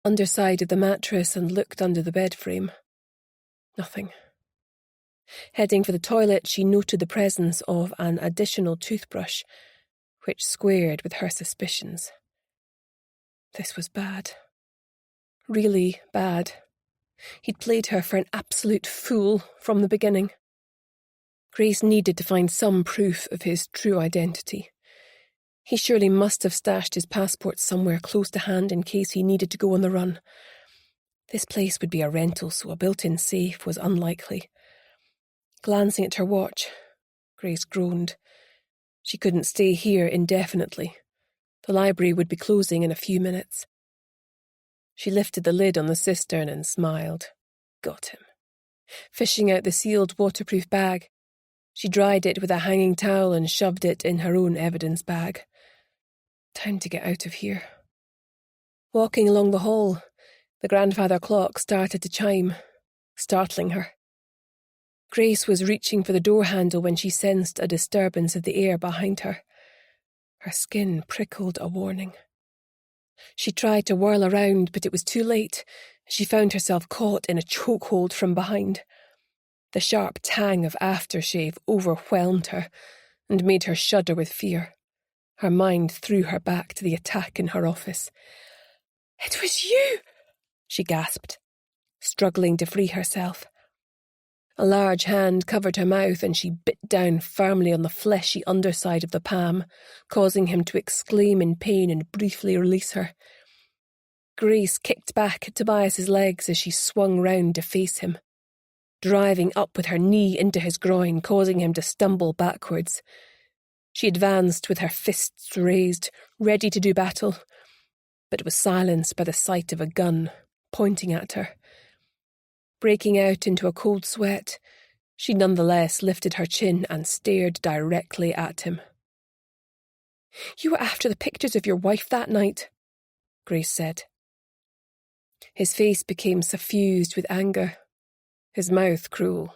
underside of the mattress and looked under the bed frame. Nothing. Heading for the toilet, she noted the presence of an additional toothbrush, which squared with her suspicions. This was bad. Really bad. He'd played her for an absolute fool from the beginning. Grace needed to find some proof of his true identity. He surely must have stashed his passport somewhere close to hand in case he needed to go on the run. This place would be a rental, so a built-in safe was unlikely. Glancing at her watch, Grace groaned. She couldn't stay here indefinitely. The library would be closing in a few minutes. She lifted the lid on the cistern and smiled. Got him. Fishing out the sealed waterproof bag, she dried it with a hanging towel and shoved it in her own evidence bag. Time to get out of here. Walking along the hall, the grandfather clock started to chime, startling her. Grace was reaching for the door handle when she sensed a disturbance of the air behind her. Her skin prickled a warning. She tried to whirl around, but it was too late. She found herself caught in a chokehold from behind. The sharp tang of aftershave overwhelmed her and made her shudder with fear. Her mind threw her back to the attack in her office. "It was you!" she gasped, struggling to free herself. A large hand covered her mouth and she bit down firmly on the fleshy underside of the palm, causing him to exclaim in pain and briefly release her. Grace kicked back at Tobias's legs as she swung round to face him, driving up with her knee into his groin, causing him to stumble backwards. She advanced with her fists raised, ready to do battle, but was silenced by the sight of a gun pointing at her. Breaking out into a cold sweat, she nonetheless lifted her chin and stared directly at him. "You were after the pictures of your wife that night," Grace said. His face became suffused with anger, his mouth cruel.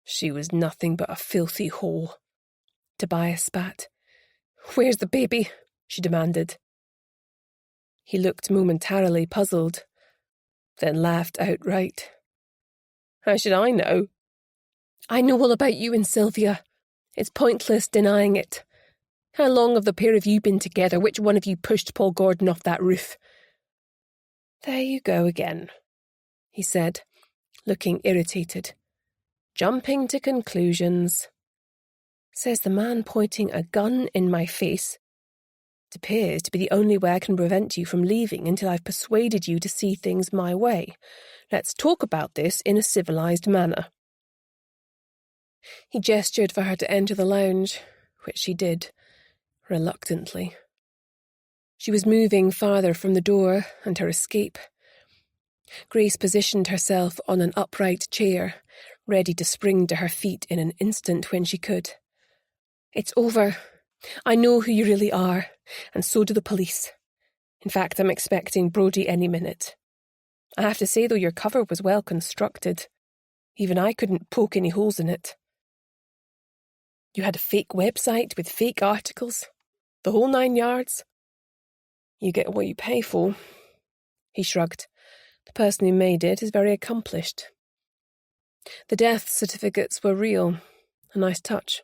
"She was nothing but a filthy whore," Tobias spat. "Where's the baby?" she demanded. He looked momentarily puzzled, then laughed outright. "How should I know?" "I know all about you and Sylvia. It's pointless denying it. How long have the pair of you been together? Which one of you pushed Paul Gordon off that roof?" "There you go again," he said, looking irritated. "Jumping to conclusions. Says the man pointing a gun in my face. It appears to be the only way I can prevent you from leaving until I've persuaded you to see things my way. Let's talk about this in a civilized manner." He gestured for her to enter the lounge, which she did, reluctantly. She was moving farther from the door and her escape. Grace positioned herself on an upright chair, ready to spring to her feet in an instant when she could. "It's over. I know who you really are, and so do the police. In fact, I'm expecting Brodie any minute. I have to say, though, your cover was well constructed. Even I couldn't poke any holes in it. You had a fake website with fake articles, the whole 9 yards. You get what you pay for." He shrugged. "The person who made it is very accomplished. The death certificates were real. A nice touch,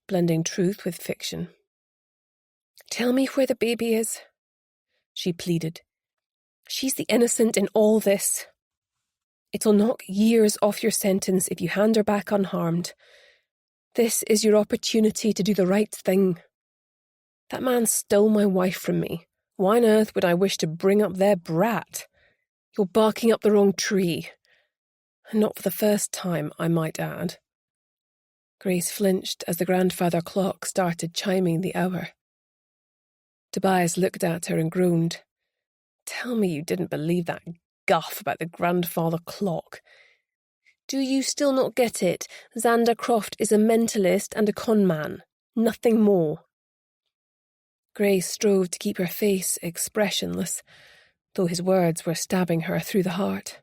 blending truth with fiction." "Tell me where the baby is," she pleaded. "She's the innocent in all this. It'll knock years off your sentence if you hand her back unharmed. This is your opportunity to do the right thing. That man stole my wife from me. Why on earth would I wish to bring up their brat? You're barking up the wrong tree. And not for the first time, I might add." Grace flinched as the grandfather clock started chiming the hour. Tobias looked at her and groaned. "Tell me you didn't believe that guff about the grandfather clock. Do you still not get it? Xander Croft is a mentalist and a con man. Nothing more." Grace strove to keep her face expressionless, though his words were stabbing her through the heart.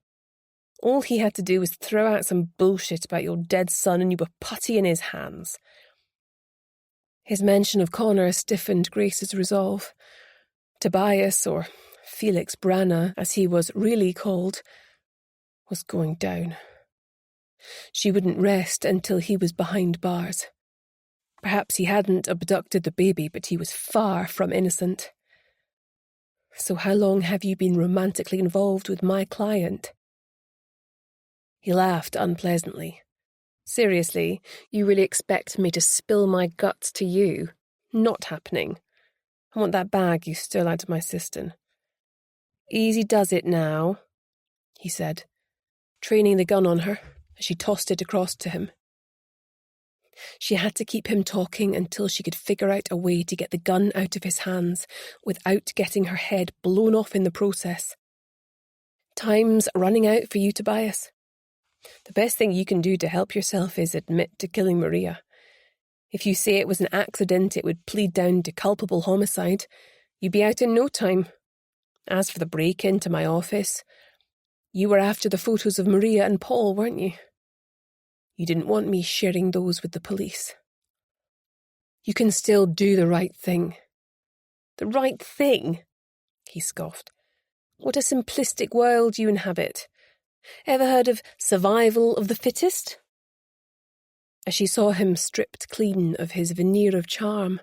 All he had to do was throw out some bullshit about your dead son and you were putty in his hands. His mention of Connor stiffened Grace's resolve. Tobias, or Felix Branagh, as he was really called, was going down. She wouldn't rest until he was behind bars. Perhaps he hadn't abducted the baby, but he was far from innocent. So how long have you been romantically involved with my client? He laughed unpleasantly. Seriously, you really expect me to spill my guts to you? Not happening. I want that bag you stole out of my cistern. Easy does it now, he said, training the gun on her as she tossed it across to him. She had to keep him talking until she could figure out a way to get the gun out of his hands without getting her head blown off in the process. Time's running out for you, Tobias. The best thing you can do to help yourself is admit to killing Maria. If you say it was an accident, it would plead down to culpable homicide. You'd be out in no time. As for the break-in to my office, you were after the photos of Maria and Paul, weren't you? You didn't want me sharing those with the police. You can still do the right thing. The right thing? He scoffed. What a simplistic world you inhabit. Ever heard of survival of the fittest? As she saw him stripped clean of his veneer of charm,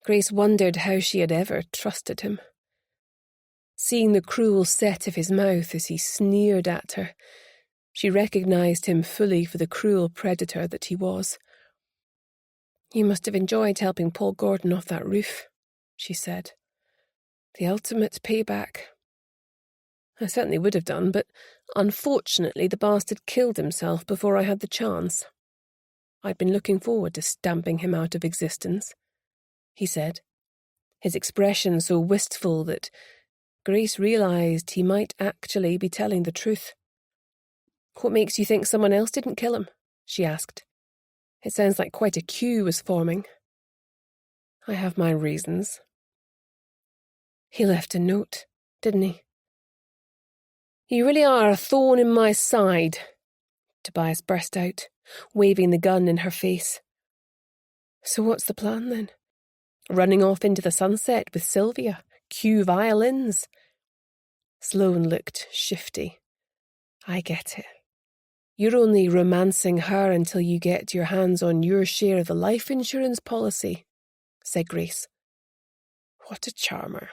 Grace wondered how she had ever trusted him. Seeing the cruel set of his mouth as he sneered at her, she recognised him fully for the cruel predator that he was. You must have enjoyed helping Paul Gordon off that roof, she said. The ultimate payback. I certainly would have done, but unfortunately the bastard killed himself before I had the chance. I'd been looking forward to stamping him out of existence, he said, his expression so wistful that Grace realised he might actually be telling the truth. What makes you think someone else didn't kill him? She asked. It sounds like quite a queue was forming. I have my reasons. He left a note, didn't he? You really are a thorn in my side, Tobias burst out, waving the gun in her face. So what's the plan then? Running off into the sunset with Sylvia, cue violins? Sloane looked shifty. I get it. You're only romancing her until you get your hands on your share of the life insurance policy, said Grace. What a charmer.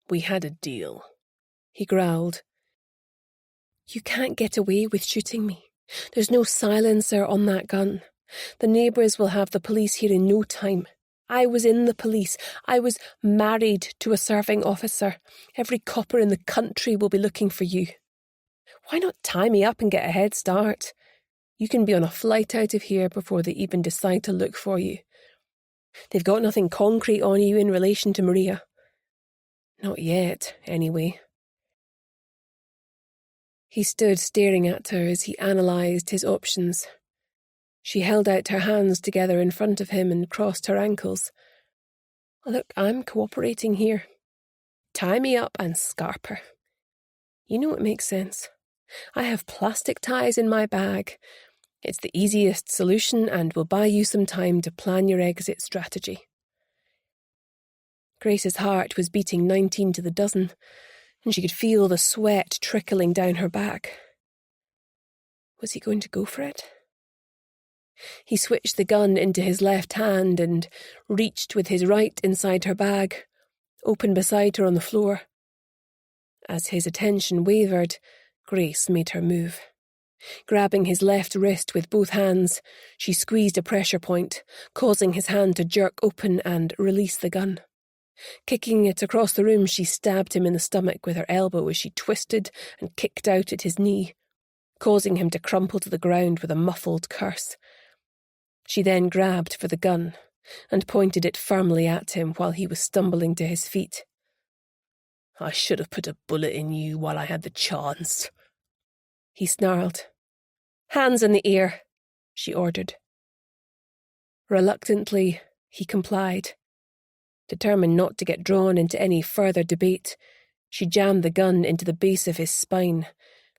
We had a deal, he growled. You can't get away with shooting me. There's no silencer on that gun. The neighbours will have the police here in no time. I was in the police. I was married to a serving officer. Every copper in the country will be looking for you. Why not tie me up and get a head start? You can be on a flight out of here before they even decide to look for you. They've got nothing concrete on you in relation to Maria. Not yet, anyway. He stood staring at her as he analysed his options. She held out her hands together in front of him and crossed her ankles. Look, I'm cooperating here. Tie me up and scarp her. You know what makes sense. I have plastic ties in my bag. It's the easiest solution and will buy you some time to plan your exit strategy. Grace's heart was beating 19 to the dozen, and she could feel the sweat trickling down her back. Was he going to go for it? He switched the gun into his left hand and reached with his right inside her bag, open beside her on the floor. As his attention wavered, Grace made her move. Grabbing his left wrist with both hands, she squeezed a pressure point, causing his hand to jerk open and release the gun. Kicking it across the room, she stabbed him in the stomach with her elbow as she twisted and kicked out at his knee, causing him to crumple to the ground with a muffled curse. She then grabbed for the gun and pointed it firmly at him while he was stumbling to his feet. I should have put a bullet in you while I had the chance, he snarled. Hands in the air, she ordered. Reluctantly, he complied. Determined not to get drawn into any further debate, she jammed the gun into the base of his spine,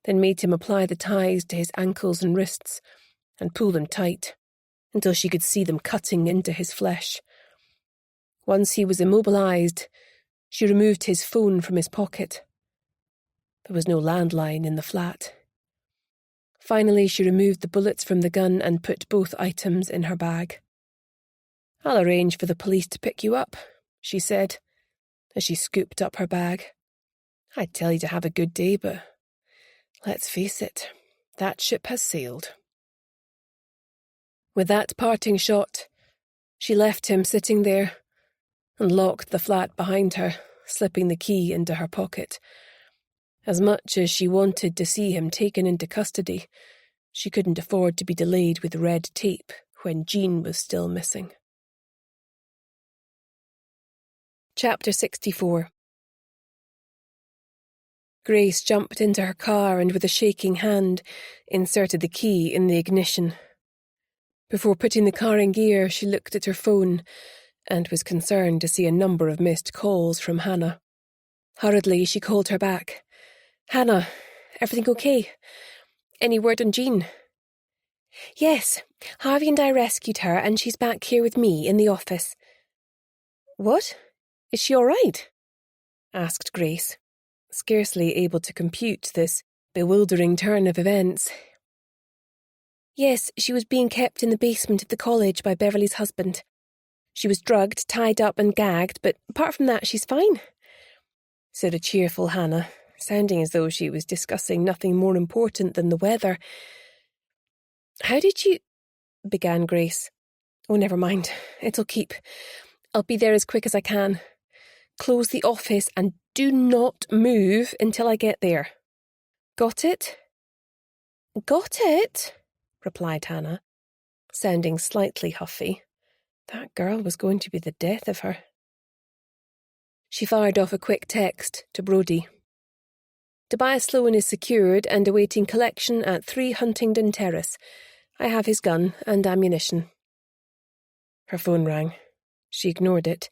then made him apply the ties to his ankles and wrists and pull them tight until she could see them cutting into his flesh. Once he was immobilized, She removed his phone from his pocket. There was no landline in the flat. Finally, she removed the bullets from the gun and put both items in her bag. "I'll arrange for the police to pick you up," she said, as she scooped up her bag. "I'd tell you to have a good day, but let's face it, that ship has sailed." With that parting shot, she left him sitting there and locked the flat behind her, slipping the key into her pocket. As much as she wanted to see him taken into custody, she couldn't afford to be delayed with red tape when Jean was still missing. Chapter 64. Grace jumped into her car and with a shaking hand inserted the key in the ignition. Before putting the car in gear, she looked at her phone and was concerned to see a number of missed calls from Hannah. Hurriedly, she called her back. "Hannah, everything okay? Any word on Jean?" "Yes, Harvey and I rescued her and she's back here with me in the office." "What? Is she all right?" asked Grace, scarcely able to compute this bewildering turn of events. "Yes, she was being kept in the basement of the college by Beverly's husband. She was drugged, tied up and gagged, but apart from that, she's fine," said a cheerful Hannah, sounding as though she was discussing nothing more important than the weather. "How did you—" began Grace. "Oh, never mind. It'll keep. I'll be there as quick as I can. Close the office and do not move until I get there. Got it?" "Got it?" replied Hannah, sounding slightly huffy. That girl was going to be the death of her. She fired off a quick text to Brodie. "Tobias Sloan is secured and awaiting collection at 3 Huntingdon Terrace. I have his gun and ammunition." Her phone rang. She ignored it,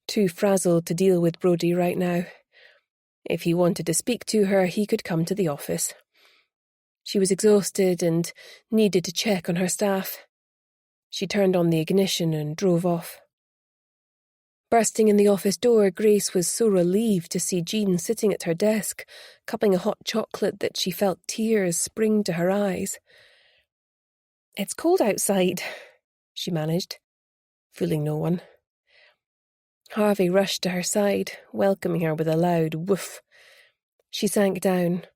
too frazzled to deal with Brodie right now. If he wanted to speak to her, he could come to the office. She was exhausted and needed to check on her staff. She turned on the ignition and drove off. Bursting in the office door, Grace was so relieved to see Jean sitting at her desk, cupping a hot chocolate that she felt tears spring to her eyes. "It's cold outside," she managed, fooling no one. Harvey rushed to her side, welcoming her with a loud woof. She sank down,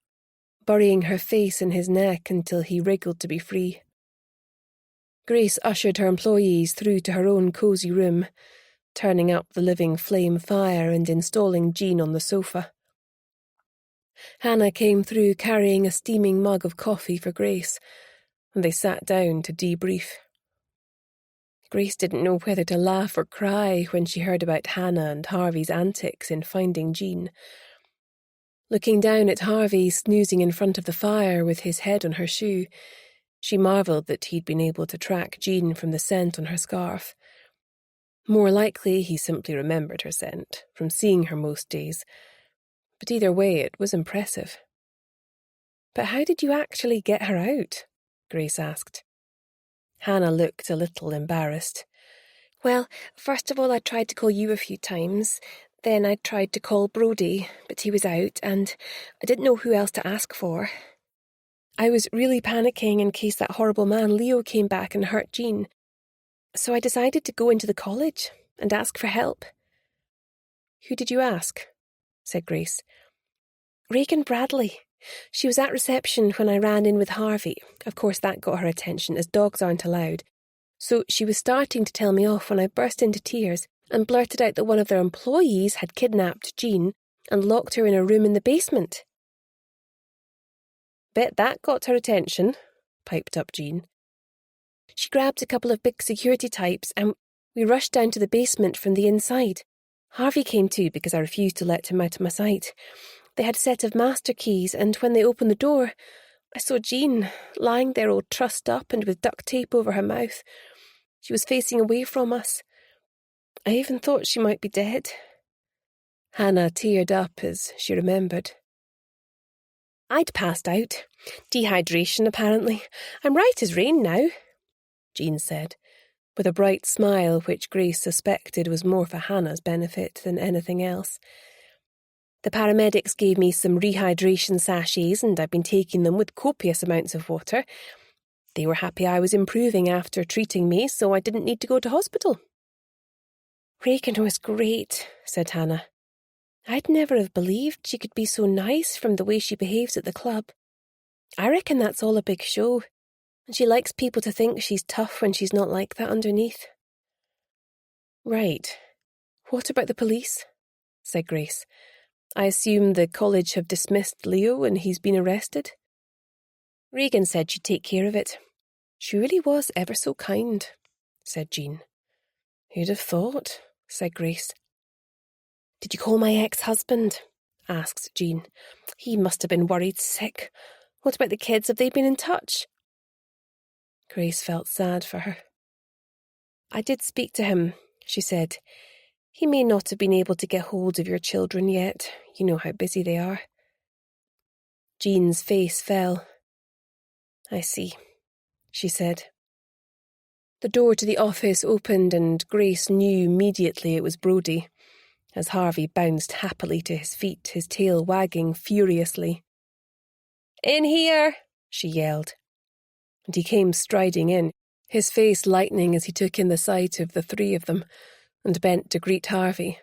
burying her face in his neck until he wriggled to be free. Grace ushered her employees through to her own cosy room, turning up the living flame fire and installing Jean on the sofa. Hannah came through carrying a steaming mug of coffee for Grace, and they sat down to debrief. Grace didn't know whether to laugh or cry when she heard about Hannah and Harvey's antics in finding Jean. Looking down at Harvey snoozing in front of the fire with his head on her shoe, she marvelled that he'd been able to track Jean from the scent on her scarf. More likely he simply remembered her scent from seeing her most days, but either way it was impressive. "But how did you actually get her out?" Grace asked. Hannah looked a little embarrassed. "Well, first of all I tried to call you a few times. Then I tried to call Brodie, but he was out, and I didn't know who else to ask for. I was really panicking in case that horrible man Leo came back and hurt Jean. So I decided to go into the college and ask for help." "Who did you ask?" said Grace. "Regan Bradley. She was at reception when I ran in with Harvey. Of course that got her attention, as dogs aren't allowed. So she was starting to tell me off when I burst into tears and blurted out that one of their employees had kidnapped Jean and locked her in a room in the basement." "Bet that got her attention," piped up Jean. "She grabbed a couple of big security types and we rushed down to the basement from the inside. Harvey came too because I refused to let him out of my sight. They had a set of master keys, and when they opened the door, I saw Jean lying there all trussed up and with duct tape over her mouth. She was facing away from us. I even thought she might be dead." Hannah teared up as she remembered. "I'd passed out. Dehydration, apparently. I'm right as rain now," Jean said, with a bright smile which Grace suspected was more for Hannah's benefit than anything else. "The paramedics gave me some rehydration sachets and I've been taking them with copious amounts of water. They were happy I was improving after treating me, so I didn't need to go to hospital." "Regan was great," said Hannah. "I'd never have believed she could be so nice from the way she behaves at the club. I reckon that's all a big show, and she likes people to think she's tough when she's not like that underneath." "Right. What about the police?" said Grace. "I assume the college have dismissed Leo and he's been arrested?" "Regan said she'd take care of it. She really was ever so kind," said Jean. "Who'd have thought?" said Grace. "Did you call my ex-husband?" asked Jean. "He must have been worried sick. What about the kids? Have they been in touch?" Grace felt sad for her. "I did speak to him," she said. "He may not have been able to get hold of your children yet. You know how busy they are." Jean's face fell. "I see," she said. The door to the office opened and Grace knew immediately it was Brodie, as Harvey bounced happily to his feet, his tail wagging furiously. "In here!" she yelled. And he came striding in, his face lightening as he took in the sight of the three of them, and bent to greet Harvey.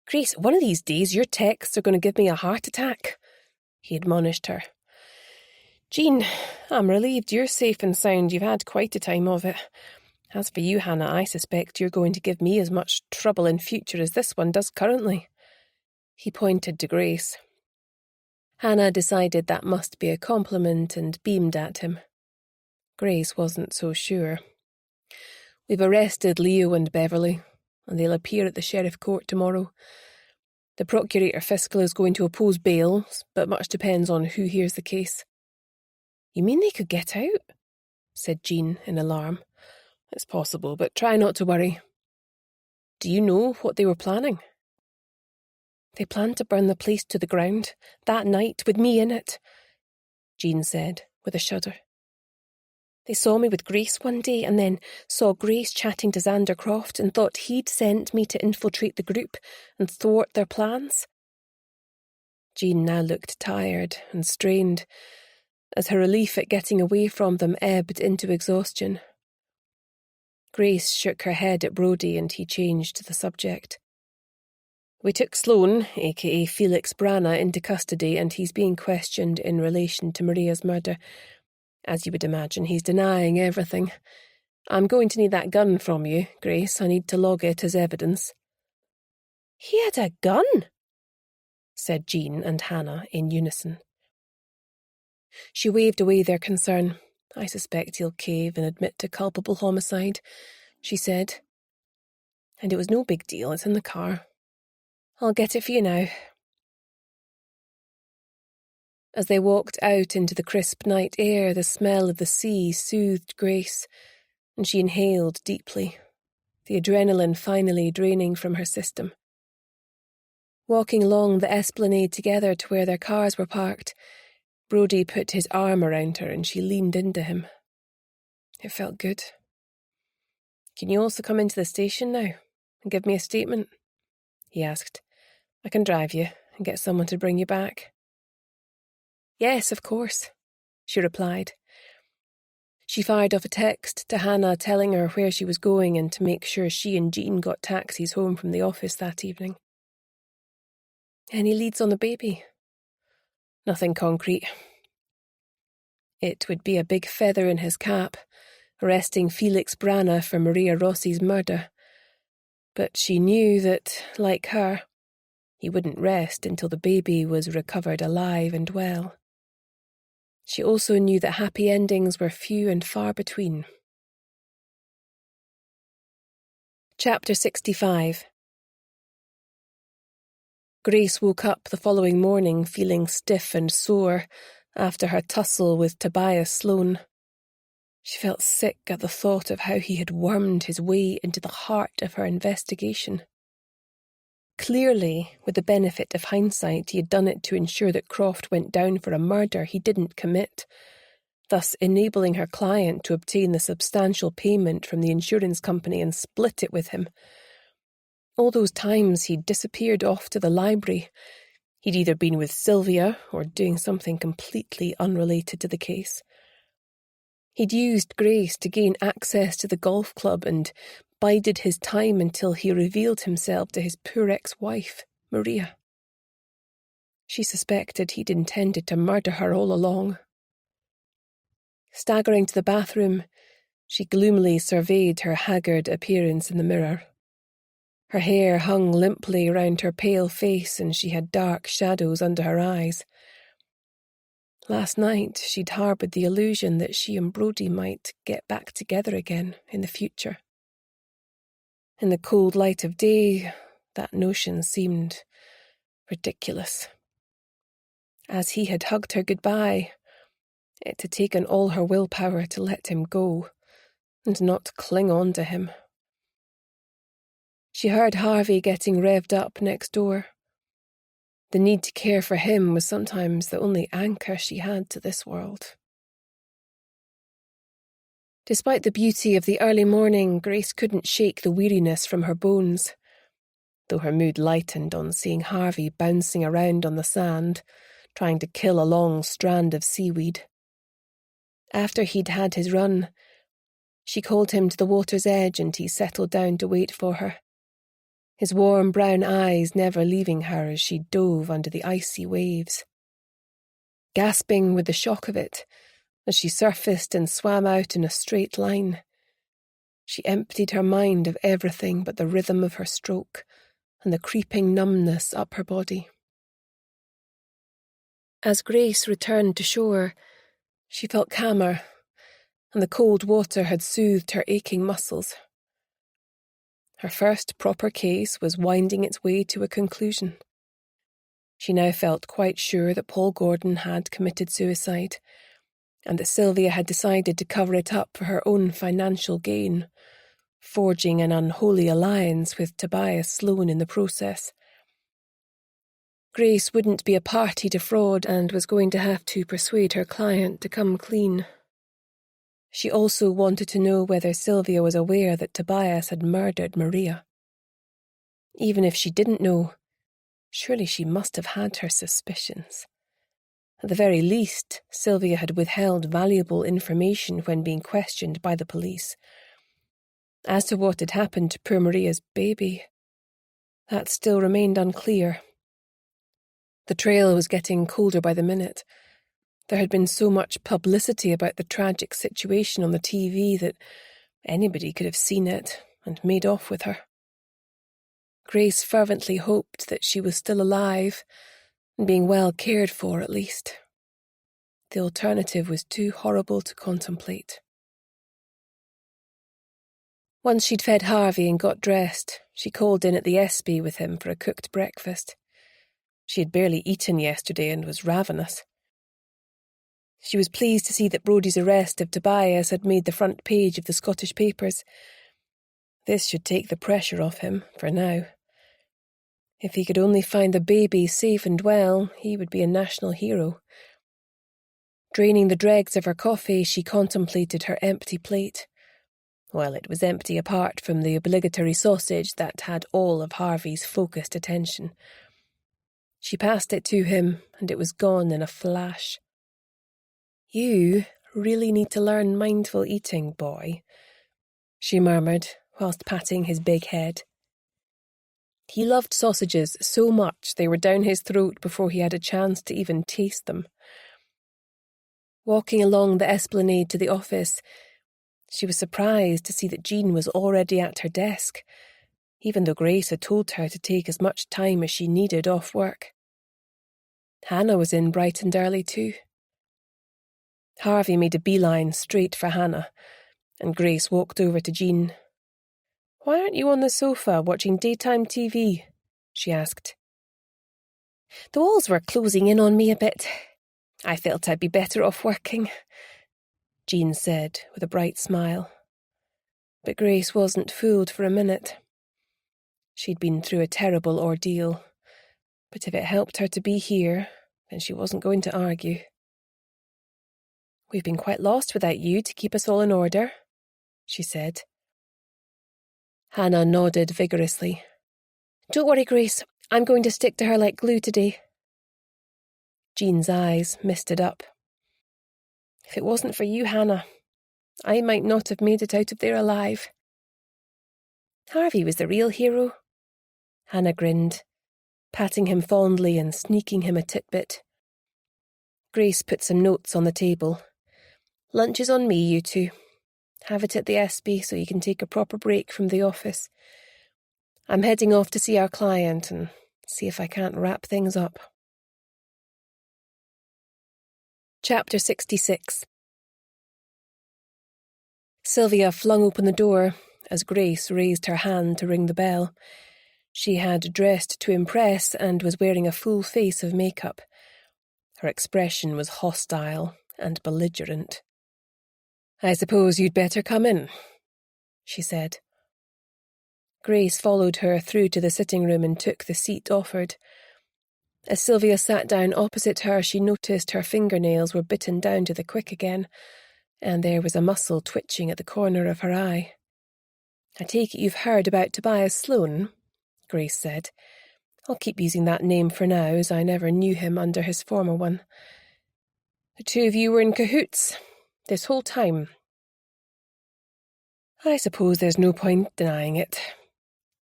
"Grace, one of these days your texts are going to give me a heart attack," he admonished her. "Jean, I'm relieved you're safe and sound. You've had quite a time of it. As for you, Hannah, I suspect you're going to give me as much trouble in future as this one does currently." He pointed to Grace. Hannah decided that must be a compliment and beamed at him. Grace wasn't so sure. "We've arrested Leo and Beverly, and they'll appear at the sheriff court tomorrow. The procurator fiscal is going to oppose bail, but much depends on who hears the case." "You mean they could get out?" said Jean in alarm. "It's possible, but try not to worry." "Do you know what they were planning?" "They planned to burn the place to the ground, that night, with me in it," Jean said, with a shudder. "They saw me with Grace one day and then saw Grace chatting to Xander Croft and thought he'd sent me to infiltrate the group and thwart their plans." Jean now looked tired and strained, as her relief at getting away from them ebbed into exhaustion. Grace shook her head at Brodie and he changed the subject. "We took Sloane, a.k.a. Felix Branagh, into custody and he's being questioned in relation to Maria's murder. As you would imagine, he's denying everything. I'm going to need that gun from you, Grace. I need to log it as evidence." "He had a gun?" said Jean and Hannah in unison. She waved away their concern. "I suspect he'll cave and admit to culpable homicide," she said. "And it was no big deal, it's in the car. I'll get it for you now." As they walked out into the crisp night air, the smell of the sea soothed Grace, and she inhaled deeply, the adrenaline finally draining from her system. Walking along the esplanade together to where their cars were parked, Brodie put his arm around her and she leaned into him. It felt good. "Can you also come into the station now and give me a statement?" he asked. "I can drive you and get someone to bring you back." "Yes, of course," she replied. She fired off a text to Hannah telling her where she was going and to make sure she and Jean got taxis home from the office that evening. "Any leads on the baby?" "Nothing concrete." It would be a big feather in his cap, arresting Felix Branagh for Maria Rossi's murder. But she knew that, like her, he wouldn't rest until the baby was recovered alive and well. She also knew that happy endings were few and far between. Chapter 65. Grace woke up the following morning feeling stiff and sore after her tussle with Tobias Sloane. She felt sick at the thought of how he had wormed his way into the heart of her investigation. Clearly, with the benefit of hindsight, he had done it to ensure that Croft went down for a murder he didn't commit. thus enabling her client to obtain the substantial payment from the insurance company and split it with him. All those times he'd disappeared off to the library, he'd either been with Sylvia or doing something completely unrelated to the case. He'd used Grace to gain access to the golf club and bided his time until he revealed himself to his poor ex-wife, Maria. She suspected he'd intended to murder her all along. Staggering to the bathroom, she gloomily surveyed her haggard appearance in the mirror. Her hair hung limply round her pale face and she had dark shadows under her eyes. Last night she'd harboured the illusion that she and Brodie might get back together again in the future. In the cold light of day, that notion seemed ridiculous. As he had hugged her goodbye, it had taken all her willpower to let him go and not cling on to him. She heard Harvey getting revved up next door. The need to care for him was sometimes the only anchor she had to this world. Despite the beauty of the early morning, Grace couldn't shake the weariness from her bones, though her mood lightened on seeing Harvey bouncing around on the sand, trying to kill a long strand of seaweed. After he'd had his run, she called him to the water's edge and he settled down to wait for her, his warm brown eyes never leaving her as she dove under the icy waves. Gasping with the shock of it, as she surfaced and swam out in a straight line, she emptied her mind of everything but the rhythm of her stroke and the creeping numbness up her body. As Grace returned to shore, she felt calmer, and the cold water had soothed her aching muscles. Her first proper case was winding its way to a conclusion. She now felt quite sure that Paul Gordon had committed suicide, and that Sylvia had decided to cover it up for her own financial gain, forging an unholy alliance with Tobias Sloane in the process. Grace wouldn't be a party to fraud and was going to have to persuade her client to come clean. She also wanted to know whether Sylvia was aware that Tobias had murdered Maria. Even if she didn't know, surely she must have had her suspicions. At the very least, Sylvia had withheld valuable information when being questioned by the police. As to what had happened to poor Maria's baby, that still remained unclear. The trail was getting colder by the minute. There had been so much publicity about the tragic situation on the TV that anybody could have seen it and made off with her. Grace fervently hoped that she was still alive and being well cared for at least. The alternative was too horrible to contemplate. Once she'd fed Harvey and got dressed, she called in at the Espy with him for a cooked breakfast. She had barely eaten yesterday and was ravenous. She was pleased to see that Brodie's arrest of Tobias had made the front page of the Scottish papers. This should take the pressure off him, for now. If he could only find the baby safe and well, he would be a national hero. Draining the dregs of her coffee, she contemplated her empty plate. Well, it was empty apart from the obligatory sausage that had all of Harvey's focused attention. She passed it to him, and it was gone in a flash. "You really need to learn mindful eating, boy," she murmured, whilst patting his big head. He loved sausages so much they were down his throat before he had a chance to even taste them. Walking along the esplanade to the office, she was surprised to see that Jean was already at her desk, even though Grace had told her to take as much time as she needed off work. Hannah was in bright and early too. Harvey made a beeline straight for Hannah, and Grace walked over to Jean. "Why aren't you on the sofa watching daytime TV?" she asked. "The walls were closing in on me a bit. I felt I'd be better off working," Jean said with a bright smile. But Grace wasn't fooled for a minute. She'd been through a terrible ordeal, but if it helped her to be here, then she wasn't going to argue. "We've been quite lost without you to keep us all in order," she said. Hannah nodded vigorously. "Don't worry, Grace. I'm going to stick to her like glue today." Jean's eyes misted up. "If it wasn't for you, Hannah, I might not have made it out of there alive." "Harvey was the real hero." Hannah grinned, patting him fondly and sneaking him a titbit. Grace put some notes on the table. "Lunch is on me, you two. Have it at the SB so you can take a proper break from the office. I'm heading off to see our client and see if I can't wrap things up." Chapter 66. Sylvia flung open the door as Grace raised her hand to ring the bell. She had dressed to impress and was wearing a full face of makeup. Her expression was hostile and belligerent. "I suppose you'd better come in," she said. Grace followed her through to the sitting room and took the seat offered. As Sylvia sat down opposite her, she noticed her fingernails were bitten down to the quick again, and there was a muscle twitching at the corner of her eye. "I take it you've heard about Tobias Sloane," Grace said. "I'll keep using that name for now, as I never knew him under his former one. The two of you were in cahoots this whole time." "I suppose there's no point denying it,"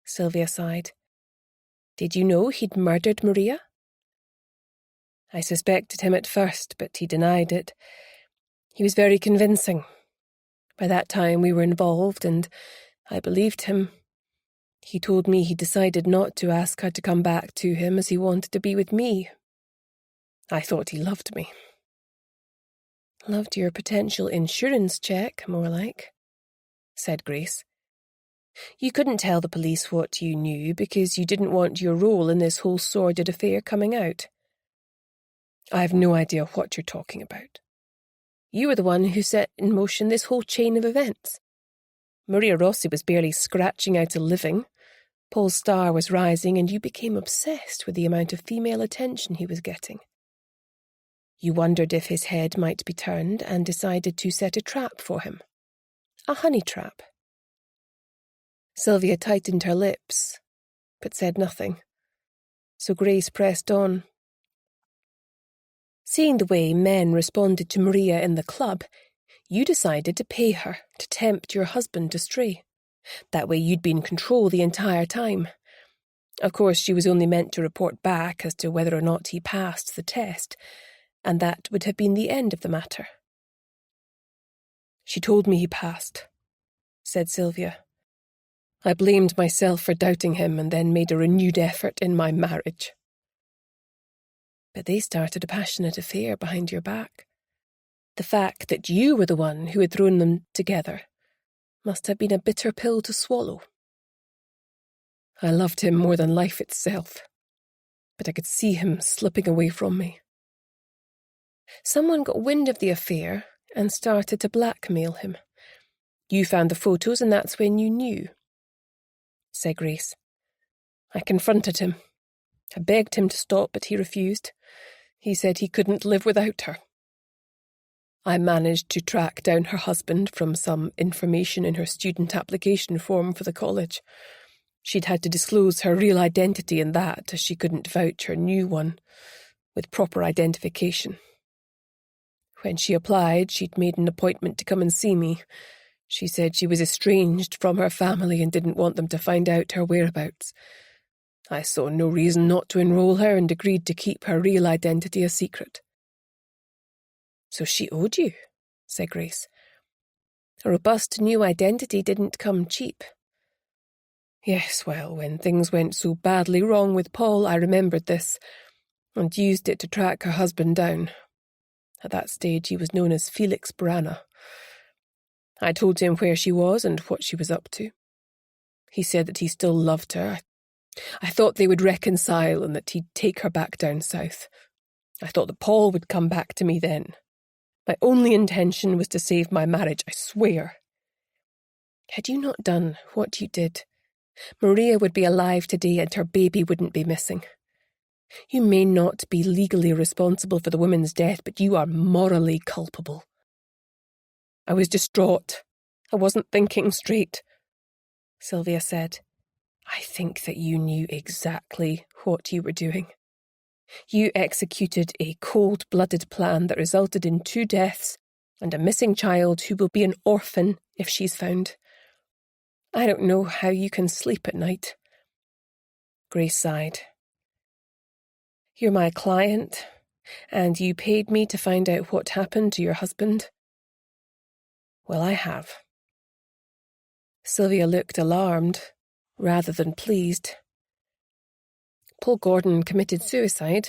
Sylvia sighed. "Did you know he'd murdered Maria?" "I suspected him at first, but he denied it. He was very convincing. By that time we were involved, and I believed him. He told me he decided not to ask her to come back to him as he wanted to be with me. I thought he loved me." "Loved your potential insurance check, more like," said Grace. "You couldn't tell the police what you knew because you didn't want your role in this whole sordid affair coming out." "I've no idea what you're talking about." "You were the one who set in motion this whole chain of events. Maria Rossi was barely scratching out a living. Paul's star was rising, and you became obsessed with the amount of female attention he was getting. You wondered if his head might be turned and decided to set a trap for him. A honey trap." Sylvia tightened her lips, but said nothing. So Grace pressed on. "Seeing the way men responded to Maria in the club, you decided to pay her to tempt your husband to stray. That way you'd be in control the entire time. Of course, she was only meant to report back as to whether or not he passed the test, and that would have been the end of the matter." "She told me he passed," said Sylvia. "I blamed myself for doubting him and then made a renewed effort in my marriage." "But they started a passionate affair behind your back. The fact that you were the one who had thrown them together must have been a bitter pill to swallow." "I loved him more than life itself, but I could see him slipping away from me." "Someone got wind of the affair and started to blackmail him. You found the photos and that's when you knew," said Grace. "I confronted him. I begged him to stop, but he refused. He said he couldn't live without her. I managed to track down her husband from some information in her student application form for the college. She'd had to disclose her real identity in that, as she couldn't vouch her new one with proper identification. When she applied, she'd made an appointment to come and see me. She said she was estranged from her family and didn't want them to find out her whereabouts. I saw no reason not to enroll her and agreed to keep her real identity a secret." "So she owed you," said Grace. "A robust new identity didn't come cheap." "Yes, well, when things went so badly wrong with Paul, I remembered this and used it to track her husband down. At that stage, he was known as Felix Brana. I told him where she was and what she was up to. He said that he still loved her. I thought they would reconcile and that he'd take her back down south. I thought that Paul would come back to me then. My only intention was to save my marriage, I swear. Had you not done what you did, Maria would be alive today and her baby wouldn't be missing. You may not be legally responsible for the woman's death, but you are morally culpable. I was distraught. I wasn't thinking straight, Sylvia said. I think that you knew exactly what you were doing. You executed a cold-blooded plan that resulted in 2 deaths and a missing child who will be an orphan if she's found. I don't know how you can sleep at night. Grace sighed. You're my client, and you paid me to find out what happened to your husband. Well, I have. Sylvia looked alarmed, rather than pleased. Paul Gordon committed suicide,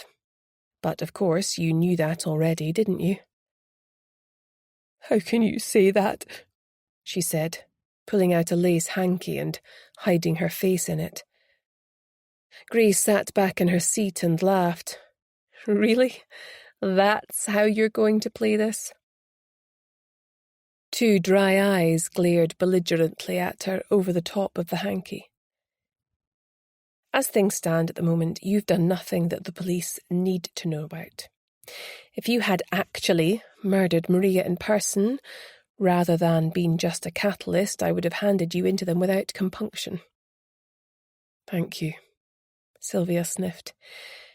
but of course you knew that already, didn't you? How can you say that? She said, pulling out a lace hanky and hiding her face in it. Grace sat back in her seat and laughed. Really? That's how you're going to play this? 2 dry eyes glared belligerently at her over the top of the hanky. As things stand at the moment, you've done nothing that the police need to know about. If you had actually murdered Maria in person, rather than been just a catalyst, I would have handed you into them without compunction. Thank you, Sylvia sniffed.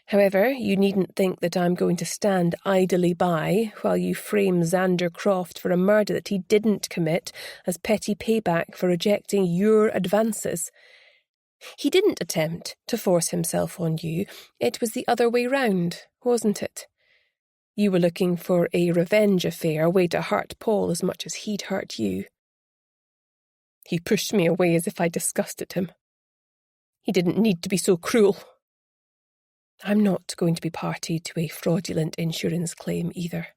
However, you needn't think that I'm going to stand idly by while you frame Xander Croft for a murder that he didn't commit as petty payback for rejecting your advances. He didn't attempt to force himself on you. It was the other way round, wasn't it? You were looking for a revenge affair, a way to hurt Paul as much as he'd hurt you. He pushed me away as if I disgusted him. He didn't need to be so cruel. I'm not going to be party to a fraudulent insurance claim either.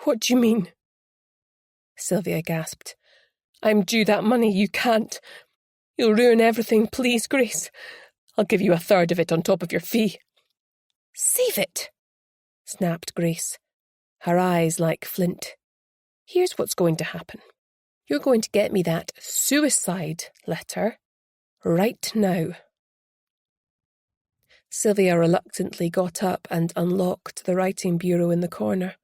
What do you mean? Sylvia gasped. I'm due that money. You can't. You'll ruin everything. Please, Grace. I'll give you 1/3 of it on top of your fee. Save it, snapped Grace, her eyes like flint. Here's what's going to happen. You're going to get me that suicide letter right now. Sylvia reluctantly got up and unlocked the writing bureau in the corner.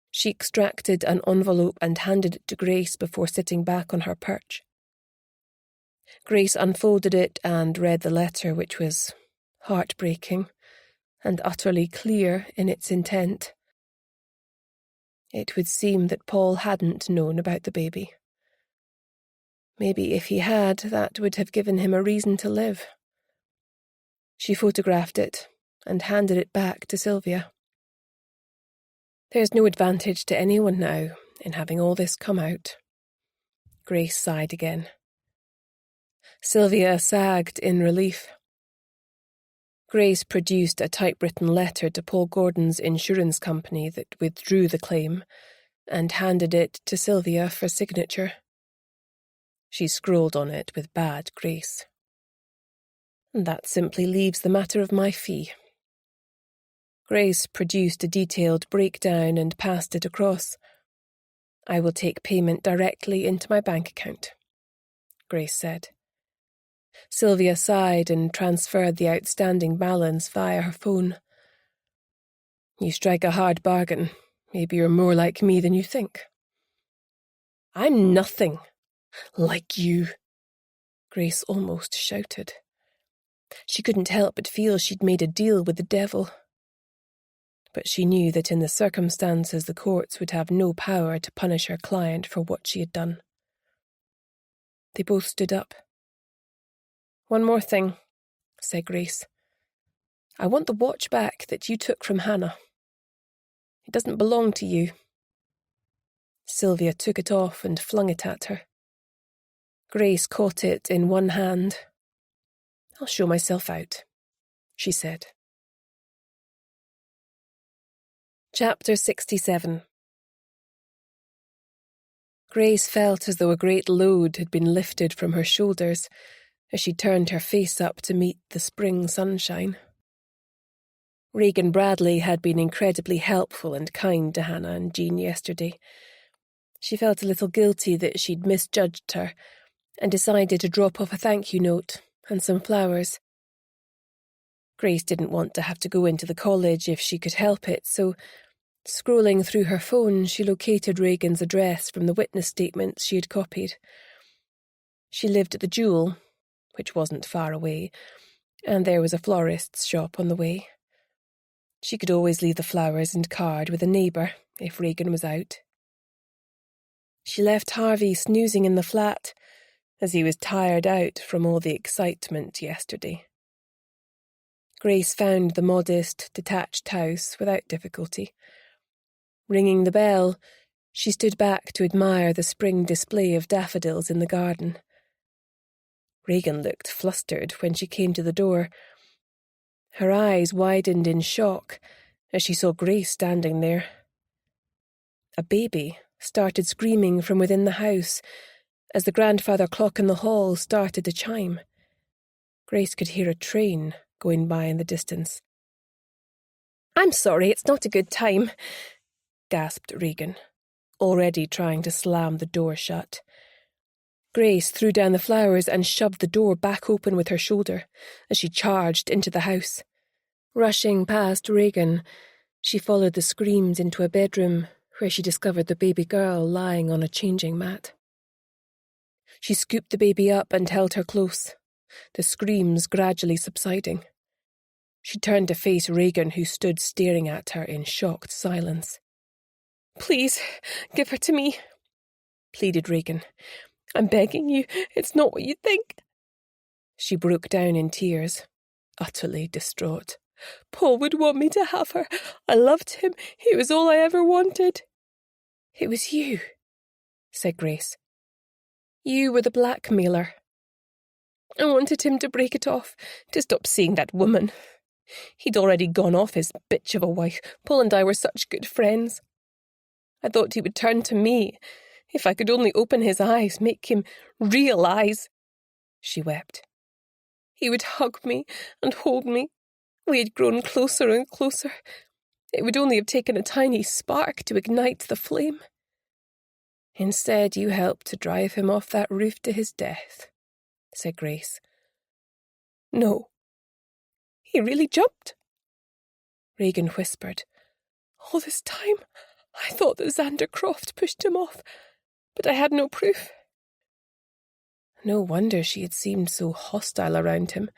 She extracted an envelope and handed it to Grace before sitting back on her perch. Grace unfolded it and read the letter, which was heartbreaking and utterly clear in its intent. It would seem that Paul hadn't known about the baby. Maybe if he had, that would have given him a reason to live. She photographed it and handed it back to Sylvia. There's no advantage to anyone now in having all this come out. Grace sighed again. Sylvia sagged in relief. Grace produced a typewritten letter to Paul Gordon's insurance company that withdrew the claim and handed it to Sylvia for signature. She scrawled on it with bad grace. That simply leaves the matter of my fee. Grace produced a detailed breakdown and passed it across. I will take payment directly into my bank account, Grace said. Sylvia sighed and transferred the outstanding balance via her phone. You strike a hard bargain. Maybe you're more like me than you think. I'm nothing like you, Grace almost shouted. She couldn't help but feel she'd made a deal with the devil. But she knew that in the circumstances the courts would have no power to punish her client for what she had done. They both stood up. One more thing, said Grace. I want the watch back that you took from Hannah. It doesn't belong to you. Sylvia took it off and flung it at her. Grace caught it in one hand. I'll show myself out, she said. Chapter 67. Grace felt as though a great load had been lifted from her shoulders as she turned her face up to meet the spring sunshine. Regan Bradley had been incredibly helpful and kind to Hannah and Jean yesterday. She felt a little guilty that she'd misjudged her and decided to drop off a thank you note and some flowers. Grace didn't want to have to go into the college if she could help it, so Scrolling through her phone, she located Regan's address from the witness statements she had copied. She lived at the Jewel, which wasn't far away, and there was a florist's shop on the way. She could always leave the flowers and card with a neighbour if Regan was out. She left Harvey snoozing in the flat, as he was tired out from all the excitement yesterday. Grace found the modest, detached house without difficulty. Ringing the bell, she stood back to admire the spring display of daffodils in the garden. Regan looked flustered when she came to the door. Her eyes widened in shock as she saw Grace standing there. A baby started screaming from within the house as the grandfather clock in the hall started to chime. Grace could hear a train going by in the distance. "I'm sorry, it's not a good time," gasped Regan, already trying to slam the door shut. Grace threw down the flowers and shoved the door back open with her shoulder as she charged into the house. Rushing past Regan, she followed the screams into a bedroom where she discovered the baby girl lying on a changing mat. She scooped the baby up and held her close, the screams gradually subsiding. She turned to face Regan, who stood staring at her in shocked silence. "Please, give her to me," pleaded Regan. "I'm begging you, it's not what you think." She broke down in tears, utterly distraught. "Paul would want me to have her. I loved him. He was all I ever wanted." "It was you," said Grace. "You were the blackmailer." "I wanted him to break it off, to stop seeing that woman. He'd already gone off his bitch of a wife. Paul and I were such good friends. I thought he would turn to me. If I could only open his eyes, make him realise." She wept. "He would hug me and hold me. We had grown closer and closer. It would only have taken a tiny spark to ignite the flame. Instead, you helped to drive him off that roof to his death," said Grace. "No. He really jumped," Regan whispered. "All this time, I thought that Xander Croft pushed him off, but I had no proof." No wonder she had seemed so hostile around him.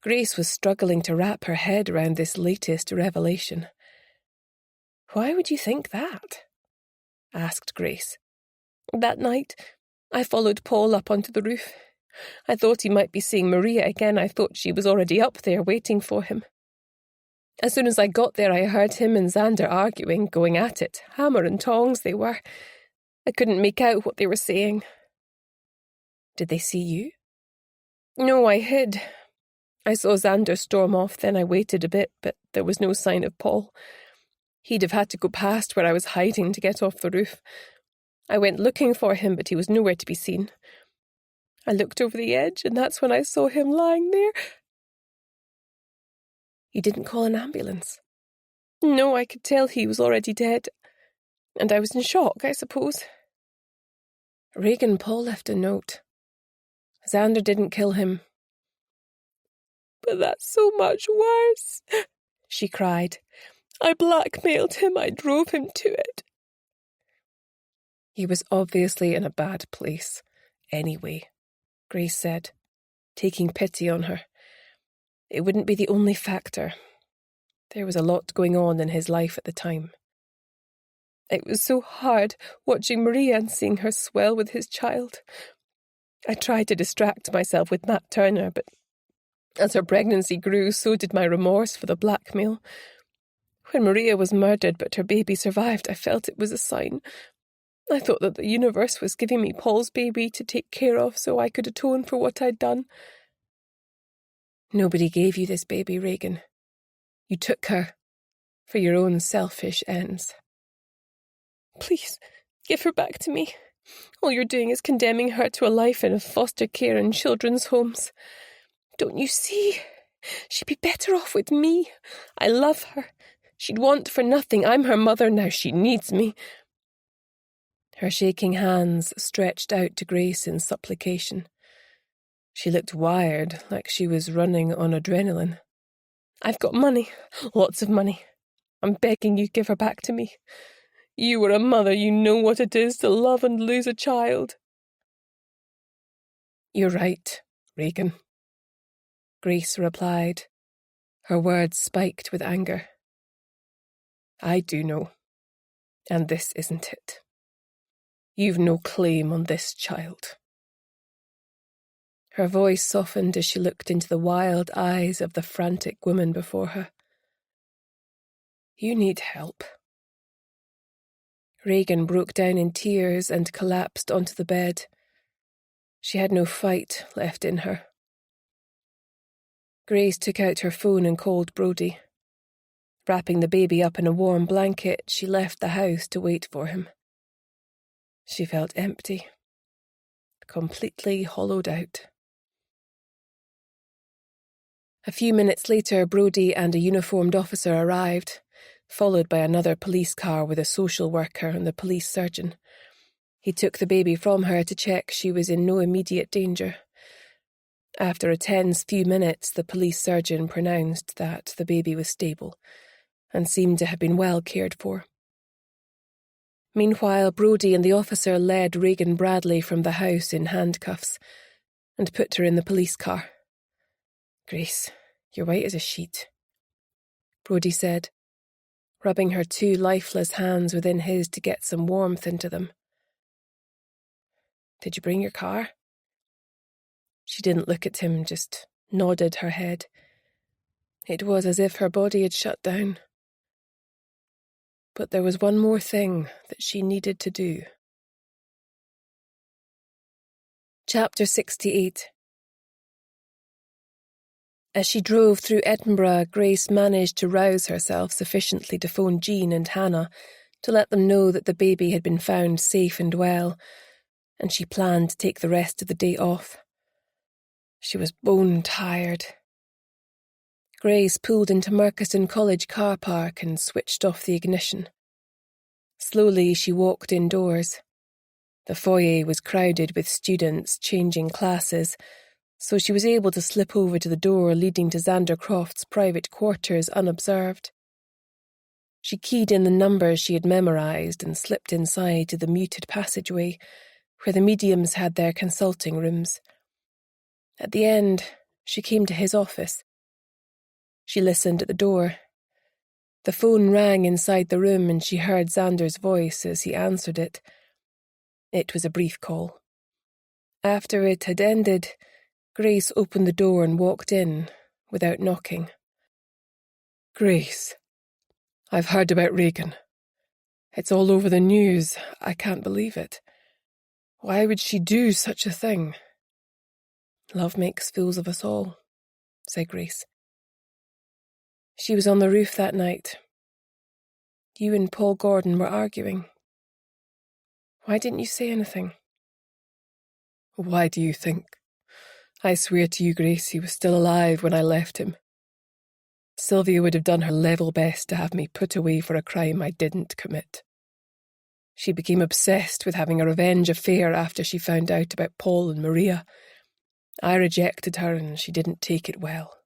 Grace was struggling to wrap her head around this latest revelation. "Why would you think that?" asked Grace. "That night, I followed Paul up onto the roof. I thought he might be seeing Maria again. I thought she was already up there waiting for him. As soon as I got there, I heard him and Xander arguing, going at it. Hammer and tongs they were. I couldn't make out what they were saying." "Did they see you?" "No, I hid. I saw Xander storm off, then I waited a bit, but there was no sign of Paul. He'd have had to go past where I was hiding to get off the roof. I went looking for him, but he was nowhere to be seen. I looked over the edge, and that's when I saw him lying there." "You didn't call an ambulance?" "No, I could tell he was already dead. And I was in shock, I suppose." "Regan, Paul left a note. Xander didn't kill him." "But that's so much worse," she cried. "I blackmailed him. I drove him to it." "He was obviously in a bad place, anyway," Grace said, taking pity on her. "It wouldn't be the only factor. There was a lot going on in his life at the time." "It was so hard watching Maria and seeing her swell with his child. I tried to distract myself with Matt Turner, but as her pregnancy grew, so did my remorse for the blackmail. When Maria was murdered but her baby survived, I felt it was a sign. I thought that the universe was giving me Paul's baby to take care of so I could atone for what I'd done." "Nobody gave you this baby, Regan. You took her for your own selfish ends." "Please, give her back to me. All you're doing is condemning her to a life in foster care and children's homes. Don't you see? She'd be better off with me. I love her. She'd want for nothing. I'm her mother now. She needs me." Her shaking hands stretched out to Grace in supplication. She looked wired, like she was running on adrenaline. "I've got money, lots of money. I'm begging you, give her back to me. You were a mother, you know what it is to love and lose a child." "You're right, Regan," Grace replied, her words spiked with anger. "I do know, and this isn't it. You've no claim on this child." Her voice softened as she looked into the wild eyes of the frantic woman before her. "You need help." Regan broke down in tears and collapsed onto the bed. She had no fight left in her. Grace took out her phone and called Brodie. Wrapping the baby up in a warm blanket, she left the house to wait for him. She felt empty, completely hollowed out. A few minutes later, Brodie and a uniformed officer arrived, followed by another police car with a social worker and the police surgeon. He took the baby from her to check she was in no immediate danger. After a tense few minutes, the police surgeon pronounced that the baby was stable and seemed to have been well cared for. Meanwhile, Brodie and the officer led Regan Bradley from the house in handcuffs and put her in the police car. "Grace, you're white as a sheet," Brodie said, rubbing her two lifeless hands within his to get some warmth into them. "Did you bring your car?" She didn't look at him, just nodded her head. It was as if her body had shut down. But there was one more thing that she needed to do. Chapter 68. As she drove through Edinburgh, Grace managed to rouse herself sufficiently to phone Jean and Hannah to let them know that the baby had been found safe and well, and she planned to take the rest of the day off. She was bone tired. Grace pulled into Merchiston College car park and switched off the ignition. Slowly she walked indoors. The foyer was crowded with students changing classes, so she was able to slip over to the door leading to Xander Croft's private quarters unobserved. She keyed in the numbers she had memorised and slipped inside to the muted passageway where the mediums had their consulting rooms. At the end, she came to his office. She listened at the door. The phone rang inside the room and she heard Xander's voice as he answered it. It was a brief call. After it had ended, Grace opened the door and walked in, without knocking. "Grace, I've heard about Regan. It's all over the news. I can't believe it. Why would she do such a thing?" "Love makes fools of us all," said Grace. "She was on the roof that night. You and Paul Gordon were arguing. Why didn't you say anything?" "Why do you think? I swear to you, Grace, he was still alive when I left him. Sylvia would have done her level best to have me put away for a crime I didn't commit. She became obsessed with having a revenge affair after she found out about Paul and Maria. I rejected her and she didn't take it well."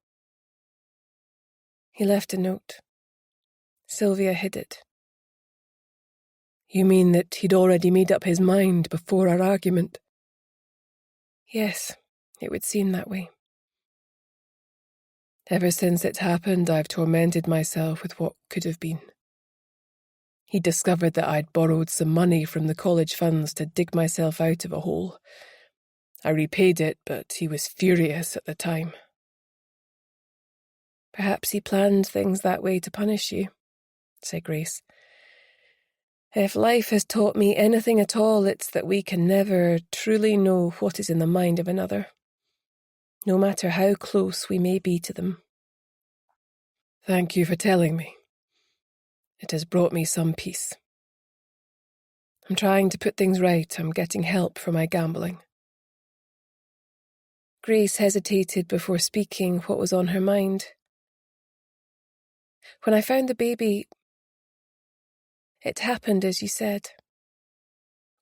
He left a note. Sylvia hid it. "You mean that he'd already made up his mind before our argument?" "Yes, it would seem that way." "Ever since it happened, I've tormented myself with what could have been. He discovered that I'd borrowed some money from the college funds to dig myself out of a hole. I repaid it, but he was furious at the time." "Perhaps he planned things that way to punish you," said Grace. "If life has taught me anything at all, it's that we can never truly know what is in the mind of another, no matter how close we may be to them." "Thank you for telling me. It has brought me some peace. I'm trying to put things right. I'm getting help for my gambling." Grace hesitated before speaking what was on her mind. "When I found the baby, it happened as you said.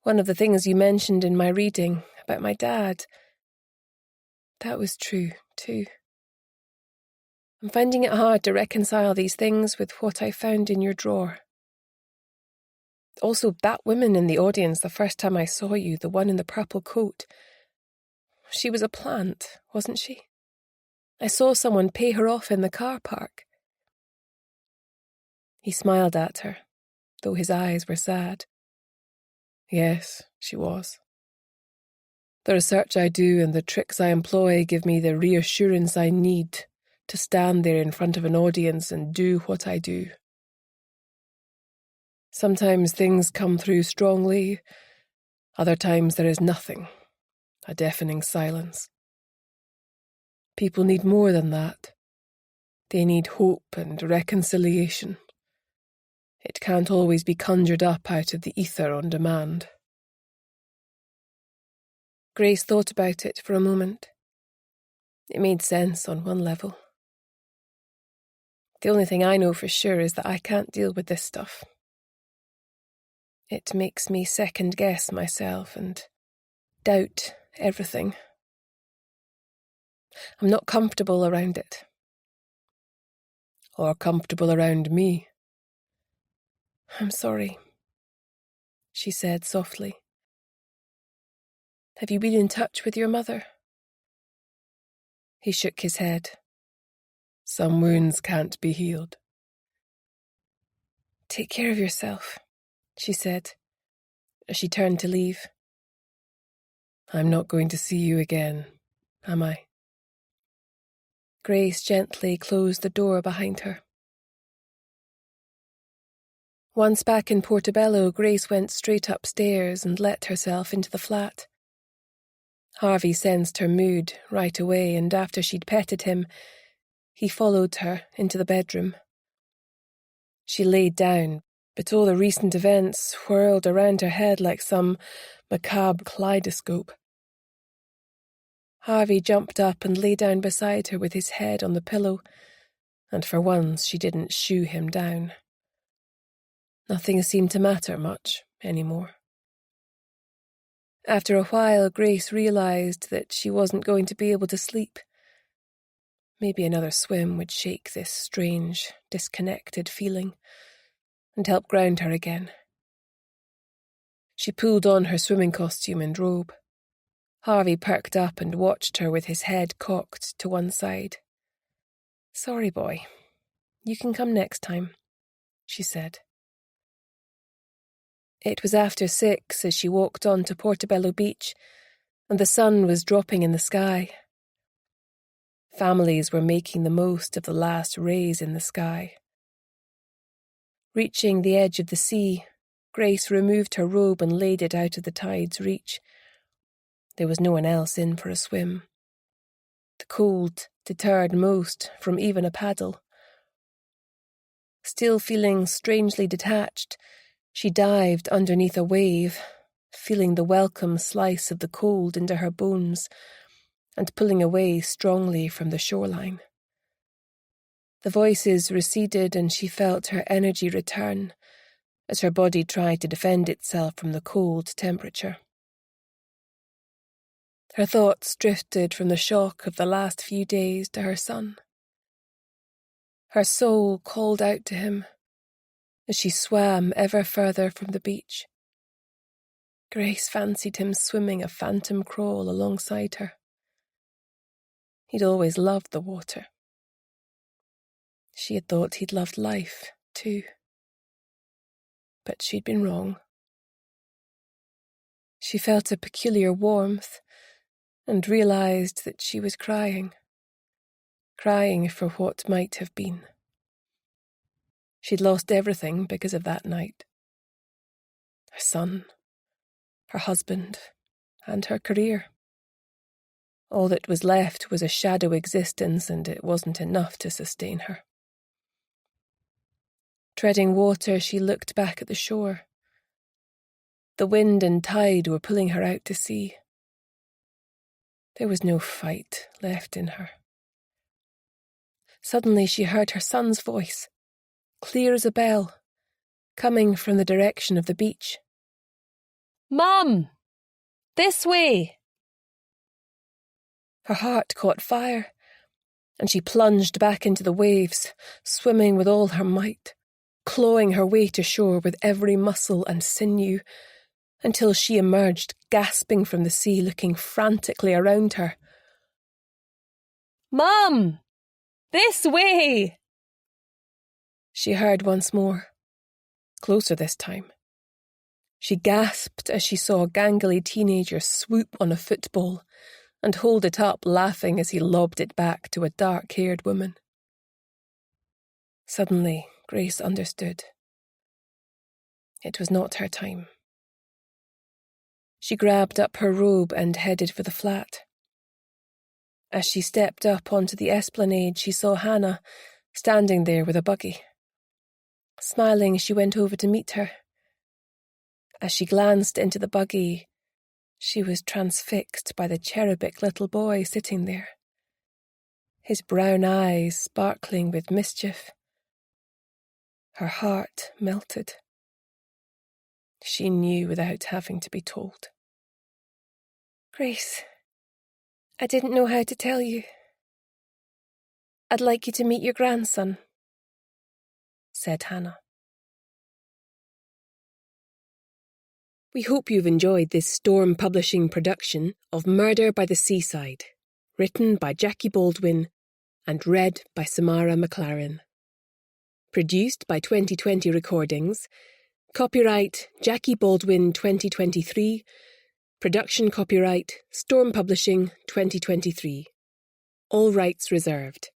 One of the things you mentioned in my reading about my dad, that was true, too." I'm finding it hard to reconcile these things with what I found in your drawer. Also, that woman in the audience the first time I saw you, the one in the purple coat. She was a plant, wasn't she? I saw someone pay her off in the car park. He smiled at her, though his eyes were sad. Yes, she was. The research I do and the tricks I employ give me the reassurance I need to stand there in front of an audience and do what I do. Sometimes things come through strongly, other times there is nothing, a deafening silence. People need more than that. They need hope and reconciliation. It can't always be conjured up out of the ether on demand. Grace thought about it for a moment. It made sense on one level. The only thing I know for sure is that I can't deal with this stuff. It makes me second-guess myself and doubt everything. I'm not comfortable around it. Or comfortable around me. I'm sorry, she said softly. Have you been in touch with your mother? He shook his head. Some wounds can't be healed. Take care of yourself, she said, as she turned to leave. I'm not going to see you again, am I? Grace gently closed the door behind her. Once back in Portobello, Grace went straight upstairs and let herself into the flat. Harvey sensed her mood right away, and after she'd petted him, he followed her into the bedroom. She laid down, but all the recent events whirled around her head like some macabre kaleidoscope. Harvey jumped up and lay down beside her with his head on the pillow, and for once she didn't shoo him down. Nothing seemed to matter much anymore. After a while, Grace realized that she wasn't going to be able to sleep. Maybe another swim would shake this strange, disconnected feeling and help ground her again. She pulled on her swimming costume and robe. Harvey perked up and watched her with his head cocked to one side. Sorry, boy. You can come next time, she said. It was after 6 as she walked on to Portobello Beach, and the sun was dropping in the sky. Families were making the most of the last rays in the sky. Reaching the edge of the sea, Grace removed her robe and laid it out of the tide's reach. There was no one else in for a swim. The cold deterred most from even a paddle. Still feeling strangely detached, she dived underneath a wave, feeling the welcome slice of the cold into her bones and pulling away strongly from the shoreline. The voices receded and she felt her energy return as her body tried to defend itself from the cold temperature. Her thoughts drifted from the shock of the last few days to her son. Her soul called out to him as she swam ever further from the beach. Grace fancied him swimming a phantom crawl alongside her. He'd always loved the water. She had thought he'd loved life, too. But she'd been wrong. She felt a peculiar warmth and realized that she was crying for what might have been. She'd lost everything because of that night. Her son, her husband, and her career. All that was left was a shadow existence, and it wasn't enough to sustain her. Treading water, she looked back at the shore. The wind and tide were pulling her out to sea. There was no fight left in her. Suddenly she heard her son's voice, clear as a bell, coming from the direction of the beach. "Mum! This way!" Her heart caught fire, and she plunged back into the waves, swimming with all her might, clawing her way to shore with every muscle and sinew, until she emerged, gasping from the sea, looking frantically around her. "Mum! This way!" she heard once more, closer this time. She gasped as she saw a gangly teenager swoop on a football and hold it up, laughing as he lobbed it back to a dark-haired woman. Suddenly, Grace understood. It was not her time. She grabbed up her robe and headed for the flat. As she stepped up onto the esplanade, she saw Hannah standing there with a buggy. Smiling, she went over to meet her. As she glanced into the buggy, she was transfixed by the cherubic little boy sitting there, his brown eyes sparkling with mischief. Her heart melted. She knew without having to be told. "Grace, I didn't know how to tell you. I'd like you to meet your grandson," said Hannah. We hope you've enjoyed this Storm Publishing production of Murder by the Seaside, written by Jackie Baldwin and read by Samara McLaren. Produced by 2020 Recordings. Copyright Jackie Baldwin 2023. Production copyright Storm Publishing 2023. All rights reserved.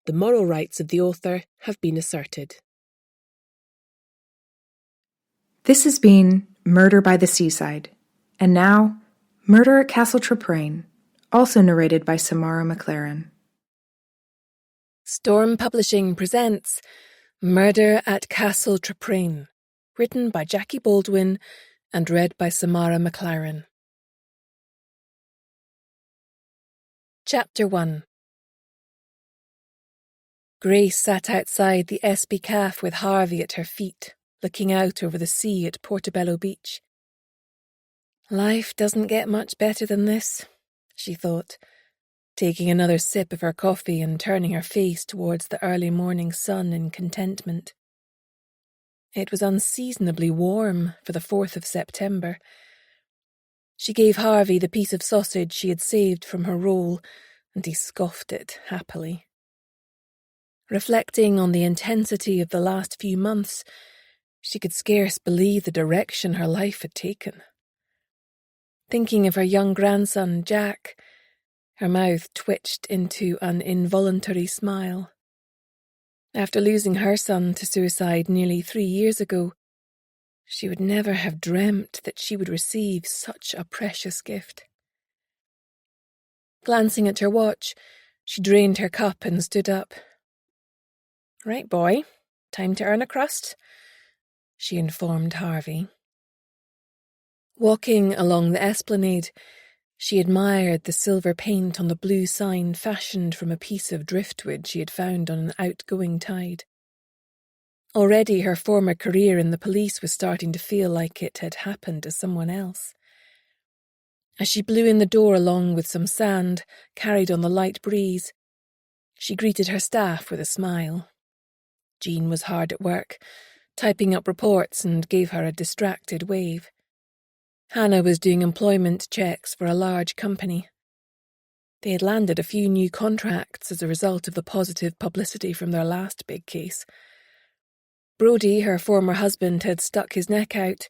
The moral rights of the author have been asserted. This has been Murder by the Seaside, and now Murder at Castle Traprain, also narrated by Samara McLaren. Storm Publishing presents Murder at Castle Traprain, written by Jackie Baldwin and read by Samara McLaren. Chapter 1. Grace sat outside the Espy Caff with Harvey at her feet, looking out over the sea at Portobello Beach. Life doesn't get much better than this, she thought, taking another sip of her coffee and turning her face towards the early morning sun in contentment. It was unseasonably warm for the 4th of September. She gave Harvey the piece of sausage she had saved from her roll, and he scoffed it happily. Reflecting on the intensity of the last few months, she could scarce believe the direction her life had taken. Thinking of her young grandson, Jack, her mouth twitched into an involuntary smile. After losing her son to suicide nearly 3 years ago, she would never have dreamt that she would receive such a precious gift. Glancing at her watch, she drained her cup and stood up. "Right, boy, time to earn a crust," she informed Harvey. Walking along the esplanade, she admired the silver paint on the blue sign fashioned from a piece of driftwood she had found on an outgoing tide. Already her former career in the police was starting to feel like it had happened to someone else. As she blew in the door along with some sand carried on the light breeze, she greeted her staff with a smile. Jean was hard at work, typing up reports, and gave her a distracted wave. Hannah was doing employment checks for a large company. They had landed a few new contracts as a result of the positive publicity from their last big case. Brodie, her former husband, had stuck his neck out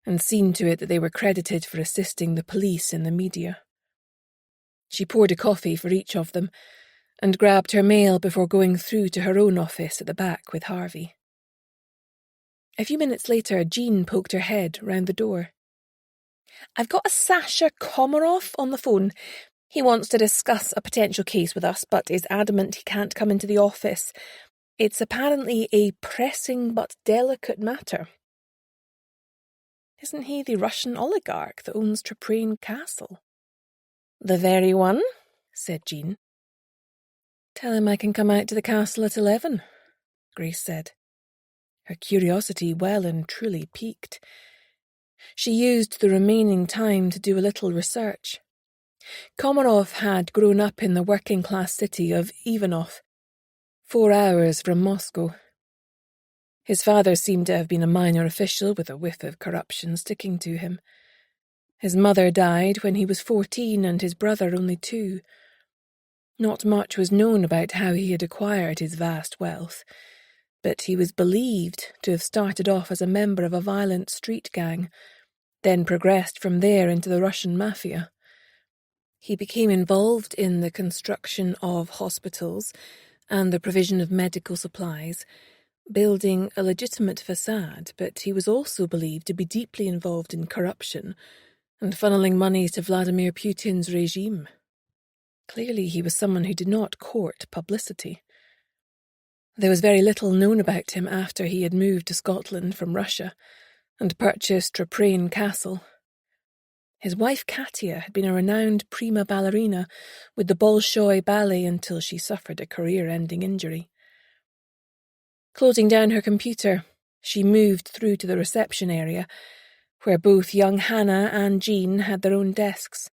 and seen to it that they were credited for assisting the police in the media. She poured a coffee for each of them and grabbed her mail before going through to her own office at the back with Harvey. A few minutes later, Jean poked her head round the door. "I've got a Sasha Komarov on the phone. He wants to discuss a potential case with us, but is adamant he can't come into the office. It's apparently a pressing but delicate matter." "Isn't he the Russian oligarch that owns Traprain Castle?" "The very one," said Jean. "Tell him I can come out to the castle at 11, Grace said. Her curiosity well and truly piqued. She used the remaining time to do a little research. Komarov had grown up in the working-class city of Ivanov, 4 hours from Moscow. His father seemed to have been a minor official with a whiff of corruption sticking to him. His mother died when he was 14 and his brother only 2. Not much was known about how he had acquired his vast wealth, but he was believed to have started off as a member of a violent street gang, then progressed from there into the Russian mafia. He became involved in the construction of hospitals and the provision of medical supplies, building a legitimate facade, but he was also believed to be deeply involved in corruption and funneling money to Vladimir Putin's regime. Clearly he was someone who did not court publicity. There was very little known about him after he had moved to Scotland from Russia and purchased Traprain Castle. His wife Katia had been a renowned prima ballerina with the Bolshoi Ballet until she suffered a career-ending injury. Closing down her computer, she moved through to the reception area, where both young Hannah and Jean had their own desks.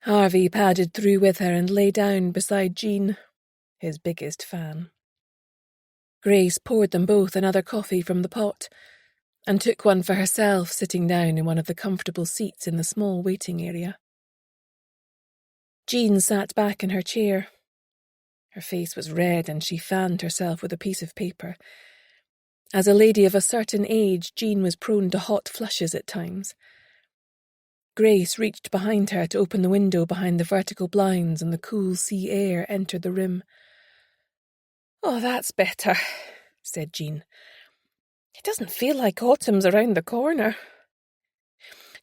Harvey padded through with her and lay down beside Jean, his biggest fan. Grace poured them both another coffee from the pot, and took one for herself, sitting down in one of the comfortable seats in the small waiting area. Jean sat back in her chair. Her face was red and she fanned herself with a piece of paper. As a lady of a certain age, Jean was prone to hot flushes at times. Grace reached behind her to open the window behind the vertical blinds, and the cool sea air entered the room. "Oh, that's better," said Jean. "It doesn't feel like autumn's around the corner."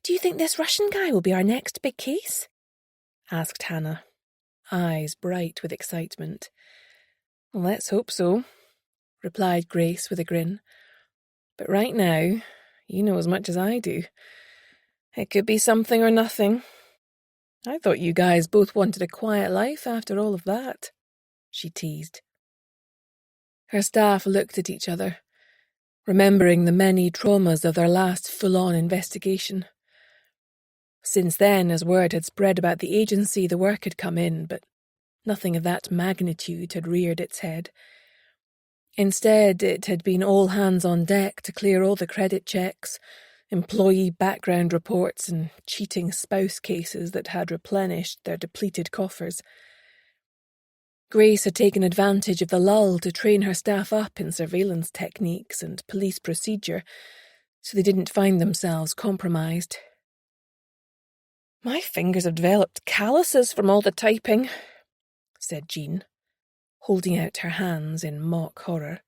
"Do you think this Russian guy will be our next big case?" asked Hannah, eyes bright with excitement. "Let's hope so," replied Grace with a grin. "But right now, you know as much as I do. It could be something or nothing. I thought you guys both wanted a quiet life after all of that," she teased. Her staff looked at each other, remembering the many traumas of their last full-on investigation. Since then, as word had spread about the agency, the work had come in, but nothing of that magnitude had reared its head. Instead, it had been all hands on deck to clear all the credit checks, employee background reports, and cheating spouse cases that had replenished their depleted coffers. Grace had taken advantage of the lull to train her staff up in surveillance techniques and police procedure, so they didn't find themselves compromised. "My fingers have developed calluses from all the typing," said Jean, holding out her hands in mock horror.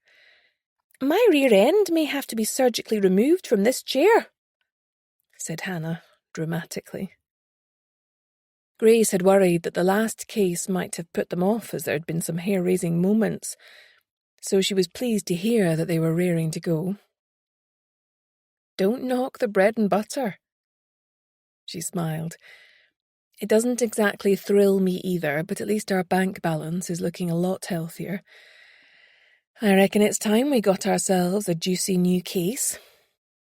"My rear end may have to be surgically removed from this chair," said Hannah dramatically. Grace had worried that the last case might have put them off, as there had been some hair-raising moments, so she was pleased to hear that they were raring to go. "Don't knock the bread and butter." She smiled. "It doesn't exactly thrill me either, but at least our bank balance is looking a lot healthier. I reckon it's time we got ourselves a juicy new case.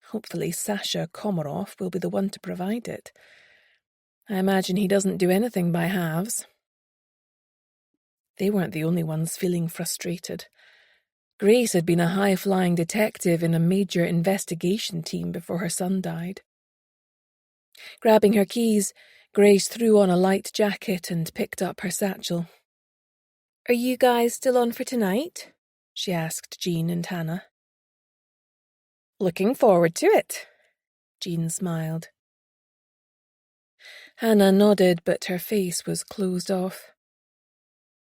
Hopefully Sasha Komarov will be the one to provide it. I imagine he doesn't do anything by halves." They weren't the only ones feeling frustrated. Grace had been a high-flying detective in a major investigation team before her son died. Grabbing her keys, Grace threw on a light jacket and picked up her satchel. "Are you guys still on for tonight?" she asked Jean and Hannah. "Looking forward to it," Jean smiled. Hannah nodded, but her face was closed off.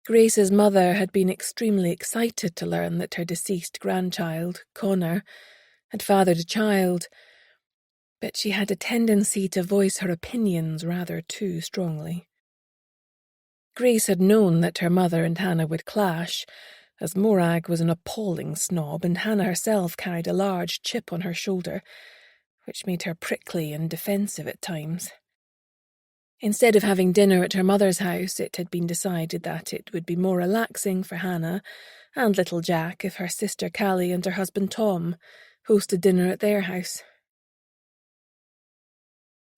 Grace's mother had been extremely excited to learn that her deceased grandchild, Connor, had fathered a child, but she had a tendency to voice her opinions rather too strongly. Grace had known that her mother and Hannah would clash, as Morag was an appalling snob and Hannah herself carried a large chip on her shoulder, which made her prickly and defensive at times. Instead of having dinner at her mother's house, it had been decided that it would be more relaxing for Hannah and little Jack if her sister Callie and her husband Tom hosted dinner at their house.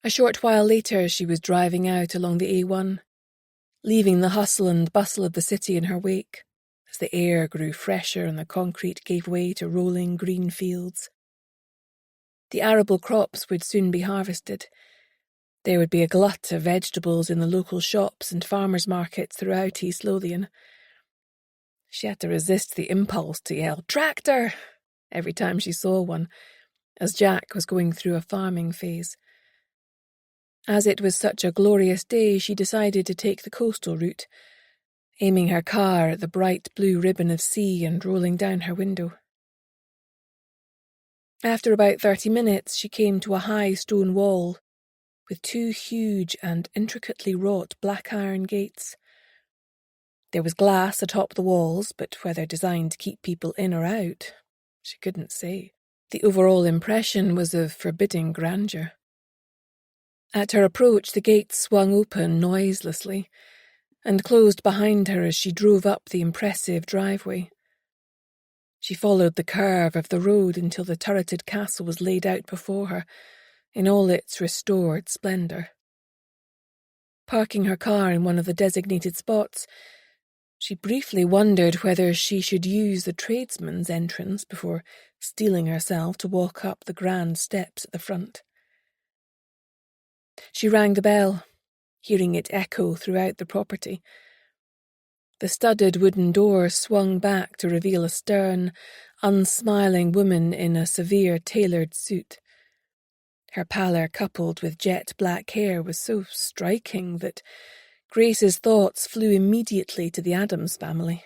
A short while later she was driving out along the A1, leaving the hustle and bustle of the city in her wake, as the air grew fresher and the concrete gave way to rolling green fields. The arable crops would soon be harvested. There would be a glut of vegetables in the local shops and farmers' markets throughout East Lothian. She had to resist the impulse to yell, "Tractor!" every time she saw one, as Jack was going through a farming phase. As it was such a glorious day, she decided to take the coastal route, aiming her car at the bright blue ribbon of sea and rolling down her window. After about 30 minutes, she came to a high stone wall with 2 huge and intricately wrought black iron gates. There was glass atop the walls, but whether designed to keep people in or out, she couldn't say. The overall impression was of forbidding grandeur. At her approach, the gates swung open noiselessly and closed behind her as she drove up the impressive driveway. She followed the curve of the road until the turreted castle was laid out before her in all its restored splendour. Parking her car in one of the designated spots, she briefly wondered whether she should use the tradesman's entrance before steeling herself to walk up the grand steps at the front. She rang the bell, hearing it echo throughout the property. The studded wooden door swung back to reveal a stern, unsmiling woman in a severe tailored suit. Her pallor coupled with jet black hair was so striking that Grace's thoughts flew immediately to the Addams family.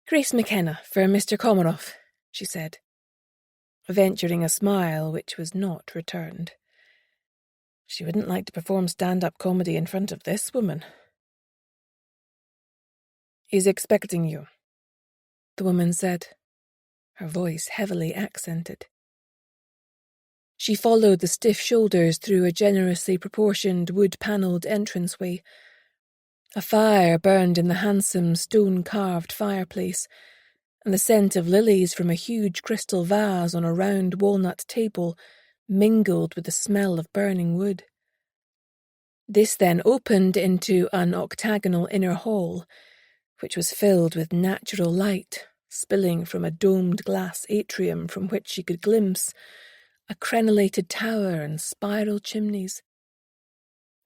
"Grace McKenna, for Mr. Komaroff," she said, venturing a smile which was not returned. She wouldn't like to perform stand-up comedy in front of this woman. "He's expecting you," the woman said, her voice heavily accented. She followed the stiff shoulders through a generously proportioned wood-panelled entranceway. A fire burned in the handsome stone-carved fireplace, and the scent of lilies from a huge crystal vase on a round walnut table mingled with the smell of burning wood. This then opened into an octagonal inner hall, which was filled with natural light, spilling from a domed glass atrium from which she could glimpse a crenellated tower and spiral chimneys.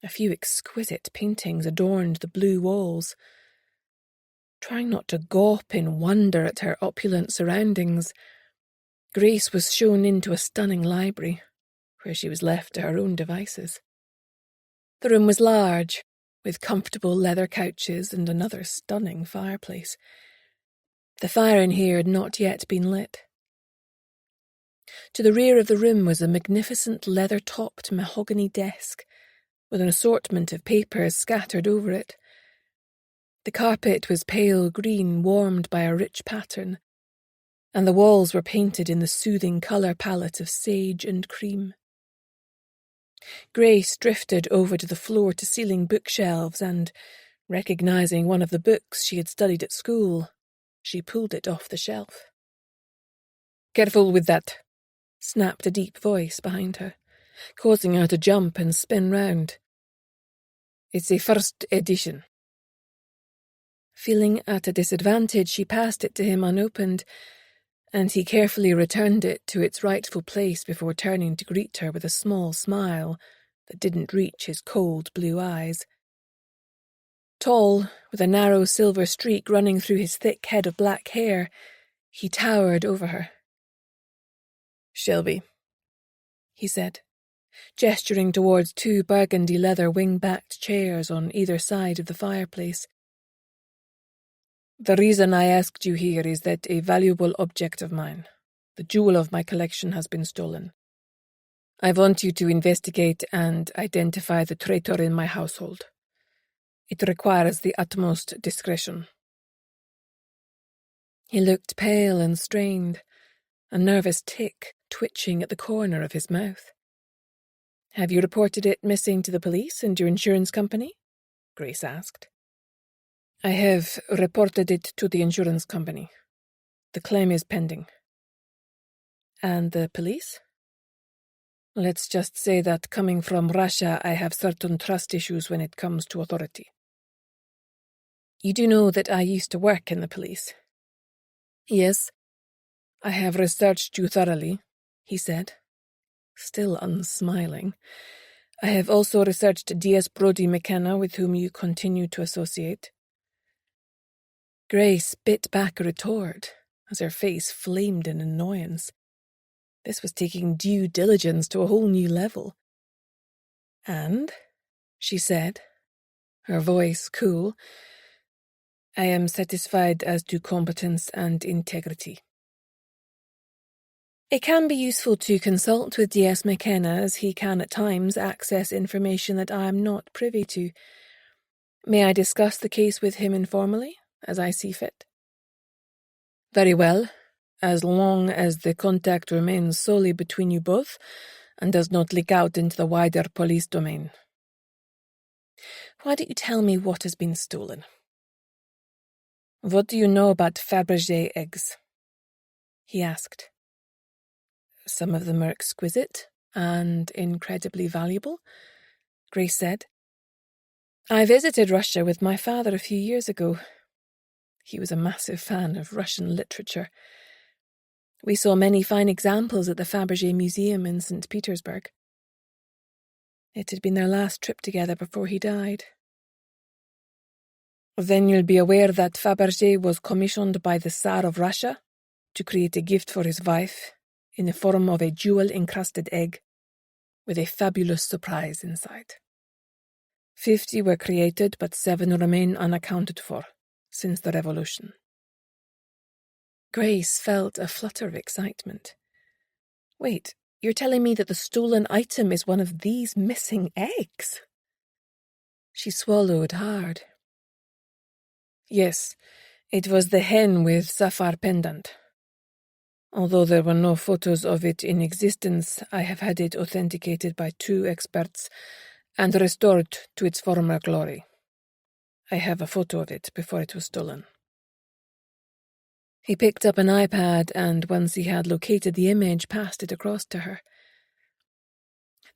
A few exquisite paintings adorned the blue walls. Trying not to gawp in wonder at her opulent surroundings, Grace was shown into a stunning library, where she was left to her own devices. The room was large, with comfortable leather couches and another stunning fireplace. The fire in here had not yet been lit. To the rear of the room was a magnificent leather-topped mahogany desk, with an assortment of papers scattered over it. The carpet was pale green, warmed by a rich pattern, and the walls were painted in the soothing colour palette of sage and cream. Grace drifted over to the floor-to-ceiling bookshelves and, recognising one of the books she had studied at school, she pulled it off the shelf. "Careful with that," snapped a deep voice behind her, causing her to jump and spin round. "It's a first edition." Feeling at a disadvantage, she passed it to him unopened, and he carefully returned it to its rightful place before turning to greet her with a small smile that didn't reach his cold blue eyes. Tall, with a narrow silver streak running through his thick head of black hair, he towered over her. "Shelby," he said, gesturing towards 2 burgundy leather wing-backed chairs on either side of the fireplace. "The reason I asked you here is that a valuable object of mine, the jewel of my collection, has been stolen. I want you to investigate and identify the traitor in my household. It requires the utmost discretion." He looked pale and strained, a nervous tick twitching at the corner of his mouth. "Have you reported it missing to the police and your insurance company?" Grace asked. "I have reported it to the insurance company. The claim is pending." "And the police?" Let's just say that coming from Russia, I have certain trust issues when it comes to authority. You do know that I used to work in the police? Yes. I have researched you thoroughly, he said, still unsmiling. I have also researched DS Brody McKenna, with whom you continue to associate. Grace bit back a retort as her face flamed in annoyance. This was taking due diligence to a whole new level. And, she said, her voice cool, I am satisfied as to competence and integrity. It can be useful to consult with DS McKenna, as he can at times access information that I am not privy to. May I discuss the case with him informally, as I see fit? Very well, as long as the contact remains solely between you both and does not leak out into the wider police domain. Why don't you tell me what has been stolen? What do you know about Fabergé eggs? He asked. Some of them are exquisite and incredibly valuable, Grace said. I visited Russia with my father a few years ago. He was a massive fan of Russian literature. We saw many fine examples at the Fabergé Museum in St. Petersburg. It had been their last trip together before he died. Then you'll be aware that Fabergé was commissioned by the Tsar of Russia to create a gift for his wife in the form of a jewel-encrusted egg with a fabulous surprise inside. 50 were created, but 7 remain unaccounted for since the revolution. Grace felt a flutter of excitement. Wait, you're telling me that the stolen item is one of these missing eggs? She swallowed hard. Yes, it was the hen with sapphire pendant. Although there were no photos of it in existence, I have had it authenticated by 2 experts and restored to its former glory. I have a photo of it before it was stolen. He picked up an iPad and, once he had located the image, passed it across to her.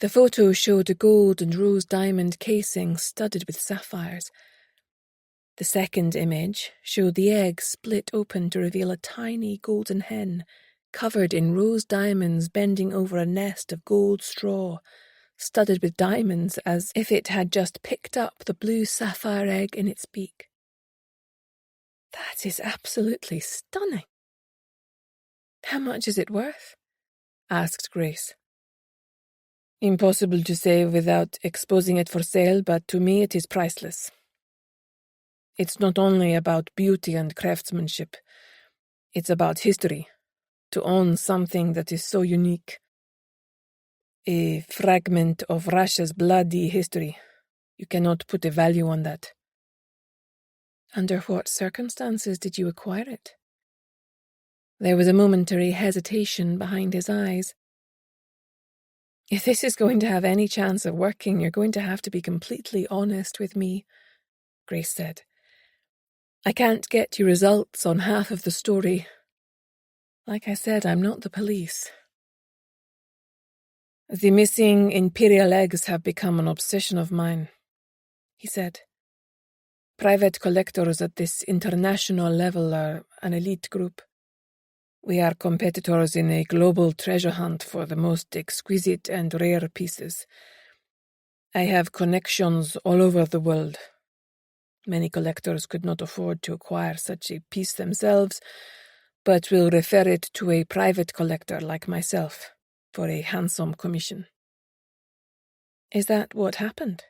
The photo showed a gold and rose diamond casing studded with sapphires. The second image showed the egg split open to reveal a tiny golden hen covered in rose diamonds bending over a nest of gold straw, studded with diamonds as if it had just picked up the blue sapphire egg in its beak. That is absolutely stunning. How much is it worth? Asked Grace. Impossible to say without exposing it for sale, but to me it is priceless. It's not only about beauty and craftsmanship. It's about history. To own something that is so unique. A fragment of Russia's bloody history. You cannot put a value on that. Under what circumstances did you acquire it? There was a momentary hesitation behind his eyes. If this is going to have any chance of working, you're going to have to be completely honest with me, Grace said. I can't get you results on half of the story. Like I said, I'm not the police. The missing imperial eggs have become an obsession of mine, he said. Private collectors at this international level are an elite group. We are competitors in a global treasure hunt for the most exquisite and rare pieces. I have connections all over the world. Many collectors could not afford to acquire such a piece themselves, but will refer it to a private collector like myself for a handsome commission. Is that what happened?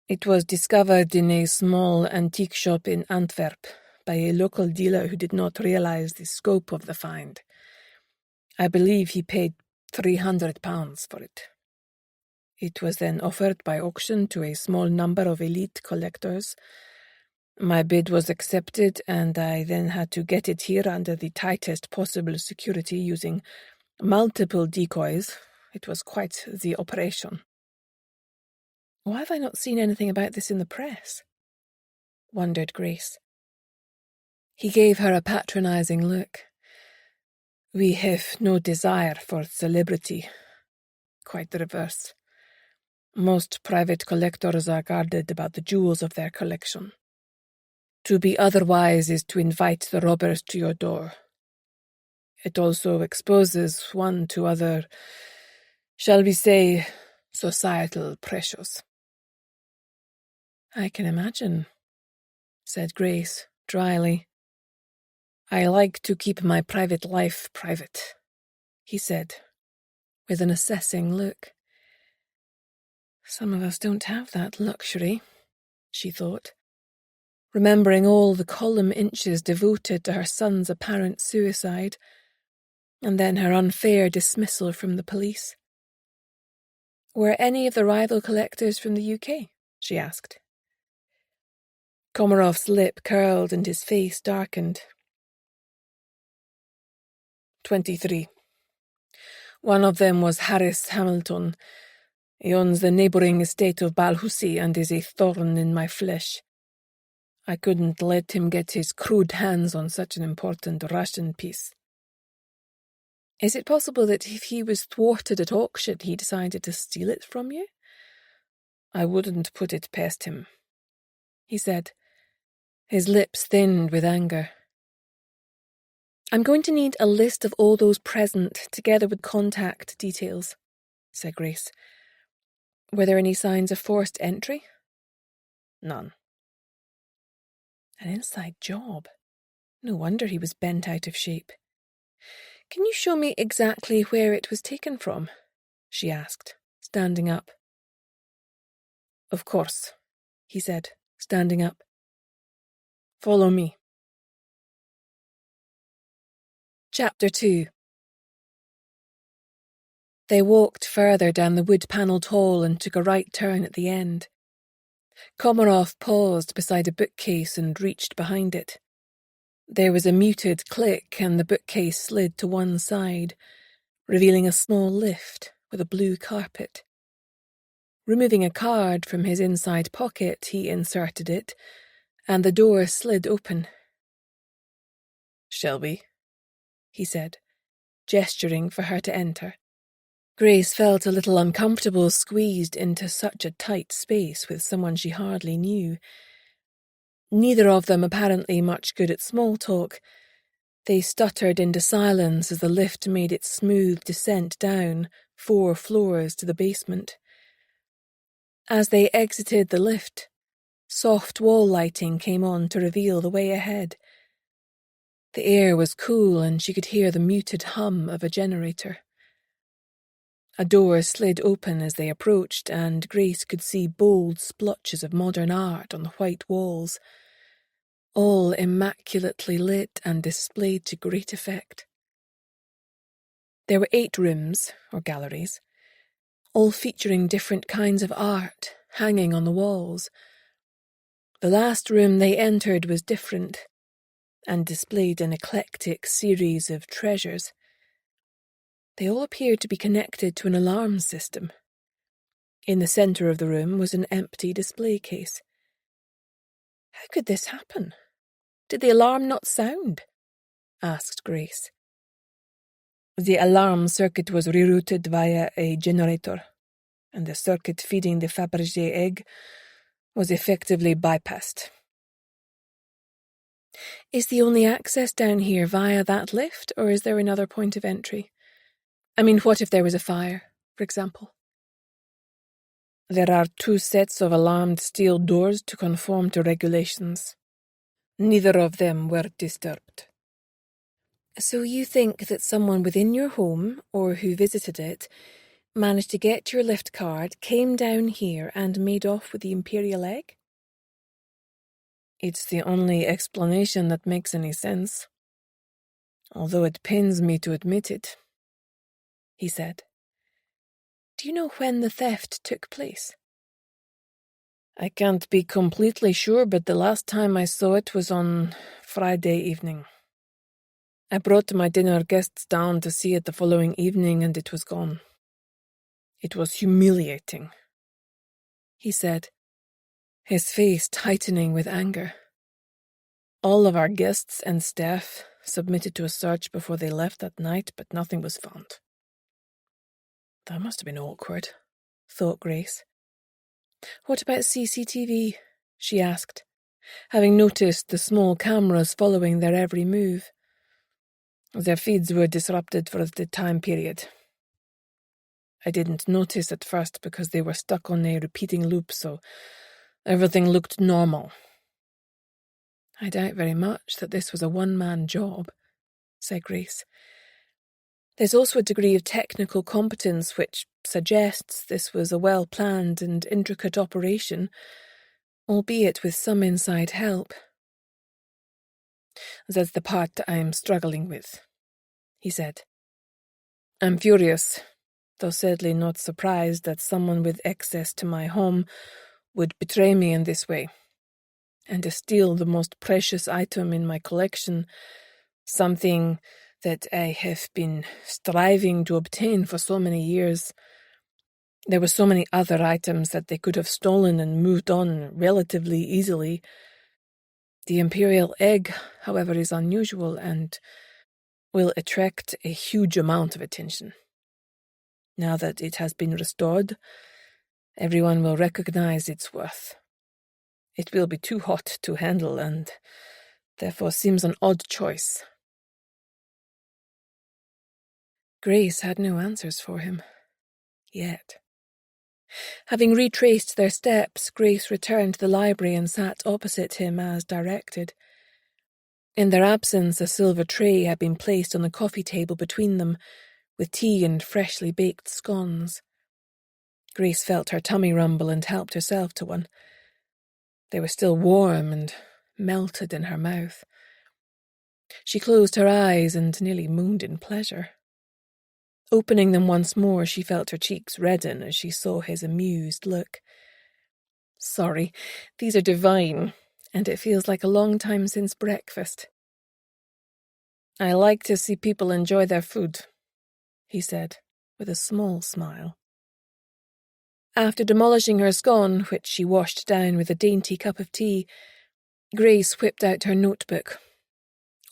It was discovered in a small antique shop in Antwerp by a local dealer who did not realize the scope of the find. I believe he paid £300 for it. It was then offered by auction to a small number of elite collectors. My bid was accepted, and I then had to get it here under the tightest possible security using multiple decoys. It was quite the operation. Why have I not seen anything about this in the press? Wondered Grace. He gave her a patronizing look. We have no desire for celebrity. quite the reverse. Most private collectors are guarded about the jewels of their collection. To be otherwise is to invite the robbers to your door. It also exposes one to other, shall we say, societal pressures. I can imagine, said Grace, dryly. I like to keep my private life private, he said, with an assessing look. Some of us don't have that luxury, she thought, remembering all the column inches devoted to her son's apparent suicide, and then her unfair dismissal from the police. Were any of the rival collectors from the UK? She asked. Komarov's lip curled and his face darkened. 23. One of them was Harris Hamilton. He owns the neighbouring estate of Balhusi and is a thorn in my flesh. I couldn't let him get his crude hands on such an important Russian piece. Is it possible that if he was thwarted at auction, he decided to steal it from you? I wouldn't put it past him, he said, his lips thinned with anger. I'm going to need a list of all those present, together with contact details, said Grace. Were there any signs of forced entry? None. An inside job. No wonder he was bent out of shape. Can you show me exactly where it was taken from? She asked, standing up. Of course, he said, standing up. Follow me. Chapter 2. They walked further down the wood-panelled hall and took a right turn at the end. Komarov paused beside a bookcase and reached behind it. There was a muted click and the bookcase slid to one side, revealing a small lift with a blue carpet. Removing a card from his inside pocket, he inserted it, and the door slid open. Shall we? He said, gesturing for her to enter. Grace felt a little uncomfortable squeezed into such a tight space with someone she hardly knew. Neither of them apparently much good at small talk. They stuttered into silence as the lift made its smooth descent down 4 floors to the basement. As they exited the lift, soft wall lighting came on to reveal the way ahead. The air was cool and she could hear the muted hum of a generator. A door slid open as they approached, and Grace could see bold splotches of modern art on the white walls, all immaculately lit and displayed to great effect. There were 8 rooms, or galleries, all featuring different kinds of art hanging on the walls. The last room they entered was different, and displayed an eclectic series of treasures. They all appeared to be connected to an alarm system. In the centre of the room was an empty display case. How could this happen? Did the alarm not sound? Asked Grace. The alarm circuit was rerouted via a generator, and the circuit feeding the Fabergé egg was effectively bypassed. Is the only access down here via that lift, or is there another point of entry? I mean, what if there was a fire, for example? There are 2 sets of alarmed steel doors to conform to regulations. Neither of them were disturbed. So you think that someone within your home, or who visited it, managed to get your lift card, came down here and made off with the Imperial egg? It's the only explanation that makes any sense. Although it pains me to admit it, he said. Do you know when the theft took place? I can't be completely sure, but the last time I saw it was on Friday evening. I brought my dinner guests down to see it the following evening, and it was gone. It was humiliating, he said, his face tightening with anger. All of our guests and staff submitted to a search before they left that night, but nothing was found. That must have been awkward, thought Grace. What about CCTV? She asked, having noticed the small cameras following their every move. Their feeds were disrupted for the time period. I didn't notice at first because they were stuck on a repeating loop, so everything looked normal. I doubt very much that this was a one-man job, said Grace. There's also a degree of technical competence which suggests this was a well-planned and intricate operation, albeit with some inside help. That's the part I'm struggling with, he said. I'm furious, though sadly not surprised that someone with access to my home would betray me in this way, and to steal the most precious item in my collection, something that I have been striving to obtain for so many years. There were so many other items that they could have stolen and moved on relatively easily. The imperial egg, however, is unusual and will attract a huge amount of attention. Now that it has been restored, everyone will recognize its worth. It will be too hot to handle and therefore seems an odd choice. Grace had no answers for him. Yet. Having retraced their steps, Grace returned to the library and sat opposite him as directed. In their absence, a silver tray had been placed on the coffee table between them, with tea and freshly baked scones. Grace felt her tummy rumble and helped herself to one. They were still warm and melted in her mouth. She closed her eyes and nearly moaned in pleasure. Opening them once more, she felt her cheeks redden as she saw his amused look. Sorry, these are divine, and it feels like a long time since breakfast. I like to see people enjoy their food, he said, with a small smile. After demolishing her scone, which she washed down with a dainty cup of tea, Grace whipped out her notebook.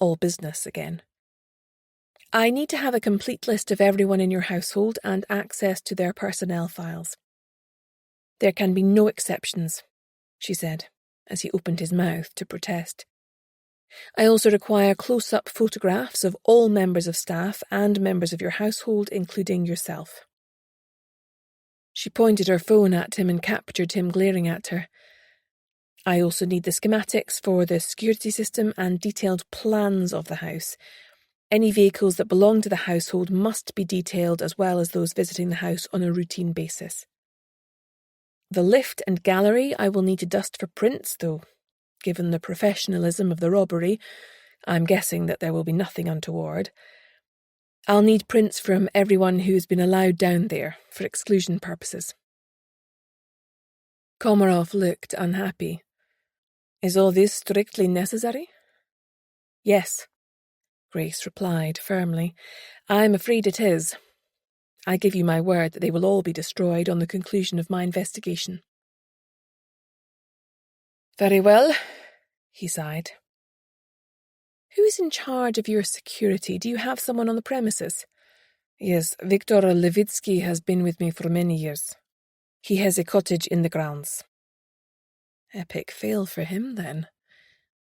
All business again. I need to have a complete list of everyone in your household and access to their personnel files. There can be no exceptions, she said, as he opened his mouth to protest. I also require close-up photographs of all members of staff and members of your household, including yourself. She pointed her phone at him and captured him glaring at her. I also need the schematics for the security system and detailed plans of the house. Any vehicles that belong to the household must be detailed as well as those visiting the house on a routine basis. The lift and gallery I will need to dust for prints, though, given the professionalism of the robbery, I'm guessing that there will be nothing untoward. I'll need prints from everyone who's been allowed down there for exclusion purposes. Komarov looked unhappy. Is all this strictly necessary? Yes, Grace replied firmly. I'm afraid it is. I give you my word that they will all be destroyed on the conclusion of my investigation. Very well, he sighed. Who is in charge of your security? Do you have someone on the premises? Yes, Viktor Levitsky has been with me for many years. He has a cottage in the grounds. Epic fail for him, then,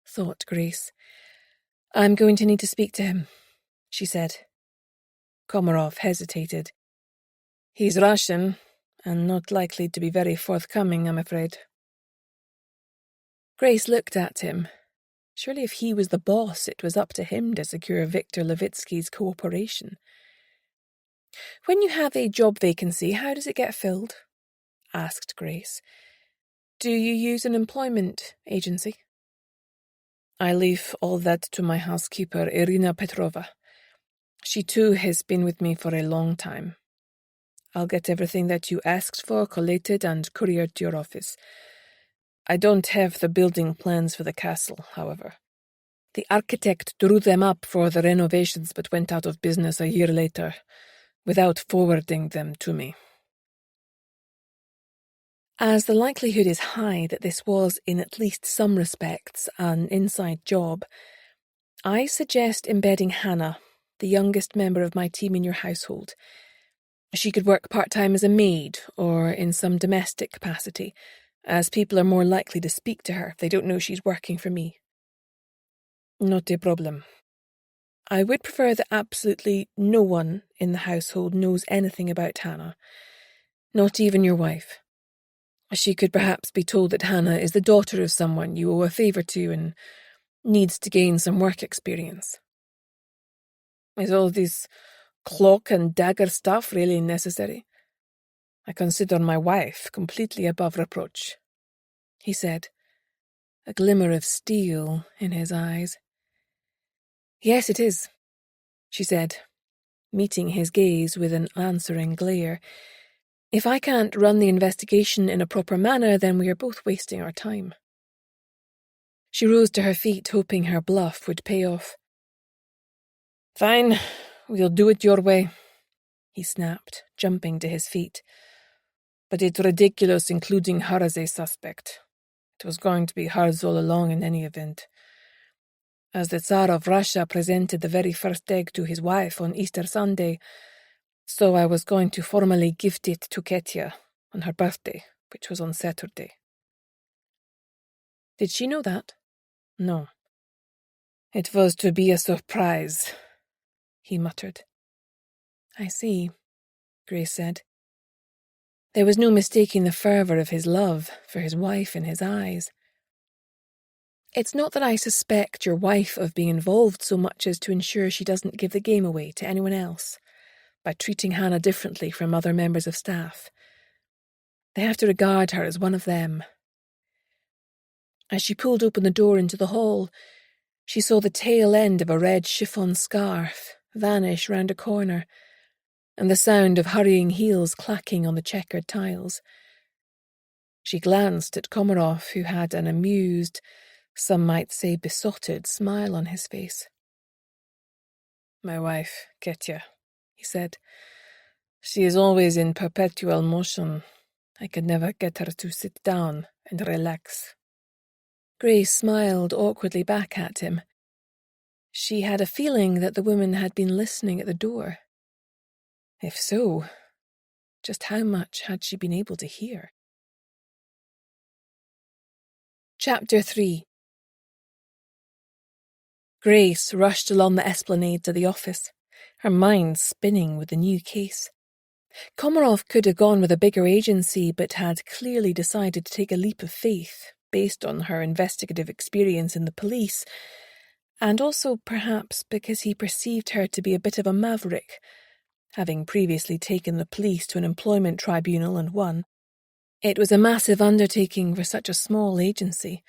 thought Grace. I'm going to need to speak to him, she said. Komarov hesitated. He's Russian, and not likely to be very forthcoming, I'm afraid. Grace looked at him. Surely if he was the boss, it was up to him to secure Viktor Levitsky's cooperation. When you have a job vacancy, how does it get filled? Asked Grace. Do you use an employment agency? I leave all that to my housekeeper, Irina Petrova. She too has been with me for a long time. I'll get everything that you asked for collated and couriered to your office. I don't have the building plans for the castle, however. The architect drew them up for the renovations but went out of business a year later, without forwarding them to me. As the likelihood is high that this was, in at least some respects, an inside job, I suggest embedding Hannah, the youngest member of my team, in your household. She could work part-time as a maid or in some domestic capacity, as people are more likely to speak to her if they don't know she's working for me. Not a problem. I would prefer that absolutely no one in the household knows anything about Hannah, not even your wife. She could perhaps be told that Hannah is the daughter of someone you owe a favour to and needs to gain some work experience. Is all this cloak and dagger stuff really necessary? I consider my wife completely above reproach, he said, a glimmer of steel in his eyes. Yes, it is, she said, meeting his gaze with an answering glare. If I can't run the investigation in a proper manner, then we are both wasting our time. She rose to her feet, hoping her bluff would pay off. Fine, we'll do it your way, he snapped, jumping to his feet. But it's ridiculous including her as a suspect. It was going to be hers all along in any event. As the Tsar of Russia presented the very first egg to his wife on Easter Sunday, so I was going to formally gift it to Ketya on her birthday, which was on Saturday. Did she know that? No. It was to be a surprise, he muttered. I see, Grace said. There was no mistaking the fervour of his love for his wife in his eyes. It's not that I suspect your wife of being involved so much as to ensure she doesn't give the game away to anyone else by treating Hannah differently from other members of staff. They have to regard her as one of them. As she pulled open the door into the hall, she saw the tail end of a red chiffon scarf vanish round a corner, and the sound of hurrying heels clacking on the checkered tiles. She glanced at Komarov, who had an amused, some might say besotted, smile on his face. My wife, Ketya, he said. She is always in perpetual motion. I could never get her to sit down and relax. Grace smiled awkwardly back at him. She had a feeling that the woman had been listening at the door. If so, just how much had she been able to hear? Chapter 3. Grace rushed along the esplanade to the office, her mind spinning with the new case. Komarov could have gone with a bigger agency, but had clearly decided to take a leap of faith based on her investigative experience in the police, and also perhaps because he perceived her to be a bit of a maverick, having previously taken the police to an employment tribunal and won. It was a massive undertaking for such a small agency,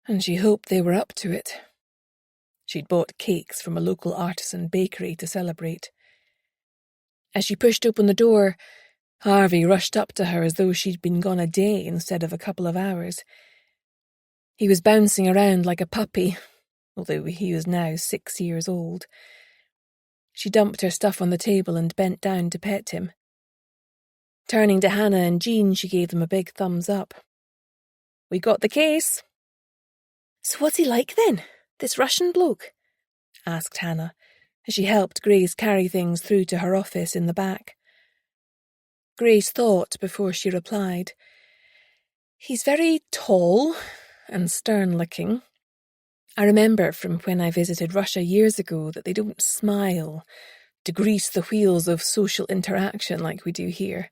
and she hoped they were up to it. She'd bought cakes from a local artisan bakery to celebrate. As she pushed open the door, Harvey rushed up to her as though she'd been gone a day instead of a couple of hours. He was bouncing around like a puppy, although he was now 6 years old. She dumped her stuff on the table and bent down to pet him. Turning to Hannah and Jean, she gave them a big thumbs up. We got the case. So what's he like then, this Russian bloke? Asked Hannah, as she helped Grace carry things through to her office in the back. Grace thought before she replied. He's very tall and stern-looking. I remember from when I visited Russia years ago that they don't smile to grease the wheels of social interaction like we do here.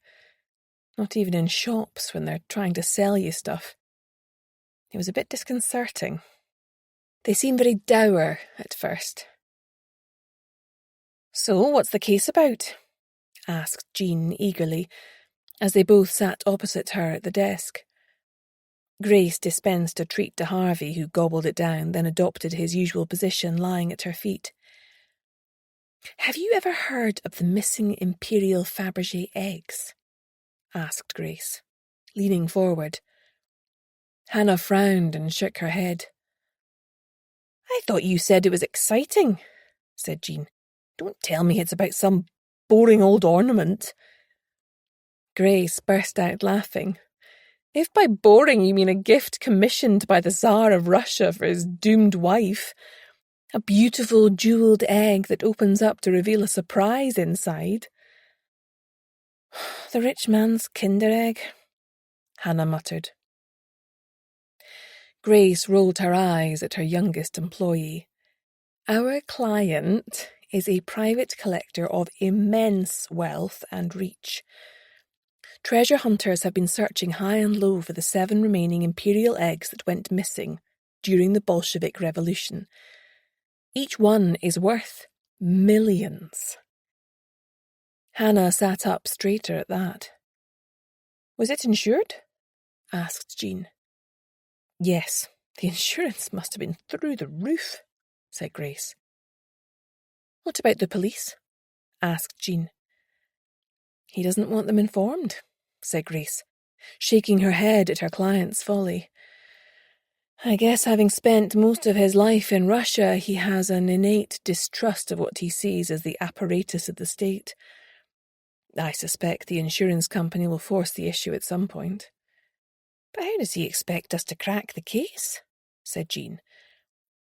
Not even in shops when they're trying to sell you stuff. It was a bit disconcerting. They seem very dour at first. So, what's the case about? Asked Jean eagerly, as they both sat opposite her at the desk. Grace dispensed a treat to Harvey, who gobbled it down, then adopted his usual position lying at her feet. Have you ever heard of the missing Imperial Fabergé eggs? Asked Grace, leaning forward. Hannah frowned and shook her head. I thought you said it was exciting, said Jean. Don't tell me it's about some boring old ornament. Grace burst out laughing. If by boring you mean a gift commissioned by the Tsar of Russia for his doomed wife, a beautiful jewelled egg that opens up to reveal a surprise inside. The rich man's Kinder Egg, Hannah muttered. Grace rolled her eyes at her youngest employee. Our client is a private collector of immense wealth and reach. Treasure hunters have been searching high and low for the 7 remaining imperial eggs that went missing during the Bolshevik Revolution. Each one is worth millions. Hannah sat up straighter at that. Was it insured? Asked Jean. Yes, the insurance must have been through the roof, said Grace. What about the police? Asked Jean. He doesn't want them informed, said Grace, shaking her head at her client's folly. I guess having spent most of his life in Russia, he has an innate distrust of what he sees as the apparatus of the state. I suspect the insurance company will force the issue at some point. But how does he expect us to crack the case? Said Jean.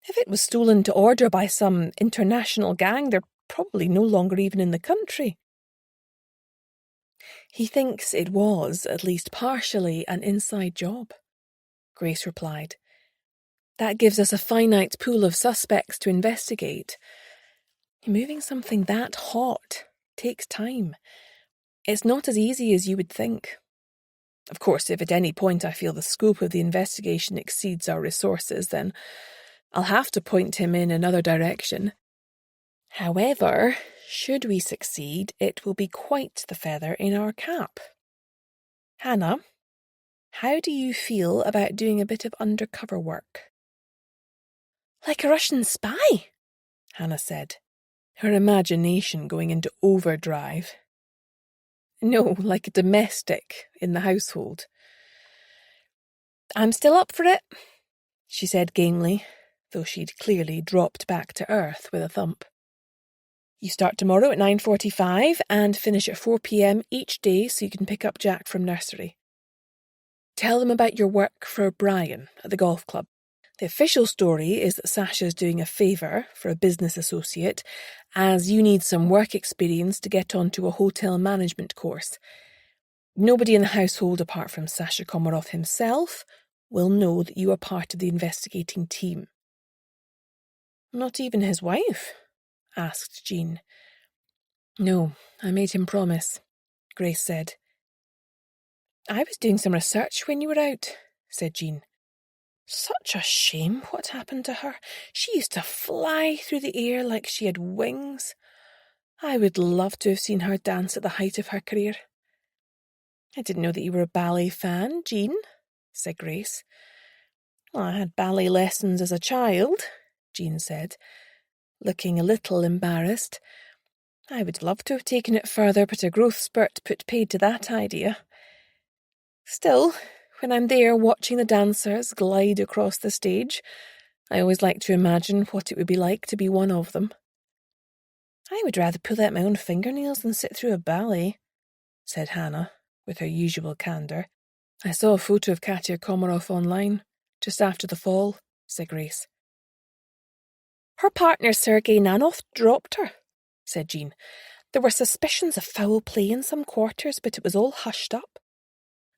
If it was stolen to order by some international gang, they're probably no longer even in the country. He thinks it was, at least partially, an inside job, Grace replied. That gives us a finite pool of suspects to investigate. Moving something that hot takes time. It's not as easy as you would think. Of course, if at any point I feel the scope of the investigation exceeds our resources, then I'll have to point him in another direction. However, should we succeed, it will be quite the feather in our cap. Hannah, how do you feel about doing a bit of undercover work? Like a Russian spy, Hannah said, her imagination going into overdrive. No, like a domestic in the household. I'm still up for it, she said gamely, though she'd clearly dropped back to earth with a thump. You start tomorrow at 9:45 and finish at 4 p.m. each day so you can pick up Jack from nursery. Tell them about your work for Brian at the golf club. The official story is that Sasha's doing a favour for a business associate, as you need some work experience to get onto a hotel management course. Nobody in the household apart from Sasha Komarov himself will know that you are part of the investigating team. Not even his wife? Asked Jean. No, I made him promise, Grace said. I was doing some research when you were out, said Jean. Such a shame what happened to her. She used to fly through the air like she had wings. I would love to have seen her dance at the height of her career. I didn't know that you were a ballet fan, Jean, said Grace. Well, I had ballet lessons as a child, Jean said, looking a little embarrassed. I would love to have taken it further, but a growth spurt put paid to that idea. Still, when I'm there watching the dancers glide across the stage, I always like to imagine what it would be like to be one of them. I would rather pull out my own fingernails than sit through a ballet, said Hannah, with her usual candour. I saw a photo of Katya Komarov online, just after the fall, said Grace. Her partner Sergei Nanov dropped her, said Jean. There were suspicions of foul play in some quarters, but it was all hushed up.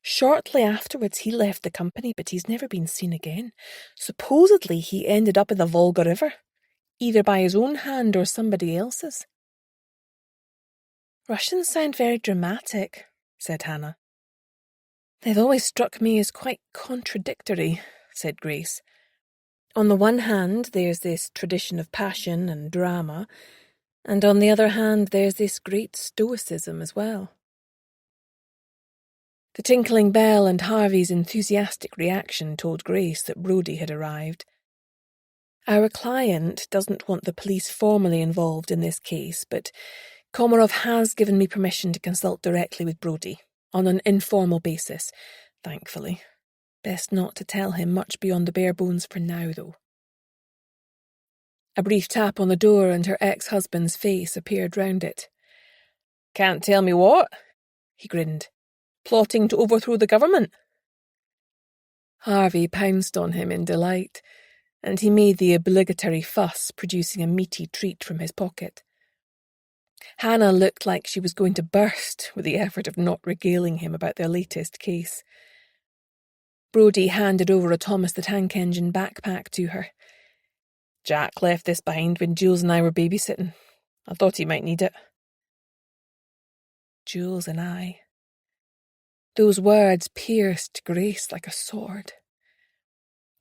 Shortly afterwards he left the company, but he's never been seen again. Supposedly he ended up in the Volga River, either by his own hand or somebody else's. Russians sound very dramatic, said Hannah. They've always struck me as quite contradictory, said Grace. On the one hand, there's this tradition of passion and drama, and on the other hand, there's this great stoicism as well. The tinkling bell and Harvey's enthusiastic reaction told Grace that Brodie had arrived. Our client doesn't want the police formally involved in this case, but Komarov has given me permission to consult directly with Brodie, on an informal basis, thankfully. Best not to tell him much beyond the bare bones for now, though. A brief tap on the door and her ex-husband's face appeared round it. Can't tell me what? He grinned. Plotting to overthrow the government? Harvey pounced on him in delight, and he made the obligatory fuss, producing a meaty treat from his pocket. Hannah looked like she was going to burst with the effort of not regaling him about their latest case. Brodie handed over a Thomas the Tank Engine backpack to her. Jack left this behind when Jules and I were babysitting. I thought he might need it. Jules and I. Those words pierced Grace like a sword.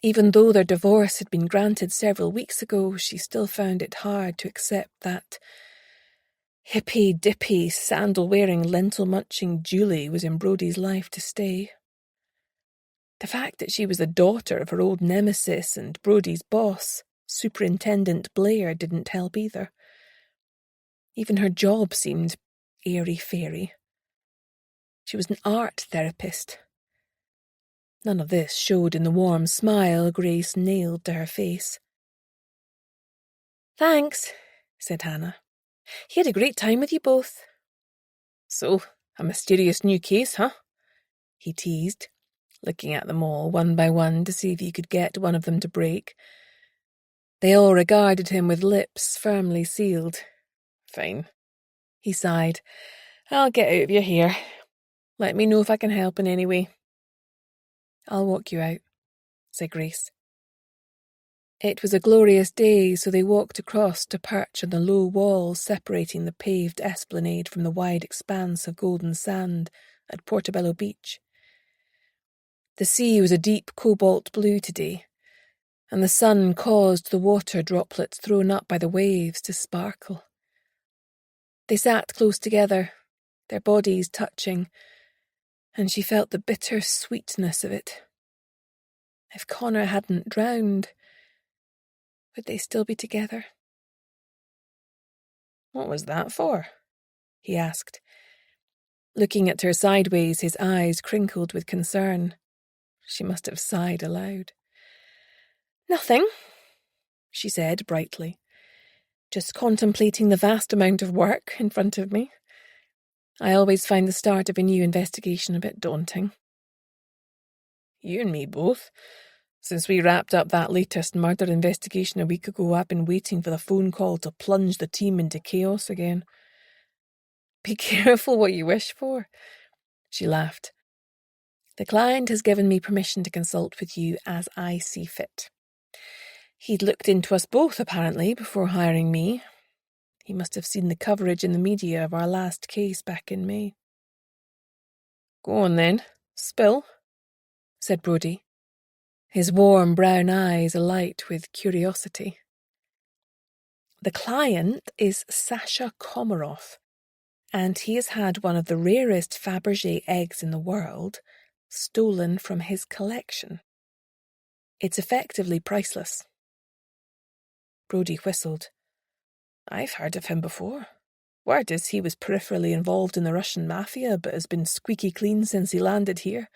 Even though their divorce had been granted several weeks ago, she still found it hard to accept that hippy-dippy, sandal-wearing, lentil-munching Julie was in Brodie's life to stay. The fact that she was the daughter of her old nemesis and Brodie's boss, Superintendent Blair, didn't help either. Even her job seemed airy-fairy. She was an art therapist. None of this showed in the warm smile Grace nailed to her face. "Thanks," said Hannah. "He had a great time with you both." "So, a mysterious new case, huh?" he teased, looking at them all one by one to see if he could get one of them to break. They all regarded him with lips firmly sealed. "Fine," he sighed. "I'll get out of your hair. Let me know if I can help in any way." "I'll walk you out," said Grace. It was a glorious day, so they walked across to perch on the low wall separating the paved esplanade from the wide expanse of golden sand at Portobello Beach. The sea was a deep cobalt blue today, and the sun caused the water droplets thrown up by the waves to sparkle. They sat close together, their bodies touching, and she felt the bitter sweetness of it. If Connor hadn't drowned, would they still be together? "What was that for?" he asked. Looking at her sideways, his eyes crinkled with concern. She must have sighed aloud. "Nothing," she said brightly. "Just contemplating the vast amount of work in front of me. I always find the start of a new investigation a bit daunting." "You and me both. Since we wrapped up that latest murder investigation a week ago, I've been waiting for the phone call to plunge the team into chaos again." "Be careful what you wish for," she laughed. "The client has given me permission to consult with you as I see fit. He'd looked into us both, apparently, before hiring me. He must have seen the coverage in the media of our last case back in May." "Go on then, spill," said Brodie, his warm brown eyes alight with curiosity. "The client is Sasha Komarov, and he has had one of the rarest Fabergé eggs in the world stolen from his collection. It's effectively priceless." Brodie whistled. "I've heard of him before. Word is he was peripherally involved in the Russian mafia, but has been squeaky clean since he landed here.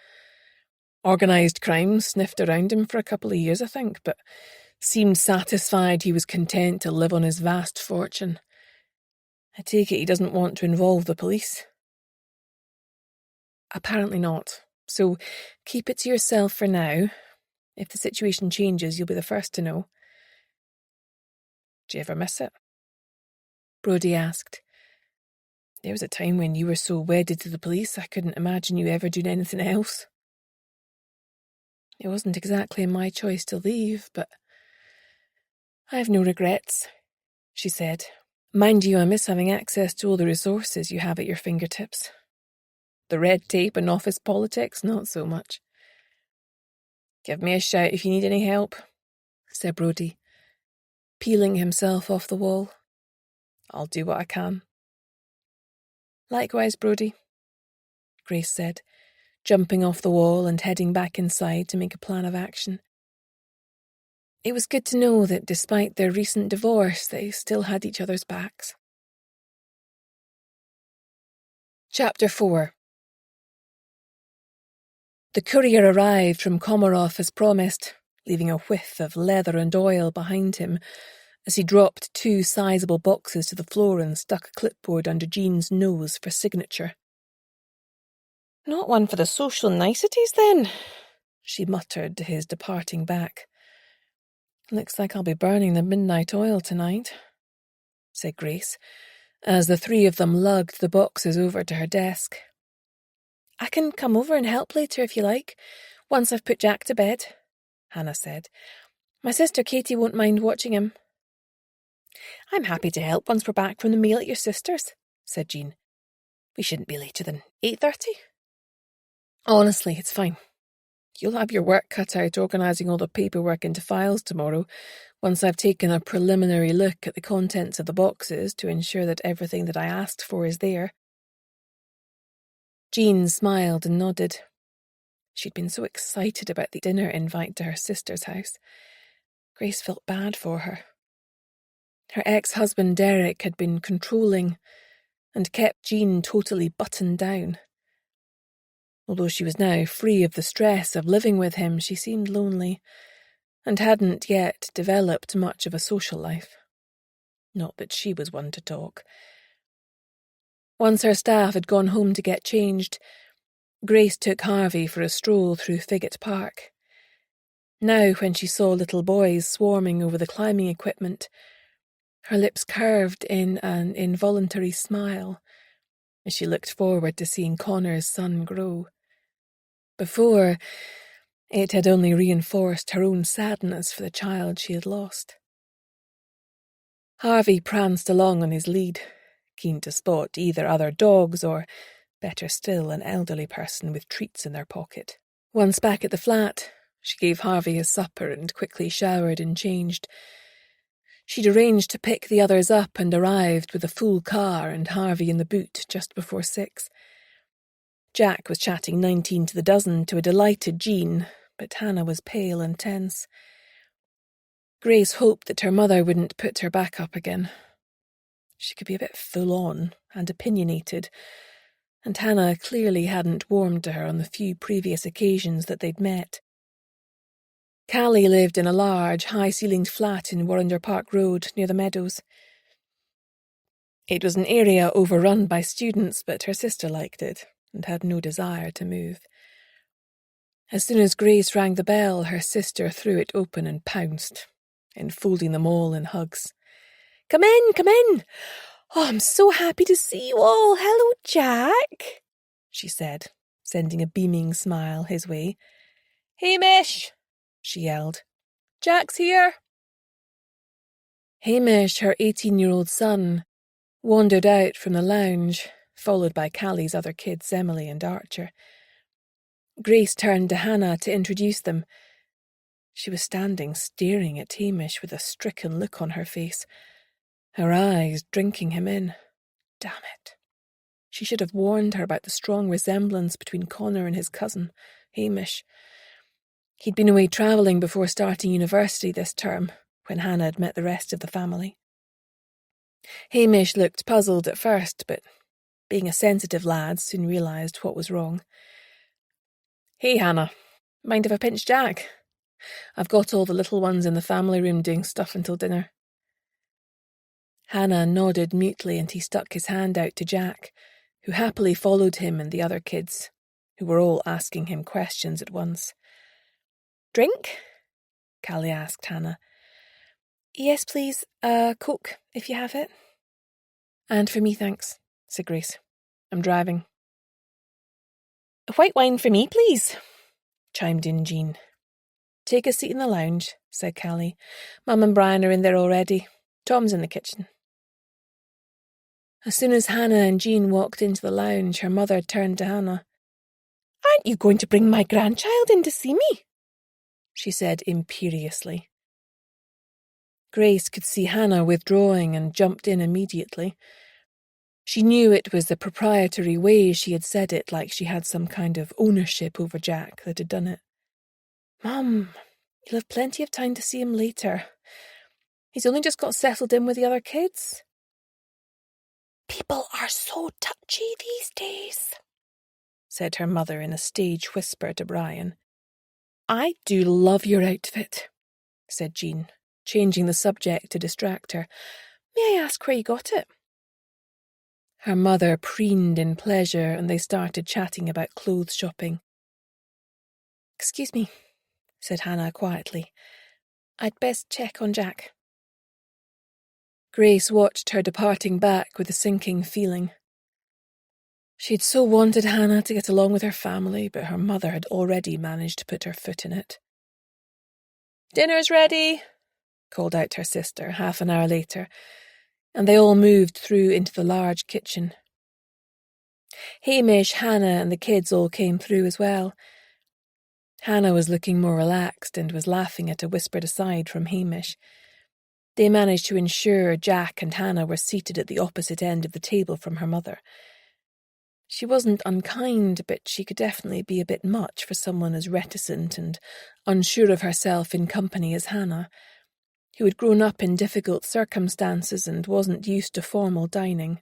Organised crime sniffed around him for a couple of years, I think, but seemed satisfied he was content to live on his vast fortune. I take it he doesn't want to involve the police." "Apparently not, so keep it to yourself for now. If the situation changes, you'll be the first to know." "Do you ever miss it?" Brodie asked. "There was a time when you were so wedded to the police I couldn't imagine you ever doing anything else." "It wasn't exactly my choice to leave, but I have no regrets," she said. "Mind you, I miss having access to all the resources you have at your fingertips. The red tape and office politics, not so much." "Give me a shout if you need any help," said Brodie, peeling himself off the wall. "I'll do what I can." "Likewise, Brodie," Grace said, jumping off the wall and heading back inside to make a plan of action. It was good to know that despite their recent divorce, they still had each other's backs. Chapter 4. The courier arrived from Komarov as promised, leaving a whiff of leather and oil behind him as he dropped 2 sizable boxes to the floor and stuck a clipboard under Jean's nose for signature. "Not one for the social niceties, then," she muttered to his departing back. "Looks like I'll be burning the midnight oil tonight," said Grace, as the three of them lugged the boxes over to her desk. "I can come over and help later if you like, once I've put Jack to bed," Hannah said. "My sister Katie won't mind watching him." "I'm happy to help once we're back from the meal at your sister's," said Jean. "We shouldn't be later than 8:30. "Honestly, it's fine. You'll have your work cut out organising all the paperwork into files tomorrow, once I've taken a preliminary look at the contents of the boxes to ensure that everything that I asked for is there." Jean smiled and nodded. She'd been so excited about the dinner invite to her sister's house. Grace felt bad for her. Her ex-husband Derek had been controlling and kept Jean totally buttoned down. Although she was now free of the stress of living with him, she seemed lonely and hadn't yet developed much of a social life. Not that she was one to talk. Once her staff had gone home to get changed, Grace took Harvey for a stroll through Figget Park. Now, when she saw little boys swarming over the climbing equipment, her lips curved in an involuntary smile as she looked forward to seeing Connor's son grow. Before, it had only reinforced her own sadness for the child she had lost. Harvey pranced along on his lead, keen to spot either other dogs or, better still, an elderly person with treats in their pocket. Once back at the flat, she gave Harvey his supper and quickly showered and changed. She'd arranged to pick the others up and arrived with a full car and Harvey in the boot just before 6. Jack was chatting 19 to the dozen to a delighted Jean, but Hannah was pale and tense. Grace hoped that her mother wouldn't put her back up again. She could be a bit full-on and opinionated, and Hannah clearly hadn't warmed to her on the few previous occasions that they'd met. Callie lived in a large, high-ceilinged flat in Warrender Park Road near the meadows. It was an area overrun by students, but her sister liked it and had no desire to move. As soon as Grace rang the bell, her sister threw it open and pounced, enfolding them all in hugs. Come in, come in! Oh, I'm so happy to see you all. Hello, Jack," she said, sending a beaming smile his way. Hamish, she yelled. Jack's here. Hamish, her 18-year-old son, wandered out from the lounge, followed by Callie's other kids, Emily and Archer. Grace turned to Hannah to introduce them. She was standing staring at Hamish with a stricken look on her face, her eyes drinking him in. Damn it. She should have warned her about the strong resemblance between Connor and his cousin, Hamish. He'd been away travelling before starting university this term, when Hannah had met the rest of the family. Hamish looked puzzled at first, but being a sensitive lad, soon realised what was wrong. Hey, Hannah. Mind if I pinch Jack? I've got all the little ones in the family room doing stuff until dinner. Hannah nodded mutely and he stuck his hand out to Jack, who happily followed him and the other kids, who were all asking him questions at once. Drink? Callie asked Hannah. Yes, please. Coke, if you have it. And for me, thanks, said Grace. I'm driving. A white wine for me, please, chimed in Jean. Take a seat in the lounge, said Callie. Mum and Brian are in there already. Tom's in the kitchen. As soon as Hannah and Jean walked into the lounge, her mother turned to Hannah. Aren't you going to bring my grandchild in to see me? She said imperiously. Grace could see Hannah withdrawing and jumped in immediately. She knew it was the proprietary way she had said it, like she had some kind of ownership over Jack that had done it. Mum, you'll have plenty of time to see him later. He's only just got settled in with the other kids. People are so touchy these days, said her mother in a stage whisper to Brian. I do love your outfit, said Jean, changing the subject to distract her. May I ask where you got it? Her mother preened in pleasure and they started chatting about clothes shopping. Excuse me, said Hannah quietly. I'd best check on Jack. Grace watched her departing back with a sinking feeling. She'd so wanted Hannah to get along with her family, but her mother had already managed to put her foot in it. "Dinner's ready," called out her sister half an hour later, and they all moved through into the large kitchen. Hamish, Hannah, and the kids all came through as well. Hannah was looking more relaxed and was laughing at a whispered aside from Hamish. They managed to ensure Jack and Hannah were seated at the opposite end of the table from her mother. She wasn't unkind, but she could definitely be a bit much for someone as reticent and unsure of herself in company as Hannah, who had grown up in difficult circumstances and wasn't used to formal dining.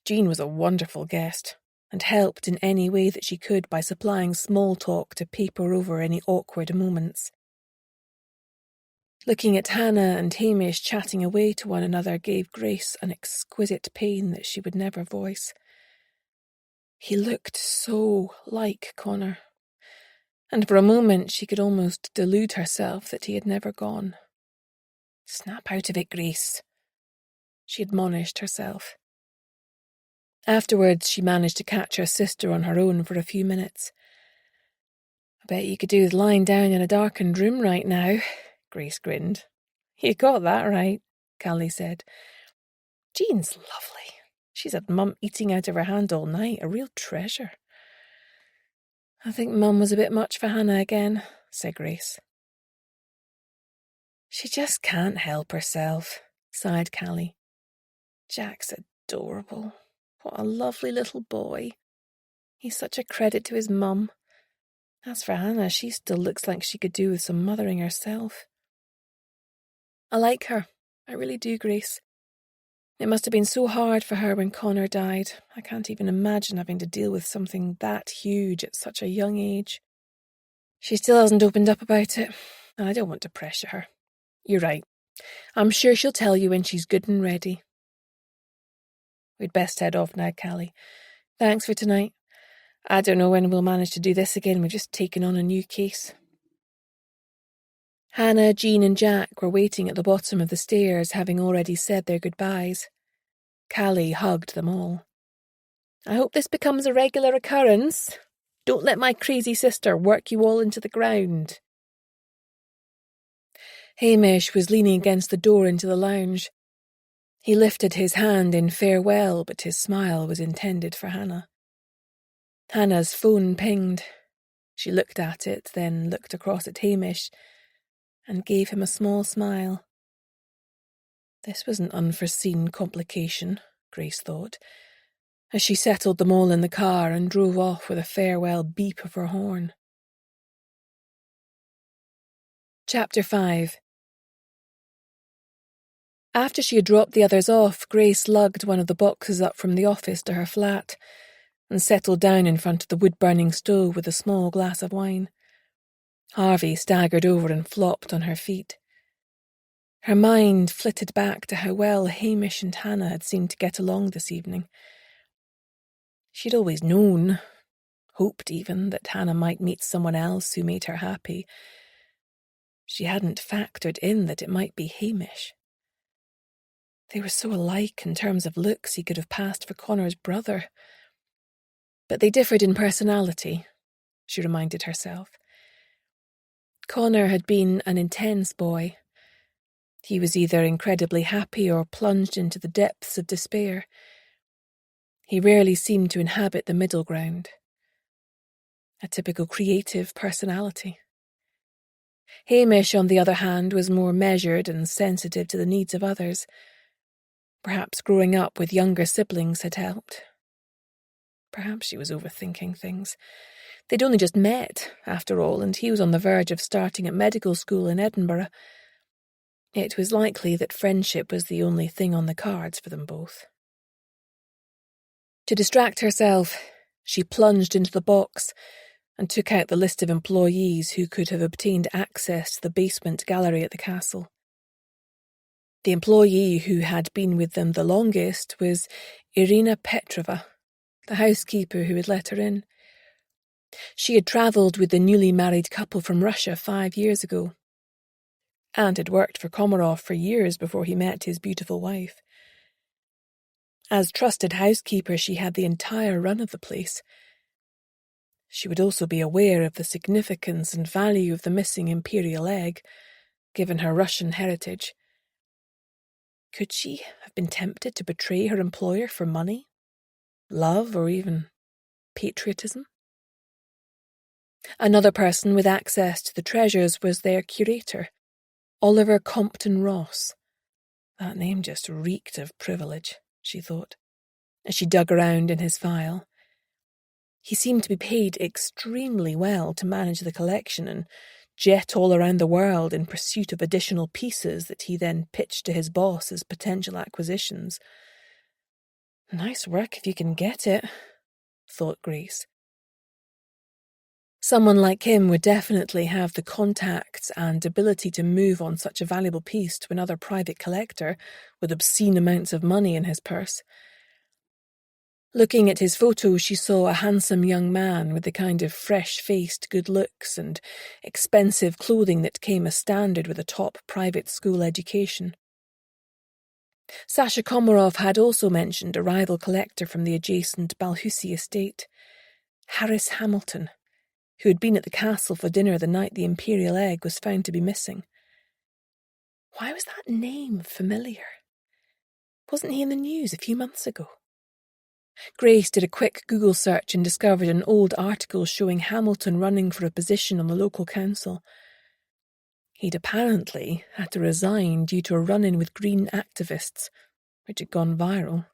Jean was a wonderful guest, and helped in any way that she could by supplying small talk to paper over any awkward moments. Looking at Hannah and Hamish chatting away to one another gave Grace an exquisite pain that she would never voice. He looked so like Connor, and for a moment she could almost delude herself that he had never gone. "Snap out of it, Grace," she admonished herself. Afterwards, she managed to catch her sister on her own for a few minutes. "I bet you could do with lying down in a darkened room right now," Grace grinned. "You got that right," Callie said. "Jean's lovely. She's had Mum eating out of her hand all night, a real treasure." "I think Mum was a bit much for Hannah again," said Grace. "She just can't help herself," sighed Callie. "Jack's adorable. What a lovely little boy. He's such a credit to his mum. As for Hannah, she still looks like she could do with some mothering herself." "I like her. I really do, Grace. It must have been so hard for her when Connor died. I can't even imagine having to deal with something that huge at such a young age. She still hasn't opened up about it, and I don't want to pressure her. You're right. I'm sure she'll tell you when she's good and ready." "We'd best head off now, Callie. Thanks for tonight. I don't know when we'll manage to do this again. We've just taken on a new case." Hannah, Jean and Jack were waiting at the bottom of the stairs, having already said their goodbyes. Callie hugged them all. "I hope this becomes a regular occurrence. Don't let my crazy sister work you all into the ground." Hamish was leaning against the door into the lounge. He lifted his hand in farewell, but his smile was intended for Hannah. Hannah's phone pinged. She looked at it, then looked across at Hamish, and gave him a small smile. This was an unforeseen complication, Grace thought, as she settled them all in the car and drove off with a farewell beep of her horn. Chapter 5. After she had dropped the others off, Grace lugged one of the boxes up from the office to her flat and settled down in front of the wood-burning stove with a small glass of wine. Harvey staggered over and flopped on her feet. Her mind flitted back to how well Hamish and Hannah had seemed to get along this evening. She'd always known, hoped even, that Hannah might meet someone else who made her happy. She hadn't factored in that it might be Hamish. They were so alike in terms of looks he could have passed for Connor's brother. But they differed in personality, she reminded herself. Connor had been an intense boy. He was either incredibly happy or plunged into the depths of despair. He rarely seemed to inhabit the middle ground. A typical creative personality. Hamish, on the other hand, was more measured and sensitive to the needs of others. Perhaps growing up with younger siblings had helped. Perhaps she was overthinking things. They'd only just met, after all, and he was on the verge of starting at medical school in Edinburgh. It was likely that friendship was the only thing on the cards for them both. To distract herself, she plunged into the box and took out the list of employees who could have obtained access to the basement gallery at the castle. The employee who had been with them the longest was Irina Petrova, the housekeeper who had let her in. She had travelled with the newly married couple from Russia 5 years ago. and had worked for Komarov for years before he met his beautiful wife. As trusted housekeeper, she had the entire run of the place. She would also be aware of the significance and value of the missing imperial egg, given her Russian heritage. Could she have been tempted to betray her employer for money, love, or even patriotism? Another person with access to the treasures was their curator, Oliver Compton Ross. That name just reeked of privilege, she thought, as she dug around in his file. He seemed to be paid extremely well to manage the collection and jet all around the world in pursuit of additional pieces that he then pitched to his boss as potential acquisitions. Nice work if you can get it, thought Grace. Someone like him would definitely have the contacts and ability to move on such a valuable piece to another private collector with obscene amounts of money in his purse. Looking at his photo, she saw a handsome young man with the kind of fresh-faced good looks and expensive clothing that came as standard with a top private school education. Sasha Komarov had also mentioned a rival collector from the adjacent Balhusi estate, Harris Hamilton, who had been at the castle for dinner the night the imperial egg was found to be missing. Why was that name familiar? Wasn't he in the news a few months ago? Grace did a quick Google search and discovered an old article showing Hamilton running for a position on the local council. He'd apparently had to resign due to a run-in with Green activists, which had gone viral.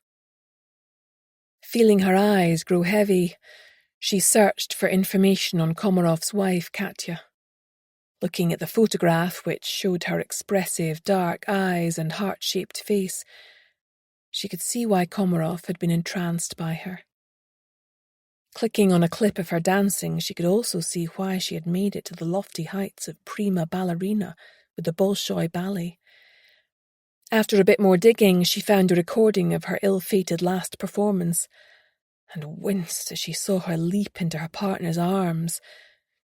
Feeling her eyes grow heavy, she searched for information on Komarov's wife, Katya. Looking at the photograph, which showed her expressive dark eyes and heart-shaped face, she could see why Komarov had been entranced by her. Clicking on a clip of her dancing, she could also see why she had made it to the lofty heights of prima ballerina with the Bolshoi Ballet. After a bit more digging, she found a recording of her ill-fated last performance, and winced as she saw her leap into her partner's arms,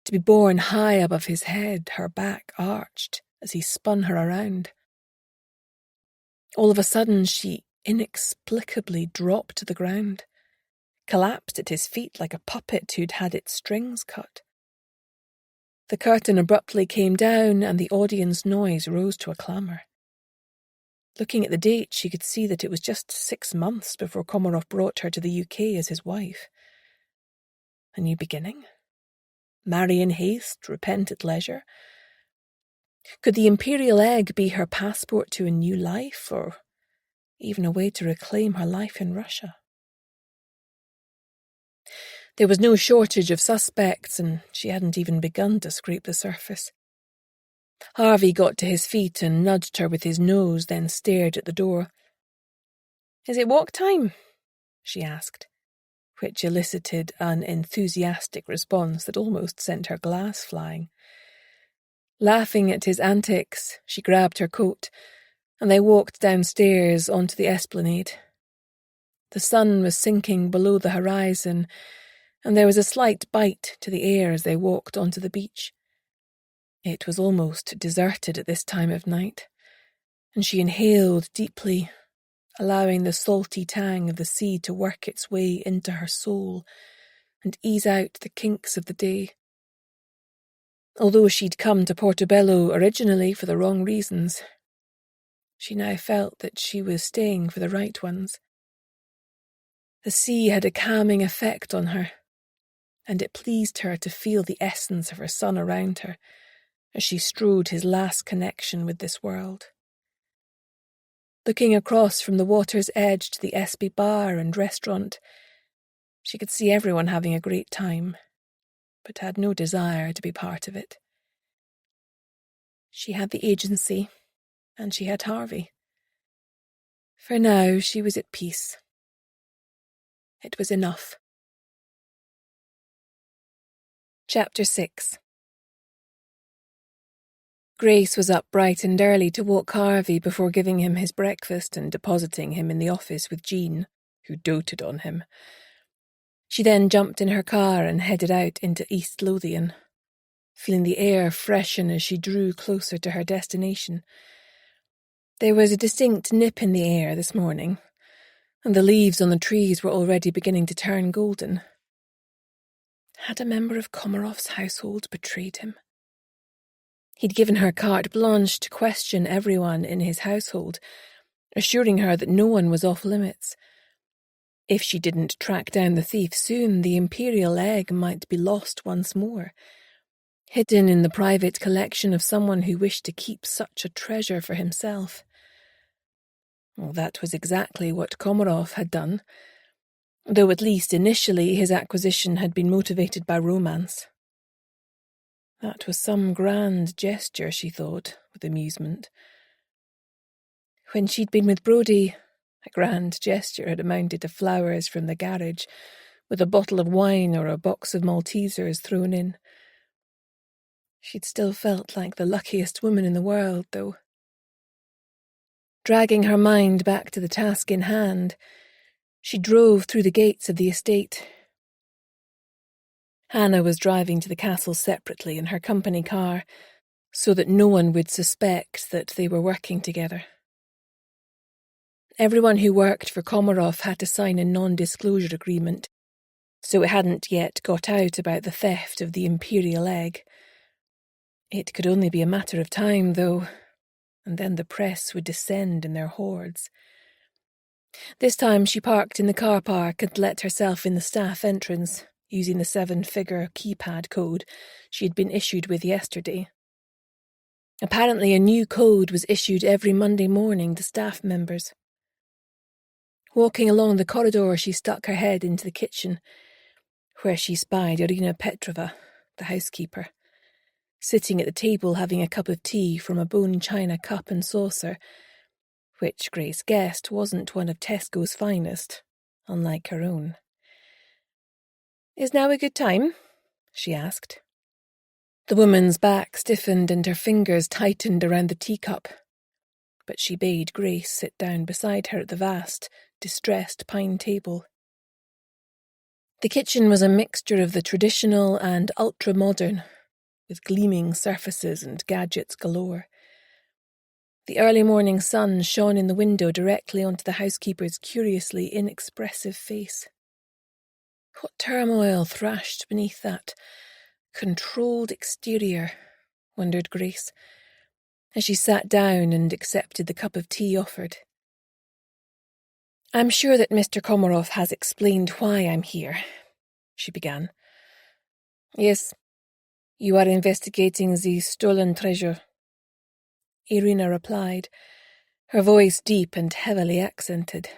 to be borne high above his head, her back arched, as he spun her around. All of a sudden, she inexplicably dropped to the ground, collapsed at his feet like a puppet who'd had its strings cut. The curtain abruptly came down and the audience noise rose to a clamour. Looking at the date, she could see that it was just 6 months before Komarov brought her to the UK as his wife. A new beginning? Marry in haste, repent at leisure? Could the imperial egg be her passport to a new life, or even a way to reclaim her life in Russia? There was no shortage of suspects, and she hadn't even begun to scrape the surface. Harvey got to his feet and nudged her with his nose, then stared at the door. "Is it walk time?" she asked, which elicited an enthusiastic response that almost sent her glass flying. Laughing at his antics, she grabbed her coat, and they walked downstairs onto the esplanade. The sun was sinking below the horizon, and there was a slight bite to the air as they walked onto the beach. It was almost deserted at this time of night, and she inhaled deeply, allowing the salty tang of the sea to work its way into her soul and ease out the kinks of the day. Although she'd come to Portobello originally for the wrong reasons, she now felt that she was staying for the right ones. The sea had a calming effect on her, and it pleased her to feel the essence of her son around her as she strode his last connection with this world. Looking across from the water's edge to the Espy bar and restaurant, she could see everyone having a great time, but had no desire to be part of it. She had the agency, and she had Harvey. For now, she was at peace. It was enough. Chapter 6. Grace was up bright and early to walk Harvey before giving him his breakfast and depositing him in the office with Jean, who doted on him. She then jumped in her car and headed out into East Lothian. feeling the air freshen as she drew closer to her destination. There was a distinct nip in the air this morning, and the leaves on the trees were already beginning to turn golden. Had a member of Komarov's household betrayed him? He'd given her carte blanche to question everyone in his household, assuring her that no one was off limits. If she didn't track down the thief soon, the imperial egg might be lost once more, hidden in the private collection of someone who wished to keep such a treasure for himself. Well, that was exactly what Komarov had done, though at least initially his acquisition had been motivated by romance. That was some grand gesture, she thought, with amusement. When she'd been with Brodie, a grand gesture had amounted to flowers from the garage, with a bottle of wine or a box of Maltesers thrown in. She'd still felt like the luckiest woman in the world, though. Dragging her mind back to the task in hand, she drove through the gates of the estate. Hannah was driving to the castle separately in her company car, so that no one would suspect that they were working together. Everyone who worked for Komarov had to sign a non-disclosure agreement, so it hadn't yet got out about the theft of the imperial egg. It could only be a matter of time, though, and then the press would descend in their hordes. This time she parked in the car park and let herself in the staff entrance, using the 7-figure keypad code she had been issued with yesterday. Apparently a new code was issued every Monday morning to staff members. Walking along the corridor, she stuck her head into the kitchen, where she spied Irina Petrova, the housekeeper, sitting at the table having a cup of tea from a bone china cup and saucer, which Grace guessed wasn't one of Tesco's finest, unlike her own. "Is now a good time?" she asked. The woman's back stiffened and her fingers tightened around the teacup, but she bade Grace sit down beside her at the vast, distressed pine table. The kitchen was a mixture of the traditional and ultra-modern, with gleaming surfaces and gadgets galore. The early morning sun shone in the window directly onto the housekeeper's curiously inexpressive face. What turmoil thrashed beneath that controlled exterior, wondered Grace, as she sat down and accepted the cup of tea offered. "I'm sure that Mr. Komarov has explained why I'm here," she began. "Yes, you are investigating the stolen treasure," Irina replied, her voice deep and heavily accented.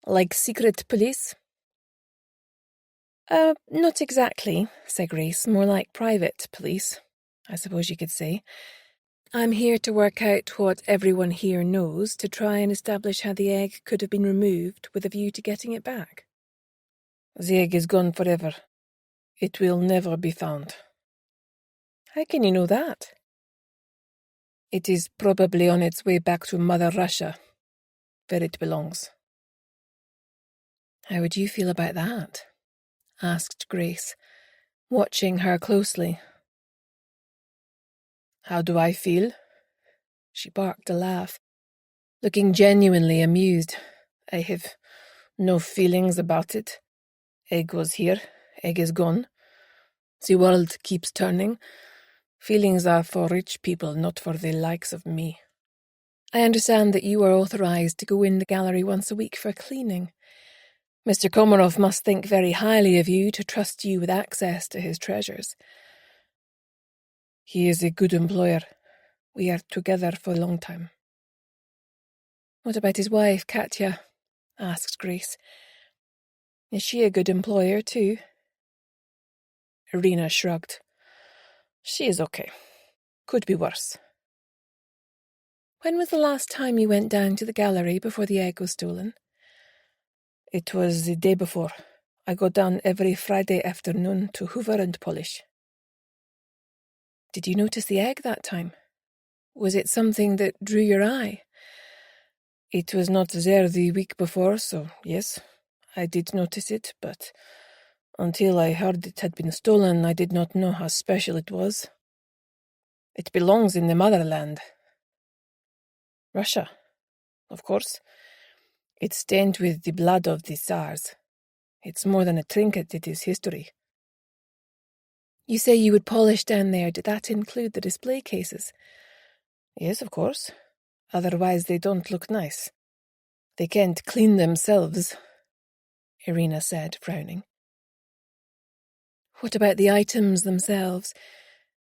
"Like secret police?" Not exactly," said Grace. "More like private police, I suppose you could say. I'm here to work out what everyone here knows to try and establish how the egg could have been removed with a view to getting it back." "The egg is gone forever. It will never be found." "How can you know that?" "It is probably on its way back to Mother Russia, where it belongs." "How would you feel about that?" asked Grace, watching her closely. "How do I feel?" She barked a laugh, looking genuinely amused. "I have no feelings about it. Egg was here, egg is gone. The world keeps turning. Feelings are for rich people, not for the likes of me." "I understand that you are authorized to go in the gallery once a week for cleaning. Mr. Komarov must think very highly of you to trust you with access to his treasures." "He is a good employer. We are together for a long time." "What about his wife, Katya?" asked Grace. "Is she a good employer, too?" Irina shrugged. "She is okay. Could be worse." "When was the last time you went down to the gallery before the egg was stolen?" "It was the day before. I go down every Friday afternoon to hoover and polish." "Did you notice the egg that time? Was it something that drew your eye?" "It was not there the week before, so yes, I did notice it, but until I heard it had been stolen, I did not know how special it was. It belongs in the motherland. Russia, of course. It's stained with the blood of the Tsars. It's more than a trinket, it is history. You say you would polish down there. Did that include the display cases? Yes, of course. Otherwise they don't look nice. They can't clean themselves, Irina said, frowning. What about the items themselves?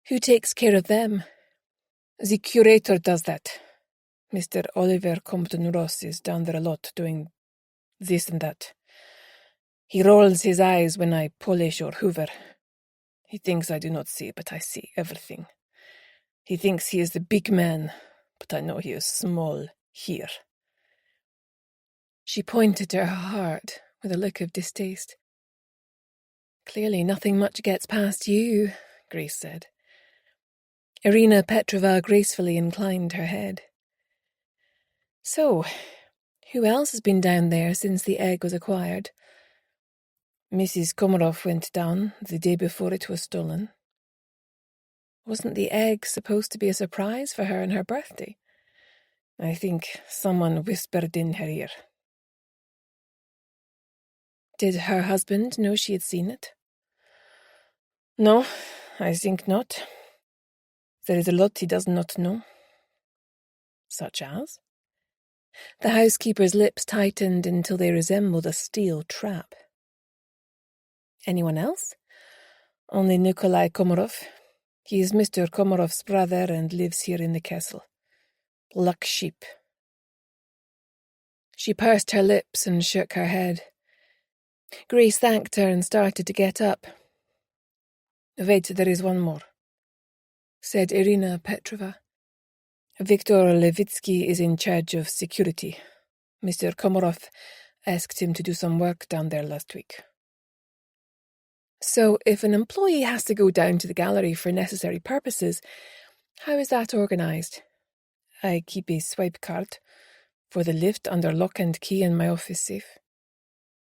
Who takes care of them? The curator does that. Mr. Oliver Compton-Ross is down there a lot doing this and that. He rolls his eyes when I polish or hoover. He thinks I do not see, but I see everything. He thinks he is the big man, but I know he is small here. She pointed to her heart with a look of distaste. Clearly nothing much gets past you, Grace said. Irina Petrova gracefully inclined her head. So, who else has been down there since the egg was acquired? Mrs. Komarov went down the day before it was stolen. Wasn't the egg supposed to be a surprise for her on her birthday? I think someone whispered in her ear. Did her husband know she had seen it? No, I think not. There is a lot he does not know. Such as? The housekeeper's lips tightened until they resembled a steel trap. Anyone else? Only Nikolai Komarov. He is Mr. Komarov's brother and lives here in the castle. Black sheep. She pursed her lips and shook her head. Grace thanked her and started to get up. Wait, there is one more, said Irina Petrova. Viktor Levitsky is in charge of security. Mr. Komarov asked him to do some work down there last week. So if an employee has to go down to the gallery for necessary purposes, how is that organised? I keep a swipe card for the lift under lock and key in my office safe.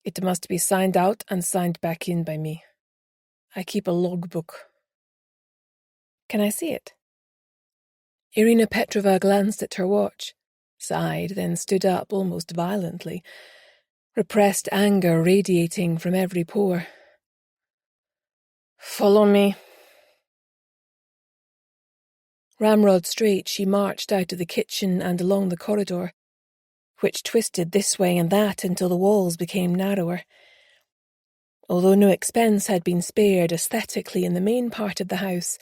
It must be signed out and signed back in by me. I keep a logbook. Can I see it? Irina Petrova glanced at her watch, sighed, then stood up almost violently, repressed anger radiating from every pore. Follow me. Ramrod straight, she marched out of the kitchen and along the corridor, which twisted this way and that until the walls became narrower. Although no expense had been spared aesthetically in the main part of the house,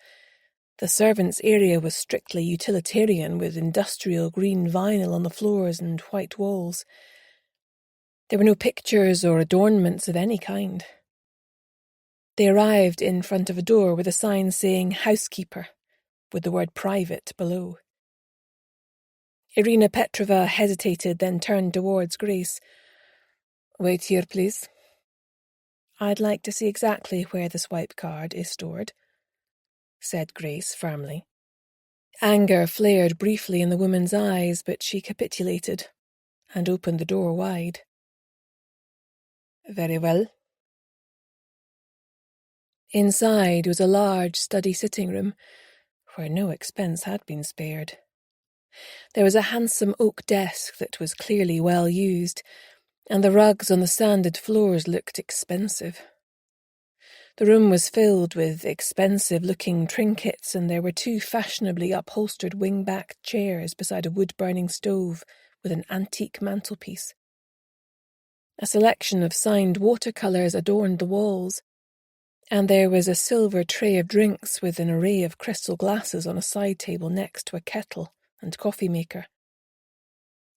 the servants' area was strictly utilitarian, with industrial green vinyl on the floors and white walls. There were no pictures or adornments of any kind. They arrived in front of a door with a sign saying housekeeper, with the word private below. Irina Petrova hesitated, then turned towards Grace. Wait here, please. I'd like to see exactly where the swipe card is stored, said Grace firmly. Anger flared briefly in the woman's eyes, but she capitulated and opened the door wide. Very well. Inside was a large study sitting room, where no expense had been spared. There was a handsome oak desk that was clearly well used, and the rugs on the sanded floors looked expensive. The room was filled with expensive-looking trinkets, and there were 2 fashionably upholstered wing-back chairs beside a wood-burning stove with an antique mantelpiece. A selection of signed watercolours adorned the walls, and there was a silver tray of drinks with an array of crystal glasses on a side table next to a kettle and coffee maker.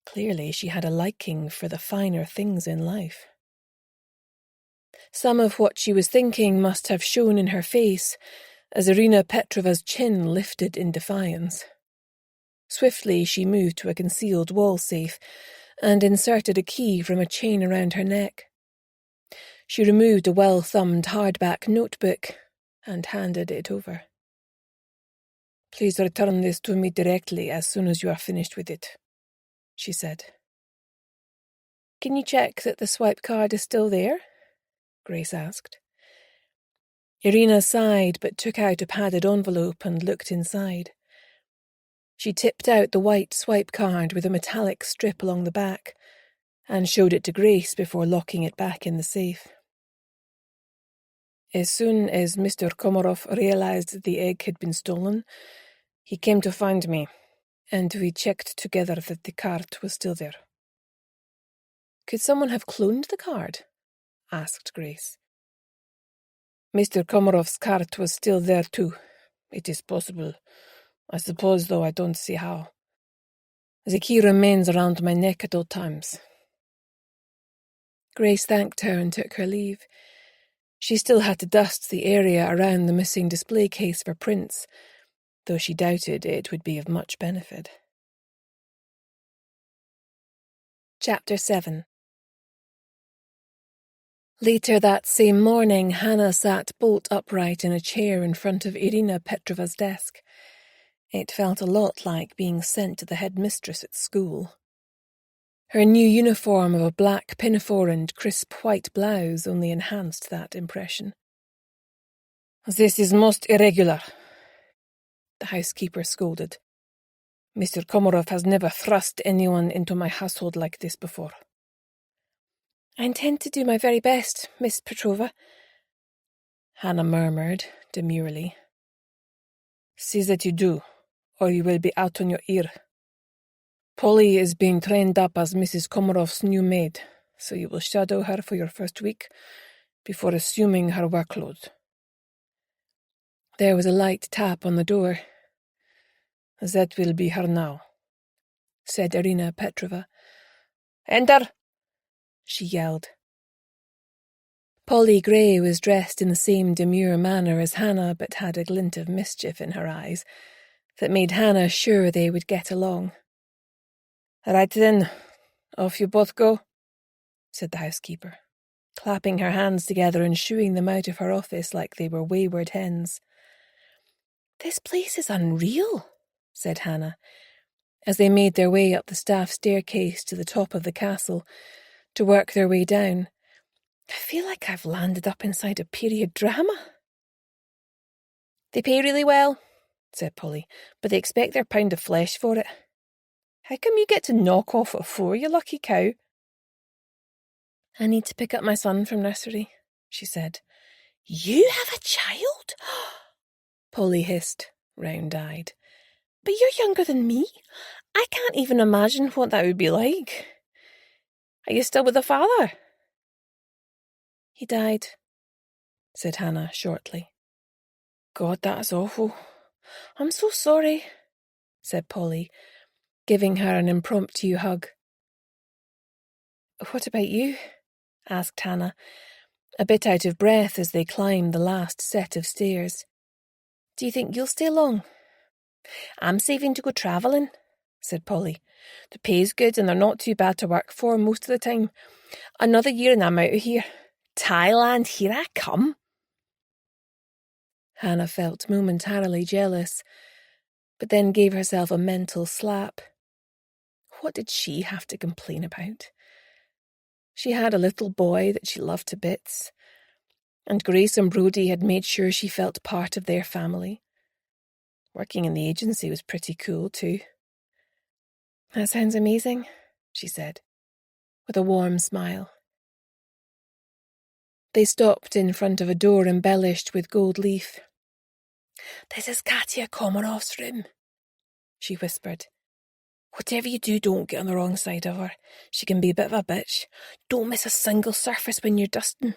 Clearly she had a liking for the finer things in life. Some of what she was thinking must have shown in her face as Irina Petrova's chin lifted in defiance. Swiftly she moved to a concealed wall safe and inserted a key from a chain around her neck. She removed a well-thumbed hardback notebook and handed it over. Please return this to me directly as soon as you are finished with it, she said. Can you check that the swipe card is still there? Grace asked. Irina sighed but took out a padded envelope and looked inside. She tipped out the white swipe card with a metallic strip along the back and showed it to Grace before locking it back in the safe. As soon as Mr. Komarov realized that the egg had been stolen, he came to find me, and we checked together that the card was still there. Could someone have cloned the card? Asked Grace. Mr. Komarov's card was still there too. It is possible. I suppose, though, I don't see how. The key remains around my neck at all times. Grace thanked her and took her leave. She still had to dust the area around the missing display case for prints, though she doubted it would be of much benefit. Chapter 7. Later that same morning, Hannah sat bolt upright in a chair in front of Irina Petrova's desk. It felt a lot like being sent to the headmistress at school. Her new uniform of a black pinafore and crisp white blouse only enhanced that impression. "This is most irregular," the housekeeper scolded. "Mr. Komarov has never thrust anyone into my household like this before." "I intend to do my very best, Miss Petrova," Hannah murmured demurely. "See that you do, or you will be out on your ear. Polly is being trained up as Mrs. Komarov's new maid, so you will shadow her for your first week before assuming her workload." There was a light tap on the door. "That will be her now," said Irina Petrova. "Enter!" she yelled. Polly Gray was dressed in the same demure manner as Hannah, but had a glint of mischief in her eyes that made Hannah sure they would get along. "Right then, off you both go," said the housekeeper, clapping her hands together and shooing them out of her office like they were wayward hens. "This place is unreal," said Hannah, as they made their way up the staff staircase to the top of the castle to work their way down. "I feel like I've landed up inside a period drama." "They pay really well," said Polly, "but they expect their pound of flesh for it. How come you get to knock off at 4, you lucky cow?" "I need to pick up my son from nursery," she said. "You have a child?" Polly hissed, round-eyed. "But you're younger than me. I can't even imagine what that would be like. Are you still with the father?" "He died," said Hannah shortly. "God, that's awful. I'm so sorry," said Polly, giving her an impromptu hug. "What about you?" asked Hannah, a bit out of breath as they climbed the last set of stairs. "Do you think you'll stay long?" "I'm saving to go travelling," said Polly. "The pay's good and they're not too bad to work for most of the time. Another year and I'm out of here. Thailand, here I come." Hannah felt momentarily jealous, but then gave herself a mental slap. What did she have to complain about? She had a little boy that she loved to bits, and Grace and Brodie had made sure she felt part of their family. Working in the agency was pretty cool too. "That sounds amazing," she said, with a warm smile. They stopped in front of a door embellished with gold leaf. "This is Katya Komarov's room," she whispered. "Whatever you do, don't get on the wrong side of her. She can be a bit of a bitch. Don't miss a single surface when you're dusting.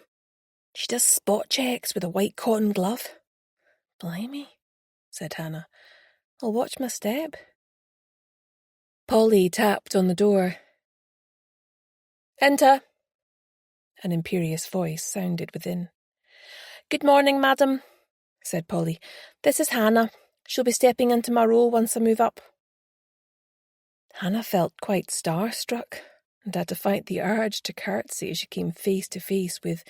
She does spot checks with a white cotton glove." "Blimey," said Hannah. "I'll watch my step." Polly tapped on the door. "Enter," an imperious voice sounded within. "Good morning, madam," said Polly. "This is Hannah. She'll be stepping into my role once I move up." Hannah felt quite starstruck and had to fight the urge to curtsy as she came face to face with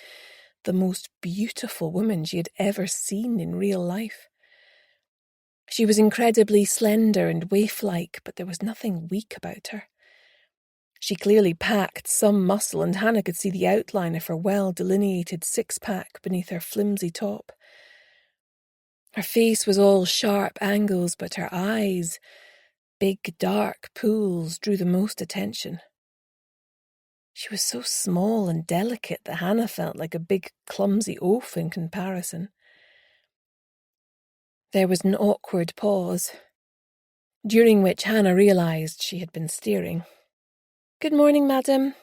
the most beautiful woman she had ever seen in real life. She was incredibly slender and waif-like, but there was nothing weak about her. She clearly packed some muscle, and Hannah could see the outline of her well-delineated six-pack beneath her flimsy top. Her face was all sharp angles, but her eyes, big dark pools drew the most attention. She was so small and delicate that Hannah felt like a big clumsy oaf in comparison. There was an awkward pause, during which Hannah realised she had been staring. "Good morning, madam,"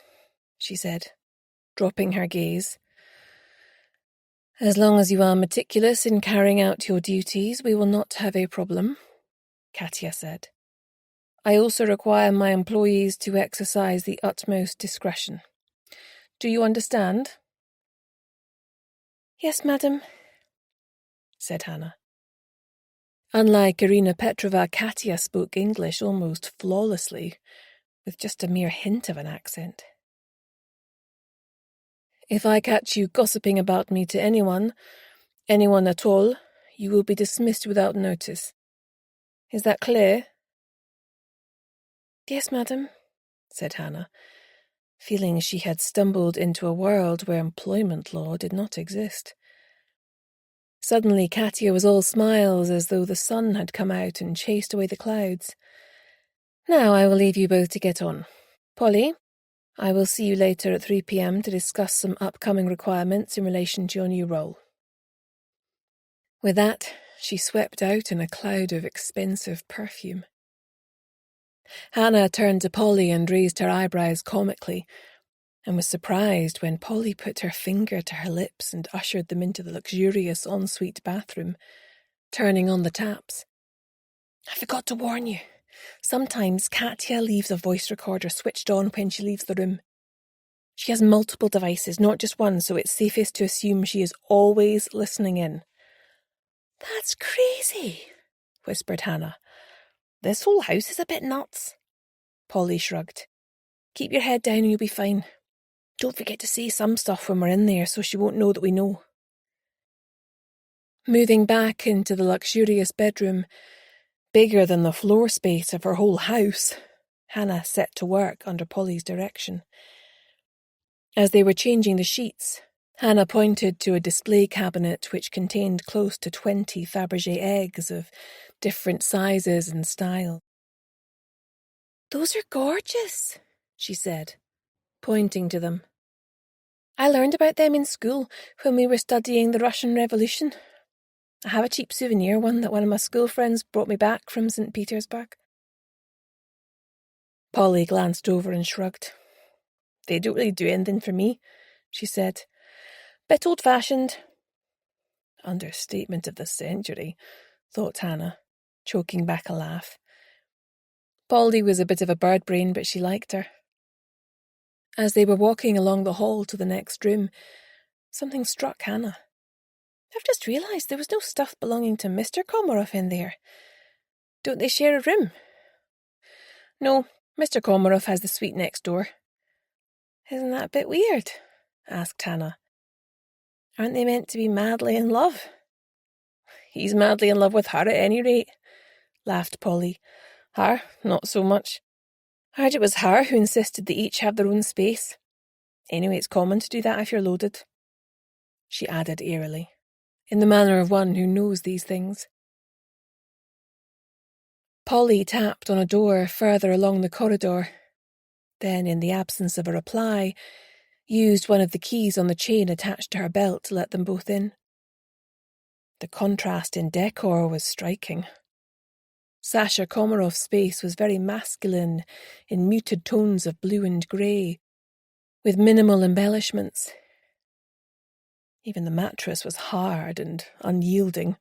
she said, dropping her gaze. "As long as you are meticulous in carrying out your duties, we will not have a problem," Katia said. "I also require my employees to exercise the utmost discretion. Do you understand?" "Yes, madam," said Hannah. Unlike Irina Petrova, Katia spoke English almost flawlessly, with just a mere hint of an accent. "If I catch you gossiping about me to anyone at all, you will be dismissed without notice. Is that clear?" "Yes, madam," said Hannah, feeling she had stumbled into a world where employment law did not exist. Suddenly Katia was all smiles, as though the sun had come out and chased away the clouds. "Now I will leave you both to get on. Polly, I will see you later at 3 p.m. to discuss some upcoming requirements in relation to your new role." With that, she swept out in a cloud of expensive perfume. Hannah turned to Polly and raised her eyebrows comically, and was surprised when Polly put her finger to her lips and ushered them into the luxurious ensuite bathroom, turning on the taps. "I forgot to warn you. Sometimes Katia leaves a voice recorder switched on when she leaves the room. She has multiple devices, not just one, so it's safest to assume she is always listening in." "That's crazy," whispered Hannah. "This whole house is a bit nuts." Polly shrugged. "Keep your head down and you'll be fine. Don't forget to say some stuff when we're in there so she won't know that we know." Moving back into the luxurious bedroom, bigger than the floor space of her whole house, Hannah set to work under Polly's direction. As they were changing the sheets, Hannah pointed to a display cabinet which contained close to 20 Fabergé eggs of different sizes and style. "Those are gorgeous," she said, pointing to them. "I learned about them in school when we were studying the Russian Revolution. I have a cheap souvenir one that one of my school friends brought me back from St. Petersburg." Polly glanced over and shrugged. "They don't really do anything for me," she said. "Bit old-fashioned." Understatement of the century, thought Hannah, choking back a laugh. Polly was a bit of a bird brain, but she liked her. As they were walking along the hall to the next room, something struck Hannah. "I've just realised there was no stuff belonging to Mr. Komarov in there. Don't they share a room?" "No, Mr. Komarov has the suite next door." "Isn't that a bit weird?" asked Hannah. "Aren't they meant to be madly in love?" "He's madly in love with her at any rate," laughed Polly. "Her, not so much. Heard it was her who insisted they each have their own space. Anyway, it's common to do that if you're loaded," she added airily, in the manner of one who knows these things. Polly tapped on a door further along the corridor, then, in the absence of a reply, used one of the keys on the chain attached to her belt to let them both in. The contrast in decor was striking. Sasha Komarov's space was very masculine, in muted tones of blue and grey, with minimal embellishments. Even the mattress was hard and unyielding,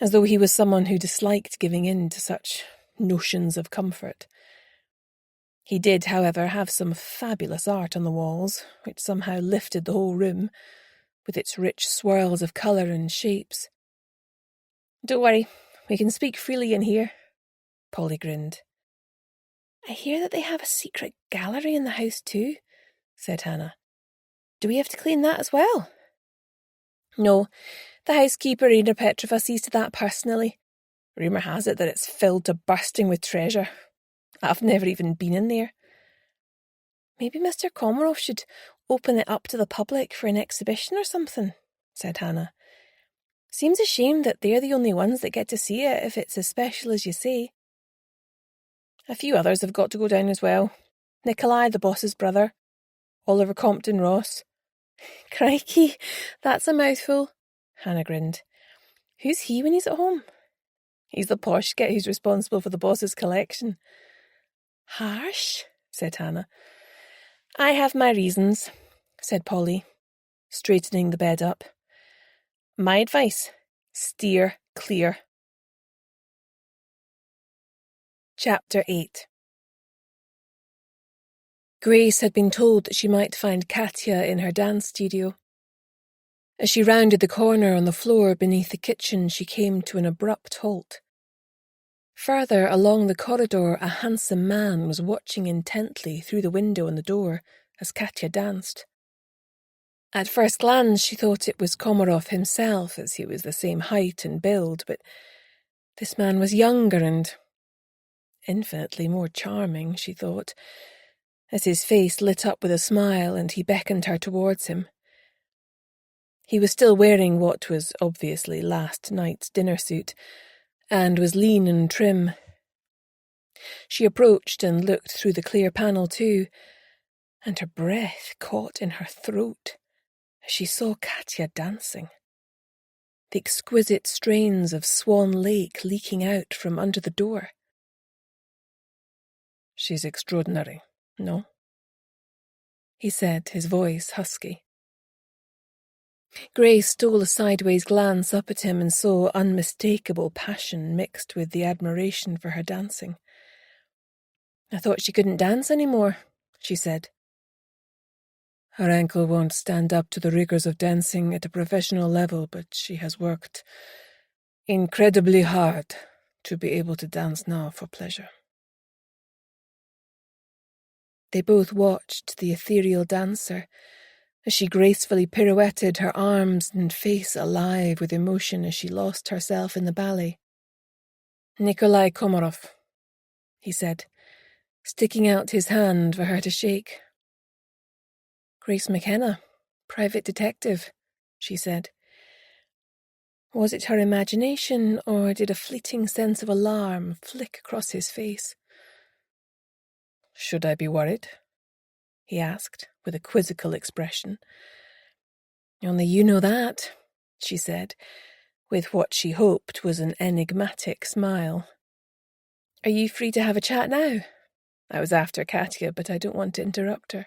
as though he was someone who disliked giving in to such notions of comfort. He did, however, have some fabulous art on the walls, which somehow lifted the whole room, with its rich swirls of colour and shapes. "Don't worry, we can speak freely in here," Polly grinned. "I hear that they have a secret gallery in the house too," said Hannah. "Do we have to clean that as well?" "No, the housekeeper, Irina Petrova, sees to that personally. Rumour has it that it's filled to bursting with treasure. I've never even been in there." "Maybe Mr. Komarov should open it up to the public for an exhibition or something," said Hannah. "Seems a shame that they're the only ones that get to see it if it's as special as you say." A few others have got to go down as well. Nikolai, the boss's brother. Oliver Compton Ross. Crikey, that's a mouthful. Hannah grinned. Who's he when he's at home? He's the posh git who's responsible for the boss's collection. Harsh, said Hannah. I have my reasons, said Polly, straightening the bed up. My advice, steer clear. Chapter 8. Grace had been told that she might find Katya in her dance studio. As she rounded the corner on the floor beneath the kitchen, she came to an abrupt halt. Further along the corridor, a handsome man was watching intently through the window in the door as Katya danced. At first glance, she thought it was Komarov himself, as he was the same height and build, but this man was younger and infinitely more charming, she thought, as his face lit up with a smile and he beckoned her towards him. He was still wearing what was obviously last night's dinner suit, and was lean and trim. She approached and looked through the clear panel too, and her breath caught in her throat as she saw Katya dancing. The exquisite strains of Swan Lake leaking out from under the door. She's extraordinary, no? He said, his voice husky. Grace stole a sideways glance up at him and saw unmistakable passion mixed with the admiration for her dancing. I thought she couldn't dance any more, she said. Her ankle won't stand up to the rigours of dancing at a professional level, but she has worked incredibly hard to be able to dance now for pleasure. They both watched the ethereal dancer as she gracefully pirouetted, her arms and face alive with emotion as she lost herself in the ballet. Nikolai Komarov, he said, sticking out his hand for her to shake. Grace McKenna, private detective, she said. Was it her imagination, or did a fleeting sense of alarm flick across his face? Should I be worried? He asked, with a quizzical expression. Only you know that, she said, with what she hoped was an enigmatic smile. Are you free to have a chat now? I was after Katya, but I don't want to interrupt her.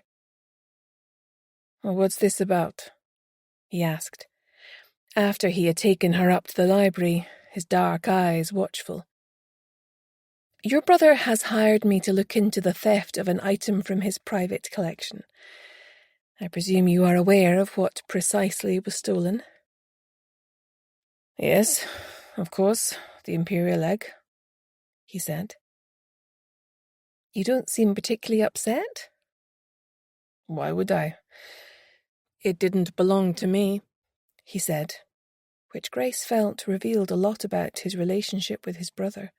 Well, what's this about? He asked, after he had taken her up to the library, his dark eyes watchful. Your brother has hired me to look into the theft of an item from his private collection. I presume you are aware of what precisely was stolen? Yes, of course, the imperial egg, he said. You don't seem particularly upset? Why would I? It didn't belong to me, he said, which Grace felt revealed a lot about his relationship with his brother.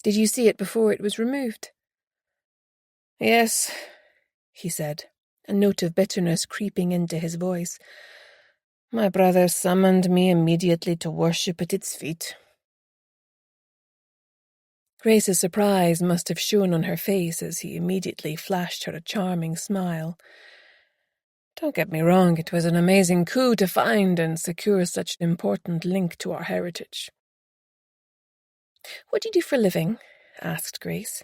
Did you see it before it was removed? Yes, he said, a note of bitterness creeping into his voice. My brother summoned me immediately to worship at its feet. Grace's surprise must have shown on her face as he immediately flashed her a charming smile. Don't get me wrong, it was an amazing coup to find and secure such an important link to our heritage. What do you do for a living? Asked Grace.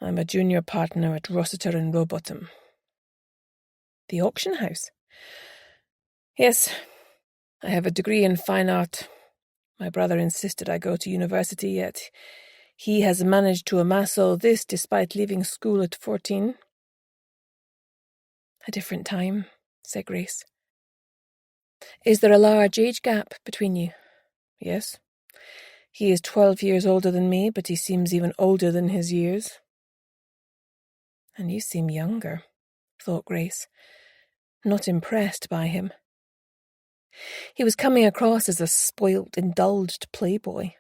I'm a junior partner at Rossiter and Rowbottom. The auction house? Yes, I have a degree in fine art. My brother insisted I go to university, yet he has managed to amass all this despite leaving school at 14. A different time, said Grace. Is there a large age gap between you? Yes. He is 12 years older than me, but he seems even older than his years. And you seem younger, thought Grace, not impressed by him. He was coming across as a spoilt, indulged playboy.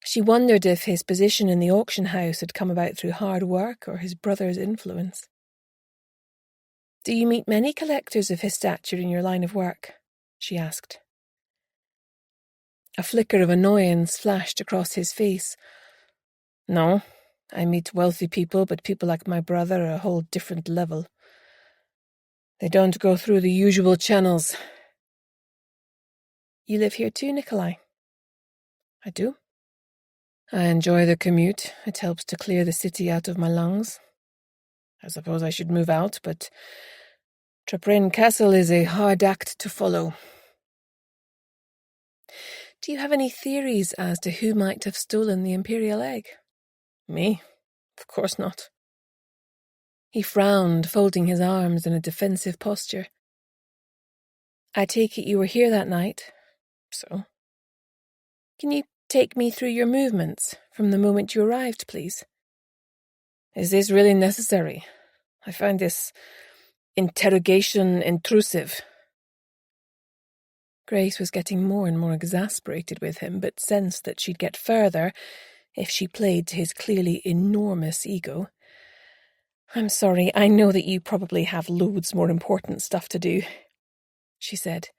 She wondered if his position in the auction house had come about through hard work or his brother's influence. Do you meet many collectors of his stature in your line of work? She asked. A flicker of annoyance flashed across his face, No, I meet wealthy people, but people like my brother are a whole different level. They don't go through the usual channels. You live here too, Nikolai? I do. I enjoy the commute. It helps to clear the city out of my lungs. I suppose I should move out, but Traprain Castle is a hard act to follow. Do you have any theories as to who might have stolen the Imperial egg? Me? Of course not. He frowned, folding his arms in a defensive posture. I take it you were here that night. So? Can you take me through your movements from the moment you arrived, please? Is this really necessary? I find this interrogation intrusive. Grace was getting more and more exasperated with him, but sensed that she'd get further if she played to his clearly enormous ego. I'm sorry, I know that you probably have loads more important stuff to do, she said.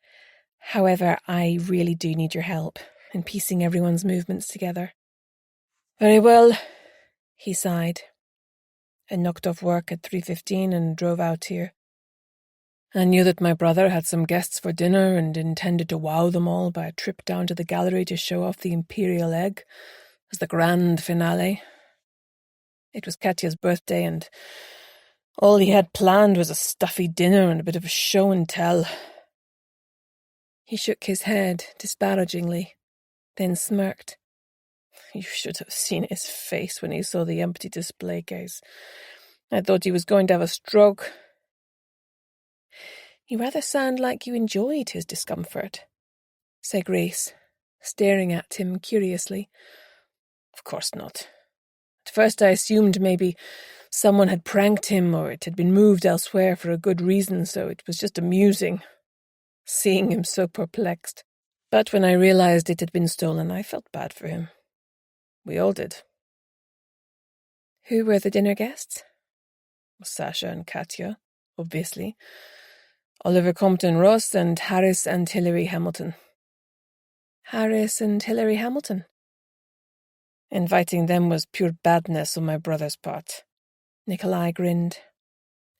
However, I really do need your help in piecing everyone's movements together. Very well, he sighed. I knocked off work at 3:15 and drove out here. I knew that my brother had some guests for dinner and intended to wow them all by a trip down to the gallery to show off the Imperial egg as the grand finale. It was Katya's birthday, and all he had planned was a stuffy dinner and a bit of a show and tell. He shook his head disparagingly, then smirked. You should have seen his face when he saw the empty display case. I thought he was going to have a stroke. You rather sound like you enjoyed his discomfort, said Grace, staring at him curiously. Of course not. At first I assumed maybe someone had pranked him or it had been moved elsewhere for a good reason, so it was just amusing, seeing him so perplexed. But when I realized it had been stolen, I felt bad for him. We all did. Who were the dinner guests? Sasha and Katya, obviously. Oliver Compton-Ross and Harris and Hilary Hamilton. Harris and Hilary Hamilton? Inviting them was pure badness on my brother's part. Nikolai grinned.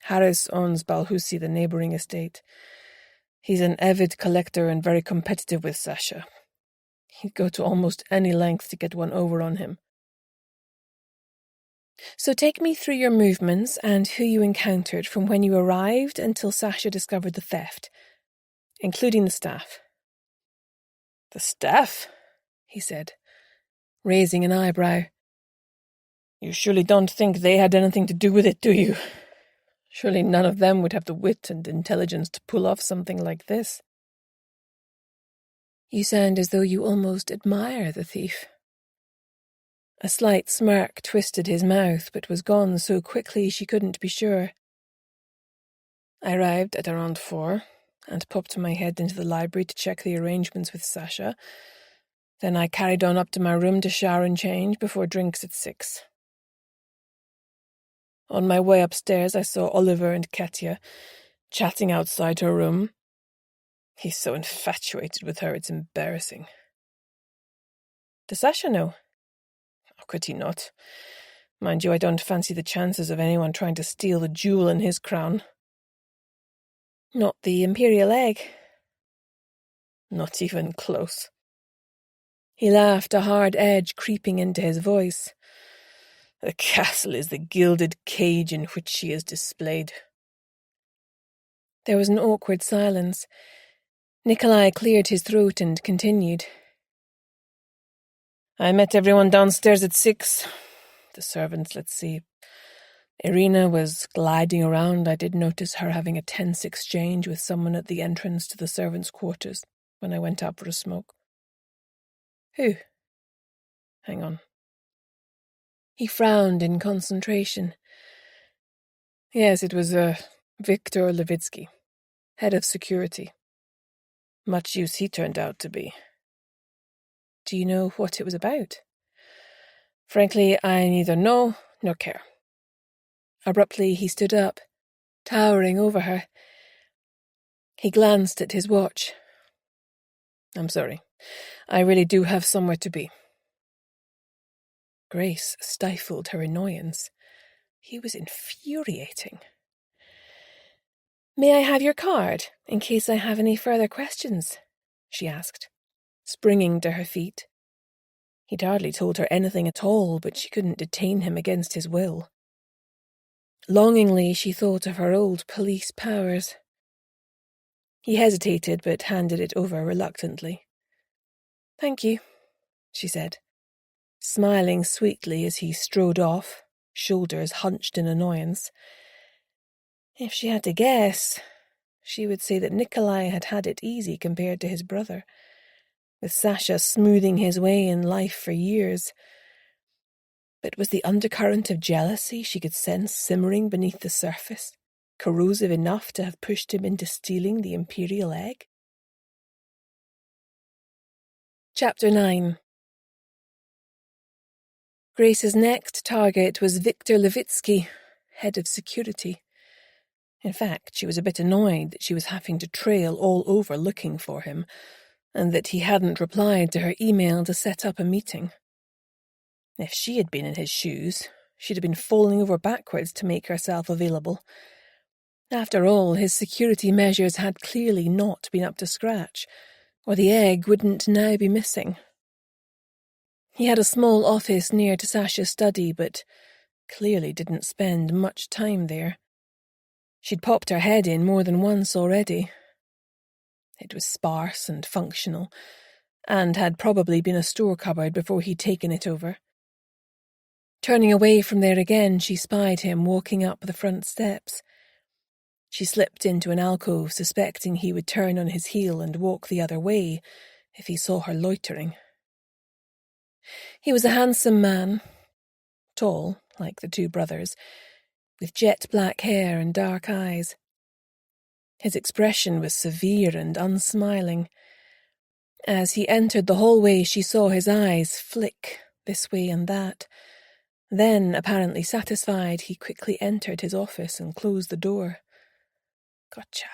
Harris owns Balhusi, the neighbouring estate. He's an avid collector and very competitive with Sasha. He'd go to almost any length to get one over on him. So take me through your movements and who you encountered from when you arrived until Sasha discovered the theft, including the staff. The staff? He said, raising an eyebrow. You surely don't think they had anything to do with it, do you? Surely none of them would have the wit and intelligence to pull off something like this. You sound as though you almost admire the thief. A slight smirk twisted his mouth, but was gone so quickly she couldn't be sure. I arrived at around 4 and popped my head into the library to check the arrangements with Sasha. Then I carried on up to my room to shower and change before drinks at 6. On my way upstairs, I saw Oliver and Katya chatting outside her room. He's so infatuated with her, it's embarrassing. Does Sasha know? How could he not? Mind you, I don't fancy the chances of anyone trying to steal the jewel in his crown. Not the Imperial egg. Not even close. He laughed, a hard edge creeping into his voice. The castle is the gilded cage in which she is displayed. There was an awkward silence. Nikolai cleared his throat and continued. I met everyone downstairs at 6. The servants, let's see. Irina was gliding around. I did notice her having a tense exchange with someone at the entrance to the servants' quarters when I went out for a smoke. Who? Hang on. He frowned in concentration. Yes, it was Viktor Levitsky, head of security. Much use he turned out to be. Do you know what it was about? Frankly, I neither know nor care. Abruptly, he stood up, towering over her. He glanced at his watch. I'm sorry. I really do have somewhere to be. Grace stifled her annoyance. He was infuriating. "May I have your card, in case I have any further questions?" she asked, springing to her feet. He'd hardly told her anything at all, but she couldn't detain him against his will. Longingly, she thought of her old police powers. He hesitated, but handed it over reluctantly. "Thank you," she said, smiling sweetly as he strode off, shoulders hunched in annoyance. If she had to guess, she would say that Nikolai had had it easy compared to his brother, with Sasha smoothing his way in life for years. But was the undercurrent of jealousy she could sense simmering beneath the surface corrosive enough to have pushed him into stealing the imperial egg? Chapter 9. Grace's next target was Viktor Levitsky, head of security. In fact, she was a bit annoyed that she was having to trail all over looking for him, and that he hadn't replied to her email to set up a meeting. If she had been in his shoes, she'd have been falling over backwards to make herself available. After all, his security measures had clearly not been up to scratch, or the egg wouldn't now be missing. He had a small office near to Sasha's study, but clearly didn't spend much time there. She'd popped her head in more than once already. It was sparse and functional, and had probably been a store cupboard before he'd taken it over. Turning away from there again, she spied him walking up the front steps. She slipped into an alcove, suspecting he would turn on his heel and walk the other way if he saw her loitering. He was a handsome man, tall, like the two brothers, with jet black hair and dark eyes. His expression was severe and unsmiling. As he entered the hallway, she saw his eyes flick this way and that. Then, apparently satisfied, he quickly entered his office and closed the door. "Gotcha,"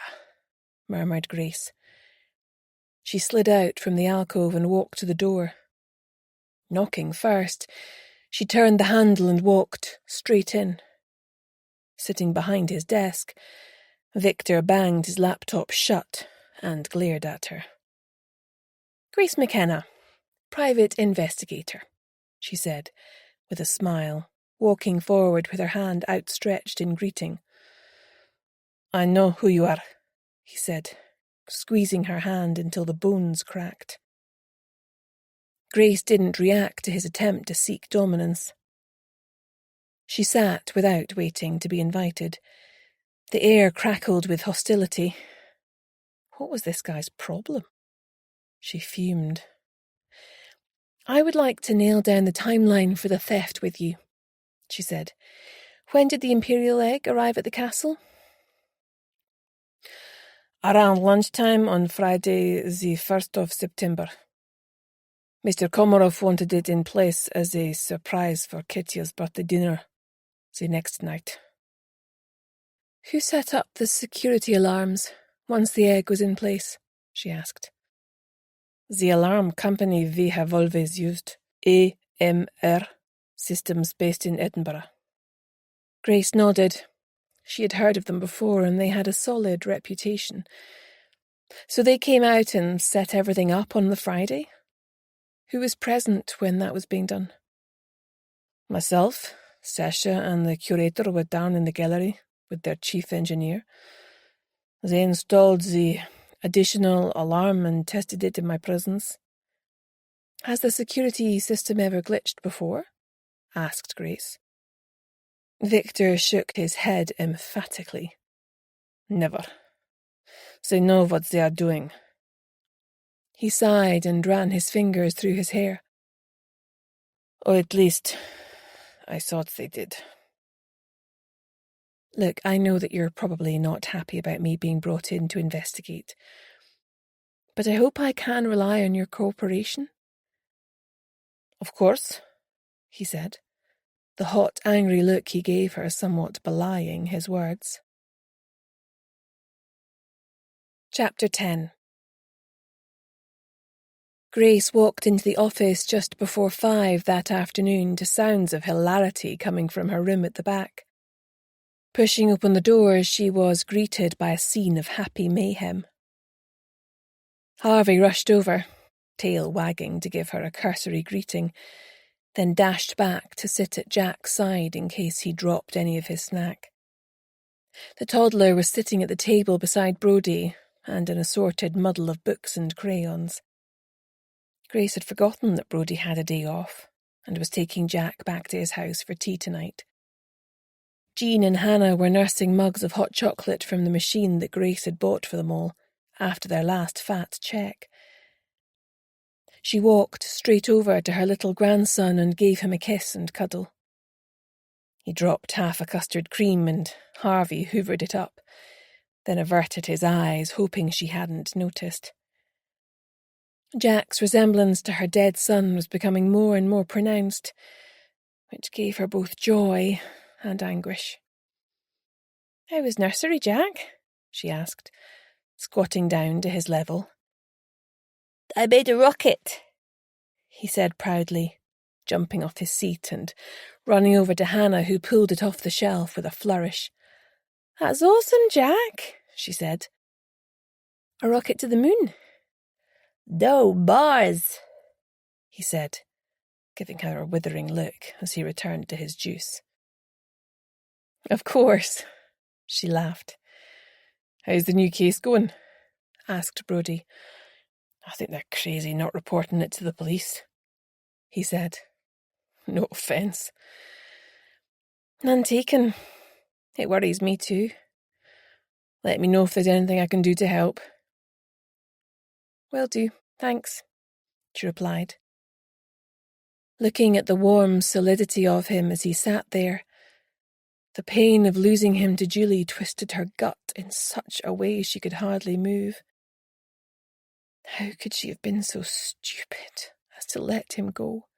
murmured Grace. She slid out from the alcove and walked to the door. Knocking first, she turned the handle and walked straight in. Sitting behind his desk, Victor banged his laptop shut and glared at her. "Grace McKenna, private investigator," she said, with a smile, walking forward with her hand outstretched in greeting. "I know who you are," he said, squeezing her hand until the bones cracked. Grace didn't react to his attempt to seek dominance. She sat without waiting to be invited. The air crackled with hostility. What was this guy's problem? She fumed. "I would like to nail down the timeline for the theft with you," she said. "When did the imperial egg arrive at the castle?" "Around lunchtime on Friday, the 1st of September. Mr. Komarov wanted it in place as a surprise for Katya's birthday dinner the next night." "Who set up the security alarms once the egg was in place?" she asked. "The alarm company we have always used, AMR, systems based in Edinburgh." Grace nodded. She had heard of them before, and they had a solid reputation. "So they came out and set everything up on the Friday? Who was present when that was being done?" "Myself, Sasha, and the curator were down in the gallery with their chief engineer. They installed the additional alarm and tested it in my presence." "Has the security system ever glitched before?" asked Grace. Victor shook his head emphatically. "Never. They know what they are doing." He sighed and ran his fingers through his hair. "Or at least, I thought they did." "Look, I know that you're probably not happy about me being brought in to investigate, but I hope I can rely on your cooperation." "Of course," he said, the hot, angry look he gave her somewhat belying his words. Chapter 10. Grace walked into the office just before 5 that afternoon to sounds of hilarity coming from her room at the back. Pushing open the door, she was greeted by a scene of happy mayhem. Harvey rushed over, tail wagging to give her a cursory greeting, then dashed back to sit at Jack's side in case he dropped any of his snack. The toddler was sitting at the table beside Brodie and an assorted muddle of books and crayons. Grace had forgotten that Brodie had a day off and was taking Jack back to his house for tea tonight. Jean and Hannah were nursing mugs of hot chocolate from the machine that Grace had bought for them all after their last fat check. She walked straight over to her little grandson and gave him a kiss and cuddle. He dropped half a custard cream and Harvey hoovered it up, then averted his eyes, hoping she hadn't noticed. Jack's resemblance to her dead son was becoming more and more pronounced, which gave her both joy and anguish. "How was nursery, Jack?" she asked, squatting down to his level. "I made a rocket," he said proudly, jumping off his seat and running over to Hannah, who pulled it off the shelf with a flourish. "That's awesome, Jack," she said. "A rocket to the moon?" "No, Mars," he said, giving her a withering look as he returned to his juice. "Of course," she laughed. "How's the new case going?" asked Brodie. "I think they're crazy not reporting it to the police," he said. "No offence." "None taken. It worries me too. Let me know if there's anything I can do to help." "Will do, thanks," she replied. Looking at the warm solidity of him as he sat there, the pain of losing him to Julie twisted her gut in such a way she could hardly move. How could she have been so stupid as to let him go?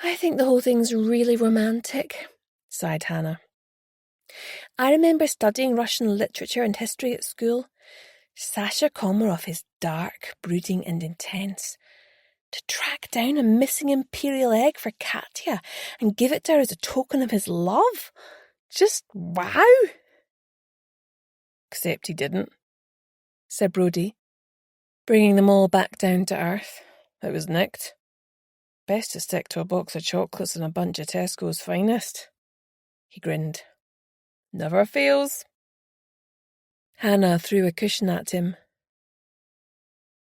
"I think the whole thing's really romantic," sighed Hannah. "I remember studying Russian literature and history at school. Sasha Komarov is dark, brooding and intense. To track down a missing imperial egg for Katya and give it to her as a token of his love? Just wow!" "Except he didn't," said Brodie, bringing them all back down to earth. "It was nicked. Best to stick to a box of chocolates and a bunch of Tesco's finest." He grinned. "Never fails." Hannah threw a cushion at him.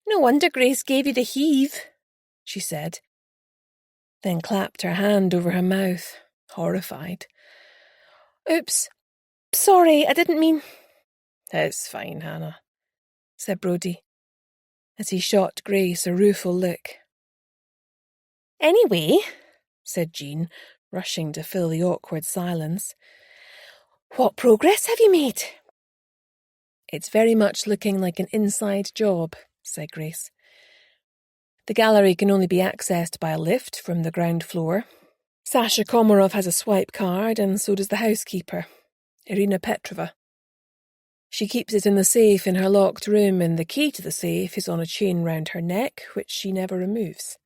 "No wonder Grace gave you the heave," she said, then clapped her hand over her mouth, horrified. "Oops, sorry, I didn't mean—" "It's fine, Hannah," said Brodie, as he shot Grace a rueful look. "Anyway," said Jean, rushing to fill the awkward silence, "what progress have you made?" "It's very much looking like an inside job," said Grace. "The gallery can only be accessed by a lift from the ground floor. Sasha Komarov has a swipe card, and so does the housekeeper, Irina Petrova. She keeps it in the safe in her locked room, and the key to the safe is on a chain round her neck, which she never removes."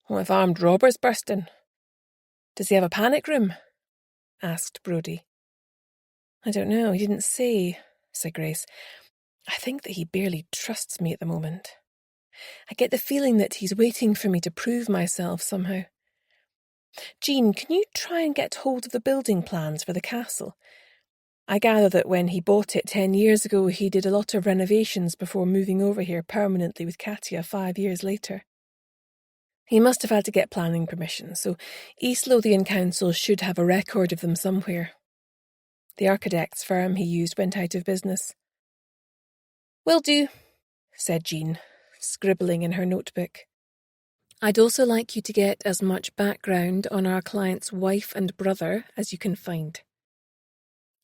"What if armed robbers burst in? Does he have a panic room?" asked Brodie. "I don't know, he didn't say," said Grace. "I think that he barely trusts me at the moment. I get the feeling that he's waiting for me to prove myself somehow. Jean, can you try and get hold of the building plans for the castle? I gather that when he bought it 10 years ago, he did a lot of renovations before moving over here permanently with Katya 5 years later. He must have had to get planning permission, so East Lothian Council should have a record of them somewhere. The architect's firm he used went out of business." "Will do," said Jean, scribbling in her notebook. "I'd also like you to get as much background on our client's wife and brother as you can find."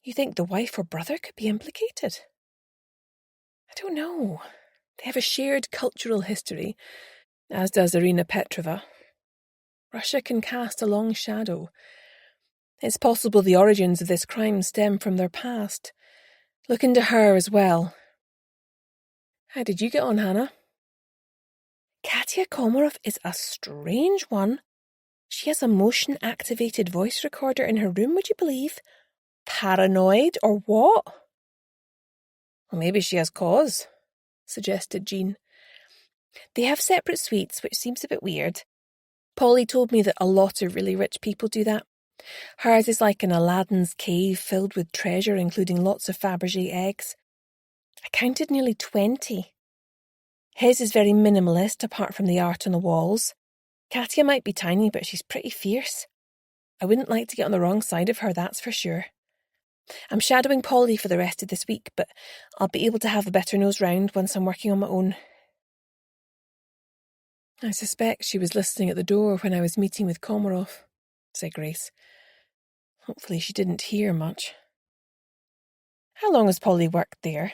"You think the wife or brother could be implicated?" "I don't know. They have a shared cultural history, as does Irina Petrova. Russia can cast a long shadow. It's possible the origins of this crime stem from their past. Look into her as well." "How did you get on, Hannah?" Katya Komarov is a strange one. She has a motion-activated voice recorder in her room, would you believe? Paranoid, or what? Well, maybe she has cause, suggested Jean. They have separate suites, which seems a bit weird. Polly told me that a lot of really rich people do that. Hers is like an Aladdin's cave filled with treasure, including lots of Fabergé eggs. I counted nearly 20. His is very minimalist, apart from the art on the walls. Katya might be tiny, but she's pretty fierce. I wouldn't like to get on the wrong side of her, that's for sure. I'm shadowing Polly for the rest of this week, but I'll be able to have a better nose round once I'm working on my own. I suspect she was listening at the door when I was meeting with Komarov, said Grace. Hopefully she didn't hear much. How long has Polly worked there?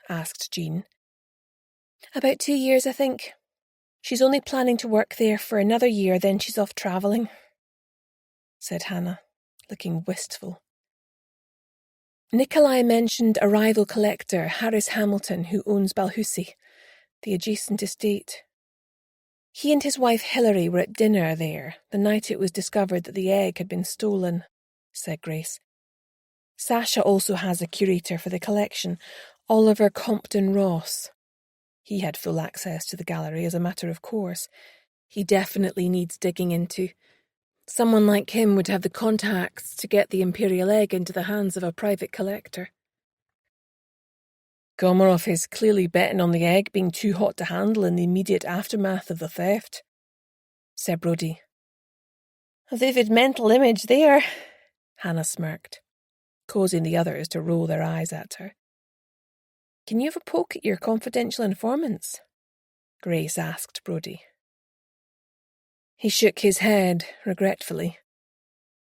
Asked Jean. About 2 years, I think. She's only planning to work there for another year, then she's off travelling, said Hannah, looking wistful. Nikolai mentioned a rival collector, Harris Hamilton, who owns Balhusi, the adjacent estate. He and his wife Hilary were at dinner there the night it was discovered that the egg had been stolen, said Grace. Sasha also has a curator for the collection, Oliver Compton Ross. He had full access to the gallery as a matter of course. He definitely needs digging into. Someone like him would have the contacts to get the imperial egg into the hands of a private collector. Komarov is clearly betting on the egg being too hot to handle in the immediate aftermath of the theft, said Brodie. A vivid mental image there, Hannah smirked, causing the others to roll their eyes at her. Can you have a poke at your confidential informants? Grace asked Brodie. He shook his head, regretfully.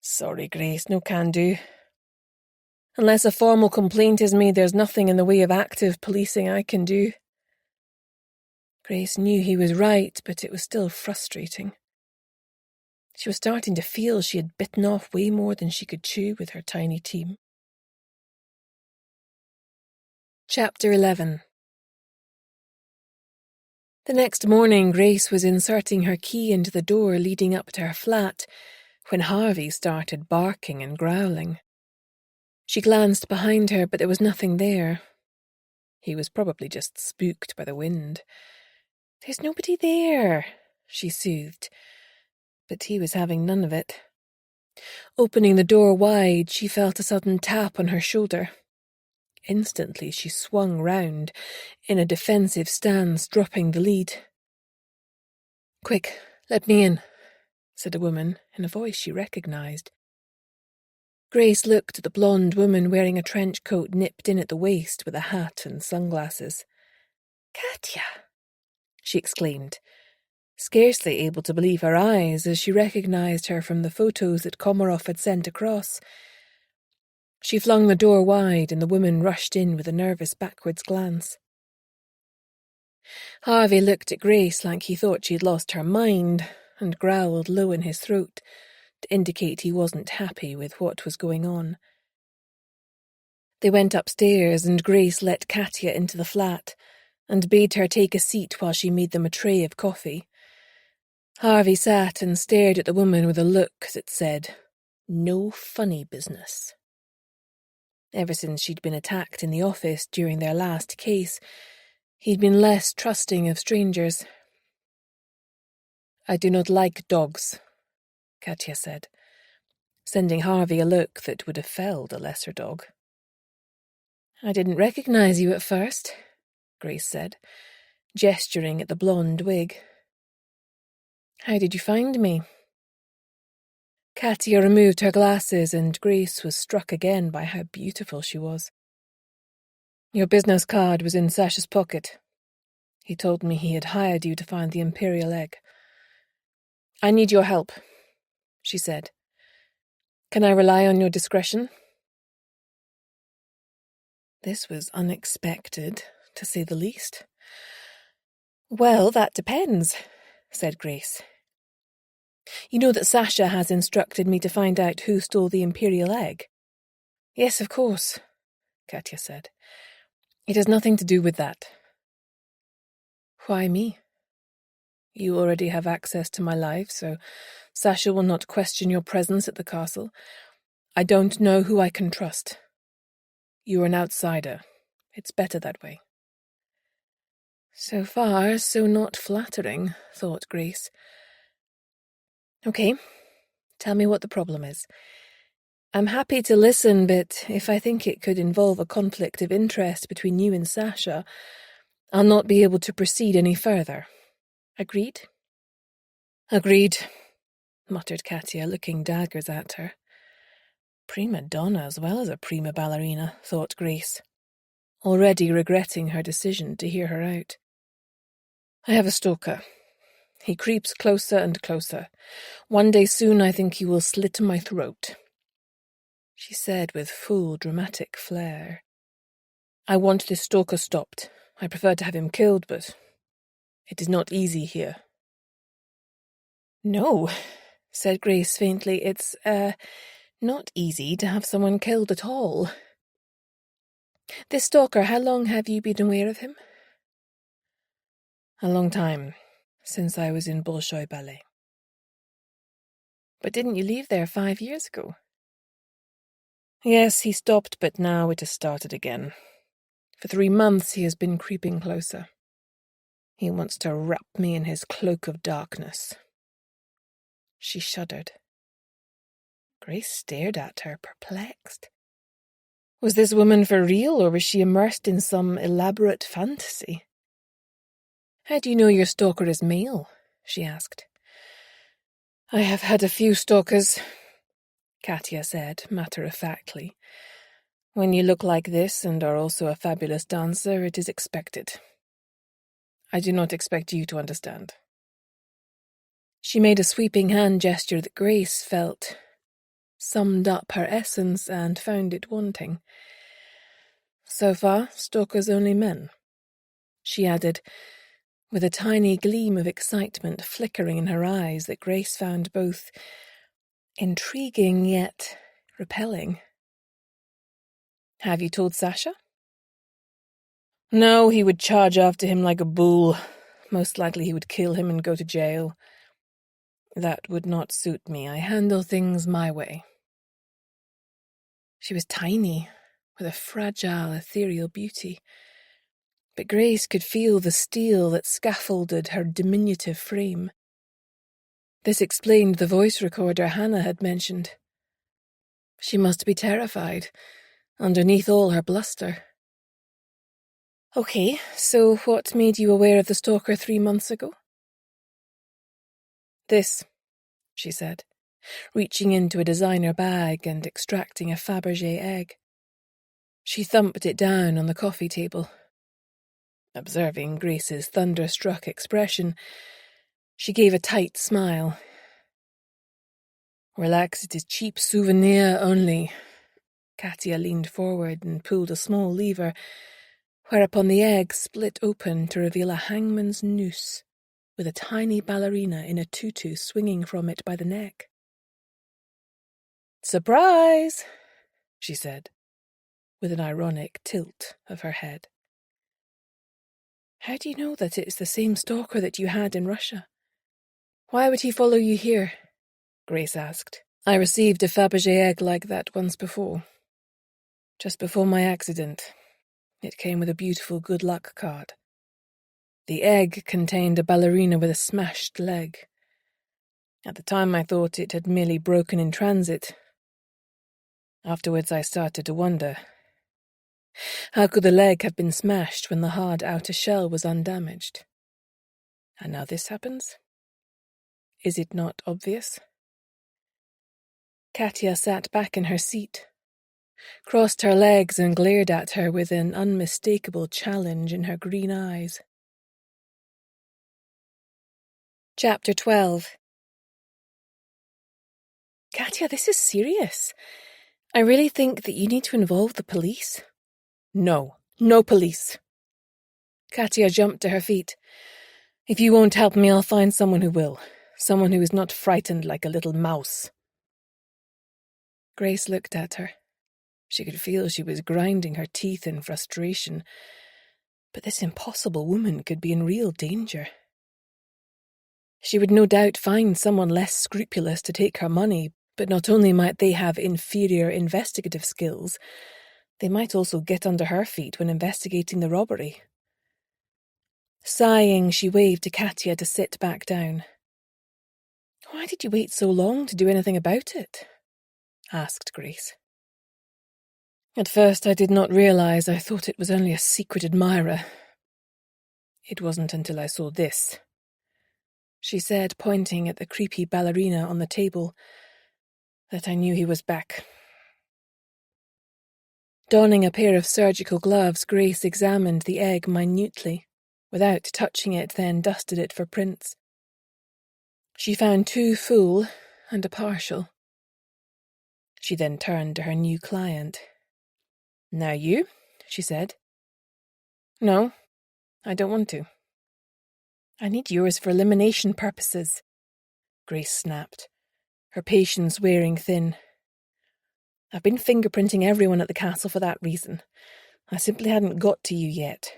Sorry, Grace, no can do. Unless a formal complaint is made, there's nothing in the way of active policing I can do. Grace knew he was right, but it was still frustrating. She was starting to feel she had bitten off way more than she could chew with her tiny team. Chapter 11. The next morning, Grace was inserting her key into the door leading up to her flat when Harvey started barking and growling. She glanced behind her, but there was nothing there. He was probably just spooked by the wind. There's nobody there, she soothed, but he was having none of it. Opening the door wide, she felt a sudden tap on her shoulder. Instantly she swung round, in a defensive stance, dropping the lead. Quick, let me in, said a woman, in a voice she recognised. Grace looked at the blonde woman wearing a trench coat nipped in at the waist with a hat and sunglasses. Katya, she exclaimed, scarcely able to believe her eyes as she recognised her from the photos that Komarov had sent across. She flung the door wide and the woman rushed in with a nervous backwards glance. Harvey looked at Grace like he thought she'd lost her mind and growled low in his throat to indicate he wasn't happy with what was going on. They went upstairs and Grace let Katya into the flat and bade her take a seat while she made them a tray of coffee. Harvey sat and stared at the woman with a look that said, "No funny business." Ever since she'd been attacked in the office during their last case, he'd been less trusting of strangers. I do not like dogs, Katya said, sending Harvey a look that would have felled a lesser dog. I didn't recognise you at first, Grace said, gesturing at the blonde wig. How did you find me? Katya removed her glasses and Grace was struck again by how beautiful she was. Your business card was in Sasha's pocket. He told me he had hired you to find the imperial egg. I need your help, she said. Can I rely on your discretion? This was unexpected, to say the least. Well, that depends, said Grace. You know that Sasha has instructed me to find out who stole the imperial egg? Yes, of course, Katya said. It has nothing to do with that. Why me? You already have access to my life, so Sasha will not question your presence at the castle. I don't know who I can trust. You're an outsider. It's better that way. So far, so not flattering, thought Grace. Okay, tell me what the problem is. I'm happy to listen, but if I think it could involve a conflict of interest between you and Sasha, I'll not be able to proceed any further. Agreed? Agreed, muttered Katia, looking daggers at her. Prima donna as well as a prima ballerina, thought Grace, already regretting her decision to hear her out. I have a stalker. He creeps closer and closer. One day soon I think he will slit my throat, she said with full dramatic flair. I want this stalker stopped. I prefer to have him killed, but it is not easy here. No, said Grace faintly. It's, not easy to have someone killed at all. This stalker, how long have you been aware of him? A long time, since I was in Bolshoi Ballet. But didn't you leave there 5 years ago? Yes, he stopped, but now it has started again. For 3 months he has been creeping closer. He wants to wrap me in his cloak of darkness. She shuddered. Grace stared at her, perplexed. Was this woman for real, or was she immersed in some elaborate fantasy? How do you know your stalker is male? She asked. I have had a few stalkers, Katia said, matter-of-factly. When you look like this and are also a fabulous dancer, it is expected. I do not expect you to understand. She made a sweeping hand gesture that Grace felt summed up her essence and found it wanting. So far, stalkers only men, she added, with a tiny gleam of excitement flickering in her eyes that Grace found both intriguing yet repelling. Have you told Sasha? No, he would charge after him like a bull. Most likely he would kill him and go to jail. That would not suit me. I handle things my way. She was tiny, with a fragile, ethereal beauty. But Grace could feel the steel that scaffolded her diminutive frame. This explained the voice recorder Hannah had mentioned. She must be terrified, underneath all her bluster. Okay, so what made you aware of the stalker 3 months ago? This, she said, reaching into a designer bag and extracting a Fabergé egg. She thumped it down on the coffee table. Observing Grace's thunderstruck expression, she gave a tight smile. Relax, it is cheap souvenir only. Katia leaned forward and pulled a small lever, whereupon the egg split open to reveal a hangman's noose, with a tiny ballerina in a tutu swinging from it by the neck. Surprise, she said, with an ironic tilt of her head. How do you know that it's the same stalker that you had in Russia? Why would he follow you here? Grace asked. I received a Fabergé egg like that once before. Just before my accident. It came with a beautiful good luck card. The egg contained a ballerina with a smashed leg. At the time I thought it had merely broken in transit. Afterwards I started to wonder. How could the leg have been smashed when the hard outer shell was undamaged? And now this happens? Is it not obvious? Katia sat back in her seat, crossed her legs and glared at her with an unmistakable challenge in her green eyes. Chapter 12. Katia, this is serious. I really think that you need to involve the police. No police. Katia jumped to her feet. If you won't help me, I'll find someone who will. Someone who is not frightened like a little mouse. Grace looked at her. She could feel she was grinding her teeth in frustration. But this impossible woman could be in real danger. She would no doubt find someone less scrupulous to take her money, but not only might they have inferior investigative skills, they might also get under her feet when investigating the robbery. Sighing, she waved to Katya to sit back down. "Why did you wait so long to do anything about it?" asked Grace. "At first I did not realize. I thought it was only a secret admirer. It wasn't until I saw this," she said, pointing at the creepy ballerina on the table, "that I knew he was back." Donning a pair of surgical gloves, Grace examined the egg minutely, without touching it, then dusted it for prints. She found 2 full and a partial. She then turned to her new client. "Now you," she said. "No, I don't want to." "I need yours for elimination purposes," Grace snapped, her patience wearing thin. "I've been fingerprinting everyone at the castle for that reason. I simply hadn't got to you yet."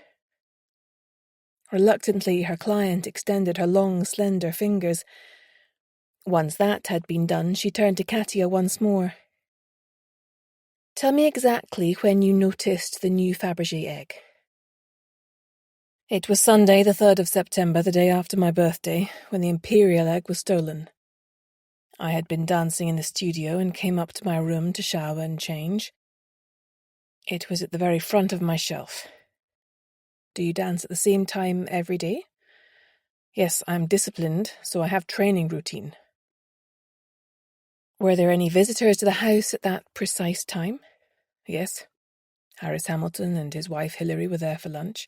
Reluctantly, her client extended her long, slender fingers. Once that had been done, she turned to Katya once more. "Tell me exactly when you noticed the new Fabergé egg." "It was Sunday, the 3rd of September, the day after my birthday, when the imperial egg was stolen. I had been dancing in the studio and came up to my room to shower and change. It was at the very front of my shelf." "Do you dance at the same time every day?" "Yes, I'm disciplined, so I have training routine." "Were there any visitors to the house at that precise time?" "Yes. Harris Hamilton and his wife Hilary were there for lunch.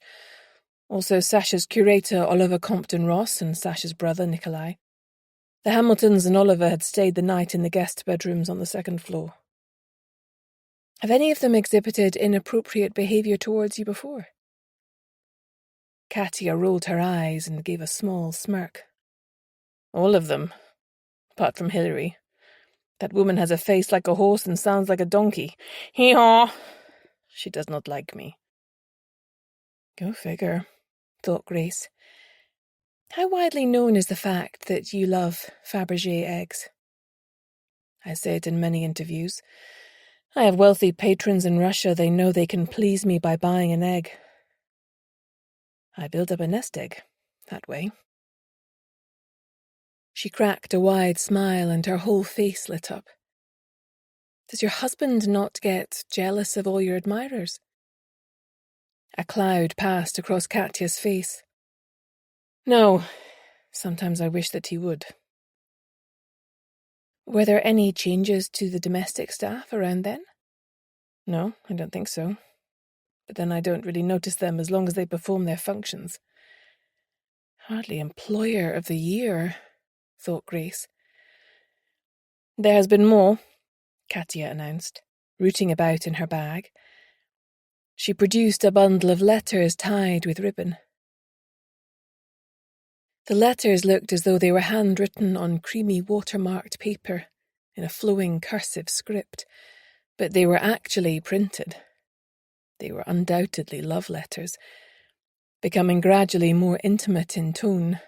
Also Sasha's curator Oliver Compton-Ross and Sasha's brother Nikolai. The Hamiltons and Oliver had stayed the night in the guest bedrooms on the 2nd floor." "Have any of them exhibited inappropriate behavior towards you before?" Katya rolled her eyes and gave a small smirk. "All of them, apart from Hilary. That woman has a face like a horse and sounds like a donkey. Hee-haw! She does not like me." "Go figure," thought Grace. "How widely known is the fact that you love Fabergé eggs?" "I say it in many interviews. I have wealthy patrons in Russia. They know they can please me by buying an egg. I build up a nest egg that way." She cracked a wide smile and her whole face lit up. "Does your husband not get jealous of all your admirers?" A cloud passed across Katya's face. "No, sometimes I wish that he would." "Were there any changes to the domestic staff around then?" "No, I don't think so. But then I don't really notice them as long as they perform their functions." "Hardly employer of the year," thought Grace. "There has been more," Katya announced, rooting about in her bag. She produced a bundle of letters tied with ribbon. The letters looked as though they were handwritten on creamy watermarked paper in a flowing cursive script, but they were actually printed. They were undoubtedly love letters, becoming gradually more intimate in tone.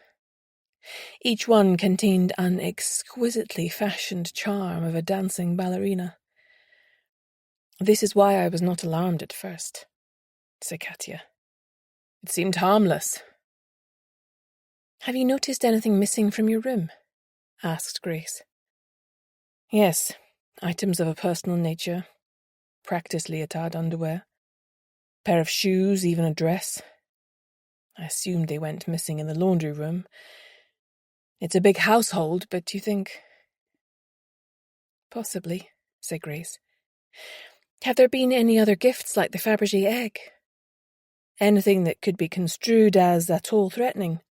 Each one contained an exquisitely fashioned charm of a dancing ballerina. "This is why I was not alarmed at first," said Katya. "It seemed harmless." "Have you noticed anything missing from your room?" asked Grace. "Yes, items of a personal nature. Practice leotard underwear. Pair of shoes, even a dress. I assumed they went missing in the laundry room. It's a big household, but you think—" "Possibly," said Grace. "Have there been any other gifts like the Fabergé egg? Anything that could be construed as at all threatening?"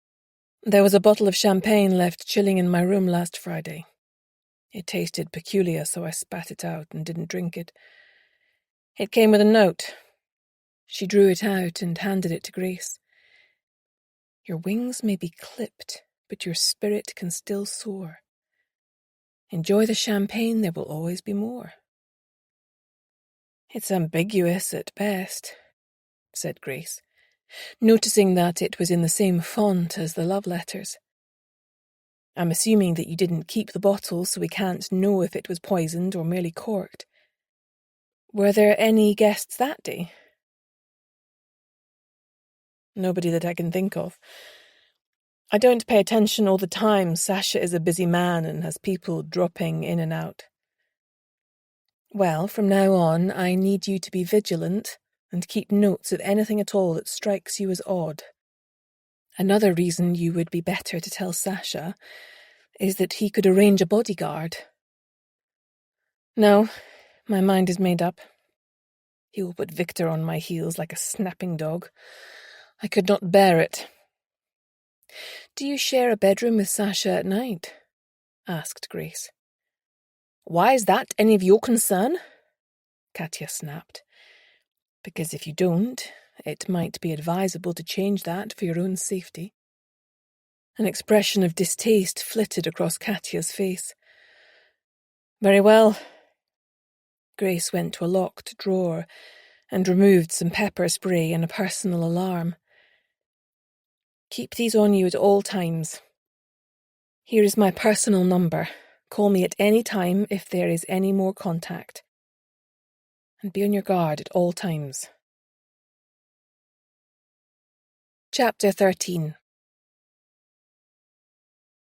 "There was a bottle of champagne left chilling in my room last Friday. It tasted peculiar, so I spat it out and didn't drink it. It came with a note." She drew it out and handed it to Grace. "Your wings may be clipped, but your spirit can still soar. Enjoy the champagne, there will always be more." "It's ambiguous at best," said Grace, noticing that it was in the same font as the love letters. I'm assuming that you didn't keep the bottle, so we can't know if it was poisoned or merely corked. Were there any guests that day? Nobody that I can think of. I don't pay attention all the time. Sasha is a busy man and has people dropping in and out. Well, from now on, I need you to be vigilant and keep notes of anything at all that strikes you as odd. Another reason you would be better to tell Sasha is that he could arrange a bodyguard. No, my mind is made up. He will put Victor on my heels like a snapping dog. I could not bear it. Do you share a bedroom with Sasha at night? Asked Grace. Why is that any of your concern? Katya snapped. Because if you don't, it might be advisable to change that for your own safety. An expression of distaste flitted across Katya's face. Very well. Grace went to a locked drawer and removed some pepper spray and a personal alarm. Keep these on you at all times. Here is my personal number. Call me at any time if there is any more contact. And be on your guard at all times. Chapter 13.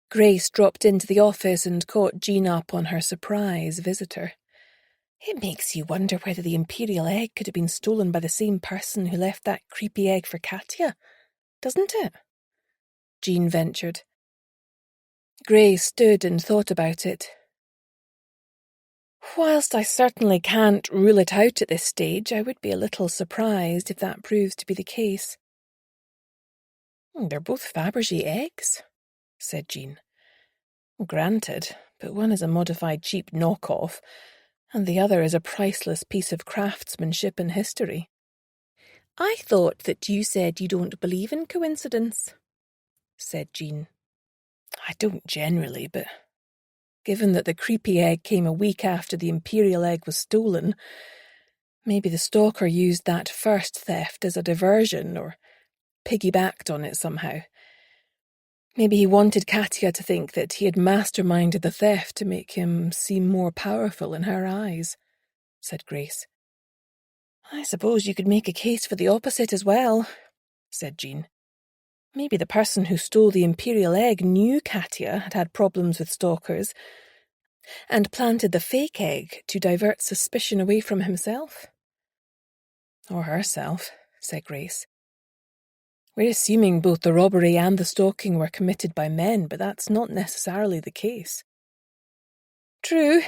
Grace dropped into the office and caught Jean up on her surprise visitor. It makes you wonder whether the imperial egg could have been stolen by the same person who left that creepy egg for Katya, doesn't it? Jean ventured. Grace stood and thought about it. Whilst I certainly can't rule it out at this stage, I would be a little surprised if that proves to be the case. They're both Fabergé eggs, said Jean. Granted, but one is a modified cheap knockoff, and the other is a priceless piece of craftsmanship and history. I thought that you said you don't believe in coincidence, said Jean. I don't generally, but given that the creepy egg came a week after the imperial egg was stolen, maybe the stalker used that first theft as a diversion or piggybacked on it somehow. Maybe he wanted Katya to think that he had masterminded the theft to make him seem more powerful in her eyes, said Grace. I suppose you could make a case for the opposite as well, said Jean. Maybe the person who stole the imperial egg knew Katya had had problems with stalkers and planted the fake egg to divert suspicion away from himself. Or herself, said Grace. We're assuming both the robbery and the stalking were committed by men, but that's not necessarily the case. True,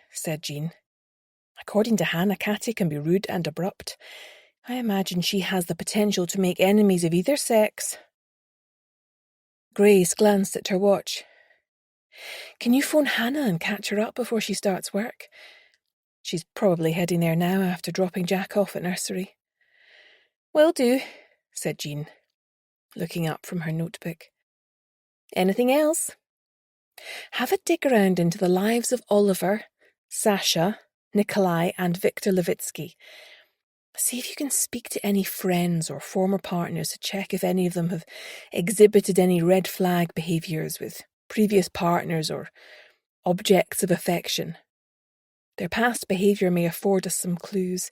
said Jean. According to Hannah, Katya can be rude and abrupt. I imagine she has the potential to make enemies of either sex. Grace glanced at her watch. Can you phone Hannah and catch her up before she starts work? She's probably heading there now after dropping Jack off at nursery. Will do, said Jean, looking up from her notebook. Anything else? Have a dig around into the lives of Oliver, Sasha, Nikolai and Victor Levitsky. See if you can speak to any friends or former partners to check if any of them have exhibited any red flag behaviours with previous partners or objects of affection. Their past behaviour may afford us some clues.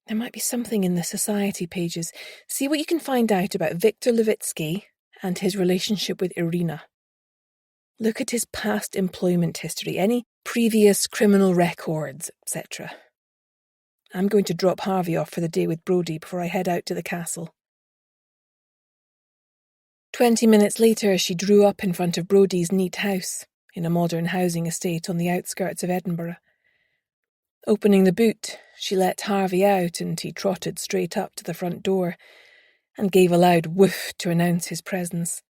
There might be something in the society pages. See what you can find out about Victor Levitsky and his relationship with Irina. Look at his past employment history, any previous criminal records, etc. I'm going to drop Harvey off for the day with Brodie before I head out to the castle. 20 minutes later, she drew up in front of Brodie's neat house in a modern housing estate on the outskirts of Edinburgh. Opening the boot, she let Harvey out and he trotted straight up to the front door and gave a loud woof to announce his presence.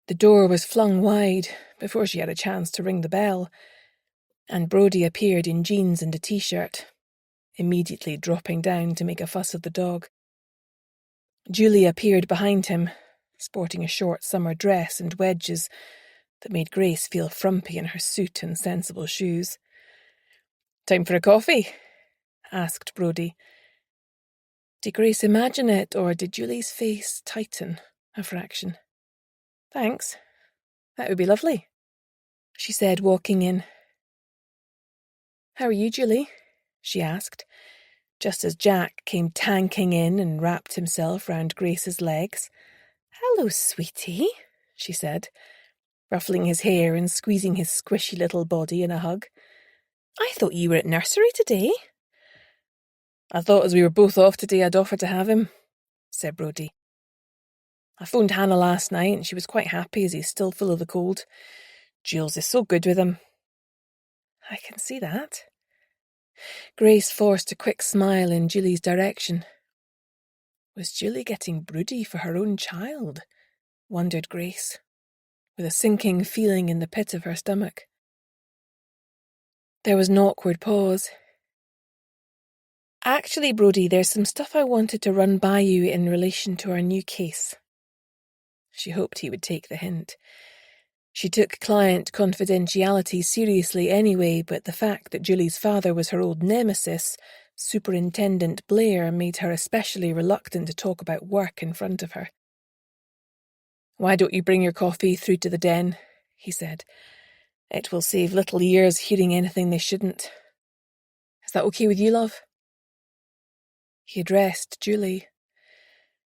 The door was flung wide before she had a chance to ring the bell, and Brodie appeared in jeans and a t-shirt, immediately dropping down to make a fuss of the dog. Julie appeared behind him, sporting a short summer dress and wedges that made Grace feel frumpy in her suit and sensible shoes. "Time for a coffee?" asked Brodie. Did Grace imagine it, or did Julie's face tighten a fraction? "Thanks," That would be lovely, she said, walking in. How are you, Julie? She asked, just as Jack came tanking in and wrapped himself round Grace's legs. Hello, sweetie, she said, ruffling his hair and squeezing his squishy little body in a hug. I thought you were at nursery today. I thought as we were both off today I'd offer to have him, said Brodie. I phoned Hannah last night and she was quite happy as he's still full of the cold. Jules is so good with him. I can see that. Grace forced a quick smile in Julie's direction. Was Julie getting broody for her own child? Wondered Grace, with a sinking feeling in the pit of her stomach. There was an awkward pause. Actually, Brodie, there's some stuff I wanted to run by you in relation to our new case. She hoped he would take the hint. She took client confidentiality seriously anyway, but the fact that Julie's father was her old nemesis, Superintendent Blair, made her especially reluctant to talk about work in front of her. Why don't you bring your coffee through to the den? He said. It will save little ears hearing anything they shouldn't. Is that okay with you, love? He addressed Julie,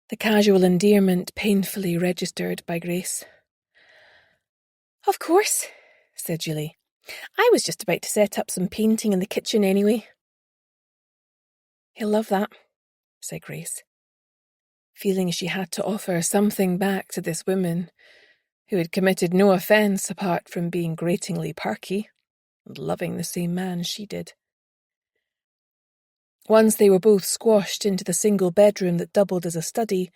the casual endearment painfully registered by Grace. Of course, said Julie. I was just about to set up some painting in the kitchen anyway. He'll love that, said Grace, feeling she had to offer something back to this woman who had committed no offence apart from being gratingly perky and loving the same man she did. Once they were both squashed into the single bedroom that doubled as a study,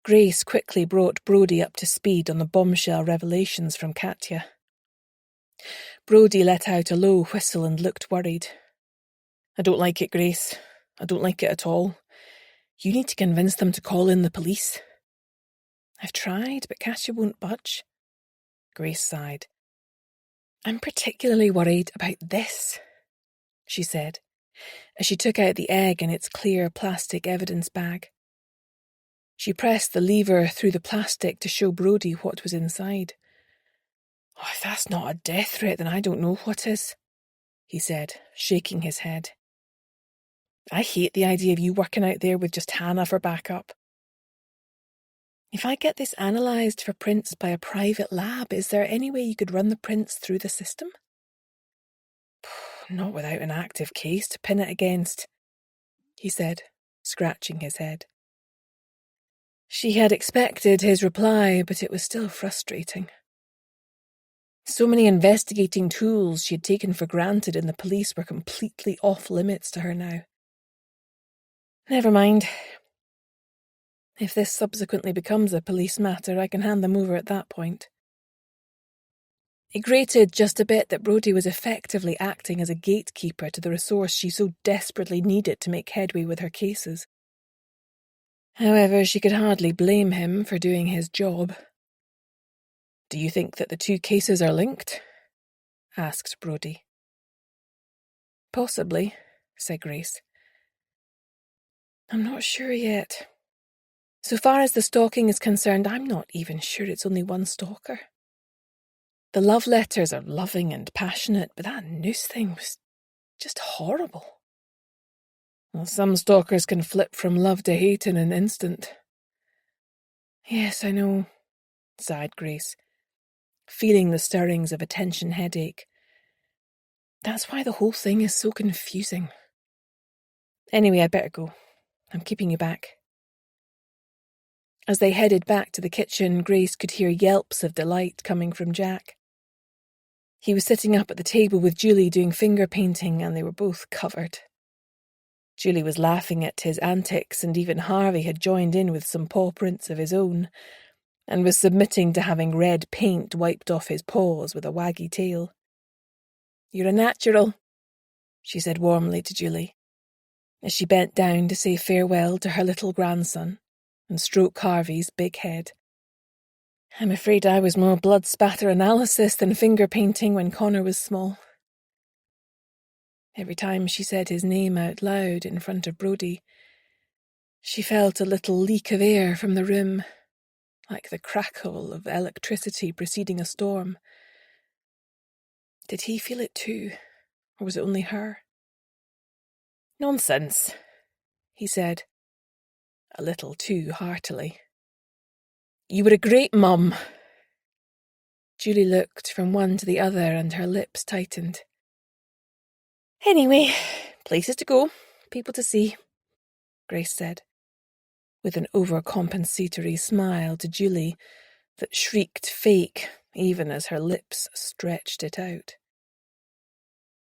Grace quickly brought Brodie up to speed on the bombshell revelations from Katya. Brodie let out a low whistle and looked worried. I don't like it, Grace. I don't like it at all. You need to convince them to call in the police. I've tried, but Katya won't budge. Grace sighed. I'm particularly worried about this, she said, as she took out the egg in its clear plastic evidence bag. She pressed the lever through the plastic to show Brodie what was inside. Oh, if that's not a death threat, then I don't know what is, he said, shaking his head. I hate the idea of you working out there with just Hannah for backup. If I get this analysed for prints by a private lab, is there any way you could run the prints through the system? Not without an active case to pin it against, he said, scratching his head. She had expected his reply, but it was still frustrating. So many investigating tools she had taken for granted in the police were completely off limits to her now. Never mind. If this subsequently becomes a police matter, I can hand them over at that point. It grated just a bit that Brodie was effectively acting as a gatekeeper to the resource she so desperately needed to make headway with her cases. However, she could hardly blame him for doing his job. Do you think that the two cases are linked? Asked Brodie. Possibly, said Grace. I'm not sure yet. So far as the stalking is concerned, I'm not even sure it's only one stalker. The love letters are loving and passionate, but that noose thing was just horrible. Well, some stalkers can flip from love to hate in an instant. Yes, I know, sighed Grace, feeling the stirrings of a tension headache. That's why the whole thing is so confusing. Anyway, I'd better go. I'm keeping you back. As they headed back to the kitchen, Grace could hear yelps of delight coming from Jack. He was sitting up at the table with Julie doing finger painting, and they were both covered. Julie was laughing at his antics, and even Harvey had joined in with some paw prints of his own, and was submitting to having red paint wiped off his paws with a waggy tail. You're a natural, she said warmly to Julie, as she bent down to say farewell to her little grandson and stroke Harvey's big head. I'm afraid I was more blood spatter analysis than finger painting when Connor was small. Every time she said his name out loud in front of Brodie, she felt a little leak of air from the room, like the crackle of electricity preceding a storm. Did he feel it too, or was it only her? "Nonsense," he said, a little too heartily. "You were a great mum." Julie looked from one to the other and her lips tightened. "Anyway, places to go, people to see," Grace said, with an overcompensatory smile to Julie that shrieked fake even as her lips stretched it out.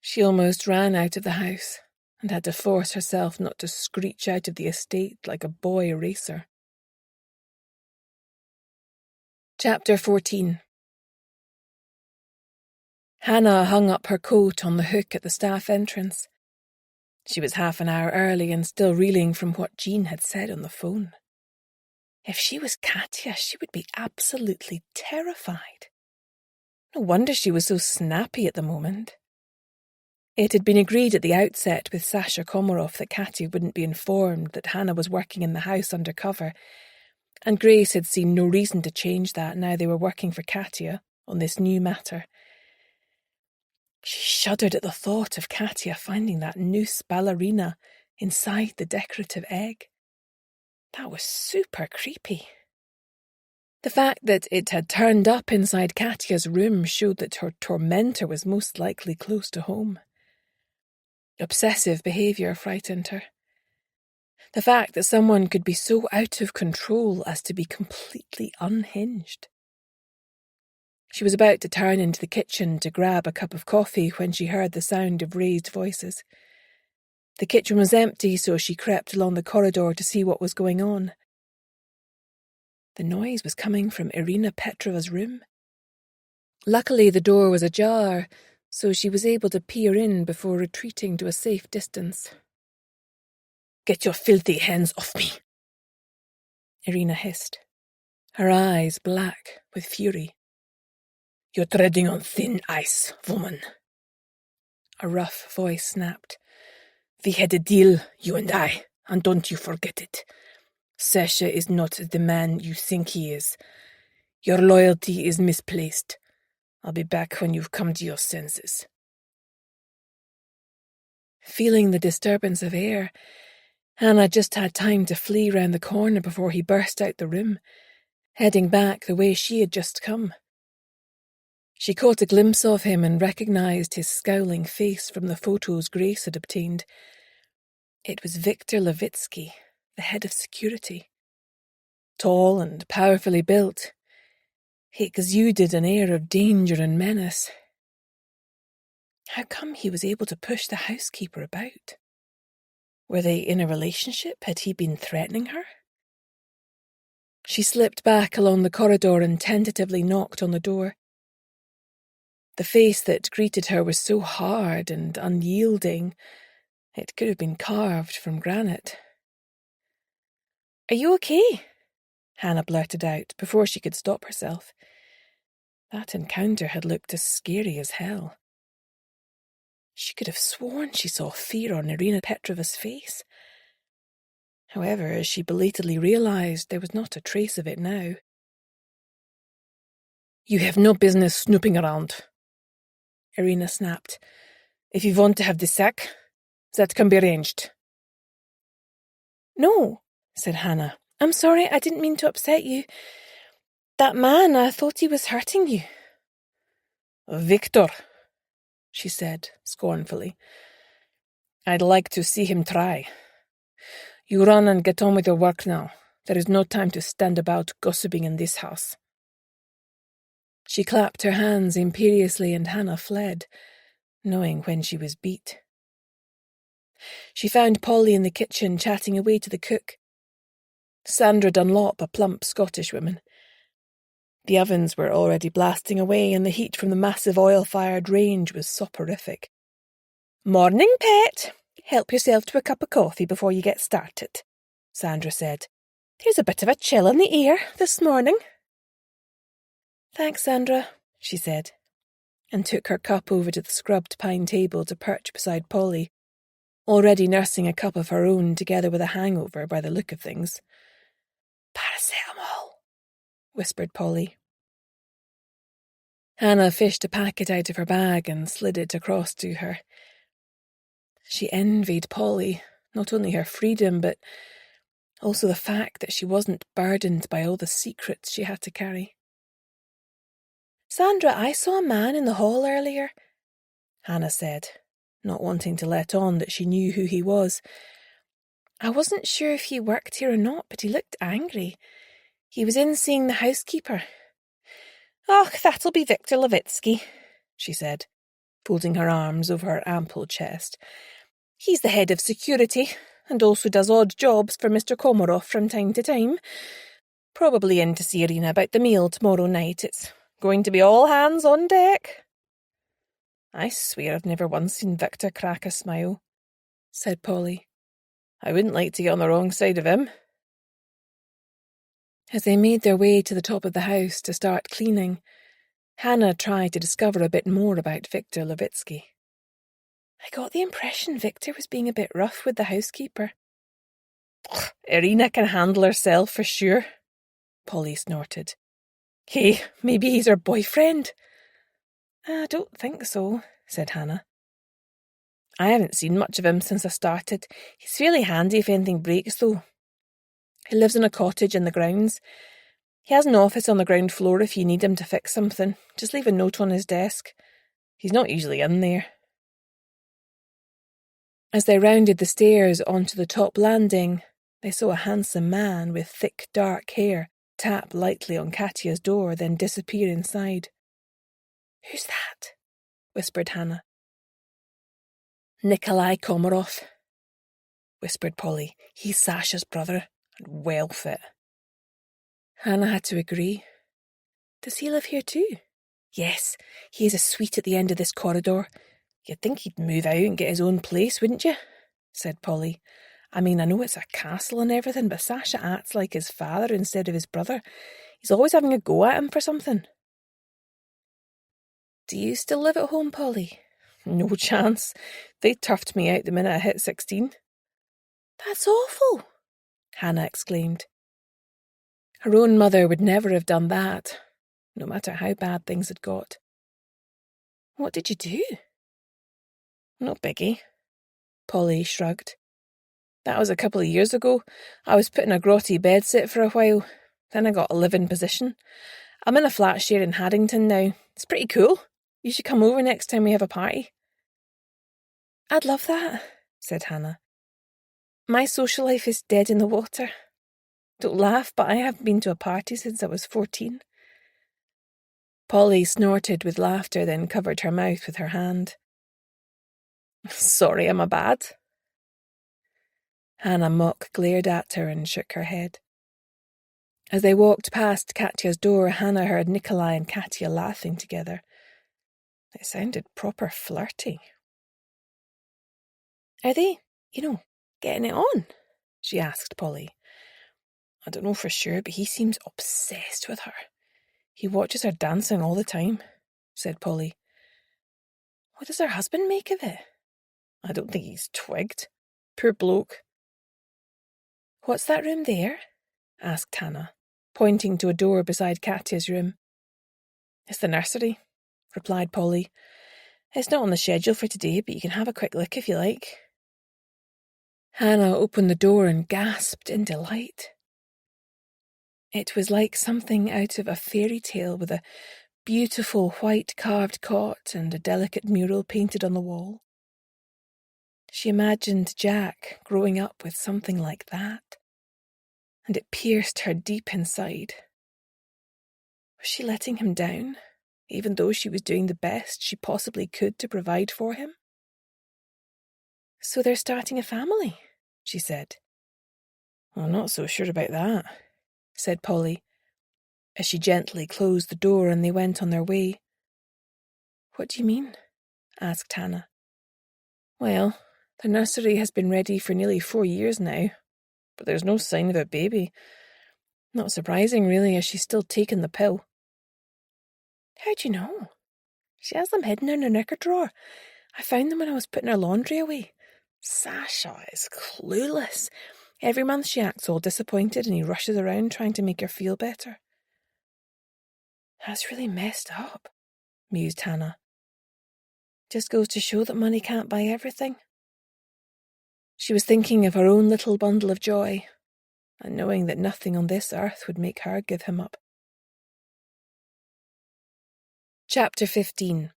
She almost ran out of the house and had to force herself not to screech out of the estate like a boy racer. Chapter 14. Hannah hung up her coat on the hook at the staff entrance. She was half an hour early and still reeling from what Jean had said on the phone. If she was Katya, she would be absolutely terrified. No wonder she was so snappy at the moment. It had been agreed at the outset with Sasha Komarov that Katya wouldn't be informed that Hannah was working in the house undercover, and Grace had seen no reason to change that now they were working for Katya on this new matter. She shuddered at the thought of Katya finding that noose ballerina inside the decorative egg. That was super creepy. The fact that it had turned up inside Katya's room showed that her tormentor was most likely close to home. Obsessive behaviour frightened her. The fact that someone could be so out of control as to be completely unhinged. She was about to turn into the kitchen to grab a cup of coffee when she heard the sound of raised voices. The kitchen was empty, so she crept along the corridor to see what was going on. The noise was coming from Irina Petrova's room. Luckily, the door was ajar, so she was able to peer in before retreating to a safe distance. "Get your filthy hands off me," Irina hissed, her eyes black with fury. "You're treading on thin ice, woman," a rough voice snapped. "We had a deal, you and I, and don't you forget it. Sasha is not the man you think he is. Your loyalty is misplaced. I'll be back when you've come to your senses." Feeling the disturbance of air, Hannah just had time to flee round the corner before he burst out the room, heading back the way she had just come. She caught a glimpse of him and recognised his scowling face from the photos Grace had obtained. It was Viktor Levitsky, the head of security. Tall and powerfully built, he exuded an air of danger and menace. How come he was able to push the housekeeper about? Were they in a relationship? Had he been threatening her? She slipped back along the corridor and tentatively knocked on the door. The face that greeted her was so hard and unyielding, it could have been carved from granite. "Are you okay?" Hannah blurted out before she could stop herself. That encounter had looked as scary as hell. She could have sworn she saw fear on Irina Petrova's face. However, as she belatedly realised, there was not a trace of it now. "You have no business snooping around," Irina snapped. "If you want to have the sack, that can be arranged." "No," said Hannah. "I'm sorry, I didn't mean to upset you. That man, I thought he was hurting you." "Viktor," she said scornfully. "I'd like to see him try. You run and get on with your work now. There is no time to stand about gossiping in this house." She clapped her hands imperiously and Hannah fled, knowing when she was beat. She found Polly in the kitchen chatting away to the cook. Sandra Dunlop, a plump Scottish woman. The ovens were already blasting away and the heat from the massive oil-fired range was soporific. "Morning, pet. Help yourself to a cup of coffee before you get started," Sandra said. "There's a bit of a chill in the air this morning." "Thanks, Sandra," she said, and took her cup over to the scrubbed pine table to perch beside Polly, already nursing a cup of her own together with a hangover by the look of things. "Paracetamol," whispered Polly. Hannah fished a packet out of her bag and slid it across to her. She envied Polly, not only her freedom, but also the fact that she wasn't burdened by all the secrets she had to carry. "Sandra, I saw a man in the hall earlier," Hannah said, not wanting to let on that she knew who he was. "I wasn't sure if he worked here or not, but he looked angry. He was in seeing the housekeeper." "Och, that'll be Victor Levitsky," she said, folding her arms over her ample chest. "He's the head of security, and also does odd jobs for Mr. Komarov from time to time. Probably in to see Irina about the meal tomorrow night. It's going to be all hands on deck." "I swear I've never once seen Victor crack a smile," said Polly. "I wouldn't like to get on the wrong side of him." As they made their way to the top of the house to start cleaning, Hannah tried to discover a bit more about Victor Levitsky. "I got the impression Victor was being a bit rough with the housekeeper." "Irina can handle herself for sure," Polly snorted. "Hey, maybe he's her boyfriend." "I don't think so," said Hannah. "I haven't seen much of him since I started. He's fairly handy if anything breaks, though. He lives in a cottage in the grounds. He has an office on the ground floor if you need him to fix something. Just leave a note on his desk. He's not usually in there." As they rounded the stairs onto the top landing, they saw a handsome man with thick dark hair tap lightly on Katya's door, then disappear inside. "Who's that?" whispered Hannah. "Nikolai Komarov," whispered Polly. "He's Sasha's brother, and well fit." Hannah had to agree. "Does he live here too?" "Yes, he has a suite at the end of this corridor. You'd think he'd move out and get his own place, wouldn't you?" said Polly. "I mean, I know it's a castle and everything, but Sasha acts like his father instead of his brother. He's always having a go at him for something." "Do you still live at home, Polly?" "No chance. They turfed me out the minute I hit 16. "That's awful," Hannah exclaimed. Her own mother would never have done that, no matter how bad things had got. "What did you do?" "No biggie." Polly shrugged. "That was a couple of years ago. I was put in a grotty bedsit for a while. Then I got a live-in position. I'm in a flat share in Haddington now. It's pretty cool. You should come over next time we have a party." "I'd love that," said Hannah. "My social life is dead in the water. Don't laugh, but I haven't been to a party since I was 14. Polly snorted with laughter, then covered her mouth with her hand. "Sorry, am I bad?" Hannah mock glared at her and shook her head. As they walked past Katya's door, Hannah heard Nikolai and Katya laughing together. It sounded proper flirty. "Are they, getting it on?" she asked Polly. "I don't know for sure, but he seems obsessed with her. He watches her dancing all the time," said Polly. "What does her husband make of it?" "I don't think he's twigged. Poor bloke." "What's that room there?" asked Hannah, pointing to a door beside Katya's room. "It's the nursery," replied Polly. "It's not on the schedule for today, but you can have a quick look if you like." Hannah opened the door and gasped in delight. It was like something out of a fairy tale, with a beautiful white carved cot and a delicate mural painted on the wall. She imagined Jack growing up with something like that, and it pierced her deep inside. Was she letting him down, even though she was doing the best she possibly could to provide for him? "So they're starting a family," she said. "I'm not so sure about that," said Polly, as she gently closed the door and they went on their way. "What do you mean?" asked Hannah. "Well, the nursery has been ready for nearly 4 years now, but there's no sign of a baby. Not surprising, really, as she's still taking the pill." "How'd you know?" "She has them hidden in her knicker drawer. I found them when I was putting her laundry away. Sasha is clueless. Every month she acts all disappointed and he rushes around trying to make her feel better." That's really messed up, mused Hannah. Just goes to show that money can't buy everything. She was thinking of her own little bundle of joy, and knowing that nothing on this earth would make her give him up. Chapter 15.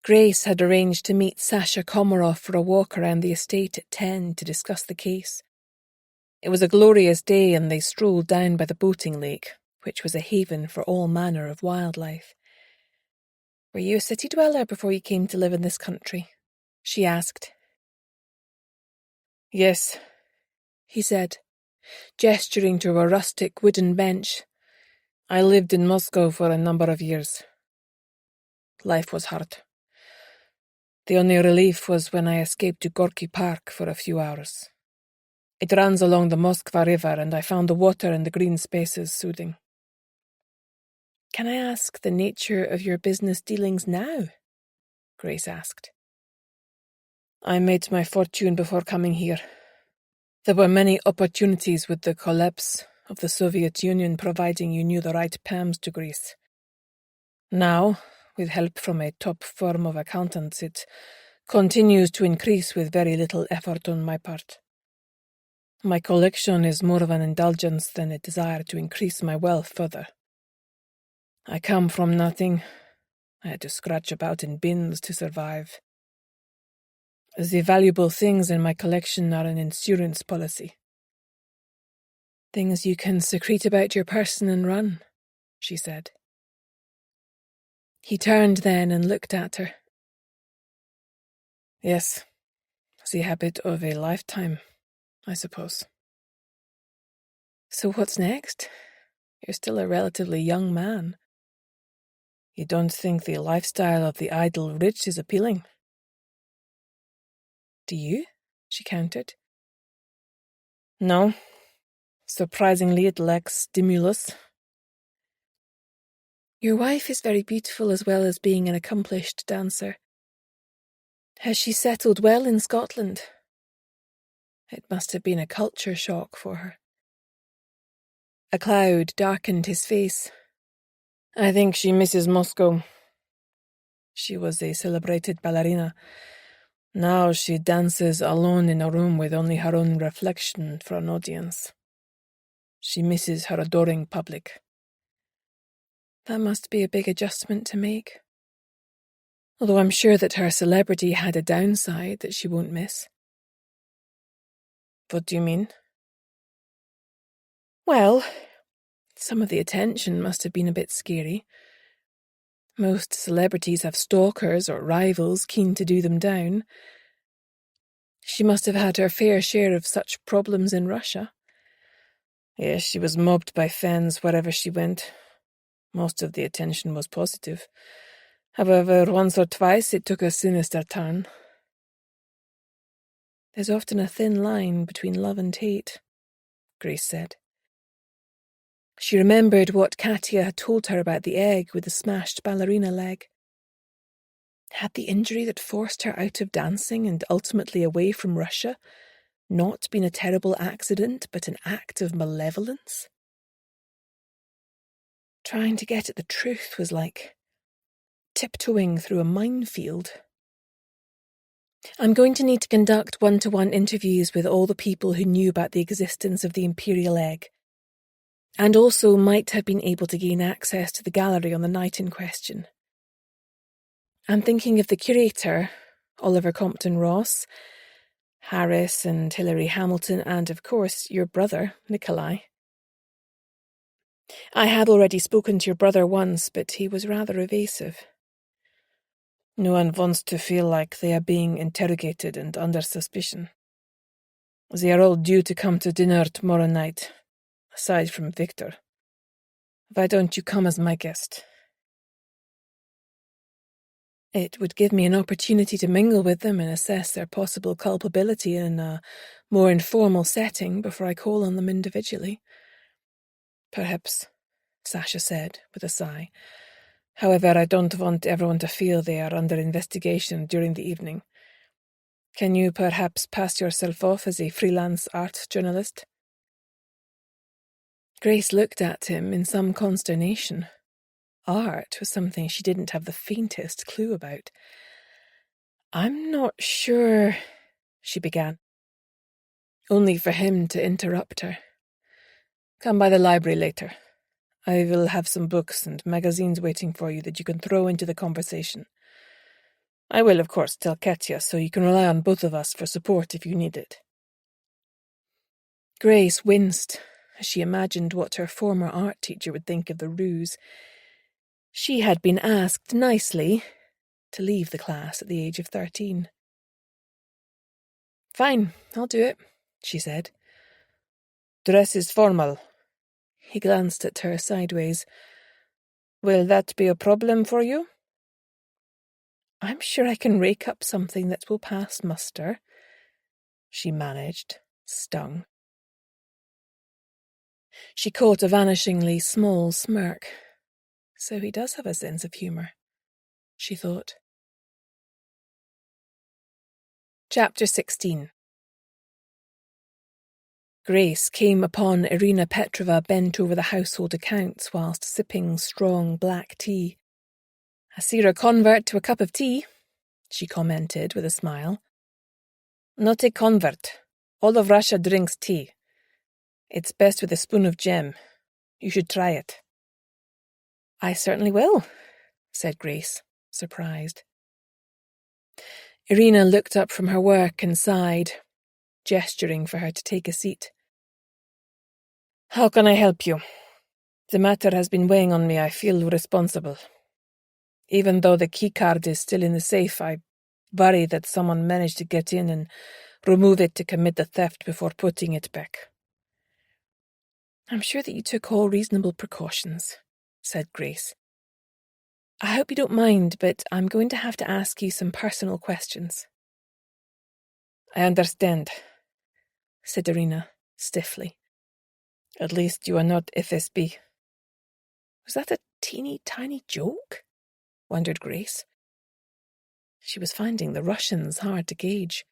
Grace had arranged to meet Sasha Komarov for a walk around the estate at 10 to discuss the case. It was a glorious day and they strolled down by the boating lake, which was a haven for all manner of wildlife. "Were you a city dweller before you came to live in this country?" she asked. "Yes," he said, gesturing to a rustic wooden bench. "I lived in Moscow for a number of years. Life was hard. The only relief was when I escaped to Gorky Park for a few hours. It runs along the Moskva River, and I found the water and the green spaces soothing." "Can I ask the nature of your business dealings now?" Grace asked. "I made my fortune before coming here. There were many opportunities with the collapse of the Soviet Union providing you knew the right PAMs to Greece. Now, with help from a top firm of accountants, it continues to increase with very little effort on my part. My collection is more of an indulgence than a desire to increase my wealth further. I come from nothing. I had to scratch about in bins to survive. The valuable things in my collection are an insurance policy." "Things you can secrete about your person and run," she said. He turned then and looked at her. "Yes, the habit of a lifetime, I suppose." "So what's next? You're still a relatively young man." "You don't think the lifestyle of the idle rich is appealing?" "Do you?" she countered. "No. Surprisingly, it lacks stimulus." "Your wife is very beautiful as well as being an accomplished dancer. Has she settled well in Scotland?" It must have been a culture shock for her. A cloud darkened his face. "I think she misses Moscow. She was a celebrated ballerina. Now she dances alone in a room with only her own reflection for an audience. She misses her adoring public." "That must be a big adjustment to make. Although I'm sure that her celebrity had a downside that she won't miss." "What do you mean?" "Well, some of the attention must have been a bit scary. Most celebrities have stalkers or rivals keen to do them down. She must have had her fair share of such problems in Russia." "Yes, she was mobbed by fans wherever she went. Most of the attention was positive. However, once or twice it took a sinister turn." "There's often a thin line between love and hate," Grace said. She remembered what Katya had told her about the egg with the smashed ballerina leg. Had the injury that forced her out of dancing and ultimately away from Russia not been a terrible accident, but an act of malevolence? Trying to get at the truth was like tiptoeing through a minefield. "I'm going to need to conduct one-to-one interviews with all the people who knew about the existence of the imperial egg, and also might have been able to gain access to the gallery on the night in question. I'm thinking of the curator, Oliver Compton Ross, Harris and Hilary Hamilton, and, of course, your brother, Nikolai. I had already spoken to your brother once, but he was rather evasive." "No one wants to feel like they are being interrogated and under suspicion. They are all due to come to dinner tomorrow night, aside from Victor. Why don't you come as my guest?" "It would give me an opportunity to mingle with them and assess their possible culpability in a more informal setting before I call on them individually." "Perhaps," Sasha said, with a sigh. "However, I don't want everyone to feel they are under investigation during the evening. Can you perhaps pass yourself off as a freelance art journalist?" Grace looked at him in some consternation. Art was something she didn't have the faintest clue about. "I'm not sure," she began, only for him to interrupt her. "Come by the library later. I will have some books and magazines waiting for you that you can throw into the conversation. I will, of course, tell Katya, so you can rely on both of us for support if you need it." Grace winced as she imagined what her former art teacher would think of the ruse. She had been asked nicely to leave the class at the age of 13. "Fine, I'll do it," she said. "Dress is formal." He glanced at her sideways. "Will that be a problem for you?" "I'm sure I can rake up something that will pass muster," she managed, stung. She caught a vanishingly small smirk. So he does have a sense of humour, she thought. Chapter 16. Grace came upon Irina Petrova bent over the household accounts whilst sipping strong black tea. "I see her convert to a cup of tea," she commented with a smile. "Not a convert. All of Russia drinks tea. It's best with a spoon of jam. You should try it." "I certainly will," said Grace, surprised. Irina looked up from her work and sighed, gesturing for her to take a seat. "How can I help you? The matter has been weighing on me. I feel responsible. Even though the keycard is still in the safe, I worry that someone managed to get in and remove it to commit the theft before putting it back." "I'm sure that you took all reasonable precautions," said Grace. "I hope you don't mind, but I'm going to have to ask you some personal questions." "I understand," said Irina, stiffly. "At least you are not FSB. Was that a teeny tiny joke? Wondered Grace. She was finding the Russians hard to gauge.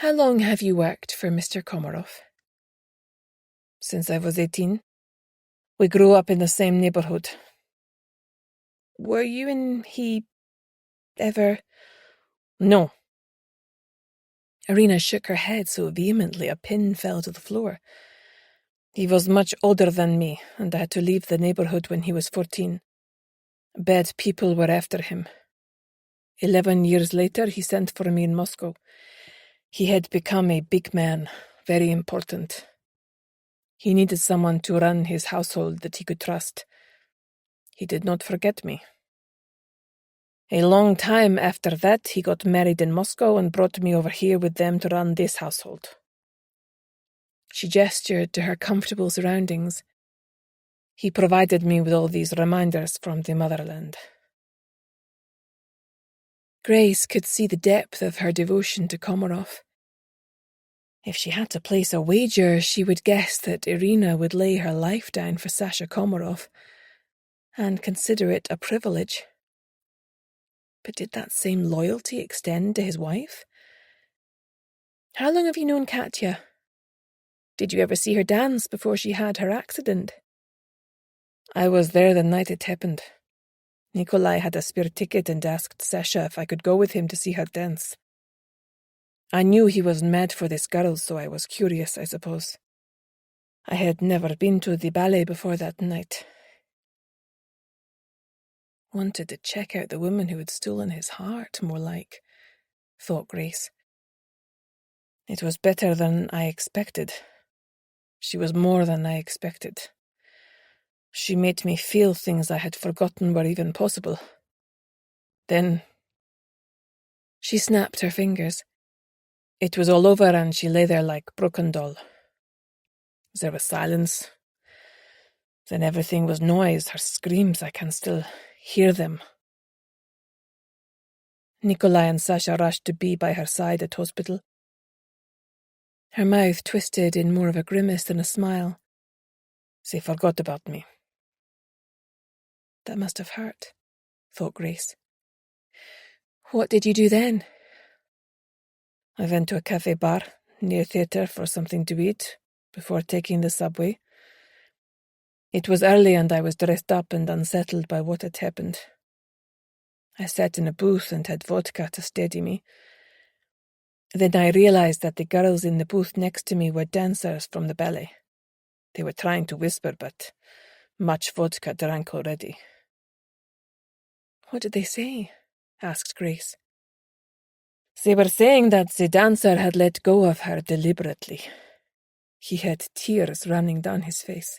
"How long have you worked for Mr. Komarov?" "Since I was 18. We grew up in the same neighborhood." "Were you and he ever—" "No." Irina shook her head so vehemently a pin fell to the floor. "He was much older than me, and I had to leave the neighborhood when he was 14. Bad people were after him. 11 years later, he sent for me in Moscow. He had become a big man, very important. He needed someone to run his household that he could trust. He did not forget me. A long time after that, he got married in Moscow and brought me over here with them to run this household." She gestured to her comfortable surroundings. "He provided me with all these reminders from the motherland." Grace could see the depth of her devotion to Komarov. If she had to place a wager, she would guess that Irina would lay her life down for Sasha Komarov and consider it a privilege. But did that same loyalty extend to his wife? "How long have you known Katya? Did you ever see her dance before she had her accident?" "I was there the night it happened. Nikolai had a spare ticket and asked Sasha if I could go with him to see her dance. I knew he was mad for this girl, so I was curious, I suppose. I had never been to the ballet before that night." Wanted to check out the woman who had stolen his heart, more like, thought Grace. It was better than I expected. She was more than I expected. She made me feel things I had forgotten were even possible. Then she snapped her fingers. It was all over and she lay there like broken doll. There was silence. Then everything was noise, her screams, I can still hear them. Nikolai and Sasha rushed to be by her side at hospital. Her mouth twisted in more of a grimace than a smile. They forgot about me. That must have hurt, thought Grace. What did you do then? I went to a cafe bar near theatre for something to eat before taking the subway. It was early and I was dressed up and unsettled by what had happened. I sat in a booth and had vodka to steady me. Then I realized that the girls in the booth next to me were dancers from the ballet. They were trying to whisper, but much vodka drank already. What did they say? Asked Grace. They were saying that the dancer had let go of her deliberately. He had tears running down his face.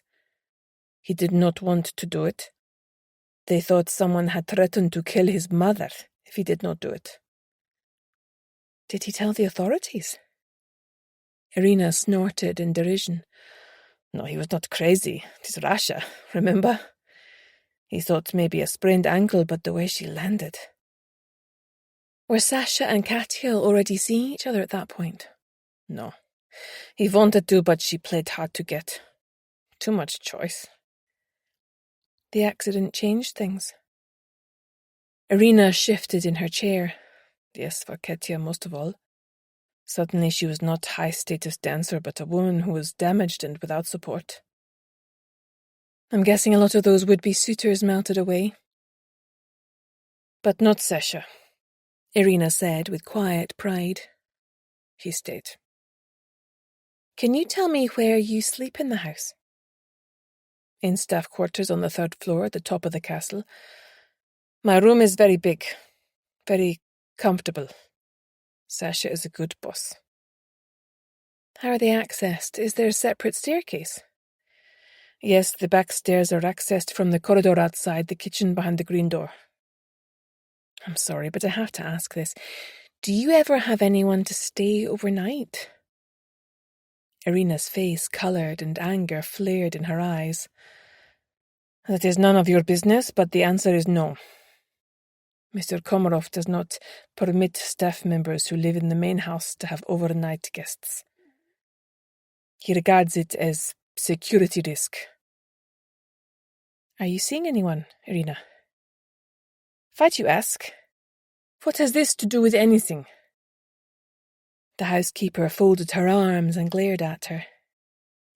He did not want to do it. They thought someone had threatened to kill his mother if he did not do it. Did he tell the authorities? Irina snorted in derision. No, he was not crazy. It is Russia, remember? He thought maybe a sprained ankle, but the way she landed. Were Sasha and Katya already seeing each other at that point? No. He wanted to, but she played hard to get. Too much choice. The accident changed things. Irina shifted in her chair. Yes, for Katya most of all. Suddenly she was not a high-status dancer, but a woman who was damaged and without support. I'm guessing a lot of those would-be suitors melted away. But not Sasha, Irina said with quiet pride. He stayed. Can you tell me where you sleep in the house? In staff quarters on the 3rd floor at the top of the castle. My room is very big, very comfortable. Sasha is a good boss. How are they accessed? Is there a separate staircase? Yes, the back stairs are accessed from the corridor outside the kitchen behind the green door. I'm sorry, but I have to ask this. Do you ever have anyone to stay overnight? Irina's face coloured and anger flared in her eyes. That is none of your business, but the answer is no. Mr. Komarov does not permit staff members who live in the main house to have overnight guests. He regards it as security risk. Are you seeing anyone, Irina? Fight you ask? What has this to do with anything? The housekeeper folded her arms and glared at her.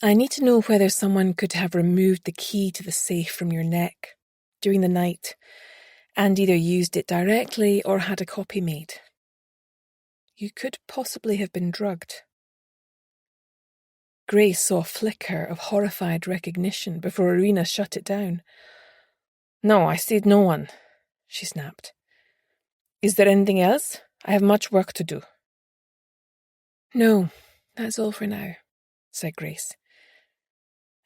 I need to know whether someone could have removed the key to the safe from your neck during the night and either used it directly or had a copy made. You could possibly have been drugged. Grace saw a flicker of horrified recognition before Irina shut it down. No, I said no one, she snapped. Is there anything else? I have much work to do. No, that's all for now, said Grace.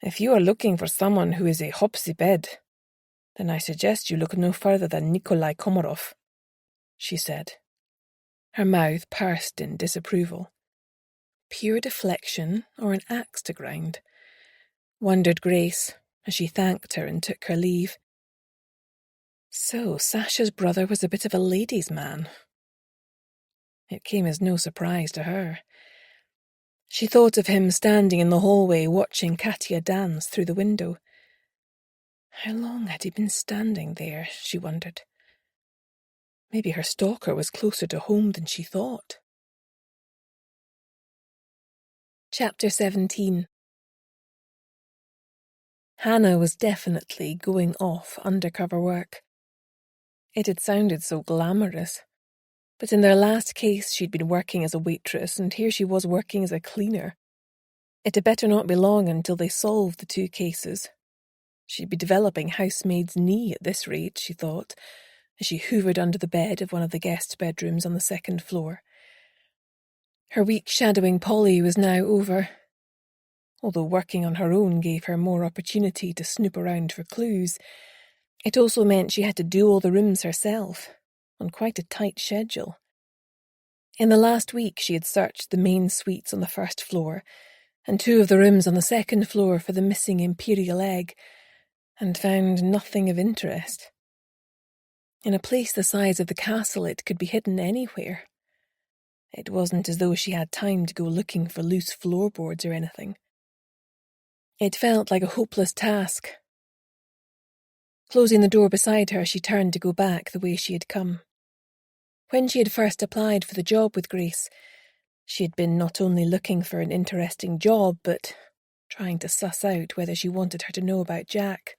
If you are looking for someone who is a hopsy bed, then I suggest you look no further than Nikolai Komarov, she said. Her mouth pursed in disapproval. Pure deflection or an axe to grind? Wondered Grace as she thanked her and took her leave. So Sasha's brother was a bit of a ladies' man. It came as no surprise to her. She thought of him standing in the hallway watching Katya dance through the window. How long had he been standing there, she wondered. Maybe her stalker was closer to home than she thought. Chapter 17. Hannah was definitely going off undercover work. It had sounded so glamorous. But in their last case she'd been working as a waitress, and here she was working as a cleaner. It had better not be long until they solved the 2 cases. She'd be developing housemaid's knee at this rate, she thought, as she hoovered under the bed of one of the guest bedrooms on the 2nd floor. Her week shadowing Polly was now over. Although working on her own gave her more opportunity to snoop around for clues, it also meant she had to do all the rooms herself, on quite a tight schedule. In the last week she had searched the main suites on the 1st floor and 2 of the rooms on the 2nd floor for the missing imperial egg, and found nothing of interest. In a place the size of the castle it could be hidden anywhere. It wasn't as though she had time to go looking for loose floorboards or anything. It felt like a hopeless task. Closing the door beside her, she turned to go back the way she had come. When she had first applied for the job with Grace, she had been not only looking for an interesting job, but trying to suss out whether she wanted her to know about Jack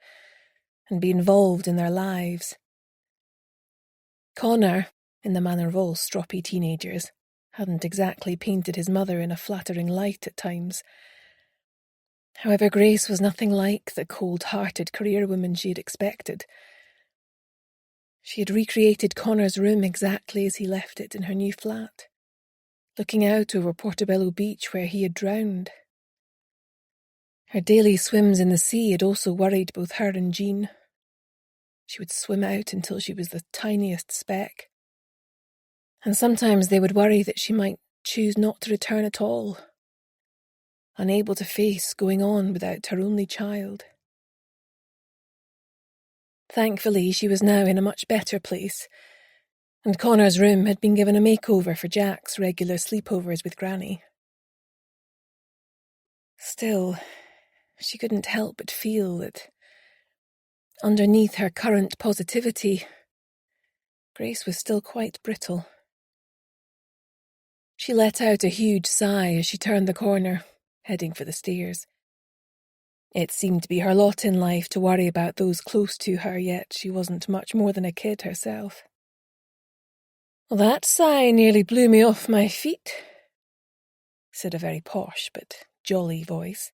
and be involved in their lives. Connor, in the manner of all stroppy teenagers, hadn't exactly painted his mother in a flattering light at times. However, Grace was nothing like the cold-hearted career woman she had expected. She had recreated Connor's room exactly as he left it in her new flat, looking out over Portobello Beach where he had drowned. Her daily swims in the sea had also worried both her and Jean. She would swim out until she was the tiniest speck. And sometimes they would worry that she might choose not to return at all, unable to face going on without her only child. Thankfully, she was now in a much better place, and Connor's room had been given a makeover for Jack's regular sleepovers with Granny. Still, she couldn't help but feel that underneath her current positivity, Grace was still quite brittle. She let out a huge sigh as she turned the corner, heading for the stairs. It seemed to be her lot in life to worry about those close to her, yet she wasn't much more than a kid herself. "Well, that sigh nearly blew me off my feet," said a very posh but jolly voice.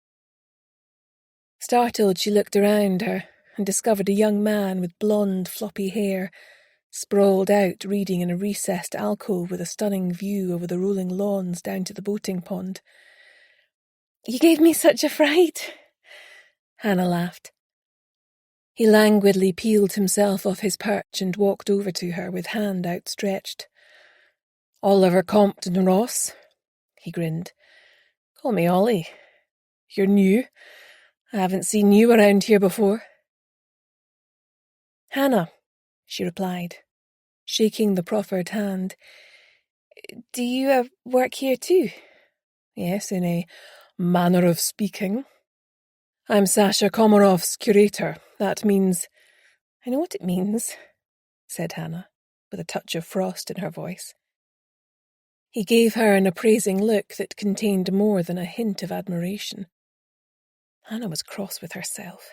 Startled, she looked around her and discovered a young man with blonde, floppy hair, sprawled out reading in a recessed alcove with a stunning view over the rolling lawns down to the boating pond. "You gave me such a fright," Hannah laughed. He languidly peeled himself off his perch and walked over to her with hand outstretched. "Oliver Compton Ross," he grinned. "Call me Ollie. You're new. I haven't seen you around here before." "Hannah," she replied, shaking the proffered hand. "Do you work here too?" "Yes, in a manner of speaking. I'm Sasha Komarov's curator. That means—" "I know what it means," said Hannah, with a touch of frost in her voice. He gave her an appraising look that contained more than a hint of admiration. Hannah was cross with herself.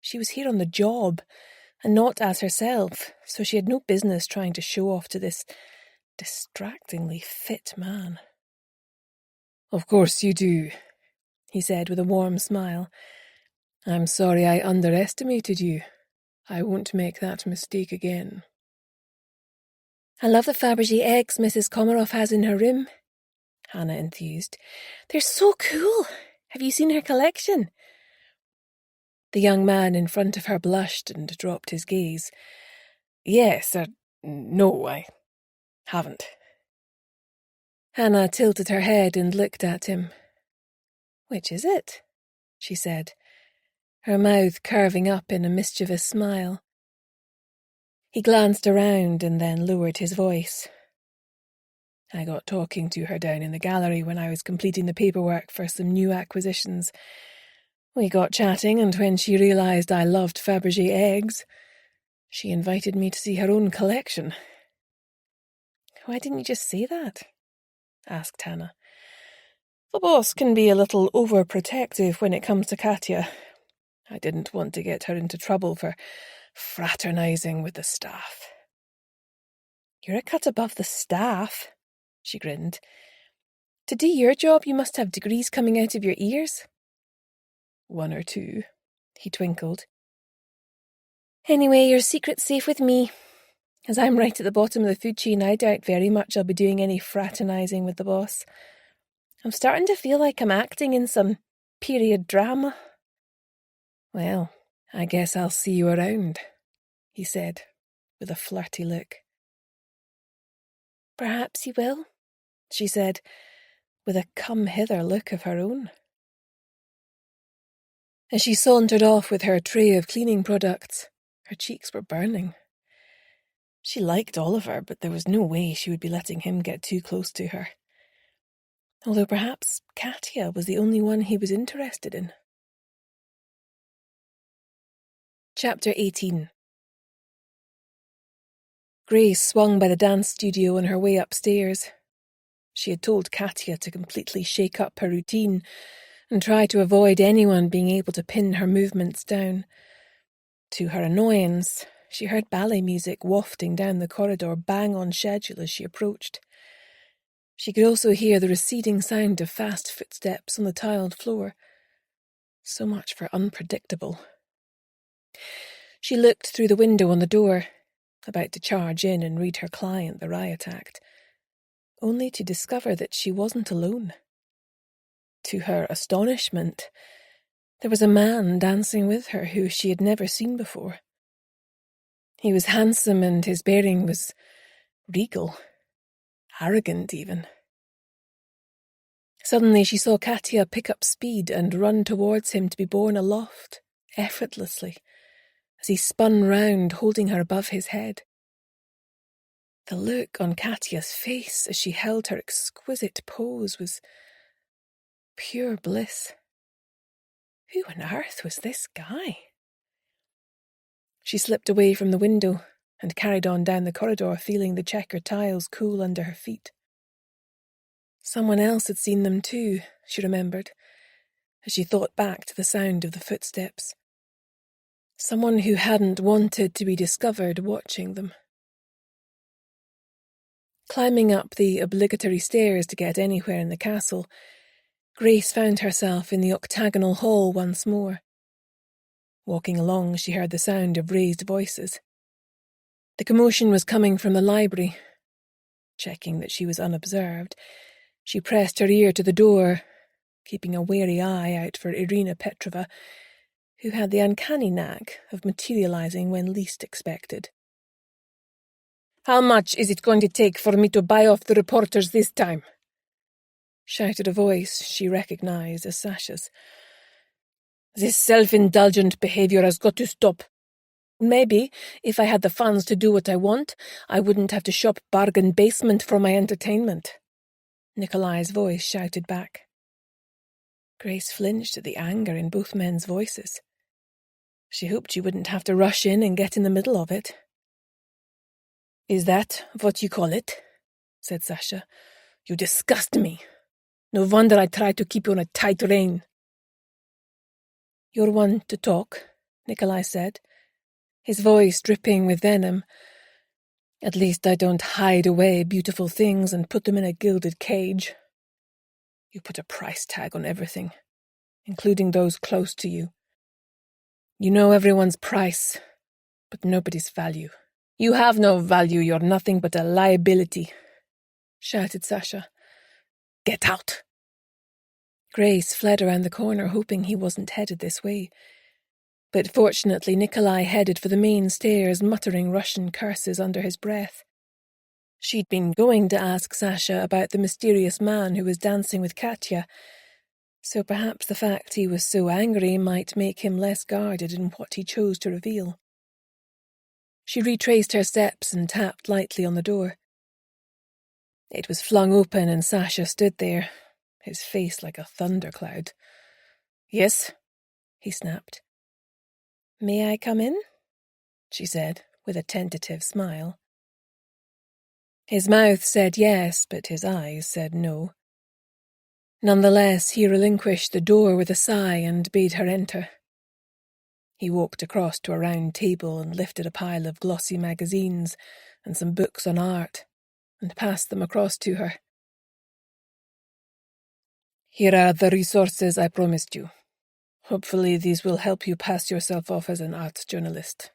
She was here on the job, and not as herself, so she had no business trying to show off to this distractingly fit man. "Of course you do," he said with a warm smile. "I'm sorry I underestimated you. I won't make that mistake again." "I love the Fabergé eggs Mrs. Komarov has in her room," Hannah enthused. "They're so cool. Have you seen her collection?" The young man in front of her blushed and dropped his gaze. "Yes, no, I haven't." Hannah tilted her head and looked at him. "Which is it?" she said, her mouth curving up in a mischievous smile. He glanced around and then lowered his voice. "I got talking to her down in the gallery when I was completing the paperwork for some new acquisitions. We got chatting, and when she realised I loved Fabergé eggs, she invited me to see her own collection." "Why didn't you just say that?" asked Hannah. "The boss can be a little overprotective when it comes to Katya. I didn't want to get her into trouble for fraternising with the staff." "You're a cut above the staff," she grinned. "To do your job, you must have degrees coming out of your ears." "1 or 2, he twinkled. "Anyway, your secret's safe with me. As I'm right at the bottom of the food chain, I doubt very much I'll be doing any fraternising with the boss. I'm starting to feel like I'm acting in some period drama." "Well, I guess I'll see you around," he said, with a flirty look. "Perhaps you will," she said, with a come-hither look of her own. As she sauntered off with her tray of cleaning products, her cheeks were burning. She liked Oliver, but there was no way she would be letting him get too close to her. Although perhaps Katya was the only one he was interested in. Chapter 18. Grace swung by the dance studio on her way upstairs. She had told Katya to completely shake up her routine, and try to avoid anyone being able to pin her movements down. To her annoyance, she heard ballet music wafting down the corridor, bang on schedule as she approached. She could also hear the receding sound of fast footsteps on the tiled floor. So much for unpredictable. She looked through the window on the door, about to charge in and read her client the riot act, only to discover that she wasn't alone. To her astonishment, there was a man dancing with her who she had never seen before. He was handsome and his bearing was regal, arrogant even. Suddenly she saw Katya pick up speed and run towards him to be borne aloft, effortlessly, as he spun round, holding her above his head. The look on Katya's face as she held her exquisite pose was pure bliss. Who on earth was this guy? She slipped away from the window and carried on down the corridor, feeling the checkered tiles cool under her feet. Someone else had seen them too, she remembered, as she thought back to the sound of the footsteps. Someone who hadn't wanted to be discovered watching them. Climbing up the obligatory stairs to get anywhere in the castle, Grace found herself in the octagonal hall once more. Walking along, she heard the sound of raised voices. The commotion was coming from the library. Checking that she was unobserved, she pressed her ear to the door, keeping a wary eye out for Irina Petrova, who had the uncanny knack of materializing when least expected. "How much is it going to take for me to buy off the reporters this time?" shouted a voice she recognized as Sasha's. "This self-indulgent behavior has got to stop. Maybe, if I had the funds to do what I want, I wouldn't have to shop bargain basement for my entertainment," Nikolai's voice shouted back. Grace flinched at the anger in both men's voices. She hoped she wouldn't have to rush in and get in the middle of it. "Is that what you call it?" said Sasha. "You disgust me. No wonder I try to keep you on a tight rein." "You're one to talk," Nikolai said, his voice dripping with venom. "At least I don't hide away beautiful things and put them in a gilded cage. You put a price tag on everything, including those close to you. You know everyone's price, but nobody's value. You have no value, you're nothing but a liability," shouted Sasha. "Get out!" Grace fled around the corner, hoping he wasn't headed this way. But fortunately Nikolai headed for the main stairs, muttering Russian curses under his breath. She'd been going to ask Sasha about the mysterious man who was dancing with Katya, so perhaps the fact he was so angry might make him less guarded in what he chose to reveal. She retraced her steps and tapped lightly on the door. It was flung open and Sasha stood there, his face like a thundercloud. "Yes?" he snapped. "May I come in?" she said, with a tentative smile. His mouth said yes, but his eyes said no. Nonetheless, he relinquished the door with a sigh and bade her enter. He walked across to a round table and lifted a pile of glossy magazines and some books on art, and passed them across to her. "Here are the resources I promised you. Hopefully these will help you pass yourself off as an art journalist."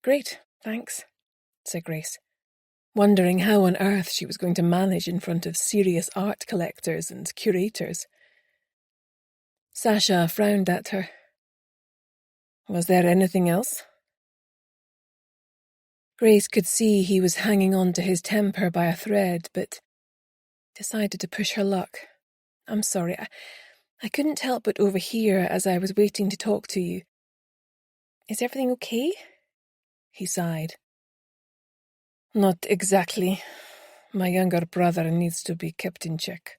"Great, thanks," said Grace, wondering how on earth she was going to manage in front of serious art collectors and curators. Sasha frowned at her. "Was there anything else?" Grace could see he was hanging on to his temper by a thread, but decided to push her luck. "I'm sorry, I couldn't help but overhear as I was waiting to talk to you. Is everything okay?" He sighed. "Not exactly. My younger brother needs to be kept in check.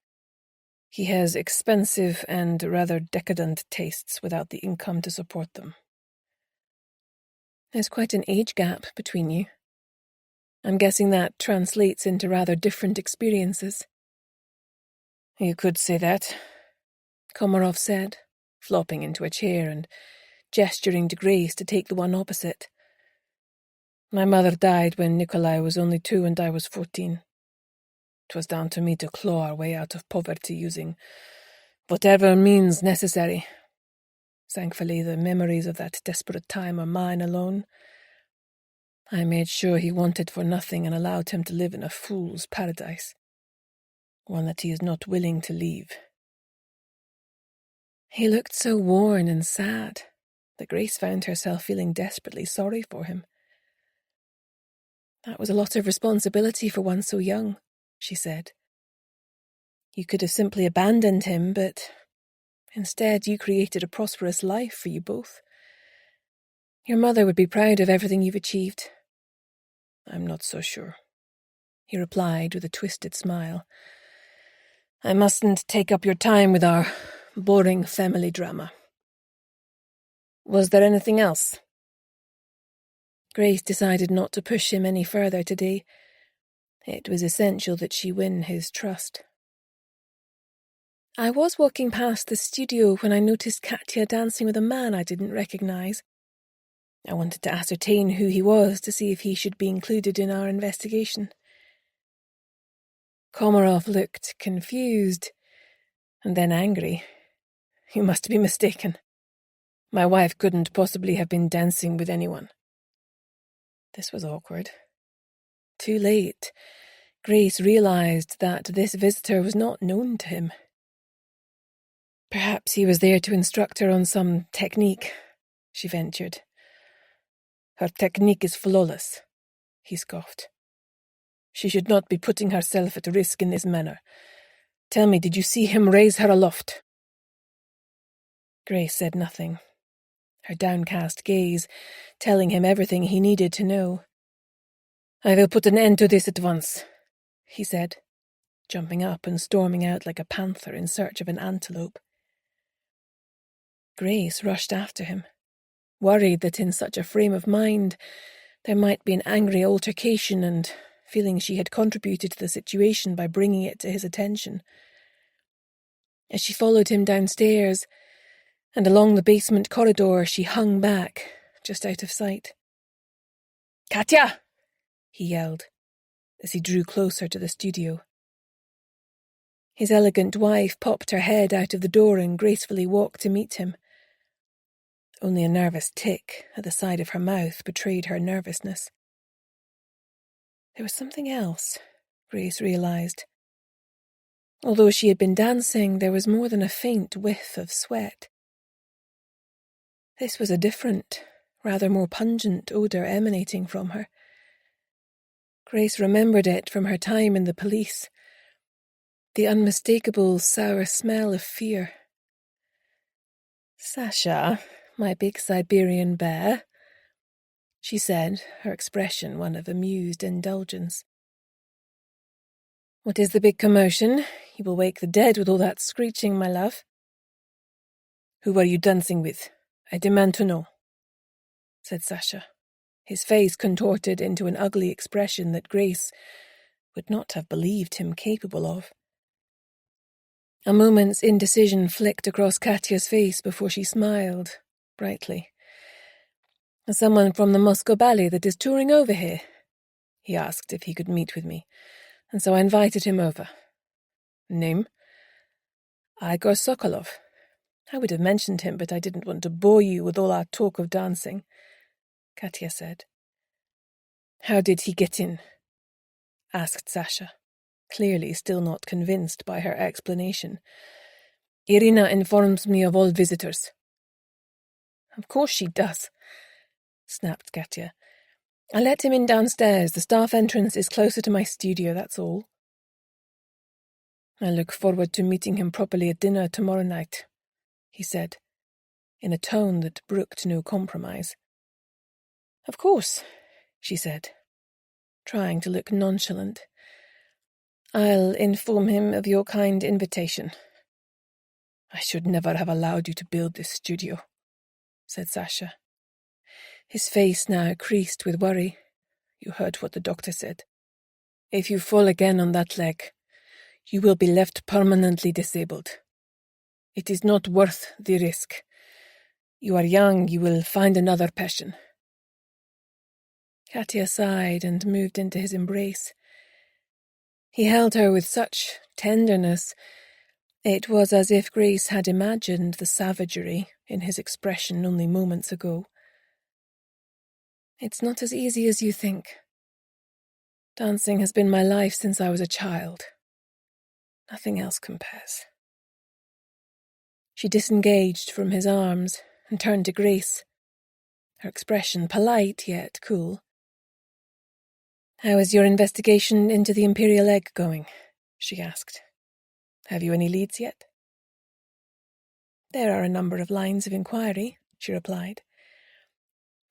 He has expensive and rather decadent tastes without the income to support them." "There's quite an age gap between you. I'm guessing that translates into rather different experiences." "You could say that. Komarov said, flopping into a chair and gesturing to Grace to take the one opposite. My mother died when Nikolai was only 2 and I was 14. It was down to me to claw our way out of poverty using whatever means necessary. Thankfully, the memories of that desperate time are mine alone. I made sure he wanted for nothing and allowed him to live in a fool's paradise, one that he is not willing to leave. He looked so worn and sad that Grace found herself feeling desperately sorry for him. That was a lot of responsibility for one so young, she said. You could have simply abandoned him, but instead you created a prosperous life for you both. Your mother would be proud of everything you've achieved. I'm not so sure, he replied with a twisted smile. I mustn't take up your time with our boring family drama. Was there anything else? Grace decided not to push him any further today. It was essential that she win his trust. I was walking past the studio when I noticed Katya dancing with a man I didn't recognize. I wanted to ascertain who he was to see if he should be included in our investigation. Komarov looked confused and then angry. You must be mistaken. My wife couldn't possibly have been dancing with anyone. This was awkward. Too late, Grace realized that this visitor was not known to him. Perhaps he was there to instruct her on some technique, she ventured. Her technique is flawless, he scoffed. She should not be putting herself at risk in this manner. Tell me, did you see him raise her aloft? Grace said nothing, her downcast gaze telling him everything he needed to know. I will put an end to this at once, he said, jumping up and storming out like a panther in search of an antelope. Grace rushed after him, worried that in such a frame of mind there might be an angry altercation and feeling she had contributed to the situation by bringing it to his attention. As she followed him downstairs and along the basement corridor, she hung back, just out of sight. Katya! He yelled, as he drew closer to the studio. His elegant wife popped her head out of the door and gracefully walked to meet him. Only a nervous tick at the side of her mouth betrayed her nervousness. There was something else, Grace realized. Although she had been dancing, there was more than a faint whiff of sweat. This was a different, rather more pungent odour emanating from her. Grace remembered it from her time in the police. The unmistakable sour smell of fear. Sasha, my big Siberian bear, she said, her expression one of amused indulgence. What is the big commotion? You will wake the dead with all that screeching, my love. Who are you dancing with? I demand to know, said Sasha, his face contorted into an ugly expression that Grace would not have believed him capable of. A moment's indecision flicked across Katya's face before she smiled, brightly. Someone from the Moscow ballet that is touring over here. He asked if he could meet with me, and so I invited him over. Name? Igor Sokolov. I would have mentioned him, but I didn't want to bore you with all our talk of dancing, Katya said. How did he get in? Asked Sasha, clearly still not convinced by her explanation. Irina informs me of all visitors. Of course she does, snapped Katya. I let him in downstairs. The staff entrance is closer to my studio, that's all. I look forward to meeting him properly at dinner tomorrow night, he said, in a tone that brooked no compromise. Of course, she said, trying to look nonchalant. I'll inform him of your kind invitation. I should never have allowed you to build this studio, said Sasha. His face now creased with worry. You heard what the doctor said. If you fall again on that leg, you will be left permanently disabled. It is not worth the risk. You are young, you will find another passion. Katia sighed and moved into his embrace. He held her with such tenderness. It was as if Grace had imagined the savagery in his expression only moments ago. It's not as easy as you think. Dancing has been my life since I was a child. Nothing else compares. She disengaged from his arms and turned to Grace, her expression polite yet cool. How is your investigation into the Imperial Egg going? She asked. Have you any leads yet? There are a number of lines of inquiry, she replied.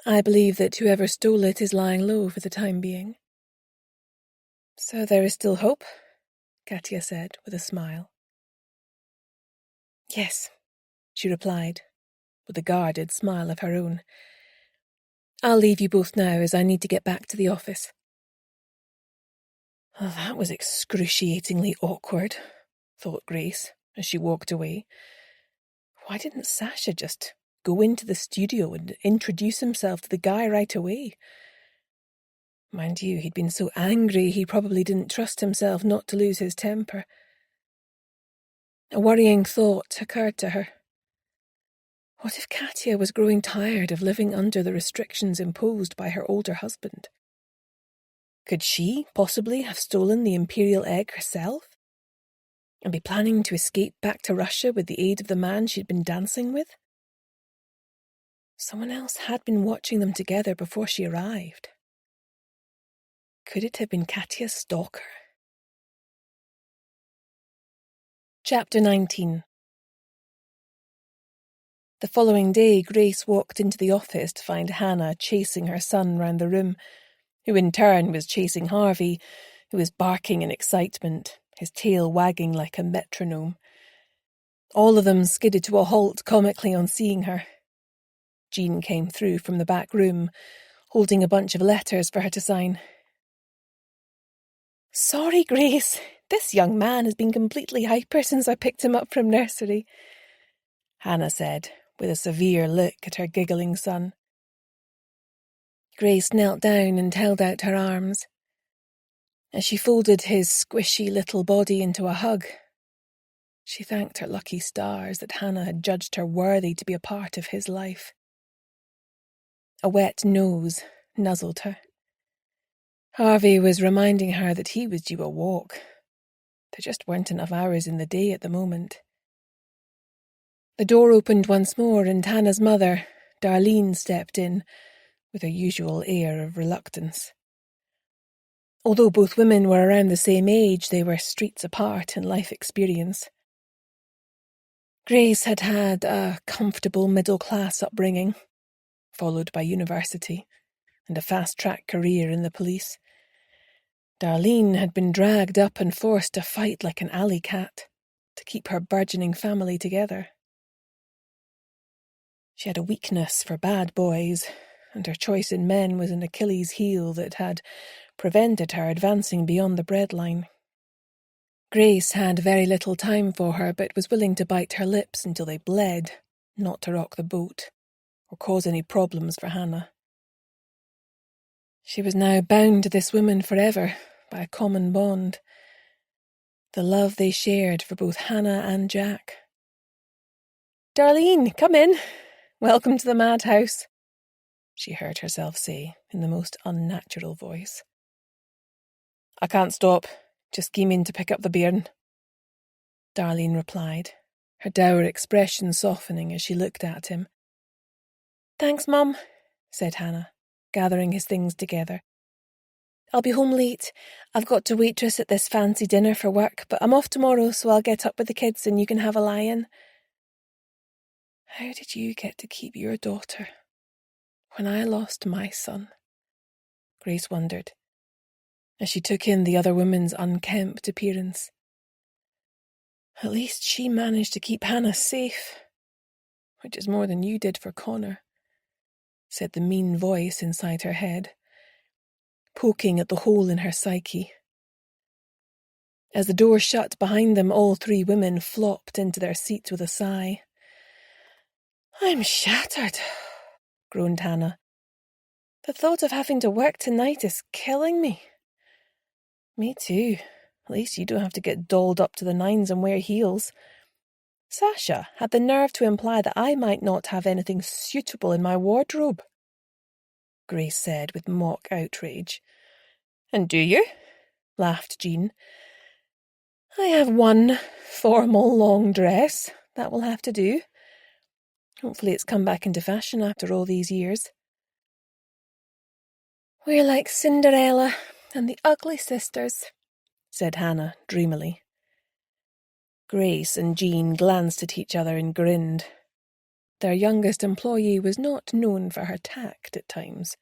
I believe that whoever stole it is lying low for the time being. So there is still hope, Katia said with a smile. Yes, she replied, with a guarded smile of her own. I'll leave you both now as I need to get back to the office. Oh, that was excruciatingly awkward, thought Grace as she walked away. Why didn't Sasha just go into the studio and introduce himself to the guy right away? Mind you, he'd been so angry he probably didn't trust himself not to lose his temper. A worrying thought occurred to her. What if Katia was growing tired of living under the restrictions imposed by her older husband? Could she possibly have stolen the Imperial Egg herself? And be planning to escape back to Russia with the aid of the man she'd been dancing with? Someone else had been watching them together before she arrived. Could it have been Katia's stalker? Chapter 19. The following day, Grace walked into the office to find Hannah chasing her son round the room, who in turn was chasing Harvey, who was barking in excitement, his tail wagging like a metronome. All of them skidded to a halt comically on seeing her. Jean came through from the back room, holding a bunch of letters for her to sign. Sorry, Grace. This young man has been completely hyper since I picked him up from nursery, Hannah said, with a severe look at her giggling son. Grace knelt down and held out her arms. As she folded his squishy little body into a hug, she thanked her lucky stars that Hannah had judged her worthy to be a part of his life. A wet nose nuzzled her. Harvey was reminding her that he was due a walk. There just weren't enough hours in the day at the moment. The door opened once more and Hannah's mother, Darlene, stepped in, with her usual air of reluctance. Although both women were around the same age, they were streets apart in life experience. Grace had had a comfortable middle-class upbringing, followed by university, and a fast-track career in the police. Darlene had been dragged up and forced to fight like an alley cat to keep her burgeoning family together. She had a weakness for bad boys, and her choice in men was an Achilles heel that had prevented her advancing beyond the breadline. Grace had very little time for her, but was willing to bite her lips until they bled, not to rock the boat, or cause any problems for Hannah. She was now bound to this woman forever by a common bond, the love they shared for both Hannah and Jack. Darlene, come in. Welcome to the madhouse, she heard herself say in the most unnatural voice. I can't stop, just came in to pick up the bairn, Darlene replied, her dour expression softening as she looked at him. Thanks, Mum, said Hannah, gathering his things together. I'll be home late. I've got to waitress at this fancy dinner for work, but I'm off tomorrow, so I'll get up with the kids and you can have a lie-in. How did you get to keep your daughter when I lost my son? Grace wondered, as she took in the other woman's unkempt appearance. At least she managed to keep Hannah safe, which is more than you did for Connor, said the mean voice inside her head, poking at the hole in her psyche. As the door shut behind them, all three women flopped into their seats with a sigh. "I'm shattered," groaned Hannah. "The thought of having to work tonight is killing me." "Me too. At least you don't have to get dolled up to the nines and wear heels." "Sasha had the nerve to imply that I might not have anything suitable in my wardrobe," Grace said with mock outrage. "And do you?" laughed Jean. "I have one formal long dress. That will have to do. Hopefully it's come back into fashion after all these years." "We're like Cinderella and the Ugly Sisters," said Hannah dreamily. Grace and Jean glanced at each other and grinned. Their youngest employee was not known for her tact at times.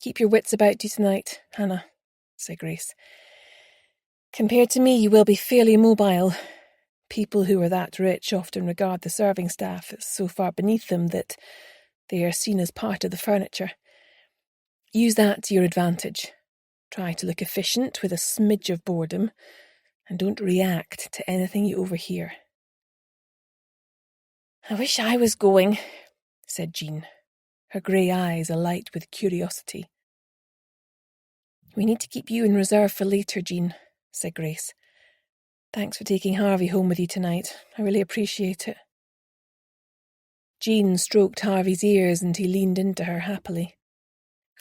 "Keep your wits about you tonight, Hannah," said Grace. "Compared to me, you will be fairly mobile. People who are that rich often regard the serving staff as so far beneath them that they are seen as part of the furniture. Use that to your advantage. Try to look efficient with a smidge of boredom, and don't react to anything you overhear." "I wish I was going," said Jean, her grey eyes alight with curiosity. "We need to keep you in reserve for later, Jean," said Grace. "Thanks for taking Harvey home with you tonight. I really appreciate it." Jean stroked Harvey's ears and he leaned into her happily.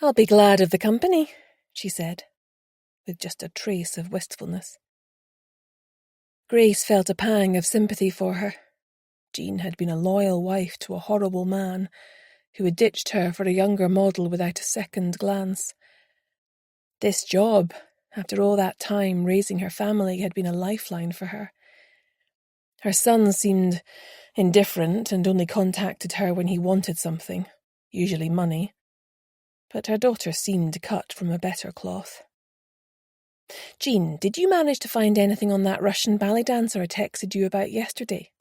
"I'll be glad of the company," she said, with just a trace of wistfulness. Grace felt a pang of sympathy for her. Jean had been a loyal wife to a horrible man who had ditched her for a younger model without a second glance. This job, after all that time raising her family, had been a lifeline for her. Her son seemed indifferent and only contacted her when he wanted something, usually money. But her daughter seemed cut from a better cloth. "Jean, did you manage to find anything on that Russian ballet dancer I texted you about yesterday?"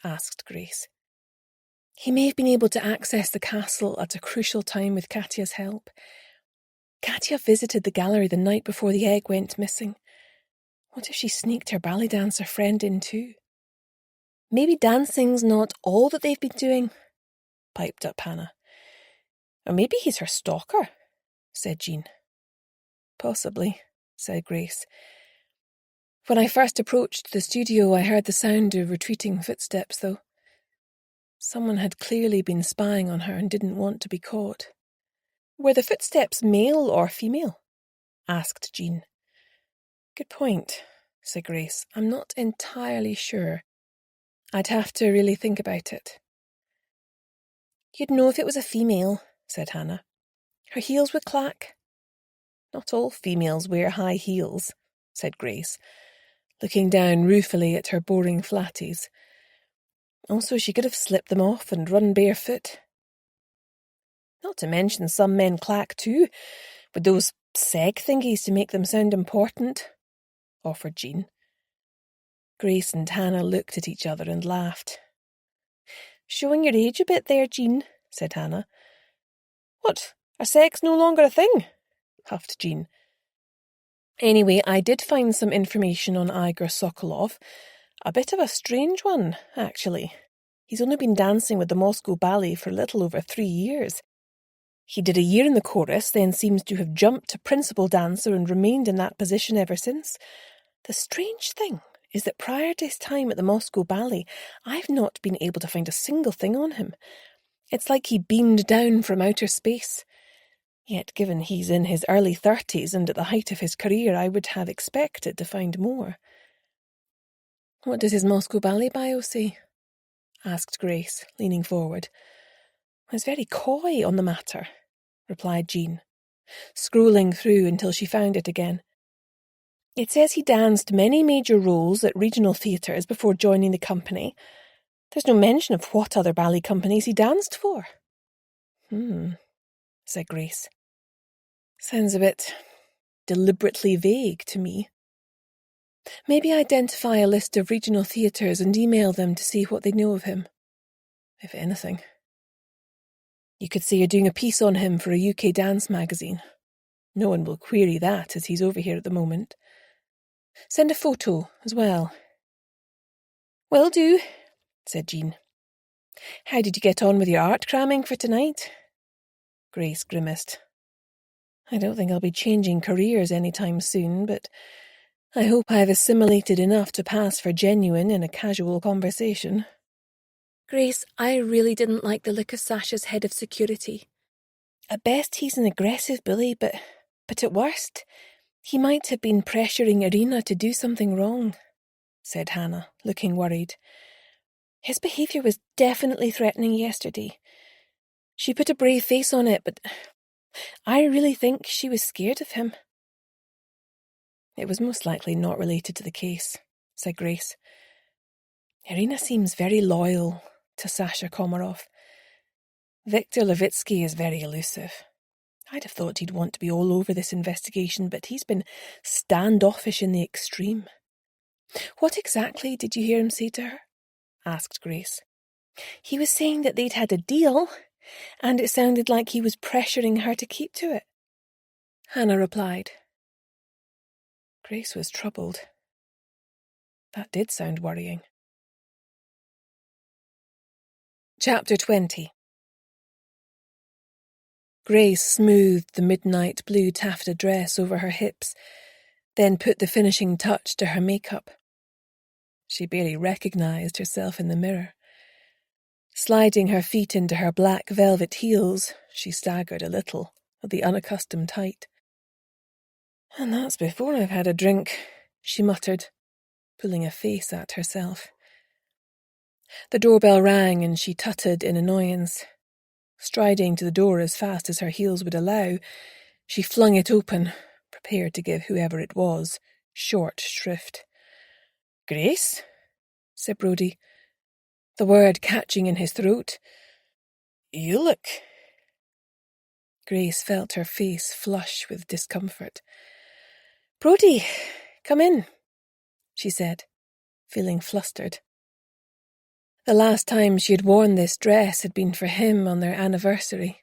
asked Grace. "He may have been able to access the castle at a crucial time with Katya's help. Katya visited the gallery the night before the egg went missing. What if she sneaked her ballet dancer friend in too?" "Maybe dancing's not all that they've been doing," piped up Hannah. "Or maybe he's her stalker," said Jean. "Possibly," said Grace. "When I first approached the studio, I heard the sound of retreating footsteps, though. Someone had clearly been spying on her and didn't want to be caught." "Were the footsteps male or female?" asked Jean. "Good point," said Grace. "I'm not entirely sure. I'd have to really think about it." "You'd know if it was a female," said Hannah. "Her heels would clack." "Not all females wear high heels," said Grace, looking down ruefully at her boring flatties. "Also, she could have slipped them off and run barefoot." "Not to mention some men clack too, with those seg thingies to make them sound important," offered Jean. Grace and Hannah looked at each other and laughed. "Showing your age a bit there, Jean," said Hannah. "What, are segs no longer a thing?" huffed Jean. "Anyway, I did find some information on Igor Sokolov. A bit of a strange one, actually. He's only been dancing with the Moscow Ballet for a little over 3 years. He did a year in the chorus, then seems to have jumped to principal dancer and remained in that position ever since. The strange thing is that prior to his time at the Moscow Ballet, I've not been able to find a single thing on him. It's like he beamed down from outer space. Yet given he's in his early 30s and at the height of his career, I would have expected to find more." "What does his Moscow Ballet bio say?" asked Grace, leaning forward. "He's very coy on the matter," replied Jean, scrolling through until she found it again. "It says he danced many major roles at regional theatres before joining the company. There's no mention of what other ballet companies he danced for." Said Grace. "Sounds a bit deliberately vague to me. Maybe identify a list of regional theatres and email them to see what they know of him, if anything. You could say you're doing a piece on him for a UK dance magazine. No one will query that, as he's over here at the moment." Send a photo as well. Will do, said Jean. How did you get on with your art cramming for tonight? Grace grimaced. I don't think I'll be changing careers any time soon, but I hope I've assimilated enough to pass for genuine in a casual conversation. Grace, I really didn't like the look of Sasha's head of security. At best he's an aggressive bully, but at worst, he might have been pressuring Irina to do something wrong, said Hannah, looking worried. His behaviour was definitely threatening yesterday. She put a brave face on it, but I really think she was scared of him. It was most likely not related to the case, said Grace. Irina seems very loyal to Sasha Komarov. Viktor Levitsky is very elusive. I'd have thought he'd want to be all over this investigation, but he's been standoffish in the extreme. What exactly did you hear him say to her? Asked Grace. He was saying that they'd had a deal, and it sounded like he was pressuring her to keep to it. Hannah replied. Grace was troubled. That did sound worrying. Chapter 20. Grace smoothed the midnight blue taffeta dress over her hips, then put the finishing touch to her makeup. She barely recognised herself in the mirror. Sliding her feet into her black velvet heels, she staggered a little at the unaccustomed height. And that's before I've had a drink, she muttered, pulling a face at herself. The doorbell rang and she tutted in annoyance. Striding to the door as fast as her heels would allow, she flung it open, prepared to give whoever it was short shrift. Grace? Said Brodie, the word catching in his throat. You look... Grace felt her face flush with discomfort. Brodie, come in, she said, feeling flustered. The last time she had worn this dress had been for him on their anniversary,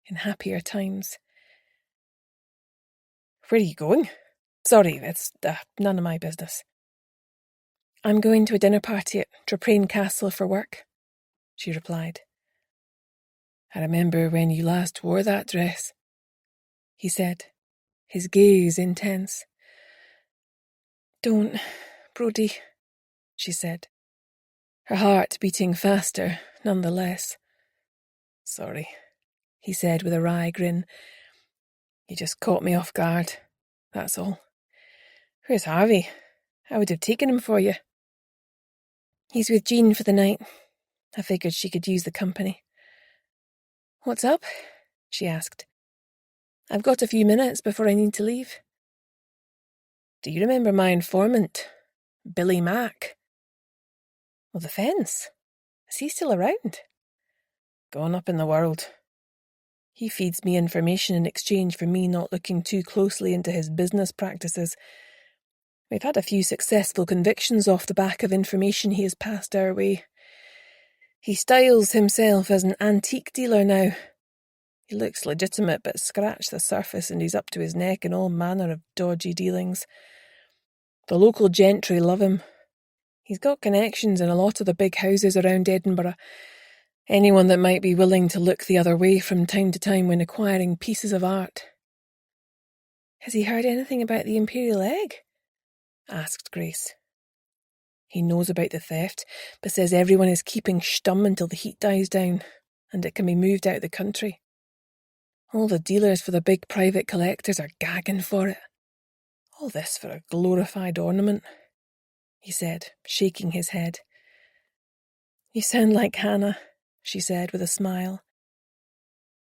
in happier times. Where are you going? Sorry, that's none of my business. I'm going to a dinner party at Traprain Castle for work, she replied. I remember when you last wore that dress, he said, his gaze intense. Don't, Brodie, she said, her heart beating faster nonetheless. Sorry, he said with a wry grin. You just caught me off guard, that's all. Where's Harvey? I would have taken him for you. He's with Jean for the night. I figured she could use the company. What's up? She asked. I've got a few minutes before I need to leave. Do you remember my informant, Billy Mack? Well, the fence. Is he still around? Gone up in the world. He feeds me information in exchange for me not looking too closely into his business practices. We've had a few successful convictions off the back of information he has passed our way. He styles himself as an antique dealer now. He looks legitimate, but scratch the surface and he's up to his neck in all manner of dodgy dealings. The local gentry love him. He's got connections in a lot of the big houses around Edinburgh. Anyone that might be willing to look the other way from time to time when acquiring pieces of art. Has he heard anything about the Imperial Egg? Asked Grace. He knows about the theft, but says everyone is keeping stum until the heat dies down, and it can be moved out of the country. All the dealers for the big private collectors are gagging for it. All this for a glorified ornament, he said, shaking his head. You sound like Hannah, she said with a smile.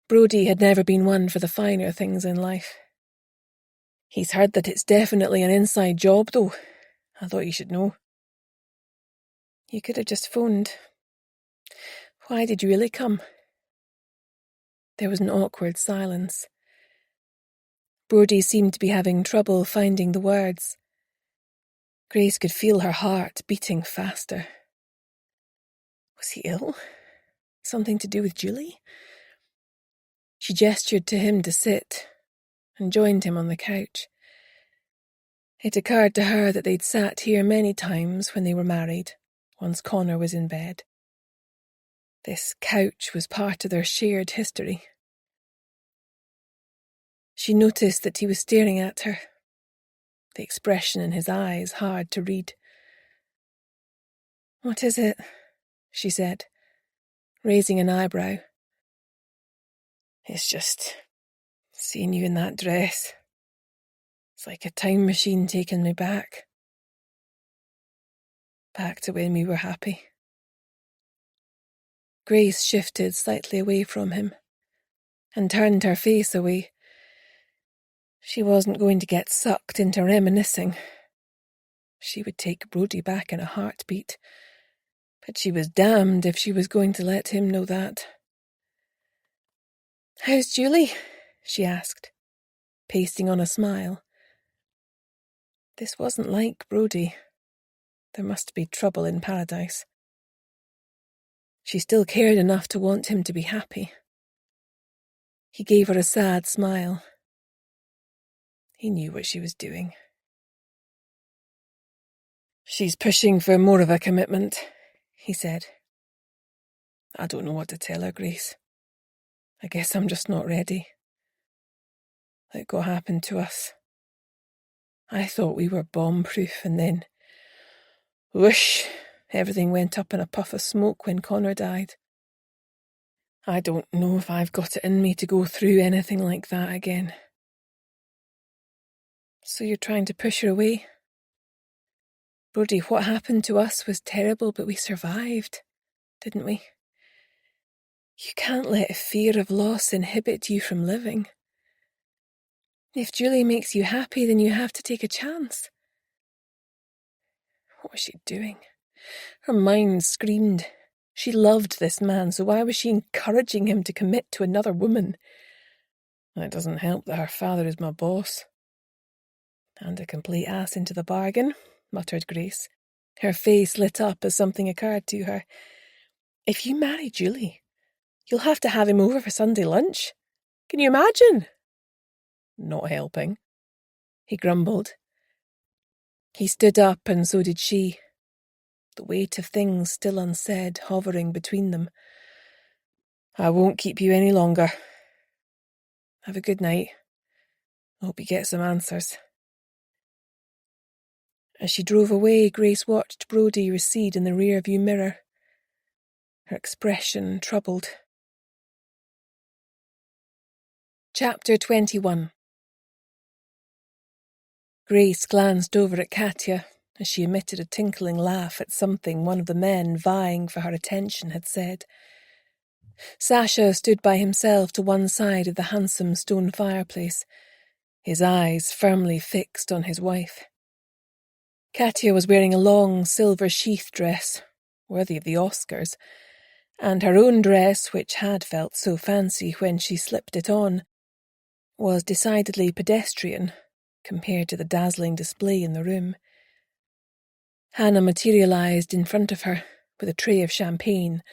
Brodie had never been one for the finer things in life. He's heard that it's definitely an inside job, though. I thought you should know. You could have just phoned. Why did you really come? There was an awkward silence. Brodie seemed to be having trouble finding the words. Grace could feel her heart beating faster. Was he ill? Something to do with Julie? She gestured to him to sit and joined him on the couch. It occurred to her that they'd sat here many times when they were married, once Connor was in bed. This couch was part of their shared history. She noticed that he was staring at her, the expression in his eyes hard to read. "What is it?" she said, raising an eyebrow. "It's just seeing you in that dress. It's like a time machine taking me back. Back to when we were happy." Grace shifted slightly away from him and turned her face away. She wasn't going to get sucked into reminiscing. She would take Brodie back in a heartbeat, but she was damned if she was going to let him know that. "How's Julie?" she asked, pasting on a smile. This wasn't like Brodie. There must be trouble in paradise. She still cared enough to want him to be happy. He gave her a sad smile. He knew what she was doing. "She's pushing for more of a commitment," he said. "I don't know what to tell her, Grace. I guess I'm just not ready. Look what happened to us. I thought we were bomb-proof, and then, whoosh, everything went up in a puff of smoke when Connor died. I don't know if I've got it in me to go through anything like that again." "So you're trying to push her away?" "Brodie, what happened to us was terrible, but we survived, didn't we? You can't let fear of loss inhibit you from living. If Julie makes you happy, then you have to take a chance." What was she doing? Her mind screamed. She loved this man, so why was she encouraging him to commit to another woman? It doesn't help that her father is my boss. And a complete ass into the bargain, muttered Grace. Her face lit up as something occurred to her. "If you marry Julie, you'll have to have him over for Sunday lunch. Can you imagine?" "Not helping," he grumbled. He stood up, and so did she, the weight of things still unsaid hovering between them. "I won't keep you any longer. Have a good night. I hope you get some answers." As she drove away, Grace watched Brodie recede in the rear-view mirror, her expression troubled. Chapter 21. Grace glanced over at Katya as she emitted a tinkling laugh at something one of the men vying for her attention had said. Sasha stood by himself to one side of the handsome stone fireplace, his eyes firmly fixed on his wife. Katya was wearing a long silver sheath dress, worthy of the Oscars, and her own dress, which had felt so fancy when she slipped it on, was decidedly pedestrian compared to the dazzling display in the room. Hannah materialized in front of her with a tray of champagne,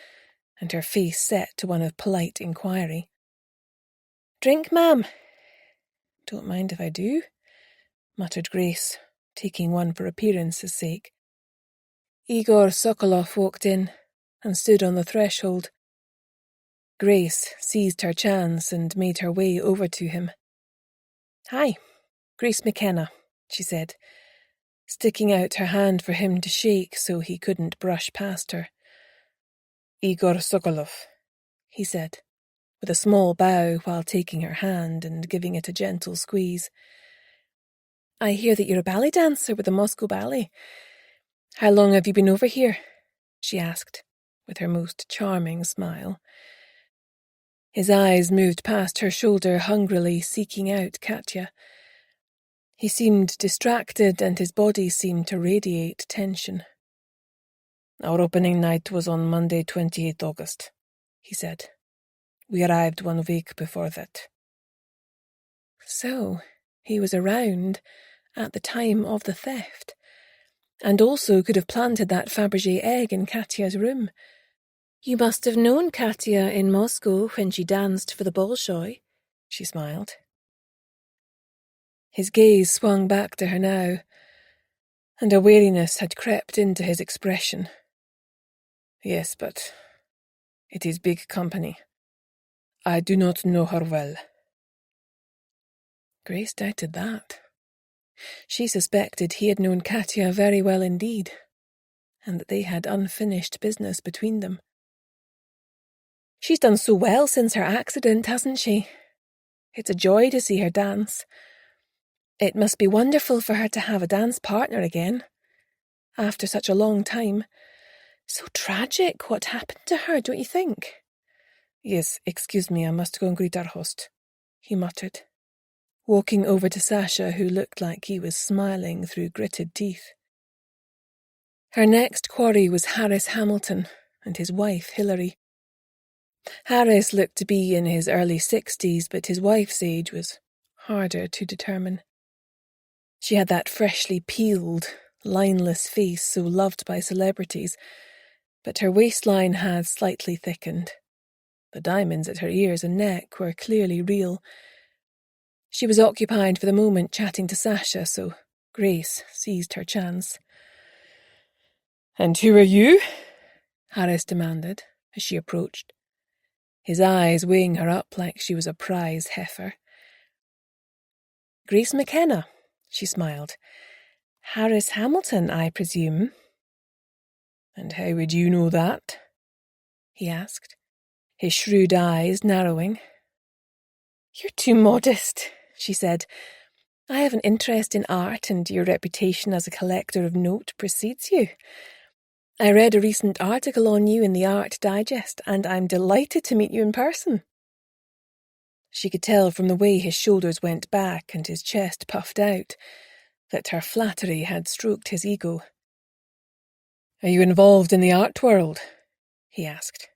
and her face set to one of polite inquiry. "Drink, ma'am?" "Don't mind if I do," muttered Grace, taking one for appearance's sake. Igor Sokolov walked in and stood on the threshold. Grace seized her chance and made her way over to him. "Hi, Grace McKenna," she said, sticking out her hand for him to shake so he couldn't brush past her. "Igor Sokolov," he said, with a small bow while taking her hand and giving it a gentle squeeze. "I hear that you're a ballet dancer with the Moscow Ballet. How long have you been over here?" she asked, with her most charming smile. His eyes moved past her shoulder hungrily, seeking out Katya. He seemed distracted, and his body seemed to radiate tension. "Our opening night was on Monday, 28th August, he said. "We arrived 1 week before that." So, he was around at the time of the theft, and also could have planted that Fabergé egg in Katya's room. "You must have known Katya in Moscow when she danced for the Bolshoi," she smiled. His gaze swung back to her now, and a weariness had crept into his expression. "Yes, but it is big company. I do not know her well." Grace doubted that. She suspected he had known Katya very well indeed, and that they had unfinished business between them. "She's done so well since her accident, hasn't she? It's a joy to see her dance. It must be wonderful for her to have a dance partner again, after such a long time. So tragic what happened to her, don't you think?" "Yes, excuse me, I must go and greet our host," he muttered, walking over to Sasha, who looked like he was smiling through gritted teeth. Her next quarry was Harris Hamilton and his wife, Hilary. Harris looked to be in his early 60s, but his wife's age was harder to determine. She had that freshly peeled, lineless face so loved by celebrities, but her waistline had slightly thickened. The diamonds at her ears and neck were clearly real. She was occupied for the moment chatting to Sasha, so Grace seized her chance. "And who are you?" Harris demanded as she approached, his eyes weighing her up like she was a prize heifer. "Grace McKenna," she smiled. "Harris Hamilton, I presume." "And how would you know that?" he asked, his shrewd eyes narrowing. "You're too modest," she said. "I have an interest in art, and your reputation as a collector of note precedes you. I read a recent article on you in the Art Digest, and I'm delighted to meet you in person." She could tell from the way his shoulders went back and his chest puffed out that her flattery had stroked his ego. "Are you involved in the art world?" he asked.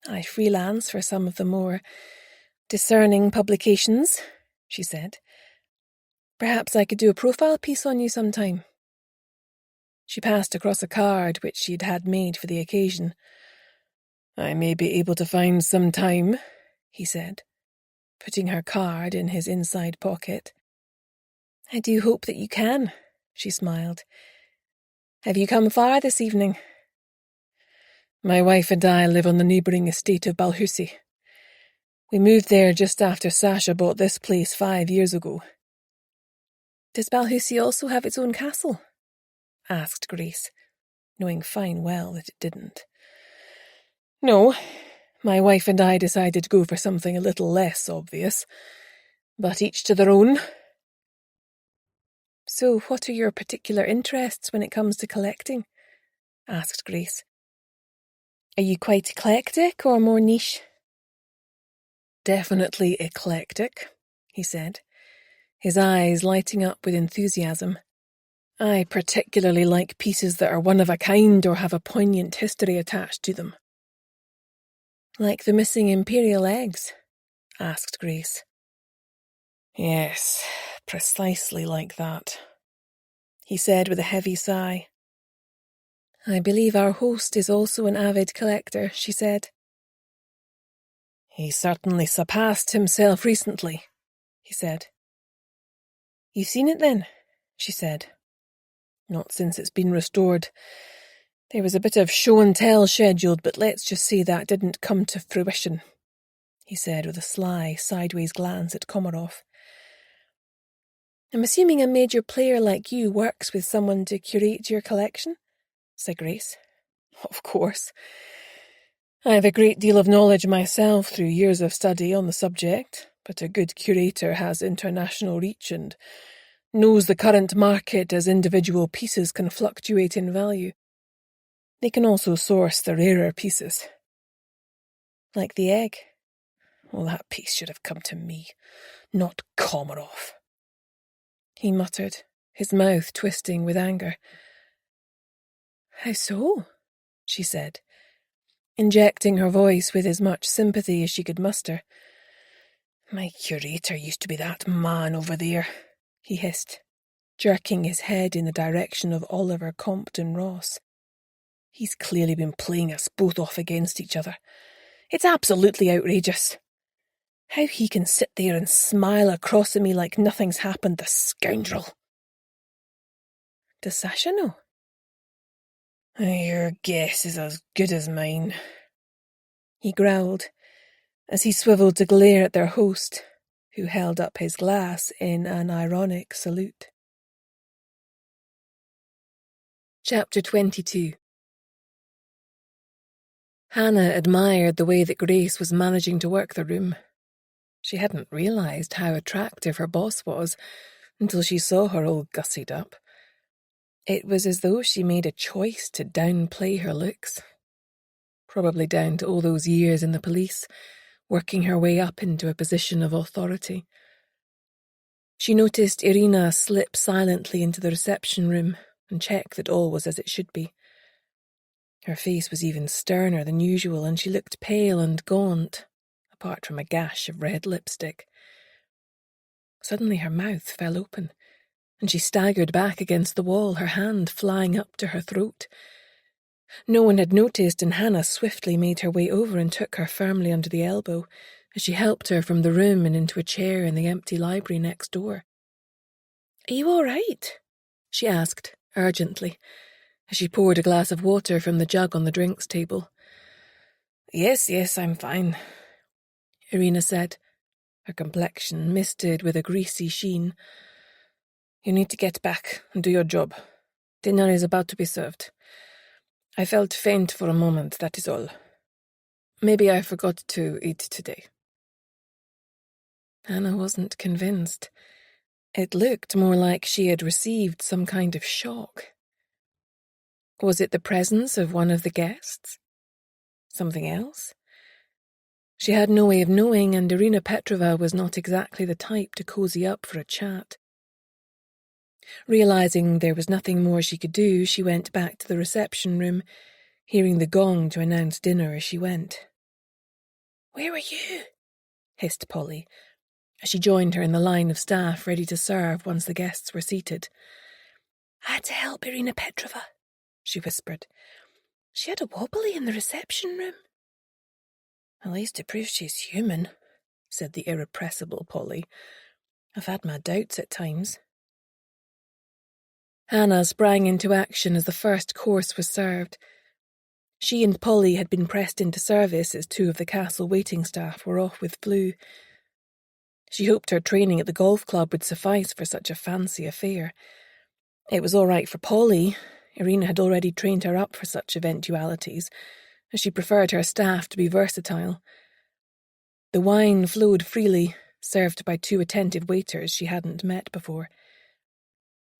"I freelance for some of the more discerning publications," she said. "Perhaps I could do a profile piece on you sometime." She passed across a card which she'd had made for the occasion. "I may be able to find some time," he said, putting her card in his inside pocket. "I do hope that you can," she smiled. "Have you come far this evening?" "My wife and I live on the neighbouring estate of Balhusi. We moved there just after Sasha bought this place 5 years ago." "Does Balhusi also have its own castle?" asked Grace, knowing fine well that it didn't. "No, my wife and I decided to go for something a little less obvious, but each to their own." "So what are your particular interests when it comes to collecting?" asked Grace. "Are you quite eclectic or more niche?" "Definitely eclectic," he said, his eyes lighting up with enthusiasm. "I particularly like pieces that are one of a kind or have a poignant history attached to them." "Like the missing imperial eggs?" asked Grace. "Yes, precisely like that," he said with a heavy sigh. "I believe our host is also an avid collector," she said. "He certainly surpassed himself recently," he said. "You've seen it then?" she said. "Not since it's been restored. There was a bit of show and tell scheduled, but let's just say that didn't come to fruition," he said with a sly, sideways glance at Komarov. "I'm assuming a major player like you works with someone to curate your collection?" said Grace. "Of course. I have a great deal of knowledge myself through years of study on the subject, but a good curator has international reach and knows the current market as individual pieces can fluctuate in value. They can also source the rarer pieces." "Like the egg?" "Well, that piece should have come to me, not Komarov," he muttered, his mouth twisting with anger. "How so?" she said, injecting her voice with as much sympathy as she could muster. "My curator used to be that man over there," he hissed, jerking his head in the direction of Oliver Compton Ross. "He's clearly been playing us both off against each other. It's absolutely outrageous. How he can sit there and smile across at me like nothing's happened, the scoundrel." Does Sasha know? Your guess is as good as mine, he growled, as he swiveled to glare at their host, who held up his glass in an ironic salute. Chapter 22. Hannah admired the way that Grace was managing to work the room. She hadn't realised how attractive her boss was until she saw her all gussied up. It was as though she made a choice to downplay her looks. Probably down to all those years in the police, working her way up into a position of authority. She noticed Irina slip silently into the reception room and check that all was as it should be. Her face was even sterner than usual, and she looked pale and gaunt, apart from a gash of red lipstick. Suddenly her mouth fell open, and she staggered back against the wall, her hand flying up to her throat. No one had noticed, and Hannah swiftly made her way over and took her firmly under the elbow as she helped her from the room and into a chair in the empty library next door. "Are you all right?" she asked, urgently, as she poured a glass of water from the jug on the drinks table. Yes, I'm fine," Irina said, her complexion misted with a greasy sheen. "You need to get back and do your job. Dinner is about to be served. I felt faint for a moment, that is all. Maybe I forgot to eat today." Hannah wasn't convinced. It looked more like she had received some kind of shock. Was it the presence of one of the guests? Something else? She had no way of knowing, and Irina Petrova was not exactly the type to cozy up for a chat. Realising there was nothing more she could do, she went back to the reception room, hearing the gong to announce dinner as she went. "Where were you?" hissed Polly, as she joined her in the line of staff ready to serve once the guests were seated. "I had to help Irina Petrova," she whispered. "She had a wobbly in the reception room." "At least it proves she's human," said the irrepressible Polly. "I've had my doubts at times." Hannah sprang into action as the first course was served. She and Polly had been pressed into service as two of the castle waiting staff were off with flu. She hoped her training at the golf club would suffice for such a fancy affair. It was all right for Polly. Irina had already trained her up for such eventualities, as she preferred her staff to be versatile. The wine flowed freely, served by two attentive waiters she hadn't met before.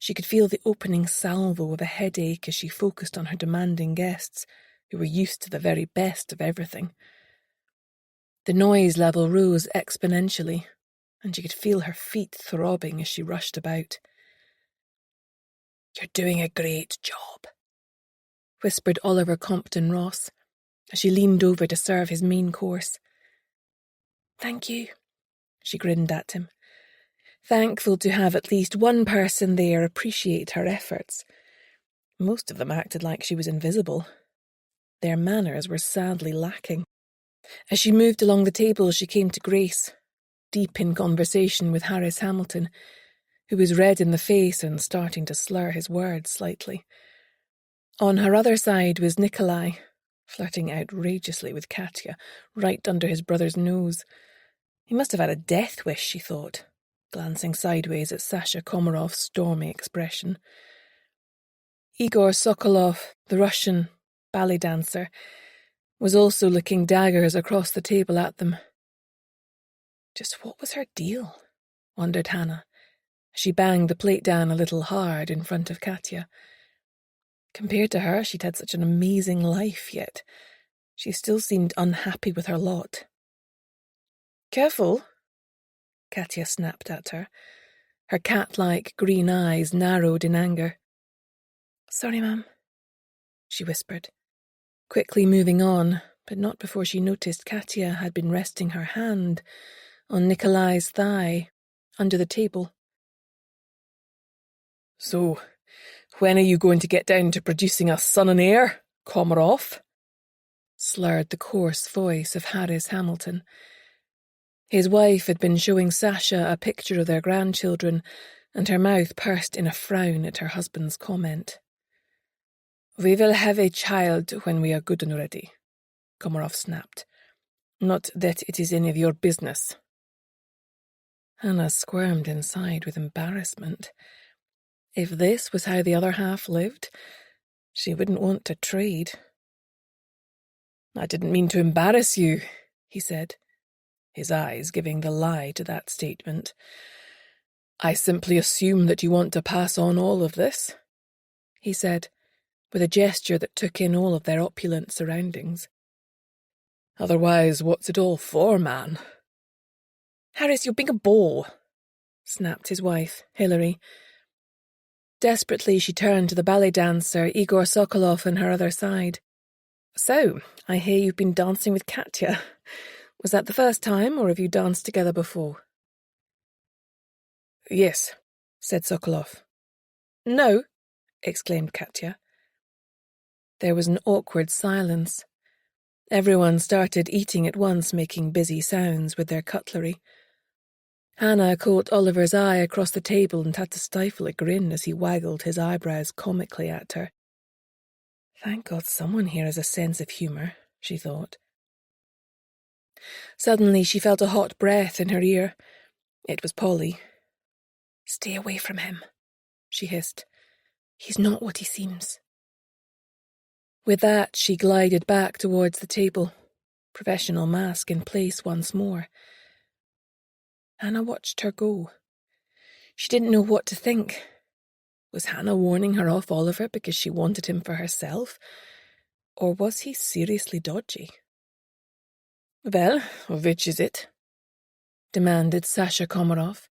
She could feel the opening salvo of a headache as she focused on her demanding guests, who were used to the very best of everything. The noise level rose exponentially, and she could feel her feet throbbing as she rushed about. "You're doing a great job," whispered Oliver Compton Ross, as she leaned over to serve his main course. "Thank you," she grinned at him, thankful to have at least one person there appreciate her efforts. Most of them acted like she was invisible. Their manners were sadly lacking. As she moved along the table, she came to Grace, deep in conversation with Harris Hamilton, who was red in the face and starting to slur his words slightly. On her other side was Nikolai, flirting outrageously with Katya, right under his brother's nose. He must have had a death wish, she thought, glancing sideways at Sasha Komarov's stormy expression. Igor Sokolov, the Russian ballet dancer, was also looking daggers across the table at them. Just what was her deal? Wondered Hannah. She banged the plate down a little hard in front of Katya. Compared to her, she'd had such an amazing life, yet she still seemed unhappy with her lot. "Careful," Katya snapped at her. Her cat-like green eyes narrowed in anger. "Sorry, ma'am," she whispered, quickly moving on, but not before she noticed Katya had been resting her hand on Nikolai's thigh, under the table. "So, when are you going to get down to producing us son and heir, Komarov?" slurred the coarse voice of Harris Hamilton. His wife had been showing Sasha a picture of their grandchildren, and her mouth pursed in a frown at her husband's comment. "We will have a child when we are good and ready," Komarov snapped. "Not that it is any of your business." Hannah squirmed inside with embarrassment. If this was how the other half lived, she wouldn't want to trade. "I didn't mean to embarrass you," he said, his eyes giving the lie to that statement. "I simply assume that you want to pass on all of this," he said, with a gesture that took in all of their opulent surroundings. "Otherwise, what's it all for, man?" "Harris, you're being a bore," snapped his wife, Hilary. Desperately, she turned to the ballet dancer, Igor Sokolov, on her other side. "So, I hear you've been dancing with Katya. Was that the first time, or have you danced together before?" "Yes," said Sokolov. "No," exclaimed Katya. There was an awkward silence. Everyone started eating at once, making busy sounds with their cutlery. Hannah caught Oliver's eye across the table and had to stifle a grin as he waggled his eyebrows comically at her. Thank God someone here has a sense of humour, she thought. Suddenly she felt a hot breath in her ear. It was Polly. "Stay away from him," she hissed. "He's not what he seems." With that, she glided back towards the table, professional mask in place once more. Hannah watched her go. She didn't know what to think. Was Hannah warning her off Oliver because she wanted him for herself? Or was he seriously dodgy? "Well, which is it?" demanded Sasha Komarov,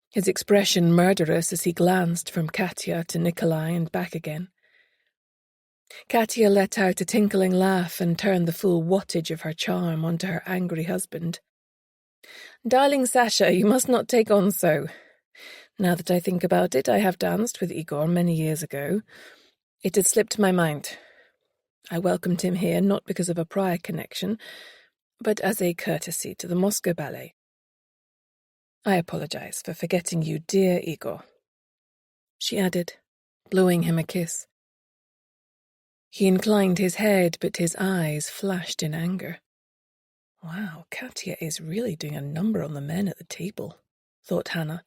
his expression murderous as he glanced from Katya to Nikolai and back again. Katya let out a tinkling laugh and turned the full wattage of her charm onto her angry husband. "Darling Sasha, you must not take on so. Now that I think about it, I have danced with Igor many years ago. It had slipped my mind. I welcomed him here not because of a prior connection, but as a courtesy to the Moscow Ballet. I apologize for forgetting you, dear Igor," she added, blowing him a kiss. He inclined his head, but his eyes flashed in anger. Wow, Katya is really doing a number on the men at the table, thought Hannah,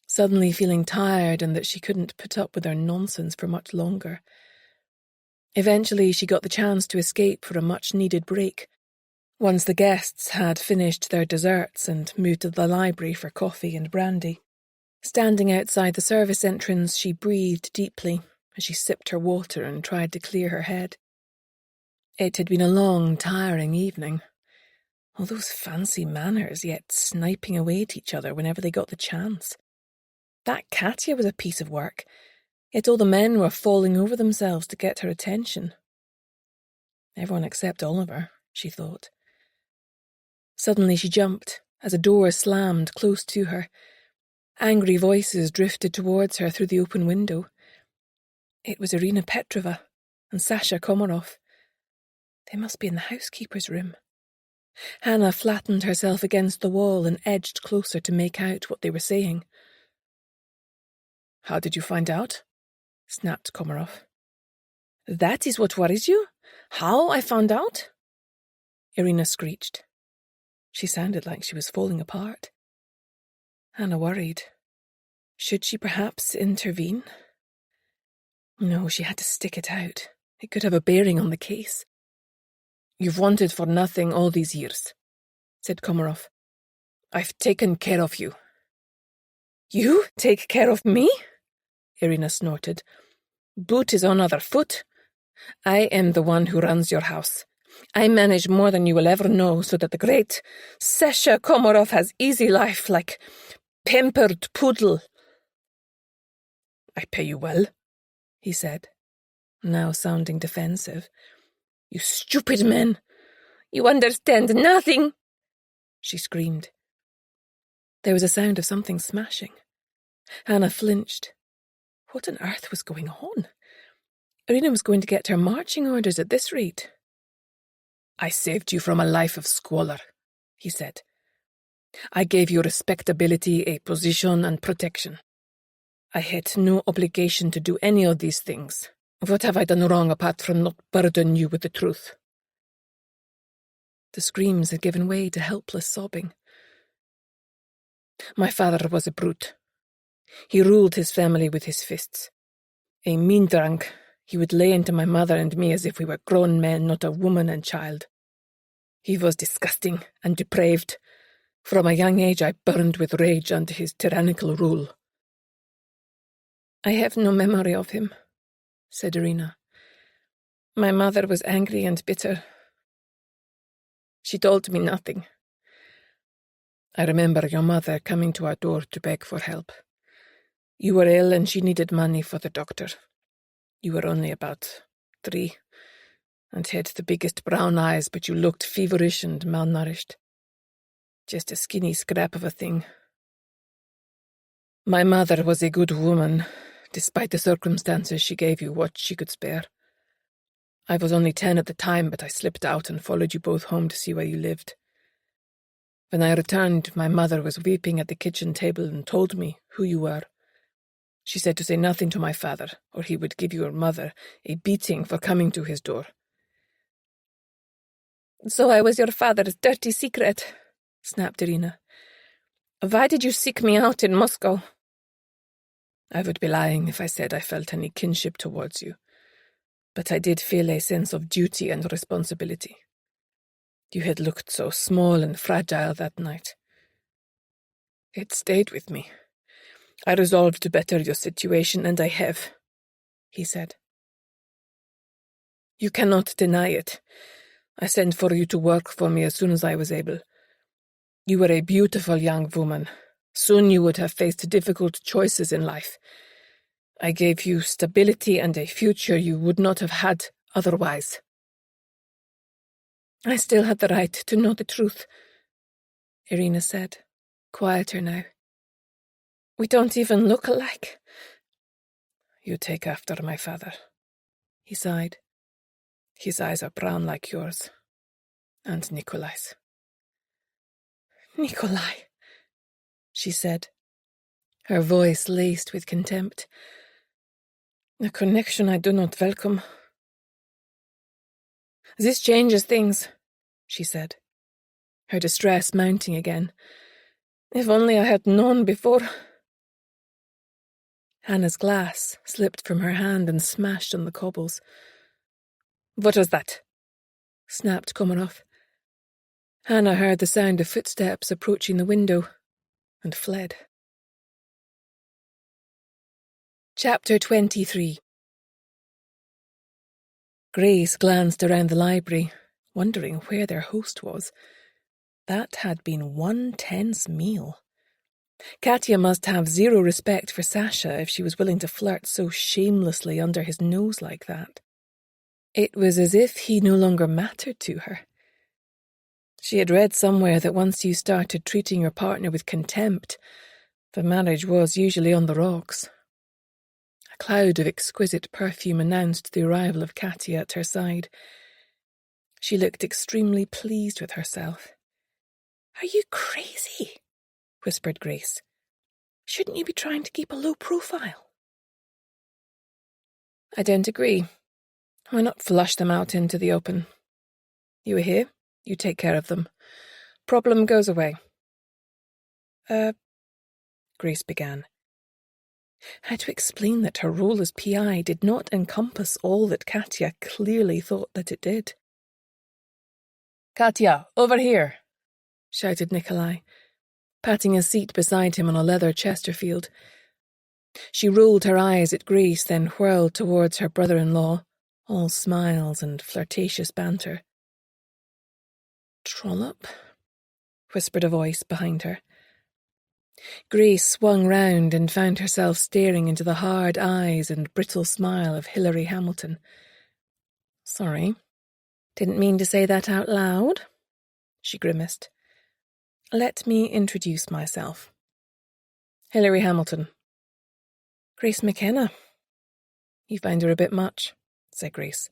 suddenly feeling tired and that she couldn't put up with their nonsense for much longer. Eventually she got the chance to escape for a much-needed break, once the guests had finished their desserts and moved to the library for coffee and brandy. Standing outside the service entrance, she breathed deeply as she sipped her water and tried to clear her head. It had been a long, tiring evening. All those fancy manners, yet sniping away at each other whenever they got the chance. That Katya was a piece of work, yet all the men were falling over themselves to get her attention. Everyone except Oliver, she thought. Suddenly she jumped as a door slammed close to her. Angry voices drifted towards her through the open window. It was Irina Petrova and Sasha Komarov. They must be in the housekeeper's room. Hannah flattened herself against the wall and edged closer to make out what they were saying. "How did you find out?" snapped Komarov. "That is what worries you? How I found out?" Irina screeched. She sounded like she was falling apart. Hannah worried. Should she perhaps intervene? No, she had to stick it out. It could have a bearing on the case. "You've wanted for nothing all these years," said Komarov. "I've taken care of you." "You take care of me?" Irina snorted. "Boot is on other foot. I am the one who runs your house. I manage more than you will ever know so that the great Sasha Komarov has easy life like pampered poodle." "I pay you well," he said, now sounding defensive. "You stupid men! You understand nothing!" she screamed. There was a sound of something smashing. Hannah flinched. What on earth was going on? Irina was going to get her marching orders at this rate. "I saved you from a life of squalor," he said. "I gave you respectability, a position, and protection. I had no obligation to do any of these things. What have I done wrong apart from not burden you with the truth?" The screams had given way to helpless sobbing. "My father was a brute. He ruled his family with his fists. A mean drunk, he would lay into my mother and me as if we were grown men, not a woman and child. He was disgusting and depraved. From a young age I burned with rage under his tyrannical rule." "I have no memory of him," said Irina. "My mother was angry and bitter. She told me nothing. I remember your mother coming to our door to beg for help. You were ill and she needed money for the doctor. You were only about 3 and had the biggest brown eyes, but you looked feverish and malnourished. Just a skinny scrap of a thing. My mother was a good woman. Despite the circumstances, she gave you what she could spare. I was only 10 at the time, but I slipped out and followed you both home to see where you lived. When I returned, my mother was weeping at the kitchen table and told me who you were. She said to say nothing to my father, or he would give your mother a beating for coming to his door." "So I was your father's dirty secret," snapped Irina. "Why did you seek me out in Moscow?" "I would be lying if I said I felt any kinship towards you. But I did feel a sense of duty and responsibility. You had looked so small and fragile that night. It stayed with me. I resolved to better your situation, and I have," he said. "You cannot deny it. I sent for you to work for me as soon as I was able. You were a beautiful young woman. Soon you would have faced difficult choices in life. I gave you stability and a future you would not have had otherwise." "I still had the right to know the truth," Irina said, quieter now. "We don't even look alike." "You take after my father," he sighed. "His eyes are brown like yours. And Nikolai's." "Nikolai," she said, her voice laced with contempt. "A connection I do not welcome." "This changes things," she said, her distress mounting again. "If only I had known before." Hannah's glass slipped from her hand and smashed on the cobbles. "What was that?" snapped Komarov. Hannah heard the sound of footsteps approaching the window and fled. Chapter 23. Grace glanced around the library, wondering where their host was. That had been one tense meal. Katya must have zero respect for Sasha if she was willing to flirt so shamelessly under his nose like that. It was as if he no longer mattered to her. She had read somewhere that once you started treating your partner with contempt, the marriage was usually on the rocks. A cloud of exquisite perfume announced the arrival of Katya at her side. She looked extremely pleased with herself. "Are you crazy?" whispered Grace. "Shouldn't you be trying to keep a low profile?" "I don't agree. Why not flush them out into the open? You are here, you take care of them. Problem goes away." Grace began. How to explain that her role as PI did not encompass all that Katya clearly thought that it did? "Katya, over here!" shouted Nikolai, patting a seat beside him on a leather Chesterfield. She rolled her eyes at Grace, then whirled towards her brother-in-law, all smiles and flirtatious banter. "Trollop?" whispered a voice behind her. Grace swung round and found herself staring into the hard eyes and brittle smile of Hilary Hamilton. "Sorry, didn't mean to say that out loud," she grimaced. "Let me introduce myself. Hilary Hamilton." "Grace McKenna." "You find her a bit much," said Grace.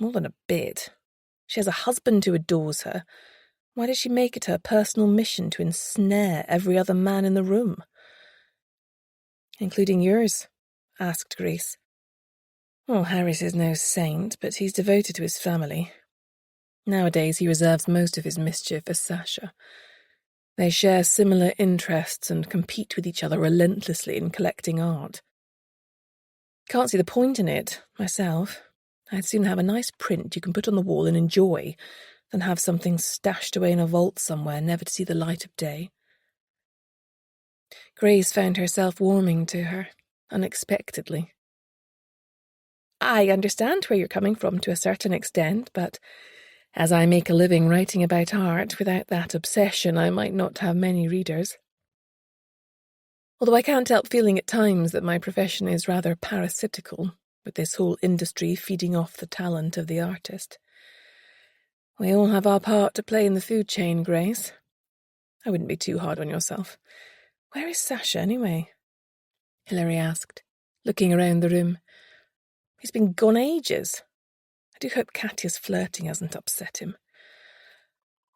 "More than a bit. She has a husband who adores her. Why does she make it her personal mission to ensnare every other man in the room?" Including yours? Asked Grace. Well, Harris is no saint, but he's devoted to his family. Nowadays he reserves most of his mischief for Sasha. They share similar interests and compete with each other relentlessly in collecting art. Can't see the point in it, myself. I'd sooner have a nice print you can put on the wall and enjoy than have something stashed away in a vault somewhere never to see the light of day. Grace found herself warming to her, unexpectedly. I understand where you're coming from to a certain extent, but as I make a living writing about art, without that obsession I might not have many readers. Although I can't help feeling at times that my profession is rather parasitical, with this whole industry feeding off the talent of the artist. We all have our part to play in the food chain, Grace. I wouldn't be too hard on yourself. Where is Sasha, anyway? Hilary asked, looking around the room. He's been gone ages. I do hope Katya's flirting hasn't upset him.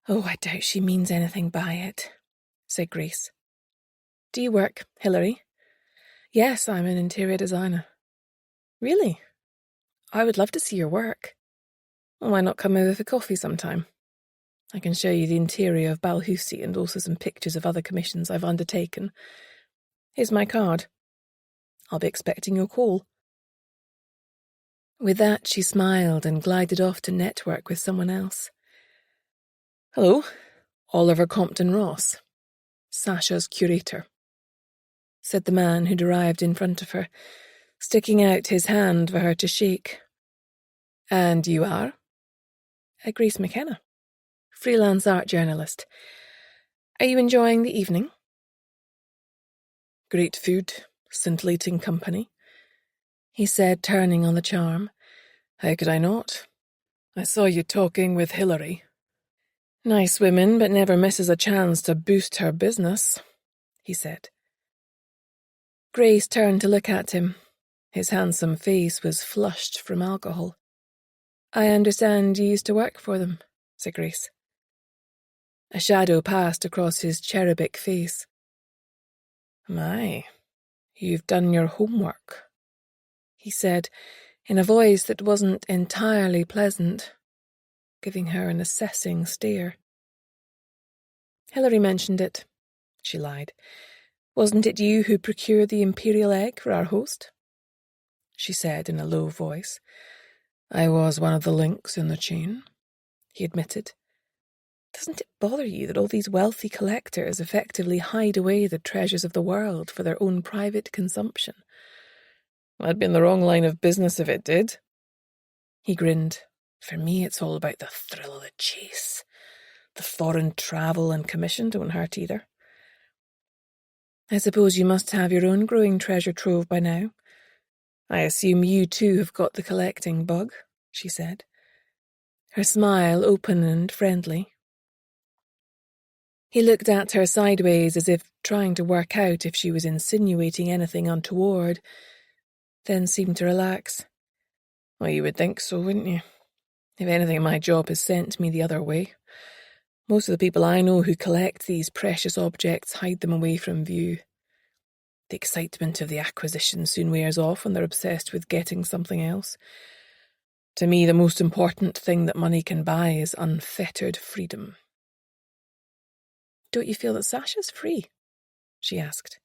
Oh, I doubt she means anything by it, said Grace. Do you work, Hilary? Yes, I'm an interior designer. Really? I would love to see your work. Well, why not come over for coffee sometime? I can show you the interior of Balhusi and also some pictures of other commissions I've undertaken. Here's my card. I'll be expecting your call. With that, she smiled and glided off to network with someone else. Hello, Oliver Compton-Ross, Sasha's curator, said the man who'd arrived in front of her, sticking out his hand for her to shake. And you are? Grace McKenna, freelance art journalist. Are you enjoying the evening? Great food, scintillating company, he said, turning on the charm. How could I not? I saw you talking with Hilary. Nice women, but never misses a chance to boost her business, he said. Grace turned to look at him. His handsome face was flushed from alcohol. I understand you used to work for them, said Grace. A shadow passed across his cherubic face. My, you've done your homework, he said, in a voice that wasn't entirely pleasant, giving her an assessing stare. Hilary mentioned it, she lied. Wasn't it you who procured the imperial egg for our host? She said in a low voice. I was one of the links in the chain, he admitted. Doesn't it bother you that all these wealthy collectors effectively hide away the treasures of the world for their own private consumption? I'd be in the wrong line of business if it did. He grinned. For me, it's all about the thrill of the chase. The foreign travel and commission don't hurt either. I suppose you must have your own growing treasure trove by now. I assume you too have got the collecting bug, she said, her smile open and friendly. He looked at her sideways as if trying to work out if she was insinuating anything untoward, then seemed to relax. Well, you would think so, wouldn't you? If anything, my job has sent me the other way. Most of the people I know who collect these precious objects hide them away from view. The excitement of the acquisition soon wears off when they're obsessed with getting something else. To me, the most important thing that money can buy is unfettered freedom. Don't you feel that Sasha's free? She asked.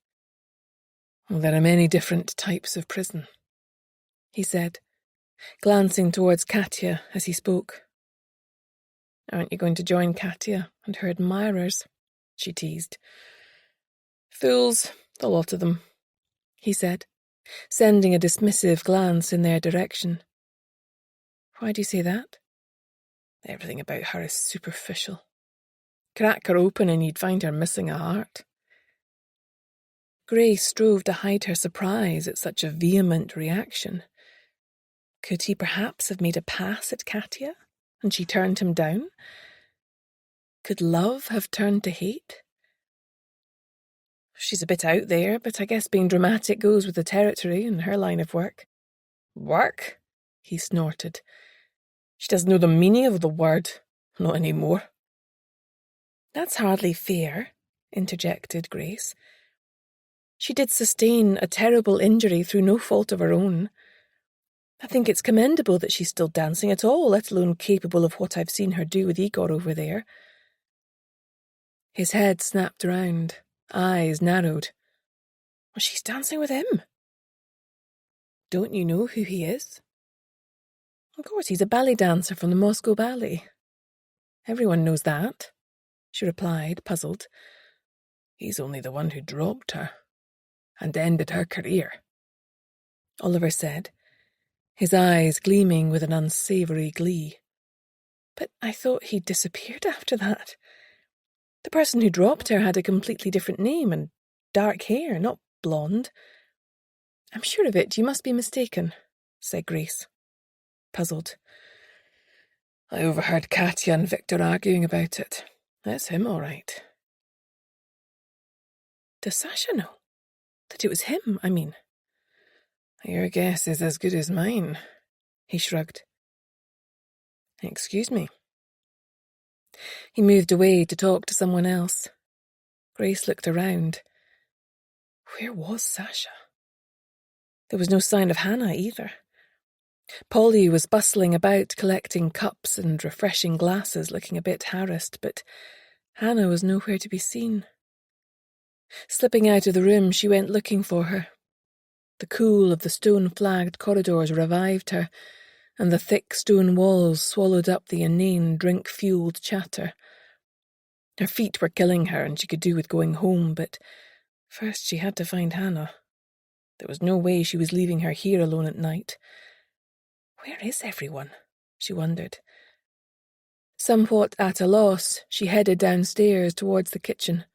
Well, there are many different types of prison, he said, glancing towards Katya as he spoke. Aren't you going to join Katya and her admirers? She teased. Fools, the lot of them, he said, sending a dismissive glance in their direction. Why do you say that? Everything about her is superficial. Crack her open and you'd find her missing a heart. Grace strove to hide her surprise at such a vehement reaction. Could he perhaps have made a pass at Katya, and she turned him down? Could love have turned to hate? She's a bit out there, but I guess being dramatic goes with the territory in her line of work. Work? He snorted. She doesn't know the meaning of the word. Not anymore. That's hardly fair, interjected Grace. She did sustain a terrible injury through no fault of her own. I think it's commendable that she's still dancing at all, let alone capable of what I've seen her do with Igor over there." His head snapped round, eyes narrowed. "Well, she's dancing with him." "Don't you know who he is?" "Of course, he's a ballet dancer from the Moscow Ballet. Everyone knows that," she replied, puzzled. "He's only the one who dropped her and ended her career," Oliver said, his eyes gleaming with an unsavoury glee. "But I thought he disappeared after that. The person who dropped her had a completely different name and dark hair, not blonde." "I'm sure of it. You must be mistaken," said Grace, puzzled. "I overheard Katya and Victor arguing about it. That's him, all right." "Does Sasha know? That it was him, I mean?" "Your guess is as good as mine," he shrugged. "Excuse me." He moved away to talk to someone else. Grace looked around. Where was Sasha? There was no sign of Hannah either. Polly was bustling about collecting cups and refreshing glasses, looking a bit harassed, but Hannah was nowhere to be seen. Slipping out of the room, she went looking for her. The cool of the stone-flagged corridors revived her, and the thick stone walls swallowed up the inane, drink-fueled chatter. Her feet were killing her, and she could do with going home, but first she had to find Hannah. There was no way she was leaving her here alone at night. Where is everyone? She wondered. Somewhat at a loss, she headed downstairs towards the kitchen.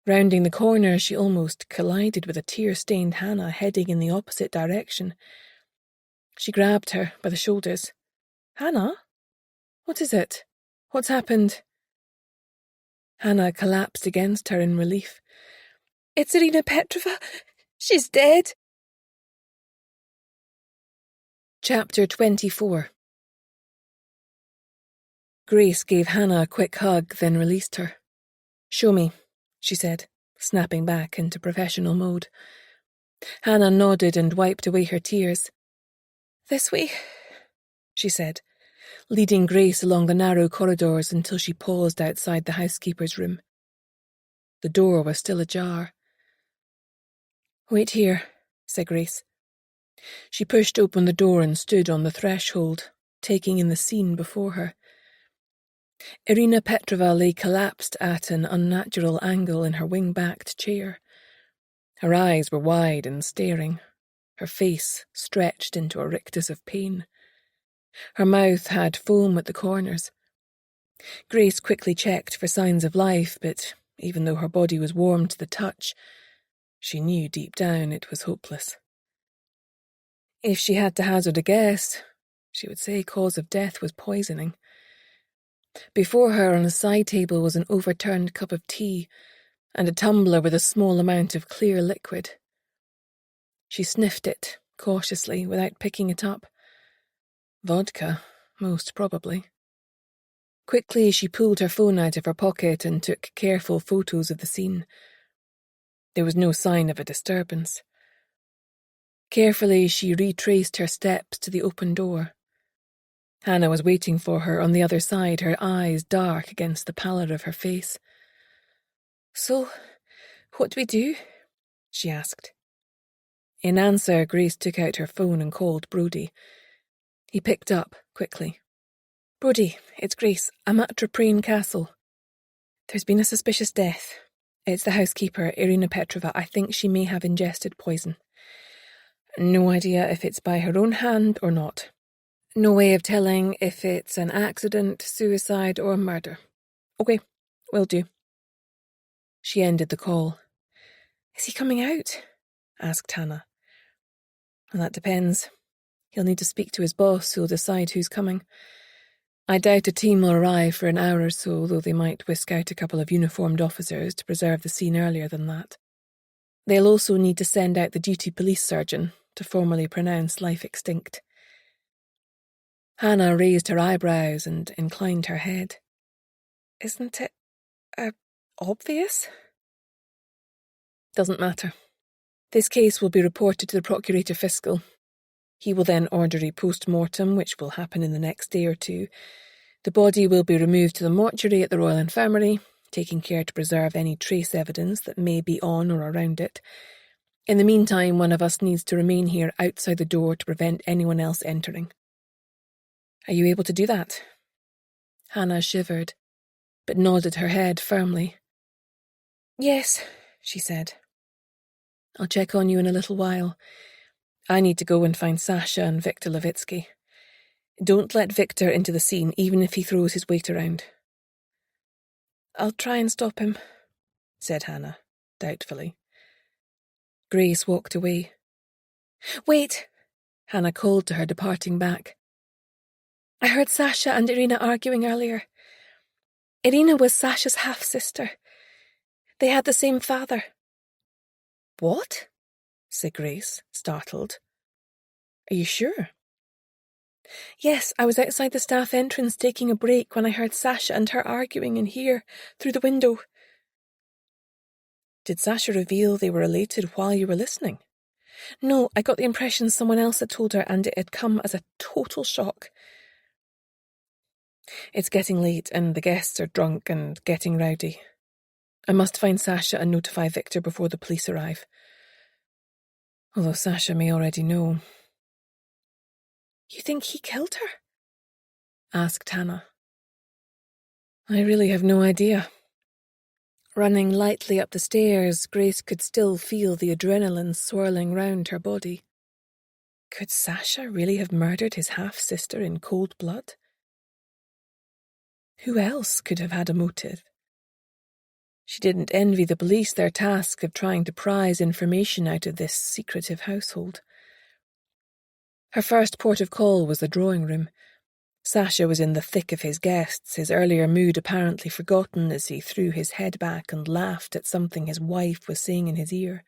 Rounding the corner, she almost collided with a tear-stained Hannah heading in the opposite direction. She grabbed her by the shoulders. "Hannah? What is it? What's happened?" Hannah collapsed against her in relief. "It's Irina Petrovna. She's dead." Chapter 24. Grace gave Hannah a quick hug, then released her. "Show me," she said, snapping back into professional mode. Hannah nodded and wiped away her tears. "This way," she said, leading Grace along the narrow corridors until she paused outside the housekeeper's room. The door was still ajar. "Wait here," said Grace. She pushed open the door and stood on the threshold, taking in the scene before her. Irina Petrovna lay collapsed at an unnatural angle in her wing-backed chair. Her eyes were wide and staring, her face stretched into a rictus of pain. Her mouth had foam at the corners. Grace quickly checked for signs of life, but even though her body was warm to the touch, she knew deep down it was hopeless. If she had to hazard a guess, she would say cause of death was poisoning. Before her on a side table was an overturned cup of tea and a tumbler with a small amount of clear liquid. She sniffed it, cautiously, without picking it up. Vodka, most probably. Quickly she pulled her phone out of her pocket and took careful photos of the scene. There was no sign of a disturbance. Carefully she retraced her steps to the open door. Hannah was waiting for her on the other side, her eyes dark against the pallor of her face. "So, what do we do?" she asked. In answer, Grace took out her phone and called Brodie. He picked up, quickly. "Brodie, it's Grace. I'm at Traprane Castle. There's been a suspicious death. It's the housekeeper, Irina Petrovna. I think she may have ingested poison. No idea if it's by her own hand or not. No way of telling if it's an accident, suicide, or murder. Okay, will do." She ended the call. "Is he coming out?" asked Hannah. "Well, that depends. He'll need to speak to his boss, who'll decide who's coming. I doubt a team will arrive for an hour or so, though they might whisk out a couple of uniformed officers to preserve the scene earlier than that. They'll also need to send out the duty police surgeon to formally pronounce life extinct." Hannah raised her eyebrows and inclined her head. "Isn't it, obvious?" Doesn't matter. This case will be reported to the Procurator Fiscal. He will then order a post-mortem, which will happen in the next day or two. The body will be removed to the mortuary at the Royal Infirmary, taking care to preserve any trace evidence that may be on or around it. In the meantime, one of us needs to remain here outside the door to prevent anyone else entering. Are you able to do that? Hannah shivered, but nodded her head firmly. Yes, she said. I'll check on you in a little while. I need to go and find Sasha and Victor Levitsky. Don't let Victor into the scene, even if he throws his weight around. I'll try and stop him, said Hannah, doubtfully. Grace walked away. Wait, Hannah called to her, departing back. I heard Sasha and Irina arguing earlier. Irina was Sasha's half-sister. They had the same father. What? Said Grace, startled. Are you sure? Yes, I was outside the staff entrance taking a break when I heard Sasha and her arguing in here, through the window. Did Sasha reveal they were related while you were listening? No, I got the impression someone else had told her, and it had come as a total shock. It's getting late, and the guests are drunk and getting rowdy. I must find Sasha and notify Victor before the police arrive. Although Sasha may already know. You think he killed her? Asked Hannah. I really have no idea. Running lightly up the stairs, Grace could still feel the adrenaline swirling round her body. Could Sasha really have murdered his half-sister in cold blood? Who else could have had a motive? She didn't envy the police their task of trying to prise information out of this secretive household. Her first port of call was the drawing room. Sasha was in the thick of his guests, his earlier mood apparently forgotten as he threw his head back and laughed at something his wife was saying in his ear.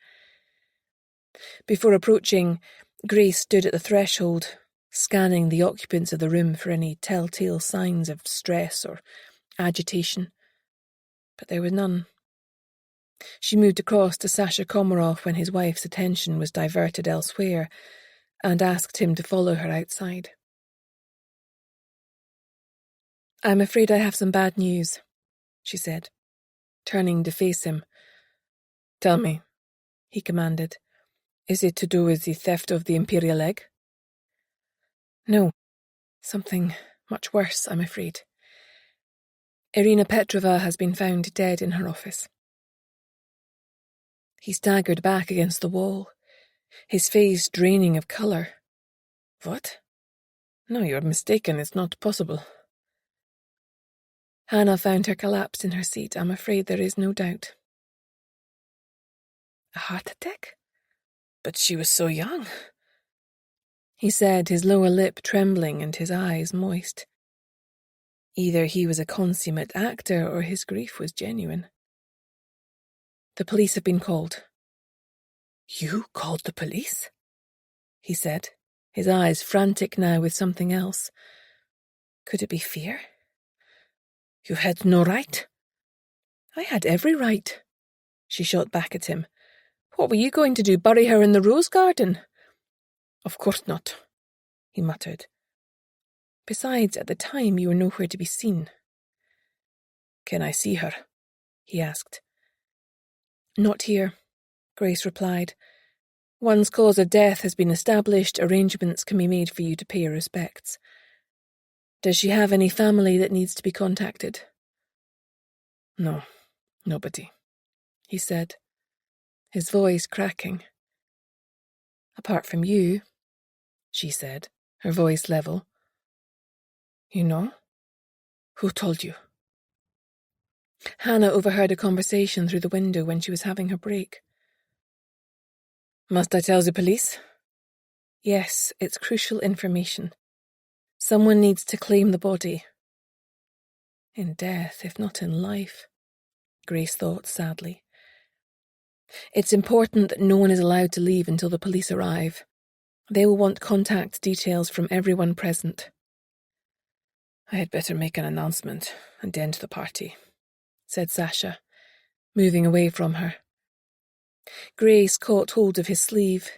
Before approaching, Grace stood at the threshold, scanning the occupants of the room for any telltale signs of stress or agitation. But there was none. She moved across to Sasha Komarov when his wife's attention was diverted elsewhere, and asked him to follow her outside. I'm afraid I have some bad news, she said, turning to face him. Tell me, he commanded. Is it to do with the theft of the Imperial egg? No, something much worse, I'm afraid. Irina Petrova has been found dead in her office. He staggered back against the wall, his face draining of colour. What? No, you're mistaken, it's not possible. Hannah found her collapsed in her seat. I'm afraid there is no doubt. A heart attack? But she was so young, he said, his lower lip trembling and his eyes moist. Either he was a consummate actor or his grief was genuine. The police have been called. You called the police? He said, his eyes frantic now with something else. Could it be fear? You had no right. I had every right, she shot back at him. What were you going to do, bury her in the rose garden? Of course not, he muttered. Besides, at the time you were nowhere to be seen. Can I see her? He asked. Not here, Grace replied. One's cause of death has been established, arrangements can be made for you to pay your respects. Does she have any family that needs to be contacted? No, nobody, he said, his voice cracking. Apart from you, she said, her voice level. You know? Who told you? Hannah overheard a conversation through the window when she was having her break. Must I tell the police? Yes, it's crucial information. Someone needs to claim the body. In death, if not in life, Grace thought sadly. It's important that no one is allowed to leave until the police arrive. They will want contact details from everyone present. I had better make an announcement and end the party, said Sasha, moving away from her. Grace caught hold of his sleeve.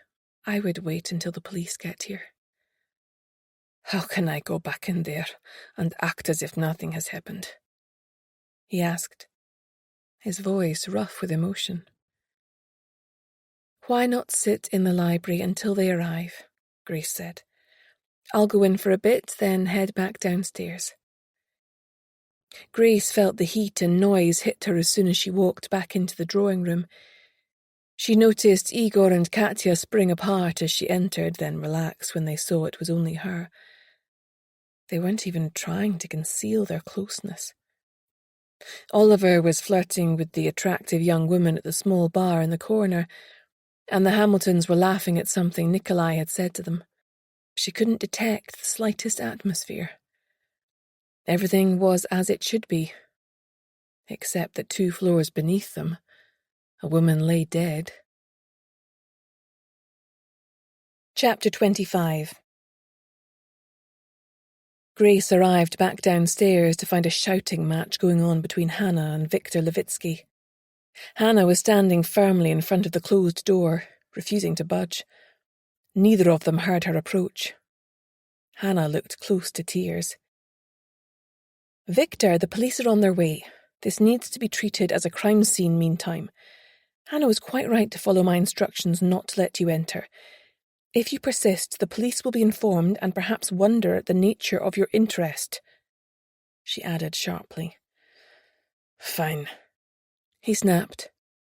"I would wait until the police get here." "How can I go back in there and act as if nothing has happened?" he asked, his voice rough with emotion. "Why not sit in the library until they arrive?" Grace said. "I'll go in for a bit, then head back downstairs." Grace felt the heat and noise hit her as soon as she walked back into the drawing room. She noticed Igor and Katya spring apart as she entered, then relax when they saw it was only her. They weren't even trying to conceal their closeness. Oliver was flirting with the attractive young woman at the small bar in the corner, and the Hamiltons were laughing at something Nikolai had said to them. She couldn't detect the slightest atmosphere. Everything was as it should be, except that 2 floors beneath them, a woman lay dead. Chapter 25. Grace arrived back downstairs to find a shouting match going on between Hannah and Viktor Levitsky. Hannah was standing firmly in front of the closed door, refusing to budge. Neither of them heard her approach. Hannah looked close to tears. "Victor, the police are on their way. This needs to be treated as a crime scene meantime. Hannah was quite right to follow my instructions not to let you enter. If you persist, the police will be informed and perhaps wonder at the nature of your interest," she added sharply. "Fine," he snapped,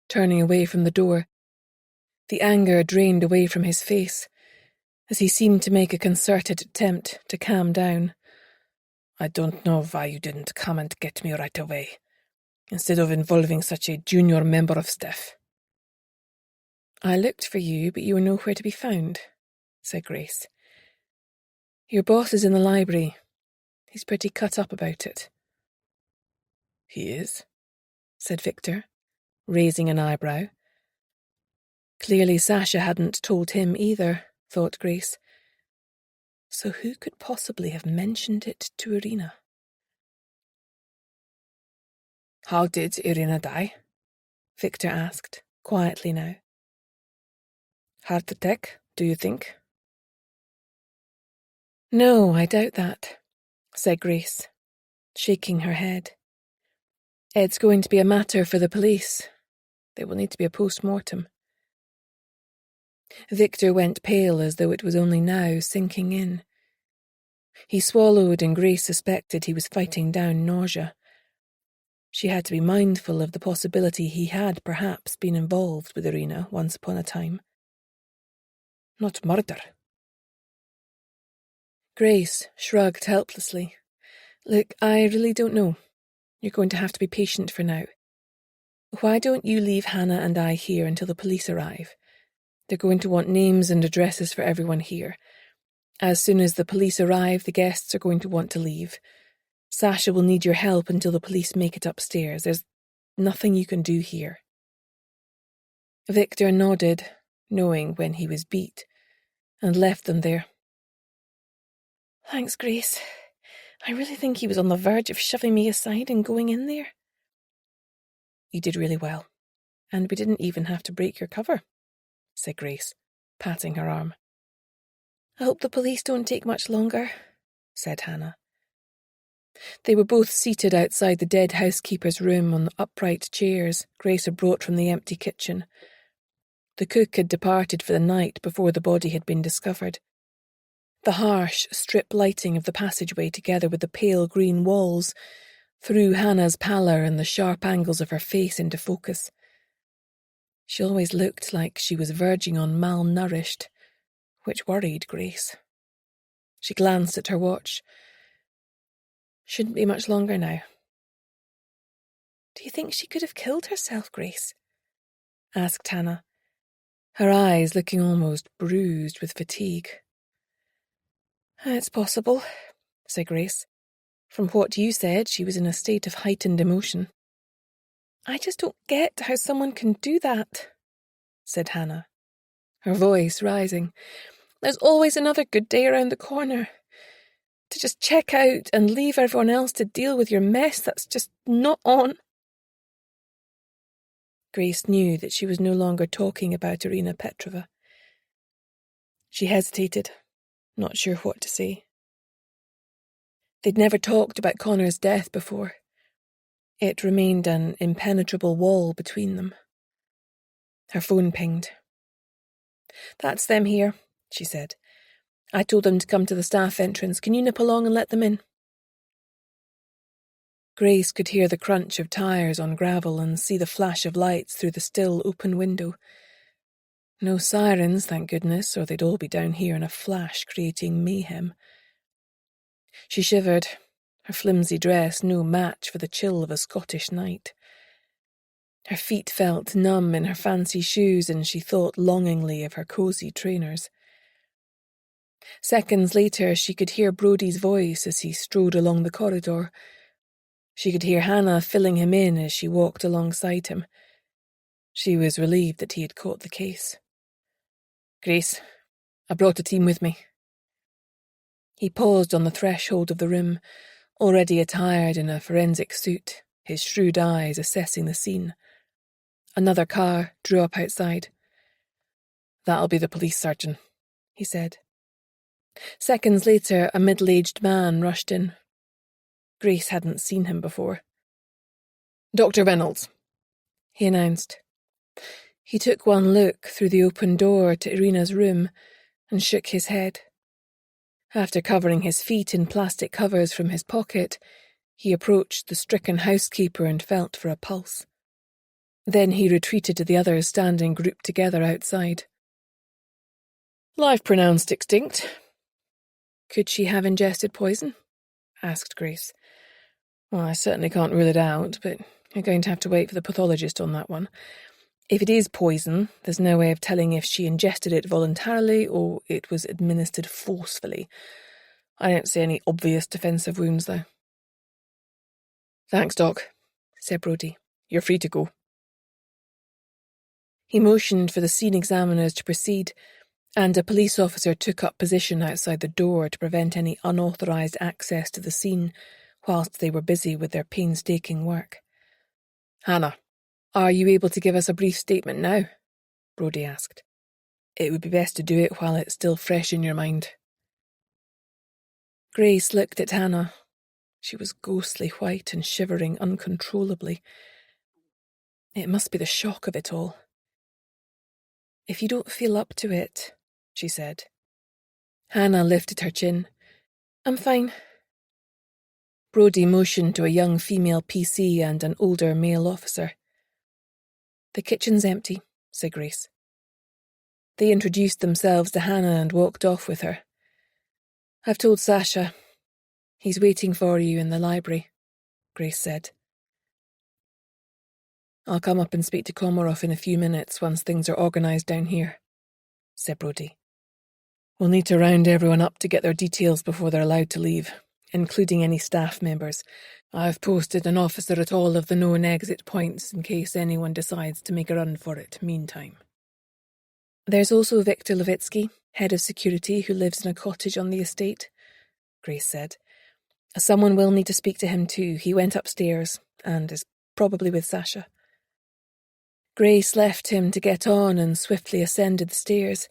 turning away from the door. The anger drained away from his face, as he seemed to make a concerted attempt to calm down. "I don't know why you didn't come and get me right away, instead of involving such a junior member of staff." "I looked for you, but you were nowhere to be found," said Grace. "Your boss is in the library. He's pretty cut up about it." "He is?" said Victor, raising an eyebrow. Clearly Sasha hadn't told him either, thought Grace. So who could possibly have mentioned it to Irina? "How did Irina die?" Victor asked, quietly now. "Heart attack, do you think?" "No, I doubt that," said Grace, shaking her head. "It's going to be a matter for the police. There will need to be a post-mortem." Victor went pale as though it was only now sinking in. He swallowed, and Grace suspected he was fighting down nausea. She had to be mindful of the possibility he had perhaps been involved with Irina once upon a time. "Not murder?" Grace shrugged helplessly. "Look, I really don't know. You're going to have to be patient for now. Why don't you leave Hannah and I here until the police arrive? They're going to want names and addresses for everyone here. As soon as the police arrive, the guests are going to want to leave. Sasha will need your help until the police make it upstairs. There's nothing you can do here." Victor nodded, knowing when he was beat, and left them there. "Thanks, Grace. I really think he was on the verge of shoving me aside and going in there." "You did really well, and we didn't even have to break your cover," said Grace, patting her arm. "I hope the police don't take much longer," said Hannah. They were both seated outside the dead housekeeper's room on the upright chairs Grace had brought from the empty kitchen. The cook had departed for the night before the body had been discovered. The harsh strip lighting of the passageway, together with the pale green walls, threw Hannah's pallor and the sharp angles of her face into focus. She always looked like she was verging on malnourished, which worried Grace. She glanced at her watch. "Shouldn't be much longer now." "Do you think she could have killed herself, Grace?" asked Hannah, her eyes looking almost bruised with fatigue. "It's possible," said Grace. "From what you said, she was in a state of heightened emotion." "I just don't get how someone can do that," said Hannah, her voice rising. "There's always another good day around the corner. To just check out and leave everyone else to deal with your mess, that's just not on." Grace knew that she was no longer talking about Irina Petrova. She hesitated, not sure what to say. They'd never talked about Connor's death before. It remained an impenetrable wall between them. Her phone pinged. "That's them here," she said. "I told them to come to the staff entrance. Can you nip along and let them in?" Grace could hear the crunch of tyres on gravel and see the flash of lights through the still open window. No sirens, thank goodness, or they'd all be down here in a flash, creating mayhem. She shivered, her flimsy dress no match for the chill of a Scottish night. Her feet felt numb in her fancy shoes, and she thought longingly of her cosy trainers. Seconds later, she could hear Brodie's voice as he strode along the corridor. She could hear Hannah filling him in as she walked alongside him. She was relieved that he had caught the case. "Grace, I brought a team with me." He paused on the threshold of the room, already attired in a forensic suit, his shrewd eyes assessing the scene. Another car drew up outside. "That'll be the police surgeon," he said. Seconds later, a middle-aged man rushed in. Grace hadn't seen him before. "Dr. Reynolds," he announced. He took one look through the open door to Irina's room and shook his head. After covering his feet in plastic covers from his pocket, he approached the stricken housekeeper and felt for a pulse. Then he retreated to the others standing grouped together outside. "Life pronounced extinct." "Could she have ingested poison?" asked Grace. "Well, I certainly can't rule it out, but you're going to have to wait for the pathologist on that one. If it is poison, there's no way of telling if she ingested it voluntarily or it was administered forcefully. I don't see any obvious defensive wounds, though." "Thanks, Doc," said Brodie. "You're free to go." He motioned for the scene examiners to proceed, and a police officer took up position outside the door to prevent any unauthorised access to the scene whilst they were busy with their painstaking work. "Hannah, are you able to give us a brief statement now?" Brodie asked. "It would be best to do it while it's still fresh in your mind." Grace looked at Hannah. She was ghostly white and shivering uncontrollably. It must be the shock of it all. "If you don't feel up to it," she said. Hannah lifted her chin. "I'm fine." Brodie motioned to a young female PC and an older male officer. "The kitchen's empty," said Grace. They introduced themselves to Hannah and walked off with her. "I've told Sasha. He's waiting for you in the library," Grace said. "I'll come up and speak to Komarov in a few minutes once things are organised down here," said Brodie. "We'll need to round everyone up to get their details before they're allowed to leave, including any staff members. I've posted an officer at all of the known exit points in case anyone decides to make a run for it meantime." "There's also Viktor Levitsky, head of security, who lives in a cottage on the estate," Grace said. "Someone will need to speak to him too. He went upstairs and is probably with Sasha." Grace left him to get on and swiftly ascended the stairs.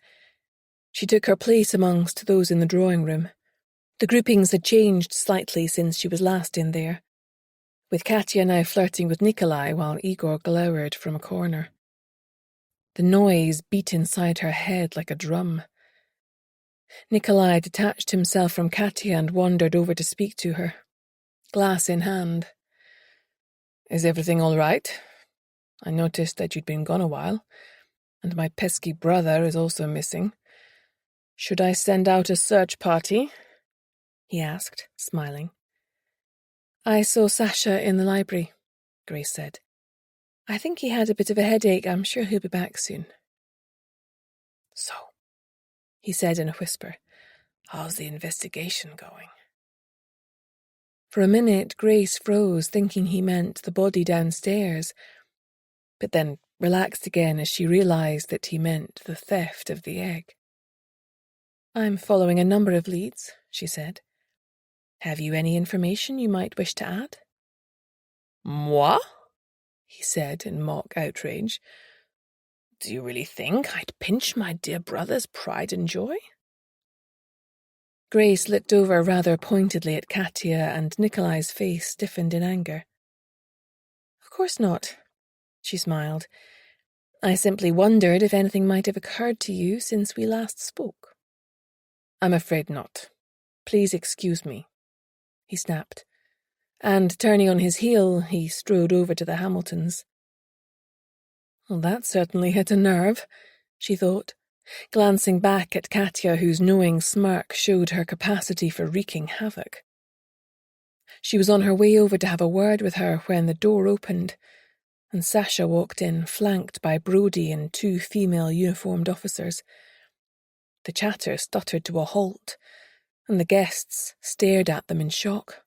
She took her place amongst those in the drawing room. The groupings had changed slightly since she was last in there, with Katya now flirting with Nikolai while Igor glowered from a corner. The noise beat inside her head like a drum. Nikolai detached himself from Katya and wandered over to speak to her, glass in hand. "Is everything all right? I noticed that you'd been gone a while, and my pesky brother is also missing. Should I send out a search party?" he asked, smiling. "I saw Sasha in the library," Grace said. "I think he had a bit of a headache. I'm sure he'll be back soon." "So," he said in a whisper, "how's the investigation going?" For a minute, Grace froze, thinking he meant the body downstairs, but then relaxed again as she realised that he meant the theft of the egg. "I'm following a number of leads," she said. "Have you any information you might wish to add?" "Moi?" he said in mock outrage. "Do you really think I'd pinch my dear brother's pride and joy?" Grace looked over rather pointedly at Katya, and Nikolai's face stiffened in anger. "Of course not," she smiled. "I simply wondered if anything might have occurred to you since we last spoke." "I'm afraid not. Please excuse me," he snapped, and turning on his heel, he strode over to the Hamiltons. "Well, that certainly hit a nerve," she thought, glancing back at Katya, whose knowing smirk showed her capacity for wreaking havoc. She was on her way over to have a word with her when the door opened, and Sasha walked in, flanked by Brodie and 2 female uniformed officers. The chatter stuttered to a halt, and the guests stared at them in shock.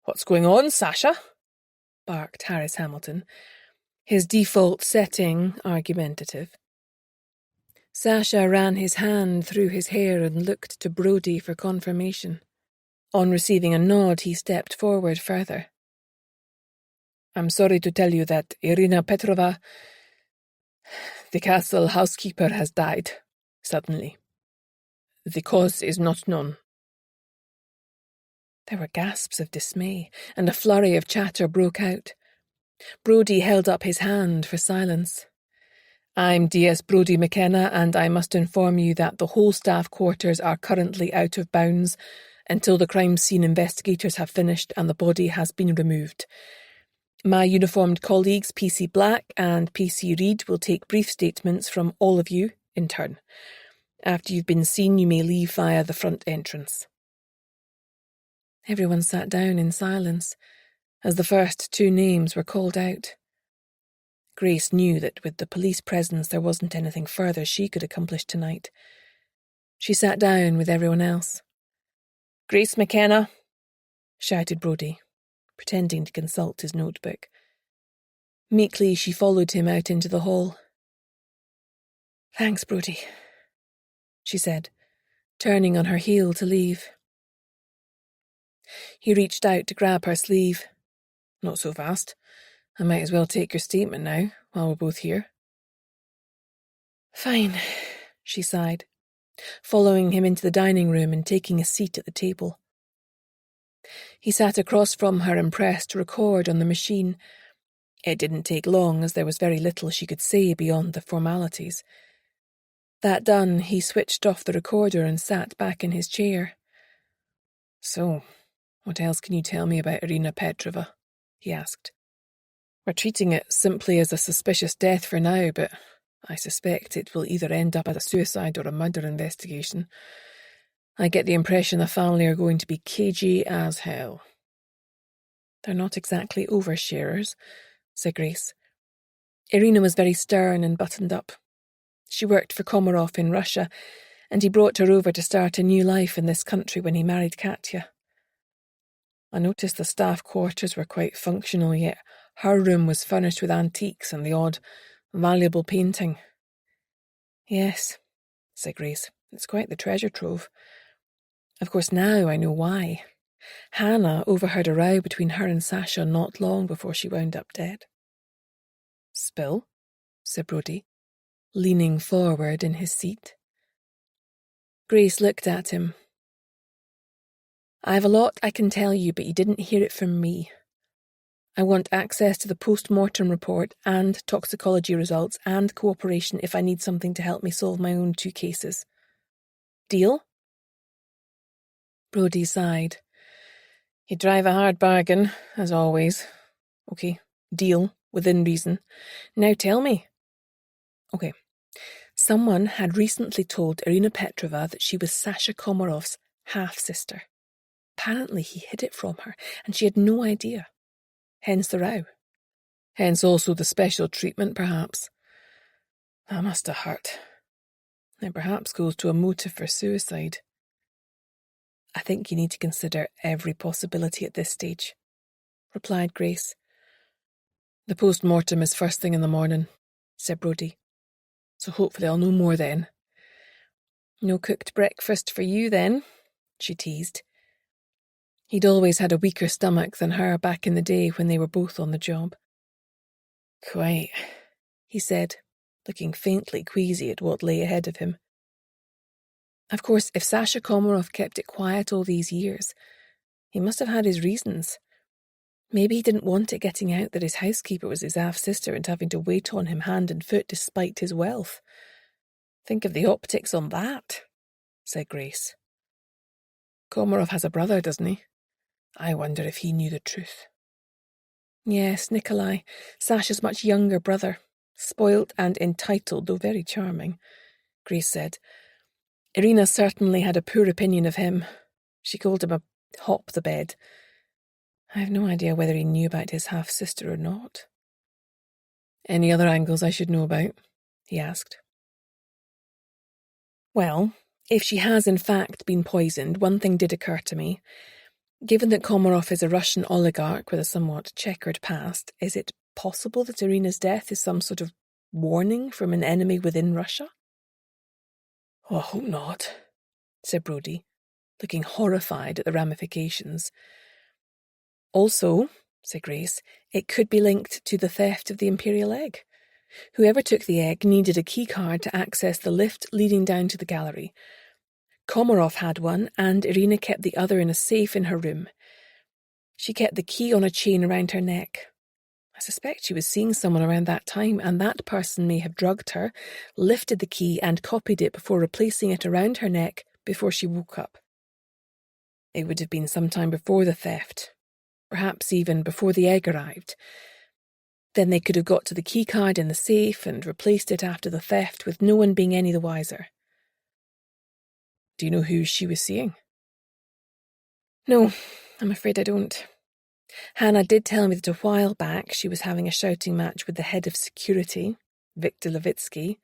"What's going on, Sasha?" barked Harris Hamilton, his default setting argumentative. Sasha ran his hand through his hair and looked to Brodie for confirmation. On receiving a nod, he stepped forward further. "I'm sorry to tell you that Irina Petrova, the castle housekeeper, has died, suddenly. The cause is not known." There were gasps of dismay, and a flurry of chatter broke out. Brodie held up his hand for silence. "I'm DS Brodie McKenna, and I must inform you that the whole staff quarters are currently out of bounds until the crime scene investigators have finished and the body has been removed. My uniformed colleagues PC Black and PC Reed will take brief statements from all of you in turn. After you've been seen, you may leave via the front entrance." Everyone sat down in silence as the first 2 names were called out. Grace knew that with the police presence there wasn't anything further she could accomplish tonight. She sat down with everyone else. "Grace McKenna," shouted Brodie, pretending to consult his notebook. Meekly she followed him out into the hall. "Thanks, Brodie," she said, turning on her heel to leave. He reached out to grab her sleeve. "Not so fast. I might as well take your statement now, while we're both here." "Fine," she sighed, following him into the dining room and taking a seat at the table. He sat across from her and pressed record on the machine. It didn't take long, as there was very little she could say beyond the formalities. That done, he switched off the recorder and sat back in his chair. "So, what else can you tell me about Irina Petrova?" he asked. "We're treating it simply as a suspicious death for now, but I suspect it will either end up as a suicide or a murder investigation. I get the impression the family are going to be cagey as hell." "They're not exactly oversharers," said Grace. "Irina was very stern and buttoned up. She worked for Komarov in Russia, and he brought her over to start a new life in this country when he married Katya. I noticed the staff quarters were quite functional, yet her room was furnished with antiques and the odd valuable painting." "Yes," said Grace. "It's quite the treasure trove. Of course, now I know why. Hannah overheard a row between her and Sasha not long before she wound up dead." "Spill?" said Brodie, leaning forward in his seat. Grace looked at him. "I have a lot I can tell you, but you didn't hear it from me. I want access to the post-mortem report and toxicology results and cooperation if I need something to help me solve my own 2 cases. Deal?" Brodie sighed. "You drive a hard bargain, as always. Okay, deal, within reason. Now tell me." "Okay. Someone had recently told Irina Petrova that she was Sasha Komarov's half-sister. Apparently he hid it from her, and she had no idea. Hence the row." "Hence also the special treatment, perhaps. That must have hurt. It perhaps goes to a motive for suicide." "I think you need to consider every possibility at this stage," replied Grace. "The post-mortem is first thing in the morning," said Brodie. "So hopefully I'll know more then." "No cooked breakfast for you, then," she teased. He'd always had a weaker stomach than her back in the day when they were both on the job. Quite, he said, looking faintly queasy at what lay ahead of him. Of course, if Sasha Komarov kept it quiet all these years, he must have had his reasons. Maybe he didn't want it getting out that his housekeeper was his half-sister and having to wait on him hand and foot despite his wealth. Think of the optics on that, said Grace. Komarov has a brother, doesn't he? I wonder if he knew the truth. Yes, Nikolai, Sasha's much younger brother. Spoilt and entitled, though very charming, Grace said. Irina certainly had a poor opinion of him. She called him a hop-the-bed. I have no idea whether he knew about his half-sister or not. Any other angles I should know about? He asked. Well, if she has in fact been poisoned, one thing did occur to me. Given that Komarov is a Russian oligarch with a somewhat checkered past, is it possible that Irina's death is some sort of warning from an enemy within Russia? Oh, I hope not, said Brodie, looking horrified at the ramifications. Also, said Grace, it could be linked to the theft of the Imperial egg. Whoever took the egg needed a keycard to access the lift leading down to the gallery. Komarov had one, and Irina kept the other in a safe in her room. She kept the key on a chain around her neck. I suspect she was seeing someone around that time, and that person may have drugged her, lifted the key and copied it before replacing it around her neck before she woke up. It would have been some time before the theft, perhaps even before the egg arrived. Then they could have got to the keycard in the safe and replaced it after the theft with no one being any the wiser. Do you know who she was seeing? No, I'm afraid I don't. Hannah did tell me that a while back she was having a shouting match with the head of security, Viktor Levitsky,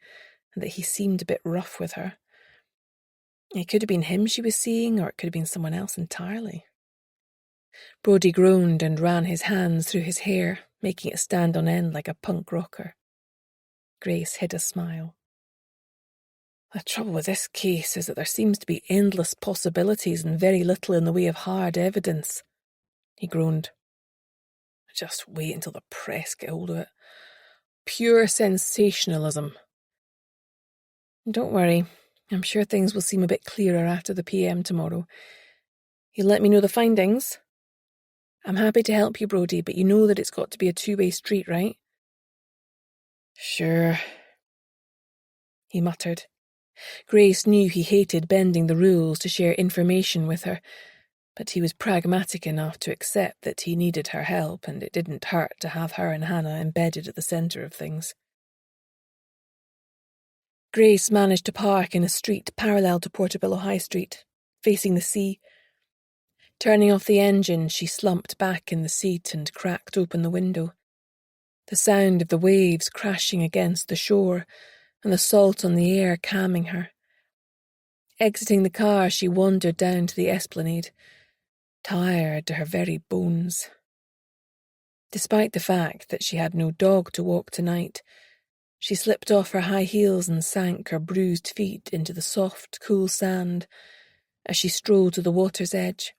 and that he seemed a bit rough with her. It could have been him she was seeing, or it could have been someone else entirely. Brodie groaned and ran his hands through his hair, making it stand on end like a punk rocker. Grace hid a smile. The trouble with this case is that there seems to be endless possibilities and very little in the way of hard evidence, he groaned. Just wait until the press get hold of it. Pure sensationalism. Don't worry, I'm sure things will seem a bit clearer after the PM tomorrow. You'll let me know the findings? I'm happy to help you, Brodie, but you know that it's got to be a two-way street, right? Sure, he muttered. Grace knew he hated bending the rules to share information with her, but he was pragmatic enough to accept that he needed her help, and it didn't hurt to have her and Hannah embedded at the centre of things. Grace managed to park in a street parallel to Portobello High Street, facing the sea. Turning off the engine, she slumped back in the seat and cracked open the window. The sound of the waves crashing against the shore and the salt on the air calming her. Exiting the car, she wandered down to the esplanade, tired to her very bones. Despite the fact that she had no dog to walk tonight, she slipped off her high heels and sank her bruised feet into the soft, cool sand as she strolled to the water's edge.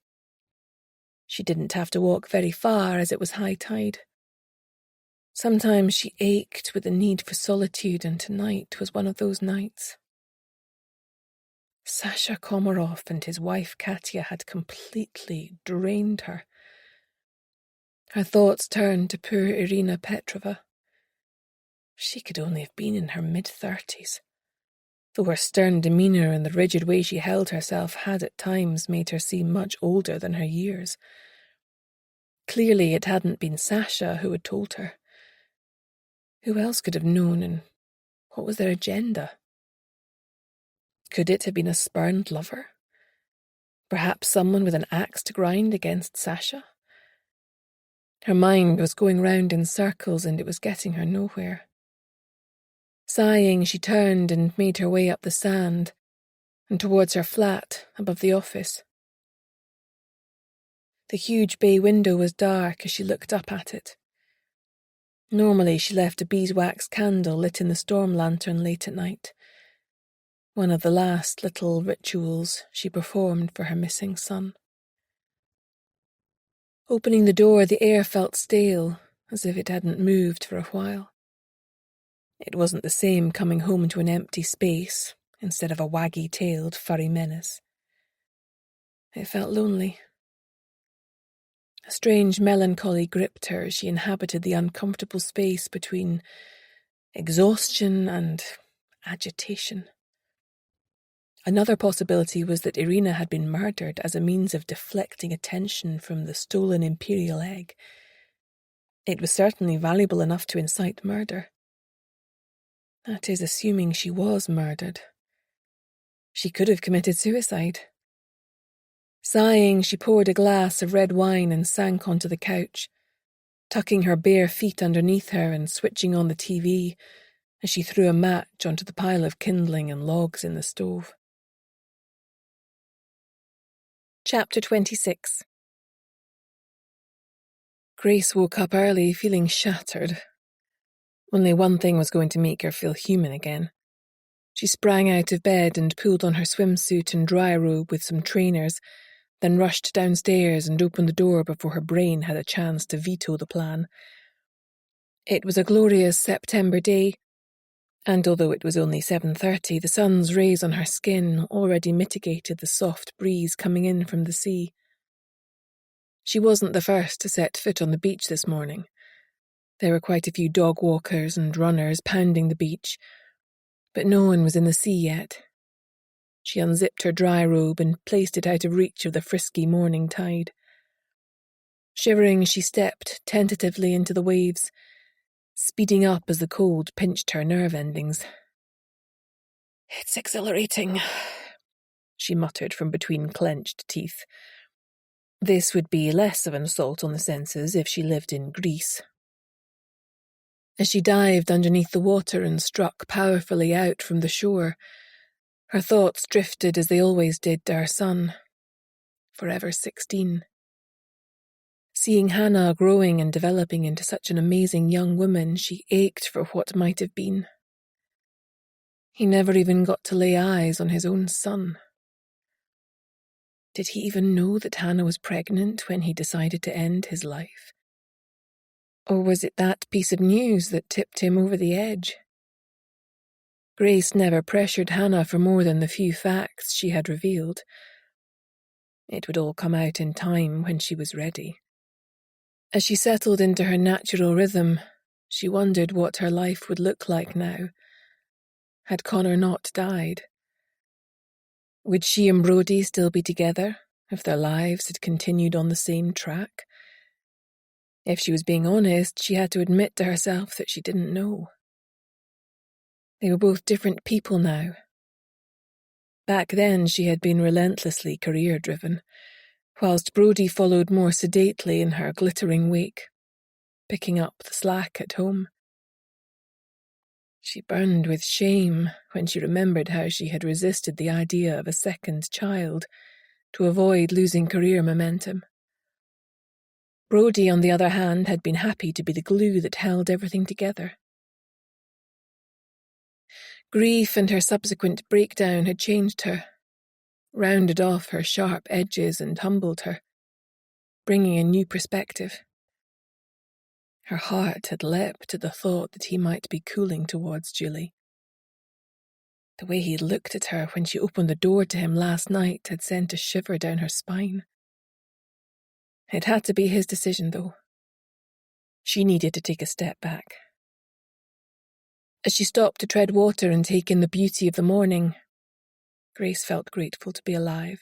She didn't have to walk very far as it was high tide. Sometimes she ached with the need for solitude, and tonight was one of those nights. Sasha Komarov and his wife Katya had completely drained her. Her thoughts turned to poor Irina Petrova. She could only have been in her mid-30s, though her stern demeanour and the rigid way she held herself had at times made her seem much older than her years. Clearly it hadn't been Sasha who had told her. Who else could have known, and what was their agenda? Could it have been a spurned lover? Perhaps someone with an axe to grind against Sasha? Her mind was going round in circles, and it was getting her nowhere. Sighing, she turned and made her way up the sand and towards her flat above the office. The huge bay window was dark as she looked up at it. Normally she left a beeswax candle lit in the storm lantern late at night, one of the last little rituals she performed for her missing son. Opening the door, the air felt stale, as if it hadn't moved for a while. It wasn't the same coming home to an empty space instead of a waggy-tailed, furry menace. It felt lonely. A strange melancholy gripped her as she inhabited the uncomfortable space between exhaustion and agitation. Another possibility was that Irina had been murdered as a means of deflecting attention from the stolen imperial egg. It was certainly valuable enough to incite murder. That is, assuming she was murdered. She could have committed suicide. Sighing, she poured a glass of red wine and sank onto the couch, tucking her bare feet underneath her and switching on the TV as she threw a match onto the pile of kindling and logs in the stove. Chapter 26. Grace woke up early, feeling shattered. Only one thing was going to make her feel human again. She sprang out of bed and pulled on her swimsuit and dry robe with some trainers, then rushed downstairs and opened the door before her brain had a chance to veto the plan. It was a glorious September day, and although it was only 7:30, the sun's rays on her skin already mitigated the soft breeze coming in from the sea. She wasn't the first to set foot on the beach this morning. There were quite a few dog walkers and runners pounding the beach, but no one was in the sea yet. She unzipped her dry robe and placed it out of reach of the frisky morning tide. Shivering, she stepped tentatively into the waves, speeding up as the cold pinched her nerve endings. "It's exhilarating," she muttered from between clenched teeth. This would be less of an assault on the senses if she lived in Greece. As she dived underneath the water and struck powerfully out from the shore, her thoughts drifted as they always did to her son, forever 16. Seeing Hannah growing and developing into such an amazing young woman, she ached for what might have been. He never even got to lay eyes on his own son. Did he even know that Hannah was pregnant when he decided to end his life? Or was it that piece of news that tipped him over the edge? Grace never pressured Hannah for more than the few facts she had revealed. It would all come out in time when she was ready. As she settled into her natural rhythm, she wondered what her life would look like now, had Connor not died. Would she and Brodie still be together if their lives had continued on the same track? If she was being honest, she had to admit to herself that she didn't know. They were both different people now. Back then she had been relentlessly career-driven, whilst Brodie followed more sedately in her glittering wake, picking up the slack at home. She burned with shame when she remembered how she had resisted the idea of a second child to avoid losing career momentum. Brodie, on the other hand, had been happy to be the glue that held everything together. Grief and her subsequent breakdown had changed her, rounded off her sharp edges and humbled her, bringing a new perspective. Her heart had leapt at the thought that he might be cooling towards Julie. The way he had looked at her when she opened the door to him last night had sent a shiver down her spine. It had to be his decision, though. She needed to take a step back. As she stopped to tread water and take in the beauty of the morning, Grace felt grateful to be alive.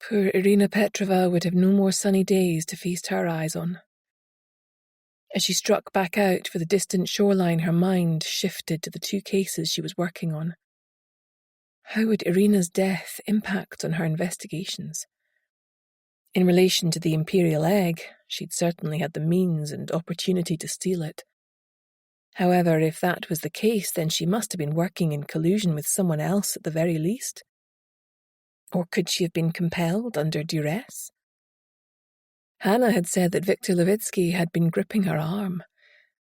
Poor Irina Petrova would have no more sunny days to feast her eyes on. As she struck back out for the distant shoreline, her mind shifted to the 2 cases she was working on. How would Irina's death impact on her investigations? In relation to the imperial egg, she'd certainly had the means and opportunity to steal it. However, if that was the case, then she must have been working in collusion with someone else at the very least. Or could she have been compelled under duress? Hannah had said that Viktor Levitsky had been gripping her arm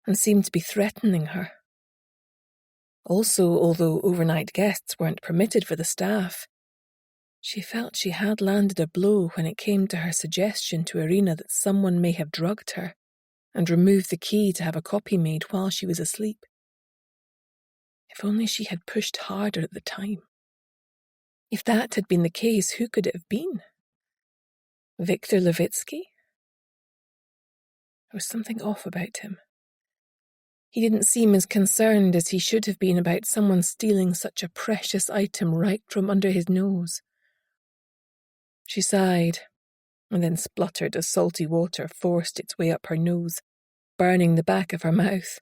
and seemed to be threatening her. Also, although overnight guests weren't permitted for the staff, she felt she had landed a blow when it came to her suggestion to Irina that someone may have drugged her. and removed the key to have a copy made while she was asleep. If only she had pushed harder at the time. If that had been the case, who could it have been? Victor Levitsky? There was something off about him. He didn't seem as concerned as he should have been about someone stealing such a precious item right from under his nose. She sighed, and then spluttered as salty water forced its way up her nose, burning the back of her mouth,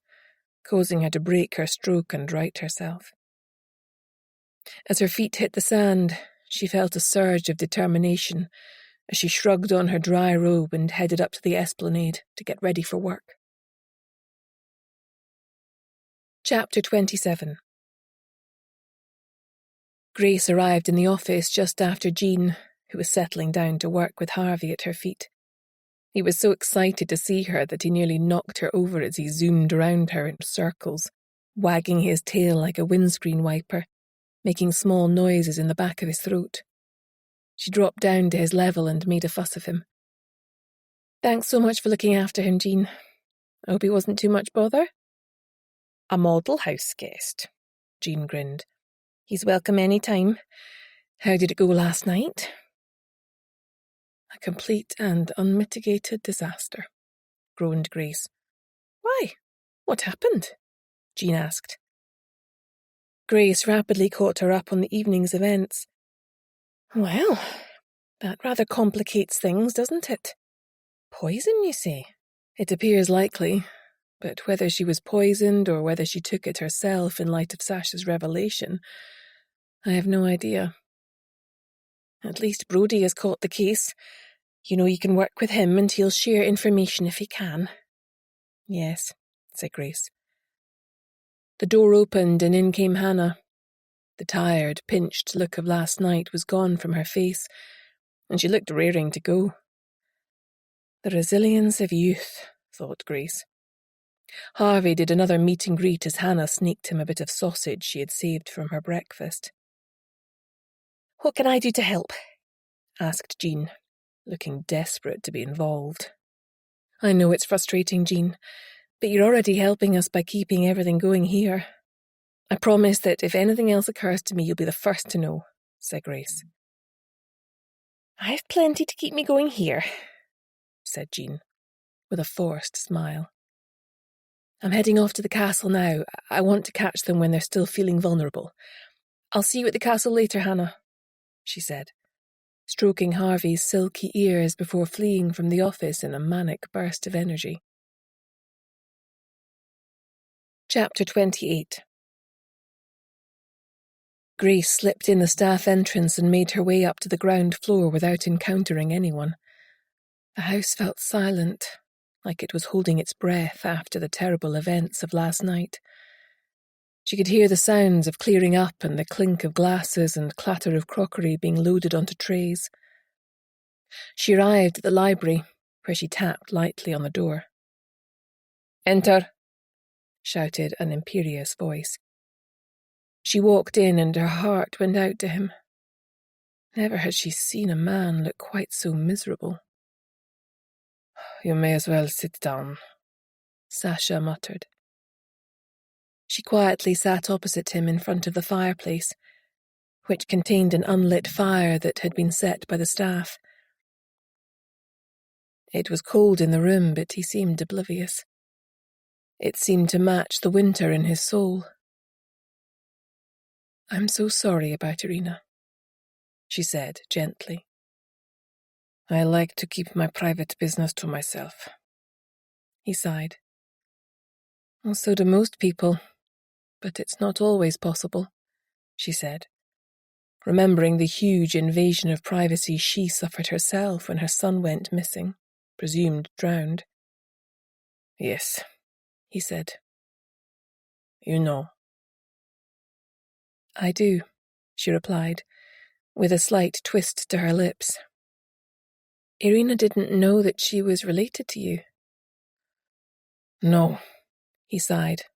causing her to break her stroke and right herself. As her feet hit the sand, she felt a surge of determination as she shrugged on her dry robe and headed up to the esplanade to get ready for work. Chapter 27. Grace arrived in the office just after Jean, who was settling down to work with Harvey at her feet. He was so excited to see her that he nearly knocked her over as he zoomed around her in circles, wagging his tail like a windscreen wiper, making small noises in the back of his throat. She dropped down to his level and made a fuss of him. "Thanks so much for looking after him, Jean. I hope he wasn't too much bother?" "A model house guest," Jean grinned. "He's welcome any time. How did it go last night?" "A complete and unmitigated disaster," groaned Grace. "Why? What happened?" Jean asked. Grace rapidly caught her up on the evening's events. "Well, that rather complicates things, doesn't it? Poison, you say?" "It appears likely, but whether she was poisoned or whether she took it herself in light of Sasha's revelation, I have no idea. At least Brodie has caught the case. You know you can work with him and he'll share information if he can." "Yes," said Grace. The door opened and in came Hannah. The tired, pinched look of last night was gone from her face, and she looked raring to go. The resilience of youth, thought Grace. Harvey did another meet and greet as Hannah sneaked him a bit of sausage she had saved from her breakfast. "What can I do to help?" asked Jean, looking desperate to be involved. "I know it's frustrating, Jean, but you're already helping us by keeping everything going here. I promise that if anything else occurs to me, you'll be the first to know," said Grace. "I've plenty to keep me going here," said Jean, with a forced smile. "I'm heading off to the castle now. I want to catch them when they're still feeling vulnerable. I'll see you at the castle later, Hannah," she said, stroking Harvey's silky ears before fleeing from the office in a manic burst of energy. Chapter 28. Grace slipped in the staff entrance and made her way up to the ground floor without encountering anyone. The house felt silent, like it was holding its breath after the terrible events of last night. She could hear the sounds of clearing up and the clink of glasses and clatter of crockery being loaded onto trays. She arrived at the library, where she tapped lightly on the door. "Enter," shouted an imperious voice. She walked in and her heart went out to him. Never had she seen a man look quite so miserable. "You may as well sit down," Sasha muttered. She quietly sat opposite him in front of the fireplace, which contained an unlit fire that had been set by the staff. It was cold in the room, but he seemed oblivious. It seemed to match the winter in his soul. "I'm so sorry about Irina," she said gently. "I like to keep my private business to myself." He sighed. "Well, so do most people, but it's not always possible," she said, remembering the huge invasion of privacy she suffered herself when her son went missing, presumed drowned. "Yes," he said. "You know." "I do," she replied, with a slight twist to her lips. "Irina didn't know that she was related to you." "No," he sighed.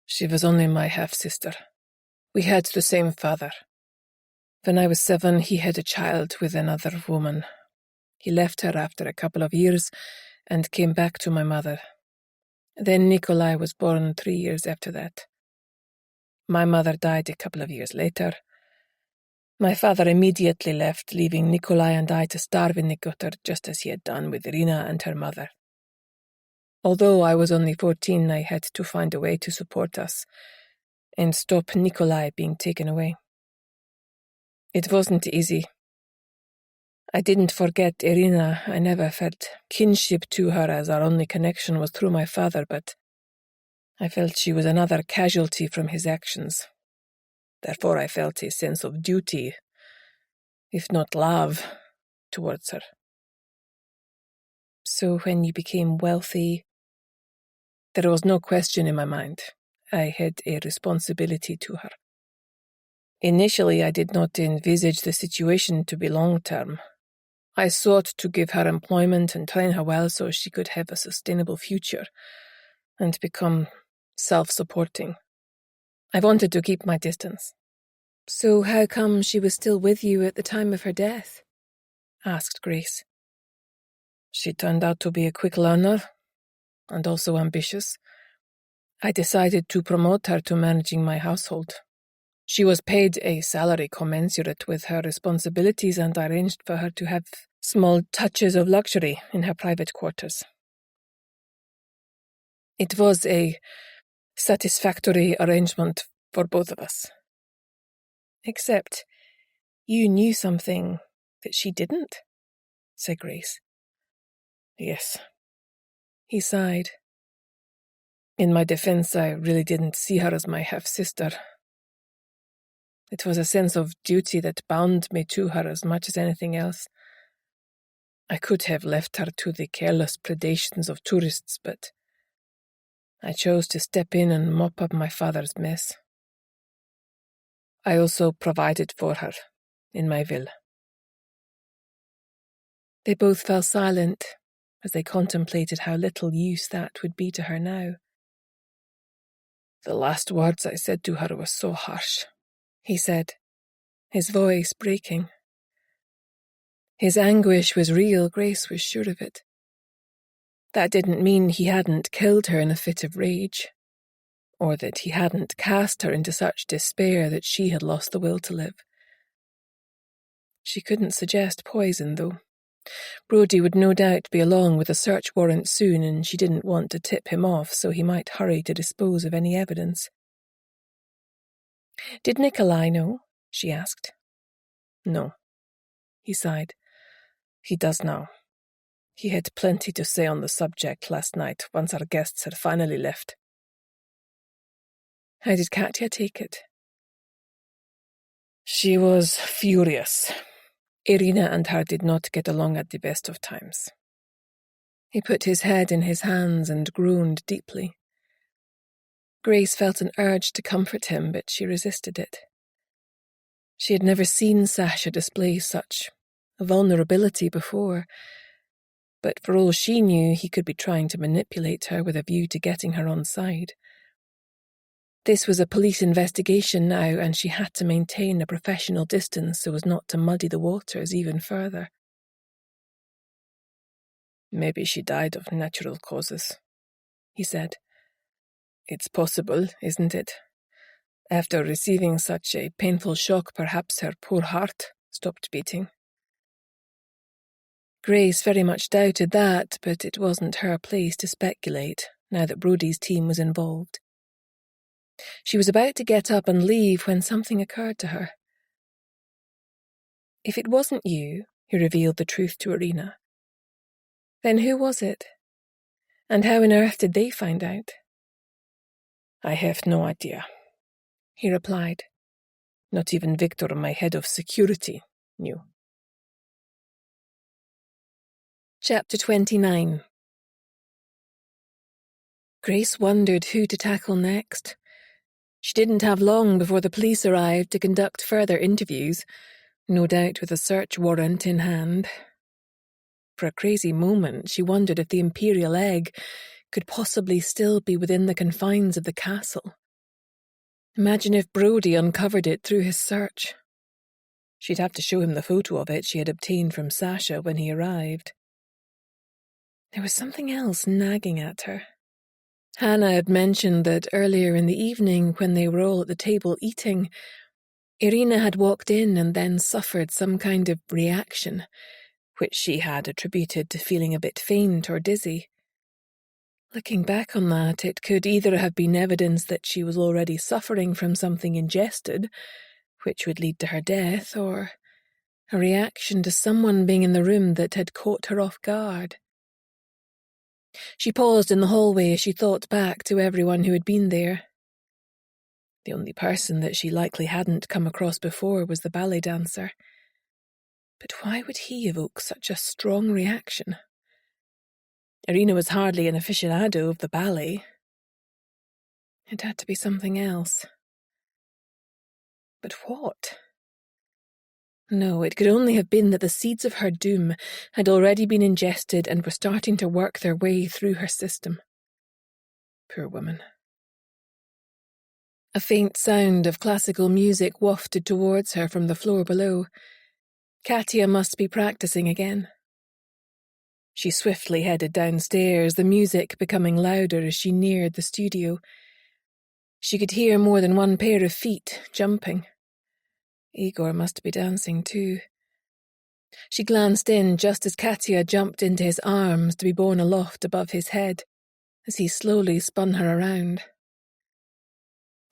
"She was only my half-sister. We had the same father. When I was 7, he had a child with another woman. He left her after a couple of years, and came back to my mother. Then Nikolai was born 3 years after that. My mother died a couple of years later. My father immediately left, leaving Nikolai and I to starve in the gutter just as he had done with Irina and her mother. Although I was only 14, I had to find a way to support us and stop Nikolai being taken away. It wasn't easy. I didn't forget Irina. I never felt kinship to her as our only connection was through my father, but I felt she was another casualty from his actions. Therefore, I felt a sense of duty, if not love, towards her. So when you became wealthy, there was no question in my mind. I had a responsibility to her. Initially, I did not envisage the situation to be long-term. I sought to give her employment and train her well so she could have a sustainable future and become self-supporting. I wanted to keep my distance. So how come she was still with you at the time of her death? Asked Grace. She turned out to be a quick learner and also ambitious. I decided to promote her to managing my household. She was paid a salary commensurate with her responsibilities, and I arranged for her to have small touches of luxury in her private quarters. It was a satisfactory arrangement for both of us. Except you knew something that she didn't, said Grace. Yes. He sighed. In my defense, I really didn't see her as my half-sister. It was a sense of duty that bound me to her as much as anything else. I could have left her to the careless predations of tourists, but I chose to step in and mop up my father's mess. I also provided for her in my villa. They both fell silent as they contemplated how little use that would be to her now. The last words I said to her were so harsh, he said, his voice breaking. His anguish was real, Grace was sure of it. That didn't mean he hadn't killed her in a fit of rage, or that he hadn't cast her into such despair that she had lost the will to live. She couldn't suggest poison, though. Brodie would no doubt be along with a search warrant soon, and she didn't want to tip him off so he might hurry to dispose of any evidence. Did Nikolai know? She asked. No, he sighed. He does now. He had plenty to say on the subject last night once our guests had finally left. How did Katya take it? She was furious. Irina and her did not get along at the best of times. He put his head in his hands and groaned deeply. Grace felt an urge to comfort him, but she resisted it. She had never seen Sasha display such vulnerability before, but for all she knew, he could be trying to manipulate her with a view to getting her on side. This was a police investigation now, and she had to maintain a professional distance so as not to muddy the waters even further. Maybe she died of natural causes, he said. It's possible, isn't it? After receiving such a painful shock, perhaps her poor heart stopped beating. Grace very much doubted that, but it wasn't her place to speculate, now that Brodie's team was involved. She was about to get up and leave when something occurred to her. If it wasn't you who revealed the truth to Irina, then who was it? And how on earth did they find out? I have no idea, he replied. Not even Victor, my head of security, knew. Chapter 29. Grace wondered who to tackle next. She didn't have long before the police arrived to conduct further interviews, no doubt with a search warrant in hand. For a crazy moment, she wondered if the imperial egg could possibly still be within the confines of the castle. Imagine if Brodie uncovered it through his search. She'd have to show him the photo of it she had obtained from Sasha when he arrived. There was something else nagging at her. Hannah had mentioned that earlier in the evening, when they were all at the table eating, Irina had walked in and then suffered some kind of reaction, which she had attributed to feeling a bit faint or dizzy. Looking back on that, it could either have been evidence that she was already suffering from something ingested, which would lead to her death, or a reaction to someone being in the room that had caught her off guard. She paused in the hallway as she thought back to everyone who had been there. The only person that she likely hadn't come across before was the ballet dancer. But why would he evoke such a strong reaction? Irina was hardly an aficionado of the ballet. It had to be something else. But what? No, it could only have been that the seeds of her doom had already been ingested and were starting to work their way through her system. Poor woman. A faint sound of classical music wafted towards her from the floor below. Katya must be practicing again. She swiftly headed downstairs, the music becoming louder as she neared the studio. She could hear more than one pair of feet jumping. Igor must be dancing too. She glanced in just as Katya jumped into his arms to be borne aloft above his head, as he slowly spun her around.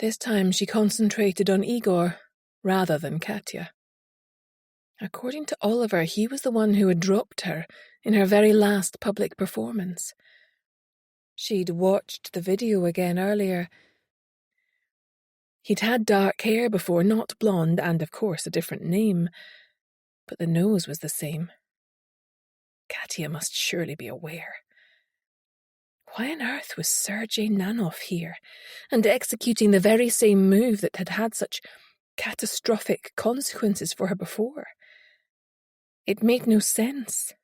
This time she concentrated on Igor rather than Katya. According to Oliver, he was the one who had dropped her in her very last public performance. She'd watched the video again earlier. He'd had dark hair before, not blonde, and of course a different name, but the nose was the same. Katya must surely be aware. Why on earth was Sergei Nanov here, and executing the very same move that had had such catastrophic consequences for her before? It made no sense.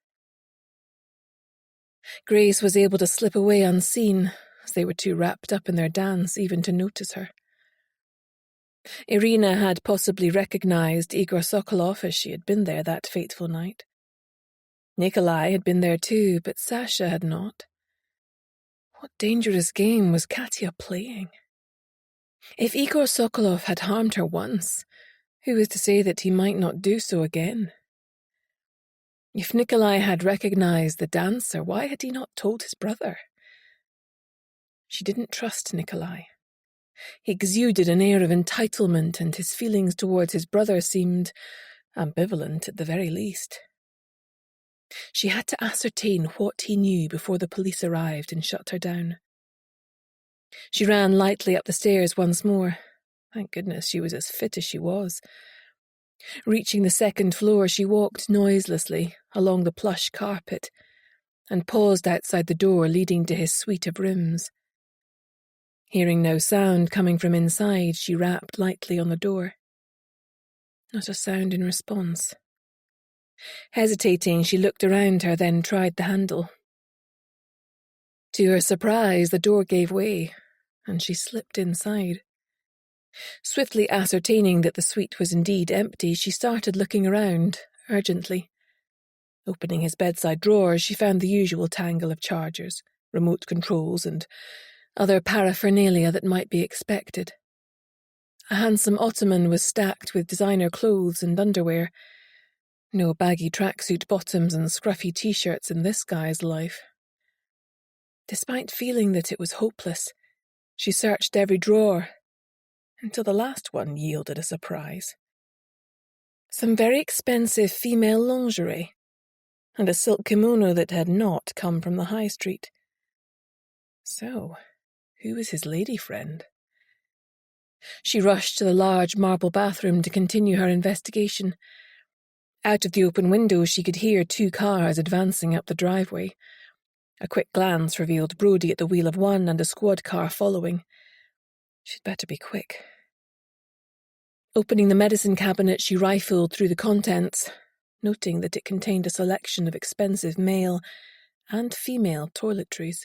Grace was able to slip away unseen, as they were too wrapped up in their dance even to notice her. Irina had possibly recognized Igor Sokolov as she had been there that fateful night. Nikolai had been there too, but Sasha had not. What dangerous game was Katya playing? If Igor Sokolov had harmed her once, who was to say that he might not do so again? If Nikolai had recognized the dancer, why had he not told his brother? She didn't trust Nikolai. He exuded an air of entitlement, and his feelings towards his brother seemed ambivalent at the very least. She had to ascertain what he knew before the police arrived and shut her down. She ran lightly up the stairs once more. Thank goodness she was as fit as she was. Reaching the second floor, she walked noiselessly along the plush carpet and paused outside the door leading to his suite of rooms. Hearing no sound coming from inside, she rapped lightly on the door. Not a sound in response. Hesitating, she looked around her, then tried the handle. To her surprise, the door gave way, and she slipped inside. Swiftly ascertaining that the suite was indeed empty, she started looking around, urgently. Opening his bedside drawers, she found the usual tangle of chargers, remote controls, and other paraphernalia that might be expected. A handsome ottoman was stacked with designer clothes and underwear. No baggy tracksuit bottoms and scruffy t-shirts in this guy's life. Despite feeling that it was hopeless, she searched every drawer, until the last one yielded a surprise. Some very expensive female lingerie, and a silk kimono that had not come from the high street. So, who was his lady friend? She rushed to the large marble bathroom to continue her investigation. Out of the open window, she could hear 2 cars advancing up the driveway. A quick glance revealed Brodie at the wheel of one and a squad car following. She'd better be quick. Opening the medicine cabinet, she rifled through the contents, noting that it contained a selection of expensive male and female toiletries.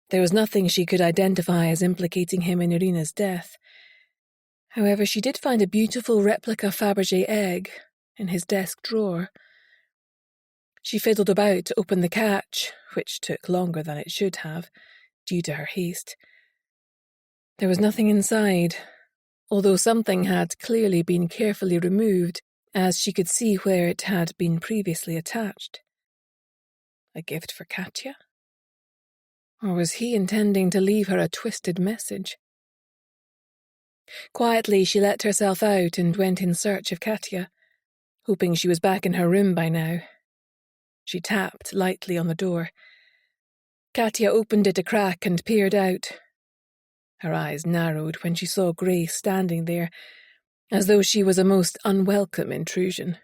There was nothing she could identify as implicating him in Irina's death. However, she did find a beautiful replica Fabergé egg in his desk drawer. She fiddled about to open the catch, which took longer than it should have, due to her haste. There was nothing inside, although something had clearly been carefully removed, as she could see where it had been previously attached. A gift for Katya? Or was he intending to leave her a twisted message? Quietly, she let herself out and went in search of Katya, hoping she was back in her room by now. She tapped lightly on the door. Katya opened it a crack and peered out. Her eyes narrowed when she saw Grace standing there, as though she was a most unwelcome intrusion.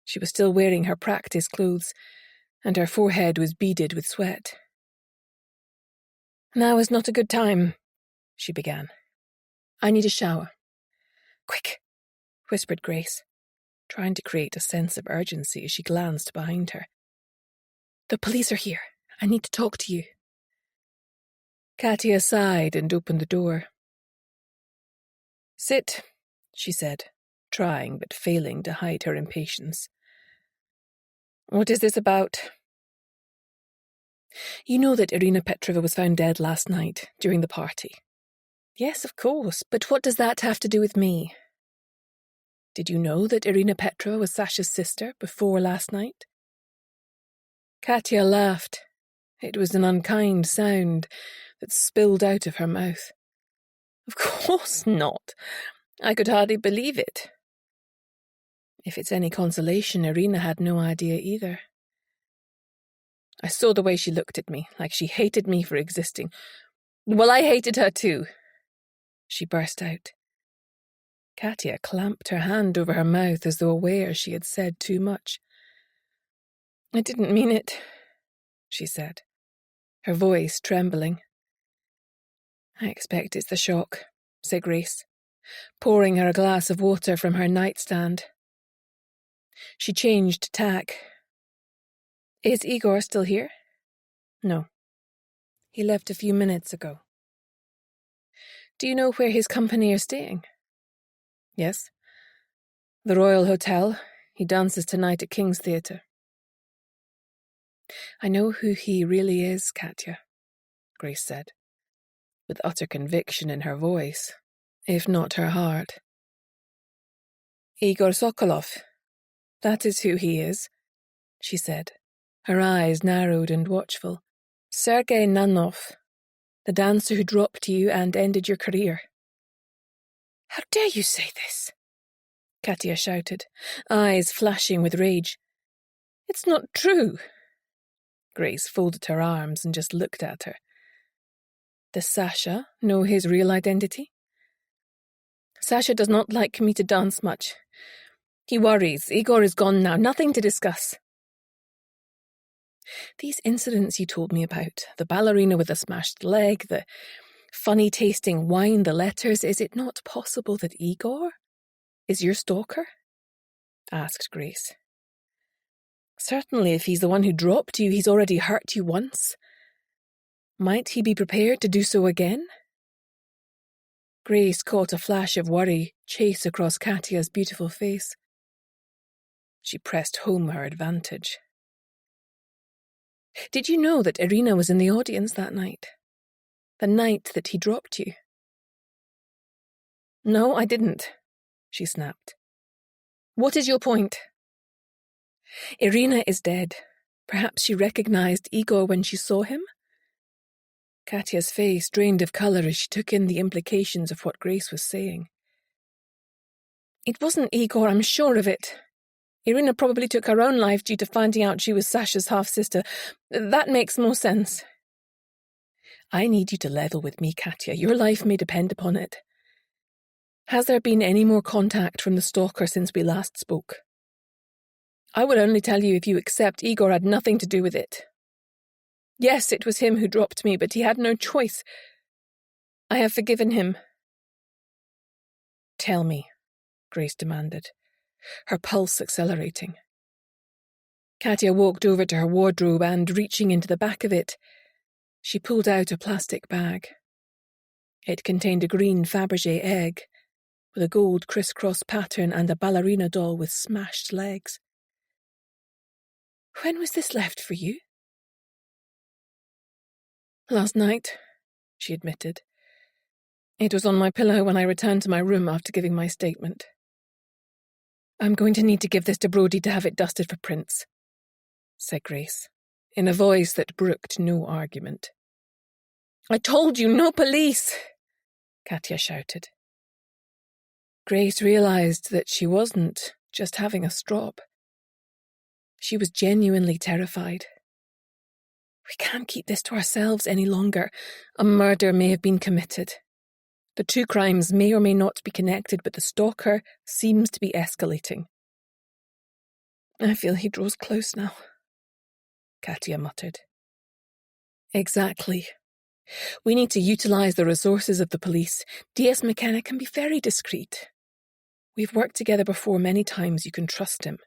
She was still wearing her practice clothes, and her forehead was beaded with sweat. "Now is not a good time," she began. "I need a shower." "Quick," whispered Grace, trying to create a sense of urgency as she glanced behind her. "The police are here. I need to talk to you." Katya sighed and opened the door. "Sit," she said, trying but failing to hide her impatience. "What is this about?" "You know that Irina Petrovna was found dead last night, during the party." "Yes, of course, but what does that have to do with me?" "Did you know that Irina Petrovna was Sasha's sister before last night?" Katya laughed. It was an unkind sound that spilled out of her mouth. "Of course not. I could hardly believe it." If it's any consolation, Irina had no idea either. "I saw the way she looked at me, like she hated me for existing. Well, I hated her too," she burst out. Katya clamped her hand over her mouth as though aware she had said too much. "I didn't mean it," she said, her voice trembling. "I expect it's the shock," said Grace, pouring her a glass of water from her nightstand. She changed tack. "Is Igor still here?" "No. He left a few minutes ago." "Do you know where his company are staying?" "Yes. The Royal Hotel. He dances tonight at King's Theatre." "I know who he really is, Katya," Grace said, with utter conviction in her voice, if not her heart. "Igor Sokolov. That is who he is," she said, her eyes narrowed and watchful. "Sergei Nanov, the dancer who dropped you and ended your career." "How dare you say this?" Katya shouted, eyes flashing with rage. "It's not true." Grace folded her arms and just looked at her. "Does Sasha know his real identity?" "Sasha does not like me to dance much. He worries. Igor is gone now. Nothing to discuss." "These incidents you told me about, the ballerina with the smashed leg, the funny-tasting wine, the letters, is it not possible that Igor is your stalker?" asked Grace. "Certainly, if he's the one who dropped you, he's already hurt you once. Might he be prepared to do so again?" Grace caught a flash of worry chase across Katya's beautiful face. She pressed home her advantage. "Did you know that Irina was in the audience that night? The night that he dropped you?" "No, I didn't," she snapped. "What is your point?" "Irina is dead. Perhaps she recognized Igor when she saw him?" Katya's face drained of colour as she took in the implications of what Grace was saying. "It wasn't Igor, I'm sure of it. Irina probably took her own life due to finding out she was Sasha's half-sister. That makes more sense." "I need you to level with me, Katya. Your life may depend upon it. Has there been any more contact from the stalker since we last spoke?" "I will only tell you if you accept Igor had nothing to do with it. Yes, it was him who dropped me, but he had no choice. I have forgiven him." "Tell me," Grace demanded, her pulse accelerating. Katya walked over to her wardrobe and, reaching into the back of it, she pulled out a plastic bag. It contained a green Fabergé egg, with a gold crisscross pattern and a ballerina doll with smashed legs. When was this left for you? Last night, she admitted. It was on my pillow when I returned to my room after giving my statement. I'm going to need to give this to Brodie to have it dusted for prints, said Grace, in a voice that brooked no argument. I told you, no police! Katya shouted. Grace realised that she wasn't just having a strop. She was genuinely terrified. We can't keep this to ourselves any longer. A murder may have been committed. The two crimes may or may not be connected, but the stalker seems to be escalating. I feel he draws close now, Katya muttered. Exactly. We need to utilise the resources of the police. DS McKenna can be very discreet. We've worked together before many times. You can trust him.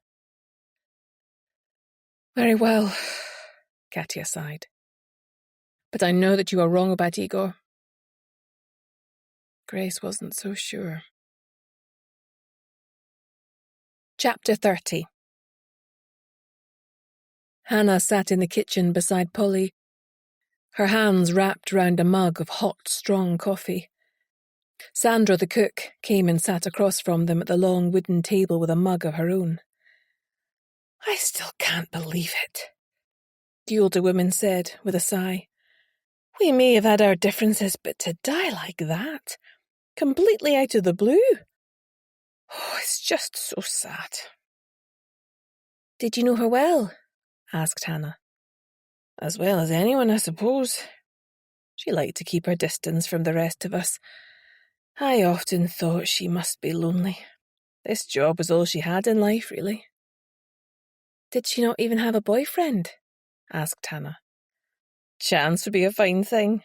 Very well, Katya sighed. But I know that you are wrong about Igor. Grace wasn't so sure. Chapter 30. Hannah sat in the kitchen beside Polly, her hands wrapped round a mug of hot, strong coffee. Sandra, the cook, came and sat across from them at the long wooden table with a mug of her own. I still can't believe it, the older woman said with a sigh. We may have had our differences, but to die like that, completely out of the blue? Oh, it's just so sad. Did you know her well? Asked Hannah. As well as anyone, I suppose. She liked to keep her distance from the rest of us. I often thought she must be lonely. This job was all she had in life, really. Did she not even have a boyfriend? Asked Hannah. Chance would be a fine thing,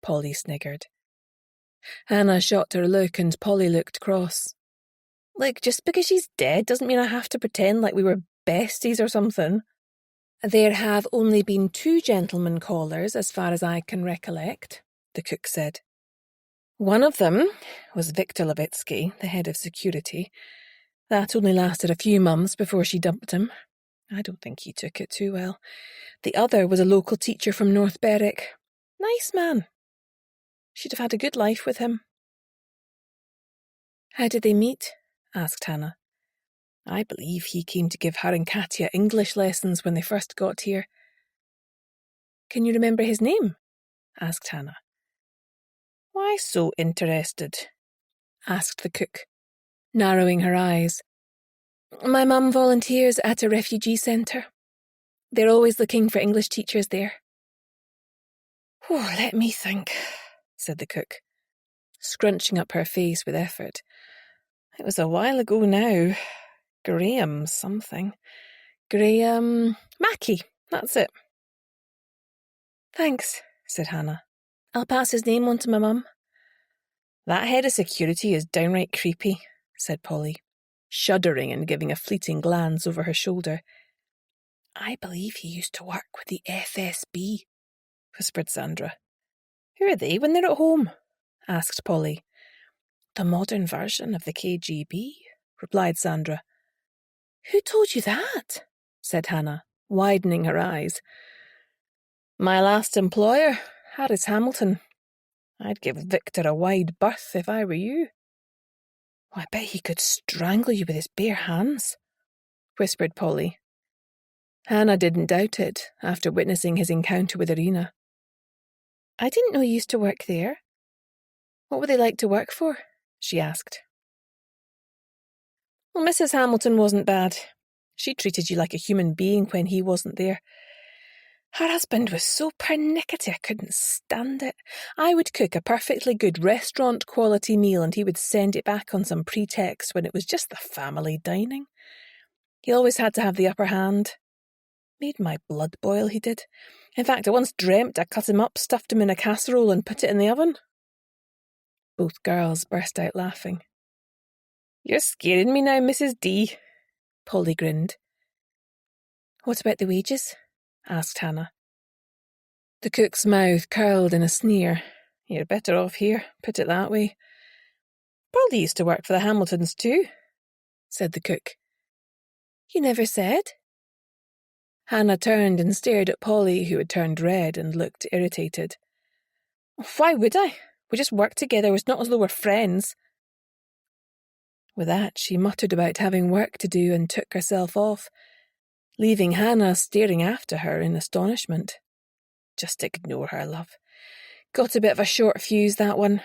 Polly sniggered. Hannah shot her a look and Polly looked cross. Look, just because she's dead doesn't mean I have to pretend like we were besties or something. There have only been 2 gentlemen callers, as far as I can recollect, the cook said. One of them was Victor Levitsky, the head of security. That only lasted a few months before she dumped him. I don't think he took it too well. The other was a local teacher from North Berwick. Nice man. She'd have had a good life with him. How did they meet? Asked Hannah. I believe he came to give her and Katya English lessons when they first got here. Can you remember his name? Asked Hannah. Why so interested? Asked the cook, narrowing her eyes. My mum volunteers at a refugee centre. They're always looking for English teachers there. Oh, let me think, said the cook, scrunching up her face with effort. It was a while ago now. Graham something. Graham Mackey, that's it. Thanks, said Hannah. I'll pass his name on to my mum. That head of security is downright creepy, said Polly, shuddering and giving a fleeting glance over her shoulder. I believe he used to work with the FSB, whispered Sandra. Who are they when they're at home? Asked Polly. The modern version of the KGB, replied Sandra. Who told you that? Said Hannah, widening her eyes. My last employer, Harris Hamilton. I'd give Victor a wide berth if I were you. I bet he could strangle you with his bare hands, whispered Polly. Hannah didn't doubt it after witnessing his encounter with Irina. I didn't know you used to work there. What were they like to work for? She asked. Well, Mrs. Hamilton wasn't bad. She treated you like a human being when he wasn't there. Her husband was so pernickety I couldn't stand it. I would cook a perfectly good restaurant-quality meal and he would send it back on some pretext when it was just the family dining. He always had to have the upper hand. Made my blood boil, he did. In fact, I once dreamt I cut him up, stuffed him in a casserole and put it in the oven. Both girls burst out laughing. You're scaring me now, Mrs. D, Polly grinned. What about the wages? Asked Hannah. The cook's mouth curled in a sneer. You're better off here, put it that way. Polly used to work for the Hamiltons too, said the cook. You never said? Hannah turned and stared at Polly, who had turned red and looked irritated. Why would I? We just work together. It's not as though we're friends. With that, she muttered about having work to do and took herself off, leaving Hannah staring after her in astonishment. Just ignore her, love. Got a bit of a short fuse, that one.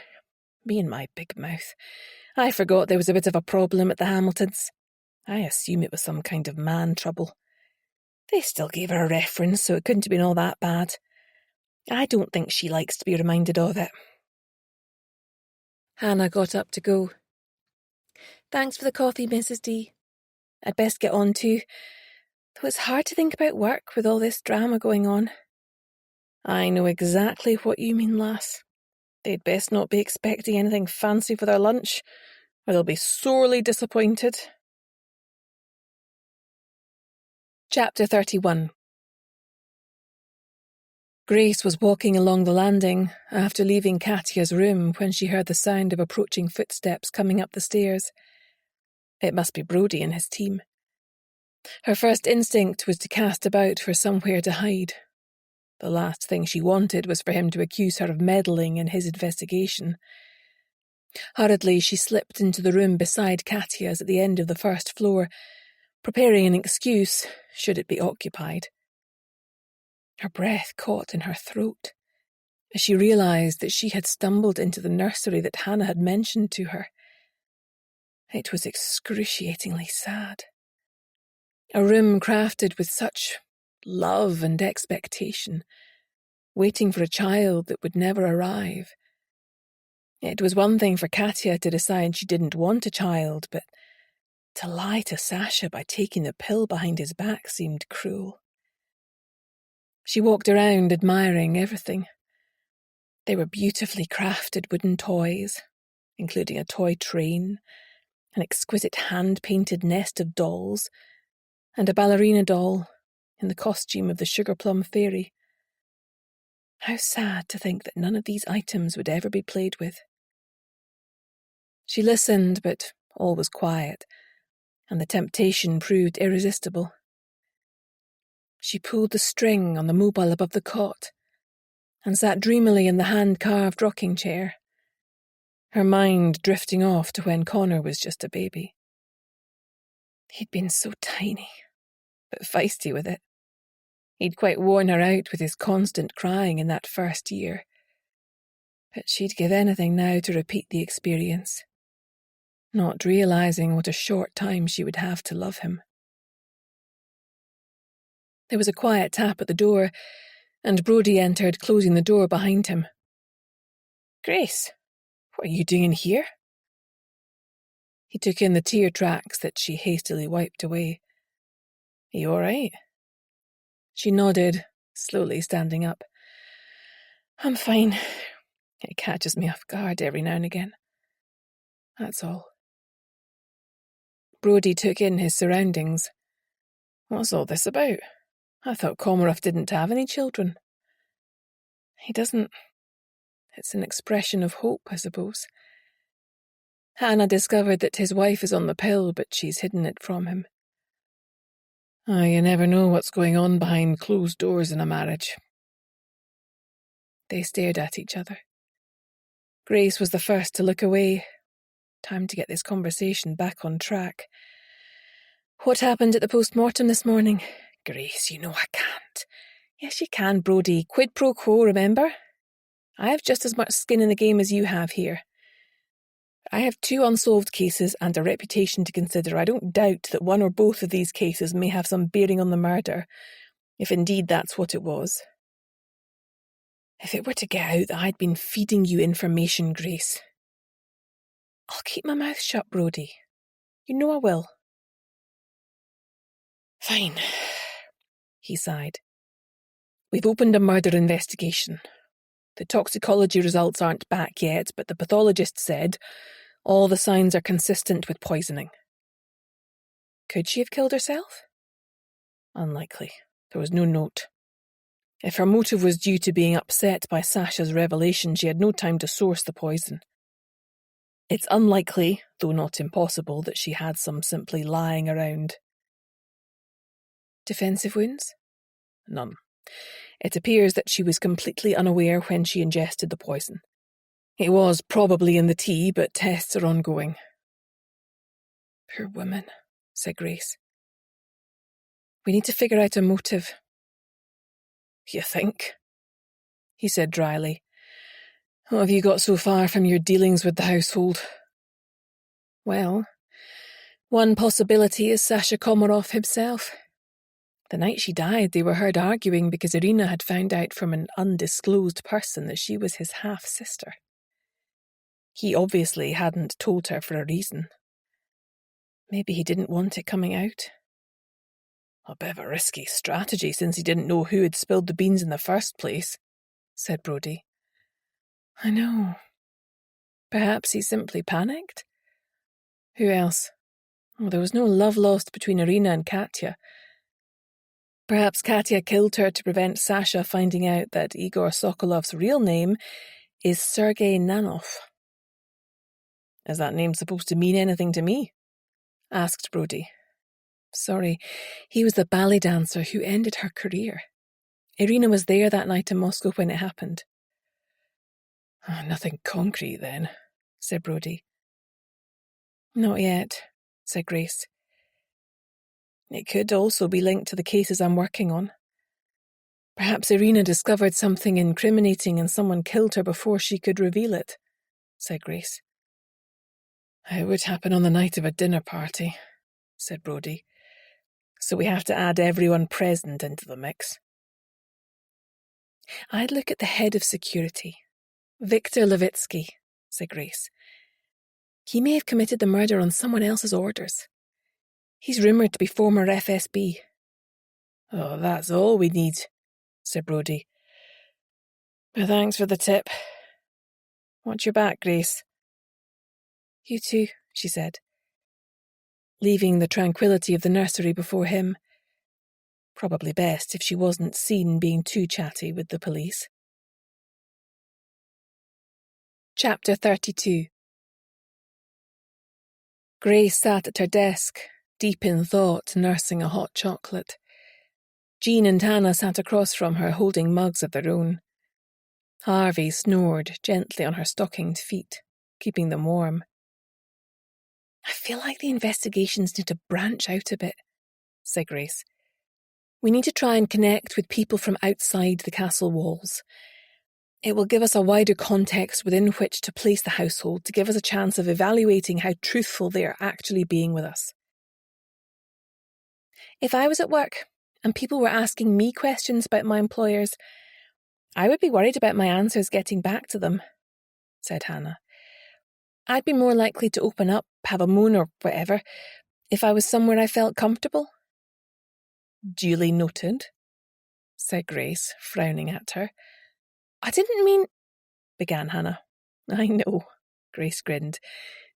Me and my big mouth. I forgot there was a bit of a problem at the Hamiltons. I assume it was some kind of man trouble. They still gave her a reference, so it couldn't have been all that bad. I don't think she likes to be reminded of it. Hannah got up to go. Thanks for the coffee, Mrs. D. I'd best get on too, though it's hard to think about work with all this drama going on. I know exactly what you mean, lass. They'd best not be expecting anything fancy for their lunch, or they'll be sorely disappointed. Chapter 31. Grace was walking along the landing after leaving Katya's room when she heard the sound of approaching footsteps coming up the stairs. It must be Brodie and his team. Her first instinct was to cast about for somewhere to hide. The last thing she wanted was for him to accuse her of meddling in his investigation. Hurriedly, she slipped into the room beside Katya's at the end of the first floor, preparing an excuse should it be occupied. Her breath caught in her throat as she realised that she had stumbled into the nursery that Hannah had mentioned to her. It was excruciatingly sad. A room crafted with such love and expectation, waiting for a child that would never arrive. It was one thing for Katya to decide she didn't want a child, but to lie to Sasha by taking the pill behind his back seemed cruel. She walked around admiring everything. They were beautifully crafted wooden toys, including a toy train, an exquisite hand-painted nest of dolls, and a ballerina doll in the costume of the Sugar Plum Fairy. How sad to think that none of these items would ever be played with. She listened, but all was quiet, and the temptation proved irresistible. She pulled the string on the mobile above the cot and sat dreamily in the hand-carved rocking chair, her mind drifting off to when Connor was just a baby. He'd been so tiny, but feisty with it. He'd quite worn her out with his constant crying in that first year. But she'd give anything now to repeat the experience, not realising what a short time she would have to love him. There was a quiet tap at the door, and Brodie entered, closing the door behind him. "Grace, what are you doing in here?" He took in the tear tracks that she hastily wiped away. "Are you all right?" She nodded, slowly standing up. "I'm fine. It catches me off guard every now and again. That's all." Brodie took in his surroundings. "What's all this about? I thought Komarov didn't have any children." "He doesn't. It's an expression of hope, I suppose. Hannah discovered that his wife is on the pill, but she's hidden it from him. You never know what's going on behind closed doors in a marriage." They stared at each other. Grace was the first to look away. Time to get this conversation back on track. "What happened at the post-mortem this morning?" "Grace, you know I can't." "Yes, you can, Brodie. Quid pro quo, remember? I have just as much skin in the game as you have here. I have 2 unsolved cases and a reputation to consider. I don't doubt that one or both of these cases may have some bearing on the murder, if indeed that's what it was. If it were to get out that I'd been feeding you information, Grace..." "I'll keep my mouth shut, Brodie. You know I will." "Fine," he sighed. "We've opened a murder investigation. The toxicology results aren't back yet, but the pathologist said all the signs are consistent with poisoning." "Could she have killed herself?" "Unlikely. There was no note. If her motive was due to being upset by Sasha's revelation, she had no time to source the poison. It's unlikely, though not impossible, that she had some simply lying around." "Defensive wounds?" None. It appears that she was completely unaware when she ingested the poison. It was probably in the tea, but tests are ongoing. Poor woman, said Grace. We need to figure out a motive. You think? He said dryly. What have you got so far from your dealings with the household? Well, one possibility is Sasha Komarov himself. The night she died, they were heard arguing because Irina had found out from an undisclosed person that she was his half-sister. He obviously hadn't told her for a reason. Maybe he didn't want it coming out. A bit of a risky strategy since he didn't know who had spilled the beans in the first place, said Brodie. I know. Perhaps he simply panicked? Who else? Well, there was no love lost between Irina and Katya. Perhaps Katya killed her to prevent Sasha finding out that Igor Sokolov's real name is Sergei Nanov. Is that name supposed to mean anything to me? Asked Brodie. Sorry, he was the ballet dancer who ended her career. Irina was there that night in Moscow when it happened. Oh, nothing concrete then, said Brodie. Not yet, said Grace. It could also be linked to the cases I'm working on. Perhaps Irina discovered something incriminating and someone killed her before she could reveal it, said Grace. It would happen on the night of a dinner party, said Brodie. So we have to add everyone present into the mix. I'd look at the head of security. Viktor Levitsky, said Grace. He may have committed the murder on someone else's orders. He's rumoured to be former FSB. Oh, that's all we need, said Brodie. But thanks for the tip. Watch your back, Grace. You too, she said, leaving the tranquillity of the nursery before him. Probably best if she wasn't seen being too chatty with the police. Chapter 32. Grace sat at her desk, deep in thought, nursing a hot chocolate. Jean and Hannah sat across from her, holding mugs of their own. Harvey snored gently on her stockinged feet, keeping them warm. I feel like the investigations need to branch out a bit, said Grace. We need to try and connect with people from outside the castle walls. It will give us a wider context within which to place the household, to give us a chance of evaluating how truthful they are actually being with us. If I was at work and people were asking me questions about my employers, I would be worried about my answers getting back to them, said Hannah. I'd be more likely to open up, have a moan or whatever, if I was somewhere I felt comfortable. Duly noted, said Grace, frowning at her. I didn't mean, began Hannah. I know, Grace grinned.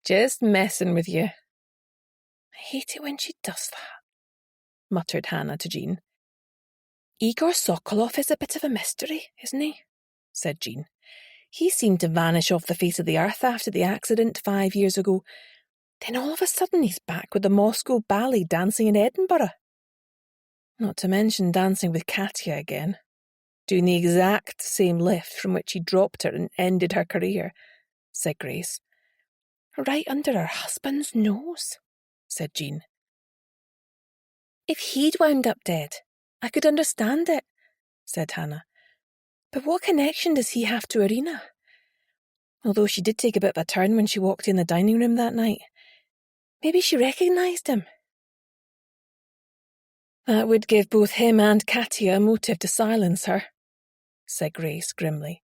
Just messing with you. I hate it when she does that, muttered Hannah to Jean. Igor Sokolov is a bit of a mystery, isn't he? Said Jean. He seemed to vanish off the face of the earth after the accident 5 years ago. Then all of a sudden he's back with the Moscow ballet dancing in Edinburgh. Not to mention dancing with Katya again, doing the exact same lift from which he dropped her and ended her career, said Grace. Right under her husband's nose, said Jean. If he'd wound up dead, I could understand it, said Hannah. But what connection does he have to Irina? Although she did take a bit of a turn when she walked in the dining room that night. Maybe she recognised him. That would give both him and Katya a motive to silence her, said Grace grimly.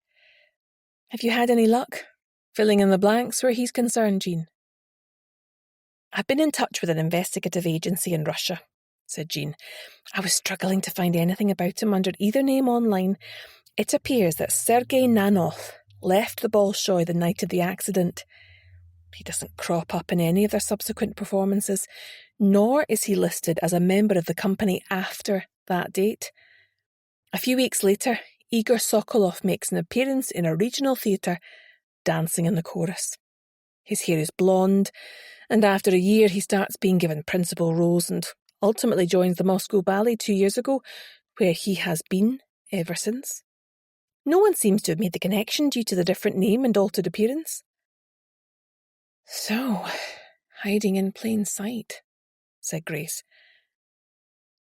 Have you had any luck filling in the blanks where he's concerned, Jean? I've been in touch with an investigative agency in Russia, said Jean. I was struggling to find anything about him under either name online. It appears that Sergei Nanov left the Bolshoi the night of the accident. He doesn't crop up in any of their subsequent performances, nor is he listed as a member of the company after that date. A few weeks later, Igor Sokolov makes an appearance in a regional theatre, dancing in the chorus. His hair is blonde, and after a year he starts being given principal roles and ultimately joins the Moscow Ballet 2 years ago, where he has been ever since. No one seems to have made the connection due to the different name and altered appearance. So, hiding in plain sight, said Grace.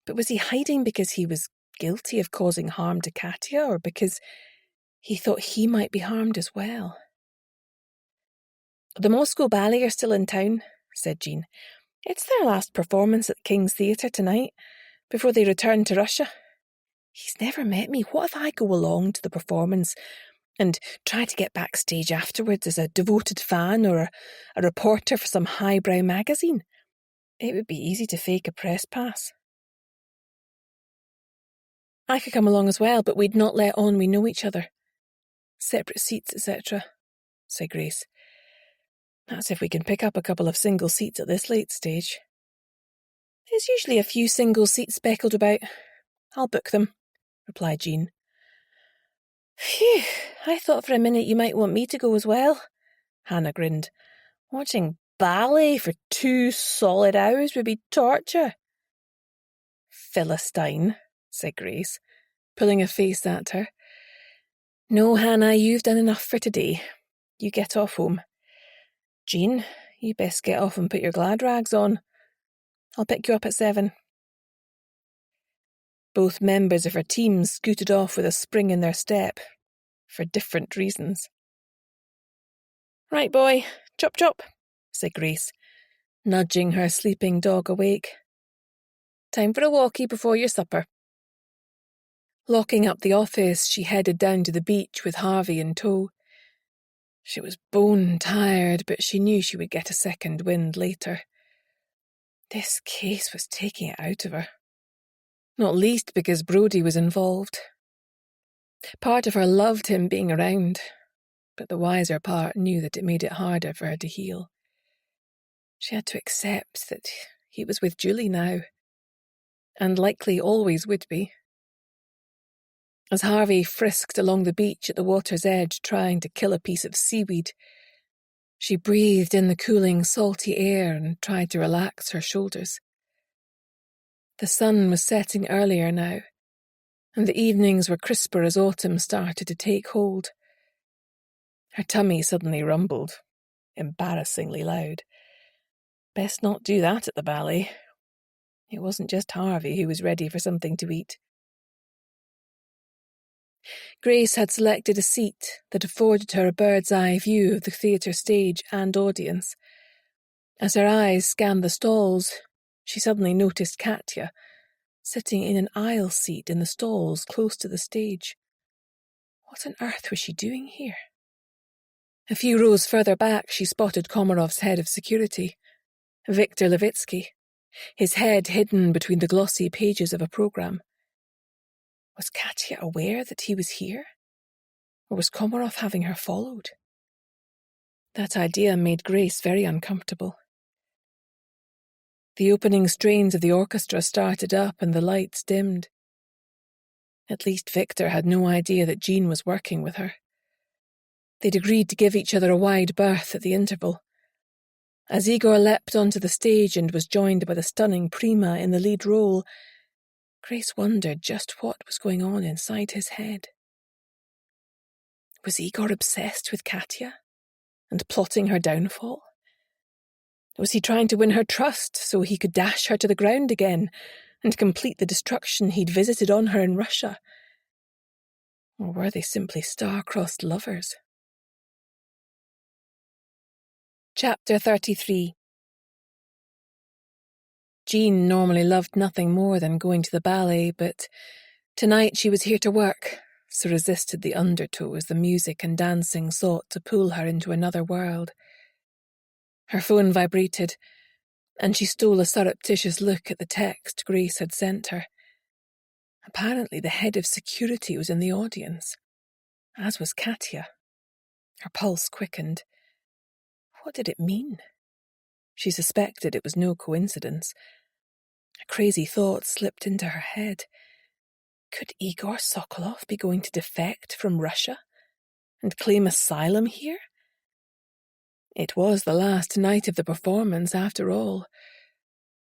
But was he hiding because he was guilty of causing harm to Katya, or because he thought he might be harmed as well? The Moscow Ballet are still in town, said Jean. It's their last performance at the King's Theatre tonight, before they return to Russia. He's never met me. What if I go along to the performance and try to get backstage afterwards as a devoted fan or a reporter for some highbrow magazine? It would be easy to fake a press pass. I could come along as well, but we'd not let on we know each other. Separate seats, etc., said Grace. That's if we can pick up a couple of single seats at this late stage. There's usually a few single seats speckled about. I'll book them, replied Jean. Phew, I thought for a minute you might want me to go as well, Hannah grinned. Watching ballet for 2 solid hours would be torture. Philistine, said Grace, pulling a face at her. No, Hannah, you've done enough for today. You get off home. Jean, you best get off and put your glad rags on. I'll pick you up at 7. Both members of her team scooted off with a spring in their step, for different reasons. Right, boy, chop chop, said Grace, nudging her sleeping dog awake. Time for a walkie before your supper. Locking up the office, she headed down to the beach with Harvey in tow. She was bone tired, but she knew she would get a second wind later. This case was taking it out of her. Not least because Brodie was involved. Part of her loved him being around, but the wiser part knew that it made it harder for her to heal. She had to accept that he was with Julie now, and likely always would be. As Harvey frisked along the beach at the water's edge trying to kill a piece of seaweed, she breathed in the cooling, salty air and tried to relax her shoulders. The sun was setting earlier now, and the evenings were crisper as autumn started to take hold. Her tummy suddenly rumbled, embarrassingly loud. Best not do that at the ballet. It wasn't just Harvey who was ready for something to eat. Grace had selected a seat that afforded her a bird's-eye view of the theatre stage and audience. As her eyes scanned the stalls, she suddenly noticed Katya, sitting in an aisle seat in the stalls close to the stage. What on earth was she doing here? A few rows further back, she spotted Komarov's head of security, Viktor Levitsky, his head hidden between the glossy pages of a programme. Was Katya aware that he was here? Or was Komarov having her followed? That idea made Grace very uncomfortable. The opening strains of the orchestra started up and the lights dimmed. At least Viktor had no idea that Jean was working with her. They'd agreed to give each other a wide berth at the interval. As Igor leapt onto the stage and was joined by the stunning Prima in the lead role, Grace wondered just what was going on inside his head. Was Igor obsessed with Katya and plotting her downfall? Was he trying to win her trust so he could dash her to the ground again and complete the destruction he'd visited on her in Russia? Or were they simply star-crossed lovers? Chapter 33. Jean normally loved nothing more than going to the ballet, but tonight she was here to work, so resisted the undertow as the music and dancing sought to pull her into another world. Her phone vibrated, and she stole a surreptitious look at the text Grace had sent her. Apparently the head of security was in the audience, as was Katya. Her pulse quickened. What did it mean? She suspected it was no coincidence. A crazy thought slipped into her head. Could Igor Sokolov be going to defect from Russia and claim asylum here? It was the last night of the performance, after all.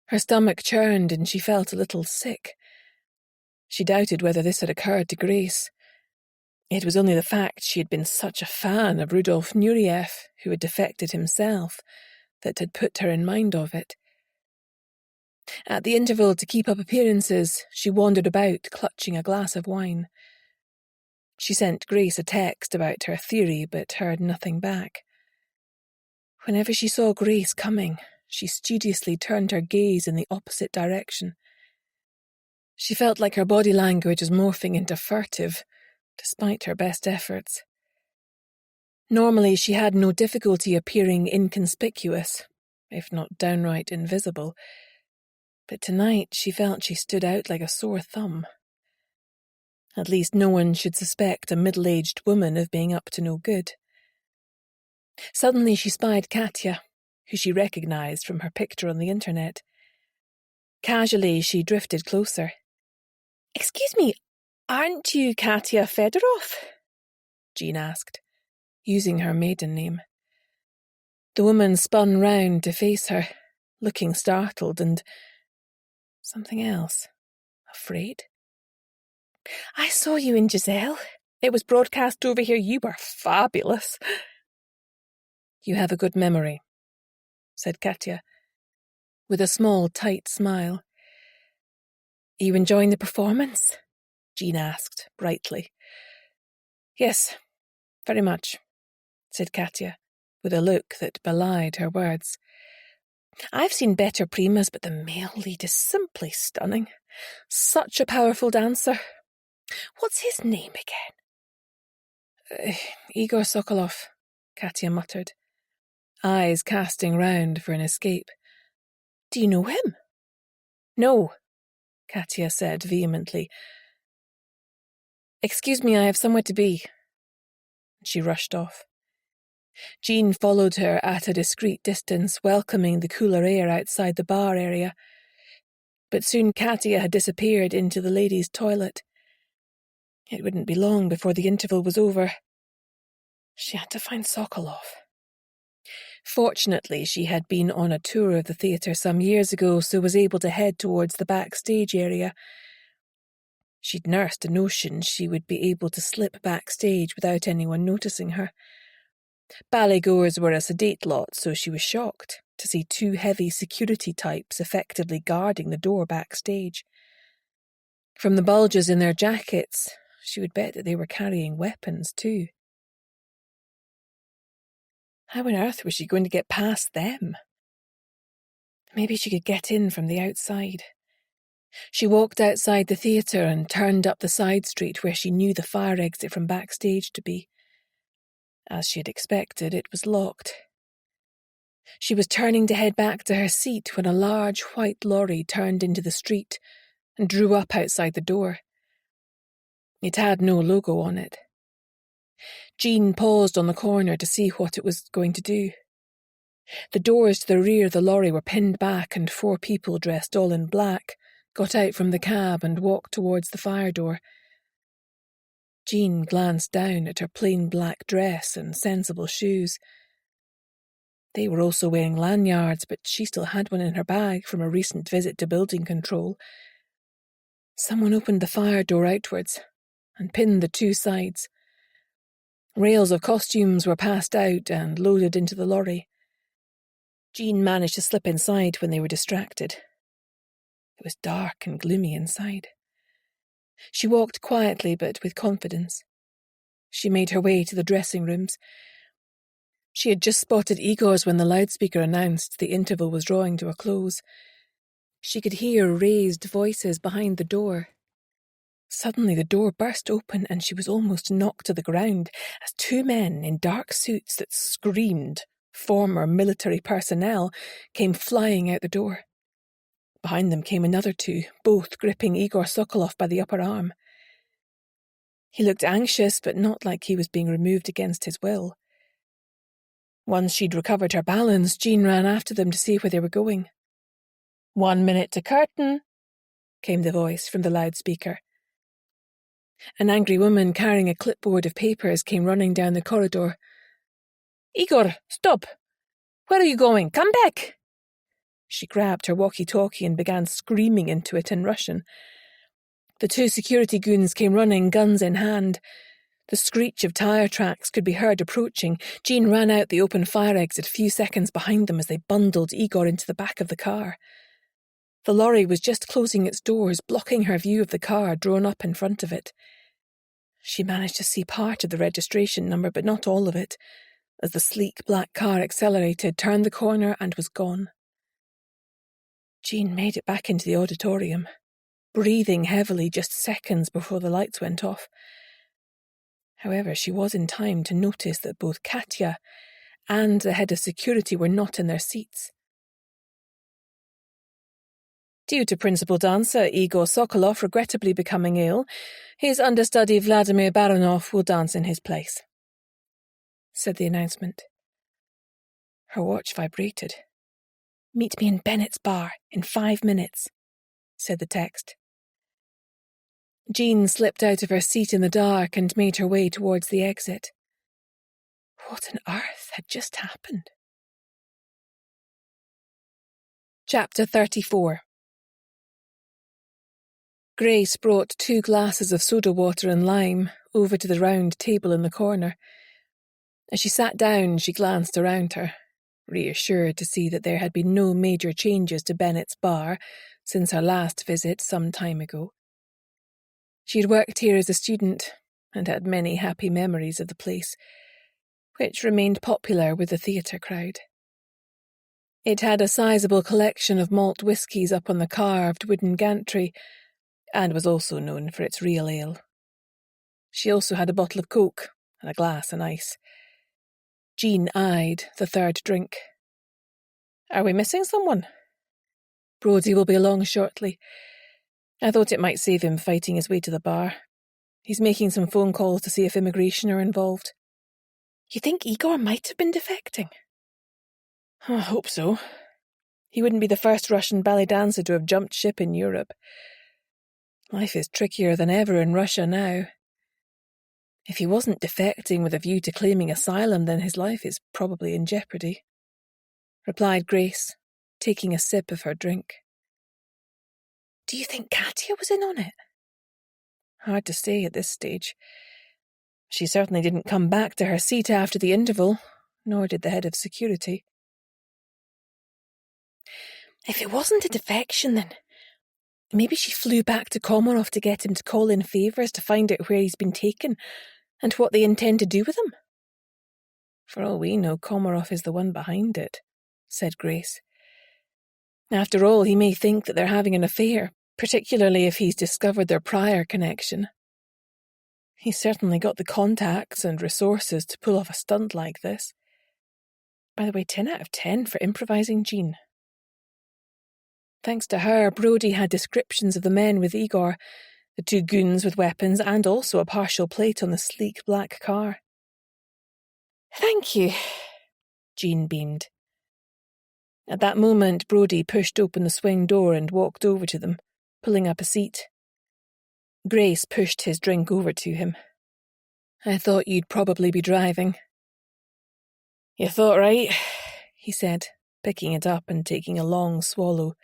Her stomach churned and she felt a little sick. She doubted whether this had occurred to Grace. It was only the fact she had been such a fan of Rudolf Nureyev, who had defected himself, that had put her in mind of it. At the interval, to keep up appearances, she wandered about, clutching a glass of wine. She sent Grace a text about her theory, but heard nothing back. Whenever she saw Grace coming, she studiously turned her gaze in the opposite direction. She felt like her body language was morphing into furtive, despite her best efforts. Normally, she had no difficulty appearing inconspicuous, if not downright invisible, but tonight she felt she stood out like a sore thumb. At least no one should suspect a middle-aged woman of being up to no good. Suddenly she spied Katya, who she recognized from her picture on the internet. Casually, she drifted closer. "Excuse me, aren't you Katya Fedorov?" Jean asked, using her maiden name. The woman spun round to face her, looking startled and something else. Afraid? "I saw you in Giselle. It was broadcast over here. You were fabulous." "You have a good memory," said Katya, with a small, tight smile. "Are you enjoying the performance?" Jean asked, brightly. "Yes, very much," said Katya, with a look that belied her words. "I've seen better primas, but the male lead is simply stunning. Such a powerful dancer. What's his name again?" "Igor Sokolov," Katya muttered, eyes casting round for an escape. "Do you know him?" "No," Katya said vehemently. "Excuse me, I have somewhere to be." She rushed off. Jean followed her at a discreet distance, welcoming the cooler air outside the bar area. But soon Katya had disappeared into the ladies' toilet. It wouldn't be long before the interval was over. She had to find Sokolov. Fortunately, she had been on a tour of the theatre some years ago, so was able to head towards the backstage area. She'd nursed a notion she would be able to slip backstage without anyone noticing her. Balletgoers were a sedate lot, so she was shocked to see two heavy security types effectively guarding the door backstage. From the bulges in their jackets, she would bet that they were carrying weapons too. How on earth was she going to get past them? Maybe she could get in from the outside. She walked outside the theatre and turned up the side street where she knew the fire exit from backstage to be. As she had expected, it was locked. She was turning to head back to her seat when a large white lorry turned into the street and drew up outside the door. It had no logo on it. Jean paused on the corner to see what it was going to do. The doors to the rear of the lorry were pinned back and 4 people dressed all in black got out from the cab and walked towards the fire door. Jean glanced down at her plain black dress and sensible shoes. They were also wearing lanyards, but she still had one in her bag from a recent visit to building control. Someone opened the fire door outwards and pinned the 2 sides. Rails of costumes were passed out and loaded into the lorry. Jean managed to slip inside when they were distracted. It was dark and gloomy inside. She walked quietly but with confidence. She made her way to the dressing rooms. She had just spotted Igor's when the loudspeaker announced the interval was drawing to a close. She could hear raised voices behind the door. Suddenly the door burst open and she was almost knocked to the ground as 2 men in dark suits that screamed former military personnel came flying out the door. Behind them came another 2, both gripping Igor Sokolov by the upper arm. He looked anxious, but not like he was being removed against his will. Once she'd recovered her balance, Jean ran after them to see where they were going. "1 minute to curtain," came the voice from the loudspeaker. An angry woman carrying a clipboard of papers came running down the corridor. "Igor, stop! Where are you going? Come back!" She grabbed her walkie-talkie and began screaming into it in Russian. The two security goons came running, guns in hand. The screech of tyre tracks could be heard approaching. Jean ran out the open fire exit a few seconds behind them as they bundled Igor into the back of the car. The lorry was just closing its doors, blocking her view of the car drawn up in front of it. She managed to see part of the registration number, but not all of it, as the sleek black car accelerated, turned the corner, and was gone. Jean made it back into the auditorium, breathing heavily just seconds before the lights went off. However, she was in time to notice that both Katya and the head of security were not in their seats. Due to principal dancer Igor Sokolov regrettably becoming ill, his understudy Vladimir Baronov will dance in his place, said the announcement. Her watch vibrated. Meet me in Bennett's bar in 5 minutes, said the text. Jean slipped out of her seat in the dark and made her way towards the exit. What on earth had just happened? Chapter 34. Grace brought 2 glasses of soda water and lime over to the round table in the corner. As she sat down, she glanced around her, reassured to see that there had been no major changes to Bennett's bar since her last visit some time ago. She had worked here as a student and had many happy memories of the place, which remained popular with the theatre crowd. It had a sizable collection of malt whiskies up on the carved wooden gantry, and was also known for its real ale. She also had a bottle of Coke and a glass and ice. Jean eyed the 3rd drink. Are we missing someone? Brodie will be along shortly. I thought it might save him fighting his way to the bar. He's making some phone calls to see if immigration are involved. You think Igor might have been defecting? I hope so. He wouldn't be the first Russian ballet dancer to have jumped ship in Europe. Life is trickier than ever in Russia now. If he wasn't defecting with a view to claiming asylum, then his life is probably in jeopardy, replied Grace, taking a sip of her drink. Do you think Katya was in on it? Hard to say at this stage. She certainly didn't come back to her seat after the interval, nor did the head of security. If it wasn't a defection, then maybe she flew back to Komarov to get him to call in favours to find out where he's been taken and what they intend to do with him. For all we know, Komarov is the one behind it, said Grace. After all, he may think that they're having an affair, particularly if he's discovered their prior connection. He's certainly got the contacts and resources to pull off a stunt like this. By the way, 10 out of 10 for improvising Jean. Thanks to her, Brodie had descriptions of the men with Igor, the 2 goons with weapons, and also a partial plate on the sleek black car. Thank you, Jean beamed. At that moment, Brodie pushed open the swing door and walked over to them, pulling up a seat. Grace pushed his drink over to him. I thought you'd probably be driving. You thought right, he said, picking it up and taking a long swallow.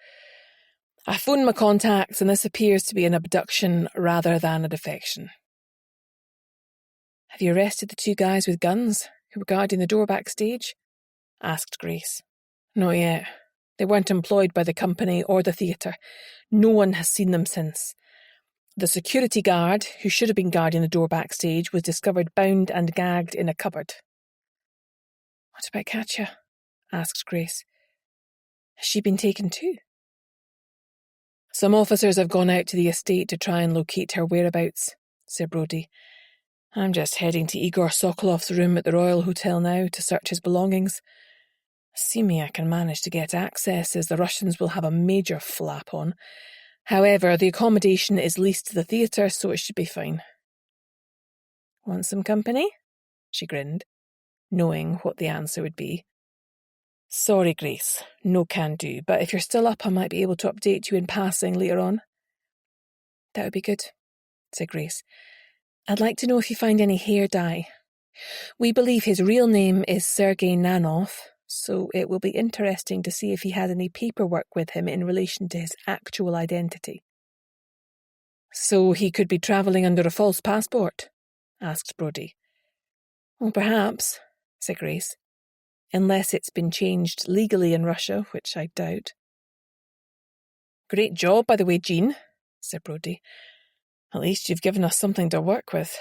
I phoned my contacts, and this appears to be an abduction rather than a defection. Have you arrested the 2 guys with guns who were guarding the door backstage? Asked Grace. Not yet. They weren't employed by the company or the theatre. No one has seen them since. The security guard, who should have been guarding the door backstage, was discovered bound and gagged in a cupboard. What about Katya? Asked Grace. Has she been taken too? Some officers have gone out to the estate to try and locate her whereabouts, said Brodie. I'm just heading to Igor Sokolov's room at the Royal Hotel now to search his belongings. Assuming I can manage to get access, as the Russians will have a major flap on. However, the accommodation is leased to the theatre, so it should be fine. Want some company? She grinned, knowing what the answer would be. Sorry, Grace, no can do, but if you're still up, I might be able to update you in passing later on. That would be good, said Grace. I'd like to know if you find any hair dye. We believe his real name is Sergei Nanov, so it will be interesting to see if he had any paperwork with him in relation to his actual identity. So he could be travelling under a false passport? Asked Brodie. Well, perhaps, said Grace. Unless it's been changed legally in Russia, which I doubt. Great job, by the way, Jean, said Brodie. At least you've given us something to work with.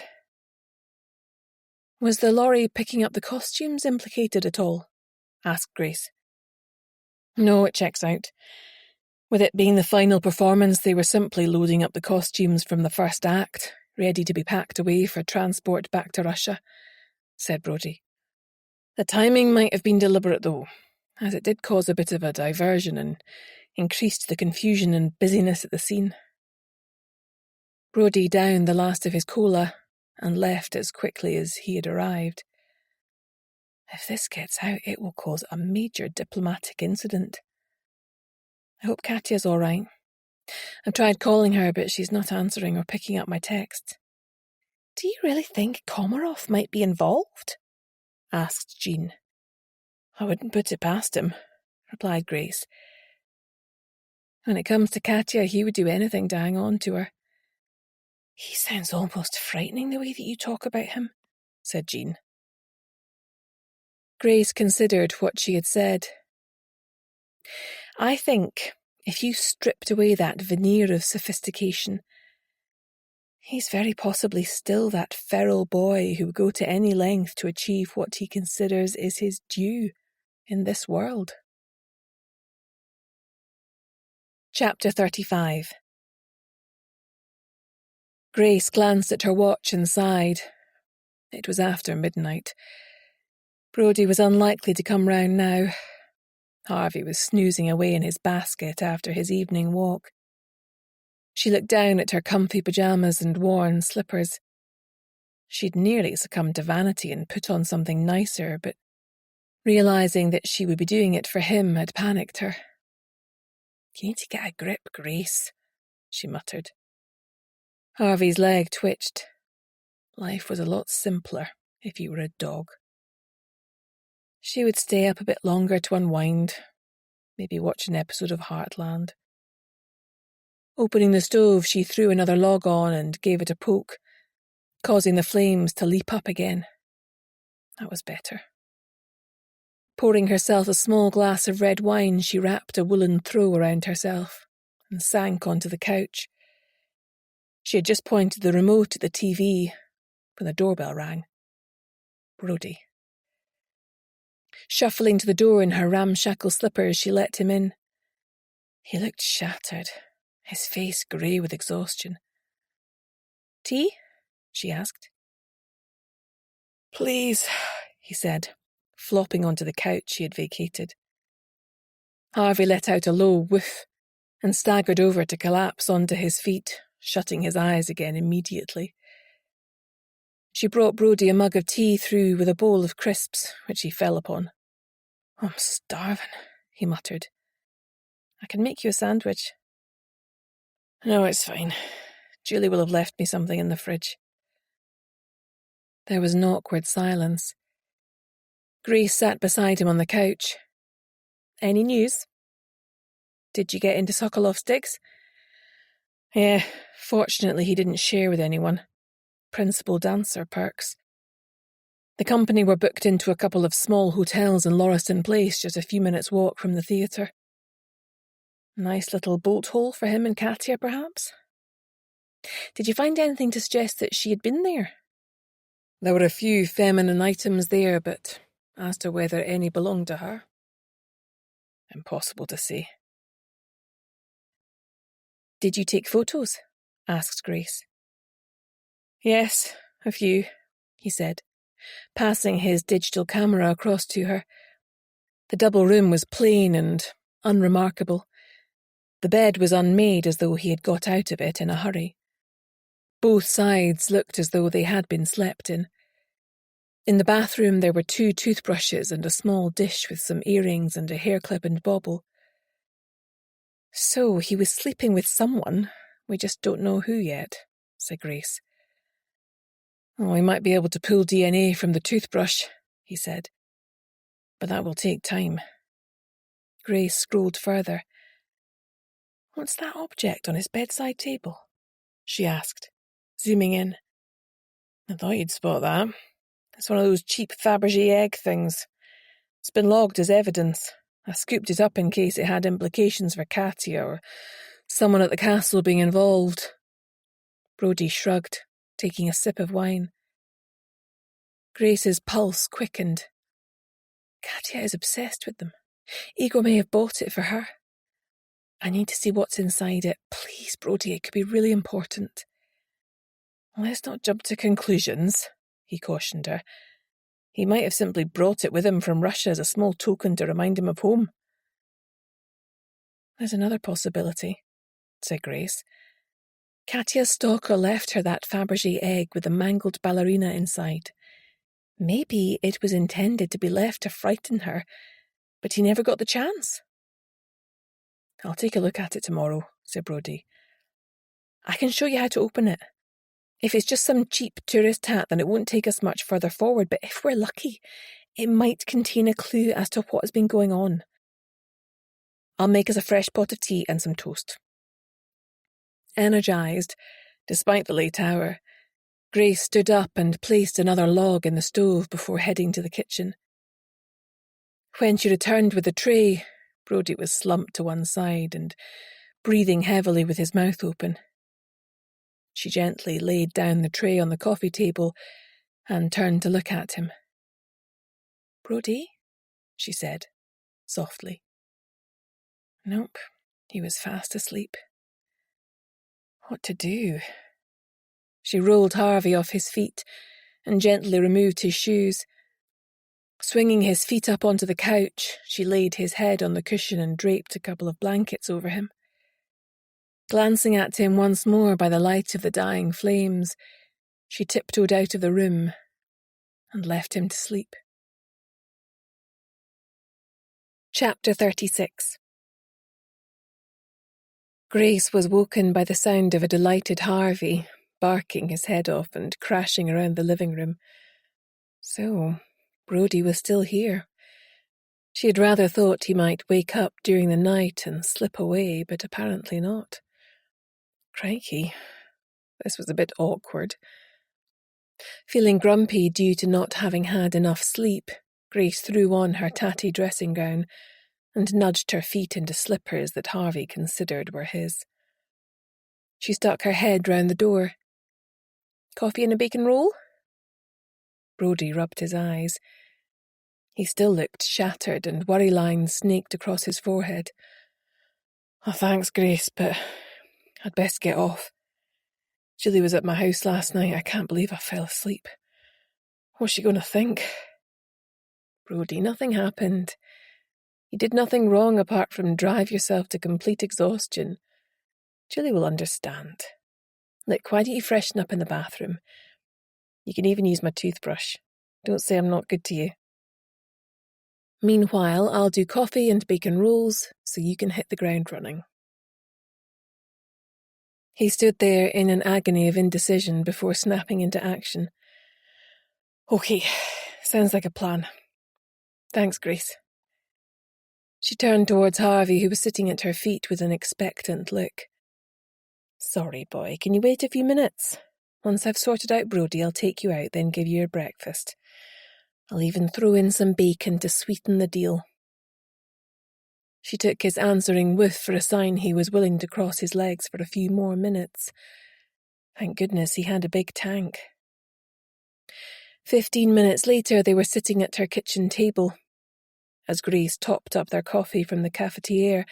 Was the lorry picking up the costumes implicated at all? Asked Grace. No, it checks out. With it being the final performance, they were simply loading up the costumes from the first act, ready to be packed away for transport back to Russia, said Brodie. The timing might have been deliberate, though, as it did cause a bit of a diversion and increased the confusion and busyness at the scene. Brodie downed the last of his cola and left as quickly as he had arrived. If this gets out, it will cause a major diplomatic incident. I hope Katya's all right. I've tried calling her, but she's not answering or picking up my texts. Do you really think Komarov might be involved? Asked Jean. I wouldn't put it past him, replied Grace. When it comes to Katya, he would do anything to hang on to her. He sounds almost frightening the way that you talk about him, said Jean. Grace considered what she had said. I think if you stripped away that veneer of sophistication, he's very possibly still that feral boy who would go to any length to achieve what he considers is his due in this world. Chapter 35. Grace glanced at her watch and sighed. It was after midnight. Brodie was unlikely to come round now. Harvey was snoozing away in his basket after his evening walk. She looked down at her comfy pyjamas and worn slippers. She'd nearly succumbed to vanity and put on something nicer, but realising that she would be doing it for him had panicked her. You need to get a grip, Grace, she muttered. Harvey's leg twitched. Life was a lot simpler if you were a dog. She would stay up a bit longer to unwind, maybe watch an episode of Heartland. Opening the stove, she threw another log on and gave it a poke, causing the flames to leap up again. That was better. Pouring herself a small glass of red wine, she wrapped a woolen throw around herself and sank onto the couch. She had just pointed the remote at the TV when the doorbell rang. Brodie. Shuffling to the door in her ramshackle slippers, she let him in. He looked shattered, his face grey with exhaustion. Tea? She asked. Please, he said, flopping onto the couch he had vacated. Harvey let out a low whiff and staggered over to collapse onto his feet, shutting his eyes again immediately. She brought Brodie a mug of tea through with a bowl of crisps, which he fell upon. I'm starving, he muttered. I can make you a sandwich. No, it's fine. Julie will have left me something in the fridge. There was an awkward silence. Grace sat beside him on the couch. Any news? Did you get into Sokolov's digs? Yeah, fortunately he didn't share with anyone. Principal dancer perks. The company were booked into a couple of small hotels in Lauriston Place, just a few minutes' walk from the theatre. Nice little bolt hole for him and Katya, perhaps? Did you find anything to suggest that she had been there? There were a few feminine items there, but as to whether any belonged to her, impossible to say. Did you take photos? Asked Grace. Yes, a few, he said, passing his digital camera across to her. The double room was plain and unremarkable. The bed was unmade, as though he had got out of it in a hurry. Both sides looked as though they had been slept in. In the bathroom there were 2 toothbrushes and a small dish with some earrings and a hairclip and bauble. So he was sleeping with someone, we just don't know who yet, said Grace. Oh, we might be able to pull DNA from the toothbrush, he said. But that will take time. Grace scrolled further. What's that object on his bedside table? she asked, zooming in. I thought you'd spot that. It's one of those cheap Fabergé egg things. It's been logged as evidence. I scooped it up in case it had implications for Katia or someone at the castle being involved. Brodie shrugged, taking a sip of wine. Grace's pulse quickened. Katia is obsessed with them. Igor may have bought it for her. I need to see what's inside it. Please, Brodie, it could be really important. Let's not jump to conclusions, he cautioned her. He might have simply brought it with him from Russia as a small token to remind him of home. There's another possibility, said Grace. Katia's stalker left her that Fabergé egg with a mangled ballerina inside. Maybe it was intended to be left to frighten her, but he never got the chance. I'll take a look at it tomorrow, said Brodie. I can show you how to open it. If it's just some cheap tourist hat, then it won't take us much further forward, but if we're lucky, it might contain a clue as to what has been going on. I'll make us a fresh pot of tea and some toast. Energised, despite the late hour, Grace stood up and placed another log in the stove before heading to the kitchen. When she returned with the tray, Brodie was slumped to one side and breathing heavily with his mouth open. She gently laid down the tray on the coffee table and turned to look at him. "Brodie?" she said, softly. Nope, he was fast asleep. What to do? She rolled Harvey off his feet and gently removed his shoes. Swinging his feet up onto the couch, she laid his head on the cushion and draped a couple of blankets over him. Glancing at him once more by the light of the dying flames, she tiptoed out of the room and left him to sleep. Chapter 36. Grace was woken by the sound of a delighted Harvey, barking his head off and crashing around the living room. So, Brodie was still here. She had rather thought he might wake up during the night and slip away, but apparently not. Crikey, this was a bit awkward. Feeling grumpy due to not having had enough sleep, Grace threw on her tatty dressing gown and nudged her feet into slippers that Harvey considered were his. She stuck her head round the door. "Coffee and a bacon roll?" Brodie rubbed his eyes. He still looked shattered and worry lines snaked across his forehead. "Oh, thanks, Grace, but I'd best get off. Julie was at my house last night. I can't believe I fell asleep. What's she going to think?" "Brodie, nothing happened. You did nothing wrong apart from drive yourself to complete exhaustion. Julie will understand. Look, why don't you freshen up in the bathroom? You can even use my toothbrush. Don't say I'm not good to you. Meanwhile, I'll do coffee and bacon rolls so you can hit the ground running." He stood there in an agony of indecision before snapping into action. "Okay, sounds like a plan. Thanks, Grace." She turned towards Harvey, who was sitting at her feet with an expectant look. "Sorry, boy, can you wait a few minutes? Once I've sorted out Brodie, I'll take you out, then give you your breakfast. I'll even throw in some bacon to sweeten the deal." She took his answering whiff for a sign he was willing to cross his legs for a few more minutes. Thank goodness he had a big tank. 15 minutes later, they were sitting at her kitchen table. As Grace topped up their coffee from the cafetiere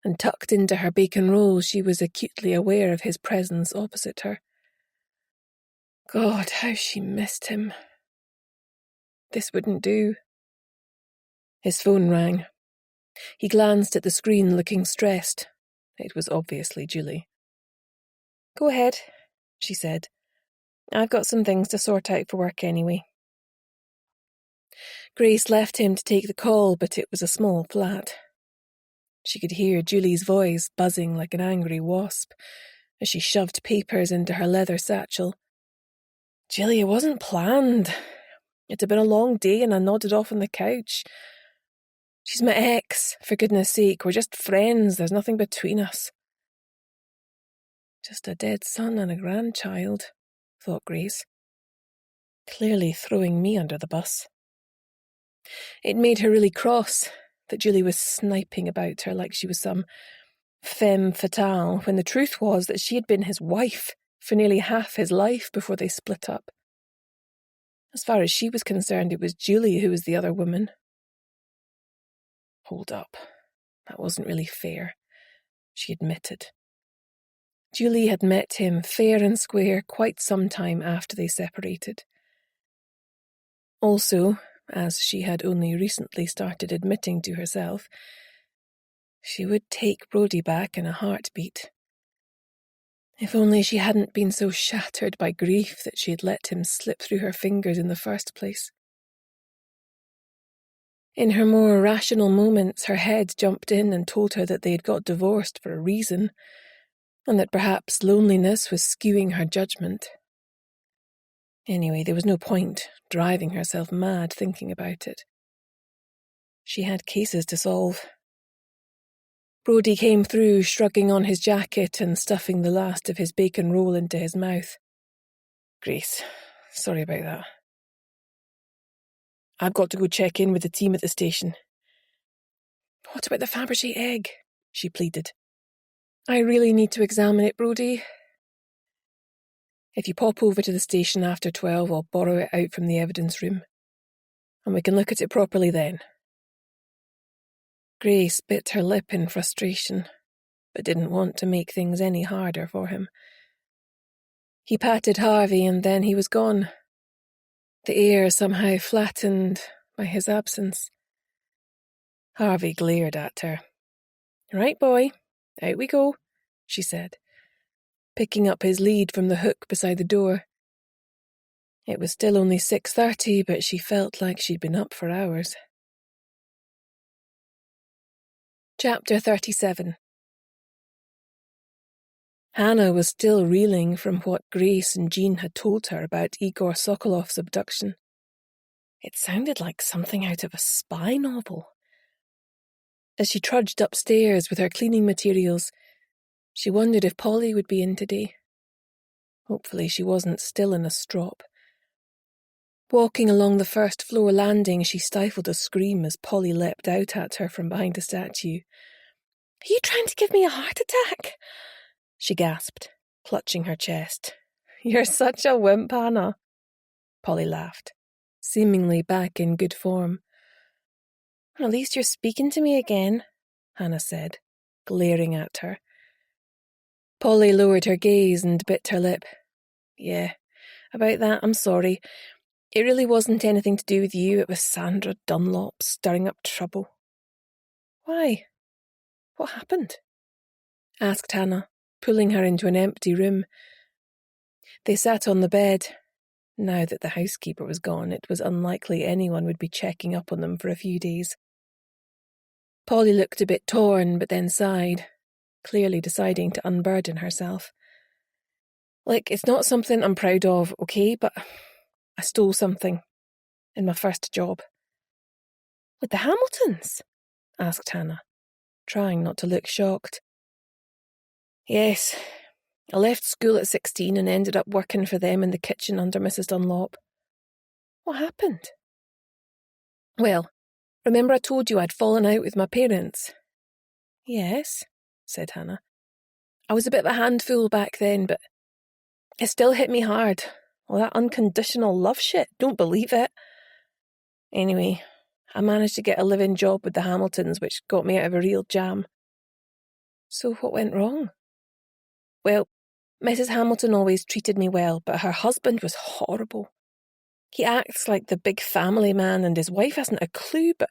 and tucked into her bacon roll, she was acutely aware of his presence opposite her. God, how she missed him. This wouldn't do. His phone rang. He glanced at the screen, looking stressed. It was obviously Julie. "Go ahead," she said. "I've got some things to sort out for work anyway." Grace left him to take the call, but it was a small flat. She could hear Julie's voice buzzing like an angry wasp as she shoved papers into her leather satchel. "Julie, it wasn't planned. It had been a long day and I nodded off on the couch. She's my ex, for goodness sake. We're just friends. There's nothing between us." Just a dead son and a grandchild, thought Grace. Clearly throwing me under the bus. It made her really cross that Julie was sniping about her like she was some femme fatale, when the truth was that she had been his wife for nearly half his life before they split up. As far as she was concerned, it was Julie who was the other woman. Hold up. That wasn't really fair, she admitted. Julie had met him fair and square quite some time after they separated. Also, as she had only recently started admitting to herself, she would take Brodie back in a heartbeat. If only she hadn't been so shattered by grief that she had let him slip through her fingers in the first place. In her more rational moments, her head jumped in and told her that they had got divorced for a reason, and that perhaps loneliness was skewing her judgment. Anyway, there was no point driving herself mad thinking about it. She had cases to solve. Brodie came through, shrugging on his jacket and stuffing the last of his bacon roll into his mouth. Grace, sorry about that. I've got to go check in with the team at the station. What about the Fabergé egg? She pleaded. I really need to examine it, Brodie. If you pop over to the station after 12, I'll borrow it out from the evidence room, and we can look at it properly then. Grace bit her lip in frustration, but didn't want to make things any harder for him. He patted Harvey and then he was gone, the air somehow flattened by his absence. Harvey glared at her. Right, boy, out we go, she said, picking up his lead from the hook beside the door. It was still only 6:30, but she felt like she'd been up for hours. Chapter 37. Hannah was still reeling from what Grace and Jean had told her about Igor Sokolov's abduction. It sounded like something out of a spy novel. As she trudged upstairs with her cleaning materials, she wondered if Polly would be in today. Hopefully she wasn't still in a strop. Walking along the first-floor landing, she stifled a scream as Polly leapt out at her from behind the statue. Are you trying to give me a heart attack? She gasped, clutching her chest. You're such a wimp, Hannah. Polly laughed, seemingly back in good form. At least you're speaking to me again, Hannah said, glaring at her. Polly lowered her gaze and bit her lip. Yeah, about that, I'm sorry. It really wasn't anything to do with you. It was Sandra Dunlop stirring up trouble. Why? What happened? Asked Hannah, pulling her into an empty room. They sat on the bed. Now that the housekeeper was gone, it was unlikely anyone would be checking up on them for a few days. Polly looked a bit torn, but then sighed, clearly deciding to unburden herself. Like, it's not something I'm proud of, okay, but I stole something in my first job. With the Hamiltons? Asked Hannah, trying not to look shocked. Yes, I left school at 16 and ended up working for them in the kitchen under Mrs. Dunlop. What happened? Well, remember I told you I'd fallen out with my parents? Yes, said Hannah. I was a bit of a handful back then, but it still hit me hard. All that unconditional love shit, don't believe it. Anyway, I managed to get a live-in job with the Hamiltons, which got me out of a real jam. So what went wrong? Well, Mrs. Hamilton always treated me well, but her husband was horrible. He acts like the big family man and his wife hasn't a clue, but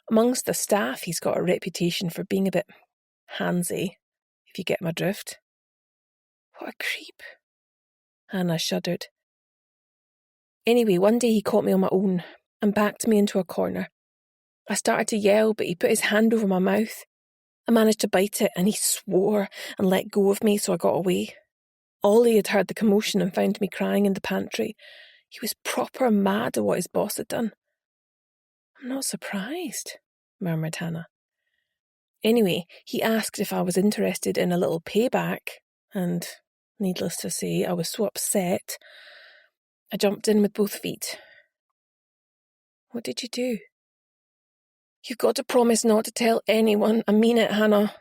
amongst the staff he's got a reputation for being a bit handsy, if you get my drift. What a creep. Hannah shuddered. Anyway, one day he caught me on my own and backed me into a corner. I started to yell, but he put his hand over my mouth. I managed to bite it, and he swore and let go of me, so I got away. Ollie had heard the commotion and found me crying in the pantry. He was proper mad at what his boss had done. I'm not surprised, murmured Hannah. Anyway, he asked if I was interested in a little payback, and Needless to say, I was so upset, I jumped in with both feet. What did you do? You've got to promise not to tell anyone. I mean it, Hannah,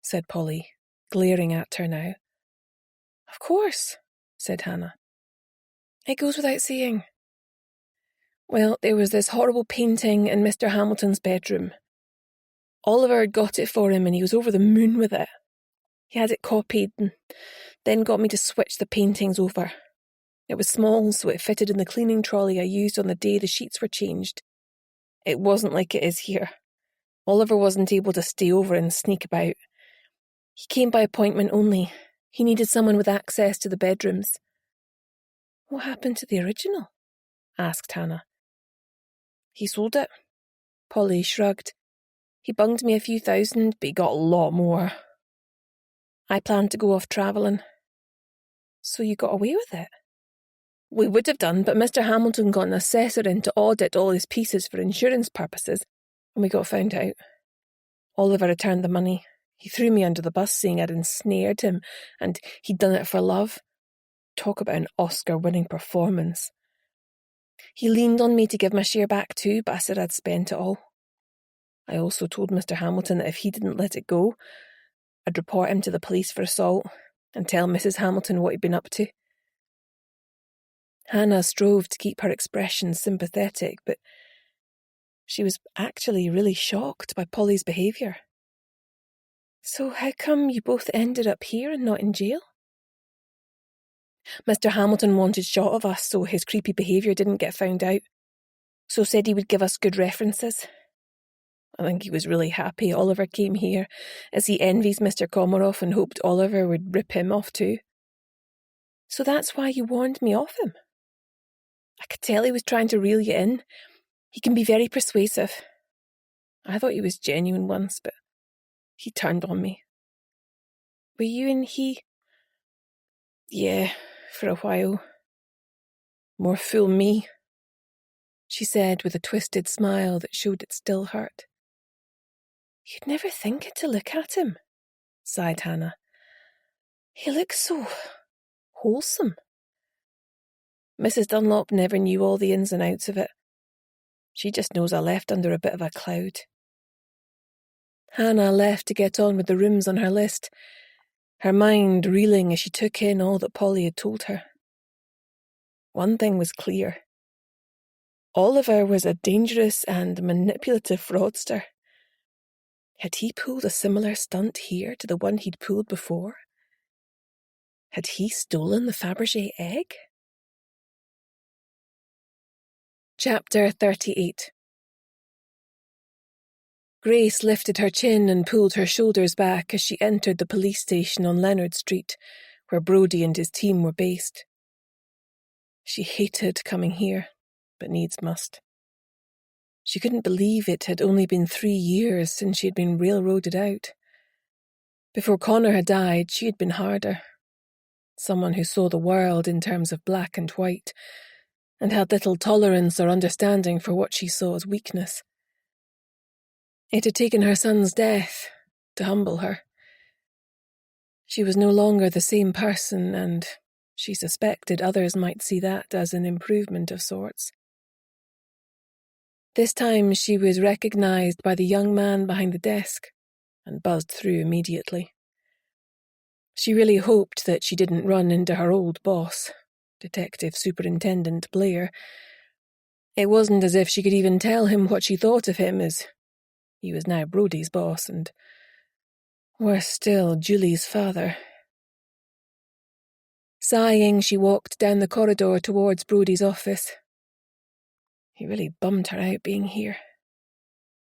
said Polly, glaring at her now. Of course, said Hannah. It goes without saying. Well, there was this horrible painting in Mr. Hamilton's bedroom. Oliver had got it for him and he was over the moon with it. He had it copied and then got me to switch the paintings over. It was small, so it fitted in the cleaning trolley I used on the day the sheets were changed. It wasn't like it is here. Oliver wasn't able to stay over and sneak about. He came by appointment only. He needed someone with access to the bedrooms. What happened to the original? Asked Hannah. He sold it. Polly shrugged. He bunged me a few thousand, but he got a lot more. I planned to go off travelling. So you got away with it? We would have done, but Mr. Hamilton got an assessor in to audit all his pieces for insurance purposes, and we got found out. Oliver returned the money. He threw me under the bus saying I'd ensnared him, and he'd done it for love. Talk about an Oscar-winning performance. He leaned on me to give my share back too, but I said I'd spent it all. I also told Mr. Hamilton that if he didn't let it go, I'd report him to the police for assault and tell Mrs. Hamilton what he'd been up to. Hannah strove to keep her expression sympathetic, but she was actually really shocked by Polly's behaviour. So how come you both ended up here and not in jail? Mr. Hamilton wanted shot of us so his creepy behaviour didn't get found out, so said he would give us good references. I think he was really happy Oliver came here, as he envies Mr. Komaroff and hoped Oliver would rip him off too. So that's why you warned me off him? I could tell he was trying to reel you in. He can be very persuasive. I thought he was genuine once, but he turned on me. Were you and he? Yeah, for a while. More fool me, she said with a twisted smile that showed it still hurt. You'd never think it to look at him, sighed Hannah. He looks so wholesome. Mrs. Dunlop never knew all the ins and outs of it. She just knows I left under a bit of a cloud. Hannah left to get on with the rooms on her list, her mind reeling as she took in all that Polly had told her. One thing was clear. Oliver was a dangerous and manipulative fraudster. Had he pulled a similar stunt here to the one he'd pulled before? Had he stolen the Fabergé egg? Chapter 38. Grace lifted her chin and pulled her shoulders back as she entered the police station on Leonard Street, where Brodie and his team were based. She hated coming here, but needs must. She couldn't believe it had only been 3 years since she had been railroaded out. Before Connor had died, she had been harder. Someone who saw the world in terms of black and white, and had little tolerance or understanding for what she saw as weakness. It had taken her son's death to humble her. She was no longer the same person, and she suspected others might see that as an improvement of sorts. This time she was recognised by the young man behind the desk and buzzed through immediately. She really hoped that she didn't run into her old boss, Detective Superintendent Blair. It wasn't as if she could even tell him what she thought of him, as he was now Brodie's boss and, worse still, Julie's father. Sighing, she walked down the corridor towards Brodie's office. He really bummed her out being here.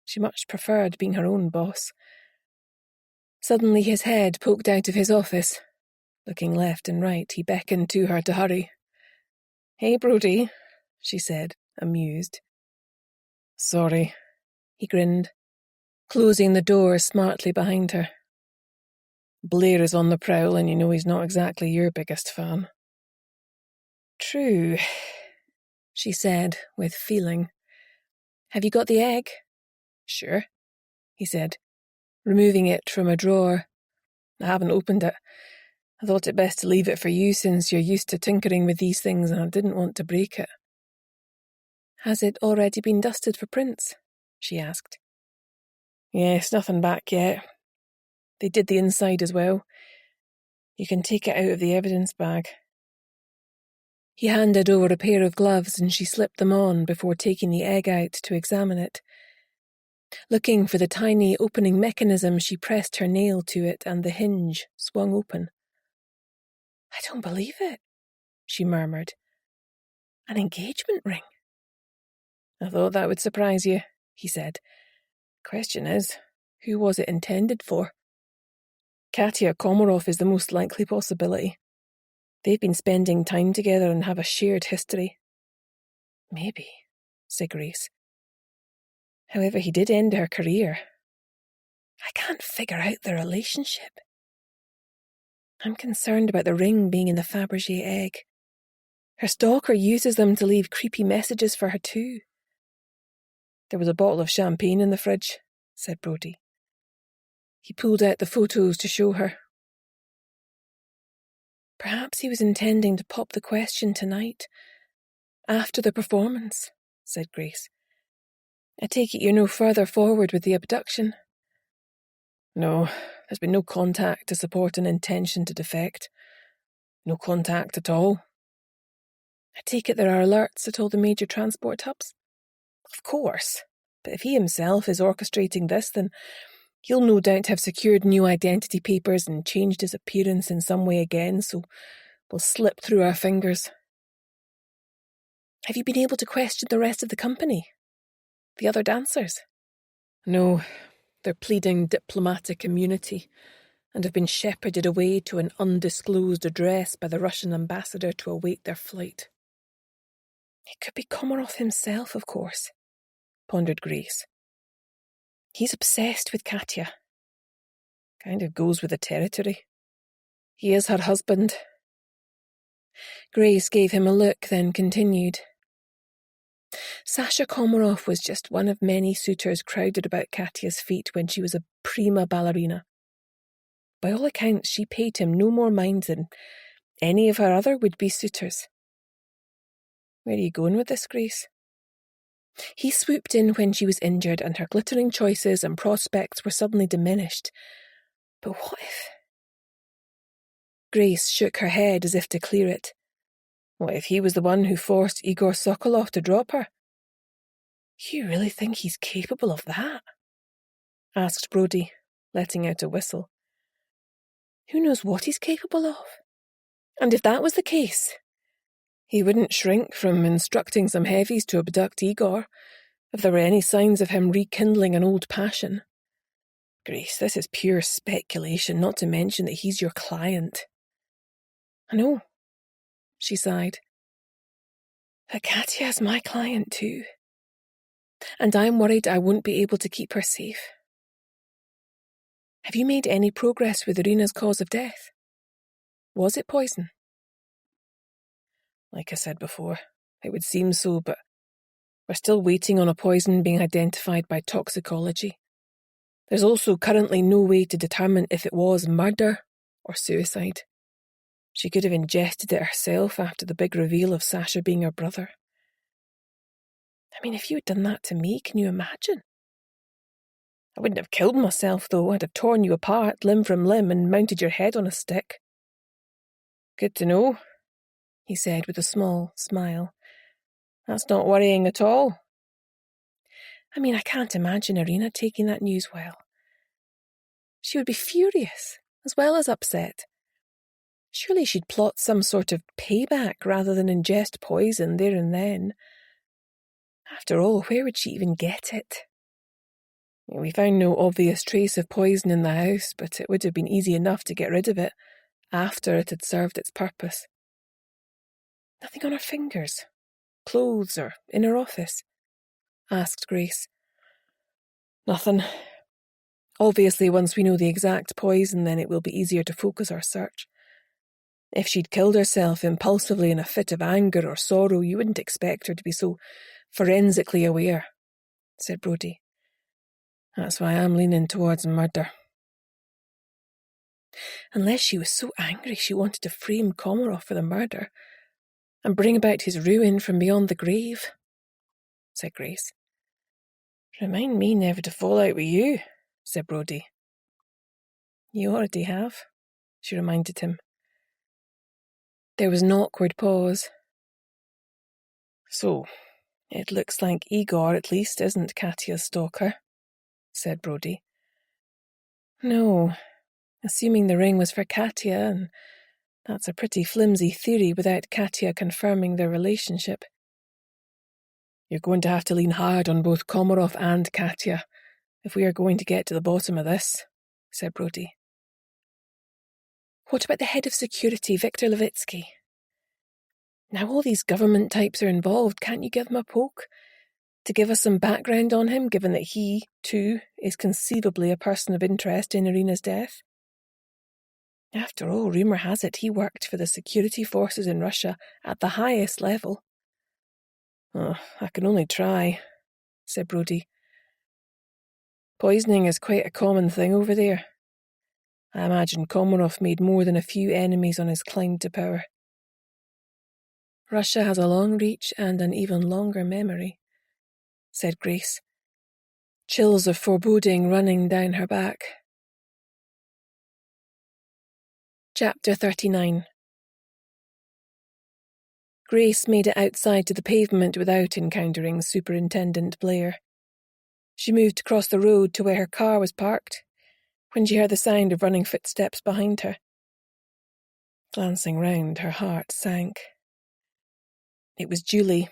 She much preferred being her own boss. Suddenly his head poked out of his office. Looking left and right, he beckoned to her to hurry. "Hey, Brodie," she said, amused. "Sorry," he grinned, closing the door smartly behind her. "Blair is on the prowl and you know he's not exactly your biggest fan." "True," she said, with feeling. "Have you got the egg?" "Sure," he said, removing it from a drawer. "I haven't opened it. I thought it best to leave it for you since you're used to tinkering with these things and I didn't want to break it. Has it already been dusted for prints? She asked. Yes, nothing back yet. They did the inside as well. You can take it out of the evidence bag. He handed over a pair of gloves and she slipped them on before taking the egg out to examine it. Looking for the tiny opening mechanism, she pressed her nail to it and the hinge swung open. I don't believe it, she murmured. An engagement ring. I thought that would surprise you, he said. Question is, who was it intended for? Katya Komarov is the most likely possibility. They've been spending time together and have a shared history. Maybe, said Grace. However, he did end her career. I can't figure out the relationship. I'm concerned about the ring being in the Fabergé egg. Her stalker uses them to leave creepy messages for her too. There was a bottle of champagne in the fridge, said Brodie. He pulled out the photos to show her. Perhaps he was intending to pop the question tonight, after the performance, said Grace. I take it you're no further forward with the abduction? No, there's been no contact to support an intention to defect. No contact at all. I take it there are alerts at all the major transport hubs? Of course, but if he himself is orchestrating this, then he'll no doubt have secured new identity papers and changed his appearance in some way again, so we'll slip through our fingers. Have you been able to question the rest of the company? The other dancers? No, they're pleading diplomatic immunity and have been shepherded away to an undisclosed address by the Russian ambassador to await their flight. It could be Komarov himself, of course, pondered Grace. He's obsessed with Katya. Kind of goes with the territory. He is her husband. Grace gave him a look, then continued. Sasha Komarov was just one of many suitors crowded about Katya's feet when she was a prima ballerina. By all accounts, she paid him no more mind than any of her other would-be suitors. Where are you going with this, Grace? He swooped in when she was injured and her glittering choices and prospects were suddenly diminished. But what if... Grace shook her head as if to clear it. What if he was the one who forced Igor Sokolov to drop her? You really think he's capable of that? Asked Brodie, letting out a whistle. Who knows what he's capable of? And if that was the case... He wouldn't shrink from instructing some heavies to abduct Igor if there were any signs of him rekindling an old passion. Grace, this is pure speculation, not to mention that he's your client. I know, she sighed. But Katya's my client too. And I'm worried I won't be able to keep her safe. Have you made any progress with Irina's cause of death? Was it poison? Like I said before, it would seem so, but we're still waiting on a poison being identified by toxicology. There's also currently no way to determine if it was murder or suicide. She could have ingested it herself after the big reveal of Sasha being her brother. I mean, if you had done that to me, can you imagine? I wouldn't have killed myself, though. I'd have torn you apart, limb from limb, and mounted your head on a stick. Good to know, he said with a small smile. That's not worrying at all. I mean, I can't imagine Irina taking that news well. She would be furious, as well as upset. Surely she'd plot some sort of payback rather than ingest poison there and then. After all, where would she even get it? We found no obvious trace of poison in the house, but it would have been easy enough to get rid of it after it had served its purpose. Nothing on her fingers, clothes, or in her office? Asked Grace. Nothing. Obviously, once we know the exact poison, then it will be easier to focus our search. If she'd killed herself impulsively in a fit of anger or sorrow, you wouldn't expect her to be so forensically aware, said Brodie. That's why I'm leaning towards murder. Unless she was so angry she wanted to frame Komarov for the murder and bring about his ruin from beyond the grave, said Grace. Remind me never to fall out with you, said Brodie. You already have, she reminded him. There was an awkward pause. So, it looks like Igor at least isn't Katya's stalker, said Brodie. No, assuming the ring was for Katya, and that's a pretty flimsy theory without Katya confirming their relationship. You're going to have to lean hard on both Komarov and Katya if we are going to get to the bottom of this, said Brodie. What about the head of security, Viktor Levitsky? Now all these government types are involved, can't you give him a poke? To give us some background on him, given that he, too, is conceivably a person of interest in Irina's death? After all, rumour has it he worked for the security forces in Russia at the highest level. Oh, I can only try, said Brodie. Poisoning is quite a common thing over there. I imagine Komarov made more than a few enemies on his climb to power. Russia has a long reach and an even longer memory, said Grace, chills of foreboding running down her back. Chapter 39. Grace made it outside to the pavement without encountering Superintendent Blair. She moved across the road to where her car was parked when she heard the sound of running footsteps behind her. Glancing round, her heart sank. It was Julie,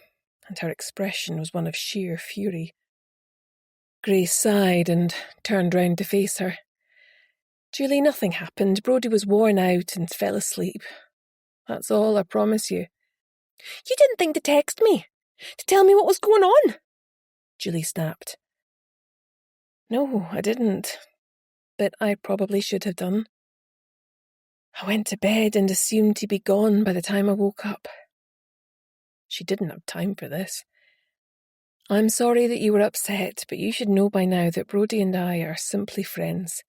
and her expression was one of sheer fury. Grace sighed and turned round to face her. Julie, nothing happened. Brodie was worn out and fell asleep. That's all, I promise you. You didn't think to text me, to tell me what was going on? Julie snapped. No, I didn't, but I probably should have done. I went to bed and assumed he'd be gone by the time I woke up. She didn't have time for this. I'm sorry that you were upset, but you should know by now that Brodie and I are simply friends.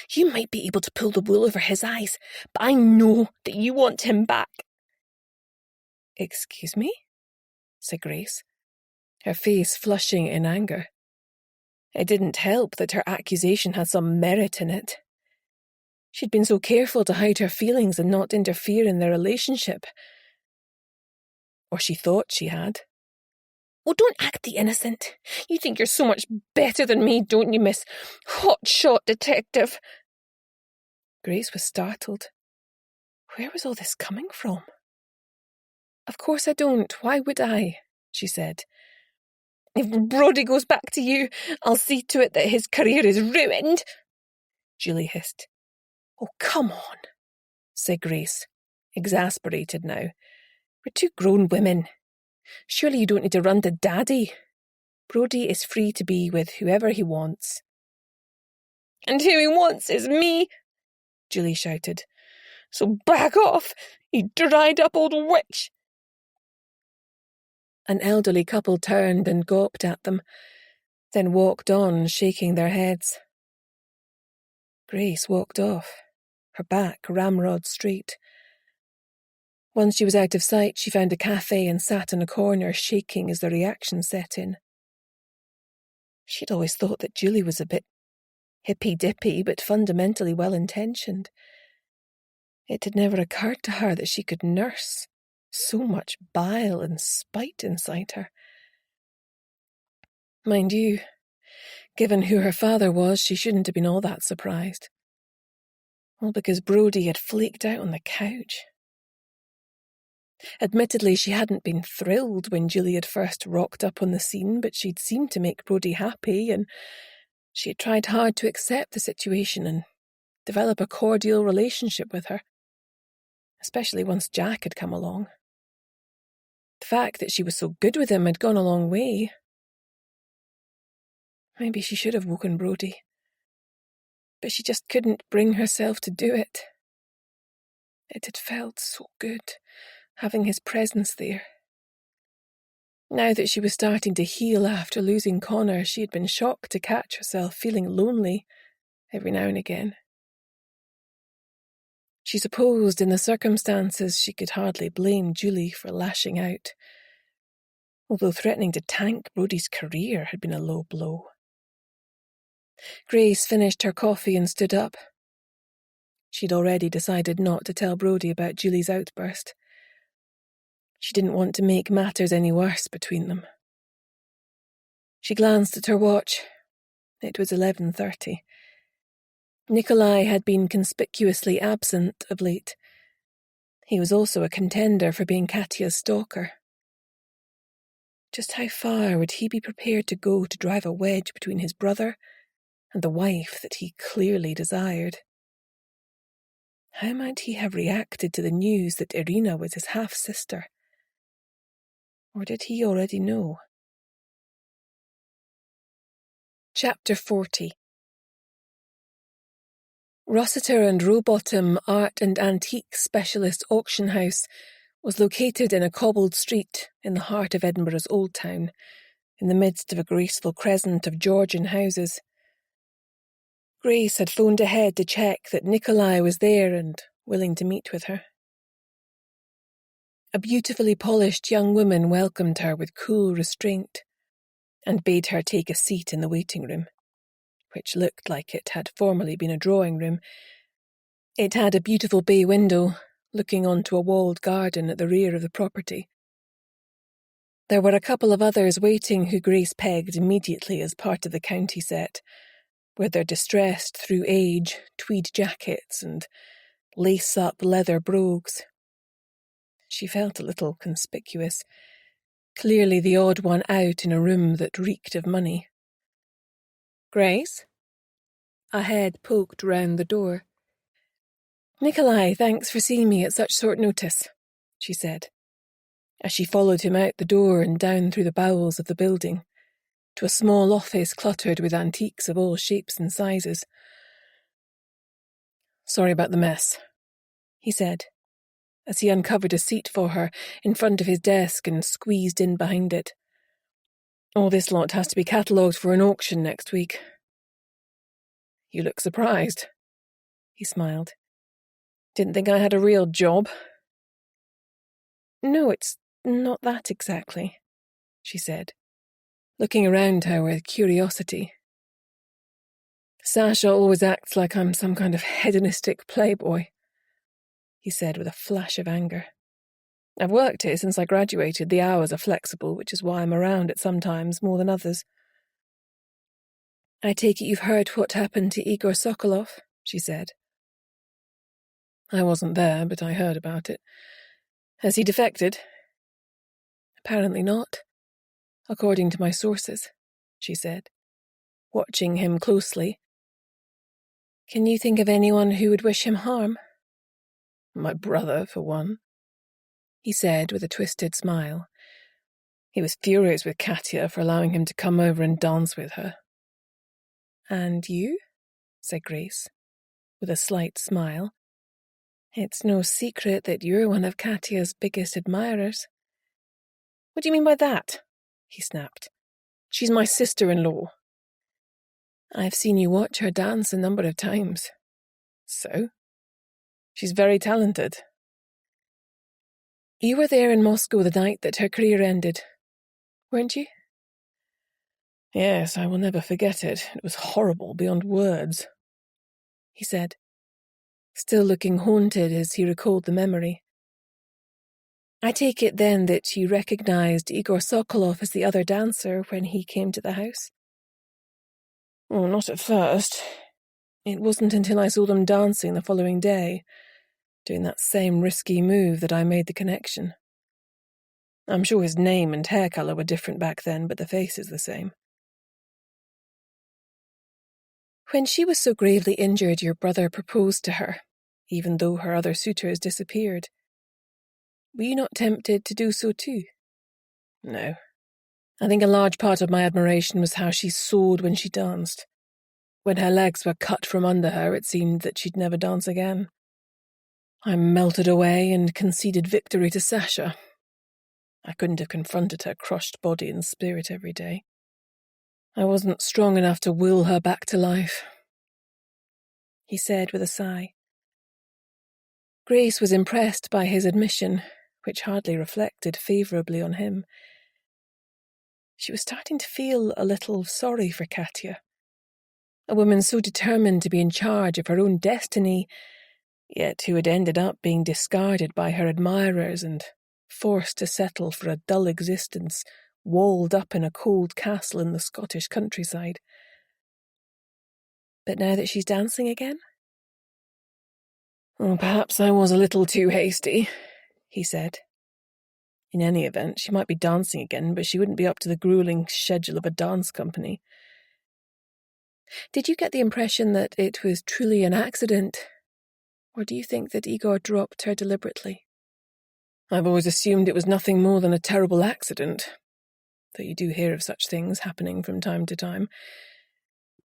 You might be able to pull the wool over his eyes, but I know that you want him back. Excuse me? Said Grace, her face flushing in anger. It didn't help that her accusation had some merit in it. She'd been so careful to hide her feelings and not interfere in their relationship. Or she thought she had. Oh, don't act the innocent. You think you're so much better than me, don't you, Miss Hotshot Detective? Grace was startled. Where was all this coming from? Of course I don't. Why would I? She said. If Brodie goes back to you, I'll see to it that his career is ruined, Julie hissed. Oh, come on, said Grace, exasperated now. We're two grown women. Surely you don't need to run to Daddy. Brodie is free to be with whoever he wants. And who he wants is me, Julie shouted. So back off, you dried-up old witch. An elderly couple turned and gawped at them, then walked on, shaking their heads. Grace walked off, her back ramrod straight. Once she was out of sight, she found a cafe and sat in a corner, shaking as the reaction set in. She'd always thought that Julie was a bit hippy-dippy, but fundamentally well-intentioned. It had never occurred to her that she could nurse so much bile and spite inside her. Mind you, given who her father was, she shouldn't have been all that surprised. All because Brodie had flaked out on the couch. Admittedly, she hadn't been thrilled when Julie had first rocked up on the scene, but she'd seemed to make Brodie happy, and she had tried hard to accept the situation and develop a cordial relationship with her, especially once Jack had come along. The fact that she was so good with him had gone a long way. Maybe she should have woken Brodie, but she just couldn't bring herself to do it. It had felt so good, having his presence there. Now that she was starting to heal after losing Connor, she had been shocked to catch herself feeling lonely every now and again. She supposed in the circumstances she could hardly blame Julie for lashing out, although threatening to tank Brodie's career had been a low blow. Grace finished her coffee and stood up. She'd already decided not to tell Brodie about Julie's outburst. She didn't want to make matters any worse between them. She glanced at her watch. It was 11:30. Nikolai had been conspicuously absent of late. He was also a contender for being Katya's stalker. Just how far would he be prepared to go to drive a wedge between his brother and the wife that he clearly desired? How might he have reacted to the news that Irina was his half-sister? Or did he already know? Chapter 40. Rossiter and Rowbottom Art and Antique Specialist Auction House was located in a cobbled street in the heart of Edinburgh's Old Town, in the midst of a graceful crescent of Georgian houses. Grace had phoned ahead to check that Nikolai was there and willing to meet with her. A beautifully polished young woman welcomed her with cool restraint and bade her take a seat in the waiting room, which looked like it had formerly been a drawing room. It had a beautiful bay window looking onto a walled garden at the rear of the property. There were a couple of others waiting who Grace pegged immediately as part of the county set, with their distressed through age tweed jackets and lace-up leather brogues. She felt a little conspicuous, clearly the odd one out in a room that reeked of money. "Grace?" A head poked round the door. "Nikolai, thanks for seeing me at such short notice," she said, as she followed him out the door and down through the bowels of the building, to a small office cluttered with antiques of all shapes and sizes. "Sorry about the mess," he said, as he uncovered a seat for her in front of his desk and squeezed in behind it. "All this lot has to be catalogued for an auction next week." "You look surprised," he smiled. "Didn't think I had a real job?" "No, it's not that exactly," she said, looking around her with curiosity. "Sasha always acts like I'm some kind of hedonistic playboy," he said with a flash of anger. "I've worked here since I graduated. The hours are flexible, which is why I'm around at some times more than others." "I take it you've heard what happened to Igor Sokolov," she said. "I wasn't there, but I heard about it. Has he defected?" "Apparently not, according to my sources," she said, watching him closely. "Can you think of anyone who would wish him harm?" "My brother, for one," he said with a twisted smile. He was furious with Katya for allowing him to come over and dance with her. "And you?" said Grace, with a slight smile. "It's no secret that you're one of Katya's biggest admirers." "What do you mean by that?" he snapped. "She's my sister-in-law." "I've seen you watch her dance a number of times." "So? She's very talented." "You were there in Moscow the night that her career ended, weren't you?" "Yes, I will never forget it. It was horrible beyond words," he said, still looking haunted as he recalled the memory. "I take it then that you recognized Igor Sokolov as the other dancer when he came to the house?" "Oh, not at first. It wasn't until I saw them dancing the following day, doing that same risky move, that I made the connection. I'm sure his name and hair color were different back then, but the face is the same." "When she was so gravely injured, your brother proposed to her, even though her other suitors disappeared. Were you not tempted to do so too?" "No. I think a large part of my admiration was how she soared when she danced. When her legs were cut from under her, it seemed that she'd never dance again. I melted away and conceded victory to Sasha. I couldn't have confronted her crushed body and spirit every day. I wasn't strong enough to will her back to life," he said with a sigh. Grace was impressed by his admission, which hardly reflected favourably on him. She was starting to feel a little sorry for Katya. A woman so determined to be in charge of her own destiny, yet who had ended up being discarded by her admirers and forced to settle for a dull existence, walled up in a cold castle in the Scottish countryside. But now that she's dancing again? "Well, perhaps I was a little too hasty," he said. In any event, she might be dancing again, but she wouldn't be up to the gruelling schedule of a dance company. "Did you get the impression that it was truly an accident? Or do you think that Igor dropped her deliberately?" "I've always assumed it was nothing more than a terrible accident, though you do hear of such things happening from time to time,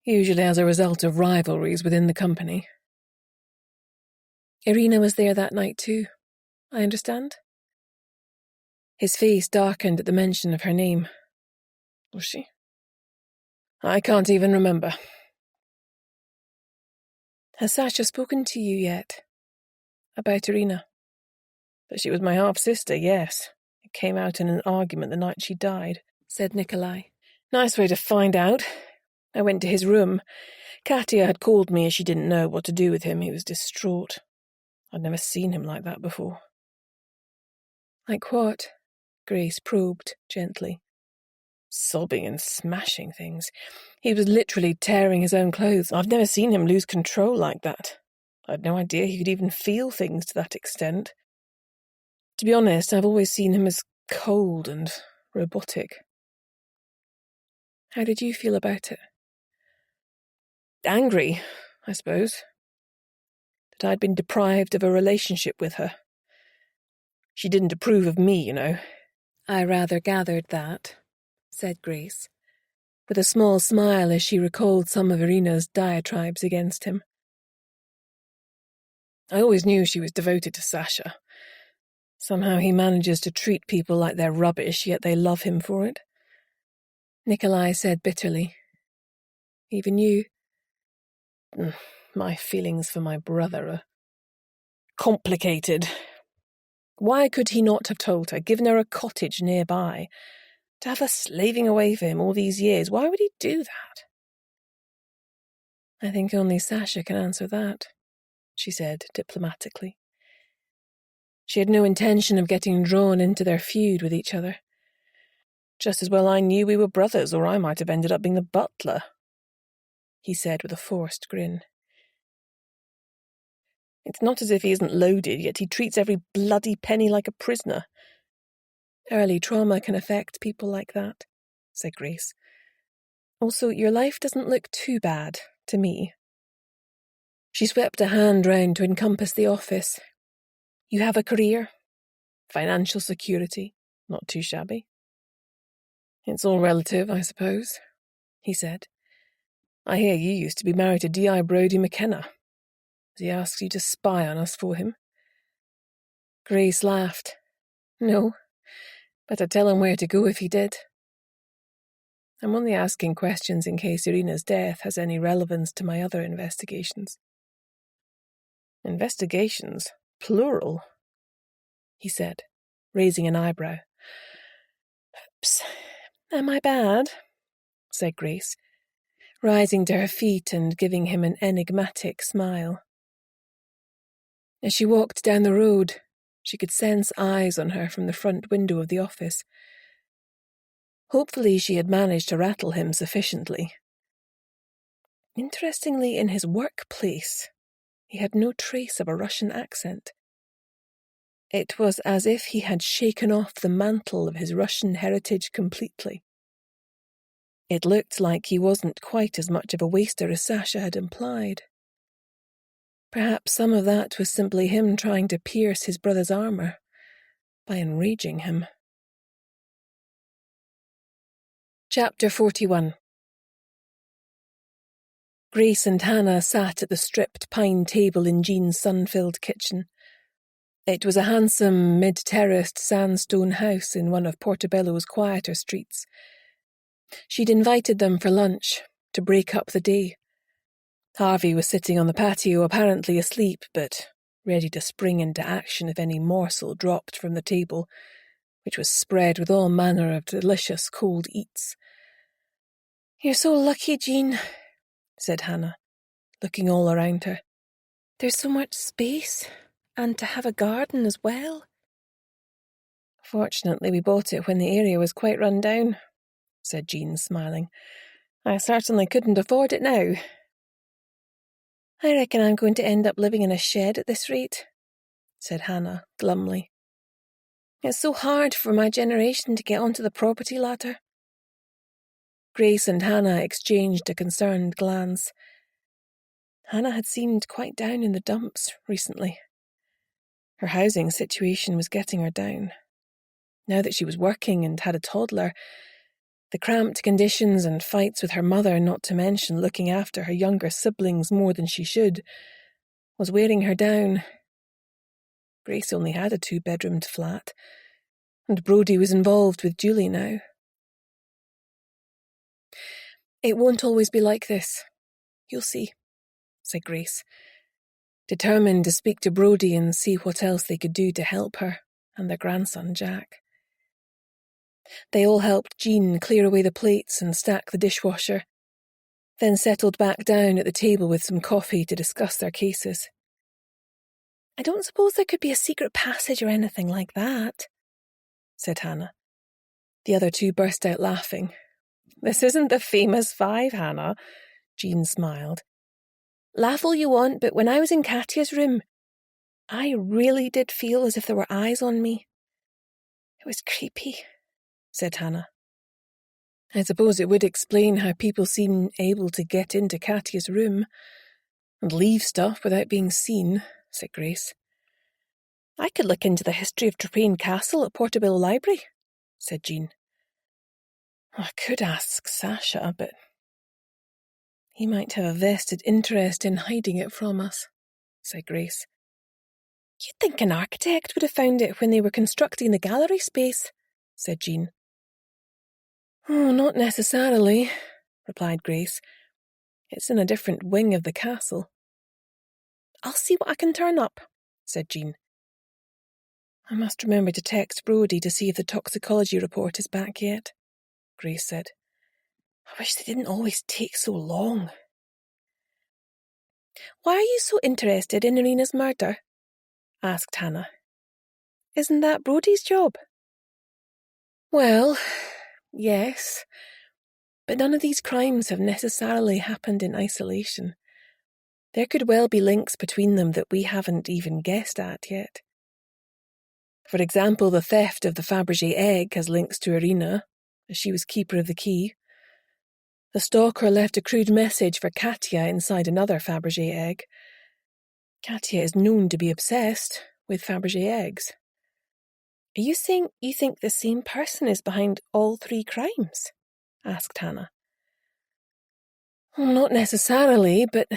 usually as a result of rivalries within the company." "Irina was there that night too, I understand?" His face darkened at the mention of her name. "Was she? I can't even remember." "Has Sasha spoken to you yet? About Irina?" "But she was my half-sister, yes. It came out in an argument the night she died," said Nikolai. "Nice way to find out. I went to his room. Katya had called me as she didn't know what to do with him. He was distraught. I'd never seen him like that before." "Like what?" Grace probed gently. "Sobbing and smashing things. He was literally tearing his own clothes. I've never seen him lose control like that. I had no idea he could even feel things to that extent. To be honest, I've always seen him as cold and robotic." "How did you feel about it?" "Angry, I suppose. That I'd been deprived of a relationship with her. She didn't approve of me, you know." "I rather gathered that," said Grace, with a small smile as she recalled some of Irina's diatribes against him. "I always knew she was devoted to Sasha. Somehow he manages to treat people like they're rubbish, yet they love him for it." Nikolai said bitterly. "Even you?" "My feelings for my brother are complicated. Why could he not have told her, given her a cottage nearby? To have her slaving away for him all these years, why would he do that?" "I think only Sasha can answer that," she said diplomatically. She had no intention of getting drawn into their feud with each other. "Just as well I knew we were brothers, or I might have ended up being the butler," he said with a forced grin. "It's not as if he isn't loaded, yet he treats every bloody penny like a prisoner." "Early trauma can affect people like that," said Grace. "Also, your life doesn't look too bad, to me." She swept a hand round to encompass the office. "You have a career, financial security, not too shabby." "It's all relative, I suppose," he said. "I hear you used to be married to D.I. Brodie McKenna. Has he asked you to spy on us for him?" Grace laughed. "No, but I'd tell him where to go if he did. I'm only asking questions in case Irina's death has any relevance to my other investigations." "Investigations? Plural?" he said, raising an eyebrow. "Oops. Am I bad?" said Grace, rising to her feet and giving him an enigmatic smile. As she walked down the road, she could sense eyes on her from the front window of the office. Hopefully she had managed to rattle him sufficiently. Interestingly, in his workplace, he had no trace of a Russian accent. It was as if he had shaken off the mantle of his Russian heritage completely. It looked like he wasn't quite as much of a waster as Sasha had implied. Perhaps some of that was simply him trying to pierce his brother's armour by enraging him. Chapter 41. Grace and Hannah sat at the stripped pine table in Jean's sun-filled kitchen. It was a handsome, mid-terraced sandstone house in one of Portobello's quieter streets. She'd invited them for lunch, to break up the day. Harvey was sitting on the patio, apparently asleep, but ready to spring into action if any morsel dropped from the table, which was spread with all manner of delicious cold eats. "You're so lucky, Jean," said Hannah, looking all around her. "There's so much space, and to have a garden as well." "Fortunately, we bought it when the area was quite run down," said Jean, smiling. "I certainly couldn't afford it now." "I reckon I'm going to end up living in a shed at this rate," said Hannah, glumly. "It's so hard for my generation to get onto the property ladder." Grace and Hannah exchanged a concerned glance. Hannah had seemed quite down in the dumps recently. Her housing situation was getting her down. Now that she was working and had a toddler, the cramped conditions and fights with her mother, not to mention looking after her younger siblings more than she should, was wearing her down. Grace only had a 2-bedroomed flat, and Brodie was involved with Julie now. "It won't always be like this. You'll see," said Grace, determined to speak to Brodie and see what else they could do to help her and their grandson Jack. They all helped Jean clear away the plates and stack the dishwasher, then settled back down at the table with some coffee to discuss their cases. "I don't suppose there could be a secret passage or anything like that," said Hannah. The other two burst out laughing. "This isn't the famous 5, Hannah," Jean smiled. "Laugh all you want, but when I was in Katya's room, I really did feel as if there were eyes on me. It was creepy," said Hannah. "I suppose it would explain how people seem able to get into Katya's room and leave stuff without being seen," said Grace. "I could look into the history of Trypane Castle at Portobello Library," said Jean. "I could ask Sasha, but he might have a vested interest in hiding it from us," said Grace. "You'd think an architect would have found it when they were constructing the gallery space," said Jean. "Oh, not necessarily," replied Grace. "It's in a different wing of the castle." "I'll see what I can turn up," said Jean. "I must remember to text Brodie to see if the toxicology report is back yet," Grace said. "I wish they didn't always take so long." "Why are you so interested in Irina's murder?" asked Hannah. "Isn't that Brodie's job?" "Well, yes, but none of these crimes have necessarily happened in isolation. There could well be links between them that we haven't even guessed at yet. For example, the theft of the Fabergé egg has links to Irina, as she was keeper of the key. The stalker left a crude message for Katya inside another Fabergé egg. Katya is known to be obsessed with Fabergé eggs." "Are you saying you think the same person is behind all 3 crimes?" asked Hannah. "Well, not necessarily, but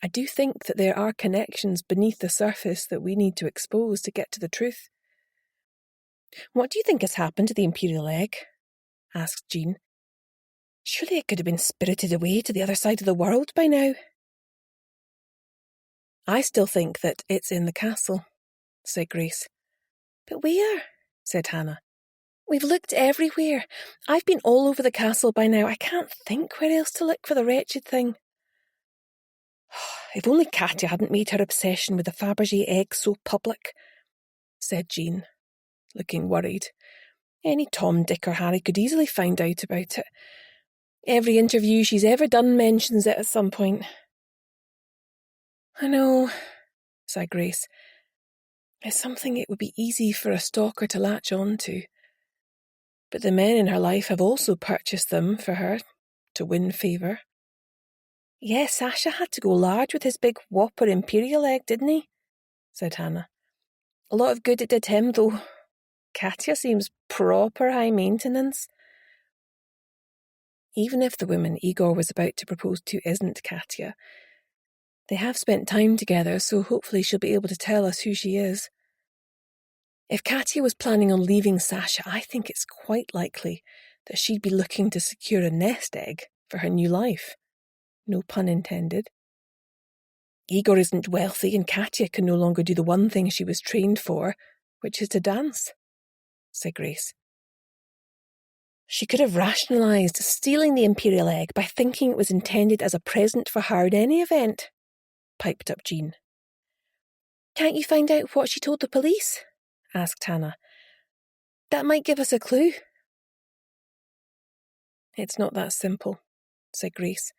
I do think that there are connections beneath the surface that we need to expose to get to the truth." "What do you think has happened to the Imperial egg?" asked Jean. "Surely it could have been spirited away to the other side of the world by now." "I still think that it's in the castle," said Grace. "But where?" said Hannah. "We've looked everywhere. I've been all over the castle by now. I can't think where else to look for the wretched thing." "If only Katya hadn't made her obsession with the Fabergé egg so public," said Jean, looking worried. "Any Tom, Dick or Harry could easily find out about it. Every interview she's ever done mentions it at some point." "I know," sighed Grace. "It's something it would be easy for a stalker to latch on to. But the men in her life have also purchased them for her, to win favour." "Yes, Sasha had to go large with his big whopper Imperial egg, didn't he?" said Hannah. "A lot of good it did him, though. Katya seems proper high maintenance." Even if the woman Igor was about to propose to isn't Katya, they have spent time together, so hopefully she'll be able to tell us who she is. If Katya was planning on leaving Sasha, I think it's quite likely that she'd be looking to secure a nest egg for her new life. No pun intended. Igor isn't wealthy and Katya can no longer do the one thing she was trained for, which is to dance, said Grace. She could have rationalised stealing the imperial egg by thinking it was intended as a present for her in any event, piped up Jean. Can't you find out what she told the police? Asked Hannah. That might give us a clue. It's not that simple, said Grace,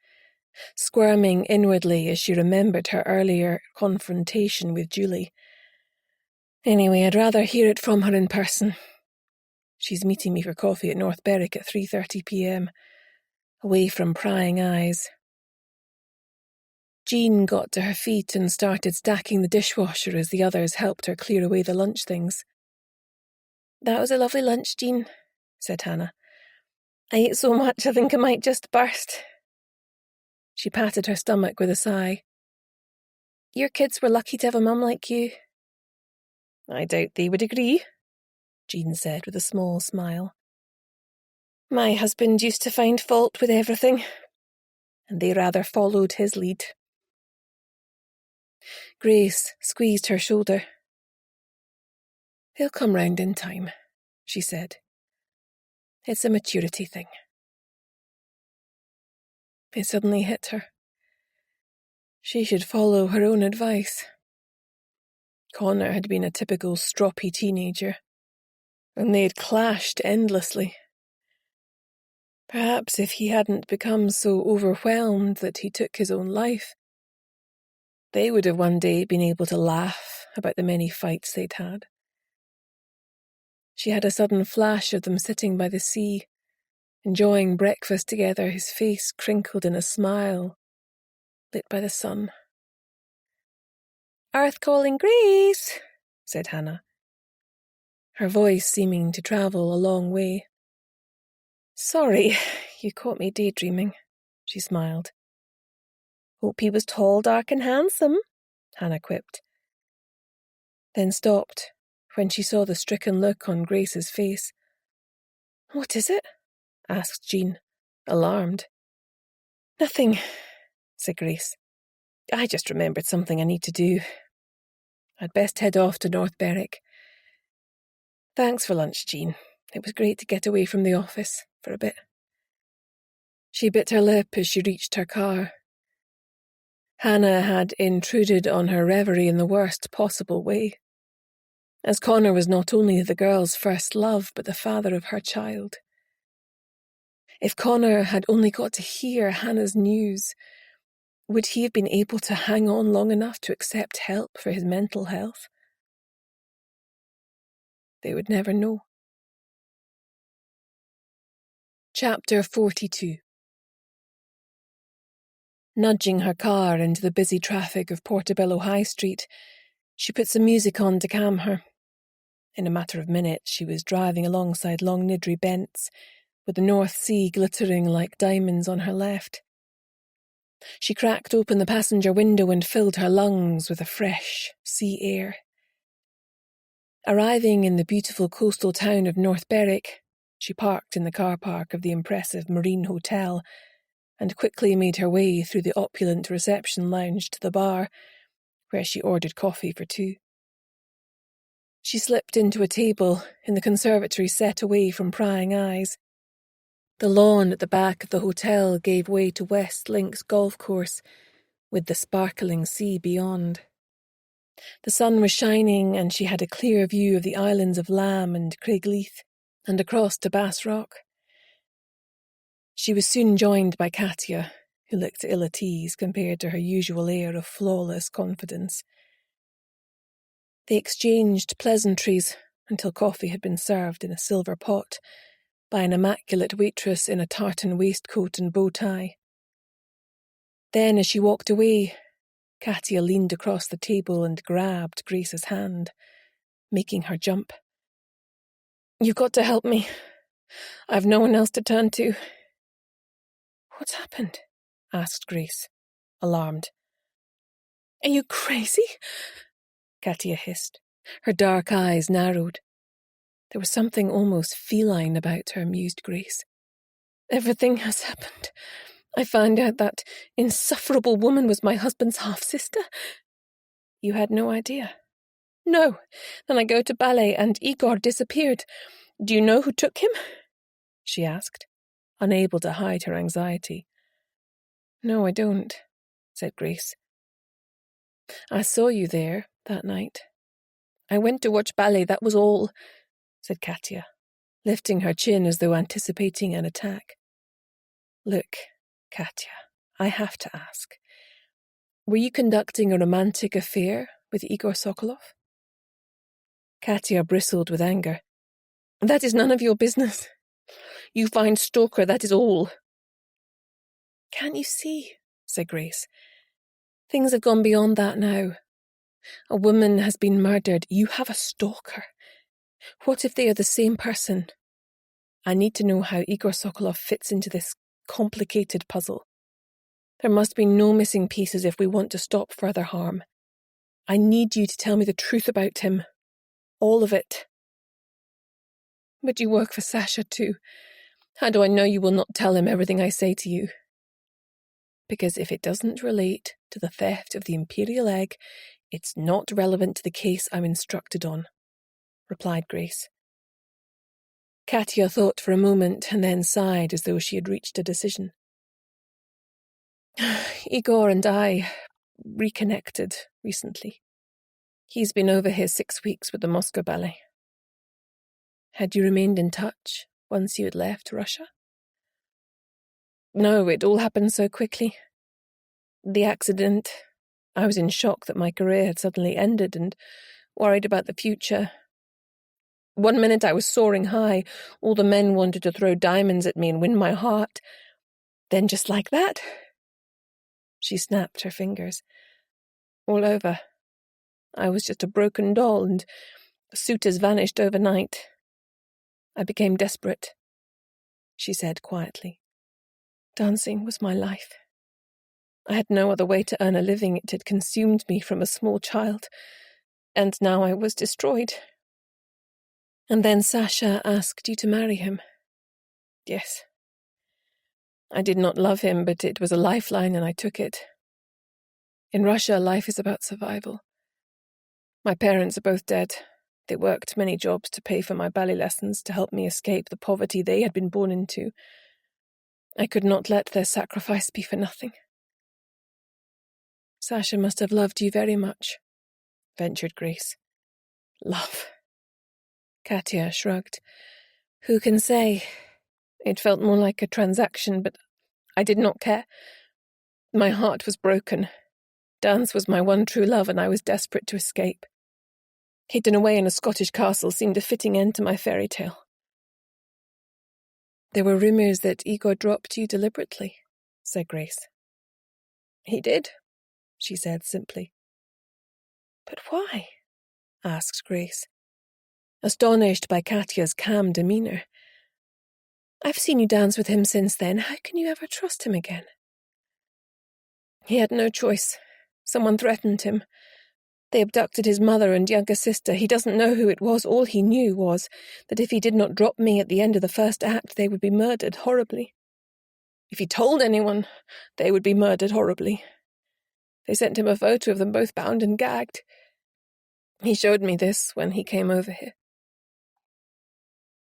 squirming inwardly as she remembered her earlier confrontation with Julie. Anyway, I'd rather hear it from her in person. She's meeting me for coffee at North Berwick at 3:30 p.m, away from prying eyes. Jean got to her feet and started stacking the dishwasher as the others helped her clear away the lunch things. That was a lovely lunch, Jean, said Hannah. I ate so much I think I might just burst. She patted her stomach with a sigh. Your kids were lucky to have a mum like you. I doubt they would agree, Jean said with a small smile. My husband used to find fault with everything, and they rather followed his lead. Grace squeezed her shoulder. He'll come round in time, she said. It's a maturity thing. It suddenly hit her. She should follow her own advice. Connor had been a typical stroppy teenager, and they had clashed endlessly. Perhaps if he hadn't become so overwhelmed that he took his own life, they would have one day been able to laugh about the many fights they'd had. She had a sudden flash of them sitting by the sea, enjoying breakfast together, his face crinkled in a smile, lit by the sun. Earth calling Grace, said Hannah, her voice seeming to travel a long way. Sorry, you caught me daydreaming, she smiled. Hope he was tall, dark and handsome, Hannah quipped. Then stopped when she saw the stricken look on Grace's face. What is it? Asked Jean, alarmed. Nothing, said Grace. I just remembered something I need to do. I'd best head off to North Berwick. Thanks for lunch, Jean. It was great to get away from the office for a bit. She bit her lip as she reached her car. Hannah had intruded on her reverie in the worst possible way, as Connor was not only the girl's first love, but the father of her child. If Connor had only got to hear Hannah's news, would he have been able to hang on long enough to accept help for his mental health? They would never know. Chapter 42. Nudging her car into the busy traffic of Portobello High Street, she put some music on to calm her. In a matter of minutes, she was driving alongside Long Nidri Bents, with the North Sea glittering like diamonds on her left. She cracked open the passenger window and filled her lungs with the fresh sea air. Arriving in the beautiful coastal town of North Berwick, she parked in the car park of the impressive Marine Hotel and quickly made her way through the opulent reception lounge to the bar, where she ordered coffee for two. She slipped into a table in the conservatory set away from prying eyes. The lawn at the back of the hotel gave way to West Links golf course, with the sparkling sea beyond. The sun was shining, and she had a clear view of the islands of Lamb and Craigleith, and across to Bass Rock. She was soon joined by Katya, who looked ill at ease compared to her usual air of flawless confidence. They exchanged pleasantries until coffee had been served in a silver pot by an immaculate waitress in a tartan waistcoat and bow tie. Then, as she walked away, Katya leaned across the table and grabbed Grace's hand, making her jump. You've got to help me. I've no one else to turn to. What's happened? Asked Grace, alarmed. Are you crazy? Katya hissed. Her dark eyes narrowed. There was something almost feline about her, mused Grace. Everything has happened. I found out that insufferable woman was my husband's half-sister. You had no idea? No. Then I go to ballet and Igor disappeared. Do you know who took him? She asked, unable to hide her anxiety. No, I don't, said Grace. I saw you there that night. I went to watch ballet, that was all, said Katya, lifting her chin as though anticipating an attack. Look, Katya, I have to ask. Were you conducting a romantic affair with Igor Sokolov? Katya bristled with anger. That is none of your business. You find stalker, that is all. Can't you see, said Grace. Things have gone beyond that now. A woman has been murdered. You have a stalker. What if they are the same person? I need to know how Igor Sokolov fits into this complicated puzzle. There must be no missing pieces if we want to stop further harm. I need you to tell me the truth about him. All of it. But you work for Sasha too. How do I know you will not tell him everything I say to you? Because if it doesn't relate to the theft of the imperial egg, it's not relevant to the case I'm instructed on, replied Grace. Katya thought for a moment and then sighed as though she had reached a decision. Igor and I reconnected recently. He's been over here 6 weeks with the Moscow Ballet. Had you remained in touch once you had left Russia? No, it all happened so quickly. The accident, I was in shock that my career had suddenly ended and worried about the future. One minute I was soaring high, all the men wanted to throw diamonds at me and win my heart. Then just like that, she snapped her fingers. All over. I was just a broken doll and the suitors vanished overnight. I became desperate, she said quietly. Dancing was my life. I had no other way to earn a living. It had consumed me from a small child, and now I was destroyed. And then Sasha asked you to marry him. Yes. I did not love him, but it was a lifeline and I took it. In Russia, life is about survival. My parents are both dead. They worked many jobs to pay for my ballet lessons to help me escape the poverty they had been born into. I could not let their sacrifice be for nothing. Sasha must have loved you very much, ventured Grace. Love. Katya shrugged. Who can say? It felt more like a transaction, but I did not care. My heart was broken. Dance was my one true love, and I was desperate to escape. Hidden away in a Scottish castle seemed a fitting end to my fairy tale. There were rumours that Igor dropped you deliberately, said Grace. He did, she said simply. But why? Asked Grace, astonished by Katya's calm demeanour. I've seen you dance with him since then. How can you ever trust him again? He had no choice. Someone threatened him. They abducted his mother and younger sister. He doesn't know who it was. All he knew was that if he did not drop me at the end of the first act, they would be murdered horribly. If he told anyone, they would be murdered horribly. They sent him a photo of them both bound and gagged. He showed me this when he came over here.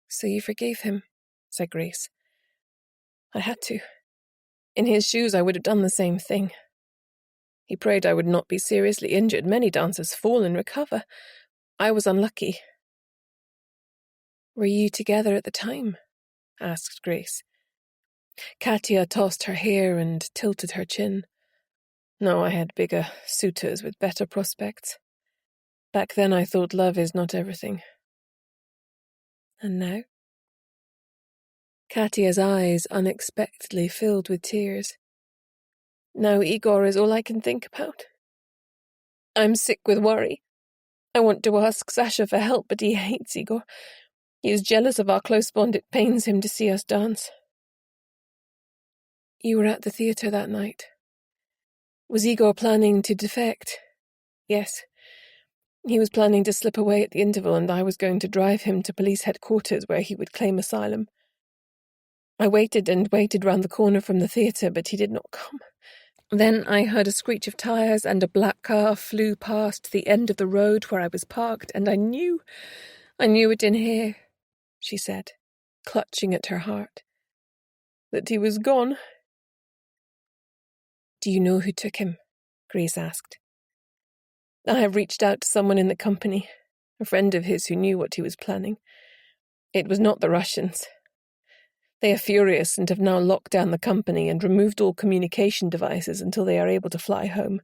So you forgave him, said Grace. I had to. In his shoes, I would have done the same thing. He prayed I would not be seriously injured. Many dancers fall and recover. I was unlucky. Were you together at the time? Asked Grace. Katya tossed her hair and tilted her chin. No, I had bigger suitors with better prospects. Back then I thought love is not everything. And now? Katya's eyes unexpectedly filled with tears. Now Igor is all I can think about. I'm sick with worry. I want to ask Sasha for help, but he hates Igor. He is jealous of our close bond. It pains him to see us dance. You were at the theatre that night. Was Igor planning to defect? Yes. He was planning to slip away at the interval, and I was going to drive him to police headquarters where he would claim asylum. I waited and waited round the corner from the theatre, but he did not come. Then I heard a screech of tyres, and a black car flew past the end of the road where I was parked, and I knew it in here, she said, clutching at her heart, that he was gone. Do you know who took him? Grace asked. I have reached out to someone in the company, a friend of his who knew what he was planning. It was not the Russians. They are furious and have now locked down the company and removed all communication devices until they are able to fly home.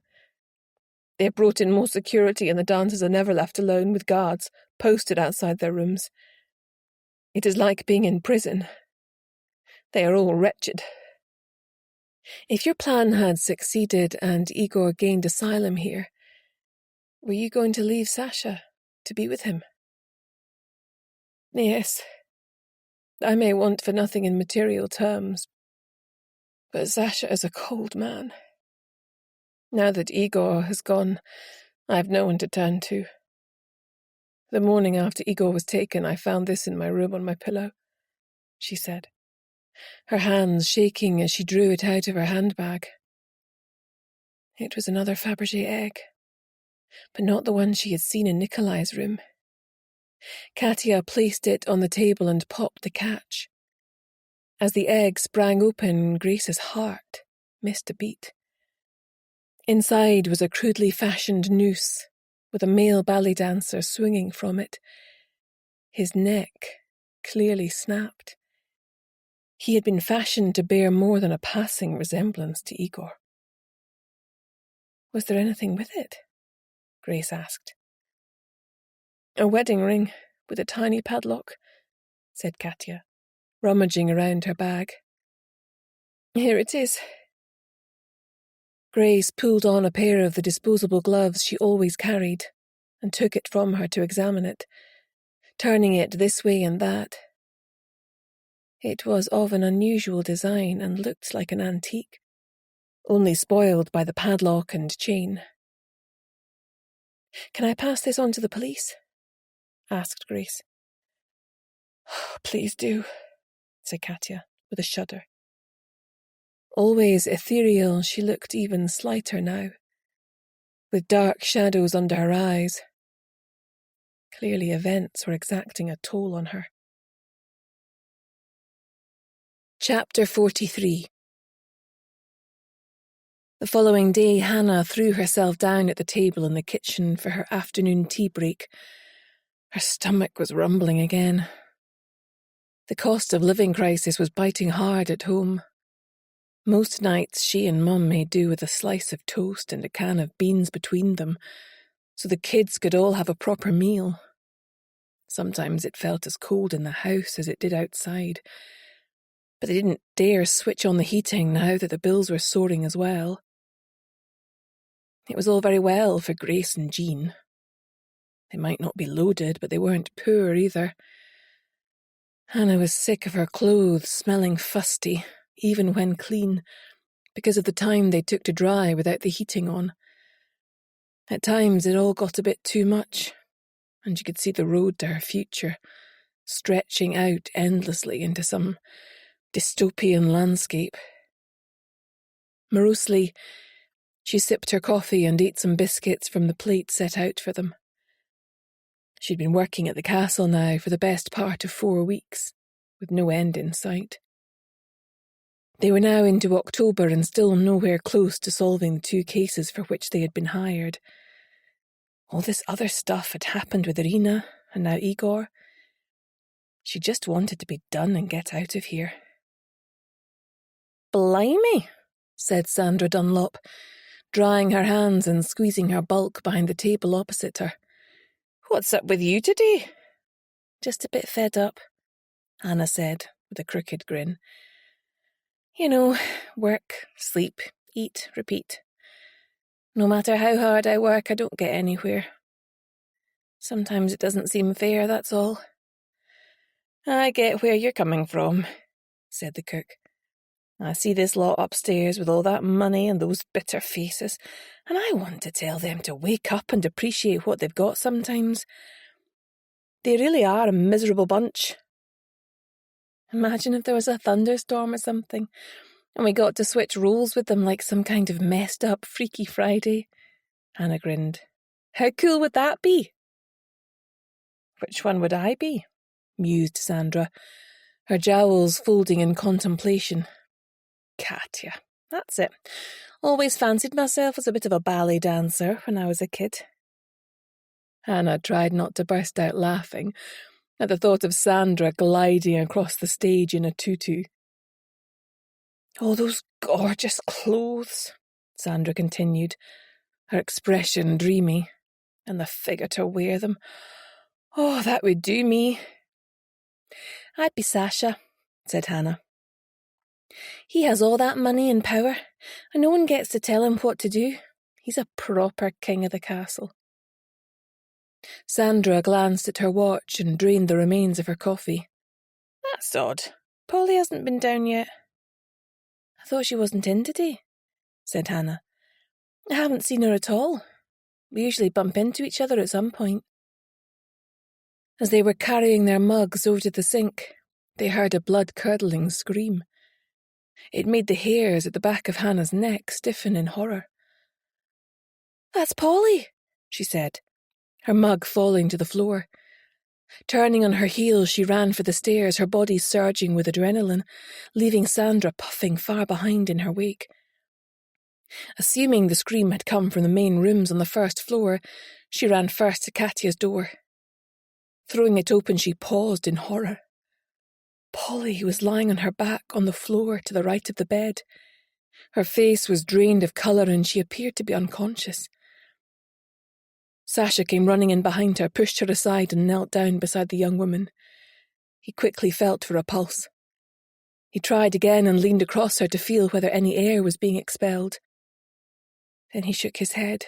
They have brought in more security, and the dancers are never left alone with guards posted outside their rooms. It is like being in prison. They are all wretched. If your plan had succeeded and Igor gained asylum here, were you going to leave Sasha to be with him? Yes. I may want for nothing in material terms, but Sasha is a cold man. Now that Igor has gone, I have no one to turn to. The morning after Igor was taken, I found this in my room on my pillow, she said, her hands shaking as she drew it out of her handbag. It was another Fabergé egg, but not the one she had seen in Nikolai's room. Katya placed it on the table and popped the catch. As the egg sprang open, Grace's heart missed a beat. Inside was a crudely fashioned noose, with a male ballet dancer swinging from it. His neck clearly snapped. He had been fashioned to bear more than a passing resemblance to Igor. Was there anything with it? Grace asked. A wedding ring with a tiny padlock, said Katya, rummaging around her bag. Here it is. Grace pulled on a pair of the disposable gloves she always carried and took it from her to examine it, turning it this way and that. It was of an unusual design and looked like an antique, only spoiled by the padlock and chain. Can I pass this on to the police? Asked Grace. Please do, said Katya, with a shudder. Always ethereal, she looked even slighter now, with dark shadows under her eyes. Clearly events were exacting a toll on her. Chapter 43. The following day, Hannah threw herself down at the table in the kitchen for her afternoon tea break. Her stomach was rumbling again. The cost of living crisis was biting hard at home. Most nights she and Mum made do with a slice of toast and a can of beans between them, so the kids could all have a proper meal. Sometimes it felt as cold in the house as it did outside, but they didn't dare switch on the heating now that the bills were soaring as well. It was all very well for Grace and Jean. They might not be loaded, but they weren't poor either. Hannah was sick of her clothes smelling fusty, even when clean, because of the time they took to dry without the heating on. At times it all got a bit too much, and you could see the road to her future, stretching out endlessly into some dystopian landscape. Morosely, she sipped her coffee and ate some biscuits from the plate set out for them. She'd been working at the castle now for the best part of 4 weeks, with no end in sight. They were now into October and still nowhere close to solving the 2 cases for which they had been hired. All this other stuff had happened with Irina, and now Igor. She just wanted to be done and get out of here. Blimey, said Sandra Dunlop, drying her hands and squeezing her bulk behind the table opposite her. What's up with you today? Just a bit fed up, Hannah said, with a crooked grin. You know, work, sleep, eat, repeat. No matter how hard I work, I don't get anywhere. Sometimes it doesn't seem fair, that's all. I get where you're coming from, said the cook. I see this lot upstairs with all that money and those bitter faces, and I want to tell them to wake up and appreciate what they've got sometimes. They really are a miserable bunch. Imagine if there was a thunderstorm or something, and we got to switch roles with them like some kind of messed-up Freaky Friday. Hannah grinned. How cool would that be? Which one would I be? Mused Sandra, her jowls folding in contemplation. Katya, that's it. Always fancied myself as a bit of a ballet dancer when I was a kid. Hannah tried not to burst out laughing at the thought of Sandra gliding across the stage in a tutu. All those gorgeous clothes, Sandra continued, her expression dreamy, and the figure to wear them. Oh, that would do me. I'd be Sasha, said Hannah. He has all that money and power, and no one gets to tell him what to do. He's a proper king of the castle. Sandra glanced at her watch and drained the remains of her coffee. That's odd. Polly hasn't been down yet. I thought she wasn't in today, said Hannah. I haven't seen her at all. We usually bump into each other at some point. As they were carrying their mugs over to the sink, they heard a blood-curdling scream. It made the hairs at the back of Hannah's neck stiffen in horror. That's Polly, she said, her mug falling to the floor. Turning on her heels, she ran for the stairs, her body surging with adrenaline, leaving Sandra puffing far behind in her wake. Assuming the scream had come from the main rooms on the first floor, she ran first to Katya's door. Throwing it open, she paused in horror. Polly was lying on her back on the floor to the right of the bed. Her face was drained of colour and she appeared to be unconscious. Sasha came running in behind her, pushed her aside and knelt down beside the young woman. He quickly felt for a pulse. He tried again and leaned across her to feel whether any air was being expelled. Then he shook his head,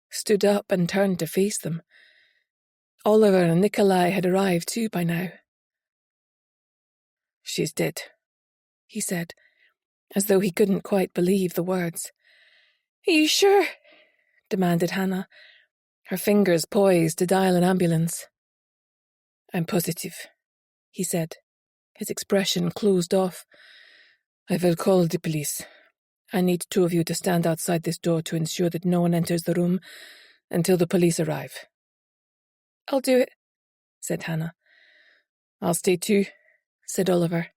stood up and turned to face them. Oliver and Nikolai had arrived too by now. She's dead, he said, as though he couldn't quite believe the words. Are you sure? Demanded Hannah, her fingers poised to dial an ambulance. I'm positive, he said, his expression closed off. I will call the police. I need 2 of you to stand outside this door to ensure that no one enters the room until the police arrive. I'll do it, said Hannah. I'll stay too, said Oliver.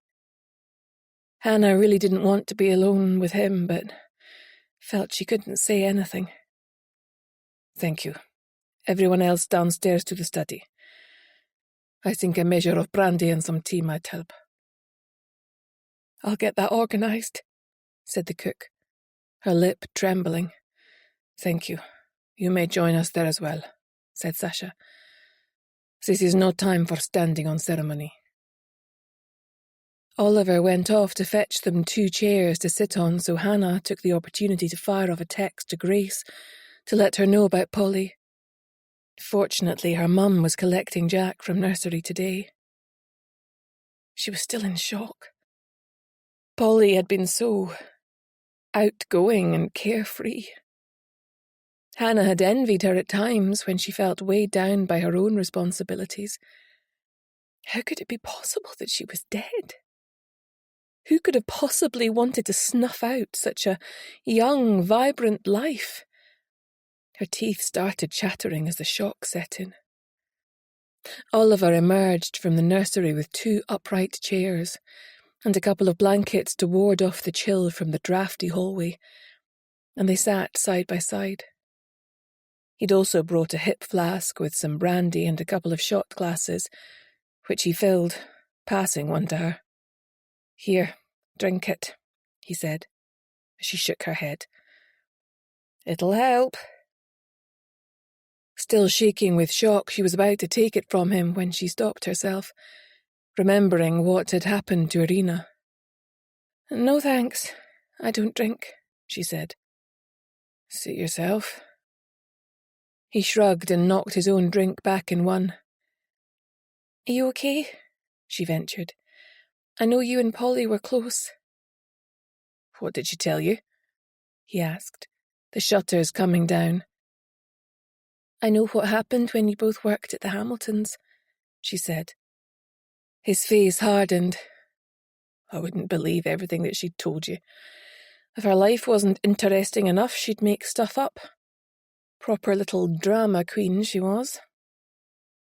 Hannah really didn't want to be alone with him, but felt she couldn't say anything. Thank you. Everyone else downstairs to the study. I think a measure of brandy and some tea might help. I'll get that organised, said the cook, her lip trembling. Thank you. You may join us there as well, said Sasha. This is no time for standing on ceremony. Oliver went off to fetch them 2 chairs to sit on, so Hannah took the opportunity to fire off a text to Grace to let her know about Polly. Fortunately, her mum was collecting Jack from nursery today. She was still in shock. Polly had been so outgoing and carefree. Hannah had envied her at times when she felt weighed down by her own responsibilities. How could it be possible that she was dead? Who could have possibly wanted to snuff out such a young, vibrant life? Her teeth started chattering as the shock set in. Oliver emerged from the nursery with 2 upright chairs and a couple of blankets to ward off the chill from the draughty hallway, and they sat side by side. He'd also brought a hip flask with some brandy and a couple of shot glasses, which he filled, passing one to her. Here, drink it, he said, as she shook her head. It'll help. Still shaking with shock, she was about to take it from him when she stopped herself, remembering what had happened to Irina. No thanks, I don't drink, she said. Suit yourself. He shrugged and knocked his own drink back in one. Are you okay? She ventured. I know you and Polly were close. What did she tell you? He asked, the shutters coming down. I know what happened when you both worked at the Hamiltons, she said. His face hardened, I wouldn't believe everything that she'd told you. If her life wasn't interesting enough, she'd make stuff up. Proper little drama queen she was.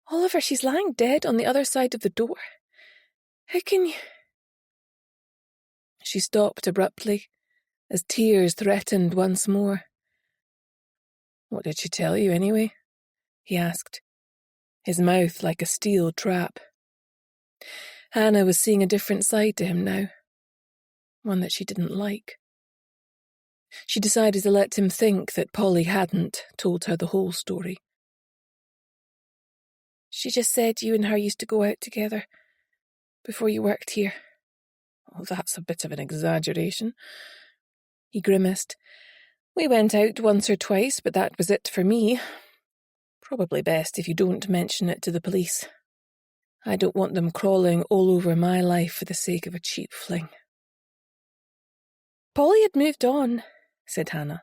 Oliver, she's lying dead on the other side of the door. How can you... She stopped abruptly, as tears threatened once more. What did she tell you, anyway? He asked, his mouth like a steel trap. Hannah was seeing a different side to him now, one that she didn't like. She decided to let him think that Polly hadn't told her the whole story. She just said you and her used to go out together before you worked here. Oh, that's a bit of an exaggeration. He grimaced. We went out once or twice, but that was it for me. Probably best if you don't mention it to the police. I don't want them crawling all over my life for the sake of a cheap fling. Polly had moved on, said Hannah,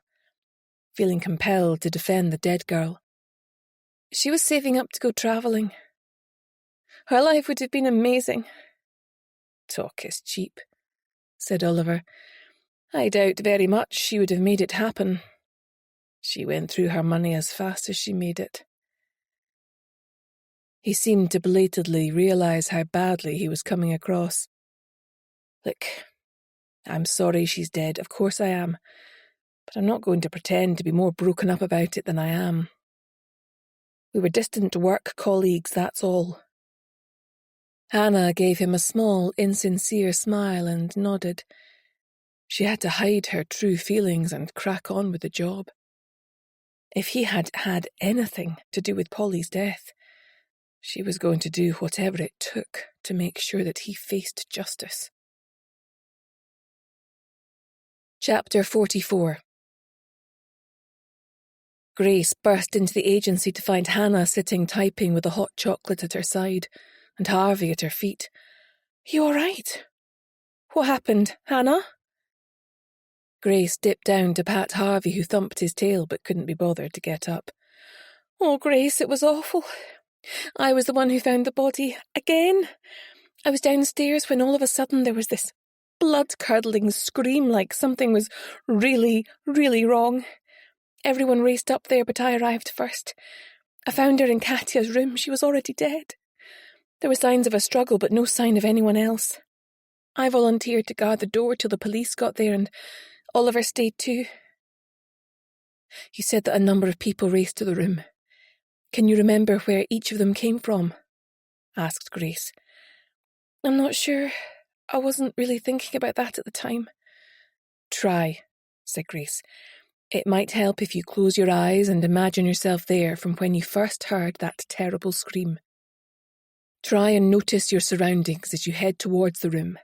feeling compelled to defend the dead girl. She was saving up to go travelling. Her life would have been amazing. Talk is cheap, said Oliver. I doubt very much she would have made it happen. She went through her money as fast as she made it. He seemed to belatedly realise how badly he was coming across. Look, I'm sorry she's dead, of course I am, but I'm not going to pretend to be more broken up about it than I am. We were distant work colleagues, that's all. Hannah gave him a small, insincere smile and nodded. She had to hide her true feelings and crack on with the job. If he had had anything to do with Polly's death, she was going to do whatever it took to make sure that he faced justice. Chapter 44. Grace burst into the agency to find Hannah sitting typing with a hot chocolate at her side and Harvey at her feet. You all right? What happened, Hannah? Grace dipped down to pat Harvey, who thumped his tail but couldn't be bothered to get up. Oh, Grace, it was awful. I was the one who found the body. Again. I was downstairs when all of a sudden there was this blood-curdling scream like something was really, really wrong. Everyone raced up there, but I arrived first. I found her in Katya's room. She was already dead. There were signs of a struggle, but no sign of anyone else. I volunteered to guard the door till the police got there, and Oliver stayed too. You said that a number of people raced to the room. Can you remember where each of them came from? Asked Grace. I'm not sure. I wasn't really thinking about that at the time. Try, said Grace. It might help if you close your eyes and imagine yourself there from when you first heard that terrible scream. Try and notice your surroundings as you head towards the room.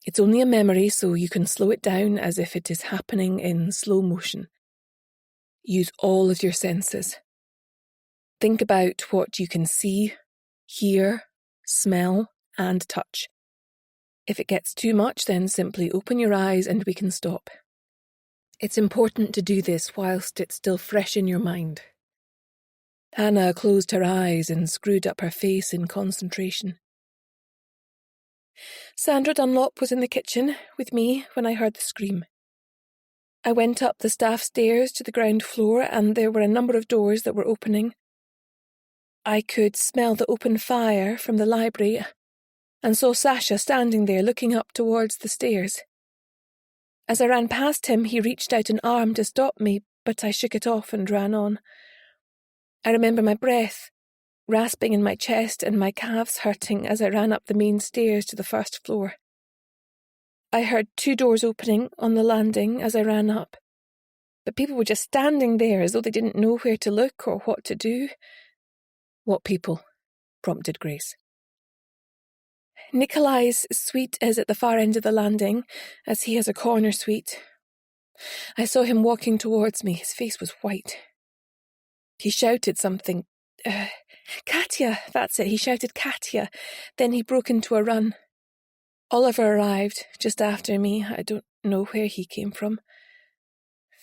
It's only a memory, so you can slow it down as if it is happening in slow motion. Use all of your senses. Think about what you can see, hear, smell, and touch. If it gets too much, then simply open your eyes and we can stop. It's important to do this whilst it's still fresh in your mind. Hannah closed her eyes and screwed up her face in concentration. Sandra Dunlop was in the kitchen with me when I heard the scream. I went up the staff stairs to the ground floor and there were a number of doors that were opening. I could smell the open fire from the library and saw Sasha standing there looking up towards the stairs. As I ran past him, he reached out an arm to stop me, but I shook it off and ran on. I remember my breath rasping in my chest and my calves hurting as I ran up the main stairs to the first floor. I heard 2 doors opening on the landing as I ran up, but people were just standing there as though they didn't know where to look or what to do. What people? Prompted Grace. Nikolai's suite is at the far end of the landing, as he has a corner suite. I saw him walking towards me. His face was white. He shouted something. Katya, that's it. He shouted Katya. Then he broke into a run. Oliver arrived just after me. I don't know where he came from.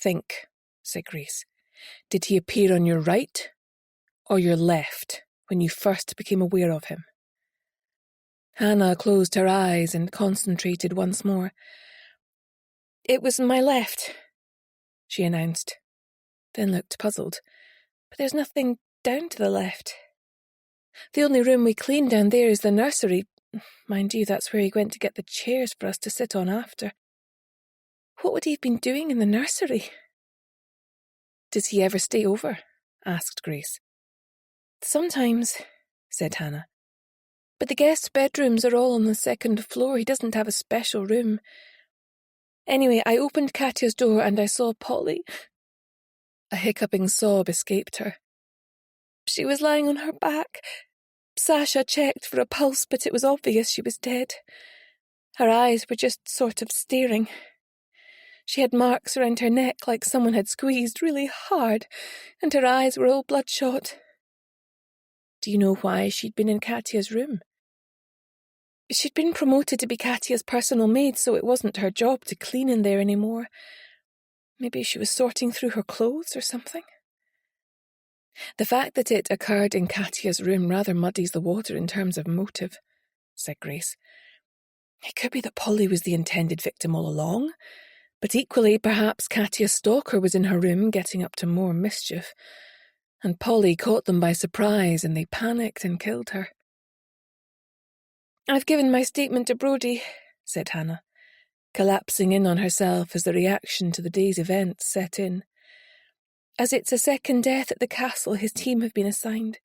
Think, said Grace. Did he appear on your right or your left when you first became aware of him? Hannah closed her eyes and concentrated once more. "It was my left," she announced, then looked puzzled. "But there's nothing down to the left. The only room we clean down there is the nursery. Mind you, that's where he went to get the chairs for us to sit on after. What would he have been doing in the nursery?" "Does he ever stay over?" asked Grace. "Sometimes," said Hannah. "But the guest bedrooms are all on the second floor. He doesn't have a special room. Anyway, I opened Katya's door and I saw Polly." A hiccuping sob escaped her. "She was lying on her back. Sasha checked for a pulse, but it was obvious she was dead. Her eyes were just sort of staring. She had marks around her neck like someone had squeezed really hard, and her eyes were all bloodshot." "Do you know why she'd been in Katya's room?" "She'd been promoted to be Katya's personal maid, so it wasn't her job to clean in there anymore. Maybe she was sorting through her clothes or something." "The fact that it occurred in Katya's room rather muddies the water in terms of motive," said Grace. "It could be that Polly was the intended victim all along, but equally perhaps Katya's stalker was in her room getting up to more mischief, and Polly caught them by surprise and they panicked and killed her." "I've given my statement to Brodie," said Hannah, collapsing in on herself as the reaction to the day's events set in. "As it's a second death at the castle, his team have been assigned.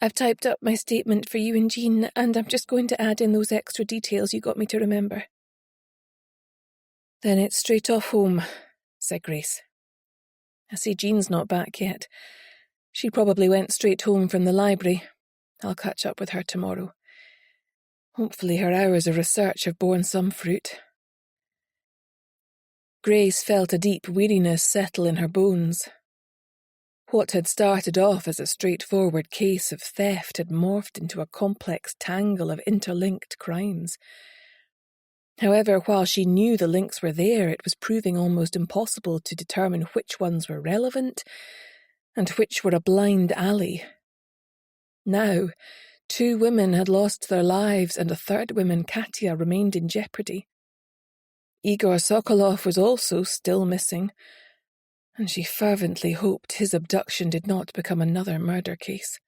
I've typed up my statement for you and Jean, and I'm just going to add in those extra details you got me to remember." "Then it's straight off home," said Grace. "I see Jean's not back yet. She probably went straight home from the library. I'll catch up with her tomorrow. Hopefully her hours of research have borne some fruit." Grace felt a deep weariness settle in her bones. What had started off as a straightforward case of theft had morphed into a complex tangle of interlinked crimes. However, while she knew the links were there, it was proving almost impossible to determine which ones were relevant and which were a blind alley. Now, 2 women had lost their lives and a third woman, Katya, remained in jeopardy. Igor Sokolov was also still missing, and she fervently hoped his abduction did not become another murder case.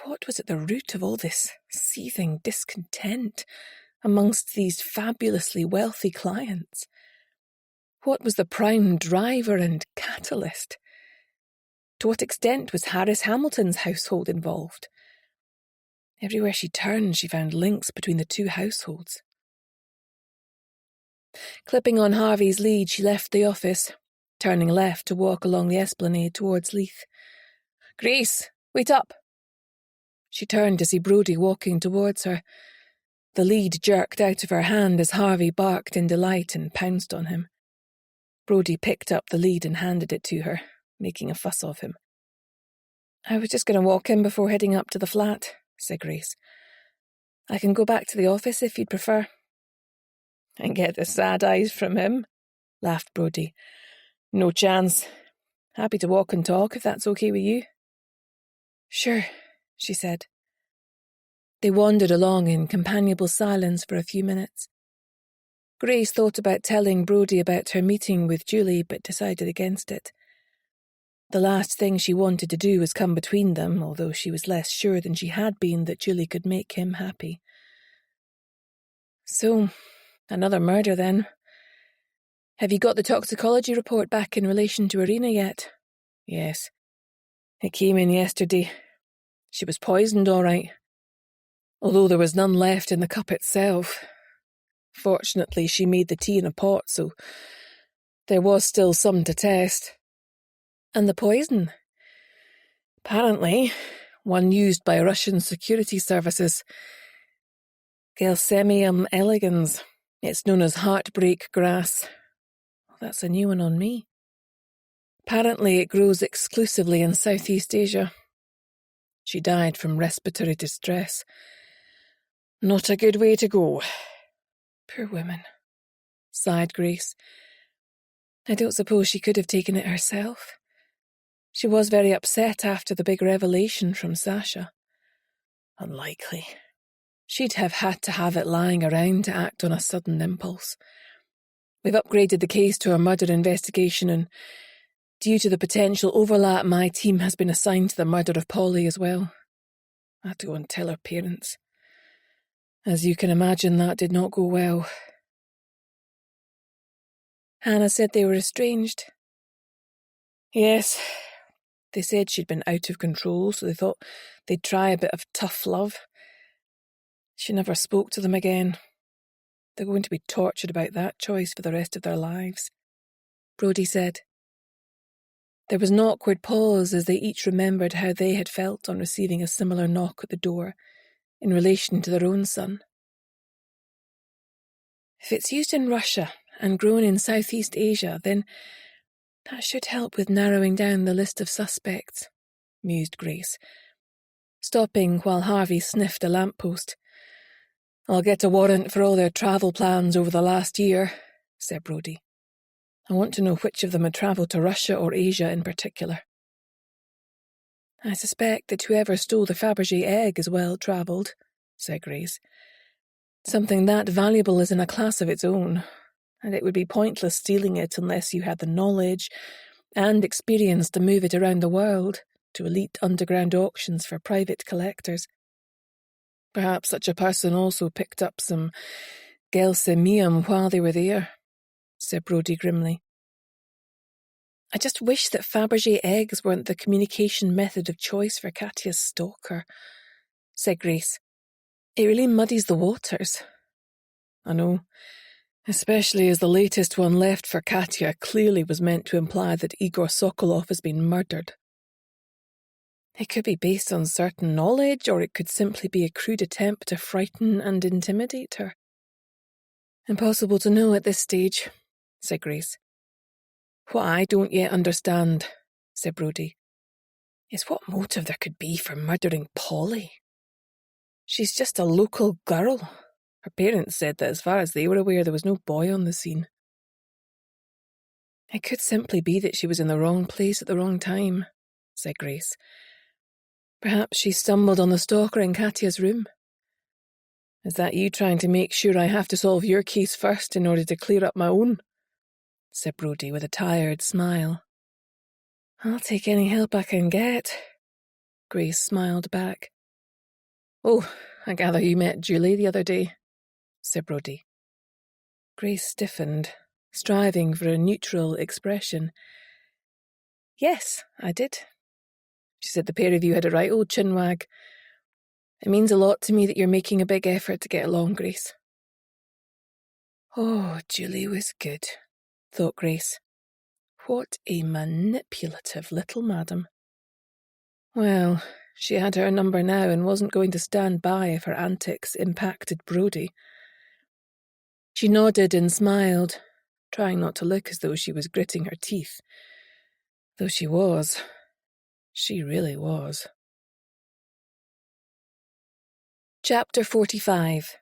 What was at the root of all this seething discontent amongst these fabulously wealthy clients? What was the prime driver and catalyst? To what extent was Harris Hamilton's household involved? Everywhere she turned, she found links between the 2 households. Clipping on Harvey's lead, she left the office, turning left to walk along the esplanade towards Leith. "Grace, wait up!" She turned to see Brodie walking towards her. The lead jerked out of her hand as Harvey barked in delight and pounced on him. Brodie picked up the lead and handed it to her, making a fuss of him. "I was just going to walk in before heading up to the flat," said Grace. "I can go back to the office if you'd prefer." "And get the sad eyes from him?" laughed Brodie. "No chance. Happy to walk and talk if that's okay with you." "Sure," she said. They wandered along in companionable silence for a few minutes. Grace thought about telling Brodie about her meeting with Julie, but decided against it. The last thing she wanted to do was come between them, although she was less sure than she had been that Julie could make him happy. "So, another murder then. Have you got the toxicology report back in relation to Irina yet?" "Yes. It came in yesterday. She was poisoned, all right. Although there was none left in the cup itself. Fortunately, she made the tea in a pot, so there was still some to test." "And the poison?" "Apparently, one used by Russian security services. Gelsemium elegans. It's known as heartbreak grass. That's a new one on me. Apparently it grows exclusively in Southeast Asia. She died from respiratory distress. Not a good way to go." "Poor woman," sighed Grace. "I don't suppose she could have taken it herself. She was very upset after the big revelation from Sasha." "Unlikely. She'd have had to have it lying around to act on a sudden impulse. We've upgraded the case to a murder investigation, and due to the potential overlap, my team has been assigned to the murder of Polly as well. I had to go and tell her parents. As you can imagine, that did not go well. Hannah said they were estranged. Yes. They said she'd been out of control, so they thought they'd try a bit of tough love. She never spoke to them again. They're going to be tortured about that choice for the rest of their lives, Brodie said. There was an awkward pause as they each remembered how they had felt on receiving a similar knock at the door in relation to their own son. If it's used in Russia and grown in Southeast Asia, then that should help with narrowing down the list of suspects, mused Grace, stopping while Harvey sniffed a lamppost. I'll get a warrant for all their travel plans over the last year, said Brodie. I want to know which of them had travelled to Russia or Asia in particular. I suspect that whoever stole the Fabergé egg is well travelled, said Grace. Something that valuable is in a class of its own, and it would be pointless stealing it unless you had the knowledge and experience to move it around the world to elite underground auctions for private collectors. Perhaps such a person also picked up some gelsemium while they were there, said Brodie grimly. I just wish that Fabergé eggs weren't the communication method of choice for Katya's stalker, said Grace. It really muddies the waters. I know, especially as the latest one left for Katya clearly was meant to imply that Igor Sokolov has been murdered. It could be based on certain knowledge, or it could simply be a crude attempt to frighten and intimidate her. Impossible to know at this stage, said Grace. What I don't yet understand, said Brodie, is what motive there could be for murdering Polly. She's just a local girl. Her parents said that as far as they were aware, there was no boy on the scene. It could simply be that she was in the wrong place at the wrong time, said Grace. Perhaps she stumbled on the stalker in Katya's room. Is that you trying to make sure I have to solve your case first in order to clear up my own? Said Brodie with a tired smile. I'll take any help I can get. Grace smiled back. Oh, I gather you met Julie the other day, said Brodie. Grace stiffened, striving for a neutral expression. Yes, I did. She said the pair of you had a right old chinwag. It means a lot to me that you're making a big effort to get along, Grace. Oh, Julie was good, thought Grace. What a manipulative little madam. Well, she had her number now and wasn't going to stand by if her antics impacted Brodie. She nodded and smiled, trying not to look as though she was gritting her teeth. Though she was. She really was. Chapter 45.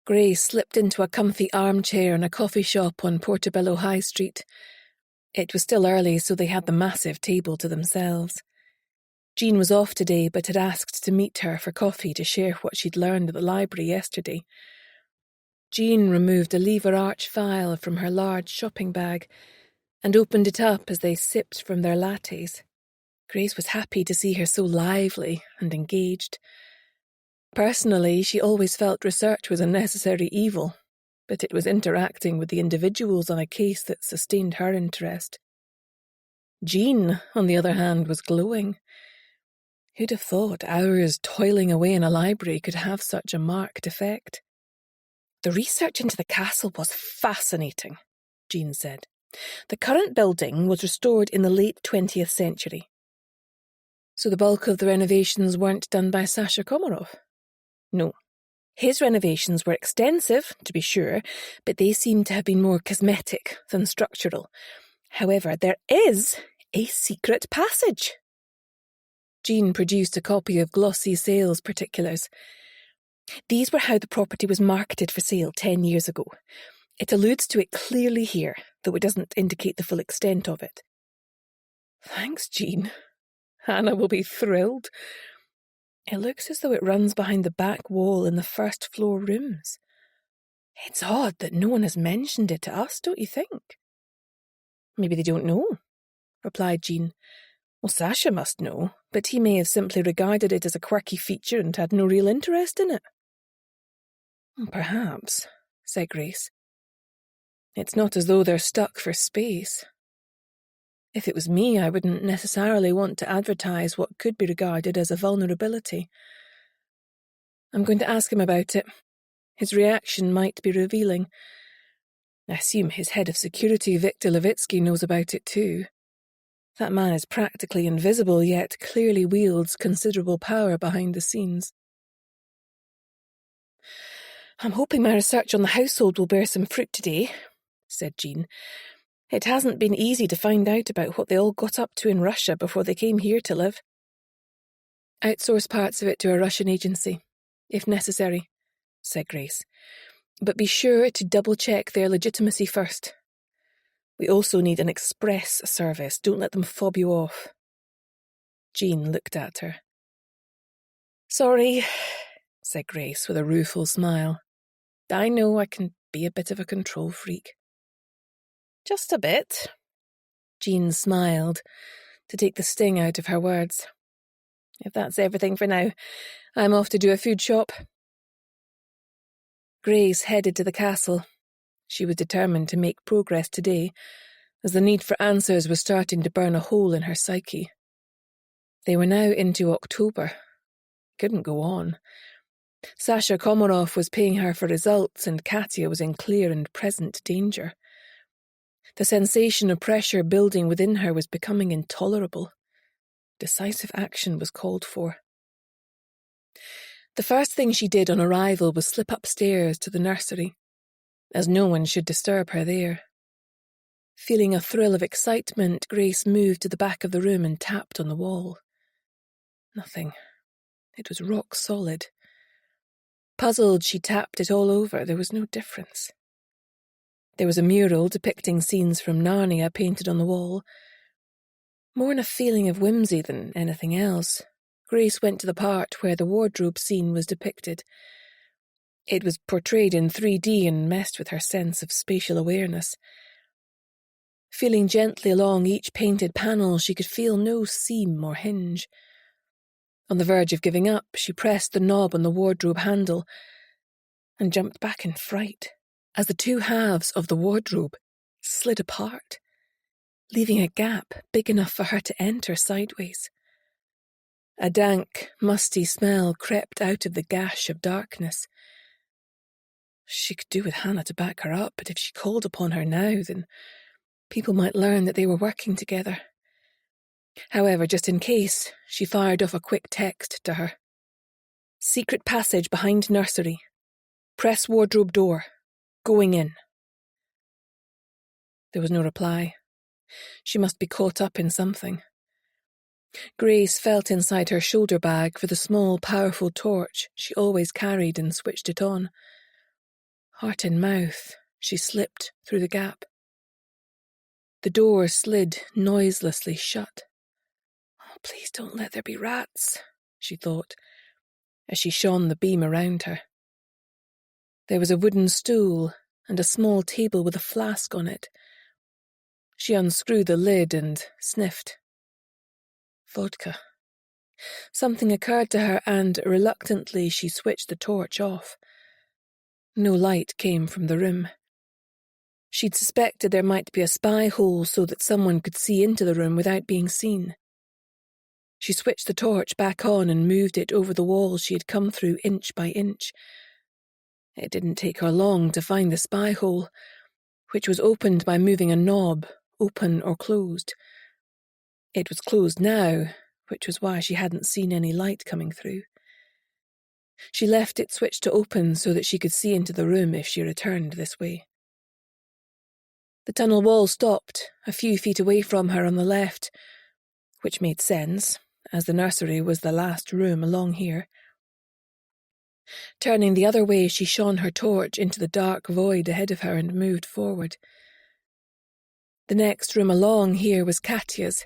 Grace slipped into a comfy armchair in a coffee shop on Portobello High Street. It was still early, so they had the massive table to themselves. Jean was off today, but had asked to meet her for coffee to share what she'd learned at the library yesterday. Jean removed a lever arch file from her large shopping bag and opened it up as they sipped from their lattes. Grace was happy to see her so lively and engaged. Personally, she always felt research was a necessary evil, but it was interacting with the individuals on a case that sustained her interest. Jean, on the other hand, was glowing. Who'd have thought hours toiling away in a library could have such a marked effect? The research into the castle was fascinating, Jean said. The current building was restored in the late 20th century. So the bulk of the renovations weren't done by Sasha Komarov? No. His renovations were extensive, to be sure, but they seem to have been more cosmetic than structural. However, there is a secret passage. Jean produced a copy of glossy sales particulars. These were how the property was marketed for sale 10 years ago. It alludes to it clearly here, though it doesn't indicate the full extent of it. Thanks, Jean. Hannah will be thrilled. It looks as though it runs behind the back wall in the first floor rooms. It's odd that no one has mentioned it to us, don't you think? Maybe they don't know, replied Jean. Well, Sasha must know, but he may have simply regarded it as a quirky feature and had no real interest in it. Perhaps, said Grace. It's not as though they're stuck for space. If it was me, I wouldn't necessarily want to advertise what could be regarded as a vulnerability. I'm going to ask him about it. His reaction might be revealing. I assume his head of security, Viktor Levitsky, knows about it too. That man is practically invisible, yet clearly wields considerable power behind the scenes. I'm hoping my research on the household will bear some fruit today, said Jean. It hasn't been easy to find out about what they all got up to in Russia before they came here to live. Outsource parts of it to a Russian agency, if necessary, said Grace. But be sure to double-check their legitimacy first. We also need an express service. Don't let them fob you off. Jean looked at her. Sorry, said Grace with a rueful smile. I know I can be a bit of a control freak. Just a bit. Jean smiled to take the sting out of her words. If that's everything for now, I'm off to do a food shop. Grace headed to the castle. She was determined to make progress today, as the need for answers was starting to burn a hole in her psyche. They were now into October. Couldn't go on. Sasha Komarov was paying her for results, and Katya was in clear and present danger. The sensation of pressure building within her was becoming intolerable. Decisive action was called for. The first thing she did on arrival was slip upstairs to the nursery, as no one should disturb her there. Feeling a thrill of excitement, Grace moved to the back of the room and tapped on the wall. Nothing. It was rock solid. Puzzled, she tapped it all over. There was no difference. There was a mural depicting scenes from Narnia painted on the wall. More in a feeling of whimsy than anything else, Grace went to the part where the wardrobe scene was depicted. It was portrayed in 3D and messed with her sense of spatial awareness. Feeling gently along each painted panel, she could feel no seam or hinge. On the verge of giving up, she pressed the knob on the wardrobe handle and jumped back in fright as the two halves of the wardrobe slid apart, leaving a gap big enough for her to enter sideways. A dank, musty smell crept out of the gash of darkness. She could do with Hannah to back her up, but if she called upon her now, then people might learn that they were working together. However, just in case, she fired off a quick text to her. Secret passage behind nursery. Press wardrobe door. Going in. There was no reply. She must be caught up in something. Grace felt inside her shoulder bag for the small, powerful torch she always carried and switched it on. Heart in mouth, she slipped through the gap. The door slid noiselessly shut. Oh, please don't let there be rats, she thought, as she shone the beam around her. There was a wooden stool and a small table with a flask on it. She unscrewed the lid and sniffed. Vodka. Something occurred to her, and reluctantly she switched the torch off. No light came from the room. She'd suspected there might be a spy hole so that someone could see into the room without being seen. She switched the torch back on and moved it over the wall she had come through inch by inch. It didn't take her long to find the spy hole, which was opened by moving a knob, open or closed. It was closed now, which was why she hadn't seen any light coming through. She left it switched to open so that she could see into the room if she returned this way. The tunnel wall stopped a few feet away from her on the left, which made sense, as the nursery was the last room along here. Turning the other way, she shone her torch into the dark void ahead of her and moved forward. The next room along here was Katya's.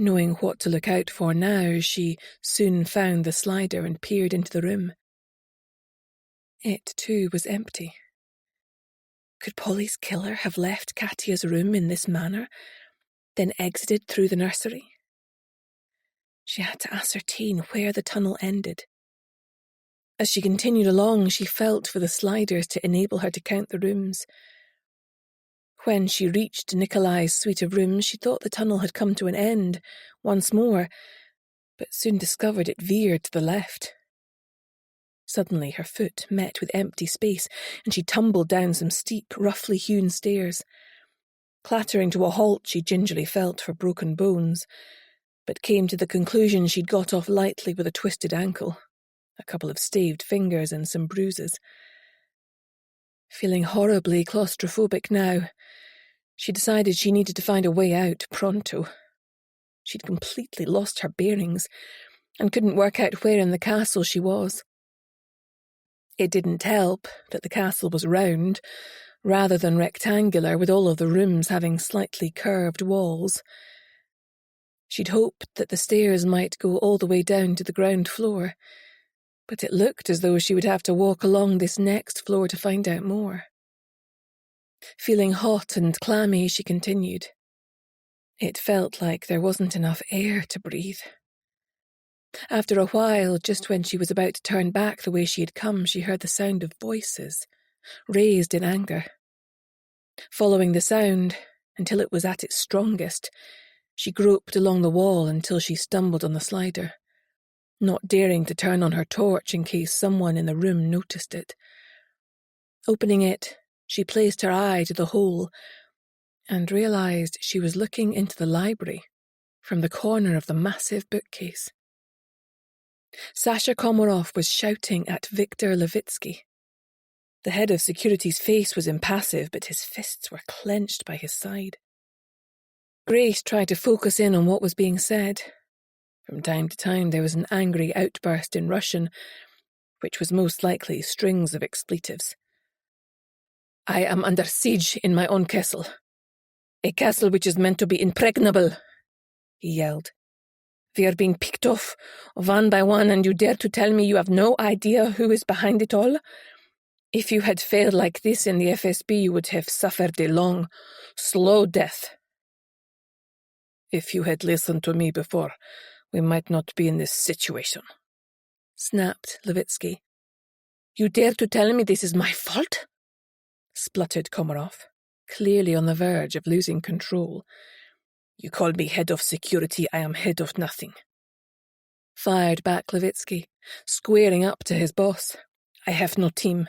Knowing what to look out for now, she soon found the slider and peered into the room. It, too, was empty. Could Polly's killer have left Katya's room in this manner, then exited through the nursery? She had to ascertain where the tunnel ended. As she continued along, she felt for the sliders to enable her to count the rooms. When she reached Nikolai's suite of rooms, she thought the tunnel had come to an end once more, but soon discovered it veered to the left. Suddenly her foot met with empty space, and she tumbled down some steep, roughly hewn stairs. Clattering to a halt, she gingerly felt for broken bones, but came to the conclusion she'd got off lightly with a twisted ankle, a couple of staved fingers and some bruises. Feeling horribly claustrophobic now, she decided she needed to find a way out pronto. She'd completely lost her bearings and couldn't work out where in the castle she was. It didn't help that the castle was round, rather than rectangular, with all of the rooms having slightly curved walls. She'd hoped that the stairs might go all the way down to the ground floor, but it looked as though she would have to walk along this next floor to find out more. Feeling hot and clammy, she continued. It felt like there wasn't enough air to breathe. After a while, just when she was about to turn back the way she had come, she heard the sound of voices, raised in anger. Following the sound, until it was at its strongest, she groped along the wall until she stumbled on the slider, not daring to turn on her torch in case someone in the room noticed it. Opening it, she placed her eye to the hole and realized she was looking into the library from the corner of the massive bookcase. Sasha Komarov was shouting at Viktor Levitsky. The head of security's face was impassive, but his fists were clenched by his side. Grace tried to focus in on what was being said. From time to time there was an angry outburst in Russian, which was most likely strings of expletives. "I am under siege in my own castle. A castle which is meant to be impregnable," he yelled. "We are being picked off, one by one, and you dare to tell me you have no idea who is behind it all? If you had failed like this in the FSB, you would have suffered a long, slow death." "If you had listened to me before, we might not be in this situation," snapped Levitsky. "You dare to tell me this is my fault?" spluttered Komarov, clearly on the verge of losing control. "You call me head of security, I am head of nothing," fired back Levitsky, squaring up to his boss. "I have no team.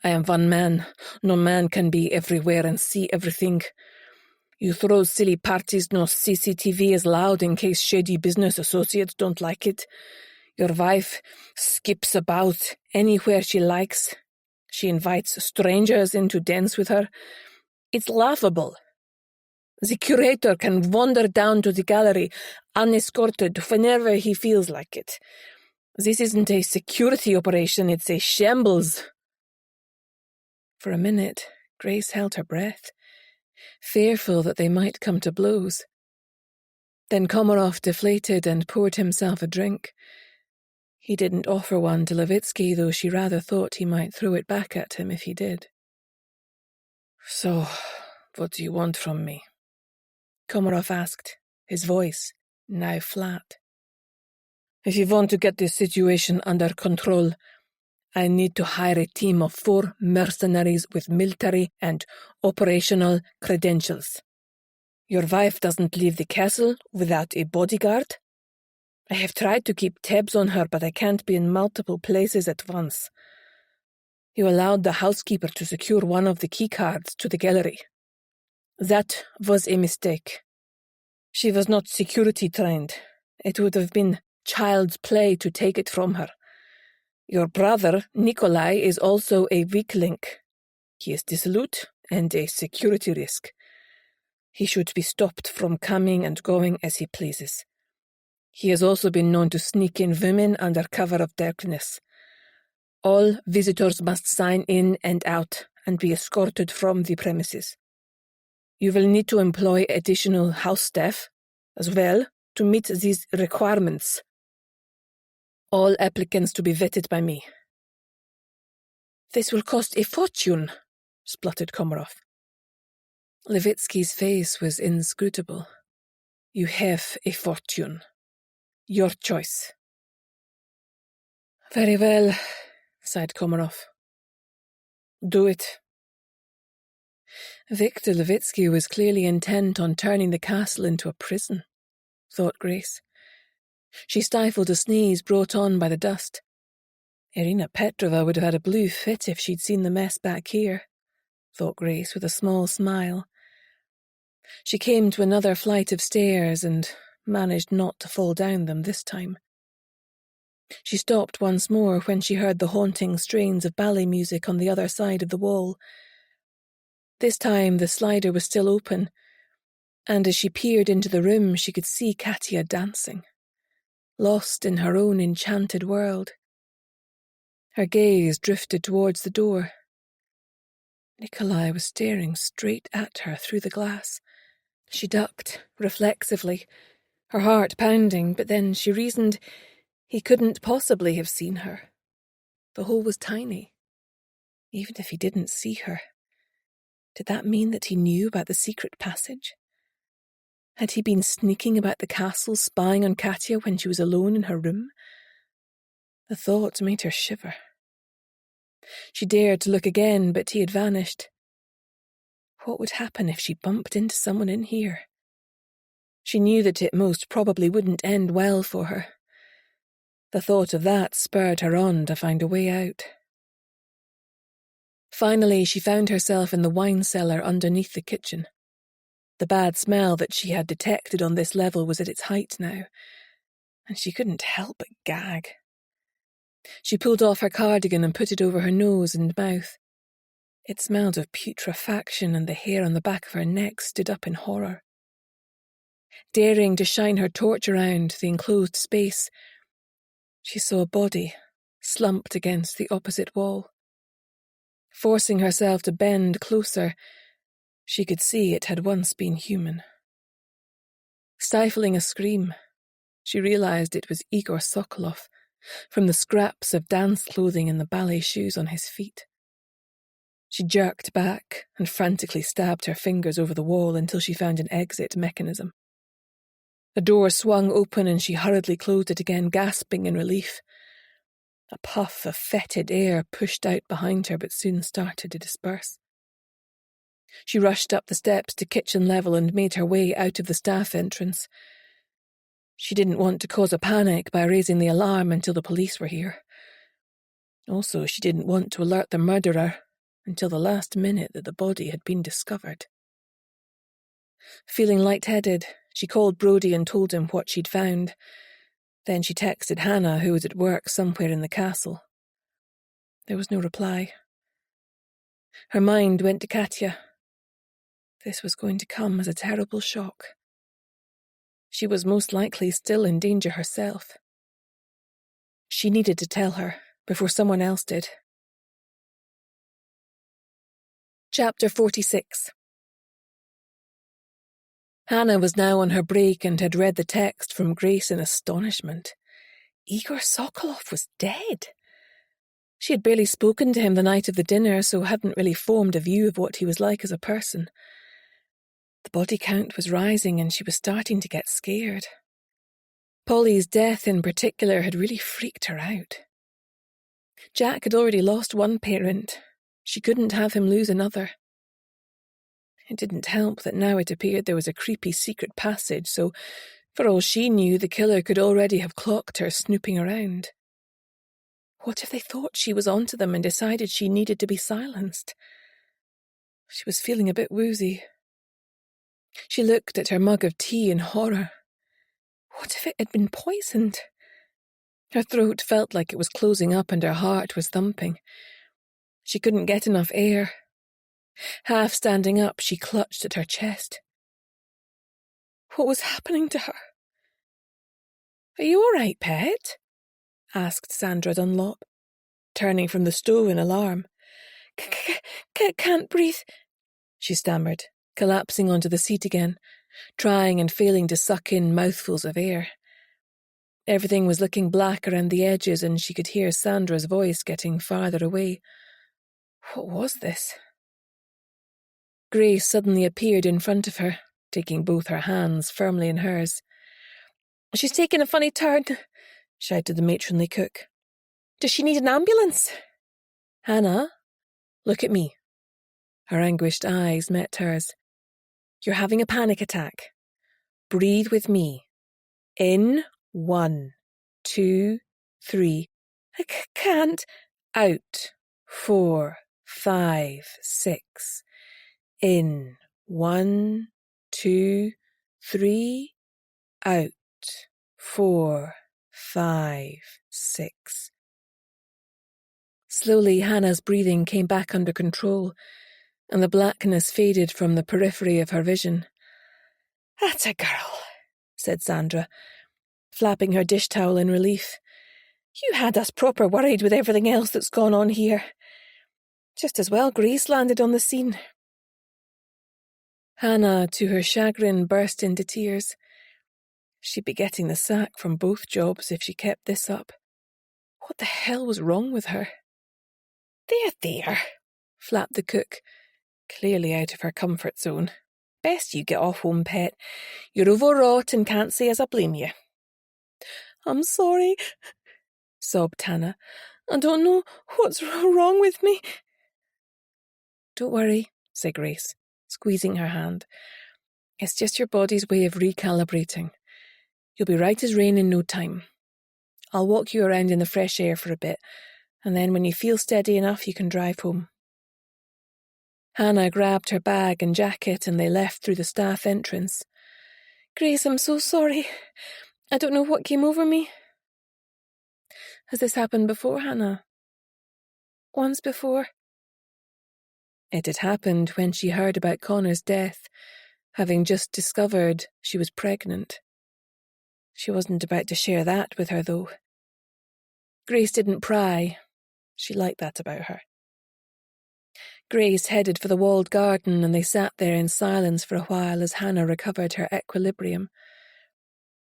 I am one man. No man can be everywhere and see everything. You throw silly parties, no CCTV is allowed in case shady business associates don't like it. Your wife skips about anywhere she likes. She invites strangers in to dance with her. It's laughable. The curator can wander down to the gallery unescorted whenever he feels like it. This isn't a security operation, it's a shambles." For a minute, Grace held her breath, fearful that they might come to blows. Then Komarov deflated and poured himself a drink. He didn't offer one to Levitsky, though she rather thought he might throw it back at him if he did. "So, what do you want from me?" Komarov asked, his voice now flat. "If you want to get this situation under control, I need to hire a team of 4 mercenaries with military and operational credentials. Your wife doesn't leave the castle without a bodyguard. I have tried to keep tabs on her, but I can't be in multiple places at once. You allowed the housekeeper to secure one of the keycards to the gallery. That was a mistake. She was not security trained. It would have been child's play to take it from her. Your brother, Nikolai, is also a weak link. He is dissolute and a security risk. He should be stopped from coming and going as he pleases. He has also been known to sneak in women under cover of darkness. All visitors must sign in and out and be escorted from the premises. You will need to employ additional house staff as well to meet these requirements. All applicants to be vetted by me. This will cost a fortune, spluttered Komarov. Levitsky's face was inscrutable. You have a fortune. Your choice. Very well, sighed Komarov. Do it. Viktor Levitsky was clearly intent on turning the castle into a prison, thought Grace. She stifled a sneeze brought on by the dust. Irina Petrova would have had a blue fit if she'd seen the mess back here, thought Grace with a small smile. She came to another flight of stairs and managed not to fall down them this time. She stopped once more when she heard the haunting strains of ballet music on the other side of the wall. This time the slider was still open, and as she peered into the room she could see Katya dancing, lost in her own enchanted world. Her gaze drifted towards the door. Nikolai was staring straight at her through the glass. She ducked, reflexively, her heart pounding, but then she reasoned he couldn't possibly have seen her. The hole was tiny. Even if he didn't see her, did that mean that he knew about the secret passage? Had he been sneaking about the castle, spying on Katya when she was alone in her room? The thought made her shiver. She dared to look again, but he had vanished. What would happen if she bumped into someone in here? She knew that it most probably wouldn't end well for her. The thought of that spurred her on to find a way out. Finally, she found herself in the wine cellar underneath the kitchen. The bad smell that she had detected on this level was at its height now, and she couldn't help but gag. She pulled off her cardigan and put it over her nose and mouth. It smelled of putrefaction, and the hair on the back of her neck stood up in horror. Daring to shine her torch around the enclosed space, she saw a body slumped against the opposite wall. Forcing herself to bend closer, she could see it had once been human. Stifling a scream, she realized it was Igor Sokolov, from the scraps of dance clothing and the ballet shoes on his feet. She jerked back and frantically stabbed her fingers over the wall until she found an exit mechanism. The door swung open and she hurriedly closed it again, gasping in relief. A puff of fetid air pushed out behind her but soon started to disperse. She rushed up the steps to kitchen level and made her way out of the staff entrance. She didn't want to cause a panic by raising the alarm until the police were here. Also, she didn't want to alert the murderer until the last minute that the body had been discovered. Feeling lightheaded, she called Brodie and told him what she'd found. Then she texted Hannah, who was at work somewhere in the castle. There was no reply. Her mind went to Katya. This was going to come as a terrible shock. She was most likely still in danger herself. She needed to tell her before someone else did. Chapter 46. Hannah was now on her break and had read the text from Grace in astonishment. Igor Sokolov was dead. She had barely spoken to him the night of the dinner, so hadn't really formed a view of what he was like as a person. The body count was rising and she was starting to get scared. Polly's death in particular had really freaked her out. Jack had already lost one parent. She couldn't have him lose another. It didn't help that now it appeared there was a creepy secret passage, so for all she knew, the killer could already have clocked her snooping around. What if they thought she was onto them and decided she needed to be silenced? She was feeling a bit woozy. She looked at her mug of tea in horror. What if it had been poisoned? Her throat felt like it was closing up and her heart was thumping. She couldn't get enough air. Half standing up, she clutched at her chest. What was happening to her? "Are you all right, pet?" asked Sandra Dunlop, turning from the stove in alarm. Can't breathe," she stammered, collapsing onto the seat again. trying and failing to suck in mouthfuls of air. Everything was looking black around the edges, and she could hear Sandra's voice getting farther away. What was this? Grace suddenly appeared in front of her, taking both her hands firmly in hers. "She's taken a funny turn," shouted the matronly cook. "Does she need an ambulance?" "Hannah, look at me." Her anguished eyes met hers. "You're having a panic attack. Breathe with me. In, 1, 2, 3. "I can't." Out, 4, 5, 6. In, 1, 2, 3. Out, 4, 5, 6. Slowly, Hannah's breathing came back under control, and the blackness faded from the periphery of her vision. "That's a girl," said Sandra, flapping her dish towel in relief. "You had us proper worried with everything else that's gone on here. Just as well Grace landed on the scene." Hannah, to her chagrin, burst into tears. She'd be getting the sack from both jobs if she kept this up. What the hell was wrong with her? There, flapped the cook, clearly out of her comfort zone. "Best you get off home, pet. You're overwrought and can't say as I blame you." "I'm sorry," sobbed Hannah. "I don't know what's wrong with me." "Don't worry," said Grace, squeezing her hand. "It's just your body's way of recalibrating. You'll be right as rain in no time. I'll walk you around in the fresh air for a bit, and then when you feel steady enough, you can drive home." Hannah grabbed her bag and jacket, and they left through the staff entrance. "Grace, I'm so sorry. I don't know what came over me." "Has this happened before, Hannah?" "Once before." It had happened when she heard about Connor's death, having just discovered she was pregnant. She wasn't about to share that with her, though. Grace didn't pry. She liked that about her. Grace headed for the walled garden, and they sat there in silence for a while as Hannah recovered her equilibrium.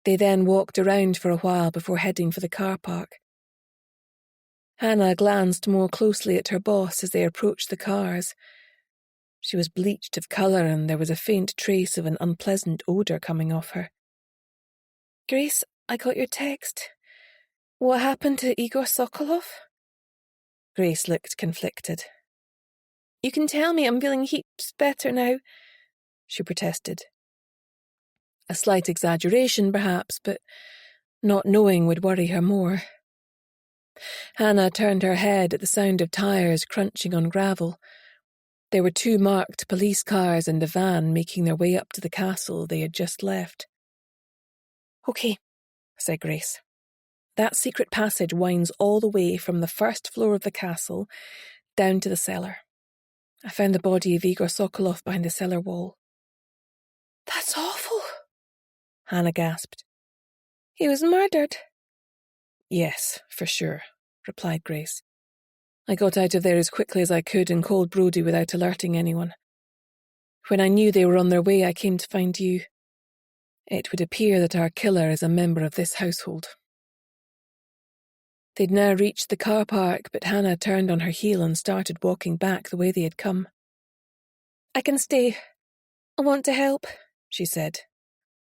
They then walked around for a while before heading for the car park. Hannah glanced more closely at her boss as they approached the cars. She was bleached of colour, and there was a faint trace of an unpleasant odour coming off her. "Grace, I got your text. What happened to Igor Sokolov?" Grace looked conflicted. "You can tell me, I'm feeling heaps better now," she protested. A slight exaggeration, perhaps, but not knowing would worry her more. Hannah turned her head at the sound of tyres crunching on gravel. There were 2 marked police cars and a van making their way up to the castle they had just left. "Okay," said Grace. "That secret passage winds all the way from the first floor of the castle down to the cellar. I found the body of Igor Sokolov behind the cellar wall." "That's awful," Hannah gasped. "He was murdered." "Yes, for sure," replied Grace. "I got out of there as quickly as I could and called Brodie without alerting anyone. When I knew they were on their way, I came to find you. It would appear that our killer is a member of this household." They'd now reached the car park, but Hannah turned on her heel and started walking back the way they had come. "I can stay. I want to help," she said.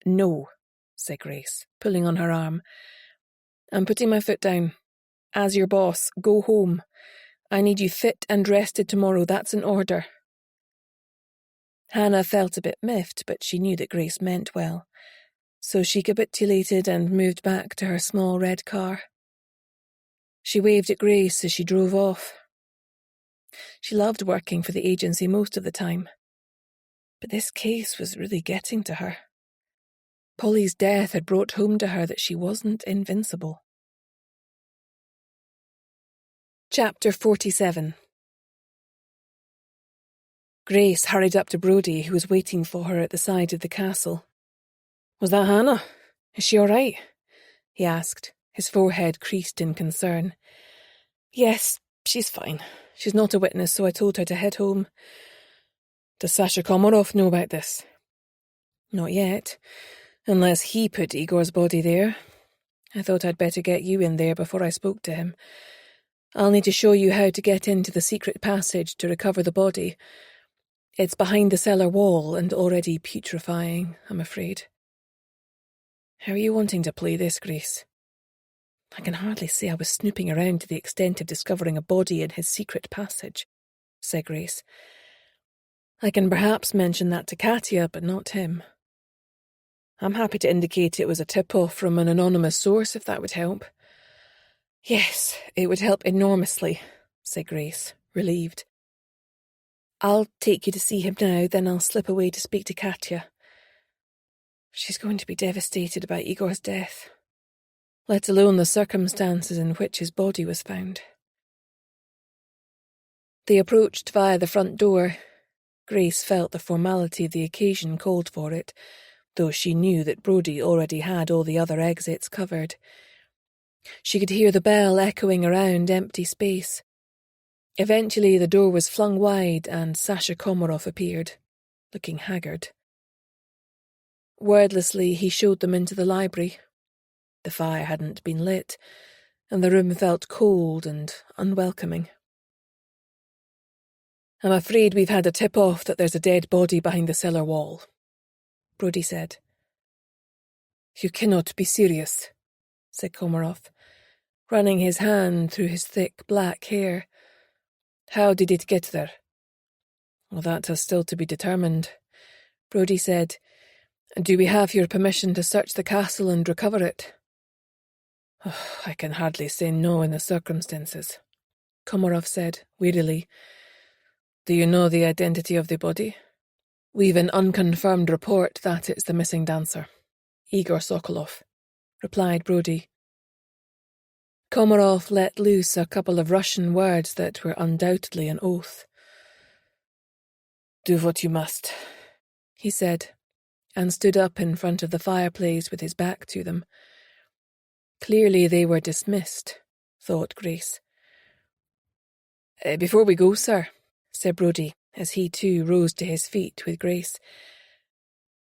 "No," said Grace, pulling on her arm. "I'm putting my foot down. As your boss, go home. I need you fit and rested tomorrow, that's an order." Hannah felt a bit miffed, but she knew that Grace meant well, so she capitulated and moved back to her small red car. She waved at Grace as she drove off. She loved working for the agency most of the time, but this case was really getting to her. Polly's death had brought home to her that she wasn't invincible. Chapter 47. Grace hurried up to Brodie, who was waiting for her at the side of the castle. "Was that Hannah? Is she all right?" he asked, his forehead creased in concern. "Yes, she's fine. She's not a witness, so I told her to head home." "Does Sasha Komarov know about this?" Not yet, unless he put Igor's body there. I thought I'd better get you in there before I spoke to him. I'll need to show you how to get into the secret passage to recover the body. It's behind the cellar wall and already putrefying, I'm afraid. How are you wanting to play this, Grace? I can hardly say I was snooping around to the extent of discovering a body in his secret passage, said Grace. I can perhaps mention that to Katia, but not him. I'm happy to indicate it was a tip-off from an anonymous source, if that would help. Yes, it would help enormously, said Grace, relieved. I'll take you to see him now, then I'll slip away to speak to Katia. She's going to be devastated about Igor's death, let alone the circumstances in which his body was found. They approached via the front door. Grace felt the formality of the occasion called for it, though she knew that Brodie already had all the other exits covered. She could hear the bell echoing around empty space. Eventually the door was flung wide and Sasha Komarov appeared, looking haggard. Wordlessly he showed them into the library. The fire hadn't been lit, and the room felt cold and unwelcoming. I'm afraid we've had a tip-off that there's a dead body behind the cellar wall, Brodie said. You cannot be serious, said Komarov, running his hand through his thick black hair. How did it get there? Well, that has still to be determined, Brodie said. Do we have your permission to search the castle and recover it? Oh, I can hardly say no in the circumstances, Komarov said, wearily. Do you know the identity of the body? We've an unconfirmed report that it's the missing dancer, Igor Sokolov, replied Brodie. Komarov let loose a couple of Russian words that were undoubtedly an oath. Do what you must, he said, and stood up in front of the fireplace with his back to them. Clearly they were dismissed, thought Grace. Before we go, sir, said Brodie, as he too rose to his feet with Grace.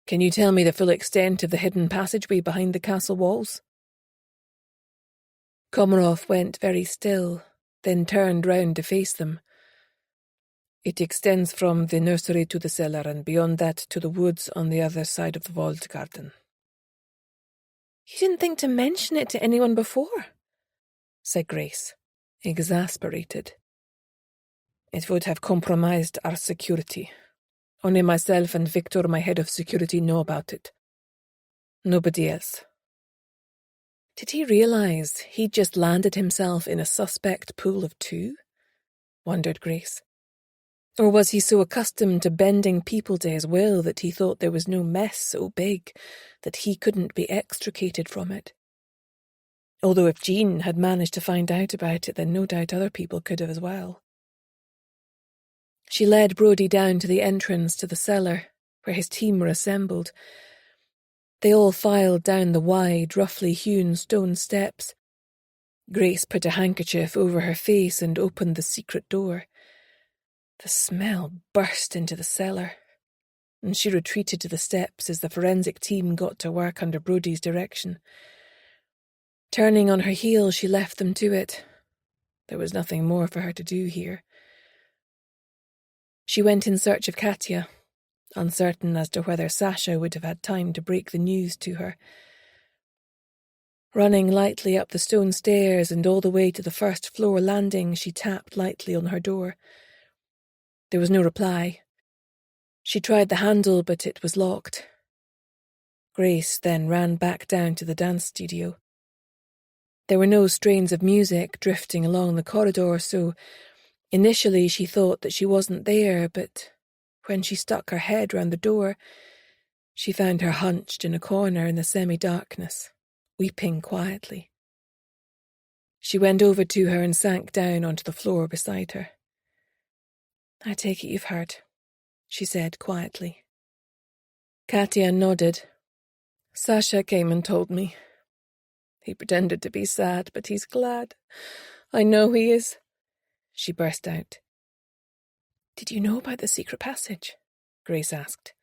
Can you tell me the full extent of the hidden passageway behind the castle walls? Komarov went very still, then turned round to face them. It extends from the nursery to the cellar, and beyond that to the woods on the other side of the walled garden. You didn't think to mention it to anyone before, said Grace, exasperated. It would have compromised our security. Only myself and Victor, my head of security, know about it. Nobody else. Did he realise he'd just landed himself in a suspect pool of two? Wondered Grace. Or was he so accustomed to bending people to his will that he thought there was no mess so big that he couldn't be extricated from it? Although if Jean had managed to find out about it, then no doubt other people could have as well. She led Brodie down to the entrance to the cellar, where his team were assembled. They all filed down the wide, roughly hewn stone steps. Grace put a handkerchief over her face and opened the secret door. The smell burst into the cellar, and she retreated to the steps as the forensic team got to work under Brodie's direction. Turning on her heel, she left them to it. There was nothing more for her to do here. She went in search of Katia, uncertain as to whether Sasha would have had time to break the news to her. Running lightly up the stone stairs and all the way to the first-floor landing, she tapped lightly on her door. There was no reply. She tried the handle, but it was locked. Grace then ran back down to the dance studio. There were no strains of music drifting along the corridor, so initially she thought that she wasn't there, but when she stuck her head round the door, she found her hunched in a corner in the semi-darkness, weeping quietly. She went over to her and sank down onto the floor beside her. I take it you've heard, she said quietly. Katia nodded. Sasha came and told me. He pretended to be sad, but he's glad. I know he is, she burst out. Did you know about the secret passage? Grace asked.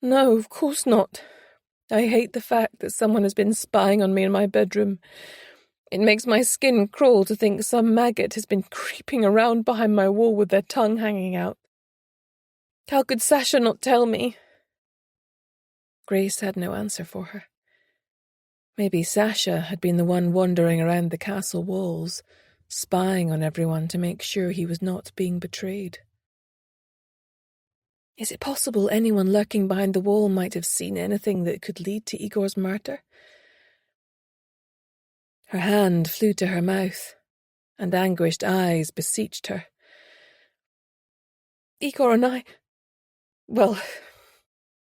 No, of course not. I hate the fact that someone has been spying on me in my bedroom. It makes my skin crawl to think some maggot has been creeping around behind my wall with their tongue hanging out. How could Sasha not tell me? Grace had no answer for her. Maybe Sasha had been the one wandering around the castle walls, spying on everyone to make sure he was not being betrayed. Is it possible anyone lurking behind the wall might have seen anything that could lead to Igor's murder? Her hand flew to her mouth, and anguished eyes beseeched her. Igor and I... Well,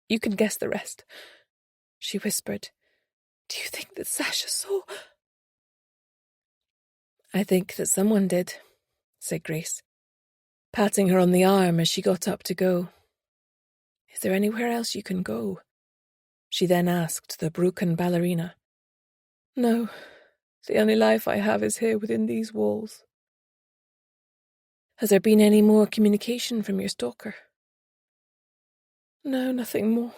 you can guess the rest, she whispered. Do you think that Sasha saw? I think that someone did, said Grace, patting her on the arm as she got up to go. Is there anywhere else you can go? She then asked the broken ballerina. No, the only life I have is here within these walls. Has there been any more communication from your stalker? No, nothing more.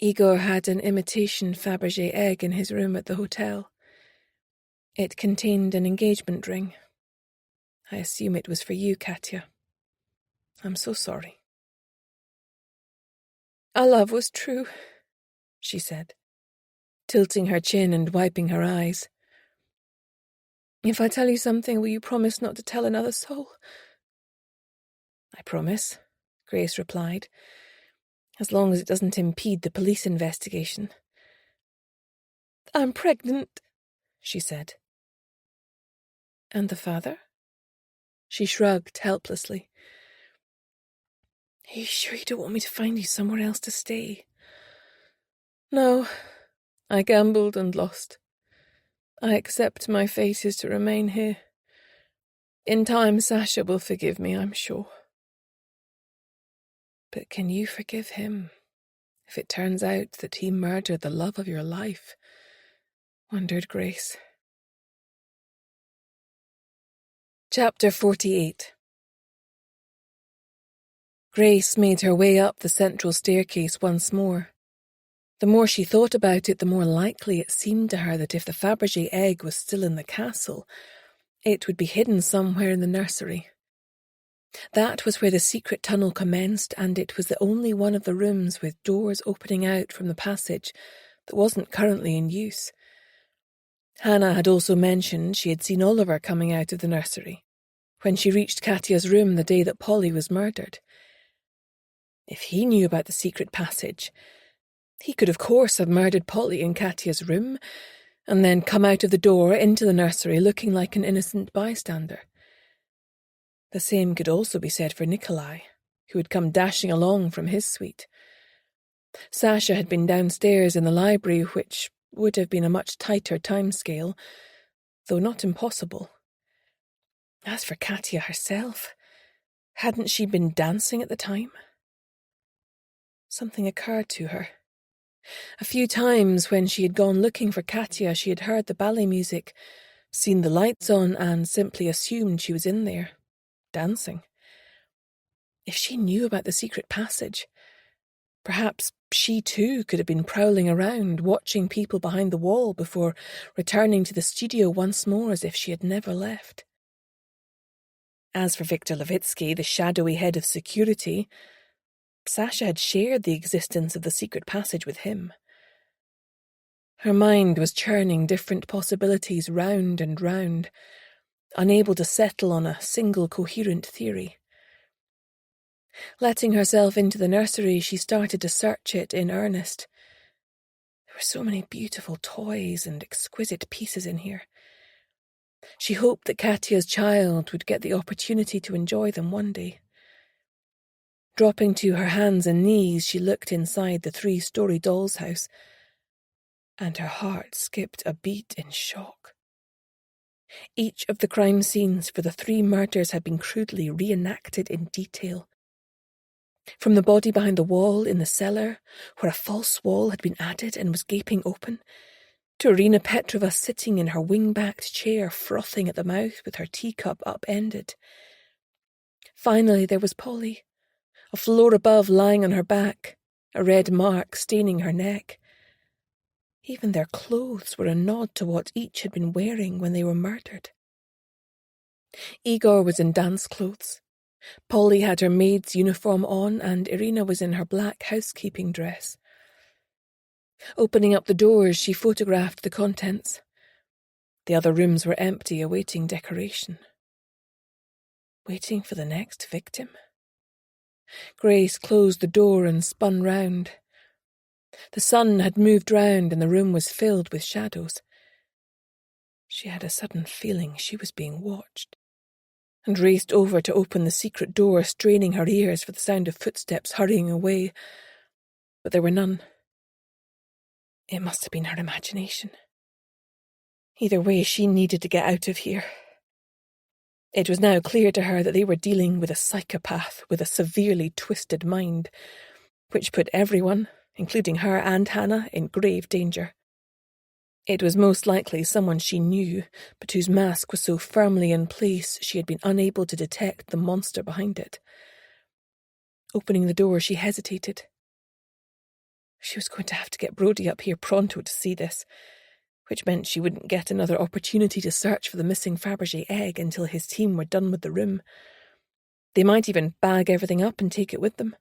Igor had an imitation Fabergé egg in his room at the hotel. It contained an engagement ring. I assume it was for you, Katya. I'm so sorry. Our love was true, she said, tilting her chin and wiping her eyes. If I tell you something, will you promise not to tell another soul? I promise, Grace replied, as long as it doesn't impede the police investigation. I'm pregnant, she said. And the father? She shrugged helplessly. Are you sure you don't want me to find you somewhere else to stay? No, I gambled and lost. I accept my fate is to remain here. In time, Sasha will forgive me, I'm sure. But can you forgive him if it turns out that he murdered the love of your life? Wondered Grace. Chapter 48. Grace made her way up the central staircase once more. The more she thought about it, the more likely it seemed to her that if the Fabergé egg was still in the castle, it would be hidden somewhere in the nursery. That was where the secret tunnel commenced, and it was the only one of the rooms with doors opening out from the passage that wasn't currently in use. Hannah had also mentioned she had seen Oliver coming out of the nursery when she reached Katya's room the day that Polly was murdered. If he knew about the secret passage, he could of course have murdered Polly in Katya's room and then come out of the door into the nursery looking like an innocent bystander. The same could also be said for Nikolai, who had come dashing along from his suite. Sasha had been downstairs in the library, which would have been a much tighter timescale, though not impossible. As for Katya herself, hadn't she been dancing at the time? Something occurred to her. A few times when she had gone looking for Katya, she had heard the ballet music, seen the lights on, and simply assumed she was in there, dancing. If she knew about the secret passage, perhaps she too could have been prowling around, watching people behind the wall before returning to the studio once more as if she had never left. As for Viktor Levitsky, the shadowy head of security, Sasha had shared the existence of the secret passage with him. Her mind was churning different possibilities round and round, unable to settle on a single coherent theory. Letting herself into the nursery, she started to search it in earnest. There were so many beautiful toys and exquisite pieces in here. She hoped that Katya's child would get the opportunity to enjoy them one day. Dropping to her hands and knees, she looked inside the 3-story doll's house, and her heart skipped a beat in shock. Each of the crime scenes for the 3 murders had been crudely reenacted in detail. From the body behind the wall in the cellar, where a false wall had been added and was gaping open, to Irina Petrova sitting in her wing-backed chair, frothing at the mouth with her teacup upended. Finally, there was Polly, a floor above lying on her back, a red mark staining her neck. Even their clothes were a nod to what each had been wearing when they were murdered. Igor was in dance clothes. Polly had her maid's uniform on, and Irina was in her black housekeeping dress. Opening up the doors, she photographed the contents. The other rooms were empty, awaiting decoration. Waiting for the next victim? Grace closed the door and spun round. The sun had moved round and the room was filled with shadows. She had a sudden feeling she was being watched, and raced over to open the secret door, straining her ears for the sound of footsteps hurrying away. But there were none. It must have been her imagination. Either way, she needed to get out of here. It was now clear to her that they were dealing with a psychopath with a severely twisted mind, which put everyone, including her and Hannah, in grave danger. It was most likely someone she knew, but whose mask was so firmly in place she had been unable to detect the monster behind it. Opening the door, she hesitated. She was going to have to get Brodie up here pronto to see this, which meant she wouldn't get another opportunity to search for the missing Fabergé egg until his team were done with the room. They might even bag everything up and take it with them.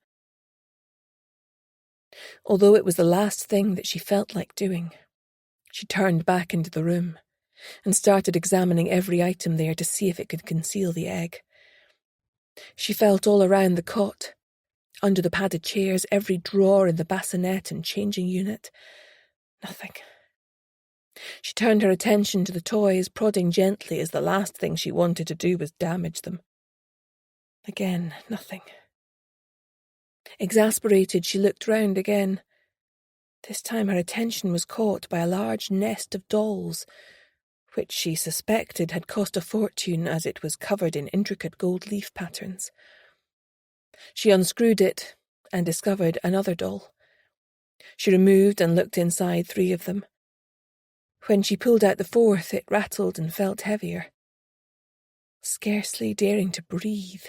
Although it was the last thing that she felt like doing, she turned back into the room and started examining every item there to see if it could conceal the egg. She felt all around the cot, under the padded chairs, every drawer in the bassinet and changing unit. Nothing. She turned her attention to the toys, prodding gently as the last thing she wanted to do was damage them. Again, nothing. Exasperated, she looked round again. This time her attention was caught by a large nest of dolls, which she suspected had cost a fortune as it was covered in intricate gold leaf patterns. She unscrewed it and discovered another doll. She removed and looked inside 3 of them. When she pulled out the 4th, it rattled and felt heavier. Scarcely daring to breathe,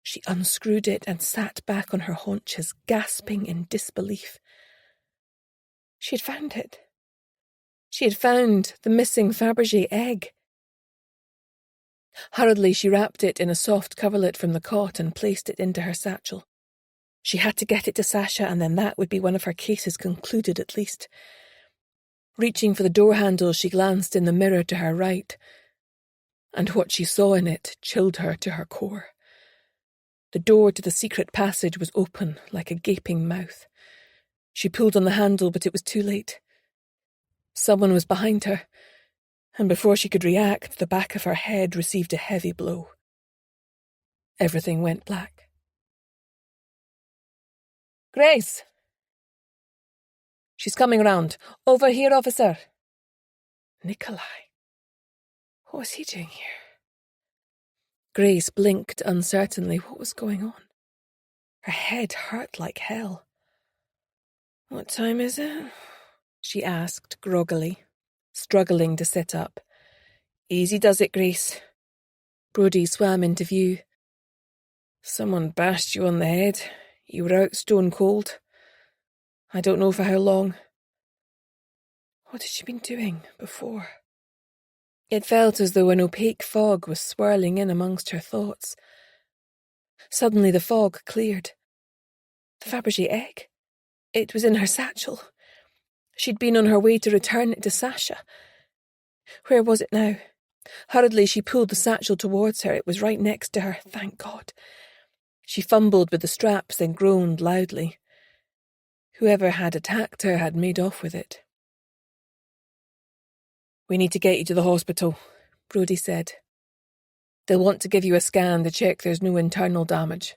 she unscrewed it and sat back on her haunches, gasping in disbelief. She had found it. She had found the missing Fabergé egg. Hurriedly, she wrapped it in a soft coverlet from the cot and placed it into her satchel. She had to get it to Sasha, and then that would be one of her cases concluded at least. Reaching for the door handle, she glanced in the mirror to her right, and what she saw in it chilled her to her core. The door to the secret passage was open like a gaping mouth. She pulled on the handle, but it was too late. Someone was behind her, and before she could react, the back of her head received a heavy blow. Everything went black. "Grace!" "She's coming round. Over here, officer." Nikolai. What was he doing here? Grace blinked uncertainly. What was going on? Her head hurt like hell. "What time is it?" she asked groggily, struggling to sit up. "Easy does it, Grace." Brodie swam into view. "Someone bashed you on the head. You were out stone cold. I don't know for how long." What had she been doing before? It felt as though an opaque fog was swirling in amongst her thoughts. Suddenly the fog cleared. The Fabergé egg. It was in her satchel. She'd been on her way to return it to Sasha. Where was it now? Hurriedly she pulled the satchel towards her. It was right next to her, thank God. She fumbled with the straps, then groaned loudly. Whoever had attacked her had made off with it. "We need to get you to the hospital," Brodie said. "They'll want to give you a scan to check there's no internal damage."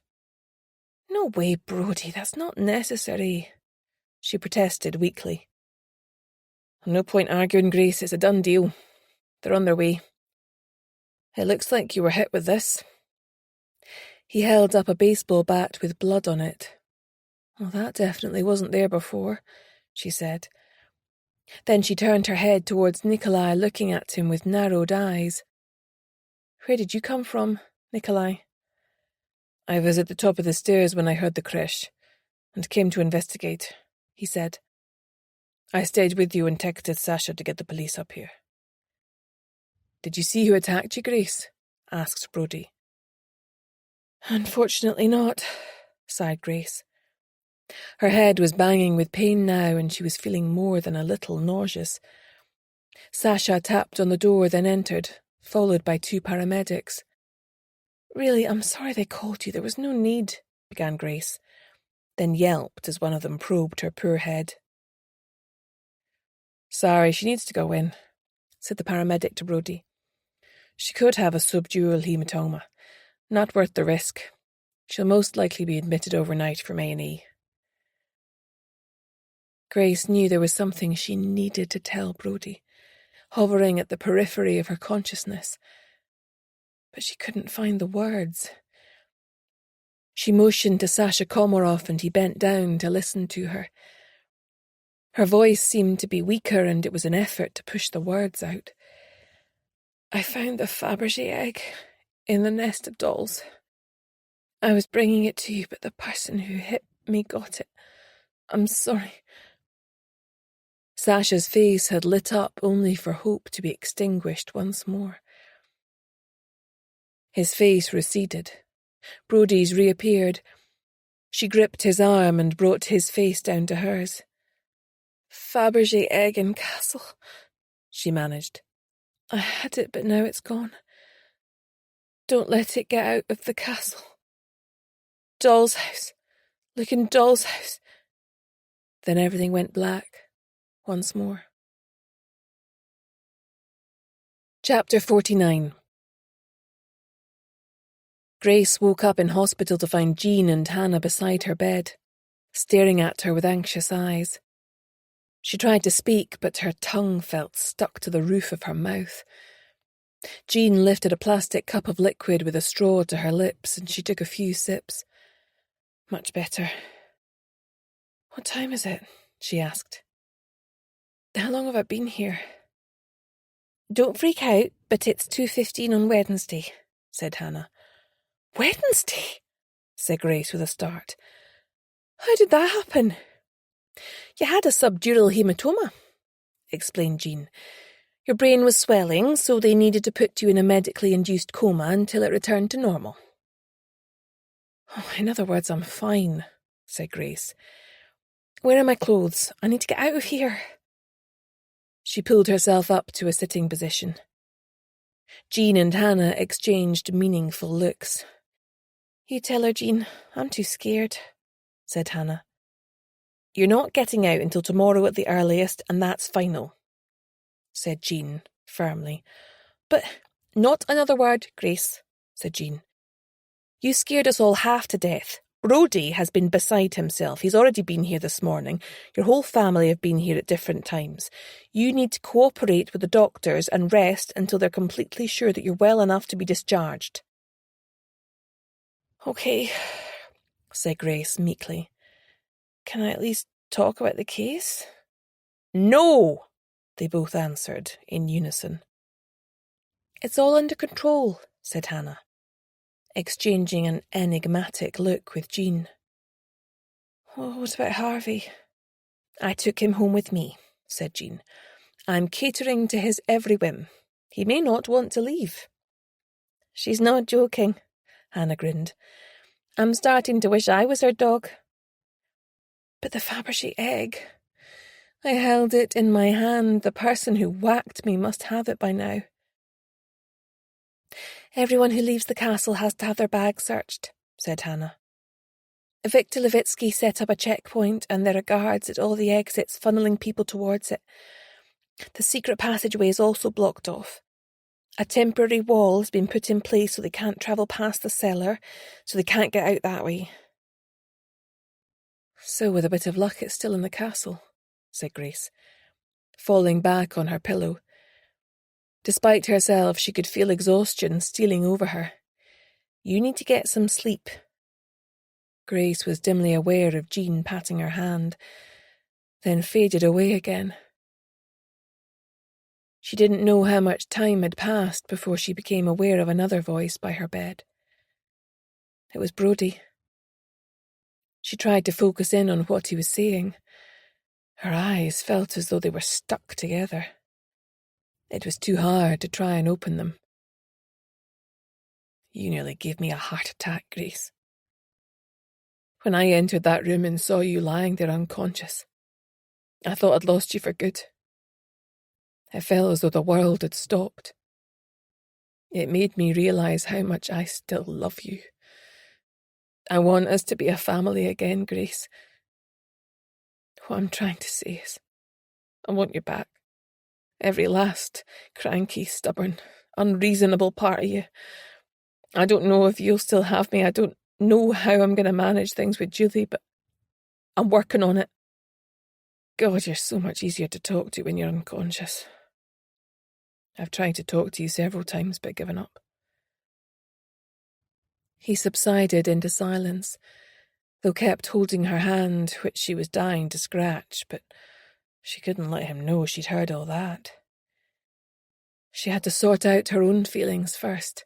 "No way, Brodie, that's not necessary," she protested weakly. "No point arguing, Grace, it's a done deal. They're on their way. It looks like you were hit with this." He held up a baseball bat with blood on it. "Well, that definitely wasn't there before," she said. Then she turned her head towards Nikolai, looking at him with narrowed eyes. "Where did you come from, Nikolai?" "I was at the top of the stairs when I heard the crash, and came to investigate," he said. "I stayed with you and texted Sasha to get the police up here." "Did you see who attacked you, Grace?" asked Brodie. "Unfortunately not," sighed Grace. Her head was banging with pain now, and she was feeling more than a little nauseous. Sasha tapped on the door, then entered, followed by 2 paramedics. "Really, I'm sorry they called you. There was no need," began Grace, then yelped as one of them probed her poor head. "Sorry, she needs to go in," said the paramedic to Brodie. "She could have a subdural hematoma. Not worth the risk. She'll most likely be admitted overnight from A&E. Grace knew there was something she needed to tell Brodie, hovering at the periphery of her consciousness. But she couldn't find the words. She motioned to Sasha Komarov, and he bent down to listen to her. Her voice seemed to be weaker, and it was an effort to push the words out. "I found the Fabergé egg in the nest of dolls. I was bringing it to you, but the person who hit me got it. I'm sorry." Sasha's face had lit up only for hope to be extinguished once more. His face receded. Brodie's reappeared. She gripped his arm and brought his face down to hers. "Fabergé egg in castle," she managed. "I had it, but now it's gone. Don't let it get out of the castle. Doll's house. Look in Doll's house." Then everything went black once more. Chapter 49. Grace woke up in hospital to find Jean and Hannah beside her bed, staring at her with anxious eyes. She tried to speak, but her tongue felt stuck to the roof of her mouth. Jean lifted a plastic cup of liquid with a straw to her lips, and she took a few sips. Much better. "What time is it?" she asked. "How long have I been here?" "Don't freak out, but it's 2:15 on Wednesday," said Hannah. "Wednesday?" said Grace with a start. "How did that happen?" "You had a subdural hematoma," explained Jean. "Your brain was swelling, so they needed to put you in a medically induced coma until it returned to normal." "Oh, in other words, I'm fine," said Grace. "Where are my clothes? I need to get out of here." She pulled herself up to a sitting position. Jean and Hannah exchanged meaningful looks. "You tell her, Jean. I'm too scared," said Hannah. "You're not getting out until tomorrow at the earliest, and that's final," said Jean firmly. "But not another word, Grace," said Jean. "You scared us all half to death. Brodie has been beside himself. He's already been here this morning. Your whole family have been here at different times. You need to cooperate with the doctors and rest until they're completely sure that you're well enough to be discharged." "Okay," said Grace meekly. "Can I at least talk about the case?" "No," they both answered in unison. "It's all under control," said Hannah, exchanging an enigmatic look with Jean. "Oh, what about Harvey?" "I took him home with me," said Jean. "I'm catering to his every whim. He may not want to leave." "She's not joking," Hannah grinned. "I'm starting to wish I was her dog." "But the Fabergé egg. I held it in my hand. The person who whacked me must have it by now." "Everyone who leaves the castle has to have their bag searched," said Hannah. "Victor Levitsky set up a checkpoint, and there are guards at all the exits funneling people towards it. The secret passageway is also blocked off. A temporary wall has been put in place so they can't travel past the cellar, so they can't get out that way." "So with a bit of luck it's still in the castle," said Grace, falling back on her pillow. Despite herself, she could feel exhaustion stealing over her. "You need to get some sleep." Grace was dimly aware of Jean patting her hand, then faded away again. She didn't know how much time had passed before she became aware of another voice by her bed. It was Brodie. She tried to focus in on what he was saying. Her eyes felt as though they were stuck together. It was too hard to try and open them. You nearly gave me a heart attack, Grace. When I entered that room and saw you lying there unconscious, I thought I'd lost you for good. It felt as though the world had stopped. It made me realise how much I still love you. I want us to be a family again, Grace. What I'm trying to say is, I want you back. Every last cranky, stubborn, unreasonable part of you. I don't know if you'll still have me. I don't know how I'm going to manage things with Julie, but I'm working on it. God, you're so much easier to talk to when you're unconscious. I've tried to talk to you several times, but given up. He subsided into silence, though kept holding her hand, which she was dying to scratch, but she couldn't let him know she'd heard all that. She had to sort out her own feelings first,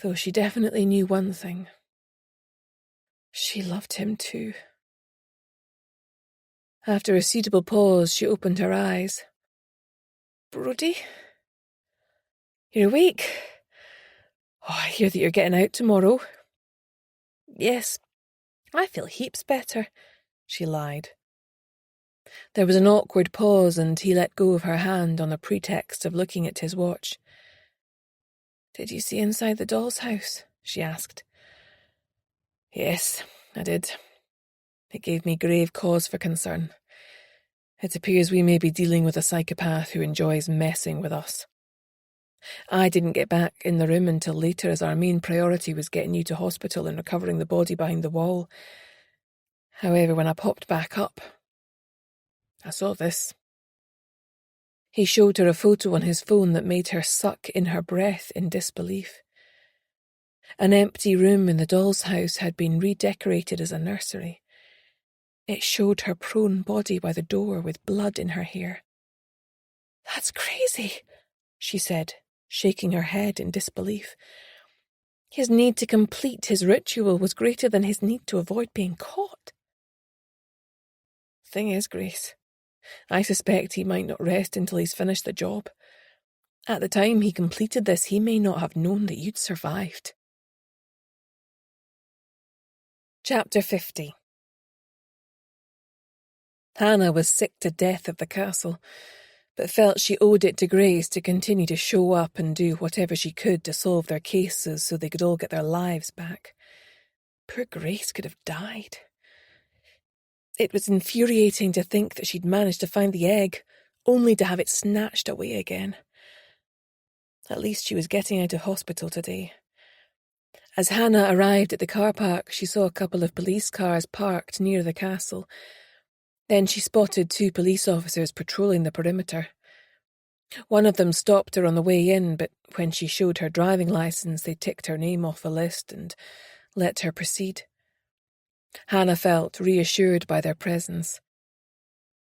though she definitely knew one thing. She loved him too. After a suitable pause, she opened her eyes. Brodie? You're awake? Oh, I hear that you're getting out tomorrow. Yes, I feel heaps better, she lied. There was an awkward pause, and he let go of her hand on the pretext of looking at his watch. Did you see inside the doll's house? She asked. Yes, I did. It gave me grave cause for concern. It appears we may be dealing with a psychopath who enjoys messing with us. I didn't get back in the room until later, as our main priority was getting you to hospital and recovering the body behind the wall. However, when I popped back up, I saw this. He showed her a photo on his phone that made her suck in her breath in disbelief. An empty room in the doll's house had been redecorated as a nursery. It showed her prone body by the door with blood in her hair. That's crazy, she said, shaking her head in disbelief. His need to complete his ritual was greater than his need to avoid being caught. Thing is, Grace, I suspect he might not rest until he's finished the job. At the time he completed this, he may not have known that you'd survived. Chapter 50. Hannah was sick to death of the castle, but felt she owed it to Grace to continue to show up and do whatever she could to solve their cases so they could all get their lives back. Poor Grace could have died. It was infuriating to think that she'd managed to find the egg, only to have it snatched away again. At least she was getting out of hospital today. As Hannah arrived at the car park, she saw a couple of police cars parked near the castle. Then she spotted 2 police officers patrolling the perimeter. One of them stopped her on the way in, but when she showed her driving licence, they ticked her name off a list and let her proceed. Hannah felt reassured by their presence.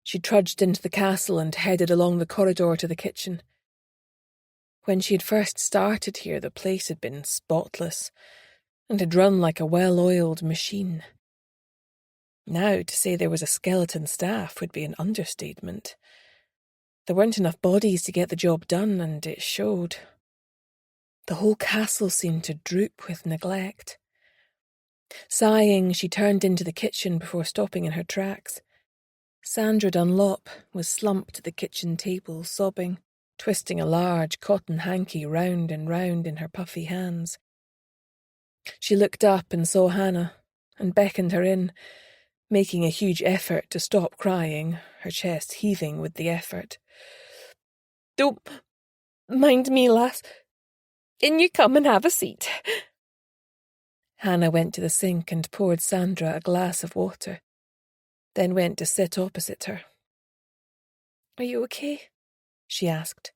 She trudged into the castle and headed along the corridor to the kitchen. When she had first started here, the place had been spotless and had run like a well-oiled machine. Now, to say there was a skeleton staff would be an understatement. There weren't enough bodies to get the job done, and it showed. The whole castle seemed to droop with neglect. Sighing, she turned into the kitchen before stopping in her tracks. Sandra Dunlop was slumped at the kitchen table, sobbing, twisting a large cotton hanky round and round in her puffy hands. She looked up and saw Hannah, and beckoned her in, making a huge effort to stop crying, her chest heaving with the effort. Don't mind me, lass. Can you come and have a seat? Hannah went to the sink and poured Sandra a glass of water, then went to sit opposite her. Are you okay? She asked,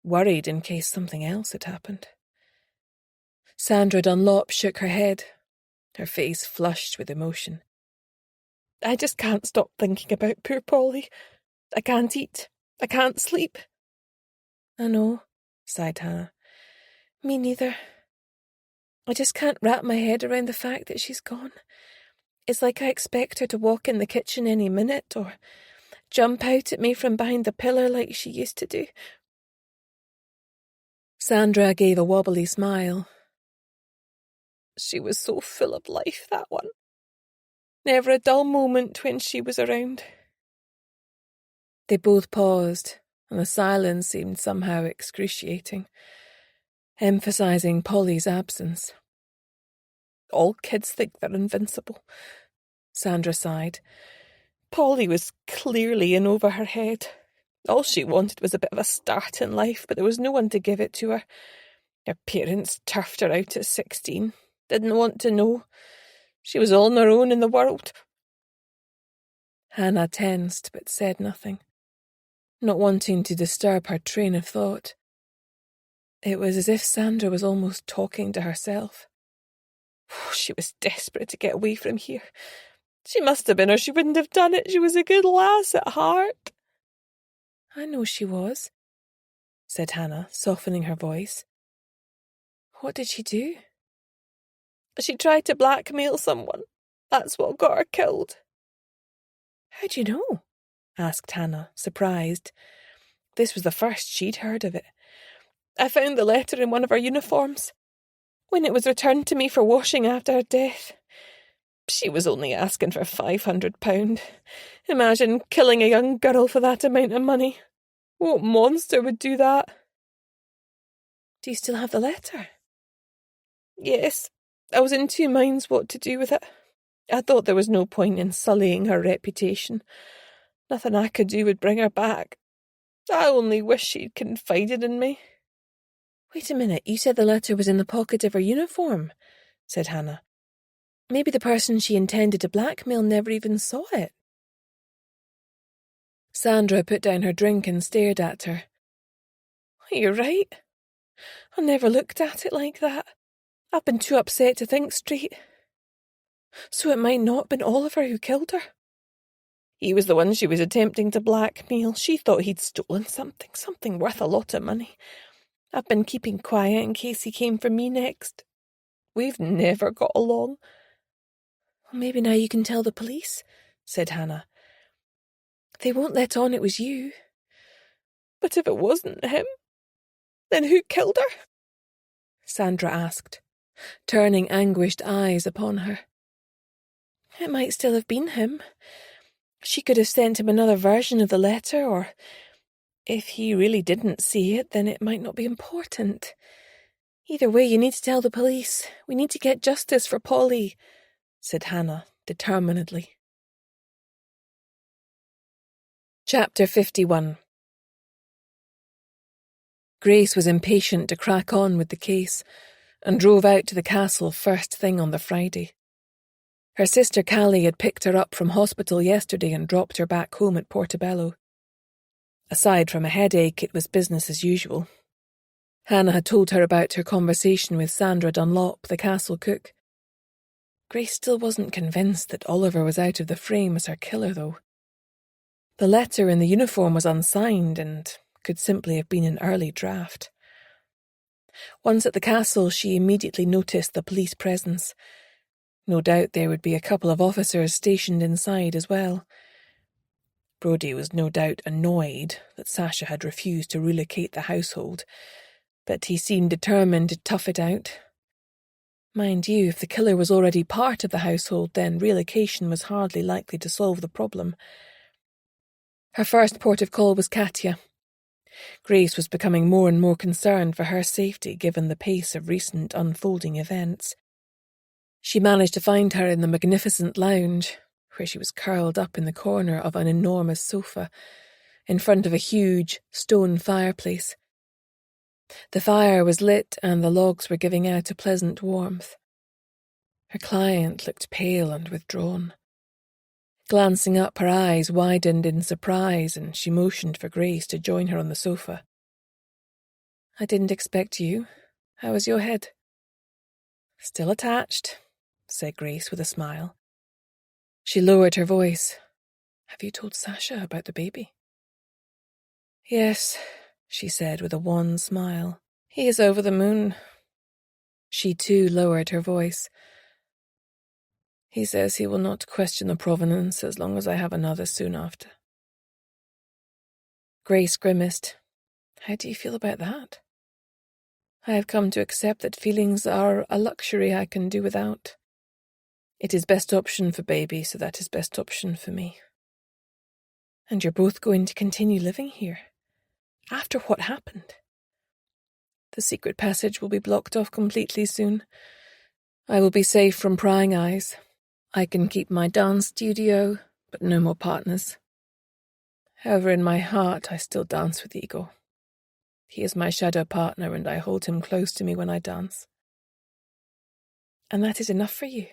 worried in case something else had happened. Sandra Dunlop shook her head, her face flushed with emotion. I just can't stop thinking about poor Polly. I can't eat. I can't sleep. I know, sighed Hannah. Me neither. I just can't wrap my head around the fact that she's gone. It's like I expect her to walk in the kitchen any minute or jump out at me from behind the pillar like she used to do. Sandra gave a wobbly smile. She was so full of life, that one. Never a dull moment when she was around. They both paused, and the silence seemed somehow excruciating, emphasising Polly's absence. All kids think they're invincible, Sandra sighed. Polly was clearly in over her head. All she wanted was a bit of a start in life, but there was no one to give it to her. Her parents turfed her out at 16. Didn't want to know. She was all on her own in the world. Hannah tensed but said nothing, not wanting to disturb her train of thought. It was as if Sandra was almost talking to herself. She was desperate to get away from here. She must have been, or she wouldn't have done it. She was a good lass at heart. I know she was, said Hannah, softening her voice. What did she do? She tried to blackmail someone. That's what got her killed. How do you know? Asked Hannah, surprised. This was the first she'd heard of it. I found the letter in one of her uniforms. When it was returned to me for washing after her death. She was only asking for £500. Imagine killing a young girl for that amount of money. What monster would do that? Do you still have the letter? Yes. I was in two minds what to do with it. I thought there was no point in sullying her reputation. Nothing I could do would bring her back. I only wish she'd confided in me. Wait a minute, you said the letter was in the pocket of her uniform, said Hannah. Maybe the person she intended to blackmail never even saw it. Sandra put down her drink and stared at her. You're right. I never looked at it like that. I've been too upset to think straight. So it might not have been Oliver who killed her. He was the one she was attempting to blackmail. She thought he'd stolen something worth a lot of money. I've been keeping quiet in case he came for me next. We've never got along. Well, maybe now you can tell the police, said Hannah. They won't let on it was you. But if it wasn't him, then who killed her? Sandra asked, turning anguished eyes upon her. It might still have been him. She could have sent him another version of the letter, or if he really didn't see it, then it might not be important. Either way, you need to tell the police. We need to get justice for Polly, said Hannah determinedly. Chapter 51. Grace was impatient to crack on with the case and drove out to the castle first thing on the Friday. Her sister Callie had picked her up from hospital yesterday and dropped her back home at Portobello. Aside from a headache, it was business as usual. Hannah had told her about her conversation with Sandra Dunlop, the castle cook. Grace still wasn't convinced that Oliver was out of the frame as her killer, though. The letter in the uniform was unsigned and could simply have been an early draft. Once at the castle, she immediately noticed the police presence. No doubt there would be a couple of officers stationed inside as well. Brodie was no doubt annoyed that Sasha had refused to relocate the household, but he seemed determined to tough it out. Mind you, if the killer was already part of the household, then relocation was hardly likely to solve the problem. Her first port of call was Katya. Grace was becoming more and more concerned for her safety given the pace of recent unfolding events. She managed to find her in the magnificent lounge, where she was curled up in the corner of an enormous sofa, in front of a huge stone fireplace. The fire was lit and the logs were giving out a pleasant warmth. Her client looked pale and withdrawn. Glancing up, her eyes widened in surprise and she motioned for Grace to join her on the sofa. I didn't expect you. How is your head? Still attached, said Grace with a smile. She lowered her voice. Have you told Sasha about the baby? Yes, she said with a wan smile. He is over the moon. She too lowered her voice. He says he will not question the provenance as long as I have another soon after. Grace grimaced. How do you feel about that? I have come to accept that feelings are a luxury I can do without. It is best option for baby, so that is best option for me. And you're both going to continue living here? After what happened? The secret passage will be blocked off completely soon. I will be safe from prying eyes. I can keep my dance studio, but no more partners. However, in my heart, I still dance with Ego. He is my shadow partner, and I hold him close to me when I dance. And that is enough for you?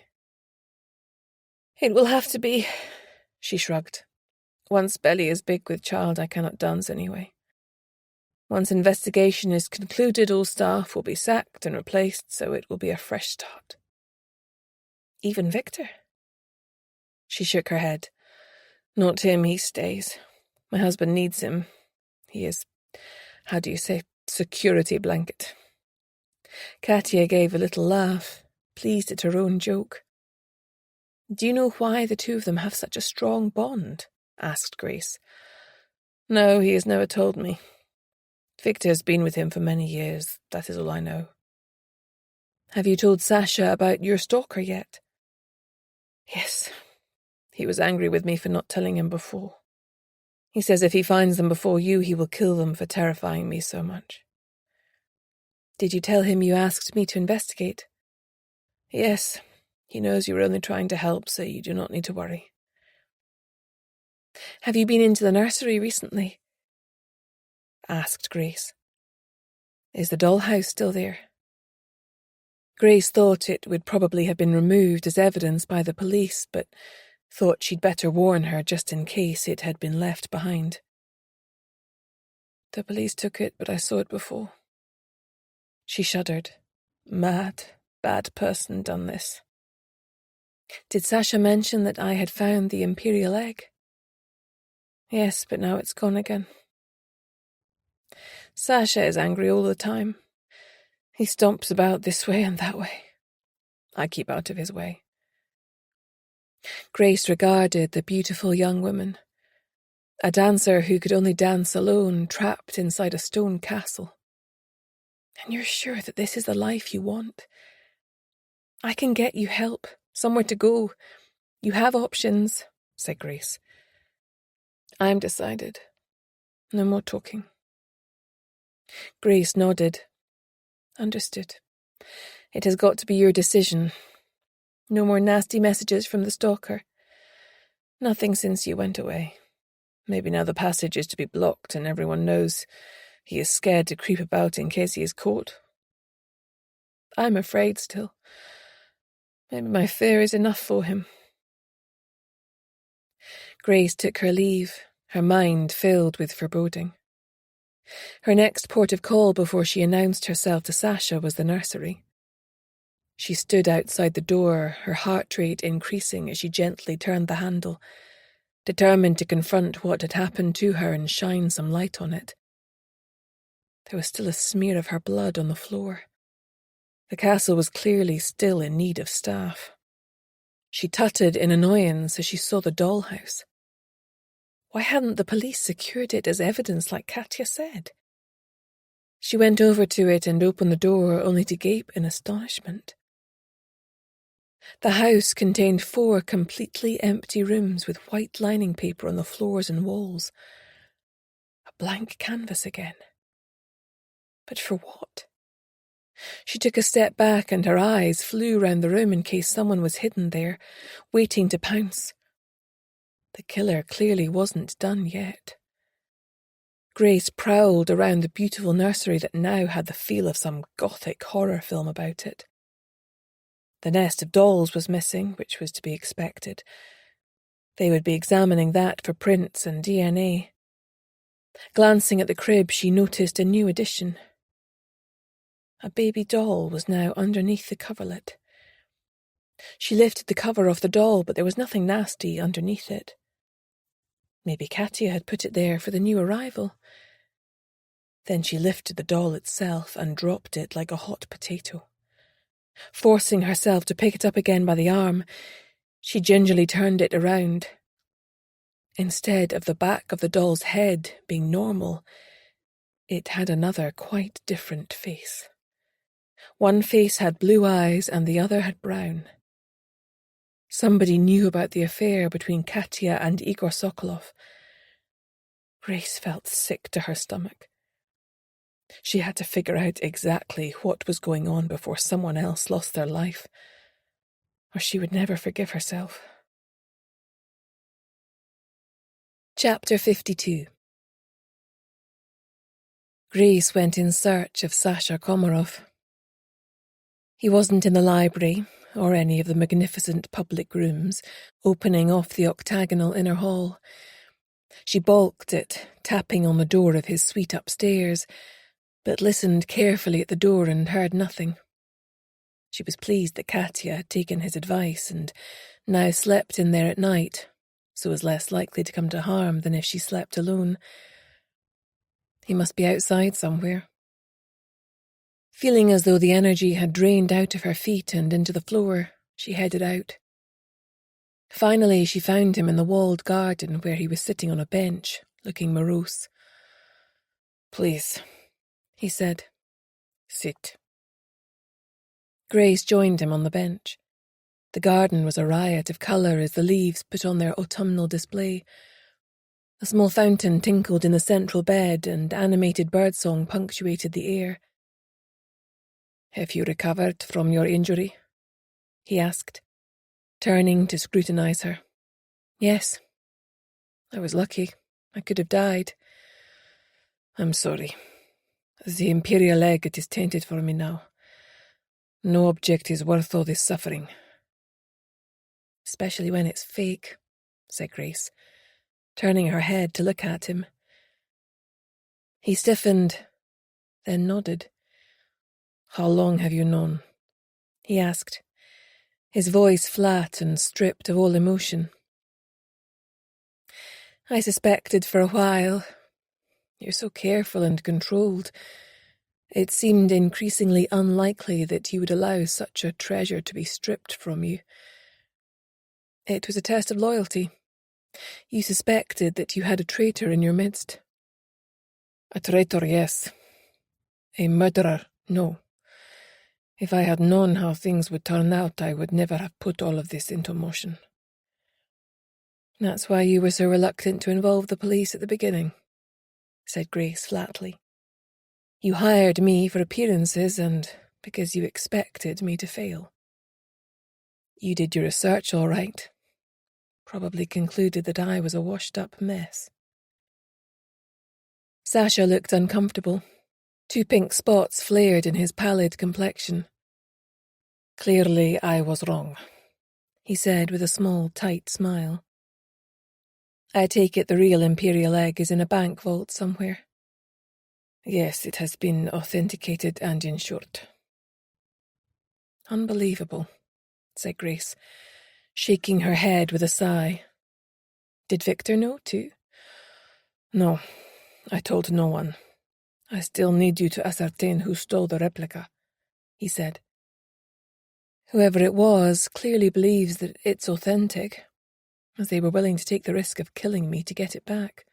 It will have to be, she shrugged. Once belly is big with child, I cannot dance anyway. Once investigation is concluded, all staff will be sacked and replaced, so it will be a fresh start. Even Victor? She shook her head. Not him, he stays. My husband needs him. He is, how do you say, security blanket. Katia gave a little laugh, pleased at her own joke. Do you know why the two of them have such a strong bond? Asked Grace. No, he has never told me. Victor has been with him for many years, that is all I know. Have you told Sasha about your stalker yet? Yes. He was angry with me for not telling him before. He says if he finds them before you, he will kill them for terrifying me so much. Did you tell him you asked me to investigate? Yes. He knows you were only trying to help, so you do not need to worry. Have you been into the nursery recently? Asked Grace. Is the dollhouse still there? Grace thought it would probably have been removed as evidence by the police, but thought she'd better warn her just in case it had been left behind. The police took it, but I saw it before. She shuddered. Mad, bad person done this. Did Sasha mention that I had found the imperial egg? Yes, but now it's gone again. Sasha is angry all the time. He stomps about this way and that way. I keep out of his way. Grace regarded the beautiful young woman, a dancer who could only dance alone, trapped inside a stone castle. And you're sure that this is the life you want? I can get you help, somewhere to go. You have options, said Grace. I'm decided. No more talking. Grace nodded. Understood. It has got to be your decision. No more nasty messages from the stalker. Nothing since you went away. Maybe now the passage is to be blocked and everyone knows he is scared to creep about in case he is caught. I'm afraid still. Maybe my fear is enough for him. Grace took her leave, her mind filled with foreboding. Her next port of call before she announced herself to Sasha was the nursery. She stood outside the door, her heart rate increasing as she gently turned the handle, determined to confront what had happened to her and shine some light on it. There was still a smear of her blood on the floor. The castle was clearly still in need of staff. She tutted in annoyance as she saw the dollhouse. Why hadn't the police secured it as evidence like Katia said? She went over to it and opened the door only to gape in astonishment. The house contained 4 completely empty rooms with white lining paper on the floors and walls. A blank canvas again. But for what? She took a step back and her eyes flew round the room in case someone was hidden there, waiting to pounce. The killer clearly wasn't done yet. Grace prowled around the beautiful nursery that now had the feel of some gothic horror film about it. The nest of dolls was missing, which was to be expected. They would be examining that for prints and DNA. Glancing at the crib, she noticed a new addition. A baby doll was now underneath the coverlet. She lifted the cover off the doll, but there was nothing nasty underneath it. Maybe Katia had put it there for the new arrival. Then she lifted the doll itself and dropped it like a hot potato. Forcing herself to pick it up again by the arm, she gingerly turned it around. Instead of the back of the doll's head being normal, it had another quite different face. One face had blue eyes and the other had brown. Somebody knew about the affair between Katya and Igor Sokolov. Grace felt sick to her stomach. She had to figure out exactly what was going on before someone else lost their life, or she would never forgive herself. Chapter 52. Grace went in search of Sasha Komarov. He wasn't in the library or any of the magnificent public rooms opening off the octagonal inner hall. She balked at tapping on the door of his suite upstairs, but listened carefully at the door and heard nothing. She was pleased that Katya had taken his advice and now slept in there at night, so was less likely to come to harm than if she slept alone. He must be outside somewhere. Feeling as though the energy had drained out of her feet and into the floor, she headed out. Finally, she found him in the walled garden where he was sitting on a bench, looking morose. "Please," he said. "Sit." Grace joined him on the bench. The garden was a riot of colour as the leaves put on their autumnal display. A small fountain tinkled in the central bed and animated birdsong punctuated the air. "Have you recovered from your injury?" he asked, turning to scrutinize her. "Yes. I was lucky. I could have died." "I'm sorry. The imperial egg, it is tainted for me now. No object is worth all this suffering." "Especially when it's fake," said Grace, turning her head to look at him. He stiffened, then nodded. "How long have you known?" he asked, his voice flat and stripped of all emotion. "I suspected for a while. You're so careful and controlled. It seemed increasingly unlikely that you would allow such a treasure to be stripped from you. It was a test of loyalty. You suspected that you had a traitor in your midst." "A traitor, yes. A murderer, no. If I had known how things would turn out, I would never have put all of this into motion." "That's why you were so reluctant to involve the police at the beginning," said Grace flatly. "You hired me for appearances and because you expected me to fail. You did your research all right. Probably concluded that I was a washed-up mess." Sasha looked uncomfortable. 2 pink spots flared in his pallid complexion. "Clearly I was wrong," he said with a small, tight smile. "I take it the real imperial egg is in a bank vault somewhere." "Yes, it has been authenticated and insured." "Unbelievable," said Grace, shaking her head with a sigh. "Did Victor know too?" "No, I told no one. I still need you to ascertain who stole the replica," he said. "Whoever it was clearly believes that it's authentic, as they were willing to take the risk of killing me to get it back,"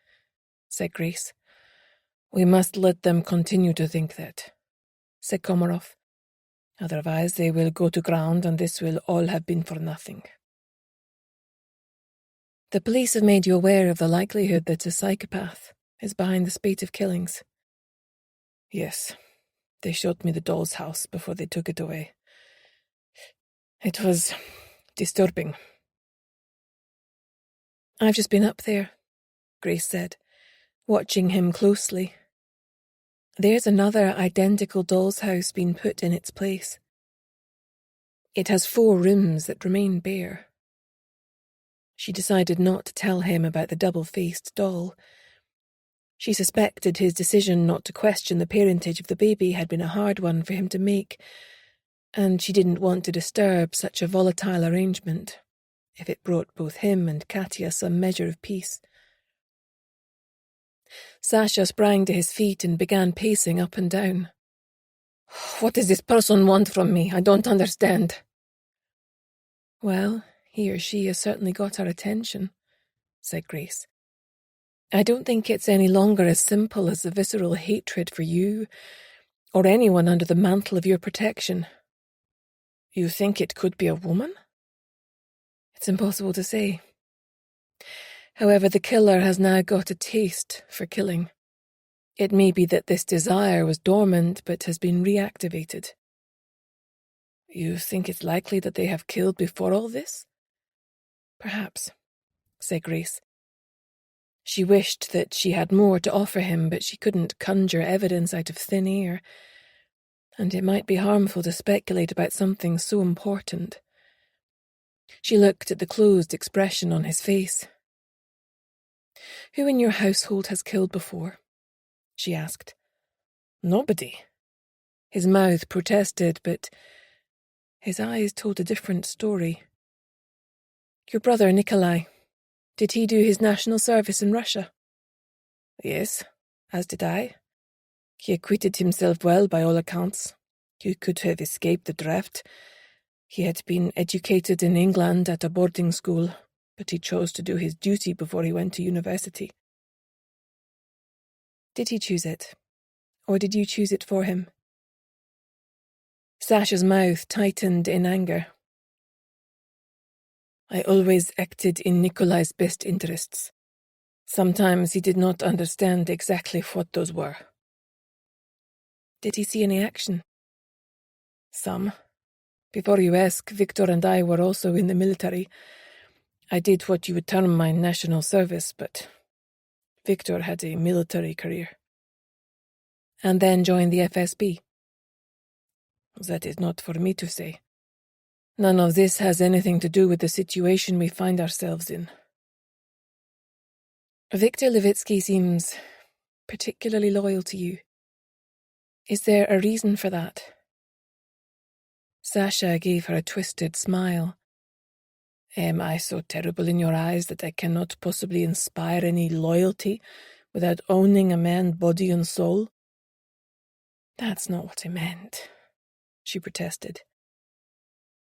said Grace. "We must let them continue to think that," said Komarov. "Otherwise they will go to ground and this will all have been for nothing." "The police have made you aware of the likelihood that a psychopath is behind the spate of killings?" "Yes. They showed me the doll's house before they took it away. It was disturbing." "I've just been up there," Grace said, watching him closely. "There's another identical doll's house being put in its place. It has 4 rooms that remain bare." She decided not to tell him about the double-faced doll. She suspected his decision not to question the parentage of the baby had been a hard one for him to make, and she didn't want to disturb such a volatile arrangement, if it brought both him and Katya some measure of peace. Sasha sprang to his feet and began pacing up and down. What does this person want from me? I don't understand. Well, he or she has certainly got our attention, said Grace. I don't think it's any longer as simple as the visceral hatred for you or anyone under the mantle of your protection. You think it could be a woman? It's impossible to say. However, the killer has now got a taste for killing. It may be that this desire was dormant but has been reactivated. You think it's likely that they have killed before all this? Perhaps, said Grace. She wished that she had more to offer him, but she couldn't conjure evidence out of thin air, and it might be harmful to speculate about something so important. She looked at the closed expression on his face. Who in your household has killed before? She asked. Nobody. His mouth protested, but his eyes told a different story. Your brother Nikolai, did he do his national service in Russia? Yes, as did I. He acquitted himself well by all accounts. He could have escaped the draft. He had been educated in England at a boarding school, but he chose to do his duty before he went to university. Did he choose it, or did you choose it for him? Sasha's mouth tightened in anger. I always acted in Nikolai's best interests. Sometimes he did not understand exactly what those were. Did he see any action? Some. Before you ask, Victor and I were also in the military. I did what you would term my national service, but Victor had a military career. And then joined the FSB? That is not for me to say. None of this has anything to do with the situation we find ourselves in. Viktor Levitsky seems particularly loyal to you. Is there a reason for that? Sasha gave her a twisted smile. Am I so terrible in your eyes that I cannot possibly inspire any loyalty without owning a man body and soul? That's not what I meant, she protested.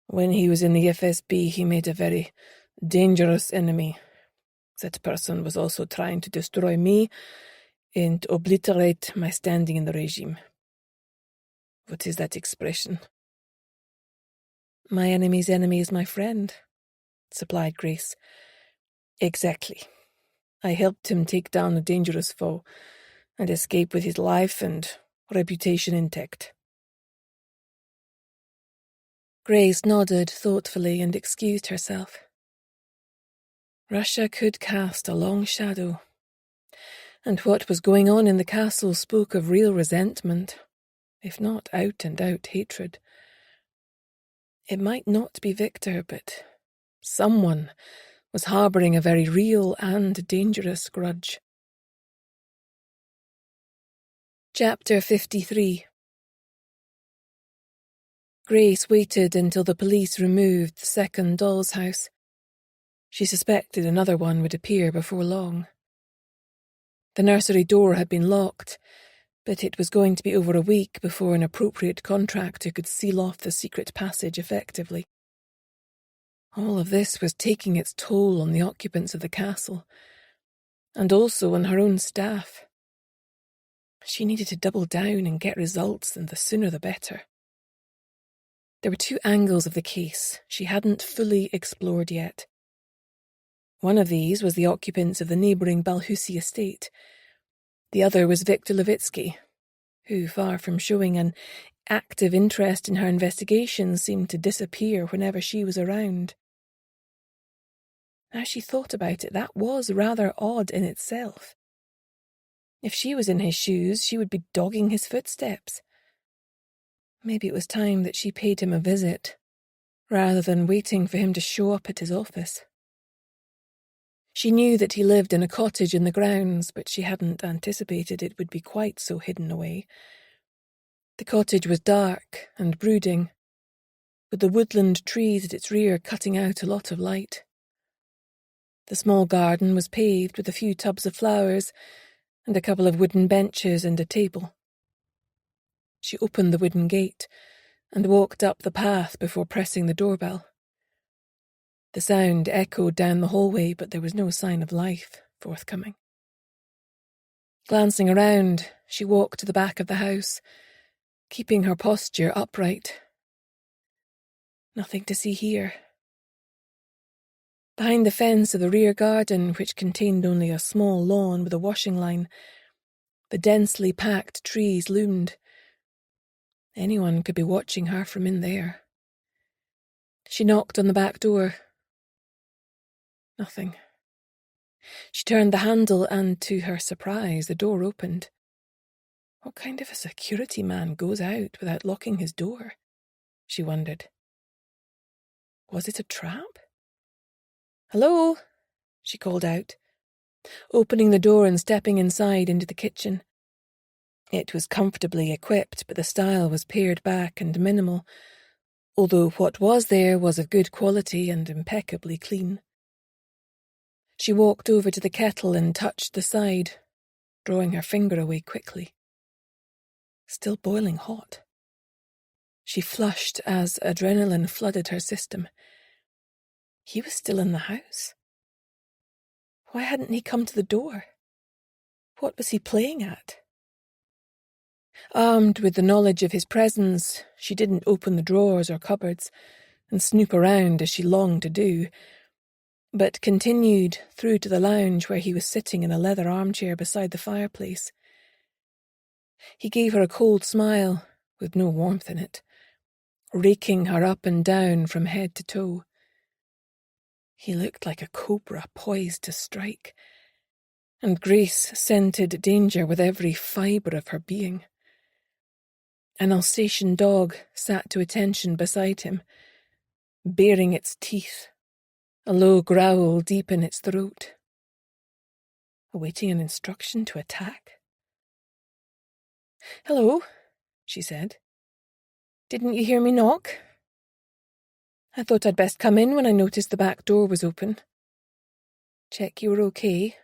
When he was in the FSB, he made a very dangerous enemy. That person was also trying to destroy me and obliterate my standing in the regime. What is that expression? My enemy's enemy is my friend, supplied Grace. Exactly. I helped him take down a dangerous foe and escape with his life and reputation intact. Grace nodded thoughtfully and excused herself. Russia could cast a long shadow, and what was going on in the castle spoke of real resentment, if not out-and-out hatred. It might not be Victor, but someone was harbouring a very real and dangerous grudge. Chapter 53. Grace waited until the police removed the second doll's house. She suspected another one would appear before long. The nursery door had been locked, but it was going to be over a week before an appropriate contractor could seal off the secret passage effectively. All of this was taking its toll on the occupants of the castle, and also on her own staff. She needed to double down and get results, and the sooner the better. There were two angles of the case she hadn't fully explored yet. One of these was the occupants of the neighbouring Balhusi estate. The other was Viktor Levitsky, who, far from showing an active interest in her investigations, seemed to disappear whenever she was around. Now she thought about it, that was rather odd in itself. If she was in his shoes, she would be dogging his footsteps. Maybe it was time that she paid him a visit, rather than waiting for him to show up at his office. She knew that he lived in a cottage in the grounds, but she hadn't anticipated it would be quite so hidden away. The cottage was dark and brooding, with the woodland trees at its rear cutting out a lot of light. The small garden was paved with a few tubs of flowers and a couple of wooden benches and a table. She opened the wooden gate and walked up the path before pressing the doorbell. The sound echoed down the hallway, but there was no sign of life forthcoming. Glancing around, she walked to the back of the house, keeping her posture upright. Nothing to see here. Behind the fence of the rear garden, which contained only a small lawn with a washing line, the densely packed trees loomed. Anyone could be watching her from in there. She knocked on the back door. Nothing. She turned the handle and, to her surprise, the door opened. What kind of a security man goes out without locking his door? She wondered. Was it a trap? "Hello," she called out, opening the door and stepping inside into the kitchen. It was comfortably equipped, but the style was pared back and minimal, although what was there was of good quality and impeccably clean. She walked over to the kettle and touched the side, drawing her finger away quickly. Still boiling hot. She flushed as adrenaline flooded her system. He was still in the house. Why hadn't he come to the door? What was he playing at? Armed with the knowledge of his presence, she didn't open the drawers or cupboards and snoop around as she longed to do, but continued through to the lounge where he was sitting in a leather armchair beside the fireplace. He gave her a cold smile, with no warmth in it, raking her up and down from head to toe. He looked like a cobra poised to strike, and Grace scented danger with every fibre of her being. An Alsatian dog sat to attention beside him, baring its teeth, a low growl deep in its throat. Awaiting an instruction to attack? "Hello," she said. "Didn't you hear me knock? I thought I'd best come in when I noticed the back door was open. Check you were okay,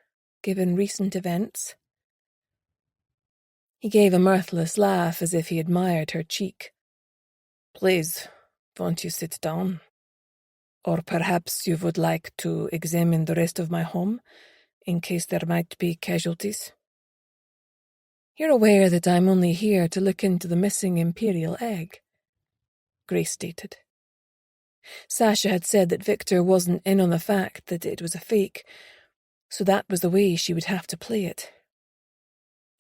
given recent events." He gave a mirthless laugh as if he admired her cheek. "Please, won't you sit down? Or perhaps you would like to examine the rest of my home, in case there might be casualties?" "You're aware that I'm only here to look into the missing imperial egg," Grace stated. Sasha had said that Victor wasn't in on the fact that it was a fake, so that was the way she would have to play it.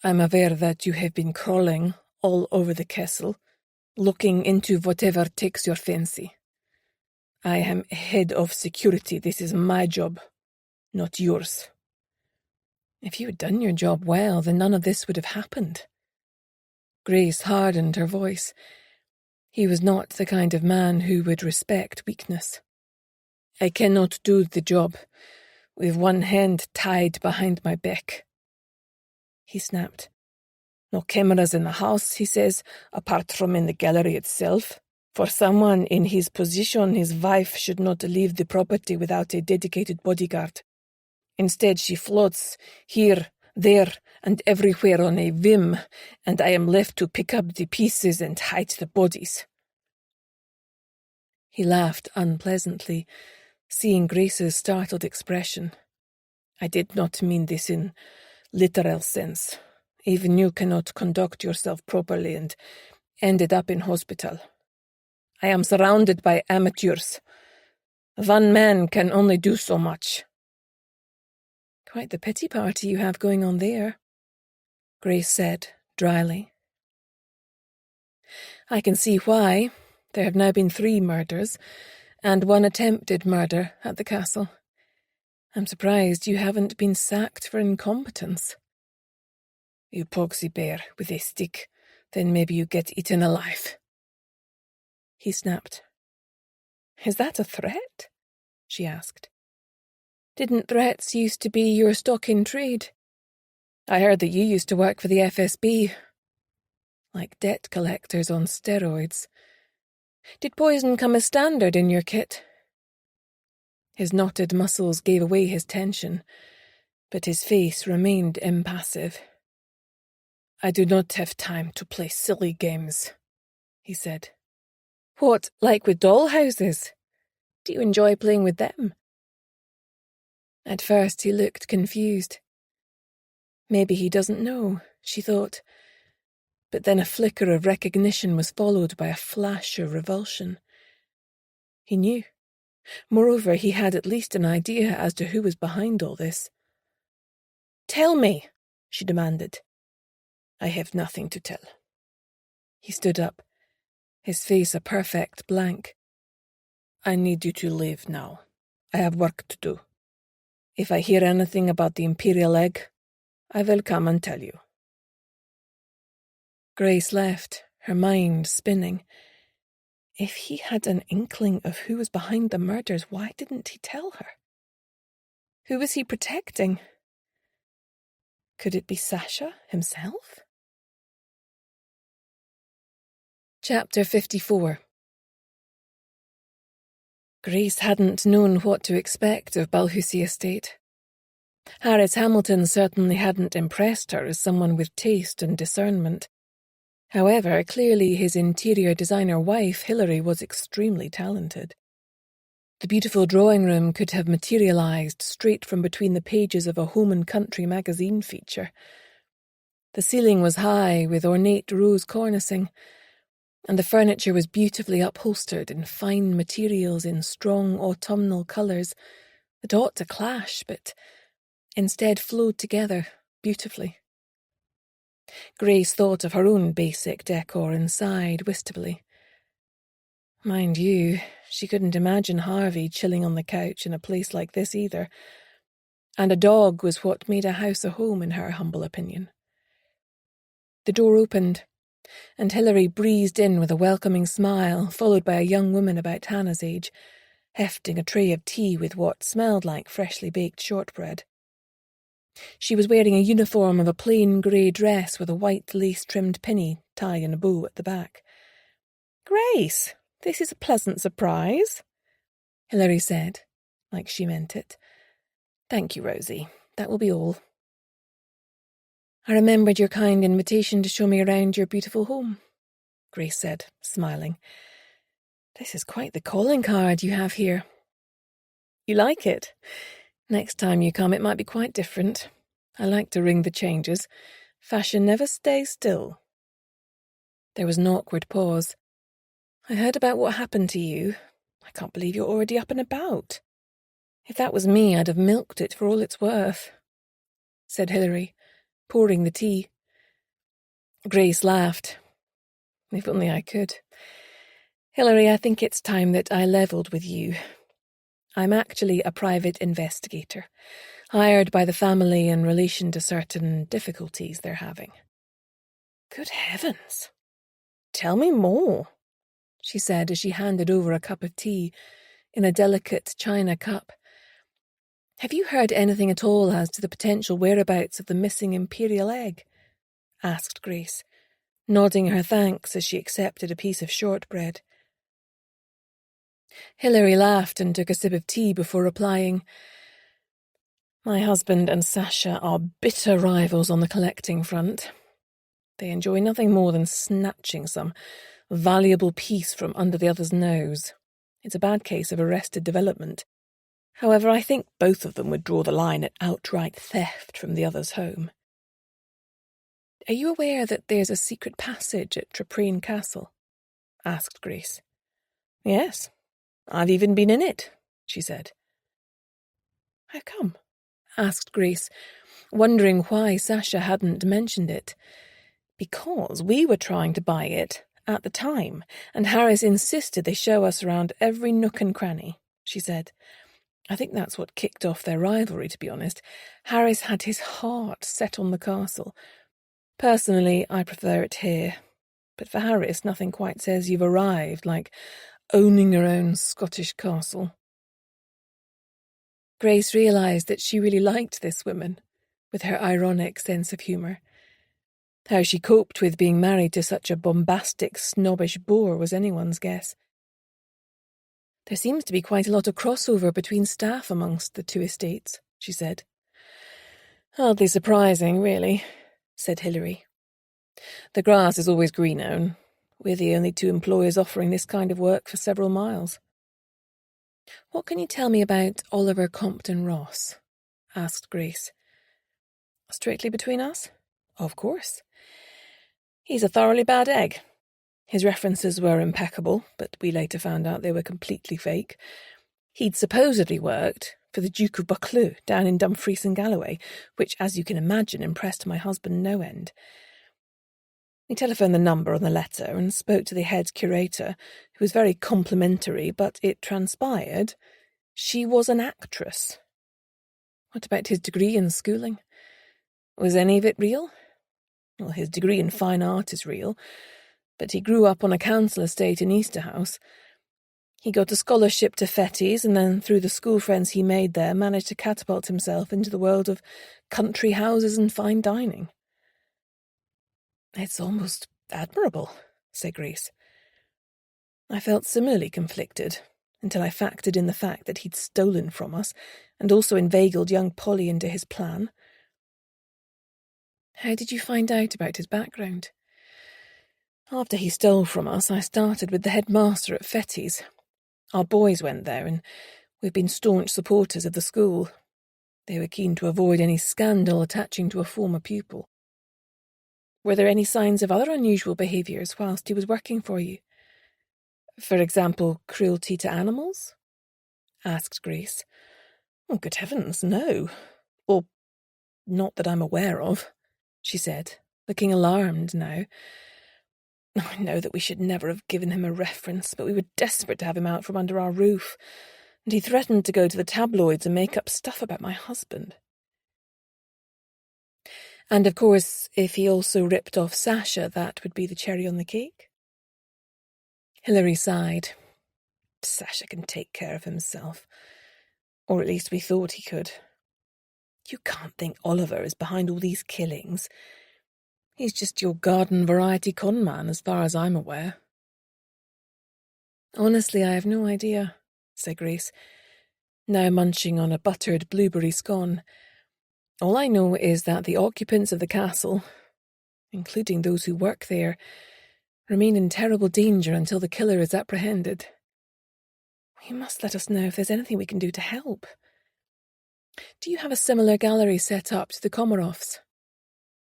"I'm aware that you have been crawling all over the castle, looking into whatever takes your fancy. I am head of security. This is my job, not yours." If you had done your job well, then none of this would have happened. Grace hardened her voice. He was not the kind of man who would respect weakness. "I cannot do the job with one hand tied behind my back," he snapped. "No cameras in the house," he says, "apart from in the gallery itself. For someone in his position, his wife should not leave the property without a dedicated bodyguard. Instead, she floats here, there, and everywhere on a whim, and I am left to pick up the pieces and hide the bodies." He laughed unpleasantly, seeing Grace's startled expression. "I did not mean this in literal sense. Even you cannot conduct yourself properly and ended up in hospital. I am surrounded by amateurs. One man can only do so much." "Quite the pity party you have going on there," Grace said dryly. "I can see why. There have now been 3 murders, and 1 attempted murder at the castle. I'm surprised you haven't been sacked for incompetence." "You poke the bear with a stick, then maybe you get eaten alive," he snapped. "Is that a threat?" she asked. "Didn't threats used to be your stock in trade? I heard that you used to work for the FSB. Like debt collectors on steroids. Did poison come as standard in your kit?" His knotted muscles gave away his tension, but his face remained impassive. I do not have time to play silly games, he said. What, like with dollhouses? Do you enjoy playing with them? At first he looked confused. Maybe he doesn't know, she thought. But then a flicker of recognition was followed by a flash of revulsion. He knew. Moreover, he had at least an idea as to who was behind all this. Tell me, she demanded. I have nothing to tell. He stood up, his face a perfect blank. I need you to leave now. I have work to do. If I hear anything about the Imperial egg, I will come and tell you. Grace left, her mind spinning. If he had an inkling of who was behind the murders, why didn't he tell her? Who was he protecting? Could it be Sasha himself? Chapter 54. Grace hadn't known what to expect of Balhussie Estate. Harris Hamilton certainly hadn't impressed her as someone with taste and discernment. However, clearly his interior designer wife, Hilary, was extremely talented. The beautiful drawing room could have materialized straight from between the pages of a home and country magazine feature. The ceiling was high, with ornate rose cornicing, and the furniture was beautifully upholstered in fine materials in strong autumnal colours that ought to clash, but instead flowed together beautifully. Grace thought of her own basic decor and sighed wistfully. Mind you, she couldn't imagine Harvey chilling on the couch in a place like this either, and a dog was what made a house a home in her humble opinion. The door opened, and Hilary breezed in with a welcoming smile, followed by a young woman about Hannah's age, hefting a tray of tea with what smelled like freshly baked shortbread. She was wearing a uniform of a plain grey dress with a white lace-trimmed pinny tied in a bow at the back. "Grace, this is a pleasant surprise," Hilary said, like she meant it. "Thank you, Rosie. That will be all." "I remembered your kind invitation to show me around your beautiful home," Grace said, smiling. "This is quite the calling card you have here." "You like it? Next time you come it might be quite different. I like to ring the changes. Fashion never stays still." There was an awkward pause. "I heard about what happened to you. I can't believe you're already up and about. If that was me, I'd have milked it for all it's worth," said Hilary, pouring the tea. Grace laughed. "If only I could. Hilary, I think it's time that I levelled with you. I'm actually a private investigator, hired by the family in relation to certain difficulties they're having." "Good heavens! Tell me more," she said as she handed over a cup of tea in a delicate china cup. "Have you heard anything at all as to the potential whereabouts of the missing Imperial egg?" asked Grace, nodding her thanks as she accepted a piece of shortbread. Hilary laughed and took a sip of tea before replying, "My husband and Sasha are bitter rivals on the collecting front. They enjoy nothing more than snatching some valuable piece from under the other's nose. It's a bad case of arrested development. However, I think both of them would draw the line at outright theft from the other's home." "Are you aware that there's a secret passage at Traprain Castle?" asked Grace. "Yes. I've even been in it," she said. "How come?" asked Grace, wondering why Sasha hadn't mentioned it. "Because we were trying to buy it at the time, and Harris insisted they show us around every nook and cranny," she said. "I think that's what kicked off their rivalry, to be honest. Harris had his heart set on the castle. Personally, I prefer it here. But for Harris, nothing quite says you've arrived like owning your own Scottish castle." Grace realised that she really liked this woman, with her ironic sense of humour. How she coped with being married to such a bombastic, snobbish bore was anyone's guess. "There seems to be quite a lot of crossover between staff amongst the two estates," she said. "Hardly surprising, really," said Hilary. The grass is always green now, and we're the only two employers offering this kind of work for several miles. What can you tell me about Oliver Compton Ross? Asked Grace. Strictly between us? Of course. He's a thoroughly bad egg. His references were impeccable, but we later found out they were completely fake. He'd supposedly worked for the Duke of Buccleuch down in Dumfries and Galloway, which, as you can imagine, impressed my husband no end. We telephoned the number on the letter and spoke to the head curator, who was very complimentary, but it transpired she was an actress. What about his degree in schooling? Was any of it real? Well, his degree in fine art is real, but he grew up on a council estate in Easterhouse. He got a scholarship to Fettes, and then, through the school friends he made there, managed to catapult himself into the world of country houses and fine dining. It's almost admirable, said Grace. I felt similarly conflicted, until I factored in the fact that he'd stolen from us, and also inveigled young Polly into his plan. How did you find out about his background? After he stole from us, I started with the headmaster at Fettes. Our boys went there, and we've been staunch supporters of the school. They were keen to avoid any scandal attaching to a former pupil. Were there any signs of other unusual behaviours whilst he was working for you? For example, cruelty to animals? Asked Grace. Oh, good heavens, no. Or not that I'm aware of, she said, looking alarmed now. I know that we should never have given him a reference, but we were desperate to have him out from under our roof, and he threatened to go to the tabloids and make up stuff about my husband. And of course, if he also ripped off Sasha, that would be the cherry on the cake? Hilary sighed. Sasha can take care of himself. Or at least we thought he could. You can't think Oliver is behind all these killings. He's just your garden variety con man, as far as I'm aware. Honestly, I have no idea, said Grace, now munching on a buttered blueberry scone. All I know is that the occupants of the castle, including those who work there, remain in terrible danger until the killer is apprehended. You must let us know if there's anything we can do to help. Do you have a similar gallery set up to the Komaroffs?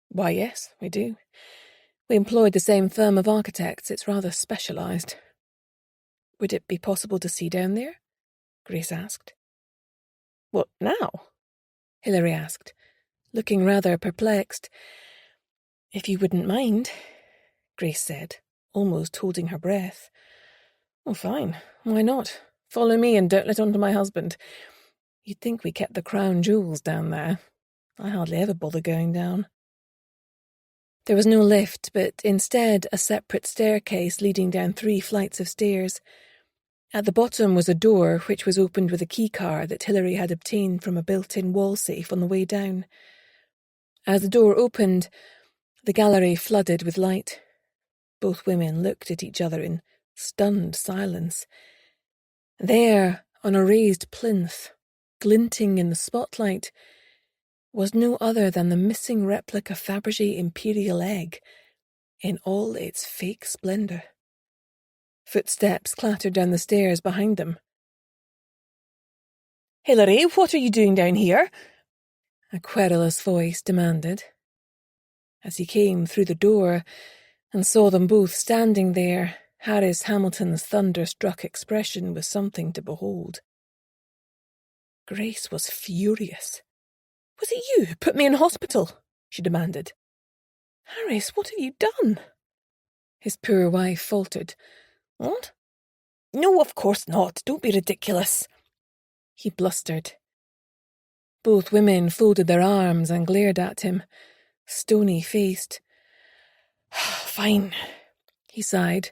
Why, yes, we do. We employed the same firm of architects. It's rather specialised. Would it be possible to see down there? Grace asked. What, now? Hilary asked, looking rather perplexed. If you wouldn't mind, Grace said, almost holding her breath. Oh, fine. Why not? Follow me and don't let on to my husband. You'd think we kept the crown jewels down there. I hardly ever bother going down. There was no lift, but instead a separate staircase leading down 3 flights of stairs. At the bottom was a door which was opened with a keycard that Hilary had obtained from a built-in wall safe on the way down. As the door opened, the gallery flooded with light. Both women looked at each other in stunned silence. There, on a raised plinth, glinting in the spotlight, was no other than the missing replica Fabergé imperial egg, in all its fake splendour. Footsteps clattered down the stairs behind them. "Hilary, what are you doing down here?" a querulous voice demanded. As he came through the door and saw them both standing there, Harris Hamilton's thunderstruck expression was something to behold. Grace was furious. "Was it you who put me in hospital?" she demanded. "Harris, what have you done?" his poor wife faltered. "What? No, of course not. Don't be ridiculous," he blustered. Both women folded their arms and glared at him, stony-faced. "Fine," he sighed,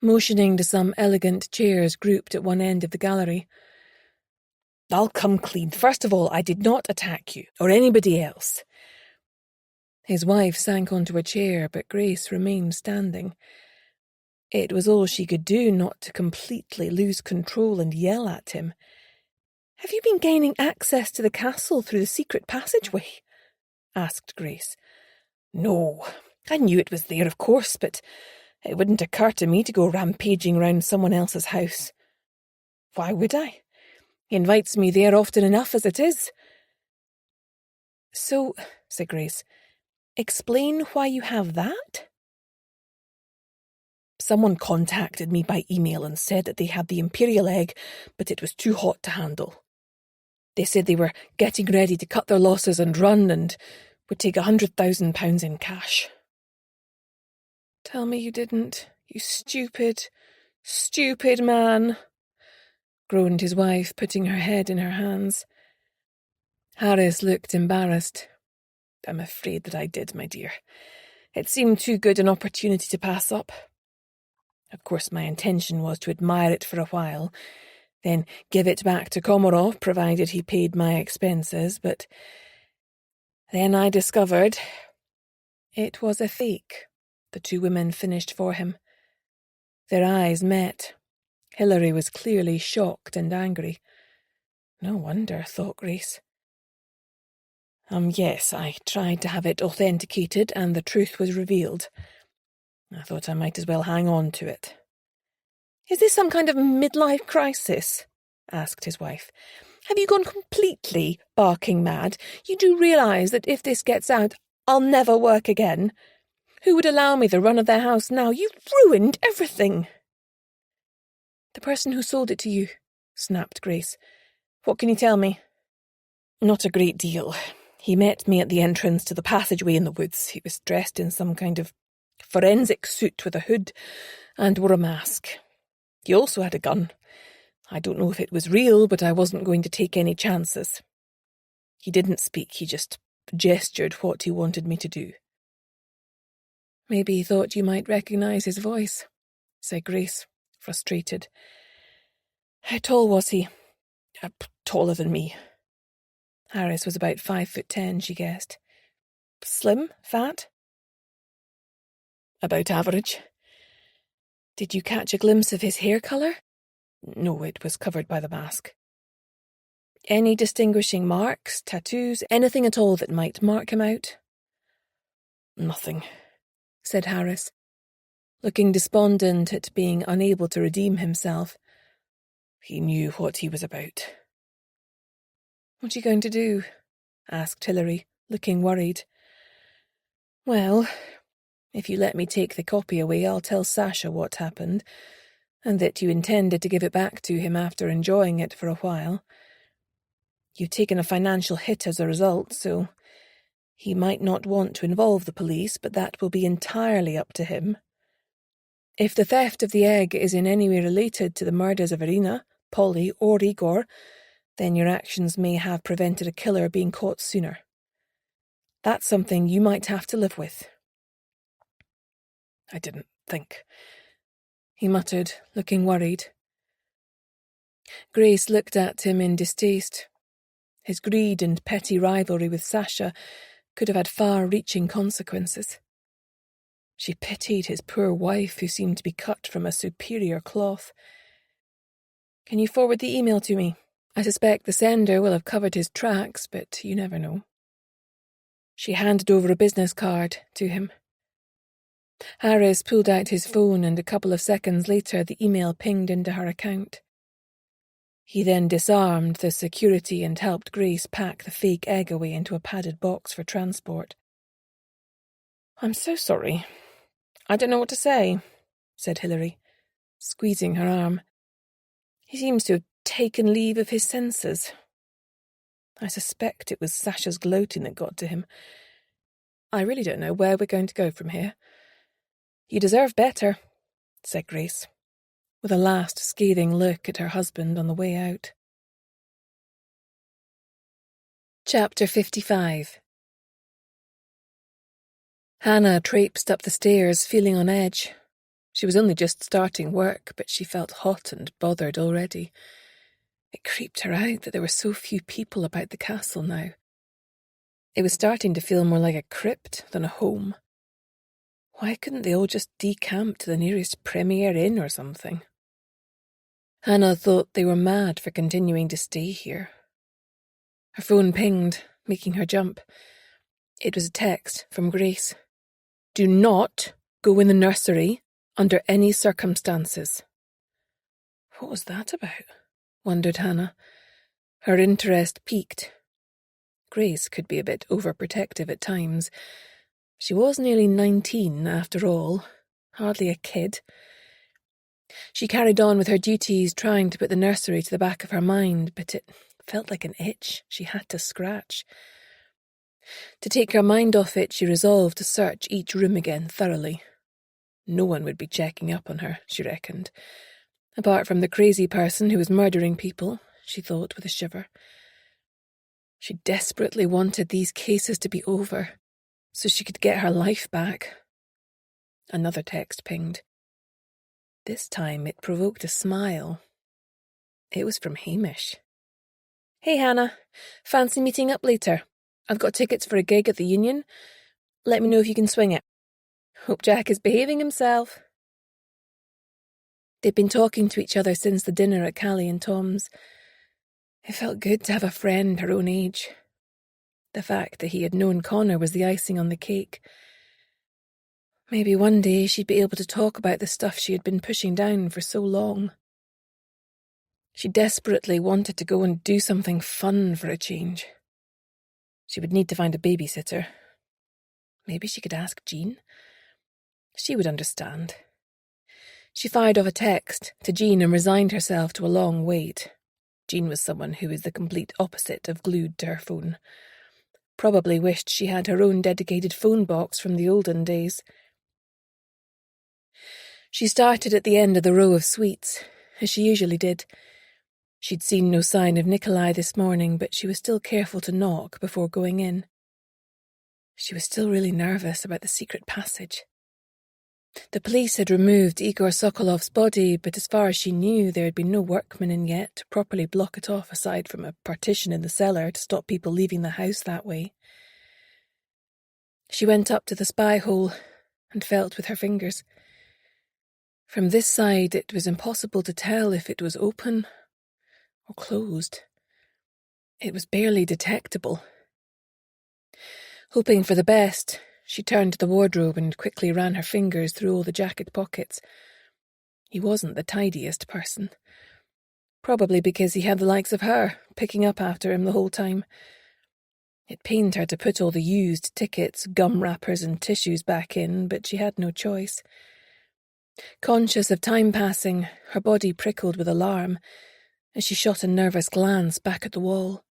motioning to some elegant chairs grouped at one end of the gallery. "I'll come clean. First of all, I did not attack you, or anybody else." His wife sank onto a chair, but Grace remained standing. It was all she could do not to completely lose control and yell at him. "Have you been gaining access to the castle through the secret passageway?" asked Grace. "No, I knew it was there, of course, but it wouldn't occur to me to go rampaging round someone else's house. Why would I? He invites me there often enough as it is. So, said Grace, explain why you have that? Someone contacted me by email and said that they had the imperial egg, but it was too hot to handle. They said they were getting ready to cut their losses and run and would take £100,000 in cash. Tell me you didn't, you stupid, stupid man, groaned his wife, putting her head in her hands. Harris looked embarrassed. I'm afraid that I did, my dear. It seemed too good an opportunity to pass up. Of course, my intention was to admire it for a while, then give it back to Komarov, provided he paid my expenses, but then I discovered it was a fake. The two women finished for him. Their eyes met. Hilary was clearly shocked and angry. No wonder, thought Grace. Yes, I tried to have it authenticated, and the truth was revealed. I thought I might as well hang on to it. Is this some kind of midlife crisis? Asked his wife. Have you gone completely barking mad? You do realise that if this gets out, I'll never work again. Who would allow me the run of their house now? You've ruined everything. The person who sold it to you, snapped Grace. What can you tell me? Not a great deal. He met me at the entrance to the passageway in the woods. He was dressed in some kind of forensic suit with a hood and wore a mask. He also had a gun. I don't know if it was real, but I wasn't going to take any chances. He didn't speak, he just gestured what he wanted me to do. Maybe he thought you might recognise his voice, said Grace, frustrated. How tall was he? Taller than me. Harris was about 5'10", she guessed. Slim? Fat? About average. Did you catch a glimpse of his hair colour? No, it was covered by the mask. Any distinguishing marks, tattoos, anything at all that might mark him out? Nothing, said Harris, looking despondent at being unable to redeem himself. He knew what he was about. What are you going to do? Asked Hilary, looking worried. Well, if you let me take the copy away, I'll tell Sasha what happened, and that you intended to give it back to him after enjoying it for a while. You've taken a financial hit as a result, so he might not want to involve the police, but that will be entirely up to him. If the theft of the egg is in any way related to the murders of Irina, Polly, or Igor, then your actions may have prevented a killer being caught sooner. That's something you might have to live with. I didn't think, he muttered, looking worried. Grace looked at him in distaste. His greed and petty rivalry with Sasha could have had far-reaching consequences. She pitied his poor wife, who seemed to be cut from a superior cloth. Can you forward the email to me? I suspect the sender will have covered his tracks, but you never know. She handed over a business card to him. Harris pulled out his phone, and a couple of seconds later the email pinged into her account. He then disarmed the security and helped Grace pack the fake egg away into a padded box for transport. I'm so sorry. I don't know what to say, said Hilary, squeezing her arm. He seems to have taken leave of his senses. I suspect it was Sasha's gloating that got to him. I really don't know where we're going to go from here. You deserve better, said Grace, with a last scathing look at her husband on the way out. Chapter 55. Hannah traipsed up the stairs, feeling on edge. She was only just starting work, but she felt hot and bothered already. It creeped her out that there were so few people about the castle now. It was starting to feel more like a crypt than a home. Why couldn't they all just decamp to the nearest Premier Inn or something? Hannah thought they were mad for continuing to stay here. Her phone pinged, making her jump. It was a text from Grace. Do not go in the nursery under any circumstances. What was that about? Wondered Hannah. Her interest piqued. Grace could be a bit overprotective at times. She was nearly 19, after all, hardly a kid. She carried on with her duties, trying to put the nursery to the back of her mind, but it felt like an itch she had to scratch. To take her mind off it, she resolved to search each room again thoroughly. No one would be checking up on her, she reckoned. Apart from the crazy person who was murdering people, she thought with a shiver. She desperately wanted these cases to be over, so she could get her life back. Another text pinged. This time it provoked a smile. It was from Hamish. Hey Hannah, fancy meeting up later? I've got tickets for a gig at the Union. Let me know if you can swing it. Hope Jack is behaving himself. They'd been talking to each other since the dinner at Callie and Tom's. It felt good to have a friend her own age. The fact that he had known Connor was the icing on the cake. Maybe one day she'd be able to talk about the stuff she had been pushing down for so long. She desperately wanted to go and do something fun for a change. She would need to find a babysitter. Maybe she could ask Jean. She would understand. She fired off a text to Jean and resigned herself to a long wait. Jean was someone who was the complete opposite of glued to her phone. Probably wished she had her own dedicated phone box from the olden days. She started at the end of the row of suites, as she usually did. She'd seen no sign of Nikolai this morning, but she was still careful to knock before going in. She was still really nervous about the secret passage. The police had removed Igor Sokolov's body, but as far as she knew, there had been no workmen in yet to properly block it off aside from a partition in the cellar to stop people leaving the house that way. She went up to the spy hole and felt with her fingers. From this side, it was impossible to tell if it was open or closed. It was barely detectable. Hoping for the best, she turned to the wardrobe and quickly ran her fingers through all the jacket pockets. He wasn't the tidiest person. Probably because he had the likes of her picking up after him the whole time. It pained her to put all the used tickets, gum wrappers and tissues back in, but she had no choice. Conscious of time passing, her body prickled with alarm as she shot a nervous glance back at the wall.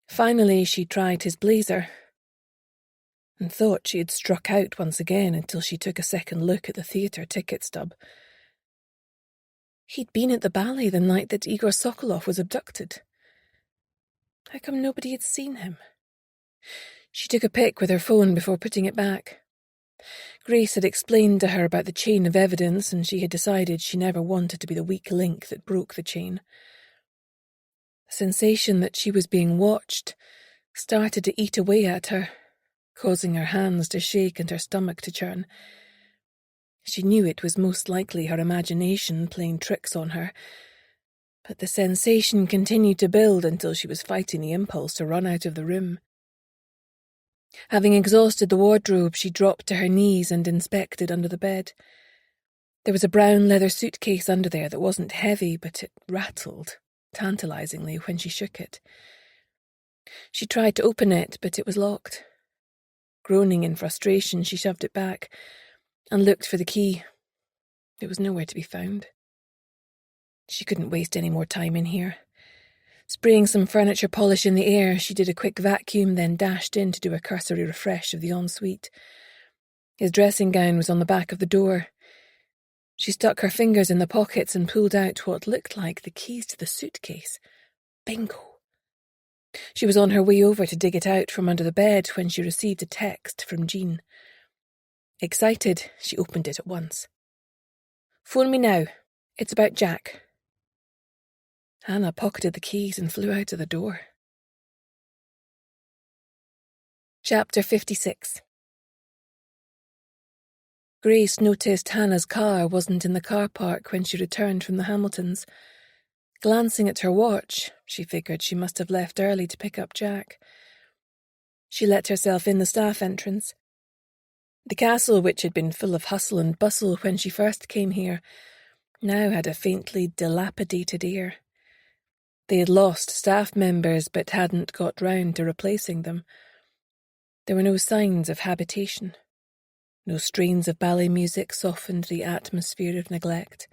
Finally, she tried his blazer and thought she had struck out once again until she took a second look at the theatre ticket stub. He'd been at the ballet the night that Igor Sokolov was abducted. How come nobody had seen him? She took a pic with her phone before putting it back. Grace had explained to her about the chain of evidence, and she had decided she never wanted to be the weak link that broke the chain. The sensation that she was being watched started to eat away at her, causing her hands to shake and her stomach to churn. She knew it was most likely her imagination playing tricks on her, but the sensation continued to build until she was fighting the impulse to run out of the room. Having exhausted the wardrobe, she dropped to her knees and inspected under the bed. There was a brown leather suitcase under there that wasn't heavy, but it rattled tantalizingly when she shook it. She tried to open it, but it was locked. Groaning in frustration, she shoved it back and looked for the key. It was nowhere to be found. She couldn't waste any more time in here. Spraying some furniture polish in the air, she did a quick vacuum, then dashed in to do a cursory refresh of the ensuite. His dressing gown was on the back of the door. She stuck her fingers in the pockets and pulled out what looked like the keys to the suitcase. Bingo! She was on her way over to dig it out from under the bed when she received a text from Jean. Excited, she opened it at once. "Phone me now. It's about Jack." Hannah pocketed the keys and flew out of the door. Chapter 56. Grace noticed Hannah's car wasn't in the car park when she returned from the Hamiltons. Glancing at her watch, she figured she must have left early to pick up Jack. She let herself in the staff entrance. The castle, which had been full of hustle and bustle when she first came here, now had a faintly dilapidated air. They had lost staff members but hadn't got round to replacing them. There were no signs of habitation. No strains of ballet music softened the atmosphere of neglect.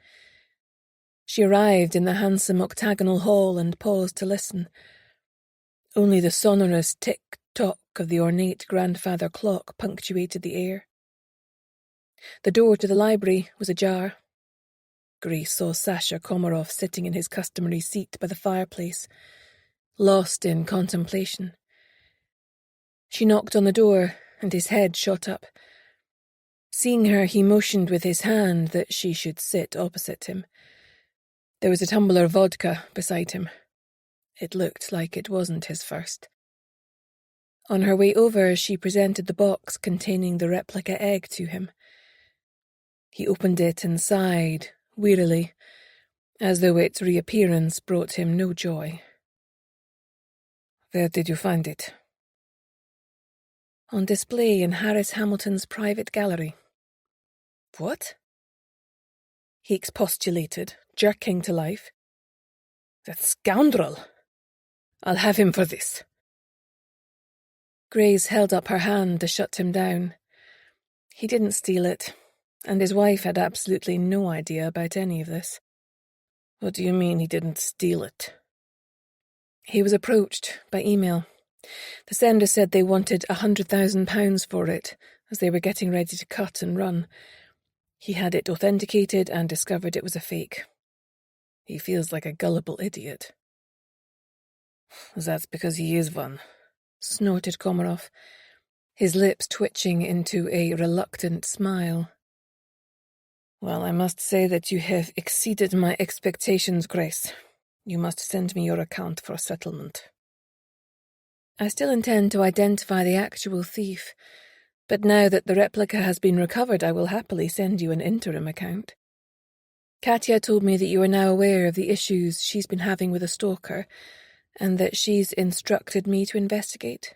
She arrived in the handsome octagonal hall and paused to listen. Only the sonorous tick-tock of the ornate grandfather clock punctuated the air. The door to the library was ajar. Grace saw Sasha Komarov sitting in his customary seat by the fireplace, lost in contemplation. She knocked on the door, and his head shot up. Seeing her, he motioned with his hand that she should sit opposite him. There was a tumbler of vodka beside him. It looked like it wasn't his first. On her way over, she presented the box containing the replica egg to him. He opened it and sighed, wearily, as though its reappearance brought him no joy. "Where did you find it?" "On display in Harris Hamilton's private gallery." "What?" he expostulated, jerking to life. "That scoundrel! I'll have him for this." Grace held up her hand to shut him down. He didn't steal it, and his wife had absolutely no idea about any of this. "What do you mean he didn't steal it?" "He was approached by email. The sender said they wanted £100,000 for it, as they were getting ready to cut and run. He had it authenticated and discovered it was a fake. He feels like a gullible idiot." "That's because he is one," snorted Komarov, his lips twitching into a reluctant smile. "Well, I must say that you have exceeded my expectations, Grace. You must send me your account for settlement." "I still intend to identify the actual thief, but now that the replica has been recovered, I will happily send you an interim account. Katya told me that you are now aware of the issues she's been having with a stalker, and that she's instructed me to investigate."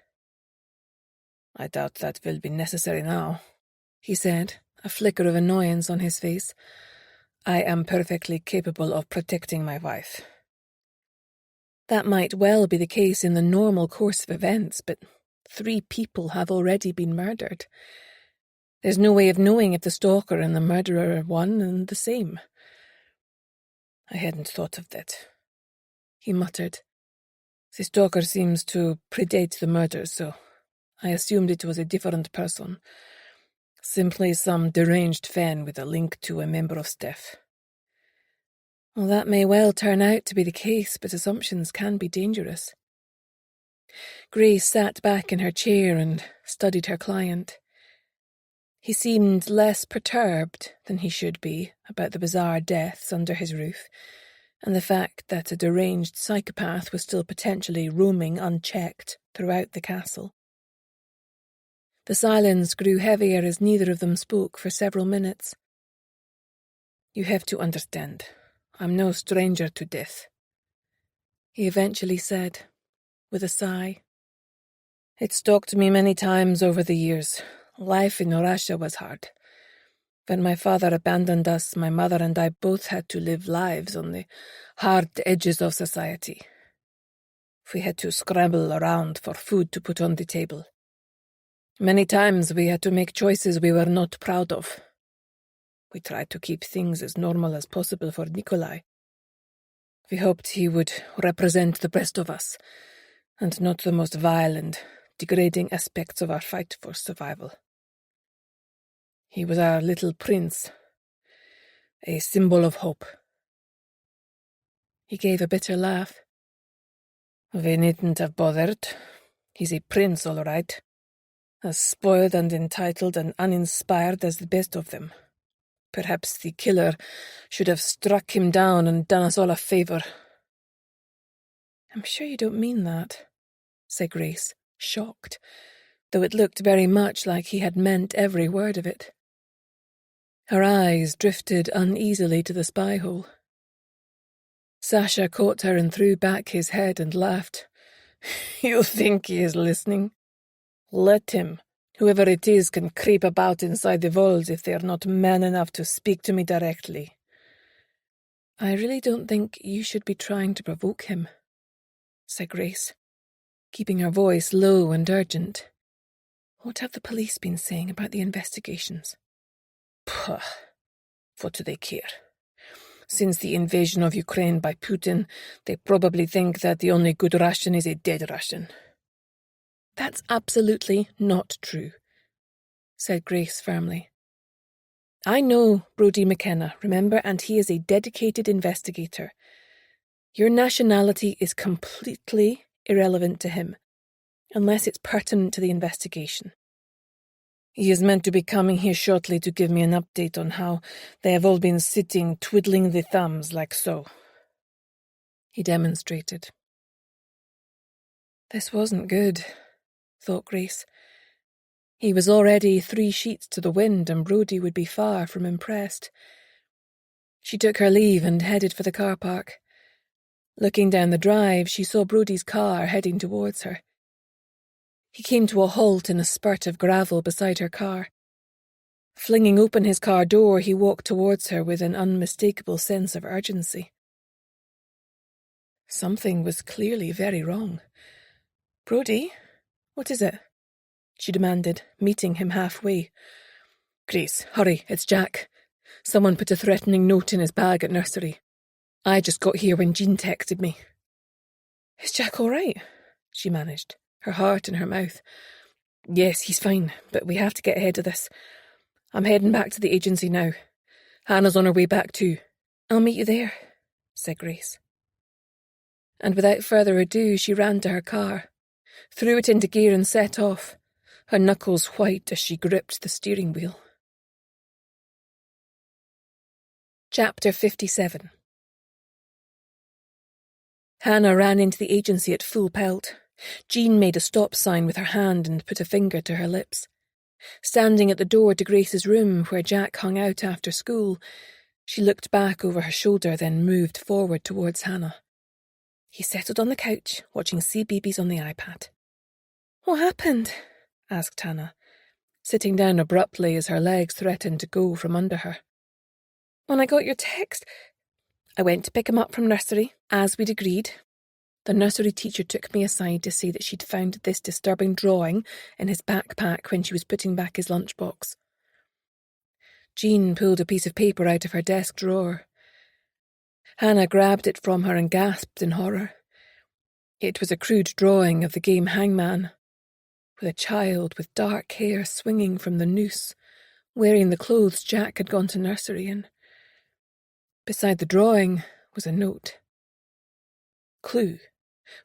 "I doubt that will be necessary now," he said, a flicker of annoyance on his face. "I am perfectly capable of protecting my wife." "That might well be the case in the normal course of events, but 3 people have already been murdered. There's no way of knowing if the stalker and the murderer are one and the same." "I hadn't thought of that," he muttered. "The stalker seems to predate the murder, so I assumed it was a different person. Simply some deranged fan with a link to a member of staff." "Well, that may well turn out to be the case, but assumptions can be dangerous." Grace sat back in her chair and studied her client. He seemed less perturbed than he should be about the bizarre deaths under his roof, and the fact that a deranged psychopath was still potentially roaming unchecked throughout the castle. The silence grew heavier as neither of them spoke for several minutes. "You have to understand, I'm no stranger to death," he eventually said, with a sigh. "It stalked me many times over the years. Life in Russia was hard. When my father abandoned us, my mother and I both had to live lives on the hard edges of society. We had to scramble around for food to put on the table. Many times we had to make choices we were not proud of. We tried to keep things as normal as possible for Nikolai. We hoped he would represent the best of us, and not the most vile and degrading aspects of our fight for survival. He was our little prince, a symbol of hope." He gave a bitter laugh. "We needn't have bothered. He's a prince, all right. As spoiled and entitled and uninspired as the best of them. Perhaps the killer should have struck him down and done us all a favour." "I'm sure you don't mean that," said Grace, shocked, though it looked very much like he had meant every word of it. Her eyes drifted uneasily to the spy hole. Sasha caught her and threw back his head and laughed. "You think he is listening? Let him. Whoever it is can creep about inside the walls if they are not man enough to speak to me directly. I really don't think you should be trying to provoke him, said Grace, keeping her voice low and urgent. What have the police been saying about the investigations? Pah! What do they care? Since the invasion of Ukraine by Putin, they probably think that the only good Russian is a dead Russian. That's absolutely not true, said Grace firmly. I know Brodie McKenna, remember, and he is a dedicated investigator. Your nationality is completely irrelevant to him, unless it's pertinent to the investigation. He is meant to be coming here shortly to give me an update on how they have all been sitting twiddling the thumbs like so. He demonstrated. This wasn't good, thought Grace. He was already 3 sheets to the wind, and Brodie would be far from impressed. She took her leave and headed for the car park. Looking down the drive, she saw Brodie's car heading towards her. He came to a halt in a spurt of gravel beside her car. Flinging open his car door, he walked towards her with an unmistakable sense of urgency. Something was clearly very wrong. "Brodie, what is it?" she demanded, meeting him halfway. "Grace, hurry, it's Jack. Someone put a threatening note in his bag at nursery. I just got here when Jean texted me." "Is Jack all right?" she managed, her heart in her mouth. "Yes, he's fine, but we have to get ahead of this. I'm heading back to the agency now. Hannah's on her way back too." "I'll meet you there," said Grace. And without further ado, she ran to her car, threw it into gear and set off, her knuckles white as she gripped the steering wheel. Chapter 57. Hannah ran into the agency at full pelt. Jean made a stop sign with her hand and put a finger to her lips. Standing at the door to Grace's room, where Jack hung out after school, she looked back over her shoulder, then moved forward towards Hannah. He settled on the couch, watching CBeebies on the iPad. "What happened?" asked Hannah, sitting down abruptly as her legs threatened to go from under her. "When I got your text, I went to pick him up from nursery, as we'd agreed. The nursery teacher took me aside to say that she'd found this disturbing drawing in his backpack when she was putting back his lunchbox." Jean pulled a piece of paper out of her desk drawer. Hannah grabbed it from her and gasped in horror. It was a crude drawing of the game Hangman, with a child with dark hair swinging from the noose, wearing the clothes Jack had gone to nursery in. Beside the drawing was a note. Clue: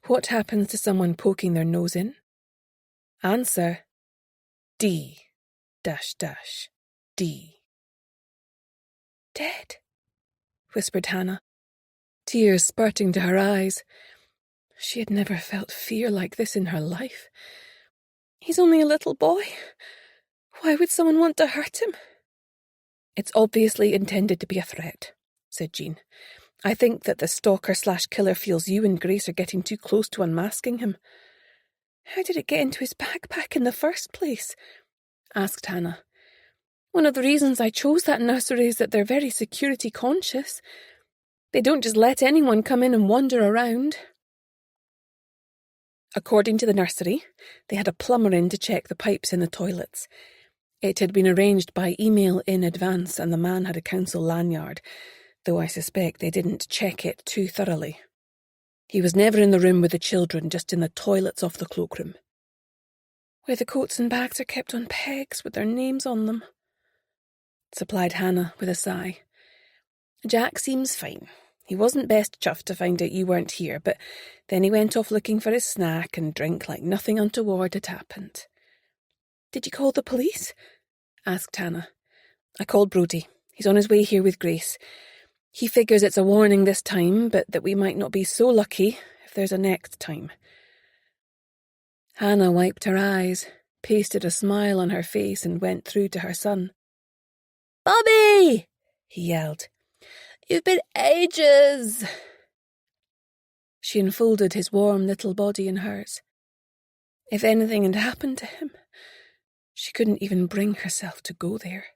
what happens to someone poking their nose in? Answer: D. D. "Dead," whispered Hannah, tears spurting to her eyes. She had never felt fear like this in her life. "He's only a little boy. Why would someone want to hurt him?" "It's obviously intended to be a threat," said Jean. "I think that the stalker/killer feels you and Grace are getting too close to unmasking him." "How did it get into his backpack in the first place?" asked Hannah. "One of the reasons I chose that nursery is that they're very security conscious. They don't just let anyone come in and wander around." According to the nursery, they had a plumber in to check the pipes in the toilets. It had been arranged by email in advance, and the man had a council lanyard, though I suspect they didn't check it too thoroughly. He was never in the room with the children, just in the toilets off the cloakroom, where the coats and bags are kept on pegs with their names on them, supplied Hannah with a sigh. "Jack seems fine. He wasn't best chuffed to find out you weren't here, but then he went off looking for his snack and drink like nothing untoward had happened." "Did you call the police?" asked Hannah. "I called Brodie. He's on his way here with Grace. He figures it's a warning this time, but that we might not be so lucky if there's a next time." Hannah wiped her eyes, pasted a smile on her face, and went through to her son. "Bobby!" he yelled. "You've been ages!" She enfolded his warm little body in hers. If anything had happened to him, She couldn't even bring herself to go there.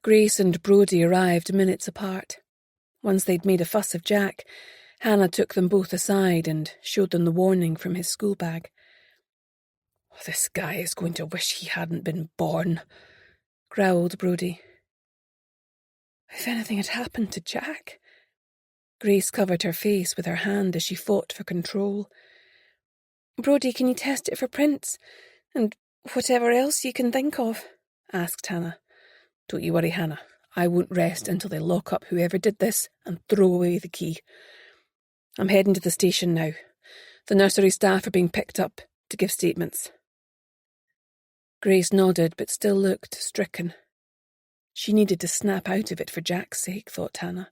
Grace and Brodie arrived minutes apart. Once they'd made a fuss of Jack, Hannah took them both aside and showed them the warning from his school bag. "Oh, this guy is going to wish he hadn't been born," growled Brodie. If anything had happened to Jack... Grace covered her face with her hand as she fought for control. "Brodie, can you test it for prints? And whatever else you can think of?" asked Hannah. "Don't you worry, Hannah. I won't rest until they lock up whoever did this and throw away the key. I'm heading to the station now. The nursery staff are being picked up to give statements." Grace nodded, but still looked stricken. She needed to snap out of it for Jack's sake, thought Hannah.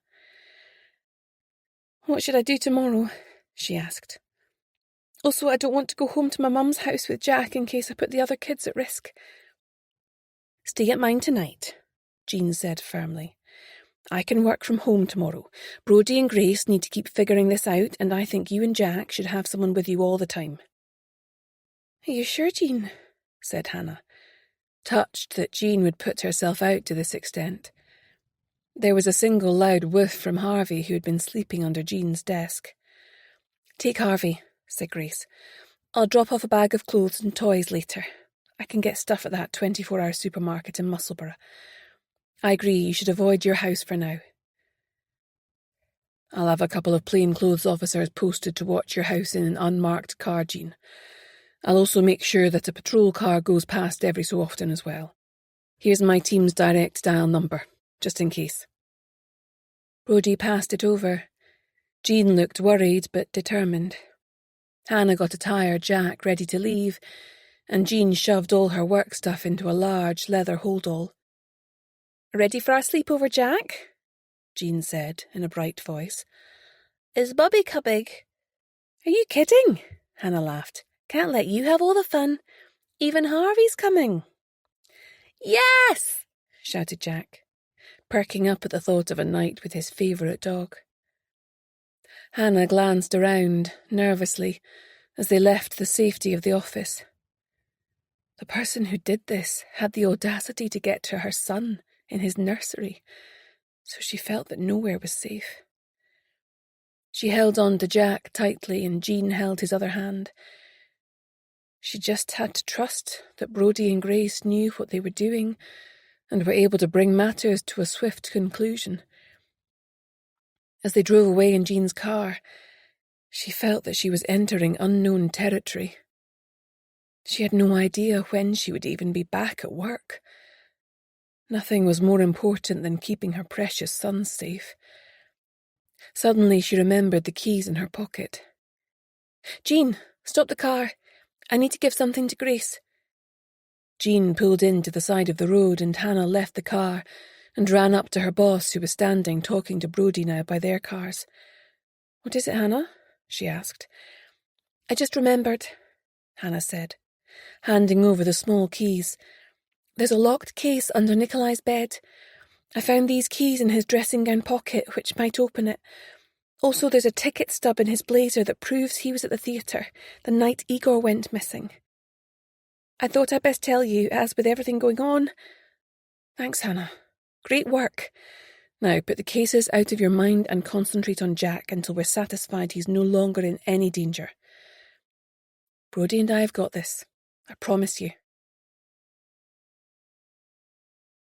"What should I do tomorrow?" she asked. "Also, I don't want to go home to my mum's house with Jack in case I put the other kids at risk." "Stay at mine tonight," Jean said firmly. "I can work from home tomorrow. Brodie and Grace need to keep figuring this out, and I think you and Jack should have someone with you all the time." "Are you sure, Jean?" said Hannah, touched that Jean would put herself out to this extent. There was a single loud whiff from Harvey, who had been sleeping under Jean's desk. "Take Harvey," said Grace. "I'll drop off a bag of clothes and toys later. I can get stuff at that 24-hour supermarket in Musselburgh. I agree, you should avoid your house for now." "I'll have a couple of plainclothes officers posted to watch your house in an unmarked car, Jean. I'll also make sure that a patrol car goes past every so often as well. Here's my team's direct dial number, just in case." Brodie passed it over. Jean looked worried but determined. Hannah got a tired Jack ready to leave, and Jean shoved all her work stuff into a large leather holdall. "Ready for our sleepover, Jack?" Jean said in a bright voice. "Is Bubby coming?" "Are you kidding?" Hannah laughed. "Can't let you have all the fun. Even Harvey's coming." "Yes!" shouted Jack, perking up at the thought of a night with his favourite dog. Hannah glanced around, nervously, as they left the safety of the office. The person who did this had the audacity to get to her son in his nursery, so she felt that nowhere was safe. She held on to Jack tightly, and Jean held his other hand. She just had to trust that Brodie and Grace knew what they were doing and were able to bring matters to a swift conclusion. As they drove away in Jean's car, she felt that she was entering unknown territory. She had no idea when she would even be back at work. Nothing was more important than keeping her precious son safe. Suddenly she remembered the keys in her pocket. "Jean, stop the car. I need to give something to Grace." Jean pulled in to the side of the road, and Hannah left the car and ran up to her boss, who was standing talking to Brodie now by their cars. "What is it, Hannah?" she asked. "I just remembered," Hannah said, handing over the small keys. "There's a locked case under Nikolai's bed. I found these keys in his dressing-gown pocket, which might open it. Also, there's a ticket stub in his blazer that proves he was at the theatre the night Igor went missing. I thought I'd best tell you, as with everything going on." "Thanks, Hannah. Great work. Now put the cases out of your mind and concentrate on Jack until we're satisfied he's no longer in any danger. Brodie and I have got this. I promise you."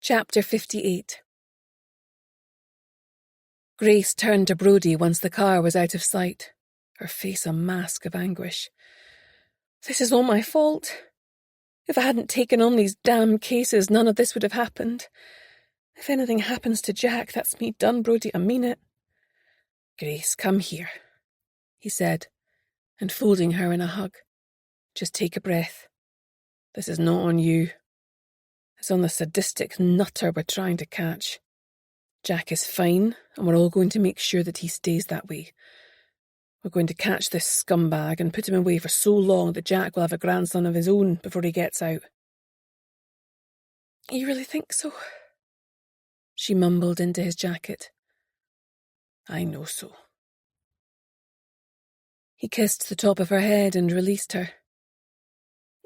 Chapter 58. Grace turned to Brodie once the car was out of sight, her face a mask of anguish. "This is all my fault. If I hadn't taken on these damn cases, none of this would have happened. If anything happens to Jack, that's me done, Brodie, I mean it." "Grace, come here," he said, enfolding her in a hug. "Just take a breath. This is not on you. It's on the sadistic nutter we're trying to catch. Jack is fine, and we're all going to make sure that he stays that way. We're going to catch this scumbag and put him away for so long that Jack will have a grandson of his own before he gets out." "You really think so?" she mumbled into his jacket. "I know so." He kissed the top of her head and released her.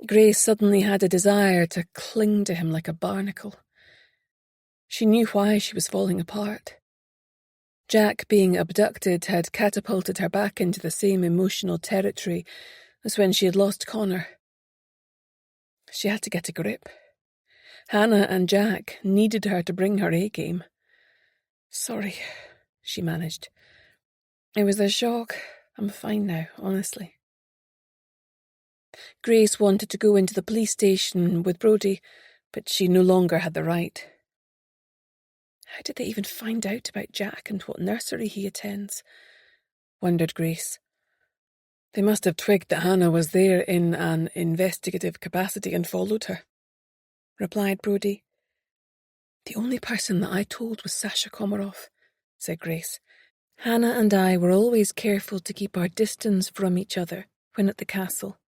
Grace suddenly had a desire to cling to him like a barnacle. She knew why she was falling apart. Jack being abducted had catapulted her back into the same emotional territory as when she had lost Connor. She had to get a grip. Hannah and Jack needed her to bring her A-game. "Sorry," she managed. "It was the shock. I'm fine now, honestly." Grace wanted to go into the police station with Brodie, but she no longer had the right. How did they even find out about Jack and what nursery he attends? Wondered Grace. They must have twigged that Hannah was there in an investigative capacity and followed her, replied Brodie. The only person that I told was Sasha Komarov, said Grace. Hannah and I were always careful to keep our distance from each other when at the castle.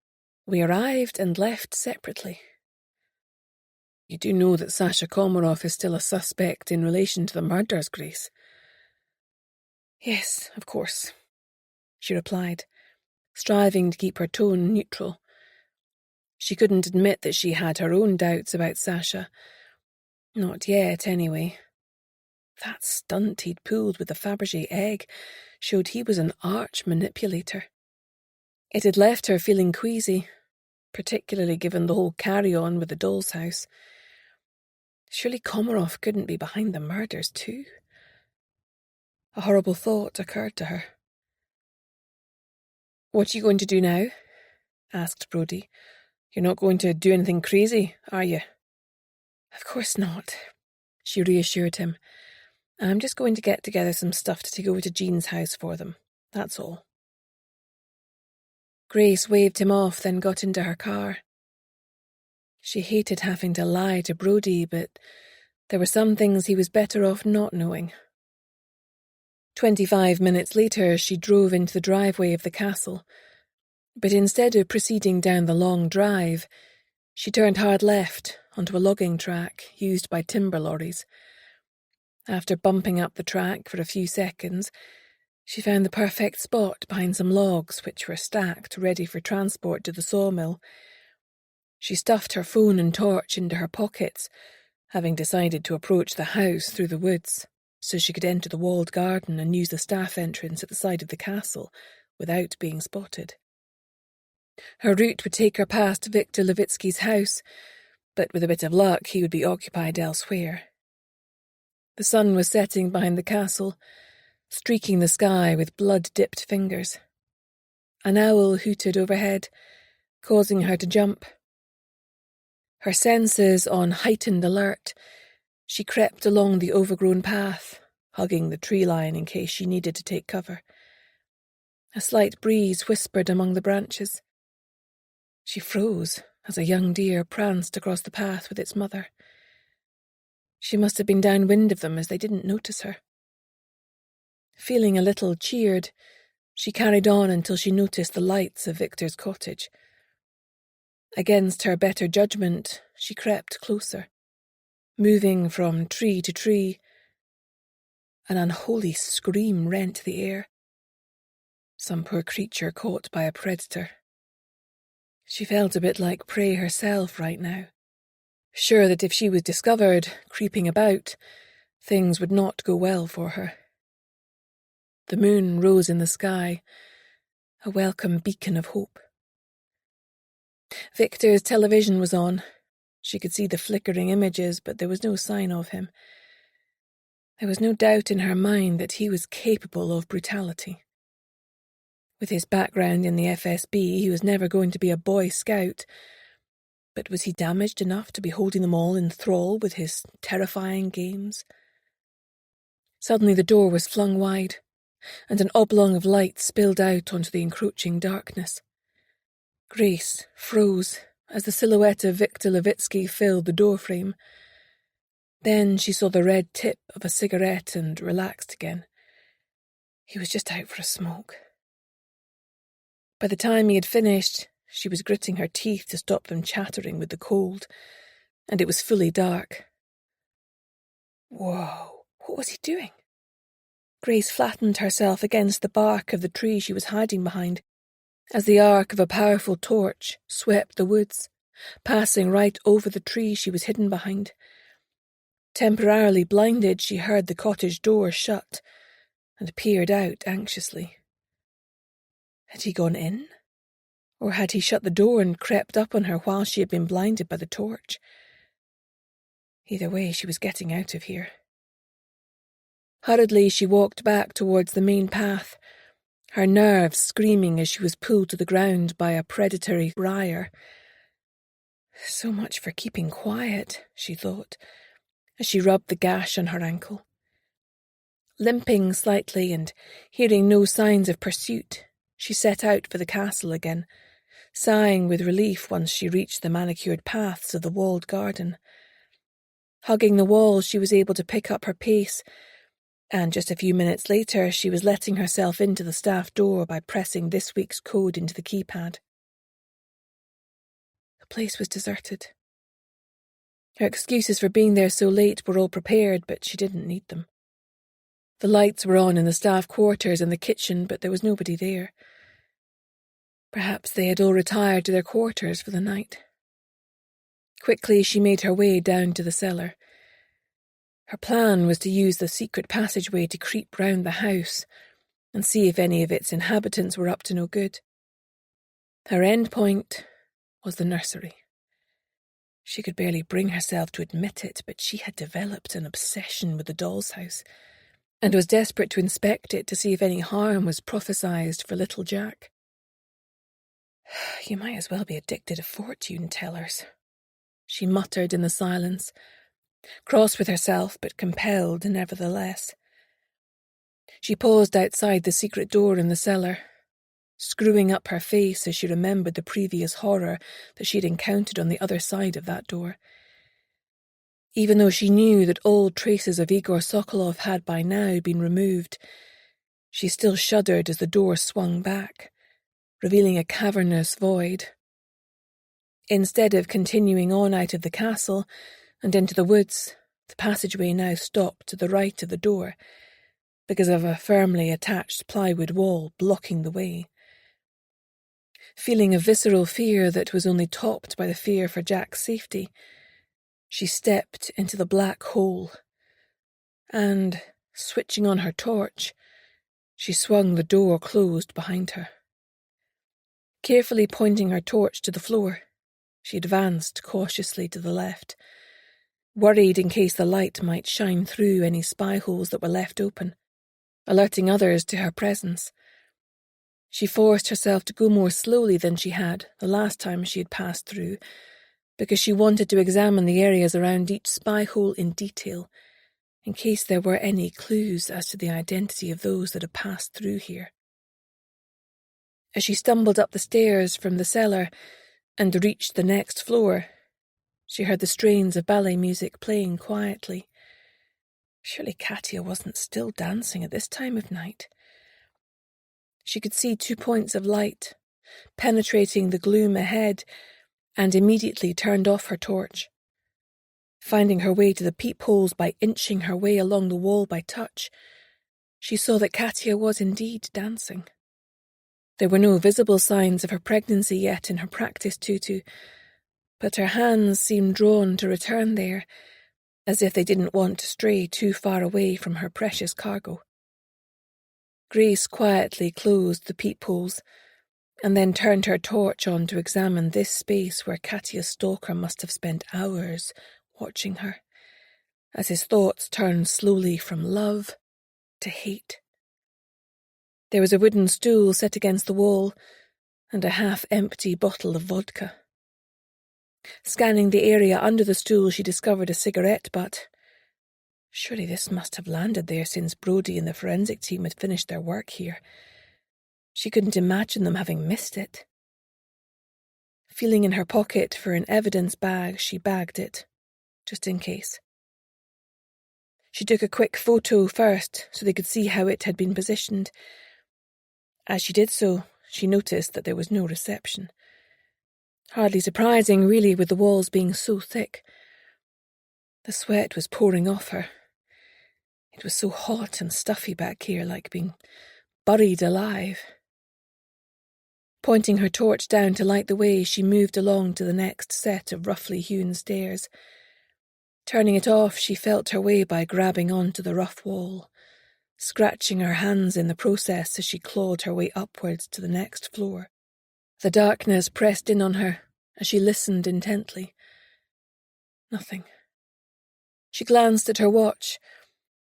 We arrived and left separately. You do know that Sasha Komarov is still a suspect in relation to the murders, Grace? Yes, of course, she replied, striving to keep her tone neutral. She couldn't admit that she had her own doubts about Sasha. Not yet, anyway. That stunt he'd pulled with the Fabergé egg showed he was an arch manipulator. It had left her feeling queasy, particularly given the whole carry-on with the doll's house. Surely Komarov couldn't be behind the murders too? A horrible thought occurred to her. "What are you going to do now?" asked Brodie. "You're not going to do anything crazy, are you?" "Of course not," she reassured him. "I'm just going to get together some stuff to take over to Jean's house for them. That's all." Grace waved him off, then got into her car. She hated having to lie to Brodie, but there were some things he was better off not knowing. 25 minutes later, she drove into the driveway of the castle, but instead of proceeding down the long drive, she turned hard left onto a logging track used by timber lorries. After bumping up the track for a few seconds, she found the perfect spot behind some logs which were stacked ready for transport to the sawmill. She stuffed her phone and torch into her pockets, having decided to approach the house through the woods, so she could enter the walled garden and use the staff entrance at the side of the castle without being spotted. Her route would take her past Viktor Levitsky's house, but with a bit of luck he would be occupied elsewhere. The sun was setting behind the castle, streaking the sky with blood-dipped fingers. An owl hooted overhead, causing her to jump. Her senses on heightened alert, she crept along the overgrown path, hugging the tree line in case she needed to take cover. A slight breeze whispered among the branches. She froze as a young deer pranced across the path with its mother. She must have been downwind of them as they didn't notice her. Feeling a little cheered, she carried on until she noticed the lights of Victor's cottage. Against her better judgment, she crept closer, moving from tree to tree. An unholy scream rent the air. Some poor creature caught by a predator. She felt a bit like prey herself right now, sure that if she was discovered creeping about, things would not go well for her. The moon rose in the sky, a welcome beacon of hope. Victor's television was on. She could see the flickering images, but there was no sign of him. There was no doubt in her mind that he was capable of brutality. With his background in the FSB, he was never going to be a Boy Scout. But was he damaged enough to be holding them all in thrall with his terrifying games? Suddenly the door was flung wide, and an oblong of light spilled out onto the encroaching darkness. Grace froze as the silhouette of Viktor Levitsky filled the doorframe. Then she saw the red tip of a cigarette and relaxed again. He was just out for a smoke. By the time he had finished, she was gritting her teeth to stop them chattering with the cold, and it was fully dark. Whoa, what was he doing? Grace flattened herself against the bark of the tree she was hiding behind, as the arc of a powerful torch swept the woods, passing right over the tree she was hidden behind. Temporarily blinded, she heard the cottage door shut and peered out anxiously. Had he gone in? Or had he shut the door and crept up on her while she had been blinded by the torch? Either way, she was getting out of here. Hurriedly, she walked back towards the main path, her nerves screaming as she was pulled to the ground by a predatory briar. So much for keeping quiet, she thought, as she rubbed the gash on her ankle. Limping slightly and hearing no signs of pursuit, she set out for the castle again, sighing with relief once she reached the manicured paths of the walled garden. Hugging the wall, she was able to pick up her pace, and just a few minutes later she was letting herself into the staff door by pressing this week's code into the keypad. The place was deserted. Her excuses for being there so late were all prepared, but she didn't need them. The lights were on in the staff quarters and the kitchen, but there was nobody there. Perhaps they had all retired to their quarters for the night. Quickly she made her way down to the cellar. Her plan was to use the secret passageway to creep round the house and see if any of its inhabitants were up to no good. Her end point was the nursery. She could barely bring herself to admit it, but she had developed an obsession with the doll's house and was desperate to inspect it to see if any harm was prophesied for little Jack. You might as well be addicted to fortune tellers, she muttered in the silence, cross with herself but compelled nevertheless. She paused outside the secret door in the cellar, screwing up her face as she remembered the previous horror that she had encountered on the other side of that door. Even though she knew that all traces of Igor Sokolov had by now been removed, she still shuddered as the door swung back, revealing a cavernous void. Instead of continuing on out of the castle and into the woods, the passageway now stopped to the right of the door, because of a firmly attached plywood wall blocking the way. Feeling a visceral fear that was only topped by the fear for Jack's safety, she stepped into the black hole, and, switching on her torch, she swung the door closed behind her. Carefully pointing her torch to the floor, she advanced cautiously to the left, worried in case the light might shine through any spy holes that were left open, alerting others to her presence. She forced herself to go more slowly than she had the last time she had passed through, because she wanted to examine the areas around each spy hole in detail, in case there were any clues as to the identity of those that had passed through here. As she stumbled up the stairs from the cellar and reached the next floor, she heard the strains of ballet music playing quietly. Surely Katya wasn't still dancing at this time of night. She could see 2 points of light, penetrating the gloom ahead, and immediately turned off her torch. Finding her way to the peepholes by inching her way along the wall by touch, she saw that Katya was indeed dancing. There were no visible signs of her pregnancy yet in her practice tutu, but her hands seemed drawn to return there, as if they didn't want to stray too far away from her precious cargo. Grace quietly closed the peepholes, and then turned her torch on to examine this space where Katya's stalker must have spent hours watching her, as his thoughts turned slowly from love to hate. There was a wooden stool set against the wall, and a half-empty bottle of vodka. Scanning the area under the stool, she discovered a cigarette butt. Surely this must have landed there since Brody and the forensic team had finished their work here. She couldn't imagine them having missed it. Feeling in her pocket for an evidence bag, she bagged it, just in case. She took a quick photo first so they could see how it had been positioned. As she did so, she noticed that there was no reception. Hardly surprising, really, with the walls being so thick. The sweat was pouring off her. It was so hot and stuffy back here, like being buried alive. Pointing her torch down to light the way, she moved along to the next set of roughly hewn stairs. Turning it off, she felt her way by grabbing onto the rough wall, scratching her hands in the process as she clawed her way upwards to the next floor. The darkness pressed in on her as she listened intently. Nothing. She glanced at her watch.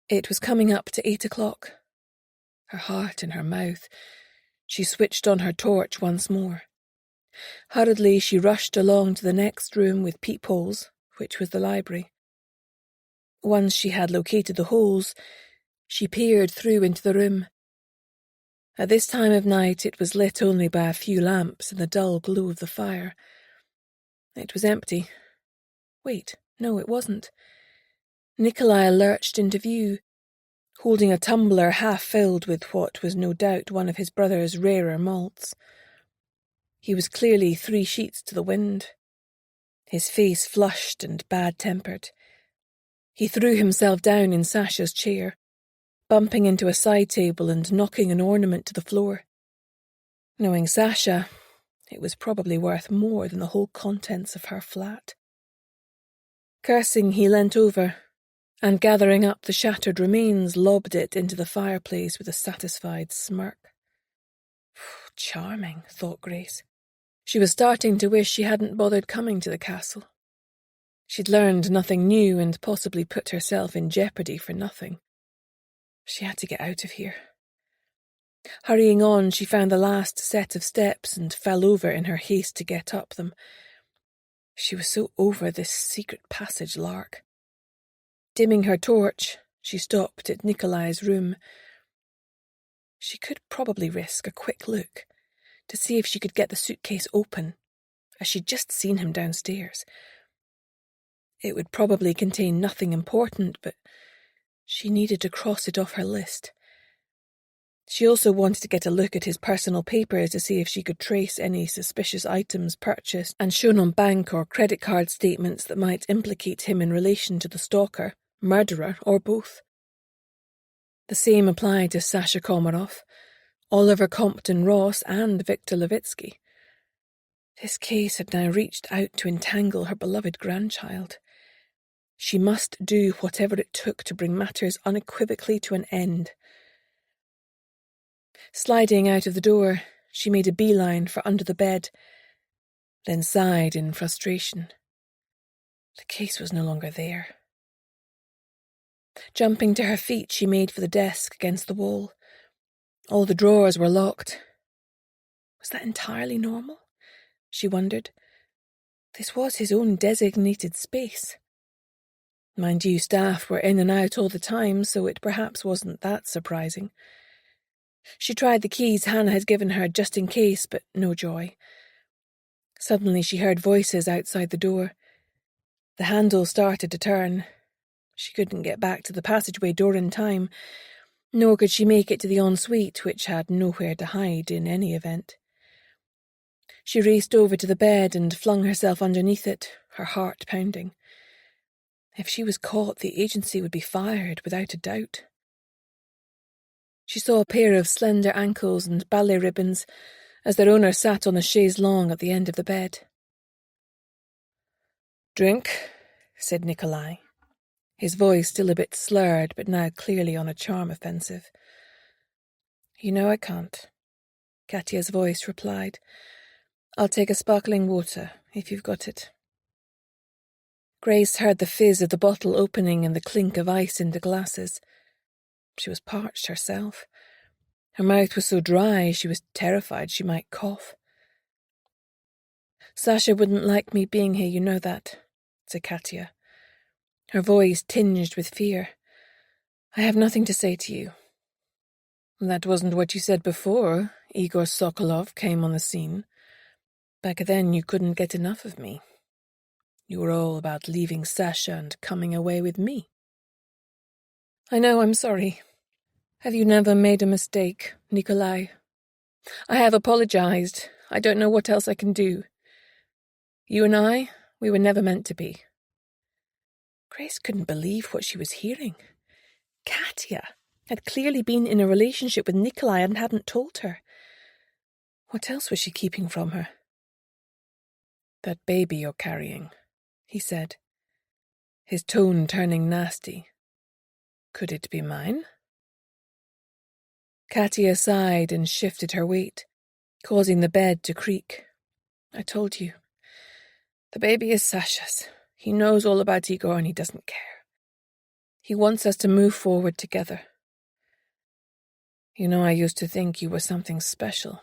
It was coming up to 8 o'clock. Her heart in her mouth, she switched on her torch once more. Hurriedly, she rushed along to the next room with peepholes, which was the library. Once she had located the holes, she peered through into the room. At this time of night it was lit only by a few lamps and the dull glow of the fire. It was empty. Wait, no, it wasn't. Nikolai lurched into view, holding a tumbler half filled with what was no doubt one of his brother's rarer malts. He was clearly 3 sheets to the wind, his face flushed and bad-tempered. He threw himself down in Sasha's chair, bumping into a side table and knocking an ornament to the floor. Knowing Sasha, it was probably worth more than the whole contents of her flat. Cursing, he leant over, and gathering up the shattered remains, lobbed it into the fireplace with a satisfied smirk. Charming, thought Grace. She was starting to wish she hadn't bothered coming to the castle. She'd learned nothing new and possibly put herself in jeopardy for nothing. She had to get out of here. Hurrying on, she found the last set of steps and fell over in her haste to get up them. She was so over this secret passage lark. Dimming her torch, she stopped at Nikolai's room. She could probably risk a quick look to see if she could get the suitcase open, as she'd just seen him downstairs. It would probably contain nothing important, but she needed to cross it off her list. She also wanted to get a look at his personal papers to see if she could trace any suspicious items purchased and shown on bank or credit card statements that might implicate him in relation to the stalker, murderer, or both. The same applied to Sasha Komarov, Oliver Compton-Ross, and Victor Levitsky. This case had now reached out to entangle her beloved grandchild. She must do whatever it took to bring matters unequivocally to an end. Sliding out of the door, she made a beeline for under the bed, then sighed in frustration. The case was no longer there. Jumping to her feet, she made for the desk against the wall. All the drawers were locked. Was that entirely normal? She wondered. This was his own designated space. Mind you, staff were in and out all the time, so it perhaps wasn't that surprising. She tried the keys Hannah had given her just in case, but no joy. Suddenly she heard voices outside the door. The handle started to turn. She couldn't get back to the passageway door in time, nor could she make it to the ensuite, which had nowhere to hide in any event. She raced over to the bed and flung herself underneath it, her heart pounding. If she was caught, the agency would be fired, without a doubt. She saw a pair of slender ankles and ballet ribbons as their owner sat on a chaise longue at the end of the bed. "Drink," said Nikolai, his voice still a bit slurred, but now clearly on a charm offensive. "You know I can't," Katya's voice replied. "I'll take a sparkling water, if you've got it." Grace heard the fizz of the bottle opening and the clink of ice into glasses. She was parched herself. Her mouth was so dry she was terrified she might cough. "Sasha wouldn't like me being here, you know that," said Katya, her voice tinged with fear. "I have nothing to say to you." "That wasn't what you said before Igor Sokolov came on the scene. Back then you couldn't get enough of me. You were all about leaving Sasha and coming away with me." "I know, I'm sorry. Have you never made a mistake, Nikolai? I have apologized. I don't know what else I can do. You and I, we were never meant to be." Grace couldn't believe what she was hearing. Katya had clearly been in a relationship with Nikolai and hadn't told her. What else was she keeping from her? "That baby you're carrying," he said, his tone turning nasty. "Could it be mine?" Katia sighed and shifted her weight, causing the bed to creak. "I told you. The baby is Sasha's. He knows all about Igor and he doesn't care. He wants us to move forward together. You know, I used to think you were something special,"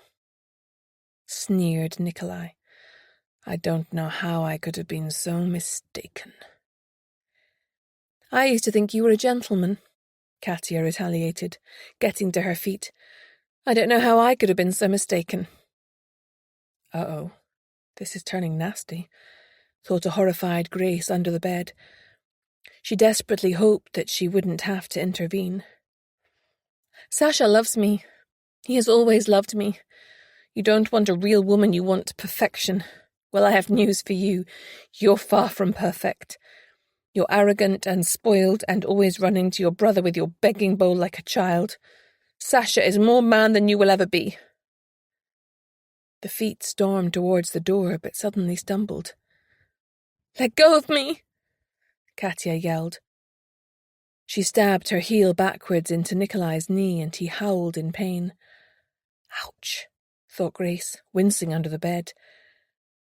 sneered Nikolai. "I don't know how I could have been so mistaken." "I used to think you were a gentleman," Katia retaliated, getting to her feet. "I don't know how I could have been so mistaken." "Uh-oh, this is turning nasty," thought a horrified Grace under the bed. She desperately hoped that she wouldn't have to intervene. "Sasha loves me. He has always loved me. You don't want a real woman, you want perfection. Well, I have news for you. You're far from perfect. You're arrogant and spoiled and always running to your brother with your begging bowl like a child. Sasha is more man than you will ever be." The feet stormed towards the door, but suddenly stumbled. "Let go of me!" Katia yelled. She stabbed her heel backwards into Nikolai's knee, and he howled in pain. "Ouch," thought Grace, wincing under the bed.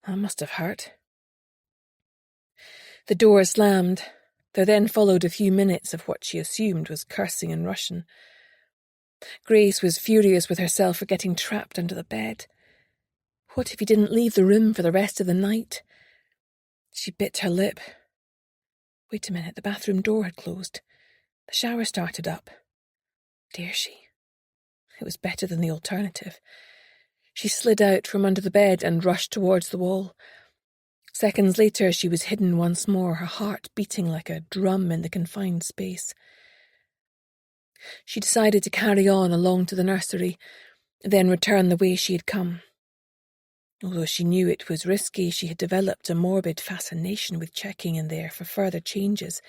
"That must have hurt." The door slammed. There then followed a few minutes of what she assumed was cursing in Russian. Grace was furious with herself for getting trapped under the bed. What if he didn't leave the room for the rest of the night? She bit her lip. Wait a minute, the bathroom door had closed. The shower started up. Dare she? It was better than the alternative. She slid out from under the bed and rushed towards the wall. Seconds later, she was hidden once more, her heart beating like a drum in the confined space. She decided to carry on along to the nursery, then return the way she had come. Although she knew it was risky, she had developed a morbid fascination with checking in there for further changes,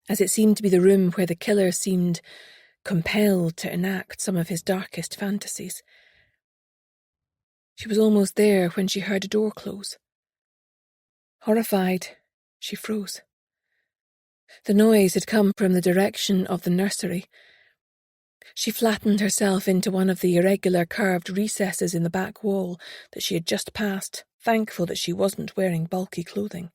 as it seemed to be the room where the killer seemed compelled to enact some of his darkest fantasies. She was almost there when she heard a door close. Horrified, she froze. The noise had come from the direction of the nursery. She flattened herself into one of the irregular curved recesses in the back wall that she had just passed, thankful that she wasn't wearing bulky clothing.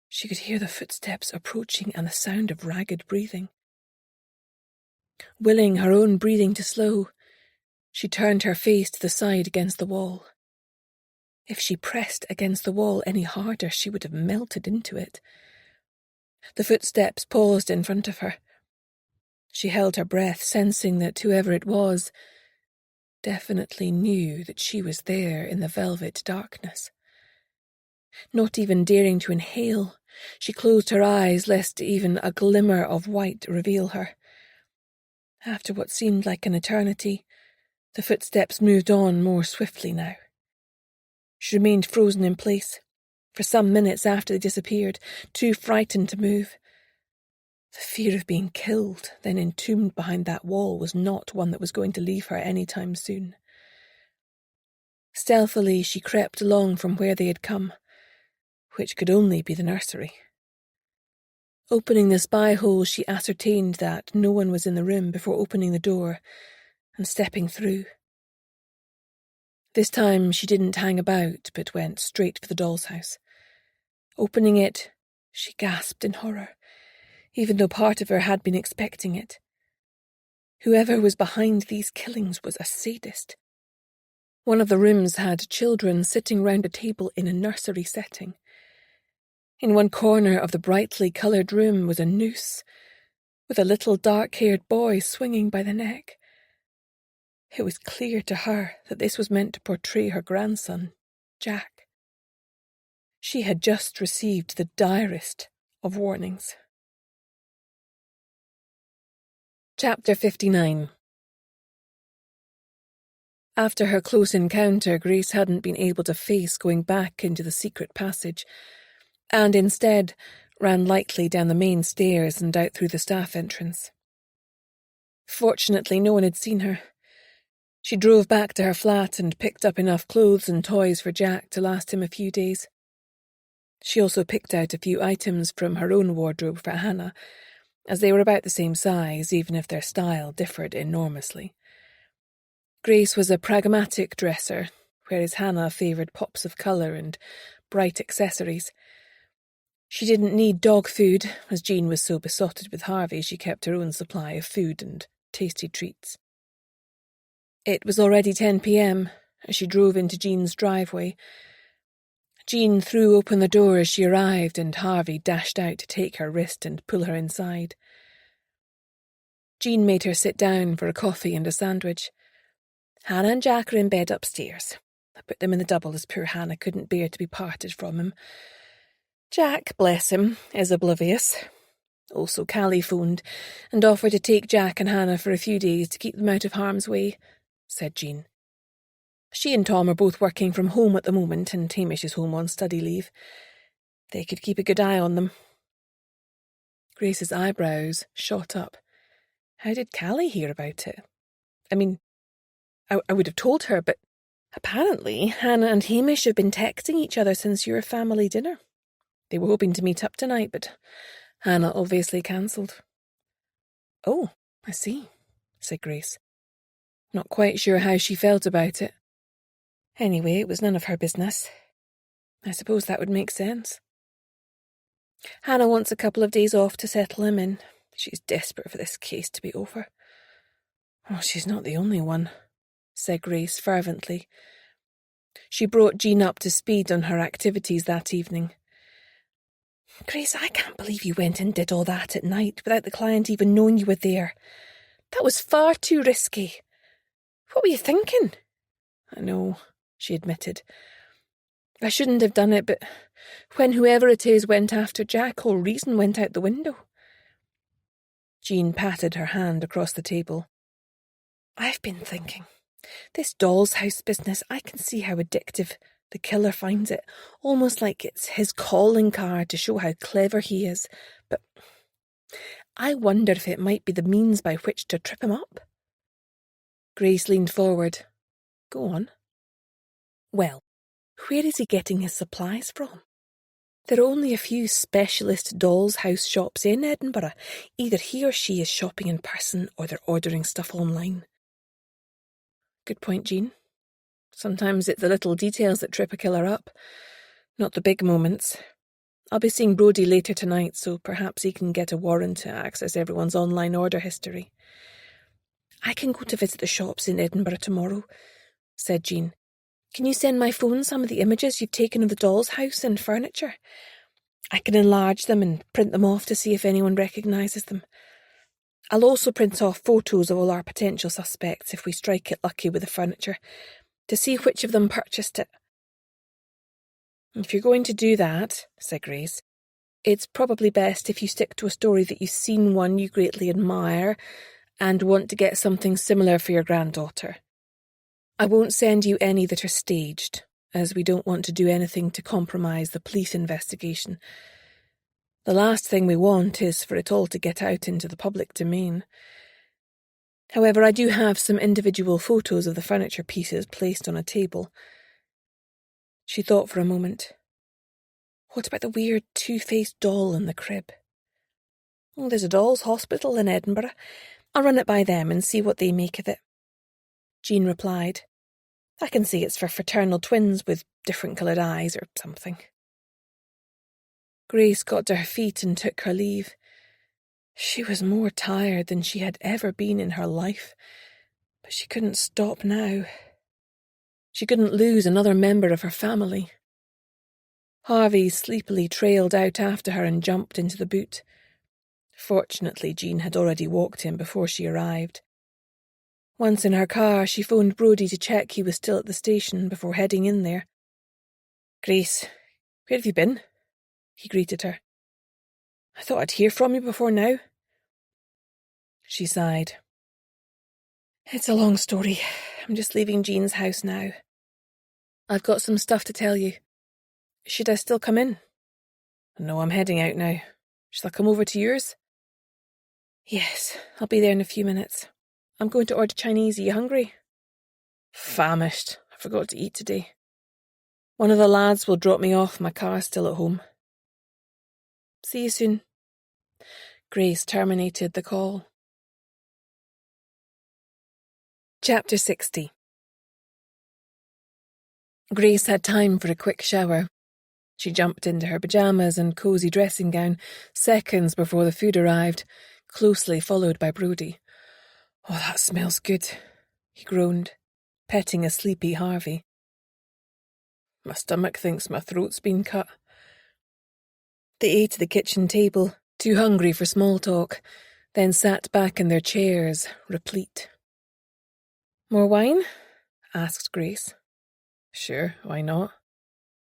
She could hear the footsteps approaching and the sound of ragged breathing. Willing her own breathing to slow, she turned her face to the side against the wall. If she pressed against the wall any harder, she would have melted into it. The footsteps paused in front of her. She held her breath, sensing that whoever it was definitely knew that she was there in the velvet darkness. Not even daring to inhale, she closed her eyes lest even a glimmer of white reveal her. After what seemed like an eternity, the footsteps moved on more swiftly now. She remained frozen in place for some minutes after they disappeared, too frightened to move. The fear of being killed, then entombed behind that wall, was not one that was going to leave her any time soon. Stealthily, she crept along from where they had come, which could only be the nursery. Opening the spy hole, she ascertained that no one was in the room before opening the door and stepping through. This time she didn't hang about, but went straight for the doll's house. Opening it, she gasped in horror, even though part of her had been expecting it. Whoever was behind these killings was a sadist. One of the rooms had children sitting round a table in a nursery setting. In one corner of the brightly coloured room was a noose, with a little dark-haired boy swinging by the neck. It was clear to her that this was meant to portray her grandson, Jack. She had just received the direst of warnings. Chapter 59. After her close encounter, Grace hadn't been able to face going back into the secret passage, and instead ran lightly down the main stairs and out through the staff entrance. Fortunately, no one had seen her. She drove back to her flat and picked up enough clothes and toys for Jack to last him a few days. She also picked out a few items from her own wardrobe for Hannah, as they were about the same size, even if their style differed enormously. Grace was a pragmatic dresser, whereas Hannah favoured pops of colour and bright accessories. She didn't need dog food, as Jean was so besotted with Harvey she kept her own supply of food and tasty treats. It was already 10 p.m. as she drove into Jean's driveway. Jean threw open the door as she arrived, and Harvey dashed out to take her wrist and pull her inside. Jean made her sit down for a coffee and a sandwich. Hannah and Jack are in bed upstairs. I put them in the double as poor Hannah couldn't bear to be parted from him. Jack, bless him, is oblivious. Also, Callie phoned and offered to take Jack and Hannah for a few days to keep them out of harm's way, said Jean. She and Tom are both working from home at the moment, and Hamish is home on study leave. They could keep a good eye on them. Grace's eyebrows shot up. How did Callie hear about it? I mean, I would have told her, but apparently Hannah and Hamish have been texting each other since your family dinner. They were hoping to meet up tonight, but Hannah obviously cancelled. Oh, I see, said Grace. Not quite sure how she felt about it. Anyway, it was none of her business. I suppose that would make sense. Hannah wants a couple of days off to settle him in. She's desperate for this case to be over. Oh, she's not the only one, said Grace fervently. She brought Jean up to speed on her activities that evening. Grace, I can't believe you went and did all that at night without the client even knowing you were there. That was far too risky. What were you thinking? I know, she admitted. I shouldn't have done it, but when whoever it is went after Jack, all reason went out the window. Jean patted her hand across the table. I've been thinking. This doll's house business, I can see how addictive the killer finds it, almost like it's his calling card to show how clever he is. But I wonder if it might be the means by which to trip him up. Grace leaned forward. Go on. Well, where is he getting his supplies from? There are only a few specialist doll's house shops in Edinburgh. Either he or she is shopping in person or they're ordering stuff online. Good point, Jean. Sometimes it's the little details that trip a killer up, not the big moments. I'll be seeing Brodie later tonight, so perhaps he can get a warrant to access everyone's online order history. I can go to visit the shops in Edinburgh tomorrow, said Jean. Can you send my phone some of the images you've taken of the doll's house and furniture? I can enlarge them and print them off to see if anyone recognises them. I'll also print off photos of all our potential suspects if we strike it lucky with the furniture, to see which of them purchased it. If you're going to do that, said Grace, it's probably best if you stick to a story that you've seen one you greatly admire and want to get something similar for your granddaughter. I won't send you any that are staged, as we don't want to do anything to compromise the police investigation. The last thing we want is for it all to get out into the public domain. However, I do have some individual photos of the furniture pieces placed on a table. She thought for a moment. What about the weird two-faced doll in the crib? Oh, there's a doll's hospital in Edinburgh. I'll run it by them and see what they make of it. Jean replied. I can see it's for fraternal twins with different coloured eyes or something. Grace got to her feet and took her leave. She was more tired than she had ever been in her life, but she couldn't stop now. She couldn't lose another member of her family. Harvey sleepily trailed out after her and jumped into the boot. Fortunately, Jean had already walked him before she arrived. Once in her car, she phoned Brodie to check he was still at the station before heading in there. Grace, where have you been? He greeted her. I thought I'd hear from you before now. She sighed. It's a long story. I'm just leaving Jean's house now. I've got some stuff to tell you. Should I still come in? No, I'm heading out now. Shall I come over to yours? Yes, I'll be there in a few minutes. I'm going to order Chinese. Are you hungry? Famished. I forgot to eat today. One of the lads will drop me off. My car's still at home. See you soon. Grace terminated the call. Chapter 60. Grace had time for a quick shower. She jumped into her pyjamas and cosy dressing gown seconds before the food arrived, closely followed by Brodie. "Oh, that smells good," he groaned, petting a sleepy Harvey. "My stomach thinks my throat's been cut." They ate at the kitchen table, too hungry for small talk, then sat back in their chairs, replete. "More wine?" asked Grace. "Sure, why not?"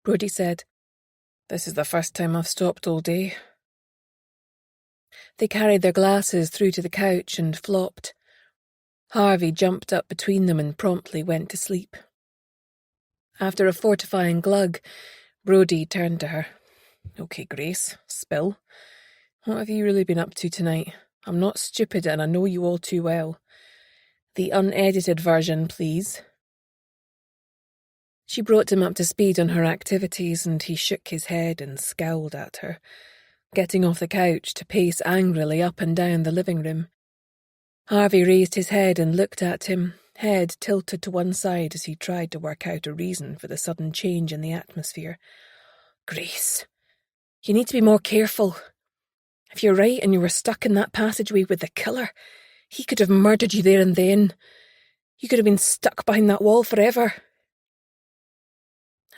Brodie said. "This is the first time I've stopped all day." They carried their glasses through to the couch and flopped. Harvey jumped up between them and promptly went to sleep. After a fortifying glug, Brodie turned to her. "Okay, Grace, spill. What have you really been up to tonight? I'm not stupid and I know you all too well. The unedited version, please." She brought him up to speed on her activities, and he shook his head and scowled at her, getting off the couch to pace angrily up and down the living room. Harvey raised his head and looked at him, head tilted to one side as he tried to work out a reason for the sudden change in the atmosphere. "Grace, you need to be more careful. If you're right and you were stuck in that passageway with the killer, he could have murdered you there and then. You could have been stuck behind that wall forever."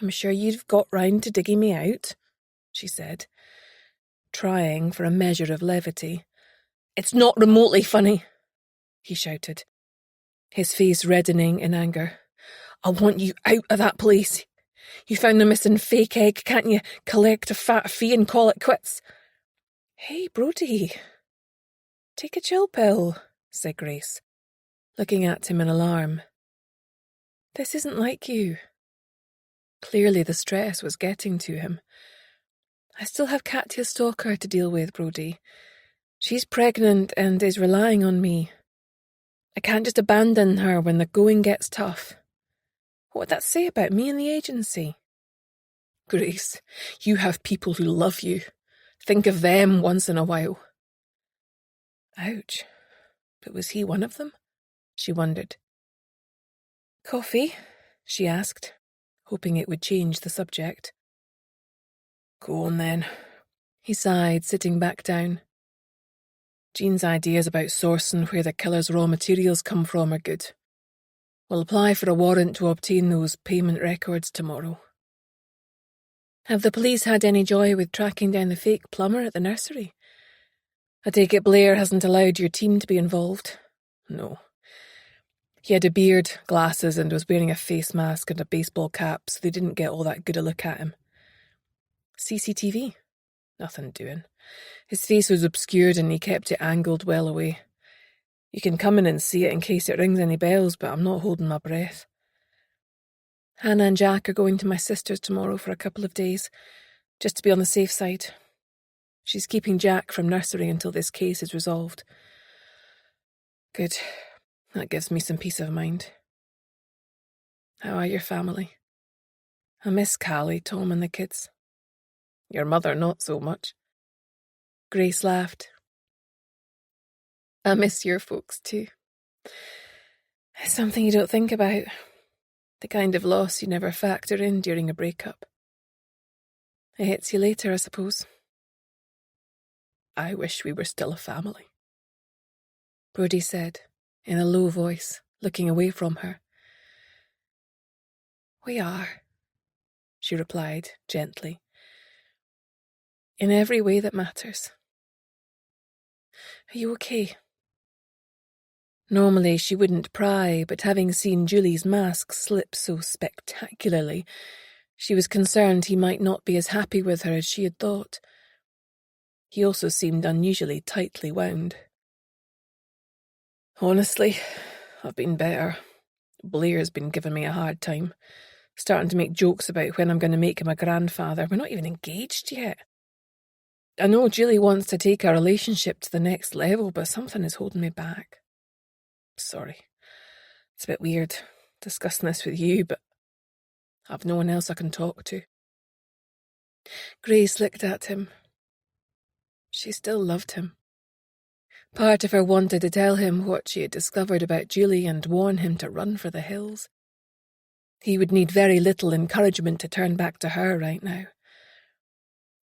"I'm sure you've got round to digging me out," she said, trying for a measure of levity. "It's not remotely funny," he shouted, his face reddening in anger. "I want you out of that place. You found the missing fake egg, can't you? Collect a fat fee and call it quits." "Hey, Brodie, take a chill pill," said Grace, looking at him in alarm. "This isn't like you." Clearly the stress was getting to him. "I still have Katya Stalker to deal with, Brodie. She's pregnant and is relying on me. I can't just abandon her when the going gets tough. What would that say about me and the agency?" "Grace, you have people who love you. Think of them once in a while." Ouch. But was he one of them? She wondered. "Coffee?" she asked, hoping it would change the subject. "Go on then," he sighed, sitting back down. "Jean's ideas about sourcing where the killer's raw materials come from are good. We'll apply for a warrant to obtain those payment records tomorrow." "Have the police had any joy with tracking down the fake plumber at the nursery? I take it Blair hasn't allowed your team to be involved?" "No. He had a beard, glasses, and was wearing a face mask and a baseball cap, so they didn't get all that good a look at him." "CCTV? Nothing doing. His face was obscured and he kept it angled well away. You can come in and see it in case it rings any bells, but I'm not holding my breath. Hannah and Jack are going to my sister's tomorrow for a couple of days, just to be on the safe side. She's keeping Jack from nursery until this case is resolved." "Good. That gives me some peace of mind. How are your family?" "I miss Callie, Tom, and the kids." "Your mother not so much." Grace laughed. "I miss your folks too. It's something you don't think about. The kind of loss you never factor in during a breakup. It hits you later, I suppose." "I wish we were still a family," Brodie said, in a low voice, looking away from her. "We are," she replied gently. "In every way that matters. Are you okay?" Normally she wouldn't pry, but having seen Julie's mask slip so spectacularly, she was concerned he might not be as happy with her as she had thought. He also seemed unusually tightly wound. "Honestly, I've been better. Blair's been giving me a hard time, starting to make jokes about when I'm going to make him a grandfather. We're not even engaged yet. I know Julie wants to take our relationship to the next level, but something is holding me back. Sorry. It's a bit weird. discussing this with you, but I've no one else I can talk to. Grace looked at him. She still loved him. Part of her wanted to tell him what she had discovered about Julie and warn him to run for the hills. He would need very little encouragement to turn back to her right now.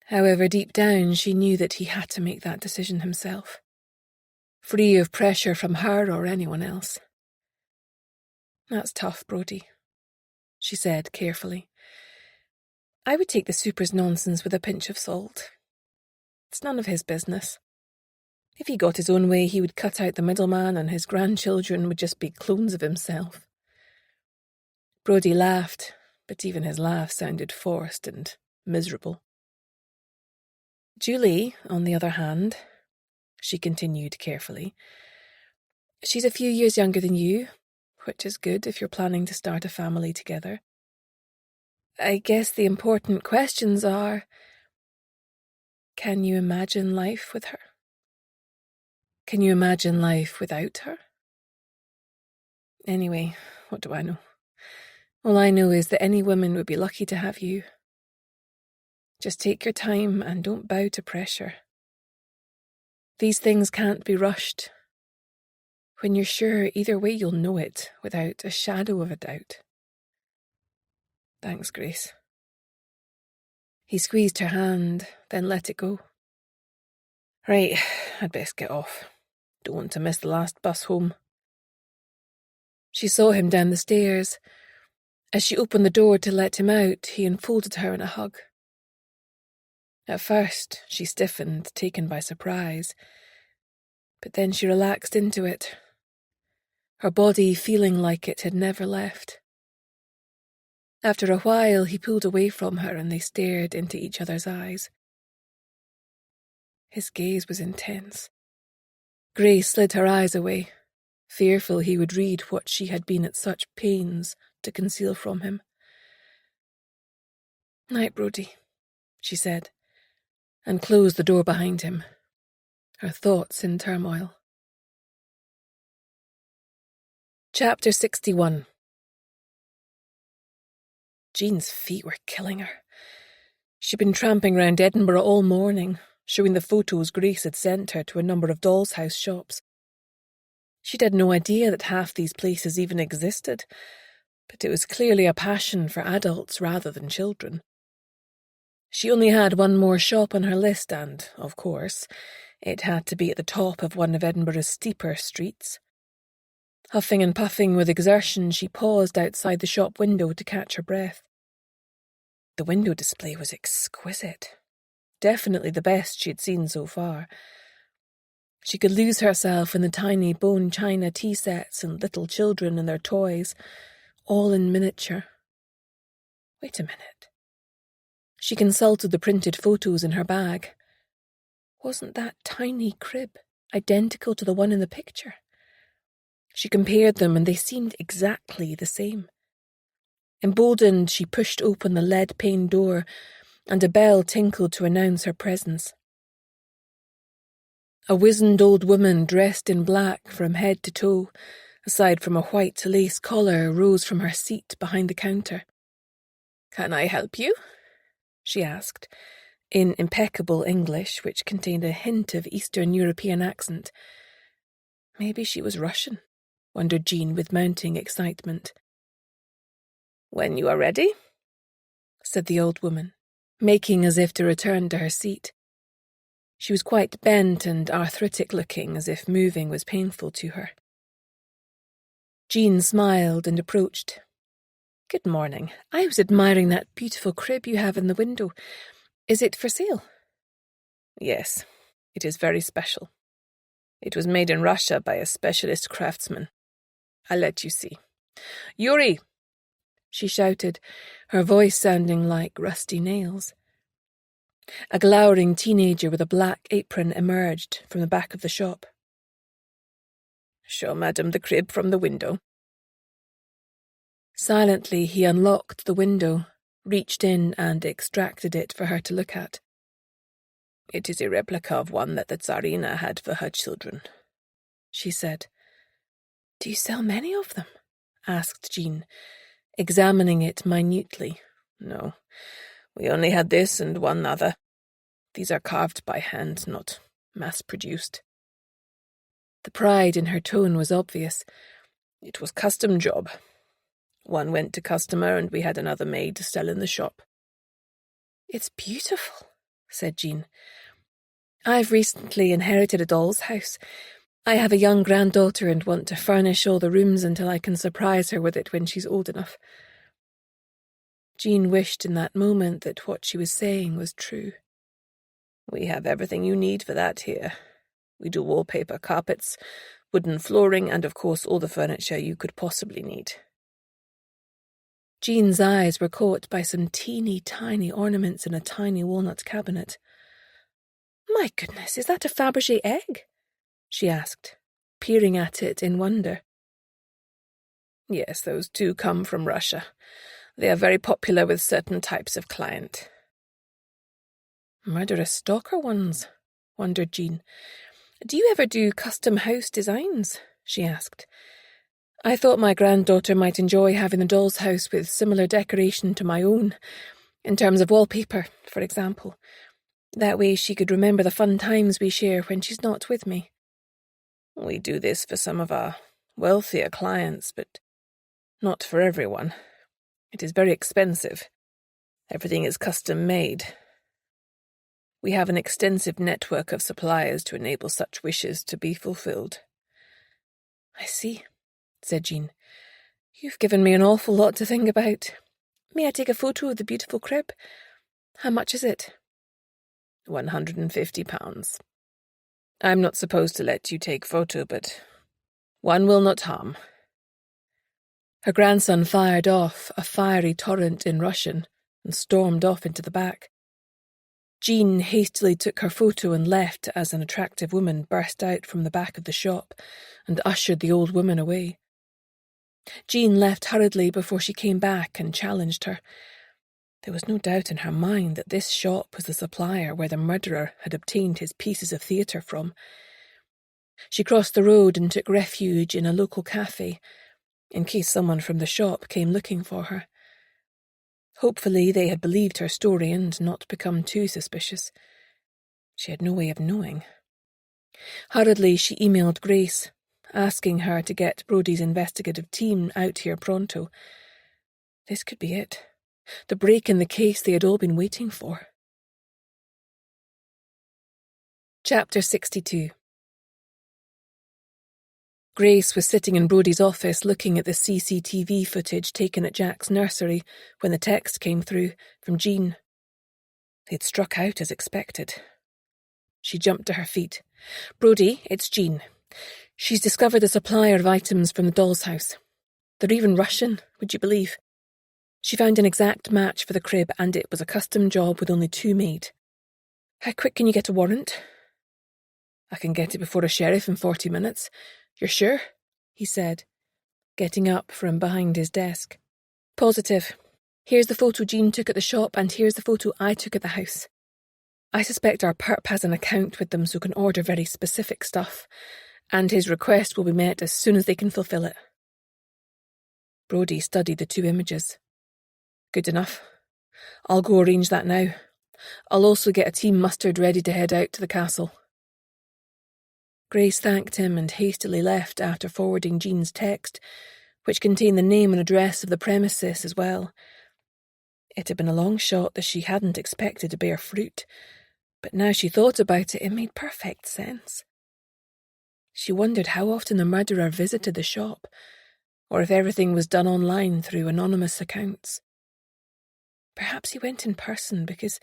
However, deep down she knew that he had to make that decision himself, free of pressure from her or anyone else. "That's tough, Brodie," she said carefully. "I would take the super's nonsense with a pinch of salt. It's none of his business. If he got his own way, he would cut out the middleman and his grandchildren would just be clones of himself." Brodie laughed, but even his laugh sounded forced and miserable. "Julie, on the other hand," she continued carefully, "she's a few years younger than you, which is good if you're planning to start a family together. I guess the important questions are, can you imagine life with her? Can you imagine life without her? Anyway, what do I know? All I know is that any woman would be lucky to have you. Just take your time and don't bow to pressure. These things can't be rushed. When you're sure, either way you'll know it without a shadow of a doubt." "Thanks, Grace." He squeezed her hand, then let it go. "Right, I'd best get off. Don't want to miss the last bus home." She saw him down the stairs. As she opened the door to let him out, he enfolded her in a hug. At first, she stiffened, taken by surprise, but then she relaxed into it, her body feeling like it had never left. After a while, he pulled away from her and they stared into each other's eyes. His gaze was intense. Grace slid her eyes away, fearful he would read what she had been at such pains to conceal from him. "Night, Brodie," she said, and closed the door behind him, her thoughts in turmoil. Chapter 61. Jean's feet were killing her. She'd been tramping round Edinburgh all morning, showing the photos Grace had sent her to a number of doll's house shops. She'd had no idea that half these places even existed, but it was clearly a passion for adults rather than children. She only had one more shop on her list and, of course, it had to be at the top of one of Edinburgh's steeper streets. Huffing and puffing with exertion, she paused outside the shop window to catch her breath. The window display was exquisite, definitely the best she had seen so far. She could lose herself in the tiny bone china tea sets and little children and their toys, all in miniature. Wait a minute. She consulted the printed photos in her bag. Wasn't that tiny crib identical to the one in the picture? She compared them and they seemed exactly the same. Emboldened, she pushed open the lead-paned door and a bell tinkled to announce her presence. A wizened old woman dressed in black from head to toe, aside from a white lace collar, rose from her seat behind the counter. "Can I help you?" she asked, in impeccable English which contained a hint of Eastern European accent. Maybe she was Russian, wondered Jean with mounting excitement. "When you are ready," said the old woman, making as if to return to her seat. She was quite bent and arthritic-looking, as if moving was painful to her. Jean smiled and approached. "Good morning. I was admiring that beautiful crib you have in the window. Is it for sale?" "Yes, it is very special. It was made in Russia by a specialist craftsman. I'll let you see. Yuri!" she shouted, her voice sounding like rusty nails. A glowering teenager with a black apron emerged from the back of the shop. "Show madam the crib from the window." Silently, he unlocked the window, reached in and extracted it for her to look at. "It is a replica of one that the Tsarina had for her children," she said. "Do you sell many of them?" asked Jean, examining it minutely. No, we only had this and one other. These are carved by hand, not mass-produced. The pride in her tone was obvious. It was custom job. One went to customer and we had another made to sell in the shop. It's beautiful, said Jean. I've recently inherited a doll's house. I have a young granddaughter and want to furnish all the rooms until I can surprise her with it when she's old enough. Jean wished in that moment that what she was saying was true. We have everything you need for that here. We do wallpaper, carpets, wooden flooring, and of course all the furniture you could possibly need. Jean's eyes were caught by some teeny tiny ornaments in a tiny walnut cabinet. My goodness, is that a Fabergé egg? She asked, peering at it in wonder. Yes, those do come from Russia. They are very popular with certain types of client. Murderous stalker ones, wondered Jean. Do you ever do custom house designs? She asked. I thought my granddaughter might enjoy having a doll's house with similar decoration to my own, in terms of wallpaper, for example. That way she could remember the fun times we share when she's not with me. We do this for some of our wealthier clients, but not for everyone. It is very expensive. Everything is custom made. We have an extensive network of suppliers to enable such wishes to be fulfilled. I see, said Jean. You've given me an awful lot to think about. May I take a photo of the beautiful crib? How much is it? £150. I'm not supposed to let you take photo, but one will not harm. Her grandson fired off a fiery torrent in Russian and stormed off into the back. Jean hastily took her photo and left as an attractive woman burst out from the back of the shop and ushered the old woman away. Jean left hurriedly before she came back and challenged her. There was no doubt in her mind that this shop was the supplier where the murderer had obtained his pieces of theatre from. She crossed the road and took refuge in a local cafe, in case someone from the shop came looking for her. Hopefully they had believed her story and not become too suspicious. She had no way of knowing. Hurriedly she emailed Grace, asking her to get Brodie's investigative team out here pronto. This could be it. The break in the case they had all been waiting for. Chapter 62. Grace was sitting in Brodie's office looking at the CCTV footage taken at Jack's nursery when the text came through from Jean. They'd struck out as expected. She jumped to her feet. Brodie, it's Jean. She's discovered the supplier of items from the doll's house. They're even Russian, would you believe? She found an exact match for the crib and it was a custom job with only 2 made. How quick can you get a warrant? I can get it before a sheriff in 40 minutes. You're sure? He said, getting up from behind his desk. Positive. Here's the photo Jean took at the shop and here's the photo I took at the house. I suspect our perp has an account with them so can order very specific stuff, and his request will be met as soon as they can fulfill it. Brodie studied the 2 images. Good enough. I'll go arrange that now. I'll also get a team mustered ready to head out to the castle. Grace thanked him and hastily left after forwarding Jean's text, which contained the name and address of the premises as well. It had been a long shot that she hadn't expected to bear fruit, but now she thought about it, it made perfect sense. She wondered how often the murderer visited the shop, or if everything was done online through anonymous accounts. Perhaps he went in person because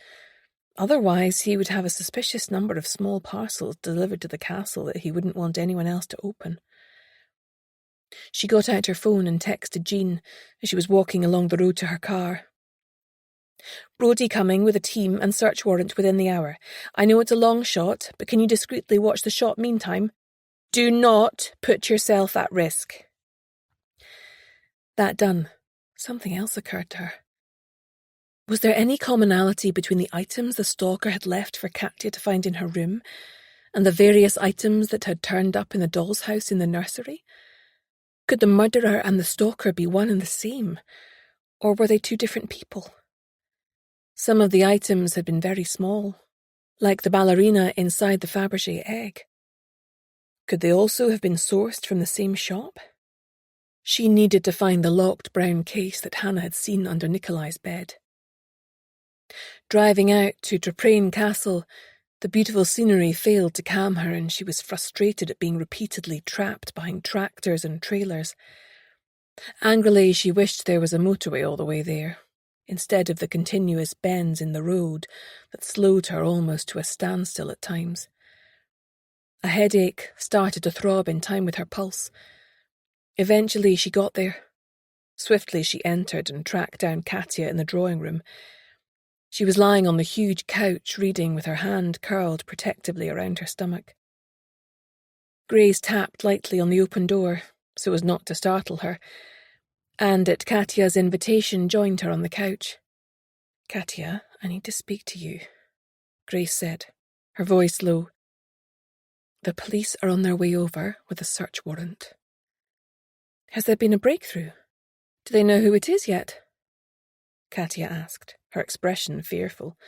otherwise he would have a suspicious number of small parcels delivered to the castle that he wouldn't want anyone else to open. She got out her phone and texted Jean as she was walking along the road to her car. Brodie coming with a team and search warrant within the hour. I know it's a long shot, but can you discreetly watch the shop meantime? Do not put yourself at risk. That done, something else occurred to her. Was there any commonality between the items the stalker had left for Katya to find in her room and the various items that had turned up in the doll's house in the nursery? Could the murderer and the stalker be one and the same? Or were they two different people? Some of the items had been very small, like the ballerina inside the Fabergé egg. Could they also have been sourced from the same shop? She needed to find the locked brown case that Hannah had seen under Nikolai's bed. Driving out to Traprain Castle, the beautiful scenery failed to calm her, and she was frustrated at being repeatedly trapped behind tractors and trailers. Angrily, she wished there was a motorway all the way there, instead of the continuous bends in the road that slowed her almost to a standstill at times. A headache started to throb in time with her pulse. Eventually she got there. Swiftly she entered and tracked down Katya in the drawing room. She was lying on the huge couch reading with her hand curled protectively around her stomach. Grace tapped lightly on the open door, so as not to startle her, and at Katya's invitation joined her on the couch. "Katya, I need to speak to you," Grace said, her voice low. "The police are on their way over with a search warrant." "Has there been a breakthrough? Do they know who it is yet?" Katya asked, her expression fearful.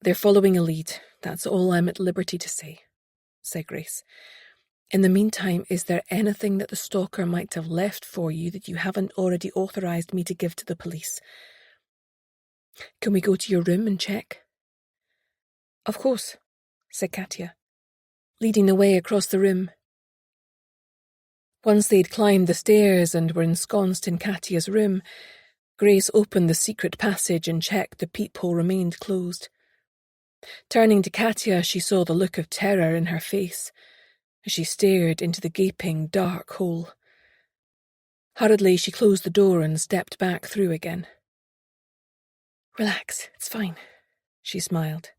"They're following a lead, that's all I'm at liberty to say," said Grace. "In the meantime, is there anything that the stalker might have left for you that you haven't already authorized me to give to the police? Can we go to your room and check?" "Of course," said Katya, leading the way across the room. Once they'd climbed the stairs and were ensconced in Katya's room, Grace opened the secret passage and checked the peephole remained closed. Turning to Katya, she saw the look of terror in her face as she stared into the gaping, dark hole. Hurriedly, she closed the door and stepped back through again. "Relax, it's fine," she smiled.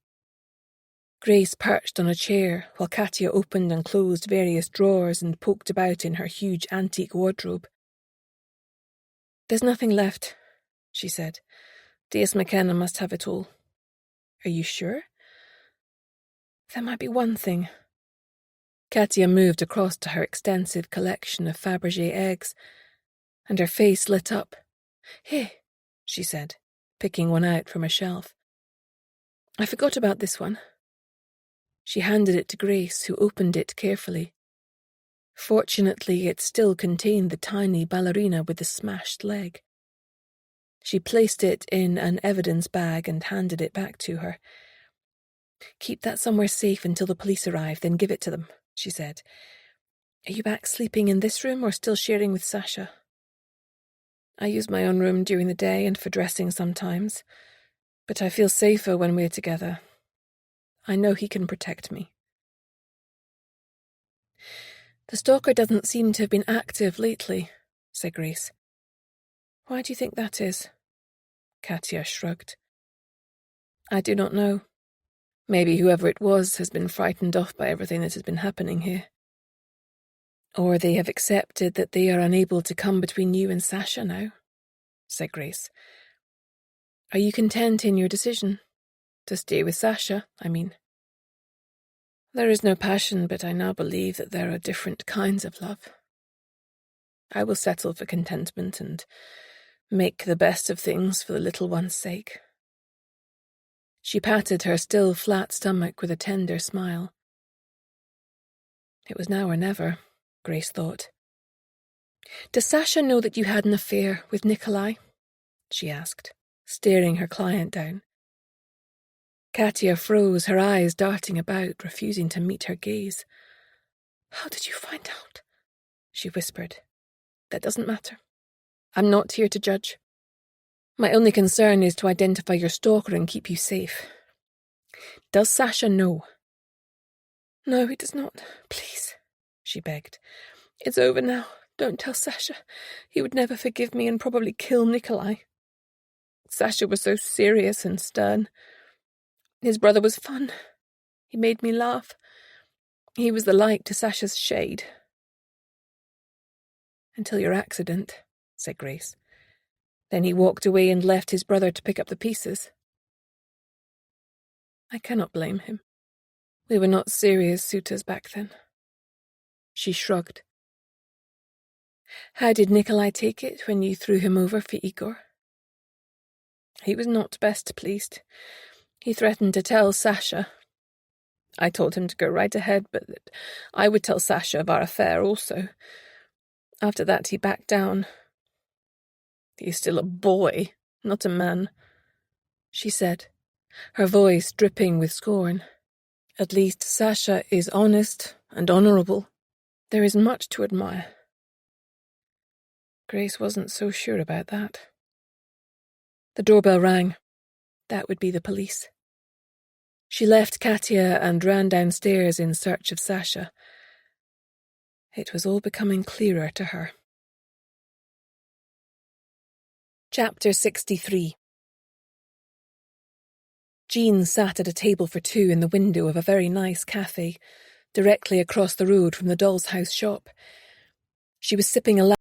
Grace perched on a chair while Katya opened and closed various drawers and poked about in her huge antique wardrobe. "There's nothing left," she said. "Grace McKenna must have it all." "Are you sure?" "There might be one thing." Katya moved across to her extensive collection of Fabergé eggs, and her face lit up. "Hey," she said, picking one out from a shelf. "I forgot about this one." She handed it to Grace, who opened it carefully. Fortunately, it still contained the tiny ballerina with the smashed leg. She placed it in an evidence bag and handed it back to her. "Keep that somewhere safe until the police arrive, then give it to them," she said. "Are you back sleeping in this room or still sharing with Sasha?" "I use my own room during the day and for dressing sometimes, but I feel safer when we're together. I know he can protect me." "The stalker doesn't seem to have been active lately," said Grace. "Why do you think that is?" Katya shrugged. "I do not know. Maybe whoever it was has been frightened off by everything that has been happening here. Or they have accepted that they are unable to come between you and Sasha now," said Grace. "Are you content in your decision? To stay with Sasha, I mean." "There is no passion, but I now believe that there are different kinds of love. I will settle for contentment and make the best of things for the little one's sake." She patted her still flat stomach with a tender smile. It was now or never, Grace thought. "Does Sasha know that you had an affair with Nikolai?" she asked, staring her client down. Katya froze, her eyes darting about, refusing to meet her gaze. "How did you find out?" she whispered. "That doesn't matter. I'm not here to judge. My only concern is to identify your stalker and keep you safe. Does Sasha know?" "No, he does not. Please," she begged. "It's over now. Don't tell Sasha. He would never forgive me and probably kill Nikolai. Sasha was so serious and stern. His brother was fun. He made me laugh. He was the light to Sasha's shade." "Until your accident," said Grace. "Then he walked away and left his brother to pick up the pieces." "I cannot blame him. We were not serious suitors back then." She shrugged. How did Nikolai take it when you threw him over for Igor? He was not best pleased. He threatened to tell Sasha. I told him to go right ahead, but that I would tell Sasha of our affair also. After that he backed down. He is still a boy, not a man, she said, her voice dripping with scorn. At least Sasha is honest and honourable. There is much to admire. Grace wasn't so sure about that. The doorbell rang. That would be the police. She left Katya and ran downstairs in search of Sasha. It was all becoming clearer to her. Chapter 63. Jean sat at a table for two in the window of a very nice cafe, directly across the road from the doll's house shop. She was sipping a